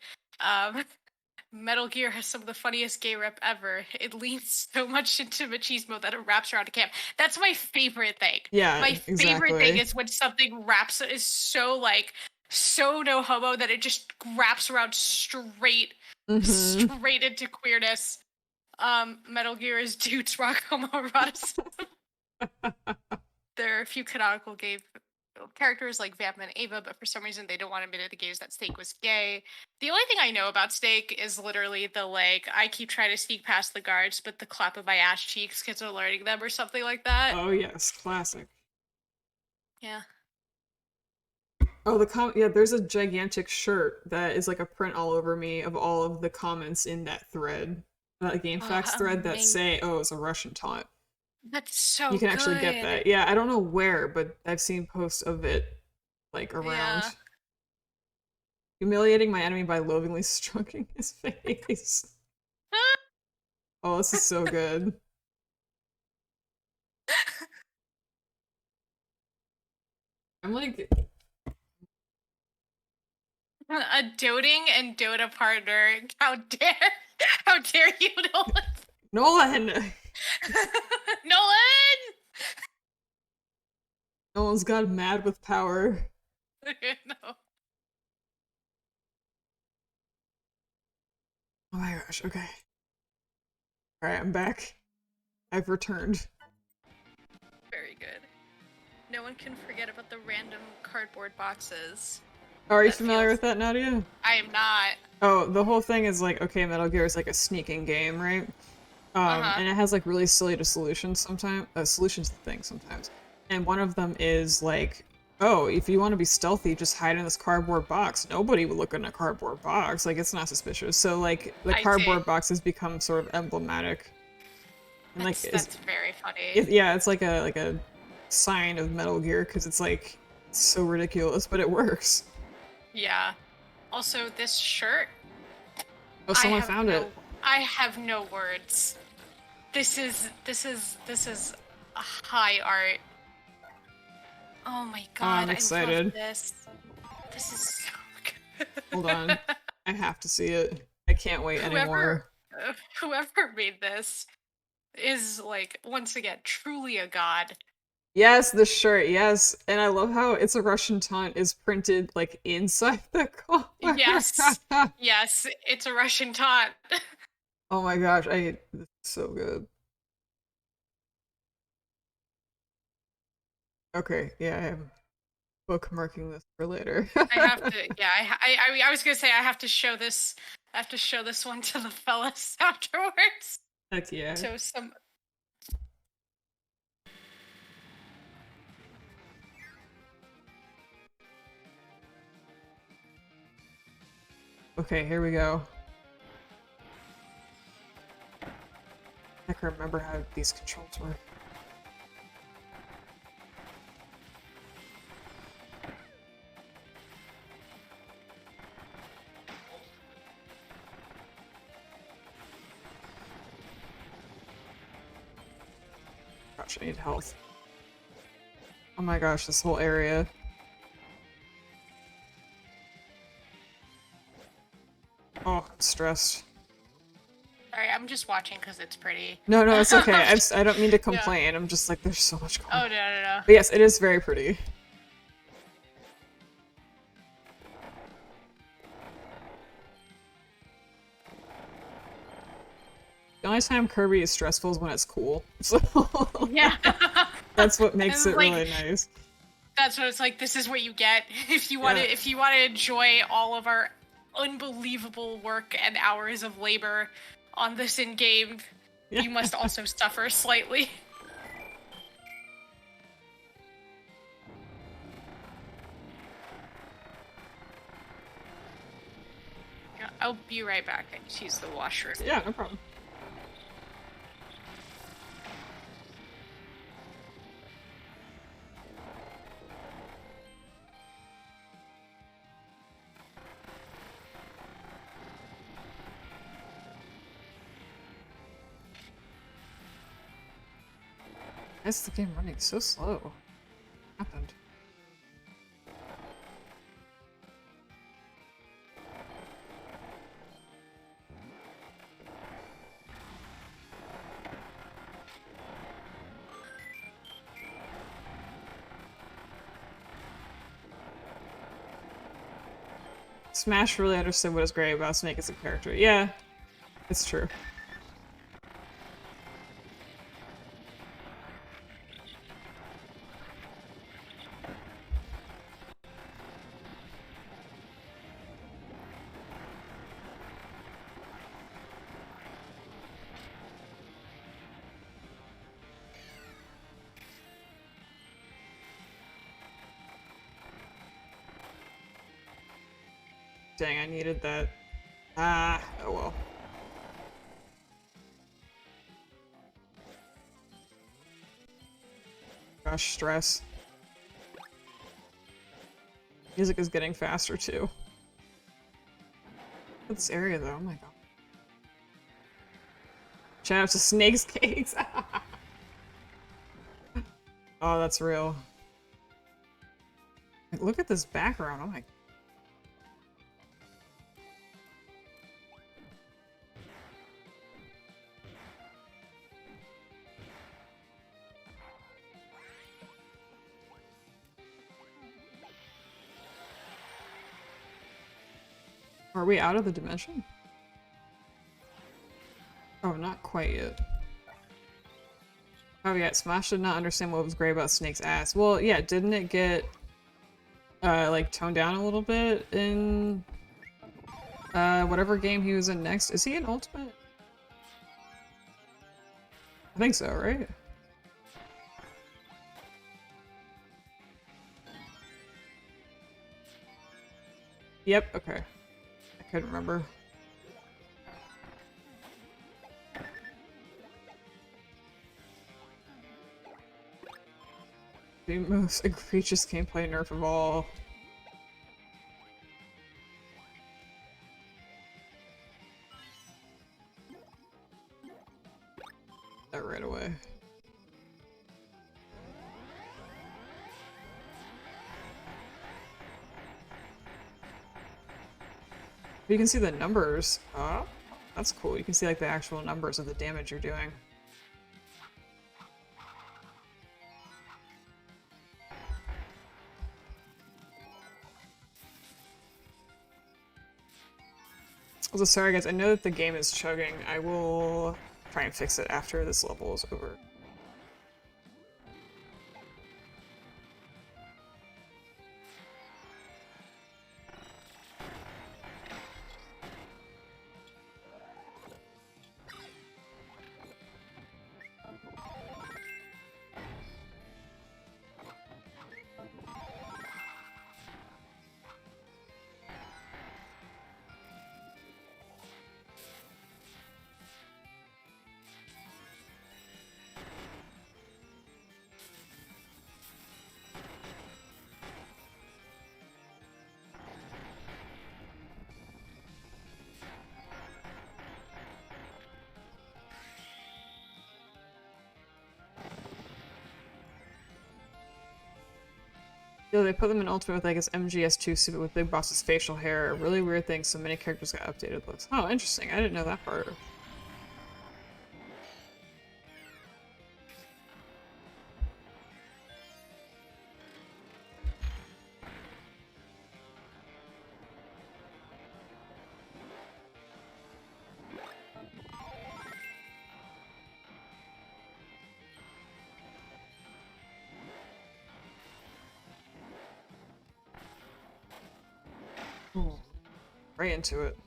Metal Gear has some of the funniest gay rep ever. It leans so much into machismo that it wraps around a camp. That's my favorite thing. Yeah, my favorite thing is when something wraps is so no homo that it just wraps around straight into queerness. Metal Gear is dudes rock homoeroticism. There are a few canonical gay characters like Vamp and Ava, but for some reason they don't want to admit to the gays that Steak was gay. The only thing I know about Steak is literally the I keep trying to sneak past the guards, but the clap of my ass cheeks kids are learning them or something like that. Oh yes, classic. Yeah. Oh, yeah, there's a gigantic shirt that is like a print all over me of all of the comments in that thread, that GameFAQs thread that say, "Oh, it's a Russian taunt." That's so you can actually get that. Yeah, I don't know where, but I've seen posts of it around. Yeah. Humiliating my enemy by loathingly stroking his face. Oh, this is so good. I'm like a doting and Dota partner. How dare you, Nolan? Nolan! Nolan! Nolan's got mad with power. No. Oh my gosh, okay. Alright, I'm back. I've returned. Very good. No one can forget about the random cardboard boxes. Are you familiar with that, Nadia? I am not. Oh, the whole thing is okay, Metal Gear is like a sneaking game, right? And it has like really silly solutions sometimes. Solutions to things sometimes. And one of them is oh, if you want to be stealthy, just hide in this cardboard box. Nobody would look in a cardboard box. It's not suspicious. So the cardboard box has become sort of emblematic. And that's very funny. Yeah, it's like a sign of Metal Gear because it's so ridiculous, but it works. Yeah. Also, this shirt. Oh, someone found it. I have no words. This is high art. Oh my god, I'm excited. I love this. This is so good. Hold on. I have to see it. I can't wait anymore. Whoever made this is once again truly a god. Yes, the shirt, yes. And I love how it's a Russian taunt is printed inside the collar. Yes. Yes, it's a Russian taunt. Oh my gosh, it's so good. Okay, yeah, I'm bookmarking this for later. I have to, yeah. I was gonna say I have to show this. I have to show this one to the fellas afterwards. Heck yeah. So some. Okay, here we go. I can remember how these controls work. gosh, I need health. Oh my gosh, this whole area. Oh, I'm stressed. Sorry, I'm just watching because it's pretty. No, no, it's okay. I don't mean to complain. I'm just like, there's so much going on. Oh, no. But yes, it is very pretty. The only time Kirby is stressful is when it's cool. So Yeah. that's what makes it like, really nice. That's what it's like. This is what you get if you want to. If you want to enjoy all of our unbelievable work and hours of labor on this in game, you must also suffer slightly. I'll be right back. I just use the washroom. Yeah, no problem. Why is the game running so slow? What happened? Smash really understood what is great about Snake as a character. Yeah, it's true. Dang, I needed that. Ah, oh well. Gosh, stress. Music is getting faster too. This area though, oh my god. Shout out to Snake's Cakes! Oh, that's real. Like, look at this background, oh my god. Are we out of the dimension? Oh, not quite yet. Oh yeah, Smash did not understand what was great about Snake's ass. Well, yeah, didn't it get, like, toned down a little bit in, whatever game he was in next? Is he in Ultimate? I think so, right? Yep, okay. I couldn't remember. The most egregious gameplay nerf of all. That right away. You can see the numbers. Oh, that's cool. You can see like the actual numbers of the damage you're doing. Also, sorry guys, I know that the game is chugging. I will try and fix it after this level is over. Yeah, they put them in Ultimate with, I guess, MGS2 suit with Big Boss's facial hair. A really weird thing, so many characters got updated looks. Oh, interesting. I didn't know that part. Ooh, right into it.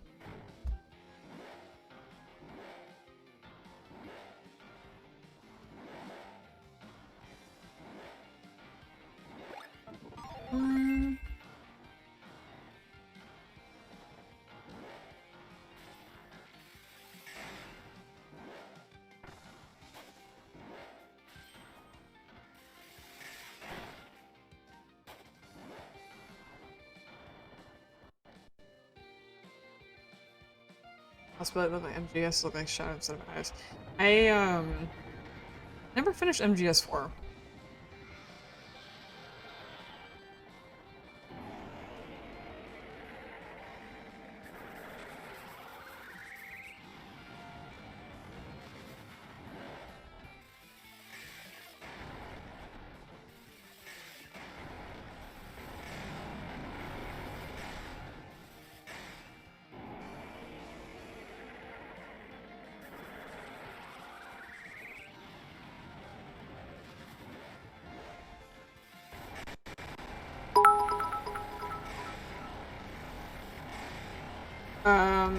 That's what it looked like. MGS looked like shadow instead of eyes. I never finished MGS 4.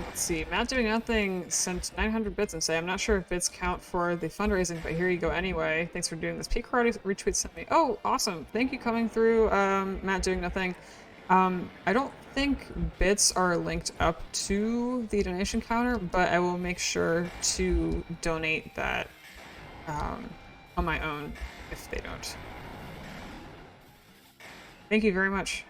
Let's see. Matt Doing Nothing sent 900 bits and say, I'm not sure if bits count for the fundraising, but here you go anyway. Thanks for doing this. P. Karate retweet sent me. Oh, awesome. Thank you coming through, Matt Doing Nothing. I don't think bits are linked up to the donation counter, but I will make sure to donate that on my own if they don't. Thank you very much.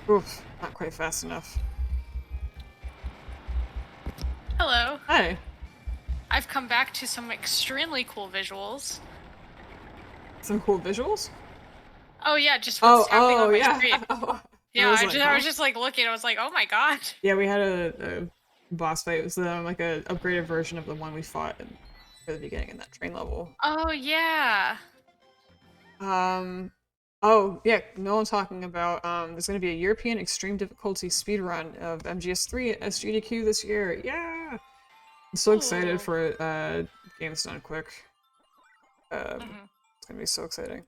Oof, not quite fast enough. Hello. Hi. I've come back to some extremely cool visuals. Some cool visuals? Oh yeah, just what's happening on my screen. Yeah, I was just like looking. I was like, oh my god. Yeah, we had a boss fight. It was like a upgraded version of the one we fought at the beginning in that train level. Oh yeah. Oh yeah, no one's talking about there's gonna be a European extreme difficulty speedrun of MGS3 at SGDQ this year. Yeah! I'm so excited for games done quick. It's gonna be so exciting.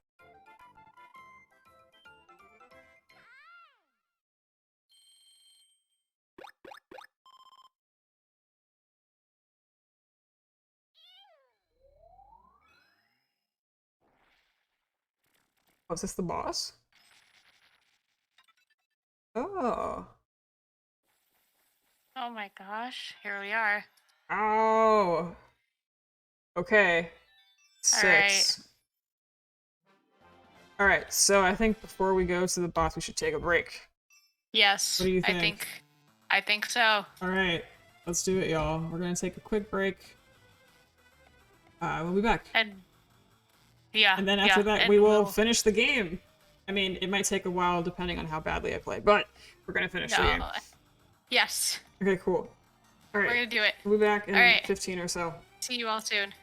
Oh, is this the boss? Oh. Oh my gosh. Here we are. Oh. Okay. 6. Alright, so I think before we go to the boss, we should take a break. Yes. What do you think? I think so. Alright, let's do it, y'all. We're gonna take a quick break. We'll be back. And then after that, we will finish the game. I mean, it might take a while depending on how badly I play, but we're gonna finish the game. Yes. Okay, cool. Alright. We're gonna do it. We'll be back in Alright. 15 or so. See you all soon.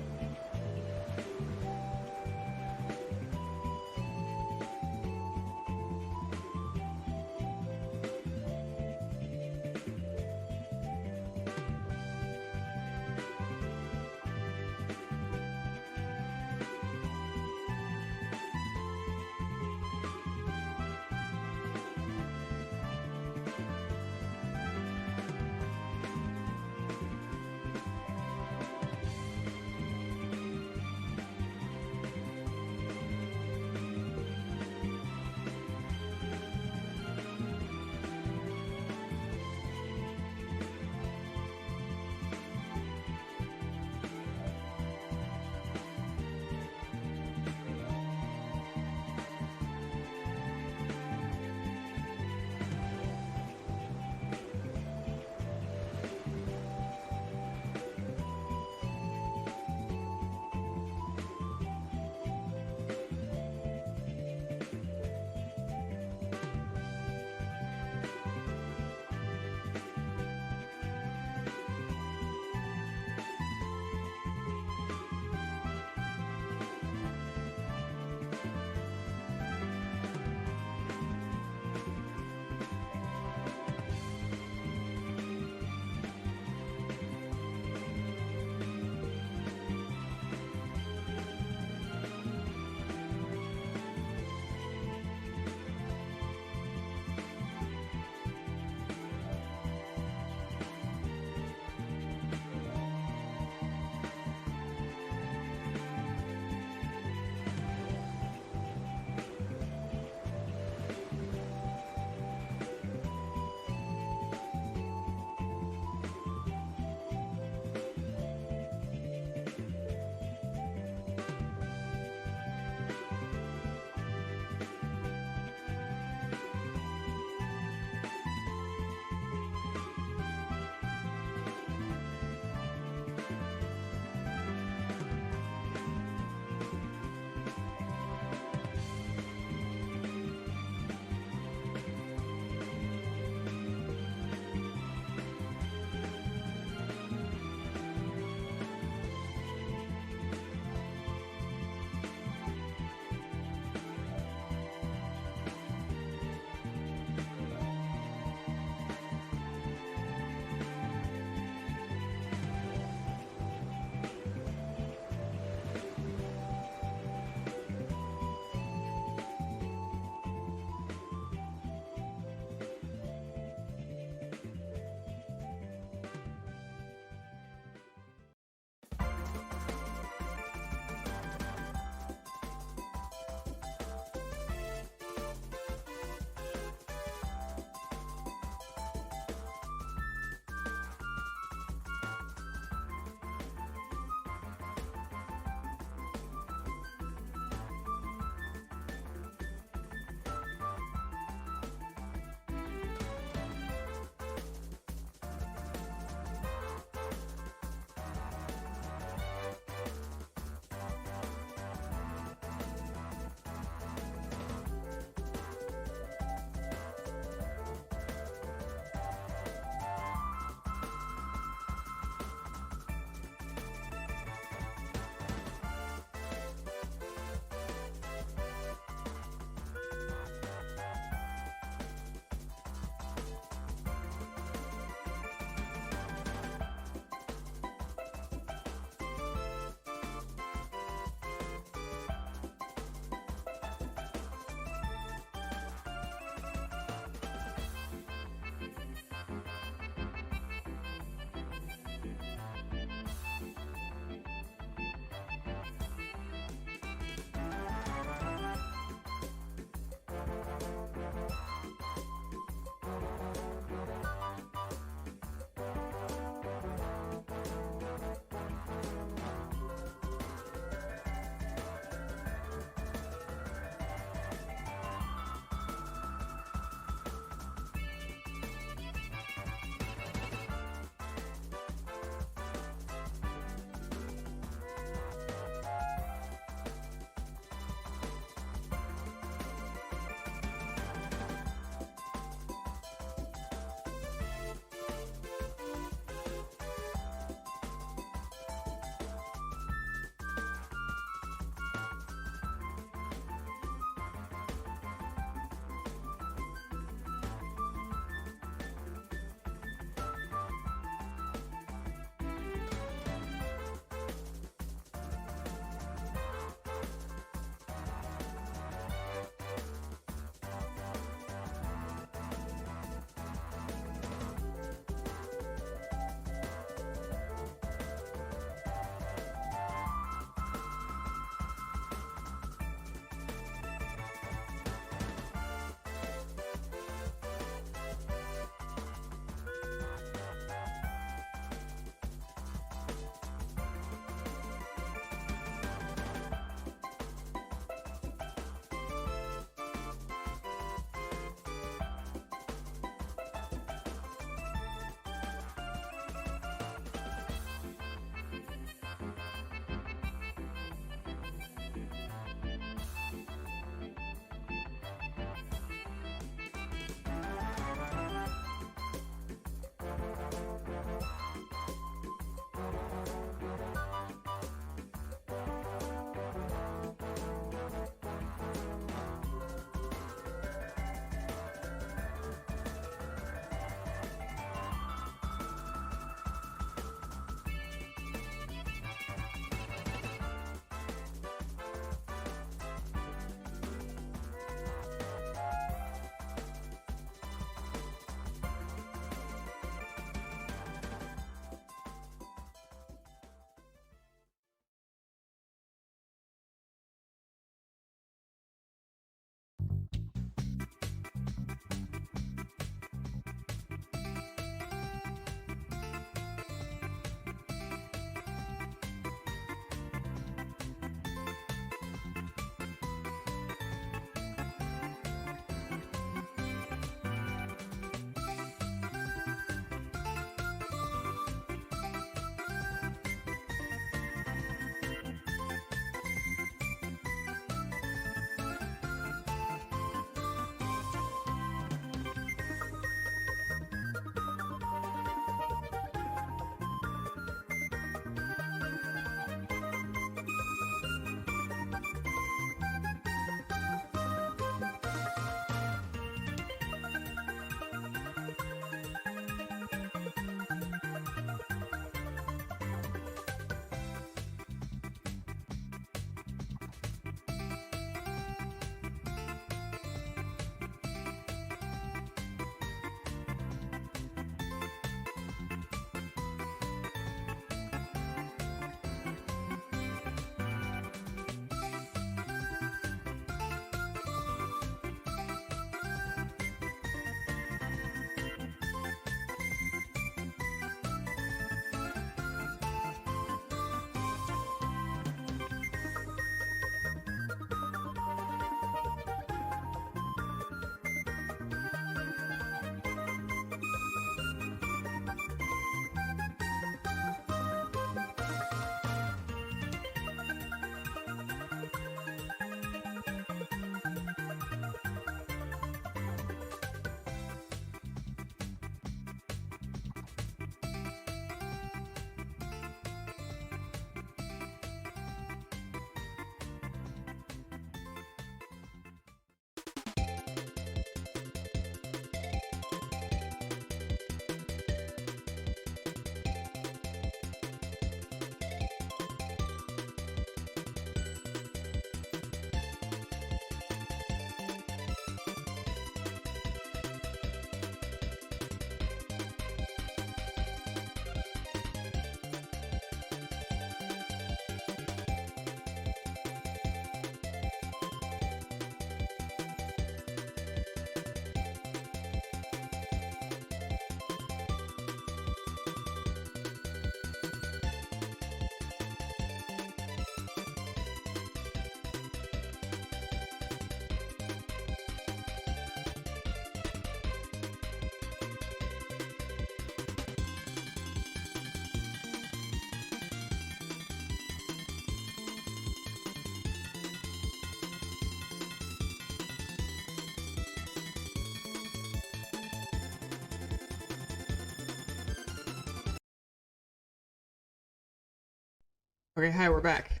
Okay, hi, we're back.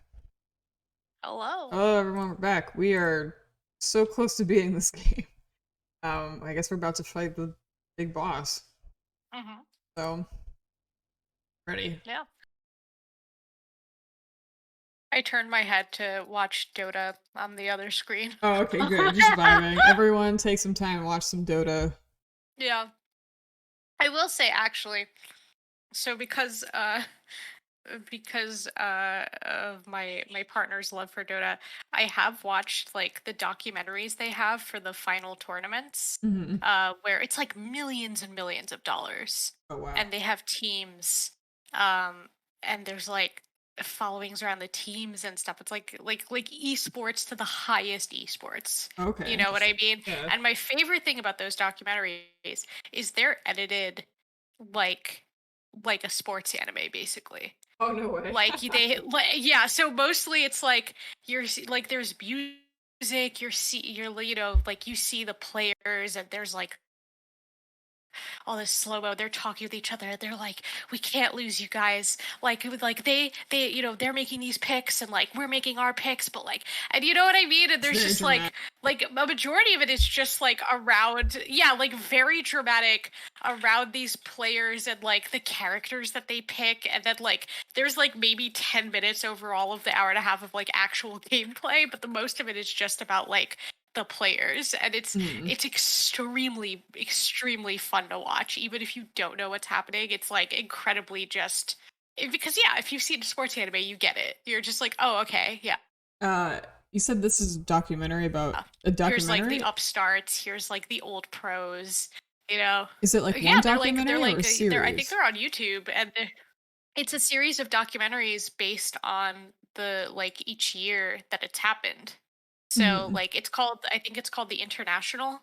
Hello. Hello, everyone, we're back. We are so close to beating this game. I guess we're about to fight the big boss. Mm-hmm. So, ready? Yeah. I turned my head to watch Dota on the other screen. Oh, okay, good. Just vibing. Everyone take some time and watch some Dota. Yeah. I will say actually, so because of my partner's love for Dota, I have watched like the documentaries they have for the final tournaments, Mm-hmm. where it's like millions and millions of dollars, Oh, wow. and they have teams, um, and there's like followings around the teams and stuff. It's like esports to the highest esports. Okay, You know what I interesting. mean? Yeah. And my favorite thing about those documentaries is they're edited like like a sports anime basically. Oh, no way. Like they like, yeah, so mostly it's like like there's music, you're you know, like you see the players and there's like all this slow mo. They're talking with each other. They're like, "We can't lose, you guys." Like they, you know, they're making these picks, and like we're making our picks, but like, and you know what I mean. And there's Very just dramatic. like a majority of it is just like around, yeah, like very dramatic around these players and like the characters that they pick, and then like there's like maybe 10 minutes overall of the hour and a half of like actual gameplay, but the most of it is just about like the players, and it's extremely fun to watch even if you don't know what's happening. It's like incredibly just because yeah, if you've seen a sports anime you get it. You're just like, oh, okay, yeah. You said this is a documentary about a Here's like documentary? the upstarts, here's like the old pros, you know. Is it like Yeah, one they're documentary or a they're I think series? they're on YouTube, and it's a series of documentaries based on the like each year that it's happened. So Mm-hmm. like it's called, I think it's called The International,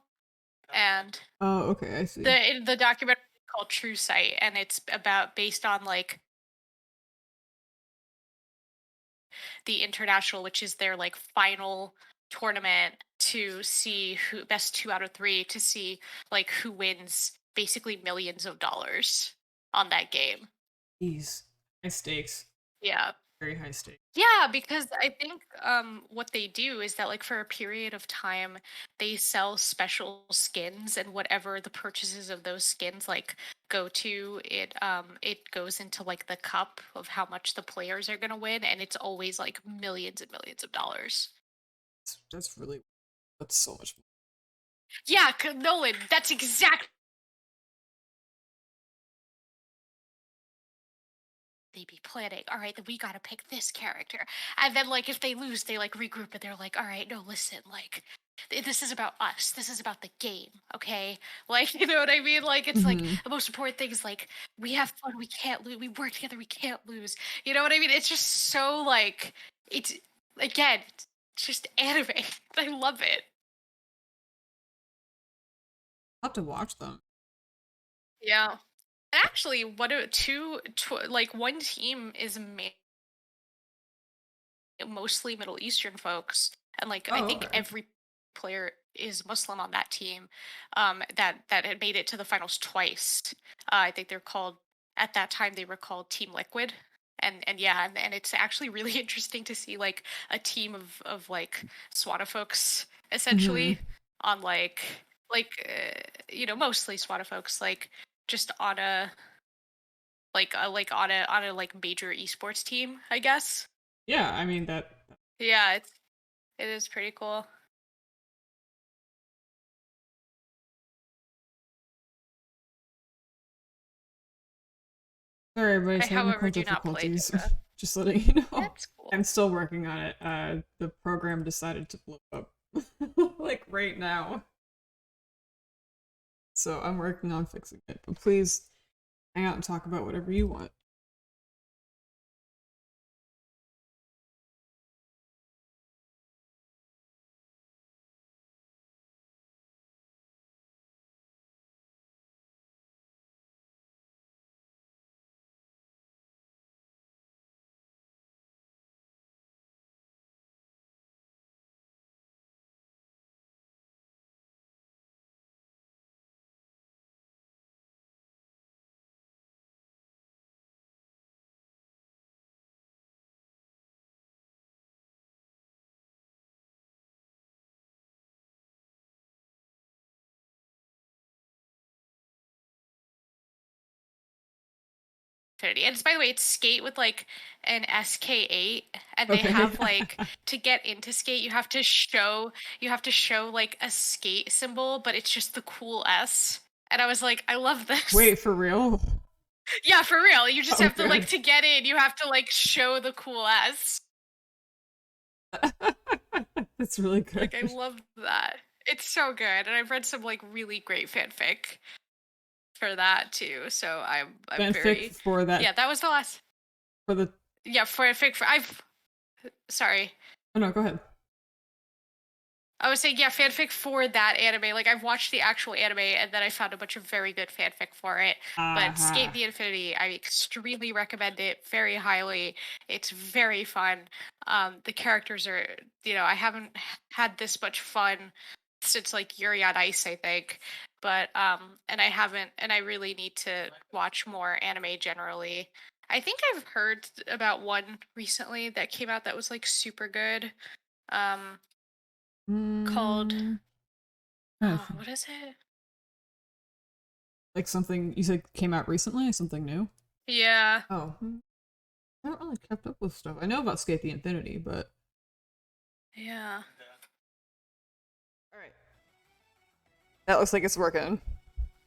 and Oh, okay, I see. the documentary is called True Sight, and it's about based on like the International, which is their like final tournament to see who best 2 out of 3 to see like who wins basically millions of dollars on that game. Jeez. High stakes. Yeah. Very high stakes. Yeah, because I think what they do is that like for a period of time they sell special skins, and whatever the purchases of those skins like go to, it goes into like the cup of how much the players are going to win, and it's always like millions and millions of dollars. That's really, that's so much more. Yeah, Nolan, that's exactly they be planning. All right, then we gotta pick this character, and then like if they lose, they like regroup and they're like, all right, no, listen, like this is about us. This is about the game, okay? Like you know what I mean? Like it's like Mm-hmm. the most important thing is like we have fun. We can't lose. We work together. We can't lose. You know what I mean? It's just so like it's again, it's just anime. I love it. I'll have to watch them. Yeah. Actually, like one team is mostly Middle Eastern folks, and like I Oh, think okay. every player is Muslim on that team. That had made it to the finals twice. I think they're called at that time they were called Team Liquid, and yeah, and it's actually really interesting to see like a team of like SWATA folks Mm-hmm. essentially on you know, mostly SWATA folks like just on a on a like major esports team, I guess. Yeah, I mean that. Yeah, it is pretty cool. Sorry, everybody's I, technical however, do not play difficulties. Dota. Just letting you know. That's cool. I'm still working on it. The program decided to blow up like right now. So I'm working on fixing it. But please hang out and talk about whatever you want. Infinity. And it's, by the way, it's Skate with like an SK8, and they Okay. have like to get into Skate, you have to show like a skate symbol, but it's just the cool S. And I was like, I love this. Wait, for real? Yeah, for real. You just have to like good. to get in, you have to like show the cool S. That's really good. Like, I love that. It's so good, and I've read some like really great fanfic for that too. So I'm fanfic very for that. Yeah, that was the last. For the. Yeah, fanfic for Sorry. Oh no, go ahead. I was saying, yeah, fanfic for that anime. Like, I've watched the actual anime, and then I found a bunch of very good fanfic for it. But Skate the Infinity, I extremely recommend it very highly. It's very fun. The characters are, I haven't had this much fun since like Yuri on Ice, I think. But and I really need to watch more anime generally. I think I've heard about one recently that came out that was like super good. Called what is it? Like something you said came out recently? Something new? Yeah. Oh. I haven't really kept up with stuff. I know about Skate the Infinity, but yeah. Alright. That looks like it's working.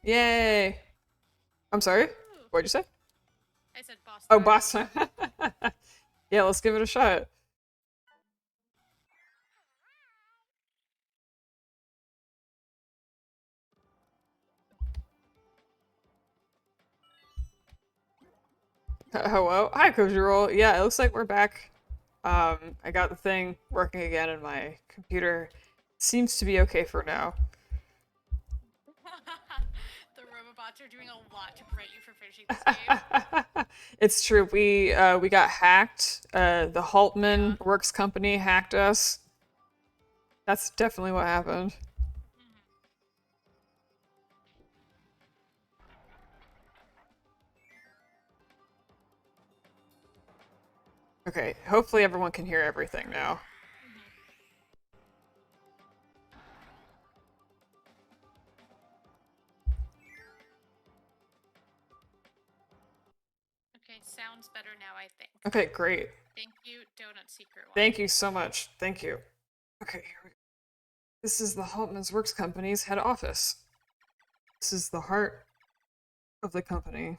Yay! I'm sorry? What'd you say? I said boss. Oh, boss time. Yeah, let's give it a shot. Hello? Hi, Kojiro. Yeah, it looks like we're back. I got the thing working again and my computer seems to be okay for now. The Robobots are doing a lot to prevent you from finishing this game. It's true. We got hacked. The Haltman Works company hacked us. That's definitely what happened. Okay, hopefully everyone can hear everything now. Okay, sounds better now, I think. Okay, great. Thank you, Donut Secret One. Thank you so much. Thank you. Okay, here we go. This is the Haltman's Works Company's head office. This is the heart of the company.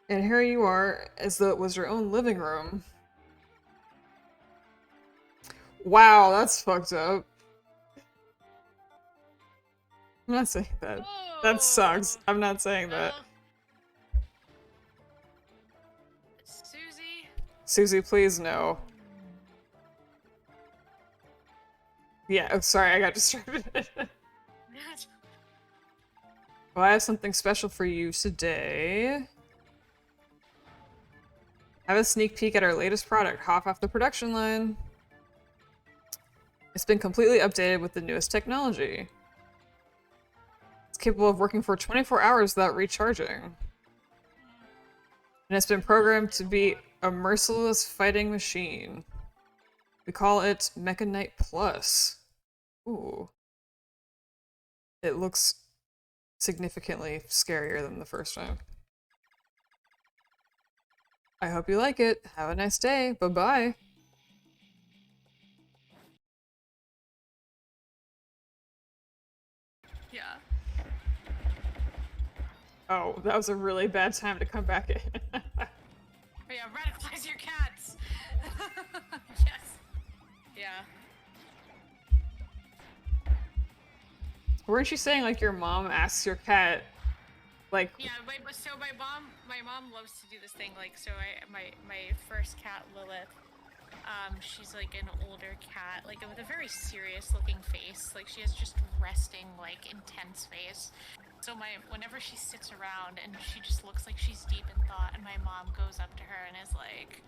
And here you are, as though it was your own living room. Wow, that's fucked up. I'm not saying that. That sucks. I'm not saying that. Susie? Susie, please no. Yeah, oh, sorry, I got distracted. Well, I have something special for you today. Have a sneak peek at our latest product, hot off the production line. It's been completely updated with the newest technology. It's capable of working for 24 hours without recharging. And it's been programmed to be a merciless fighting machine. We call it Mechanite Plus. Ooh. It looks significantly scarier than the first time. I hope you like it. Have a nice day. Bye-bye. Yeah. Oh, that was a really bad time to come back in. Oh yeah, radicalize your cats! Yes. Yeah. Weren't you saying, like, your mom asks your cat, like... Yeah, so my mom loves to do this thing, like, so my first cat, Lilith, she's like an older cat, like with a very serious looking face, like she has just resting, like intense face. So whenever she sits around and she just looks like she's deep in thought, and my mom goes up to her and is like,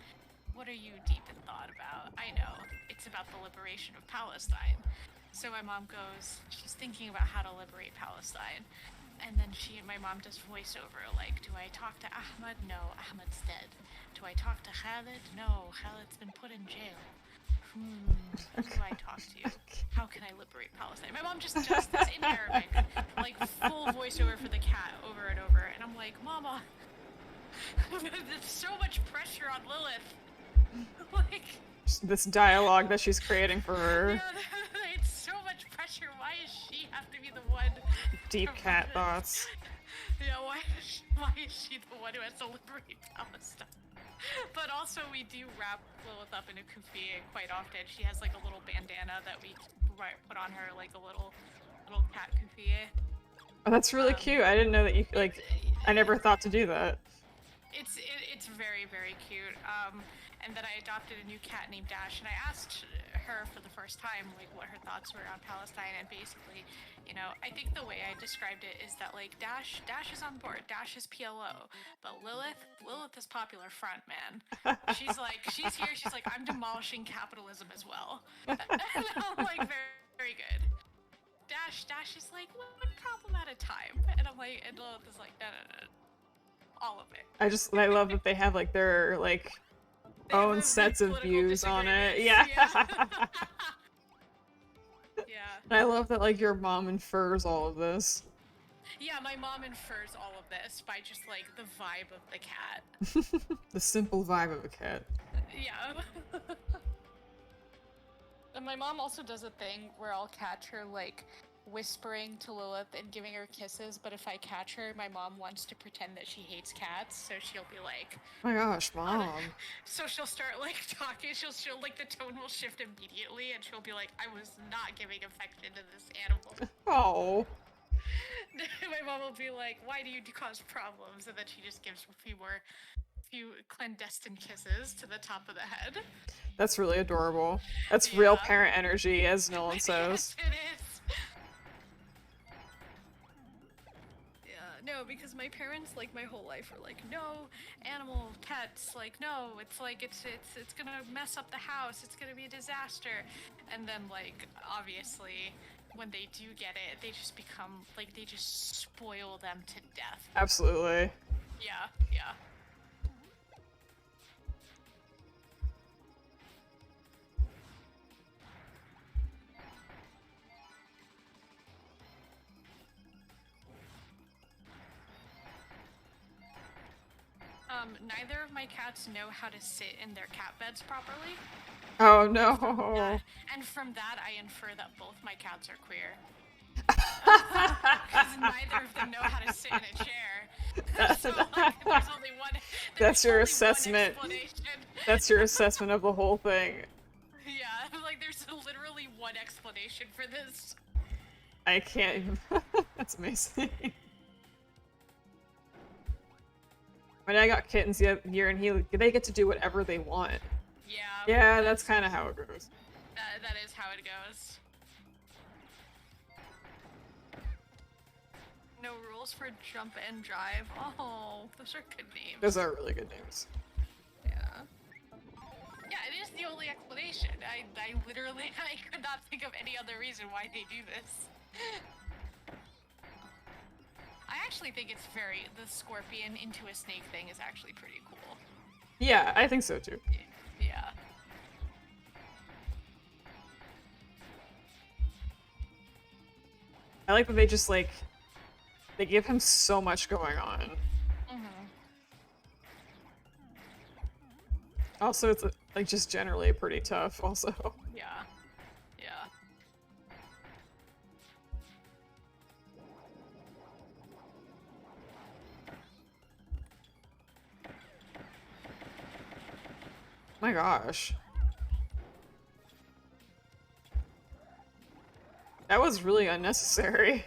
"What are you deep in thought about?" I know, it's about the liberation of Palestine. So my mom goes, she's thinking about how to liberate Palestine. And then my mom does voiceover, like, do I talk to Ahmed? No, Ahmed's dead. Do I talk to Khaled? No, Khaled's been put in jail. Who do I talk to? How can I liberate Palestine? My mom just does this in Arabic, like full voiceover for the cat over and over. And I'm like, like, Mama, there's so much pressure on Lilith. Like, This dialogue that she's creating for her. yeah, it's so much pressure. Why does she have to be the one? Deep cat thoughts. Yeah, why is she the one who has to liberate Palestine? But also, we do wrap Lilith up in a kufi quite often. She has like a little bandana that we put on her, like a little cat kufi. Oh, that's really cute. I didn't know that you like. I never thought to do that. It's very, very cute. And then I adopted a new cat named Dash, and I asked her for the first time like what her thoughts were on Palestine, and basically, you know, I think the way I described it is that like Dash is on board, Dash is PLO, but Lilith is popular front, man. She's here, she's like, I'm demolishing capitalism as well. And I'm like, very, very good. Dash is like, one problem at a time, and I'm like, and Lilith is like, no, all of it. I love that they have like their like own sets of views on it. Yeah. Yeah. And I love that like your mom infers all of this. Yeah, my mom infers all of this by just like the vibe of the cat. The simple vibe of a cat. Yeah. And my mom also does a thing where I'll catch her like whispering to Lilith and giving her kisses, but if I catch her, my mom wants to pretend that she hates cats, so she'll be like, Oh my gosh, Mom. so she'll start like talking, she'll like the tone will shift immediately, and she'll be like, I was not giving affection to this animal. Oh. My mom will be like, why do you cause problems? And then she just gives a few clandestine kisses to the top of the head. That's really adorable. That's real parent energy, as Nolan says. Yes, it is. No, because my parents, like, my whole life were like, no, animal, pets, like, no, it's like, it's gonna mess up the house, it's gonna be a disaster. And then, like, obviously, when they do get it, they just become, like, they just spoil them to death. Absolutely. Yeah, yeah. Neither of my cats know how to sit in their cat beds properly. Oh no. And from that, I infer that both my cats are queer. Because neither of them know how to sit in a chair. So, like, there's only one. That's your assessment. That's your assessment of the whole thing. Yeah, like there's literally one explanation for this. I can't even. That's amazing. My dad got kittens the other year, and they get to do whatever they want. Yeah. Yeah, that's kind of how it goes. That is how it goes. No rules for jump and drive. Oh, those are good names. Those are really good names. Yeah. Yeah, it is the only explanation. I literally, I could not think of any other reason why they do this. I actually think it's the scorpion into a snake thing is actually pretty cool. Yeah, I think so too. Yeah. I like that they just like, they give him so much going on. Mm-hmm. Also, it's like just generally pretty tough also. Yeah. Yeah. My gosh. That was really unnecessary.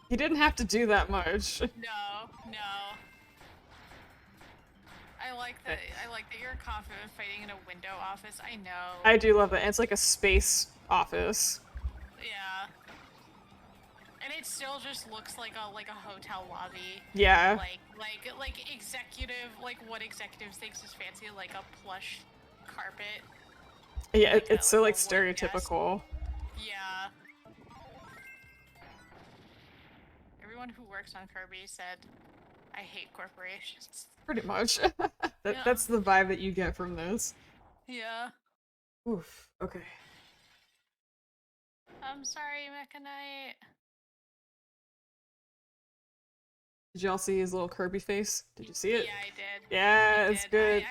He didn't have to do that much. No. I like that you're confident fighting in a window office. I know. I do love that. And it's like a space office. Yeah. And it still just looks like a hotel lobby. Yeah. Like executive, like what executives thinks is fancy, like a plush carpet. Yeah, Like it's so like wooden desk. stereotypical. Yeah. Everyone who works on Kirby said, I hate corporations. Pretty much. Yeah. That's the vibe that you get from this. Yeah. Oof. Okay. I'm sorry, Mechanite. Did y'all see his little Kirby face? Did you see it? Yeah, I did. Yeah, I it's did. good.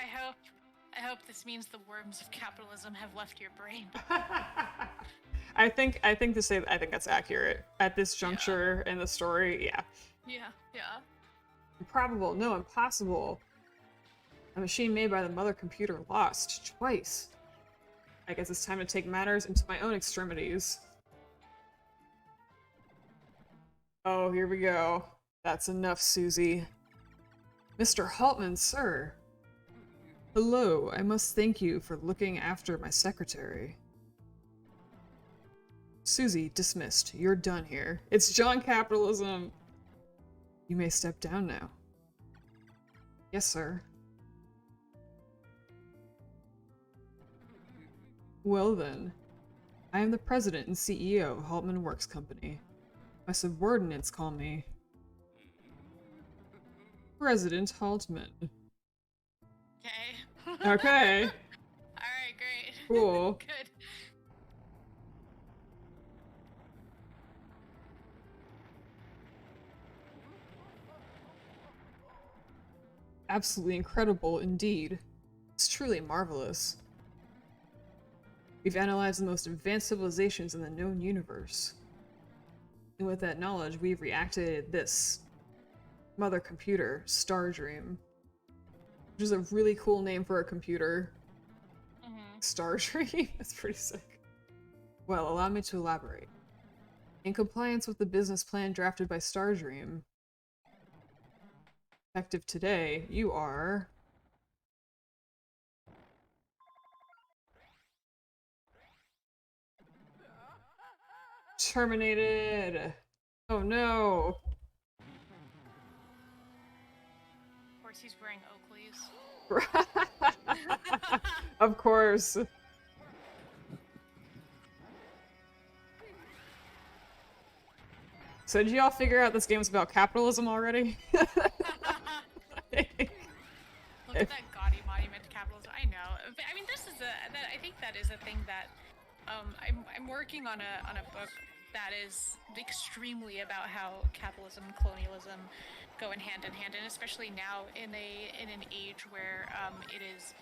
I hope this means the worms of capitalism have left your brain. I think that's accurate at this juncture in the story. Yeah. Yeah. Improbable, no, impossible. A machine made by the mother computer lost twice. I guess it's time to take matters into my own extremities. Oh, here we go. That's enough, Susie. Mr. Haltman, sir. Hello, I must thank you for looking after my secretary. Susie, dismissed. You're done here. It's John Capitalism. You may step down now. Yes, sir. Well then, I am the president and CEO of Haltman Works Company. My subordinates call me President Haltman. Okay. Okay. Alright, great. Cool. Good. Absolutely incredible indeed. It's truly marvelous. We've analyzed the most advanced civilizations in the known universe. And with that knowledge, we've reactivated this mother computer, Stardream. Which is a really cool name for a computer. Stardream? That's pretty sick. Well, allow me to elaborate. In compliance with the business plan drafted by Stardream, effective today, you are... terminated! Oh no! Of course he's wearing Oakley's. Of course. So did y'all figure out this game's about capitalism already? Look at that gaudy monument to capitalism. I know. I mean, I think that is a thing that I'm working on a book that is extremely about how capitalism and colonialism go in hand, and especially now in an age where it is,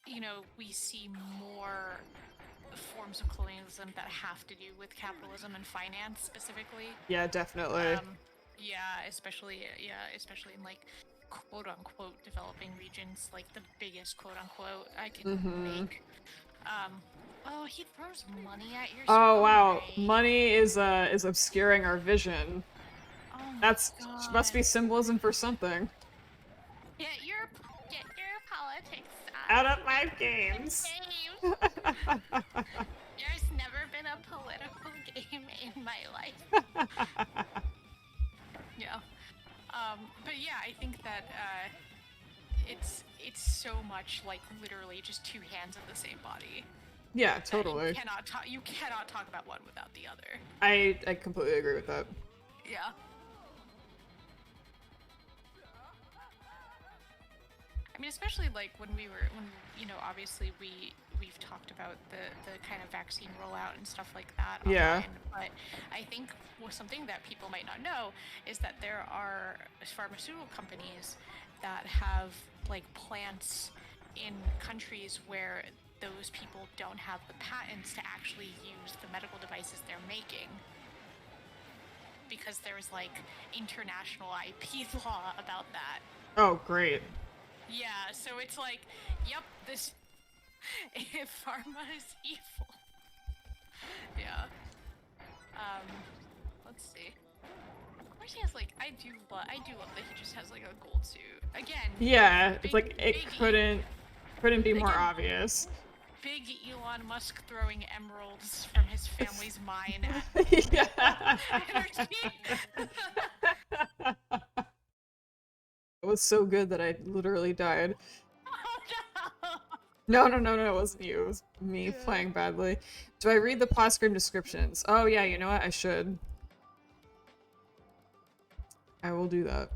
you know, we see more forms of colonialism that have to do with capitalism and finance specifically. Yeah, definitely. Especially in like quote unquote developing regions, like the biggest quote unquote I can make. Oh, he throws money at your Oh wow, brain. money is obscuring our vision. Oh That's God. must be symbolism for something. Get your politics Out of my games. There's never been a political game in my life. Yeah. But yeah, I think that it's so much like literally just two hands of the same body. Yeah, totally. You cannot talk about one without the other. I completely agree with that. Yeah. I mean, especially like when you know, obviously we've talked about the kind of vaccine rollout and stuff like that online, yeah. But I think something that people might not know is that there are pharmaceutical companies that have like plants in countries where those people don't have the patents to actually use the medical devices they're making, because there's like international IP law about that. Oh, great. Yeah, so it's like, yep, this pharma is evil. Yeah. Let's see. Of course he has like, I do love that he just has like a gold suit. Again. Yeah, it's like it couldn't be more obvious. Big Elon Musk throwing emeralds from his family's mine yeah. energy. It was so good that I literally died. Oh no! No, it wasn't you. It was me playing badly. Do I read the plot screen descriptions? Oh yeah, you know what? I should. I will do that.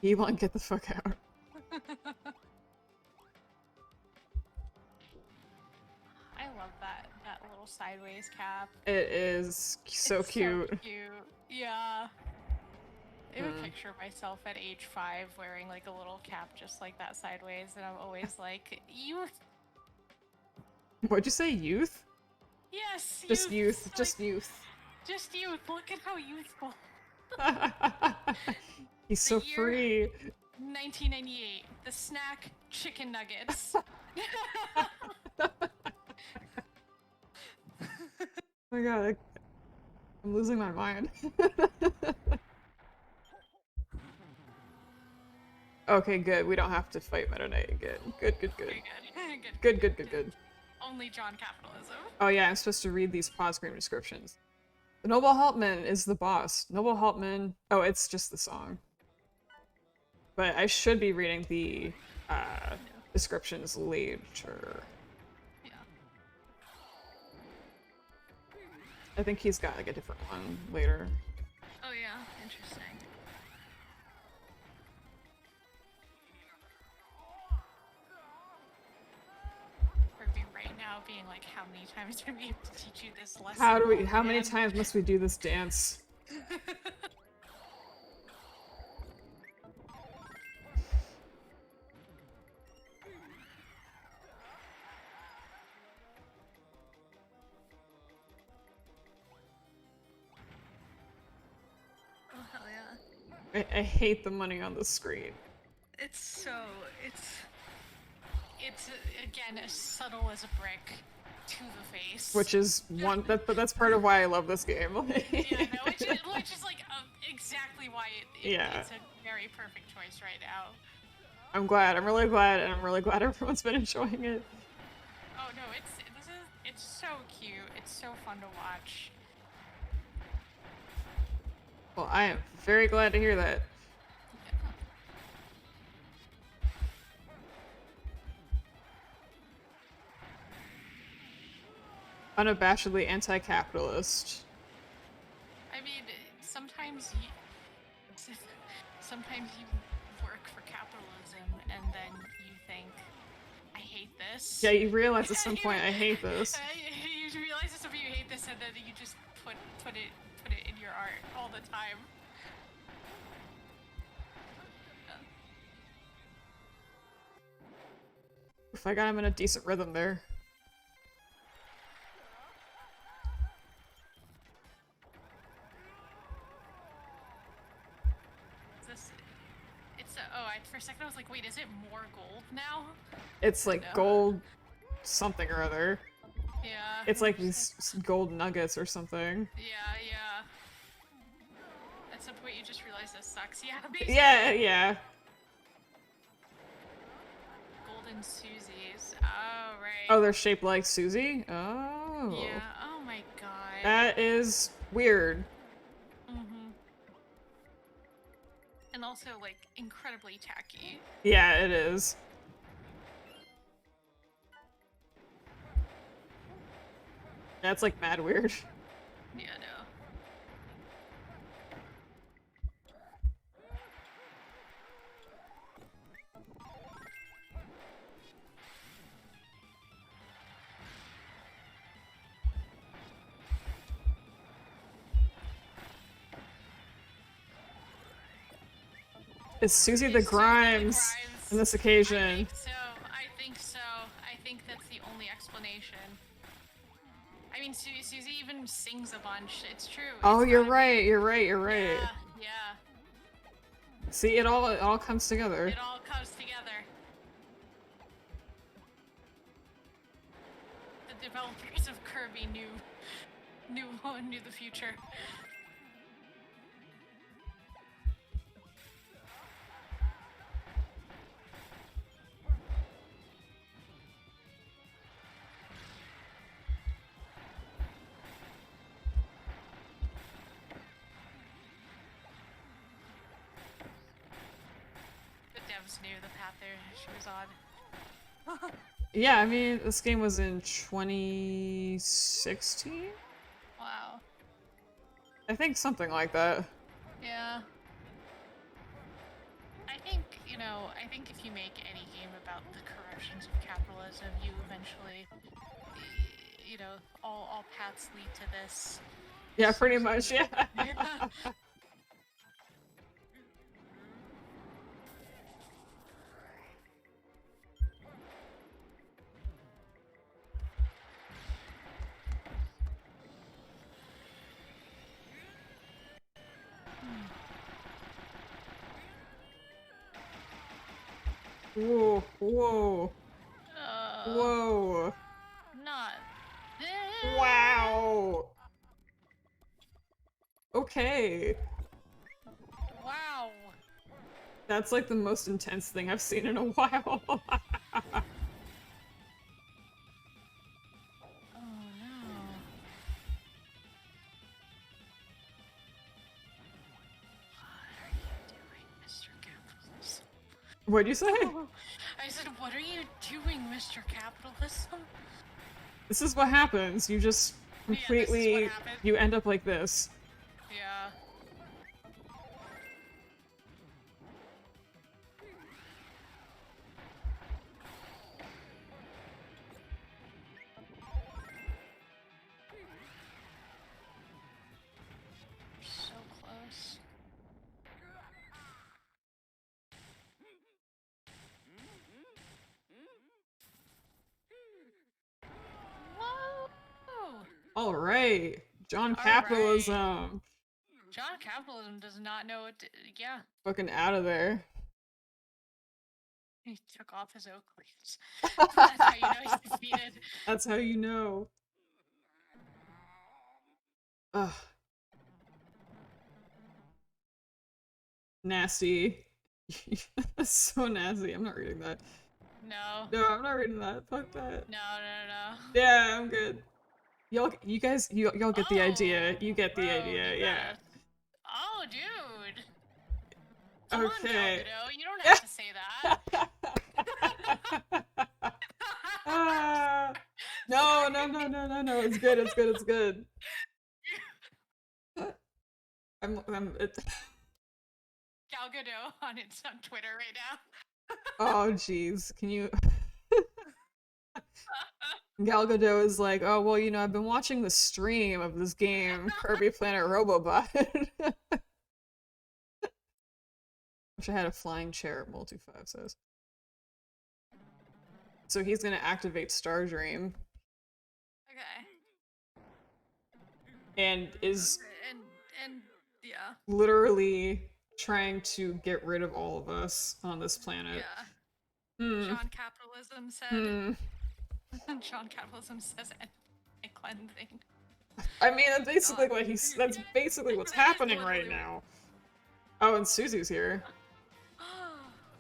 Elon, get the fuck out. I love that little sideways cap. It is so cute. So cute. Yeah. I have a picture of myself at age 5 wearing like a little cap just like that sideways, and I'm always like, youth. What'd you say, youth? Yes, Just youth. Like, Just youth. Just youth. Look at how youthful. He's so free. 1998. The snack chicken nuggets. Oh my god, I'm losing my mind. Okay, good. We don't have to fight Meta Knight again. Good. Good. Only John capitalism. Oh yeah, I'm supposed to read these pause screen descriptions. The Noble Helpman is the boss. Noble Helpman. Oh, it's just the song. But I should be reading the descriptions later. Yeah. I think he's got like a different one later. Oh yeah, interesting. Kirby right now being like, how many times do we have to teach you this lesson? How many times must we do this dance? Oh hell yeah. I hate the money on the screen. It's again as subtle as a brick to the face. Which is one, but that's part of why I love this game. Yeah, no, which is like exactly why Yeah. it's a very perfect choice right now. I'm glad. I'm really glad, and I'm really glad everyone's been enjoying it. Oh no, it's so cute. It's so fun to watch. Well, I am very glad to hear that. Unabashedly anti-capitalist. I mean, sometimes you work for capitalism and then you think, I hate this. Yeah, you realize at some point I hate this. You realize at some point you hate this, and then you just put it in your art all the time. If I got him in a decent rhythm there. For a second I was like, wait, is it more gold now? It's like gold something or other. Yeah. It's like these gold nuggets or something. Yeah. At some point you just realize this sucks. Yeah, basically. Yeah. Golden Susies. Oh, right. Oh, they're shaped like Susie? Oh. Yeah, oh my god. That is weird. And also, like, incredibly tacky. Yeah, it is. That's like mad weird. Yeah, no. It's Susie the Grimes on this occasion. I think so. I think that's the only explanation. I mean, Susie even sings a bunch. It's true. Oh, you're right. Yeah. See, it all comes together. It all comes together. The developers of Kirby knew the future. Knew the path she was on. Yeah, I mean, this game was in 2016? Wow. I think something like that. Yeah. I think if you make any game about the corruptions of capitalism, you eventually you know, all paths lead to this. Yeah, pretty much, yeah. Whoa, whoa. Whoa. Not this. Wow. Okay. Wow. That's like the most intense thing I've seen in a while. Oh no. What are you doing, Mr. Capitalism? What'd you say? I said, what are you doing, Mr. Capitalism? This is what happens. You just completely... Yeah, this is what happened. You end up like this. Yeah. So close. Whoa! Alright. John All Capitalism. John Capitalism does not know what to, yeah. Fucking out of there. He took off his oak leaves. That's how you know he's defeated. That's how you know. Ugh. Nasty. That's so nasty. I'm not reading that. No. No, I'm not reading that. Fuck that. No. Yeah, I'm good. Y'all get the idea. You get the Bro, idea, you yeah. gotta- Oh, dude. Come on, Okay. Galgado. You don't have to say that. No. It's good. It's good. It's... Galgado on Twitter right now. Oh, jeez. Can you... Gal Gadot is like, oh, well, you know, I've been watching the stream of this game, Kirby Planet Robobot. Wish I had a flying chair, Multi5 says. So he's gonna activate Stardream. Okay. And is And yeah. literally trying to get rid of all of us on this planet. Yeah. John Capitalism said. John Capitalism says cleansing. I mean, that's basically what he's. That's basically what's happening right now. Oh, and Susie's here.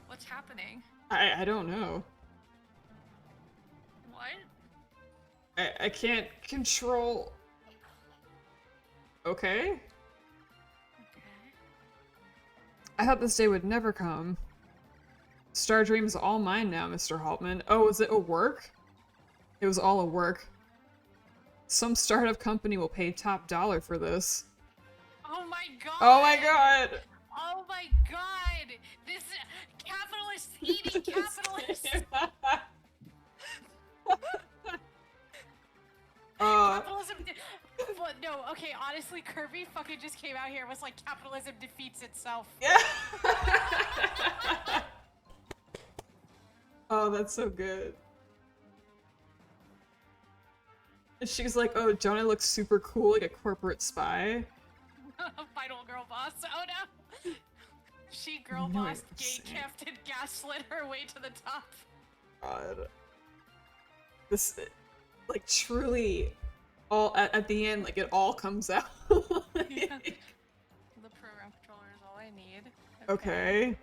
What's happening? I don't know. What? I can't control. Okay. I thought this day would never come. Stardream is all mine now, Mr. Haltman. Oh, is it a work? It was all a work. Some startup company will pay top dollar for this. Oh my god! Oh my god! Oh my god! This capitalist eating capitalist! Capitalism but no, okay, honestly, Kirby fucking just came out here and was like, capitalism defeats itself. Yeah. Oh, that's so good. And she's like, oh, don't I look super cool like a corporate spy? Final girl boss. Oh no! She girl boss, gate-kept, and gaslit her way to the top. God. This, like, truly, all at the end, like, it all comes out. Yeah. The program controller is all I need. Okay.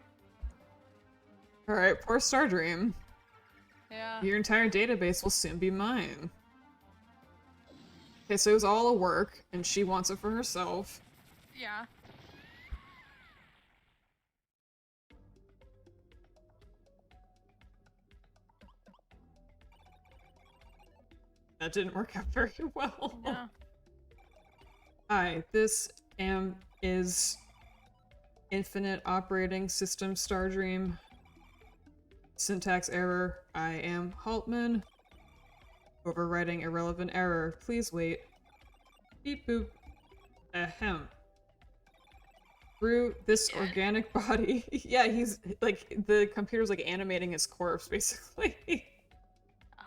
Alright, poor Stardream. Yeah. Your entire database will soon be mine. Okay, so it was all a work, and she wants it for herself. Yeah. That didn't work out very well. No. Hi, this is Infinite Operating System Stardream. Syntax error. I am Haltman. Overwriting irrelevant error. Please wait. Beep boop. Ahem. Through this organic body. Yeah, he's like, the computer's like animating his corpse, basically.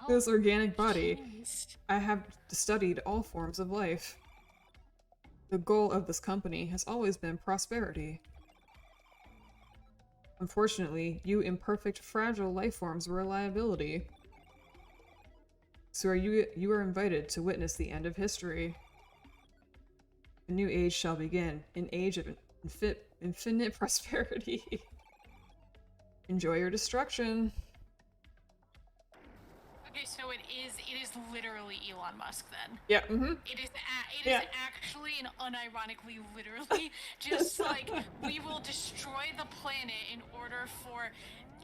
This organic body. Jeez. I have studied all forms of life. The goal of this company has always been prosperity. Unfortunately, you imperfect, fragile life forms were a liability. So you are invited to witness the end of history. A new age shall begin, an age of infinite prosperity. Enjoy your destruction. Okay, so it is literally Elon Musk then. Yeah, mm-hmm. It is actually and unironically literally just like, we will destroy the planet in order for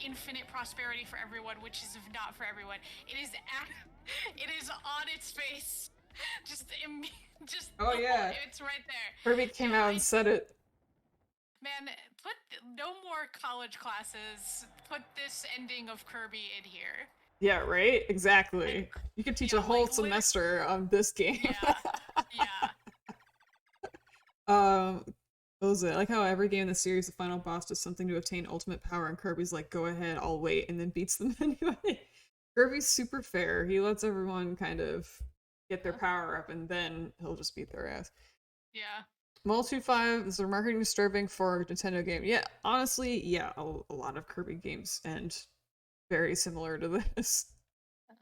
infinite prosperity for everyone, which is not for everyone. It is on its face. Just Oh yeah. It's right there. Kirby came out and said it. Man, put no more college classes. Put this ending of Kirby in here. Yeah, right? Exactly. You could teach a whole semester on this game. Yeah. What was it? I like how every game in the series, the final boss does something to obtain ultimate power, and Kirby's like, go ahead, I'll wait, and then beats them anyway. Kirby's super fair. He lets everyone kind of get their power up, and then he'll just beat their ass. Yeah. Multi 5 is remarkably disturbing for a Nintendo game. Yeah, honestly, yeah, a lot of Kirby games end very similar to this.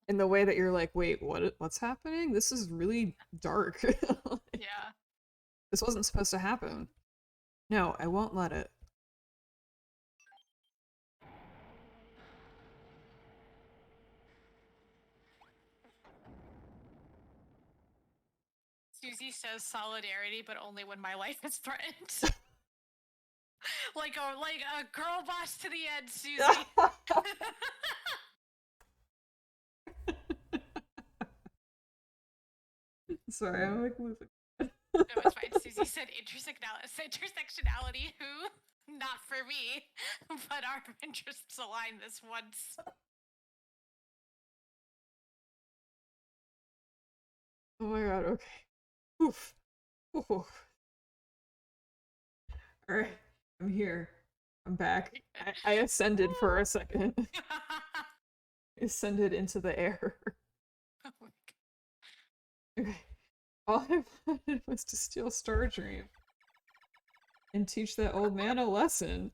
In the way that you're like, wait, what's happening? This is really dark. Yeah. This wasn't supposed to happen. No, I won't let it. Susie says solidarity, but only when my life is threatened. like a girl boss to the end, Susie. Sorry, I'm like losing. No, it's fine. Susie said intersectionality. Who? Not for me, but our interests align this once. Oh my god. Okay. Oof. Oof. Alright, I'm here. I'm back. I ascended for a second. Ascended into the air. Oh my god. Okay. All I wanted was to steal Stardream. And teach that old man a lesson.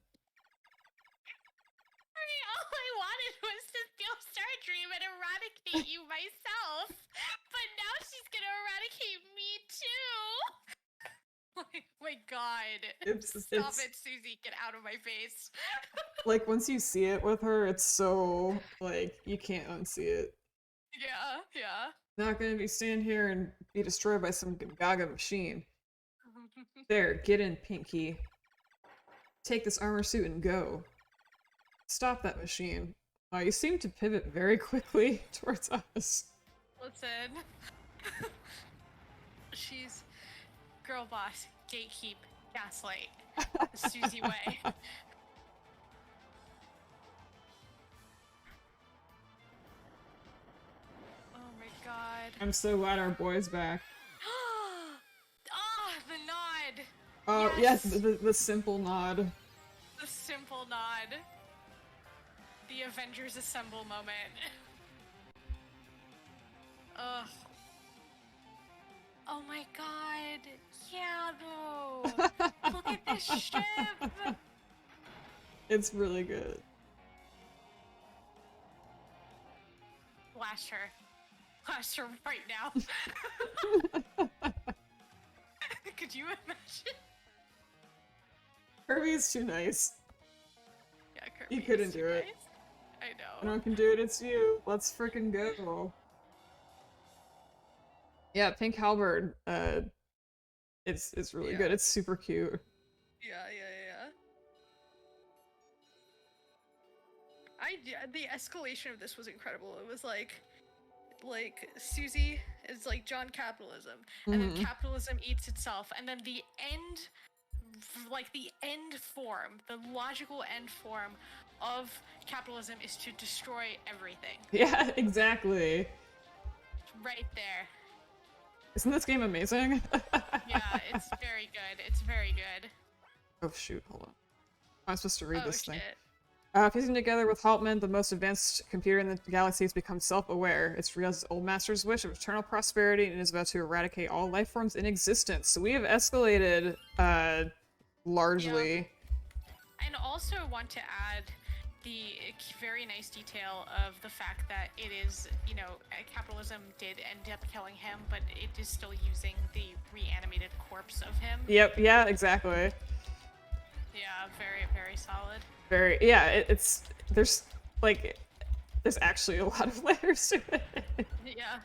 All I wanted was to steal Stardream and eradicate you myself. But now she's gonna eradicate me too! Oh my god. Stop it, Susie. Get out of my face. Like, once you see it with her, it's so, like, you can't unsee it. Yeah. Not gonna be stand here and be destroyed by some Gaga machine. There, get in, Pinky. Take this armor suit and go. Stop that machine. Wow, you seem to pivot very quickly towards us. Listen. She's girl boss, gatekeep, gaslight. The Susie way. Oh my god. I'm so glad our boy's back. The nod! Oh, yes, the simple nod. The simple nod. The Avengers Assemble moment. Ugh. Oh my god. Yeah, though. Look at this ship. It's really good. Blast her. Blast her right now. Could you imagine? Kirby's too nice. Yeah, Kirby. You couldn't do it. I know. No one can do it, it's you. Let's frickin' go. Yeah, Pink Halberd, it's really good. It's super cute. Yeah. The escalation of this was incredible. It was like Susie is like John Capitalism, and then capitalism eats itself, and then the end, like the end form, the logical end form of capitalism is to destroy everything. Yeah, exactly. Right there. Isn't this game amazing? Yeah, it's very good. It's very good. Oh shoot, hold on. I'm supposed to read this thing. Shit. Fusing together with Haltman, the most advanced computer in the galaxy has become self-aware. It's realized Old Master's wish of eternal prosperity and is about to eradicate all life forms in existence. So we have escalated, largely. Yeah. And also want to add the very nice detail of the fact that it is, you know, capitalism did end up killing him, but it is still using the reanimated corpse of him. Yep, yeah, exactly. Yeah, very, very solid. Very, yeah, it's, there's, like, there's actually a lot of layers to it. Yeah.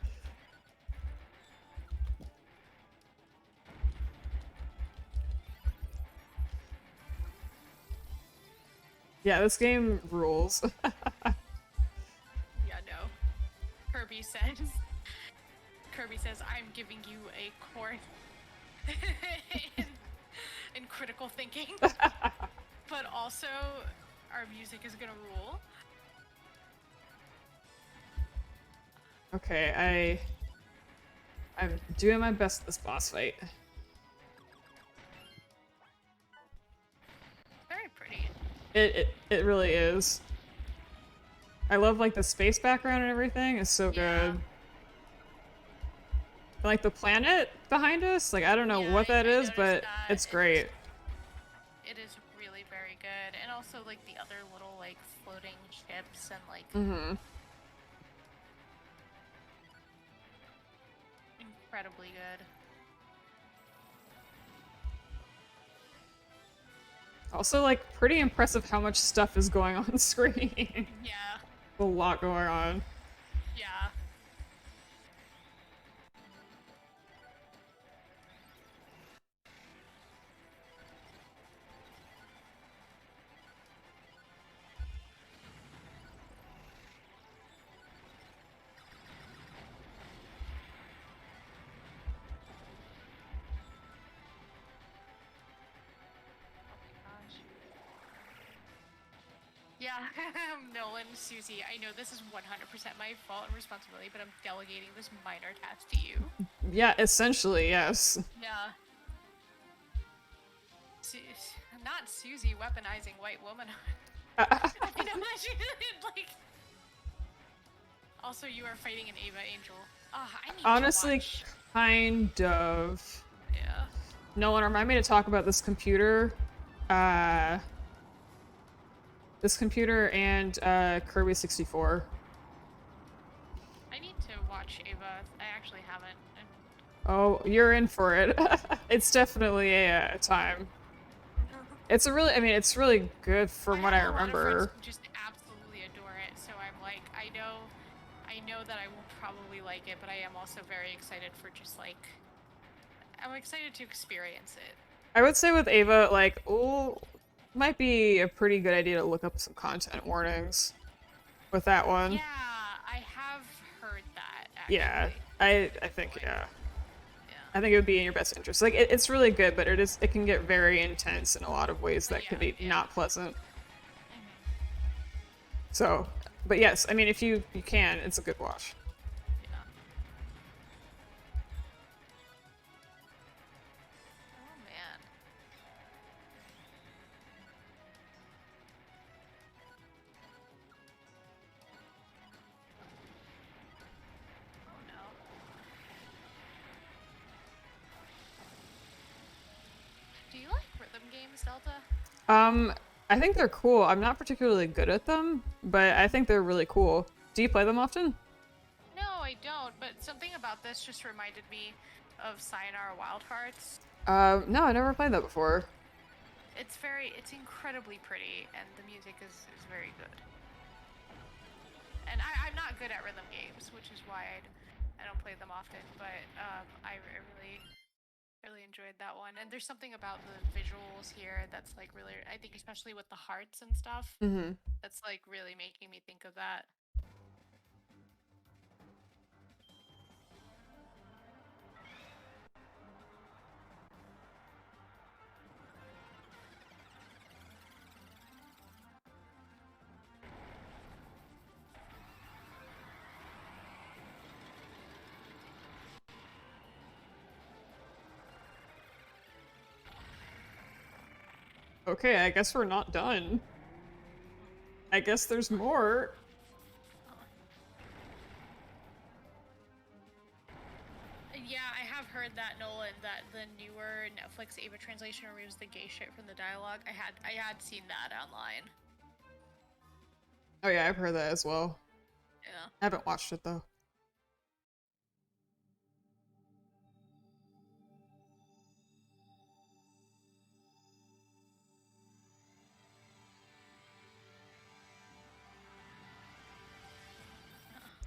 Yeah, this game rules. Yeah, no. Kirby says, I'm giving you a course in critical thinking. But also, our music is gonna rule. Okay, I'm doing my best this boss fight. Very pretty. It really is. I love like the space background and everything. It's so good. And, like the planet behind us, like I don't know what that is, but it's great. It is really very good, and also like the other little like floating ships and like incredibly good. Also, like pretty impressive how much stuff is going on screen. Yeah. A lot going on. Yeah. Yeah, Nolan, Susie, I know this is 100% my fault and responsibility, but I'm delegating this minor task to you. Yeah, essentially, yes. Yeah. Not Susie weaponizing white woman. You know, like... Also, you are fighting an Ava Angel. I need Honestly, to watch. kind of. Yeah. Nolan, remind me to talk about this computer. This computer and Kirby 64. I need to watch Ava. I actually haven't. Oh, you're in for it. It's definitely a time. It's a really, I mean, it's really good from what I remember. I have a lot of friends who just absolutely adore it, so I'm like, I know that I will probably like it, but I am also very excited for just like, I'm excited to experience it. I would say with Ava, like, oh, might be a pretty good idea to look up some content warnings with that one. Yeah, I have heard that, actually. Yeah, I think, yeah. I think it would be in your best interest. Like, it's really good, but it can get very intense in a lot of ways that can be not pleasant. So, but yes, I mean, if you can, it's a good watch. Yeah. Oh, man. Oh, no. Do you like rhythm games, Delta? I think they're cool. I'm not particularly good at them, but I think they're really cool. Do you play them often? No, I don't, but something about this just reminded me of Sayonara Wild Hearts. No, I never played that before. It's incredibly pretty, and the music is very good. And I'm not good at rhythm games, which is why I don't play them often, but I really enjoyed that one. And there's something about the visuals here that's like really, I think especially with the hearts and stuff, that's like really making me think of that. Okay, I guess we're not done. I guess there's more. Yeah, I have heard that, Nolan, that the newer Netflix Ava translation removes the gay shit from the dialogue. I had seen that online. Oh yeah, I've heard that as well. Yeah. I haven't watched it though.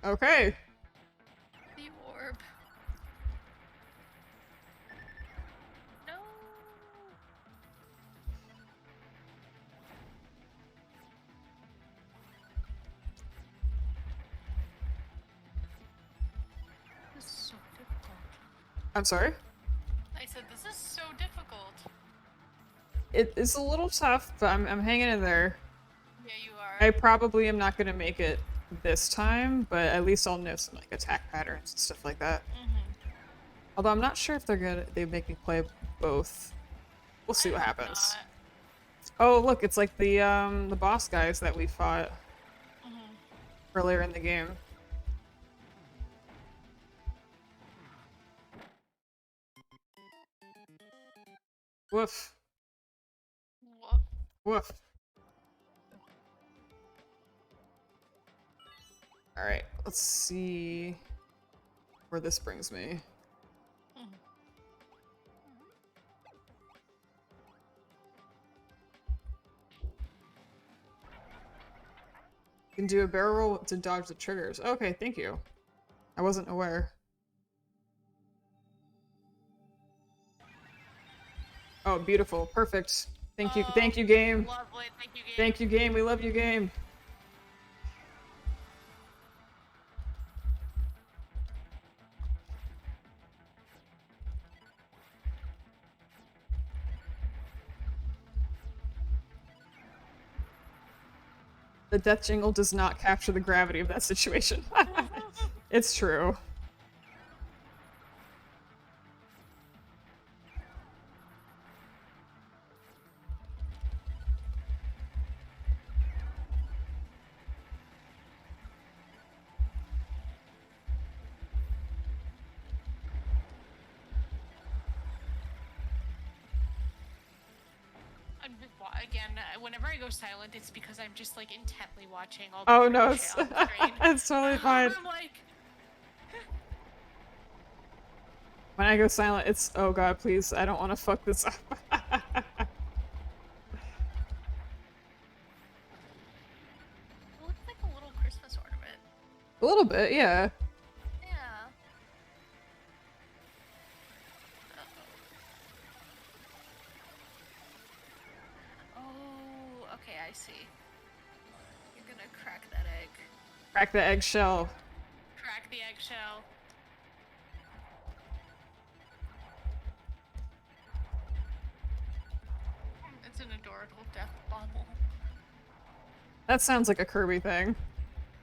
Okay. The orb. No. This is so difficult. I'm sorry? I said this is so difficult. It is a little tough, but I'm hanging in there. Yeah, you are. I probably am not gonna make it this time, but at least I'll know some like attack patterns and stuff like that. Although I'm not sure if they make me play both. We'll see what happens. Not. Oh look, it's like the boss guys that we fought earlier in the game. Woof. What? Woof. Alright, let's see where this brings me. You can do a barrel roll to dodge the triggers. Okay, thank you. I wasn't aware. Oh, beautiful. Perfect. Thank you. Thank you, game. Lovely. Thank you, game. Thank you, game. We love you, game. The death jingle does not capture the gravity of that situation. It's true. Again, whenever I go silent, it's because I'm just like intently watching all. Oh the no, shit on the screen. it's totally fine. I'm like, when I go silent, it's oh god, please, I don't want to fuck this up. it looks like a little Christmas ornament. A little bit, yeah. Yeah. Oh, okay, I see. You're gonna crack that egg. Crack the eggshell. Crack the eggshell. It's an adorable death bauble. That sounds like a Kirby thing.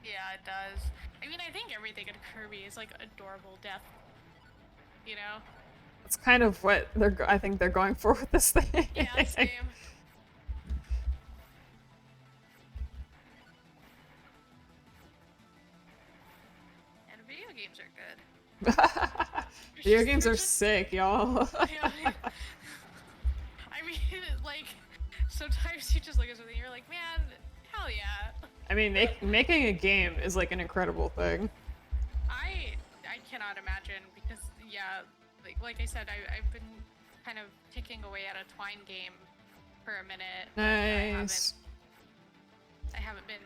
Yeah, it does. I mean, I think everything in Kirby is like adorable death. You know? That's kind of what I think they're going for with this thing. Yeah, same. And video games are good. Video games are sick, y'all. I mean, like, sometimes you just look at something and you're like, man, hell yeah. I mean, making a game is like an incredible thing. I cannot imagine because, yeah, like I said, I've been kind of ticking away at a Twine game for a minute. Nice. I haven't been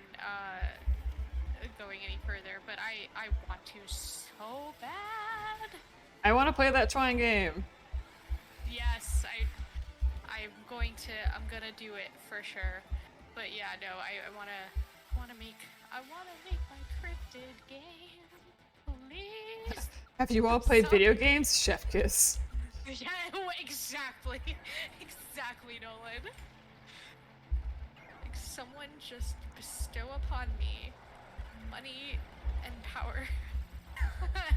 going any further, but I want to so bad. I want to play that Twine game. Yes, I'm gonna do it for sure. But yeah, no, I wanna make my cryptid game. Please. Have you all played video games? Chef kiss. Yeah, exactly. Exactly, Nolan. Like, someone just bestow upon me money and power,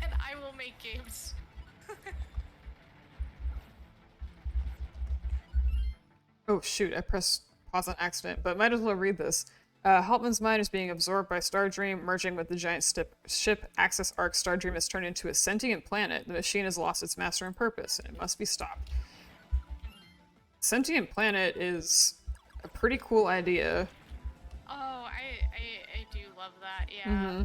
and I will make games. Oh shoot, I pressed pause on accident, but might as well read this. Haltman's mind is being absorbed by Stardream, merging with the giant ship Axis Arc. Stardream has turned into a sentient planet. The machine has lost its master and purpose, and it must be stopped. Sentient planet is a pretty cool idea. Oh, I do love that. Yeah. Mm-hmm.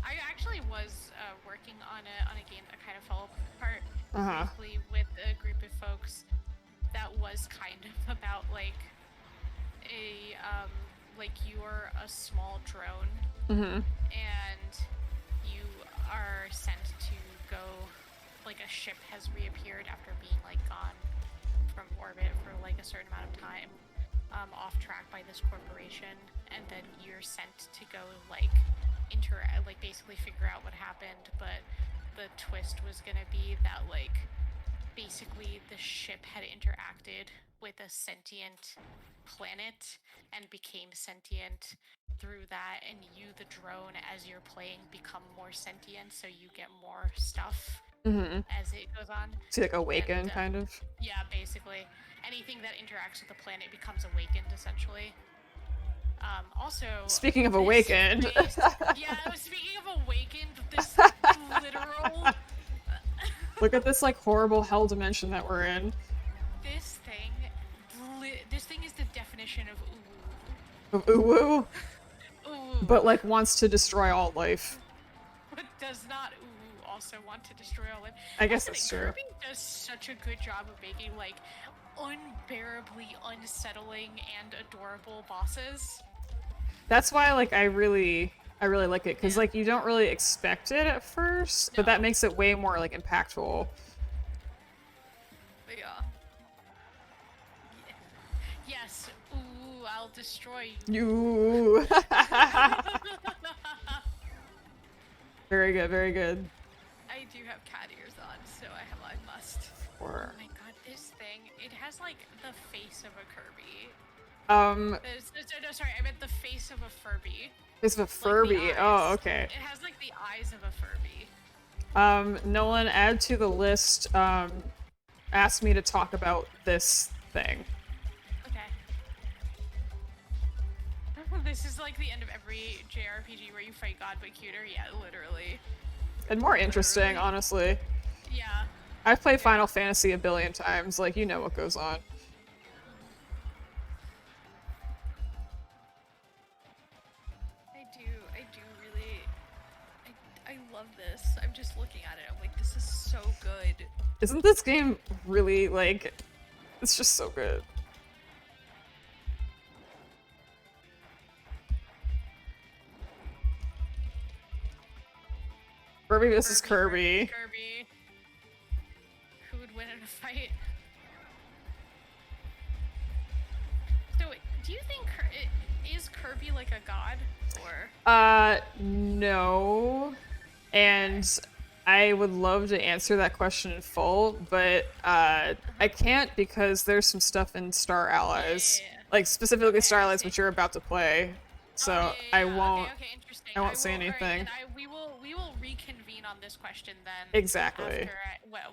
I actually was working on a game that kind of fell apart Uh-huh. briefly with a group of folks that was kind of about like a like you're a small drone and you are sent to go, like a ship has reappeared after being like gone from orbit for like a certain amount of time, off track by this corporation, and then you're sent to go like basically figure out what happened. But the twist was gonna be that like basically the ship had interacted with a sentient planet and became sentient through that, and you, the drone, as you're playing, become more sentient, so you get more stuff as it goes on. See, like awaken, And, kind of. Yeah, basically. Anything that interacts with the planet becomes awakened, essentially. Also, Speaking of this awakened. yeah, speaking of awakened, this literal... Look at this like horrible hell dimension that we're in. This thing is the definition of uwu. Of uwu, Uwu. but like wants to destroy all life. But does not uwu also want to destroy all life? I guess Also, that's true. Kirby does such a good job of making like unbearably unsettling and adorable bosses. That's why like I really like it, because like you don't really expect it at first, but that No. makes it way more like impactful. Yeah. Yes. Ooh, I'll destroy you. You. Very good, very good. I do have cat ears on, so I must. Or Oh my god, this thing, it has like the face of a Kirby. no, Sorry, I meant the face of a Furby. it's a Like, the Furby. Oh, eyes. okay. It has like the eyes of a Furby. Nolan, add to the list. Ask me to talk about this thing. Okay. This is like the end of every JRPG where you fight God but cuter. Yeah, literally. And more interesting, honestly. Yeah. I've played Final Fantasy a billion times. Like, you know what goes on. I do really, I love this. I'm just looking at it. I'm like, this is so good. Isn't this game really, like, it's just so good. Kirby vs. Kirby. Kirby. Who would win in a fight? So, do you think is Kirby like a god, or? No. And I would love to answer that question in full, but I can't because there's some stuff in Star Allies. Yeah. Like, specifically Okay, Star I Allies, see. which you're about to play. So Oh, yeah, I yeah, won't... Okay, interesting. I won't say alright, anything. then we will reconvene on this question then. Exactly. After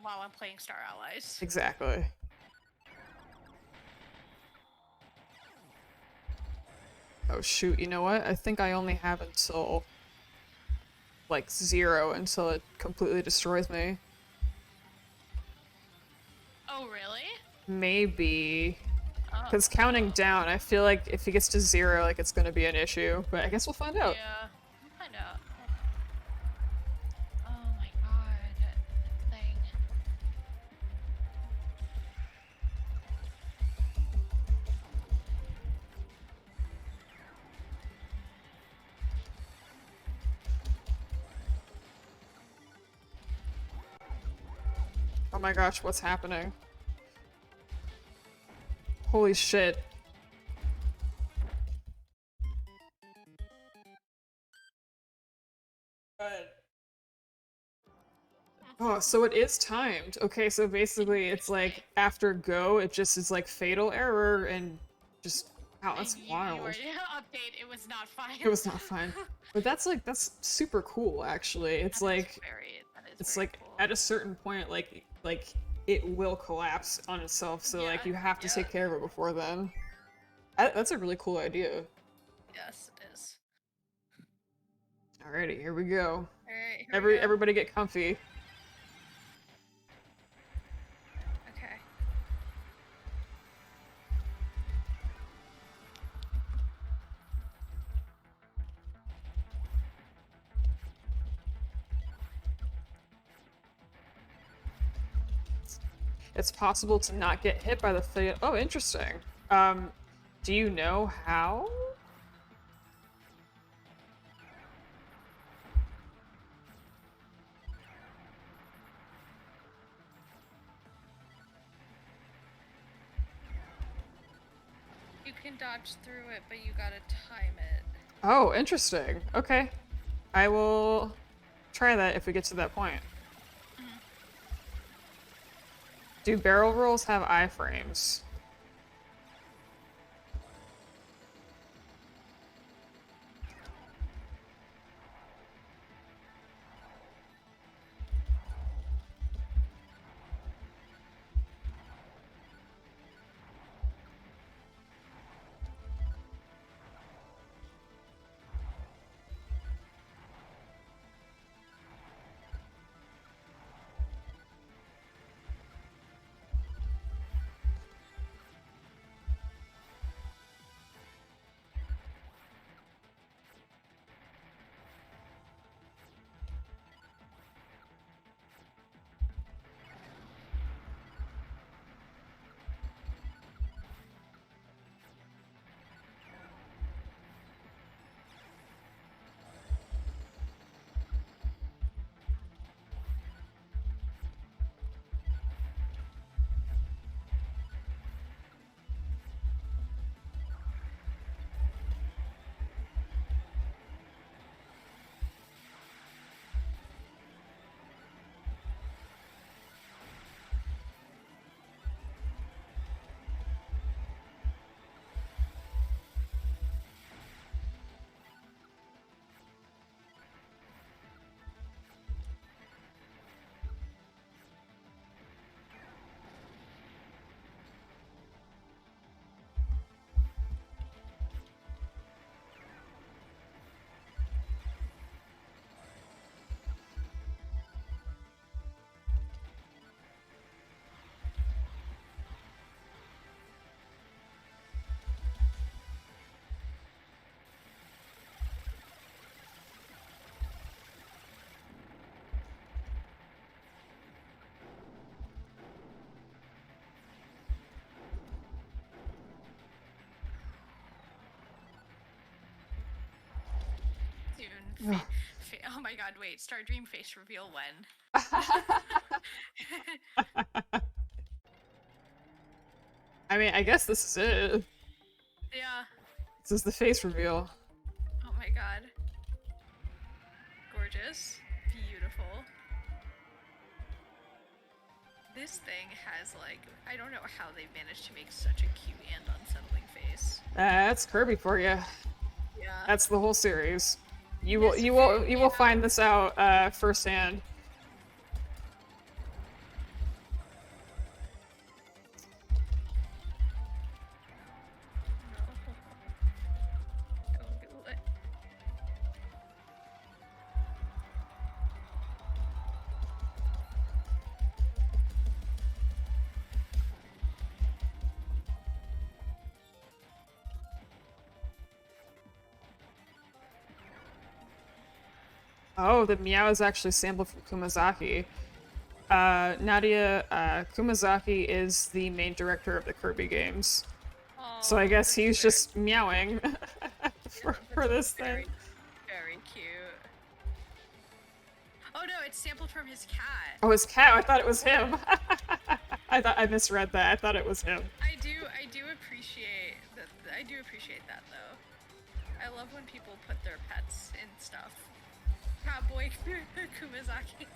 while I'm playing Star Allies. Exactly. Oh shoot, you know what? I think I only have until like 0 until it completely destroys me. Oh really? Maybe. Oh, Because counting down, I feel like if he gets to 0, like it's gonna be an issue. But I guess we'll find out. Yeah, I know. Oh my god, that thing. Oh my gosh, what's happening? Holy shit. Oh, so it is timed. Okay, so basically it's like after go, it just is like fatal error and just wow, that's And wild. update, it was not fine. It was not fine. But that's super cool actually. It's like That is it's very like cool. at a certain point like it will collapse on itself. So like you have to yeah. take care of it before then. That's a really cool idea. Yes, it is. Alrighty, here we go. Alright, here we go. Everybody get comfy. Okay. It's possible to not get hit by the Oh, interesting. Do you know how? You can dodge through it, but you gotta time it. Oh, interesting. Okay. I will try that if we get to that point. Do barrel rolls have iframes? Oh my god, wait. Star Dream face reveal when? I mean, I guess this is it. Yeah. This is the face reveal. Oh my god. Gorgeous. Beautiful. This thing has, like, I don't know how they managed to make such a cute and unsettling face. That's Kirby for you. Yeah. That's the whole series. You will find this out firsthand. Don't do it. Oh, the meow is actually sampled from Kumazaki. Nadia, Kumazaki is the main director of the Kirby games. Oh, So I guess that's he's very- just meowing for this very, thing. Very cute. Oh no, it's sampled from his cat. Oh, his cat. I thought it was him. I thought I misread that. I thought it was him. I do appreciate that. I do appreciate that though. I love when people put their pets in stuff. Cowboy Kumazaki.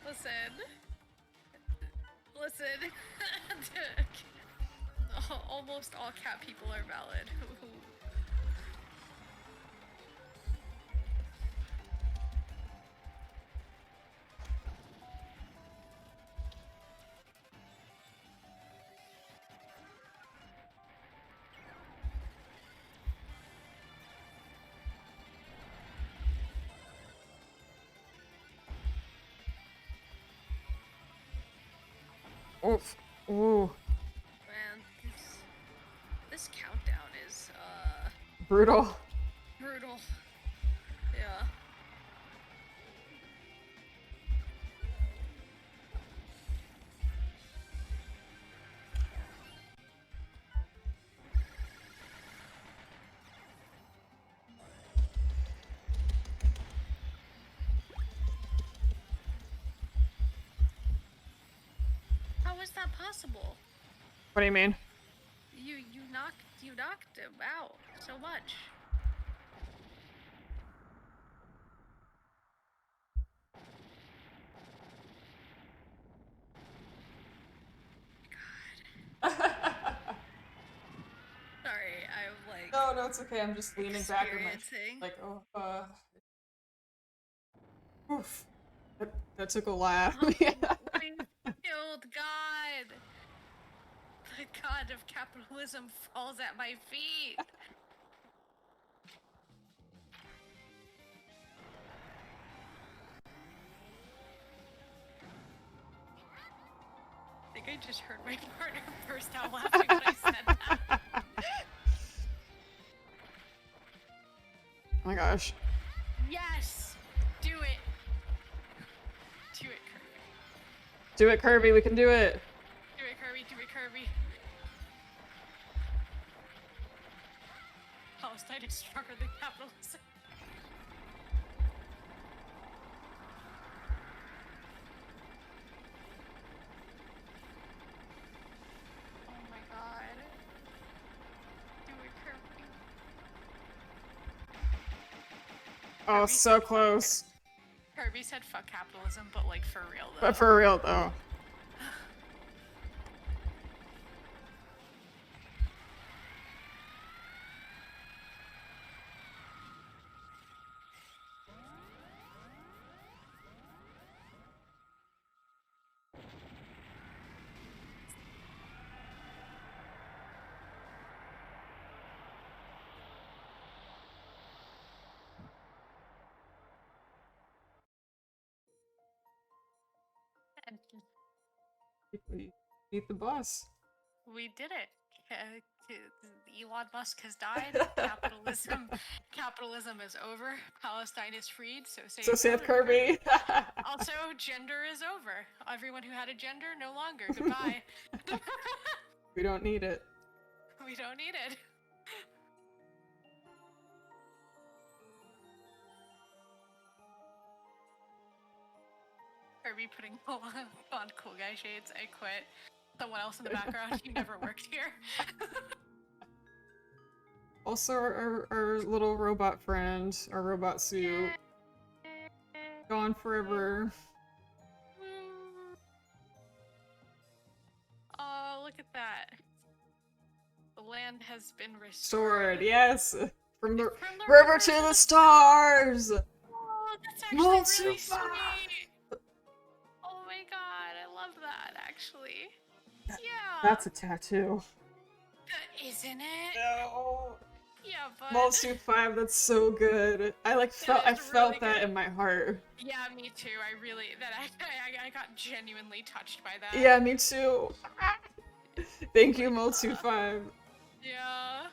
Listen. Almost all cat people are valid. Oof. Ooh. Man, this countdown is Brutal. brutal. Yeah. How is that possible? What do you mean? You knocked him out so much. Sorry, I'm like No, it's okay. I'm just leaning back in my like, oof. That took a laugh. Yeah. We killed God. The god of capitalism falls at my feet. I think I just heard my partner burst out laughing when I said that. Oh my gosh. Yes! Do it! Do it, Kirby. Do it, Kirby. We can do it. Do it, Kirby. Do it, Kirby. Palestine is stronger than capitalism. Oh my god. Do it, Kirby. Oh, so close. Kirby said fuck capitalism, but like for real though. But for real though. We beat the boss. We did it. Elon Musk has died. Capitalism is over. Palestine is freed. So saith Kirby. Also, gender is over. Everyone who had a gender, no longer. Goodbye. We don't need it. We don't need it. Kirby putting on cool guy shades. I quit. Someone else in the background. You never worked here. Also, our little robot friend, our robot suit, gone forever. Oh, look at that. The land has been restored. Sword, yes! From the river to the stars! Oh, that's actually really sweet. Oh my god, I love that, actually. Yeah. That's a tattoo. Isn't it? No. Yeah, but Multi 5, that's so good. I felt that in my heart. Yeah, me too. I got genuinely touched by that. Yeah, me too. Thank you, Multi 5. Yeah.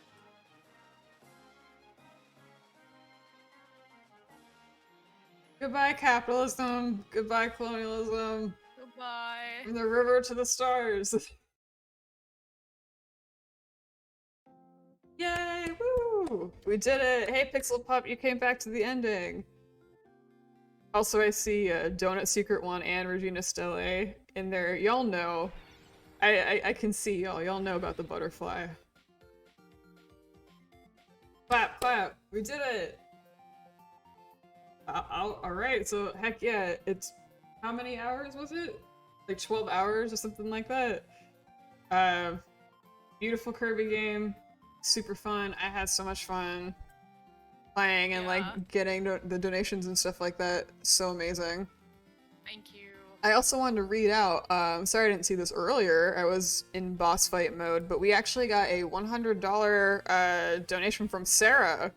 Goodbye, capitalism. Goodbye, colonialism. Goodbye. From the river to the stars. Yay! Woo! We did it! Hey, Pixel Pup, you came back to the ending. Also, I see Donut Secret One and Regina Stelle in there. Y'all know. I can see y'all. Y'all know about the butterfly. Clap, clap. We did it! Alright, so heck yeah, it's... How many hours was it? Like 12 hours or something like that? Beautiful Kirby game. Super fun. I had so much fun playing and like getting the donations and stuff like that. So amazing. Thank you. I also wanted to read out, sorry I didn't see this earlier, I was in boss fight mode, but we actually got a $100 donation from Sarah.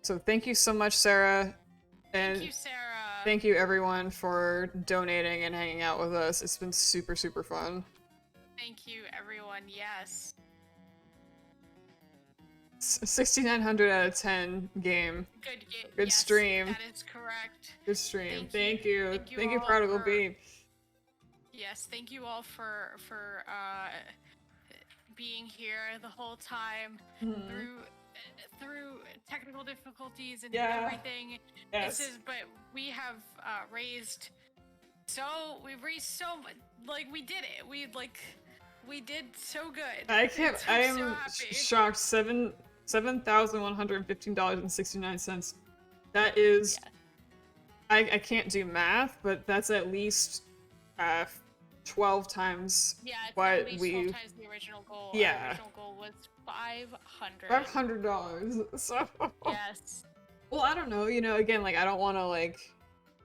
So thank you so much, Sarah. And thank you, Sarah. Thank you everyone for donating and hanging out with us. It's been super, super fun. Thank you, everyone. Yes. 6,900 out of 10 game. Good game. Good Yes, stream. that is correct. Good stream. Thank you. Thank you, all Prodigal for, Bee. Yes, thank you all for being here the whole time through technical difficulties and everything. Yes. But we have raised we've raised so much. Like, we did it. We did so good. I am so happy. shocked. $7,115.69. That is, I can't do math, but that's at least 12 times what at least 12 times the original goal. Yeah. Our original goal was $500. $500. So yes. Well, I don't know. Again, like, I don't want to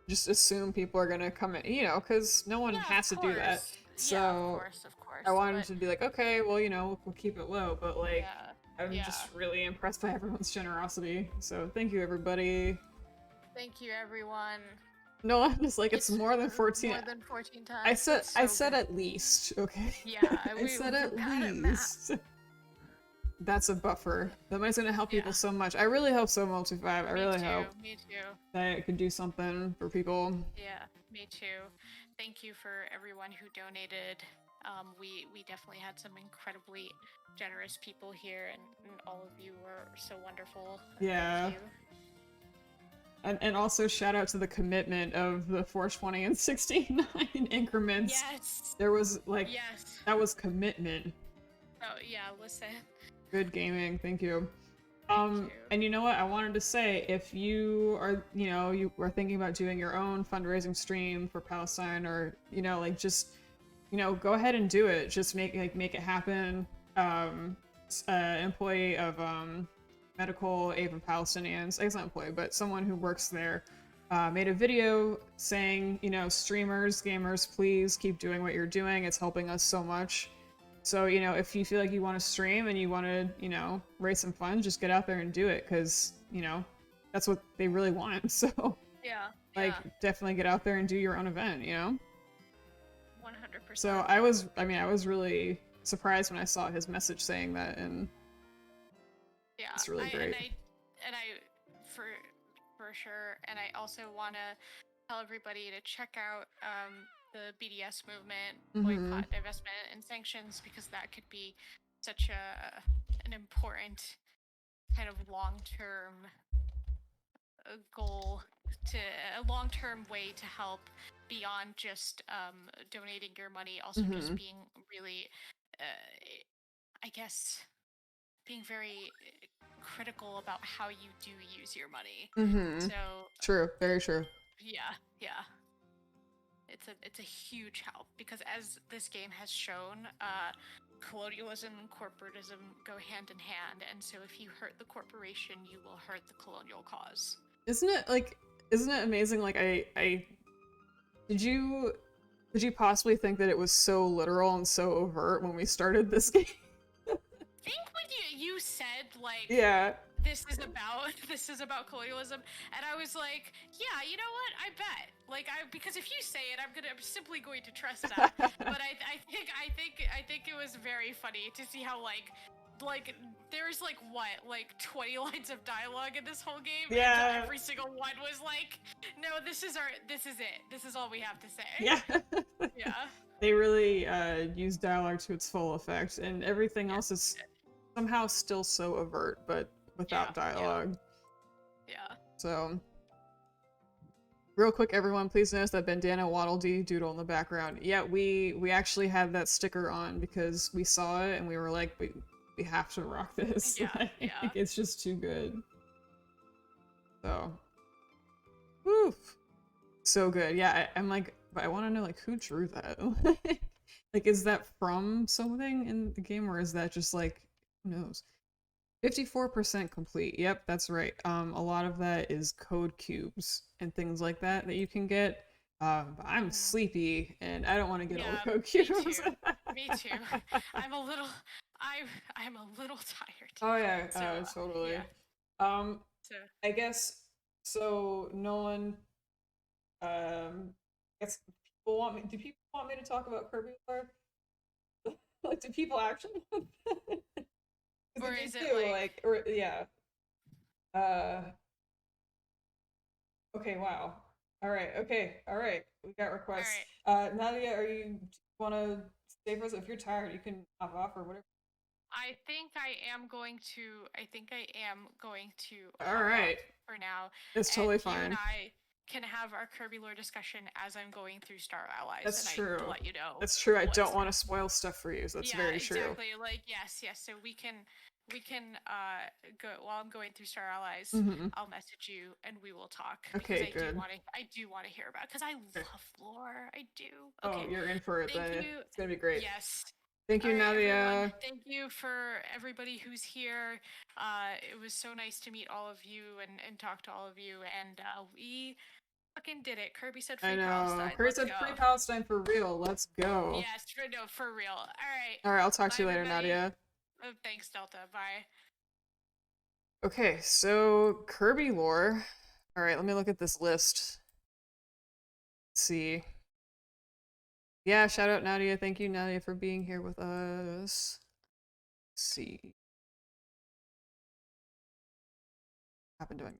just assume people are gonna come in, because no one has to do that. So of course. I wanted to be like, okay, well, we'll keep it low, but I'm just really impressed by everyone's generosity. So thank you, everybody. Thank you, everyone. No, I'm just like, it's more than 14. More than 14 times. I said at least, okay? Yeah, I said at least. That's a buffer. That money's gonna help people so much. I really hope so, Multi5. I really hope. Me too. That it could do something for people. Yeah, me too. Thank you for everyone who donated. We definitely had some incredibly generous people here, and all of you were so wonderful. Yeah. Thank you. And also shout out to the commitment of the 420 and 69 increments. Yes. There was yes. That was commitment. Oh yeah, listen. Good gaming, thank you. Thank you. And you know what? I wanted to say, if you are, you are thinking about doing your own fundraising stream for Palestine, or just, go ahead and do it. Just make it happen. Employee of Medical Aid for Palestinians, I guess not employee, but someone who works there, made a video saying, streamers, gamers, please keep doing what you're doing. It's helping us so much. So, if you feel like you want to stream and you want to, raise some funds, just get out there and do it, because, that's what they really want. So, definitely get out there and do your own event, 100%. So I was really surprised when I saw his message saying that, and it's really great. And I for sure, and I also want to tell everybody to check out the BDS movement, boycott, divestment, and sanctions, because that could be such an important kind of long-term goal, a long-term way to help beyond just donating your money, also just being really, I guess, being very critical about how you do use your money. So true, very true. Yeah. It's a huge help, because as this game has shown, colonialism and corporatism go hand in hand, and so if you hurt the corporation, you will hurt the colonial cause. Isn't it amazing? Did you possibly think that it was so literal and so overt when we started this game? I think when you said this is about colonialism, and I was like, yeah, you know what? I bet. Because if you say it, I'm simply going to trust that. But I think it was very funny to see how there's 20 lines of dialogue in this whole game. Yeah. And every single one was like, no, this is it. This is all we have to say. Yeah. Yeah. They really use dialogue to its full effect, and everything else is somehow still so overt, but without dialogue. Yeah. So, real quick, everyone, please notice that bandana waddle dee doodle in the background. Yeah, we actually had that sticker on because we saw it and we were like, we have to rock this. Yeah, It's just too good. So, whew, so good. Yeah, I'm like, but I want to know who drew that. Is that from something in the game, or is that just who knows? 54% complete. Yep, that's right. A lot of that is code cubes and things like that you can get. But I'm sleepy and I don't want to get all the code cubes. Me too. I'm a little tired. Oh yeah, so, totally. Yeah. I guess so. Nolan. Do people want me to talk about Kirby lore? Like, do people actually know that? 'Cause Or if is they it do, like or yeah. Uh, okay, wow. All right, okay, all right. We got all requests. right? Nadia, want to stay for us? If you're tired, you can hop off or whatever. I think I am going to. I think I am going to All hop off right, for now, it's and totally you and fine. I can have our Kirby lore discussion as I'm going through Star Allies, That's and I true. let you know That's true. I what's. don't want to spoil stuff for you. So that's Yeah, very true. exactly. Like yes, yes. So we can go while I'm going through Star Allies. Mm-hmm. I'll message you and we will talk because Okay, good. I do want to hear about because I Okay. love lore. I do. Oh, Okay. you're in for it Thank then. you. It's gonna be great. Yes. Thank All you, right, everyone. Nadia. Thank you for everybody who's here. It was so nice to meet all of you and talk to all of you. And we fucking did it. Kirby said I free know. Palestine. Curry Let's said go. free Palestine for real. Let's go. Yes, no, for real. All right. All right, I'll talk Bye, to you later, everybody. Nadia. Thanks, Delta. Bye. Okay, so Kirby lore. All right, let me look at this list. Let's see. Yeah, shout out Nadia. Thank you, Nadia, for being here with us. Let's see. What happened to him?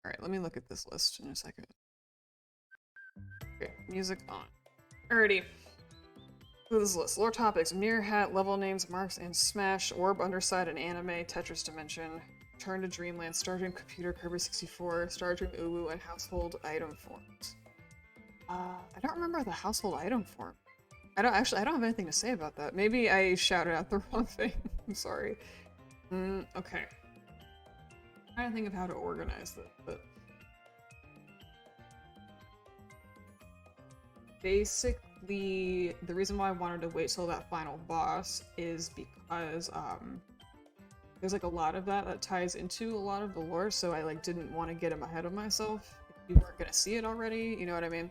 All right, let me look at this list in a second. Okay, music on. Alrighty. Look at this list. Lore topics: Mirror Hat, level names, marks, and Smash, Orb Underside, and Anime, Tetris Dimension, Turn to Dreamland, Stardream Computer, Kirby 64, Stardream Uwu, and Household Item Forms. I don't remember the Household Item form. I don't have anything to say about that. Maybe I shouted out the wrong thing. I'm sorry. Okay. I'm trying to think of how to organize this, but basically, the reason why I wanted to wait till that final boss is because there's like a lot of that ties into a lot of the lore, so I like didn't want to get him ahead of myself. If you weren't gonna see it already, you know what I mean?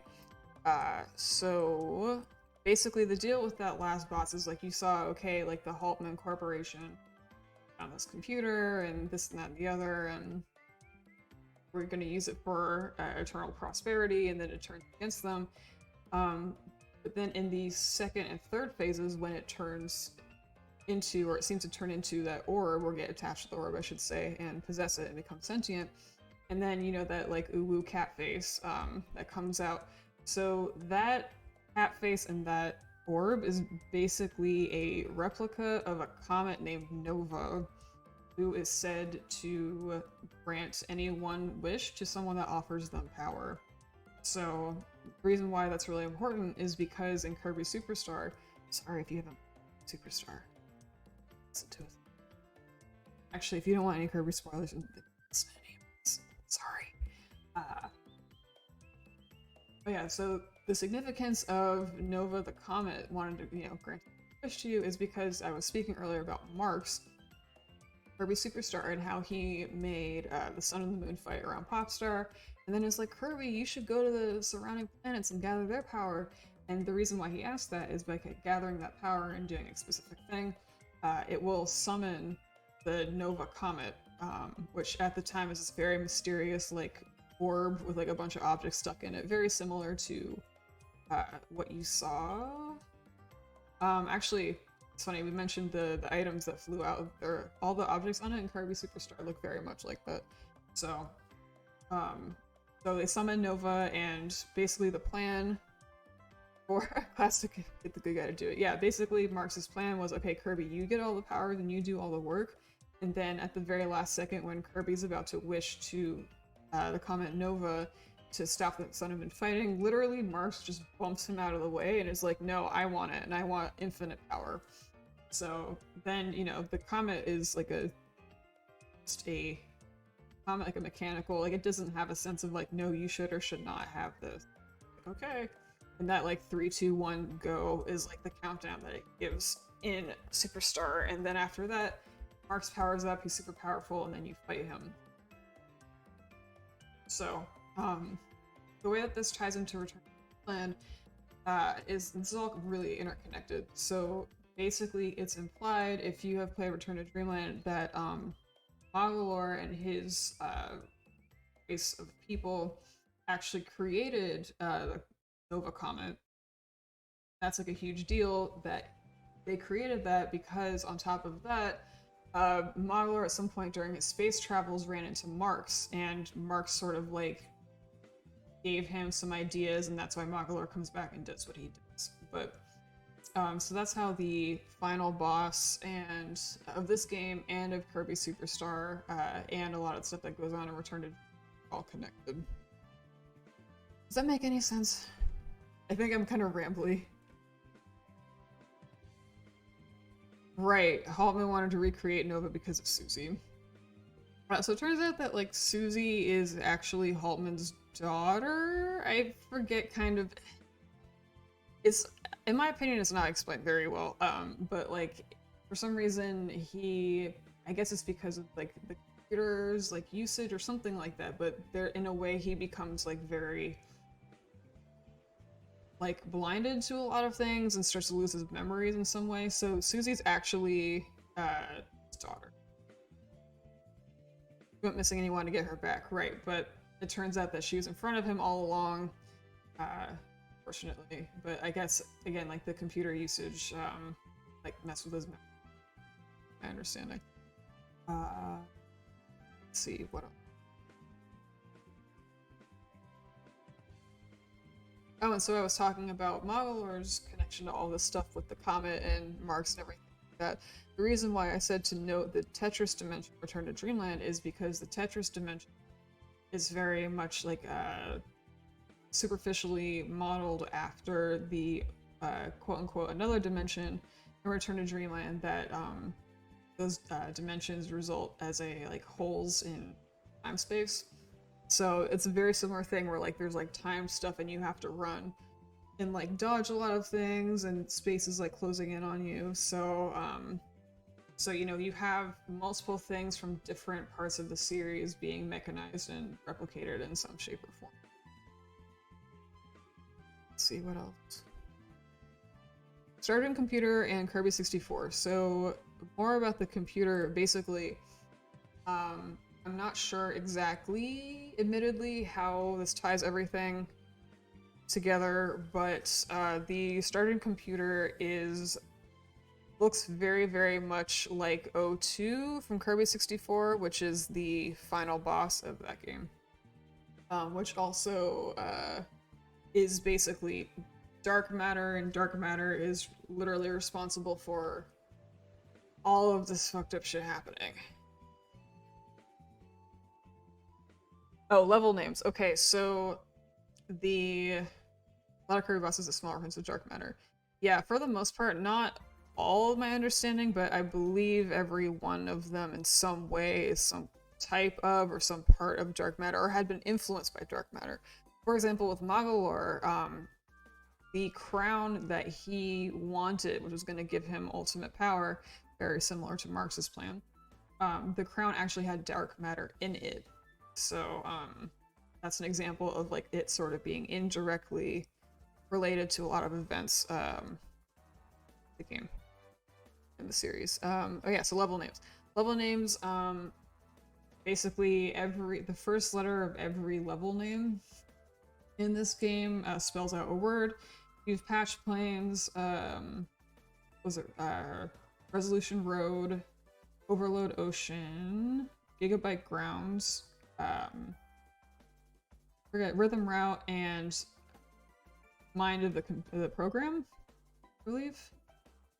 So basically the deal with that last boss is like you saw, okay, like the Haltman Corporation on this computer and this and that and the other, and we're gonna use it for eternal prosperity, and then it turns against them. But then in the second and third phases, when it turns into, or it seems to turn into that orb, or get attached to the orb, I should say, and possess it and become sentient, and then, you know, that like uwu cat face that comes out. So that cat face and that orb is basically a replica of a comet named Nova, who is said to grant any one wish to someone that offers them power. So the reason why that's really important is because in Kirby Superstar, sorry if you haven't Superstar, listen to it. Actually, if you don't want any Kirby spoilers, listen anyways. Sorry. But yeah, so the significance of Nova the Comet wanted to, you know, grant a wish to you is because I was speaking earlier about Marks, Kirby Superstar, and how he made the Sun and the Moon fight around Popstar, and then it's like, Kirby, you should go to the surrounding planets and gather their power. And the reason why he asked that is by gathering that power and doing a specific thing, it will summon the Nova Comet, which at the time is this very mysterious, like, orb with like a bunch of objects stuck in it, very similar to what you saw. Actually, it's funny, we mentioned the items that flew out. All the objects on it in Kirby Superstar look very much like that. So, so they summon Nova, and basically the plan for classic get the good guy to do it. Yeah, basically Marx's plan was, okay, Kirby, you get all the power, then you do all the work, and then at the very last second, when Kirby's about to wish to the Comet Nova to stop the Sun and Moon fighting, literally Marx just bumps him out of the way and is like, no, I want it, and I want infinite power. So then, you know, the Comet is like just a Comet, like a mechanical, like it doesn't have a sense of like, no, you should or should not have this. Okay. And that like 3, 2, 1, go is like the countdown that it gives in Superstar, and then after that, Marx powers up, he's super powerful, and then you fight him. So, the way that this ties into Return to Dreamland is this is all really interconnected. So basically, it's implied, if you have played Return to Dreamland, that Magalore and his race of people actually created the Nova Comet, That's like a huge deal that they created that because on top of that, Modeler at some point during his space travels ran into Marx, and Marx sort of like gave him some ideas, and that's why Modeler comes back and does what he does. But so that's how the final boss and of this game and of Kirby Superstar and a lot of stuff that goes on in Return to all connected. Does that make any sense? I think I'm kind of rambly. Right, Haltman wanted to recreate Nova because of Susie. So it turns out that like Susie is actually Haltman's daughter. I forget kind of. It's, in my opinion, it's not explained very well. But like for some reason I guess it's because of like the computer's like usage or something like that. But there, in a way, he becomes like very like blinded to a lot of things and starts to lose his memories in some way. So Susie's actually his daughter. He went missing and he wanted to get her back, right? But it turns out that she was in front of him all along, fortunately. But I guess again, like the computer usage, like messed with his memory. My understanding. Let's see what else. Oh, and so I was talking about Modeler's connection to all this stuff with the comet and Marx and everything like that. The reason why I said to note the Tetris dimension Return to Dreamland is because the Tetris dimension is very much like superficially modeled after the quote-unquote another dimension in Return to Dreamland that those dimensions result as a like holes in time-space. So it's a very similar thing where like there's like time stuff and you have to run and like dodge a lot of things and space is like closing in on you. So so you know you have multiple things from different parts of the series being mechanized and replicated in some shape or form. Let's see what else. Starting Computer and Kirby 64. So more about the computer, basically. I'm not sure exactly, admittedly, how this ties everything together, but the starting computer looks very, very much like O2 from Kirby 64, which is the final boss of that game. Which also is basically dark matter, and dark matter is literally responsible for all of this fucked up shit happening. Oh, level names. Okay, so a lot of Kirby bosses are small reference to dark matter. Yeah, for the most part, not all of my understanding, but I believe every one of them in some way is some type of or some part of dark matter or had been influenced by dark matter. For example, with Magolor, the crown that he wanted, which was going to give him ultimate power, very similar to Marx's plan, the crown actually had dark matter in it. So that's an example of like it sort of being indirectly related to a lot of events the game in the series. Oh yeah, so level names. Level names, basically the first letter of every level name in this game spells out a word. You've Patch Plains, Resolution Road, Overload Ocean, Gigabyte Grounds, forget Rhythm Route, and Mind of the Program, I believe.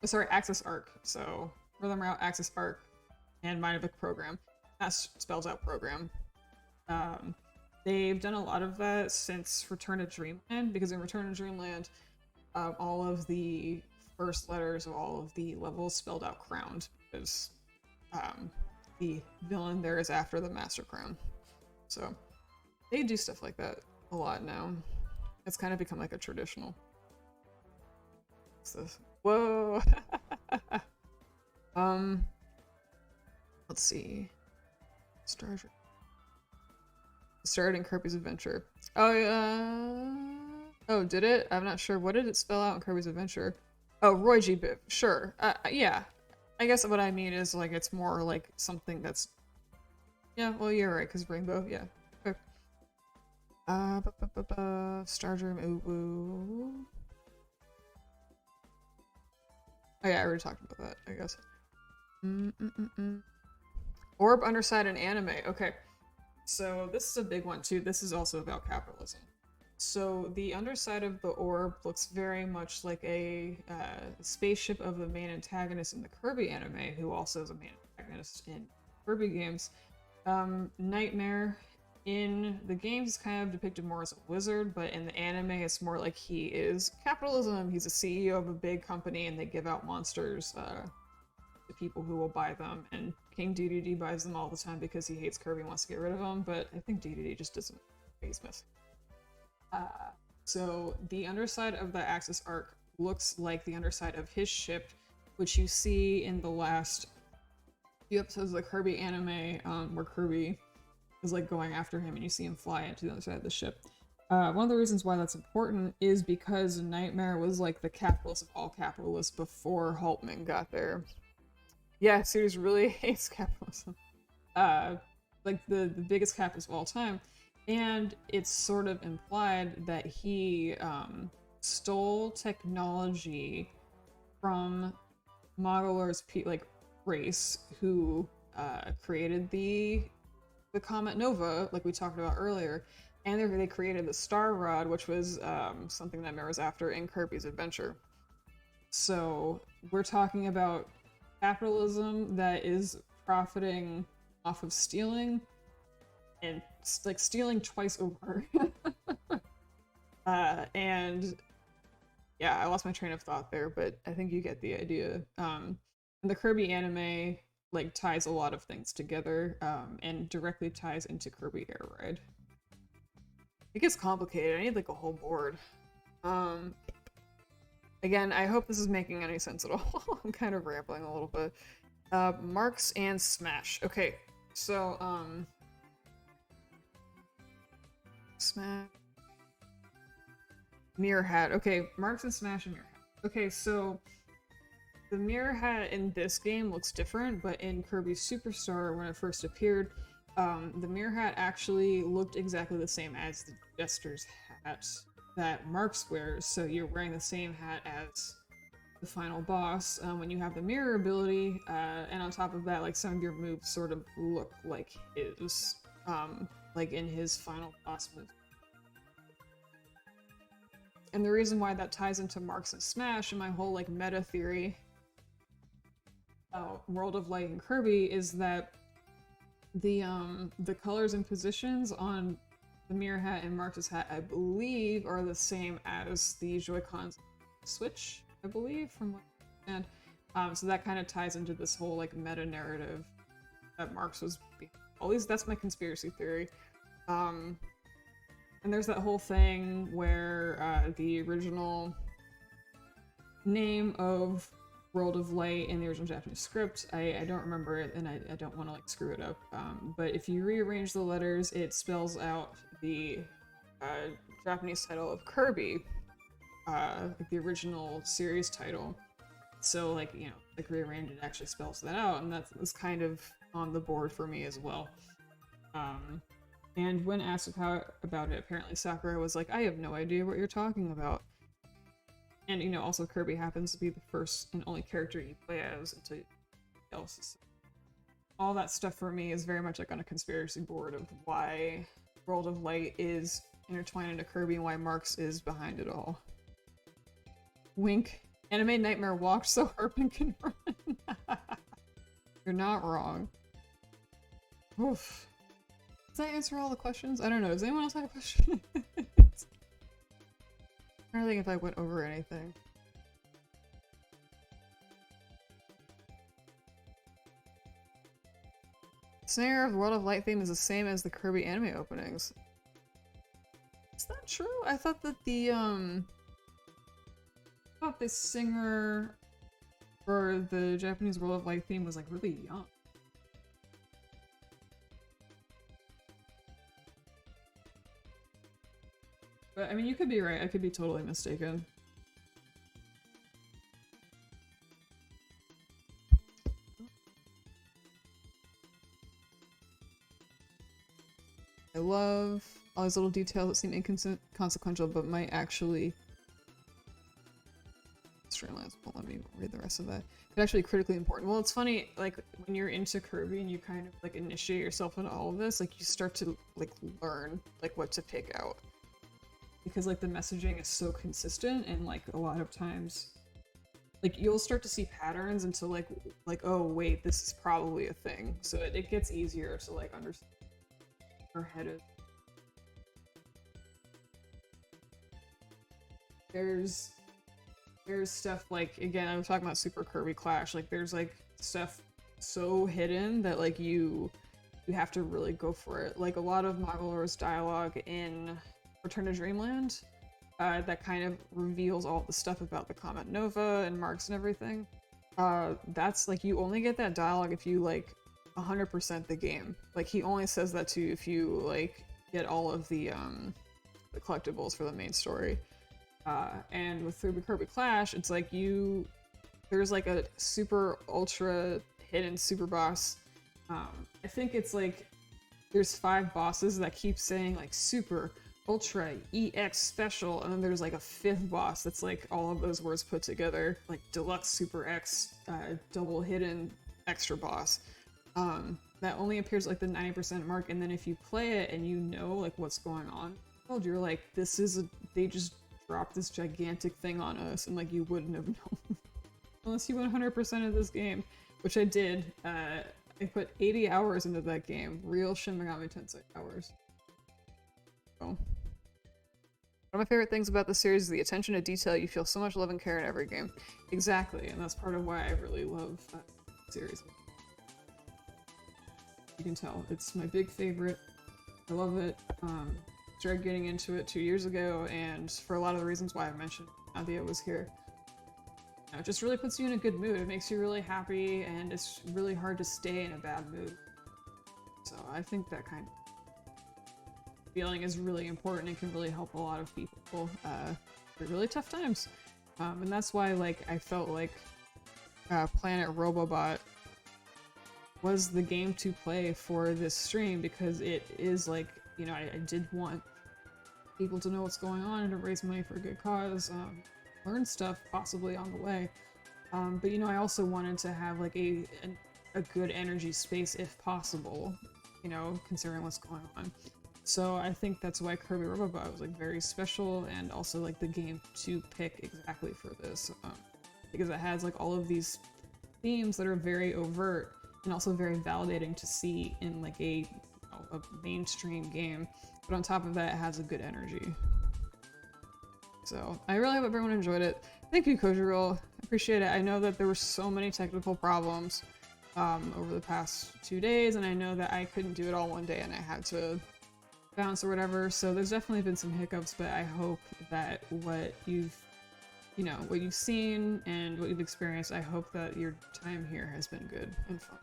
Oh, sorry, Access Arc. So Rhythm Route, Access Arc, and Mind of the Program. That spells out program. They've done a lot of that since Return to Dreamland, because in Return to Dreamland, all of the first letters of all of the levels spelled out crowned, because the villain there is after the Master Crown. So they do stuff like that a lot now. It's kind of become like a traditional. What's this? Whoa! Let's see. Starting Kirby's Adventure. Oh, did it? I'm not sure. What did it spell out in Kirby's Adventure? Oh, Roy G. Biv. Sure. Yeah. I guess what I mean is, like, it's more like something that's... Yeah, well, you're right, because Rainbow, yeah. Okay. Star Dream, ooh, ooh. Oh yeah, I already talked about that, I guess. Orb underside in anime. Okay. So this is a big one too. This is also about capitalism. So the underside of the orb looks very much like a spaceship of the main antagonist in the Kirby anime, who also is a main antagonist in Kirby games. Nightmare in the games is kind of depicted more as a wizard, but in the anime it's more like he is capitalism. He's a CEO of a big company and they give out monsters to people who will buy them, and King DDD buys them all the time because he hates Kirby and wants to get rid of them, but I think DDD just doesn't. He's missing. So the underside of the Axis arc looks like the underside of his ship, which you see in the last few episodes of the Kirby anime, where Kirby is like going after him and you see him fly into the other side of the ship. One of the reasons why that's important is because Nightmare was like the capitalist of all capitalists before Haltman got there. Yeah, Series really hates capitalism. Like the biggest capitalist of all time. And it's sort of implied that he stole technology from Modeler's race who created the Comet Nova, like we talked about earlier, and they created the Star Rod, which was something that mirrors after in Kirby's Adventure. So we're talking about capitalism that is profiting off of stealing, and like stealing twice over. And yeah, I lost my train of thought there, but I think you get the idea. And the Kirby anime like ties a lot of things together, and directly ties into Kirby Air Ride. It gets complicated. I need like a whole board. Again, I hope this is making any sense at all. I'm kind of rambling a little bit. Marks and Smash. Okay, so Smash. Mirror Hat. Okay, Marks and Smash and Mirror Hat. Okay, so the Mirror Hat in this game looks different, but in Kirby Superstar, when it first appeared, the Mirror Hat actually looked exactly the same as the Jester's hat that Marks wears, so you're wearing the same hat as the final boss when you have the mirror ability, and on top of that, like some of your moves sort of look like his, like in his final boss move. And the reason why that ties into Marks and Smash and my whole like meta theory about World of Light and Kirby is that the colors and positions on the Mirror Hat and Marks' hat, I believe, are the same as the Joy-Cons Switch, I believe, from what I understand. So that kind of ties into this whole like meta narrative that Marks was behind. At least that's my conspiracy theory. And there's that whole thing where the original name of World of Light in the original Japanese script, I don't remember it, and I don't want to like screw it up, but if you rearrange the letters, it spells out the Japanese title of Kirby, like the original series title. So like, you know, like rearranged, it actually spells that out, and that's kind of on the board for me as well. And when asked about it, apparently Sakura was like, I have no idea what you're talking about. And, you know, also Kirby happens to be the first and only character you play as until else. All that stuff for me is very much like on a conspiracy board of why World of Light is intertwined into Kirby and why Marks is behind it all. Wink. Anime Nightmare walked so Harpin can run. You're not wrong. Oof. Does that answer all the questions? I don't know. Does anyone else have a question? I don't think if I went over anything. The snare of the World of Light theme is the same as the Kirby anime openings. Is that true? I thought that the singer for the Japanese World of Light theme was like really young. But, I mean, you could be right. I could be totally mistaken. I love all these little details that seem inconsequential, but might actually Streamlines. Well, let me read the rest of that. It's actually critically important. Well, it's funny, like, when you're into Kirby and you kind of, like, initiate yourself into all of this, like, you start to, like, learn, like, what to pick out. Because, like, the messaging is so consistent, and, like, a lot of times, like, you'll start to see patterns until, like, oh, wait, this is probably a thing. So it gets easier to, like, understand our head is. There's stuff like, again, I was talking about Super Kirby Clash, like there's like stuff so hidden that like you have to really go for it. Like a lot of Magolor's dialogue in Return to Dreamland that kind of reveals all the stuff about the Comet Nova and marks and everything. That's like, you only get that dialogue if you like 100% the game. Like he only says that to you if you like get all of the collectibles for the main story. And with Kirby Clash, it's like there's like a super ultra hidden super boss. I think it's like there's 5 bosses that keep saying like super ultra EX special, and then there's like a 5th boss that's like all of those words put together, like deluxe super X double hidden extra boss. That only appears like the 90% mark, and then if you play it and you know like what's going on, you're like, they just dropped this gigantic thing on us, and like you wouldn't have known unless you went 100% of this game, which I did. I put 80 hours into that game, real Shin Megami Tensei hours. So, one of my favorite things about the series is the attention to detail. You feel so much love and care in every game. Exactly, and that's part of why I really love that series. You can tell it's my big favorite. I love it. Started getting into it 2 years ago, and for a lot of the reasons why I mentioned Nadia was here. It just really puts you in a good mood. It makes you really happy, and it's really hard to stay in a bad mood. So I think that kind of feeling is really important and can really help a lot of people through really tough times. And that's why, like, I felt like Planet Robobot was the game to play for this stream, because it is like, you know, I did want people to know what's going on and to raise money for a good cause, learn stuff possibly on the way. But you know, I also wanted to have like a good energy space if possible, you know, considering what's going on. So I think that's why Kirby Robobot was like very special, and also like the game to pick exactly for this, because it has like all of these themes that are very overt and also very validating to see in like a mainstream game, but on top of that, it has a good energy. So I really hope everyone enjoyed it. Thank you, Kojiro. Appreciate it. I know that there were so many technical problems over the past 2 days, and I know that I couldn't do it all one day and I had to bounce or whatever, so there's definitely been some hiccups, but I hope that what you've seen and what you've experienced, I hope that your time here has been good and fun.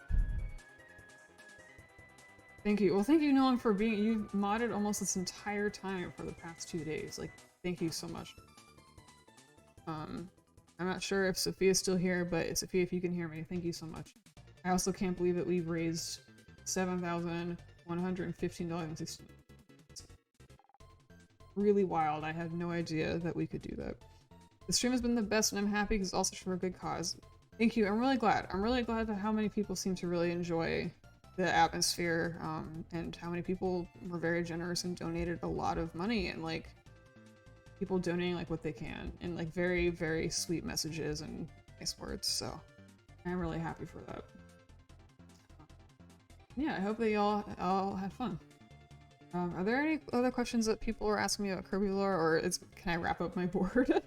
Thank you. Well, thank you, Nolan, for being— you've modded almost this entire time for the past 2 days. Like, thank you so much. I'm not sure if Sophia's still here, but Sophia, if you can hear me, thank you so much. I also can't believe that we've raised $7,115.16. Really wild. I had no idea that we could do that. The stream has been the best, and I'm happy because it's also for a good cause. Thank you. I'm really glad. I'm really glad that how many people seem to really enjoy the atmosphere, and how many people were very generous and donated a lot of money, and like people donating like what they can, and like very, very sweet messages and nice words. So I'm really happy for that. Yeah, I hope that y'all all had fun. Are there any other questions that people are asking me about Kirby lore, or can I wrap up my board?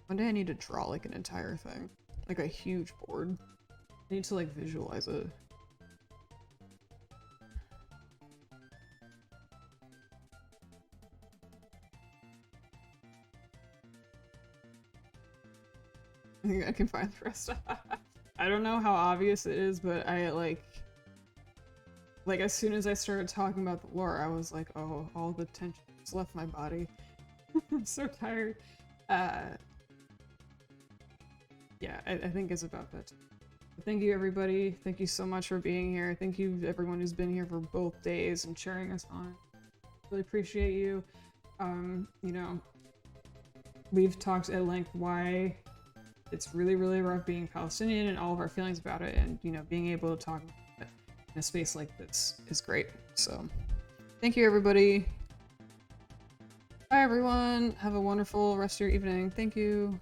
One day I need to draw like an entire thing, like a huge board. I need to like visualize it. I think I can find the rest. I don't know how obvious it is, but I like as soon as I started talking about the lore, I was like, oh, all the tension just left my body. I'm so tired. Yeah, I think it's about that. But thank you, everybody. Thank you so much for being here. Thank you everyone who's been here for both days and cheering us on. Really appreciate you. You know, we've talked at length why it's really, really rough being Palestinian and all of our feelings about it, and you know, being able to talk in a space like this is great. So, thank you, everybody. Bye, everyone. Have a wonderful rest of your evening. Thank you.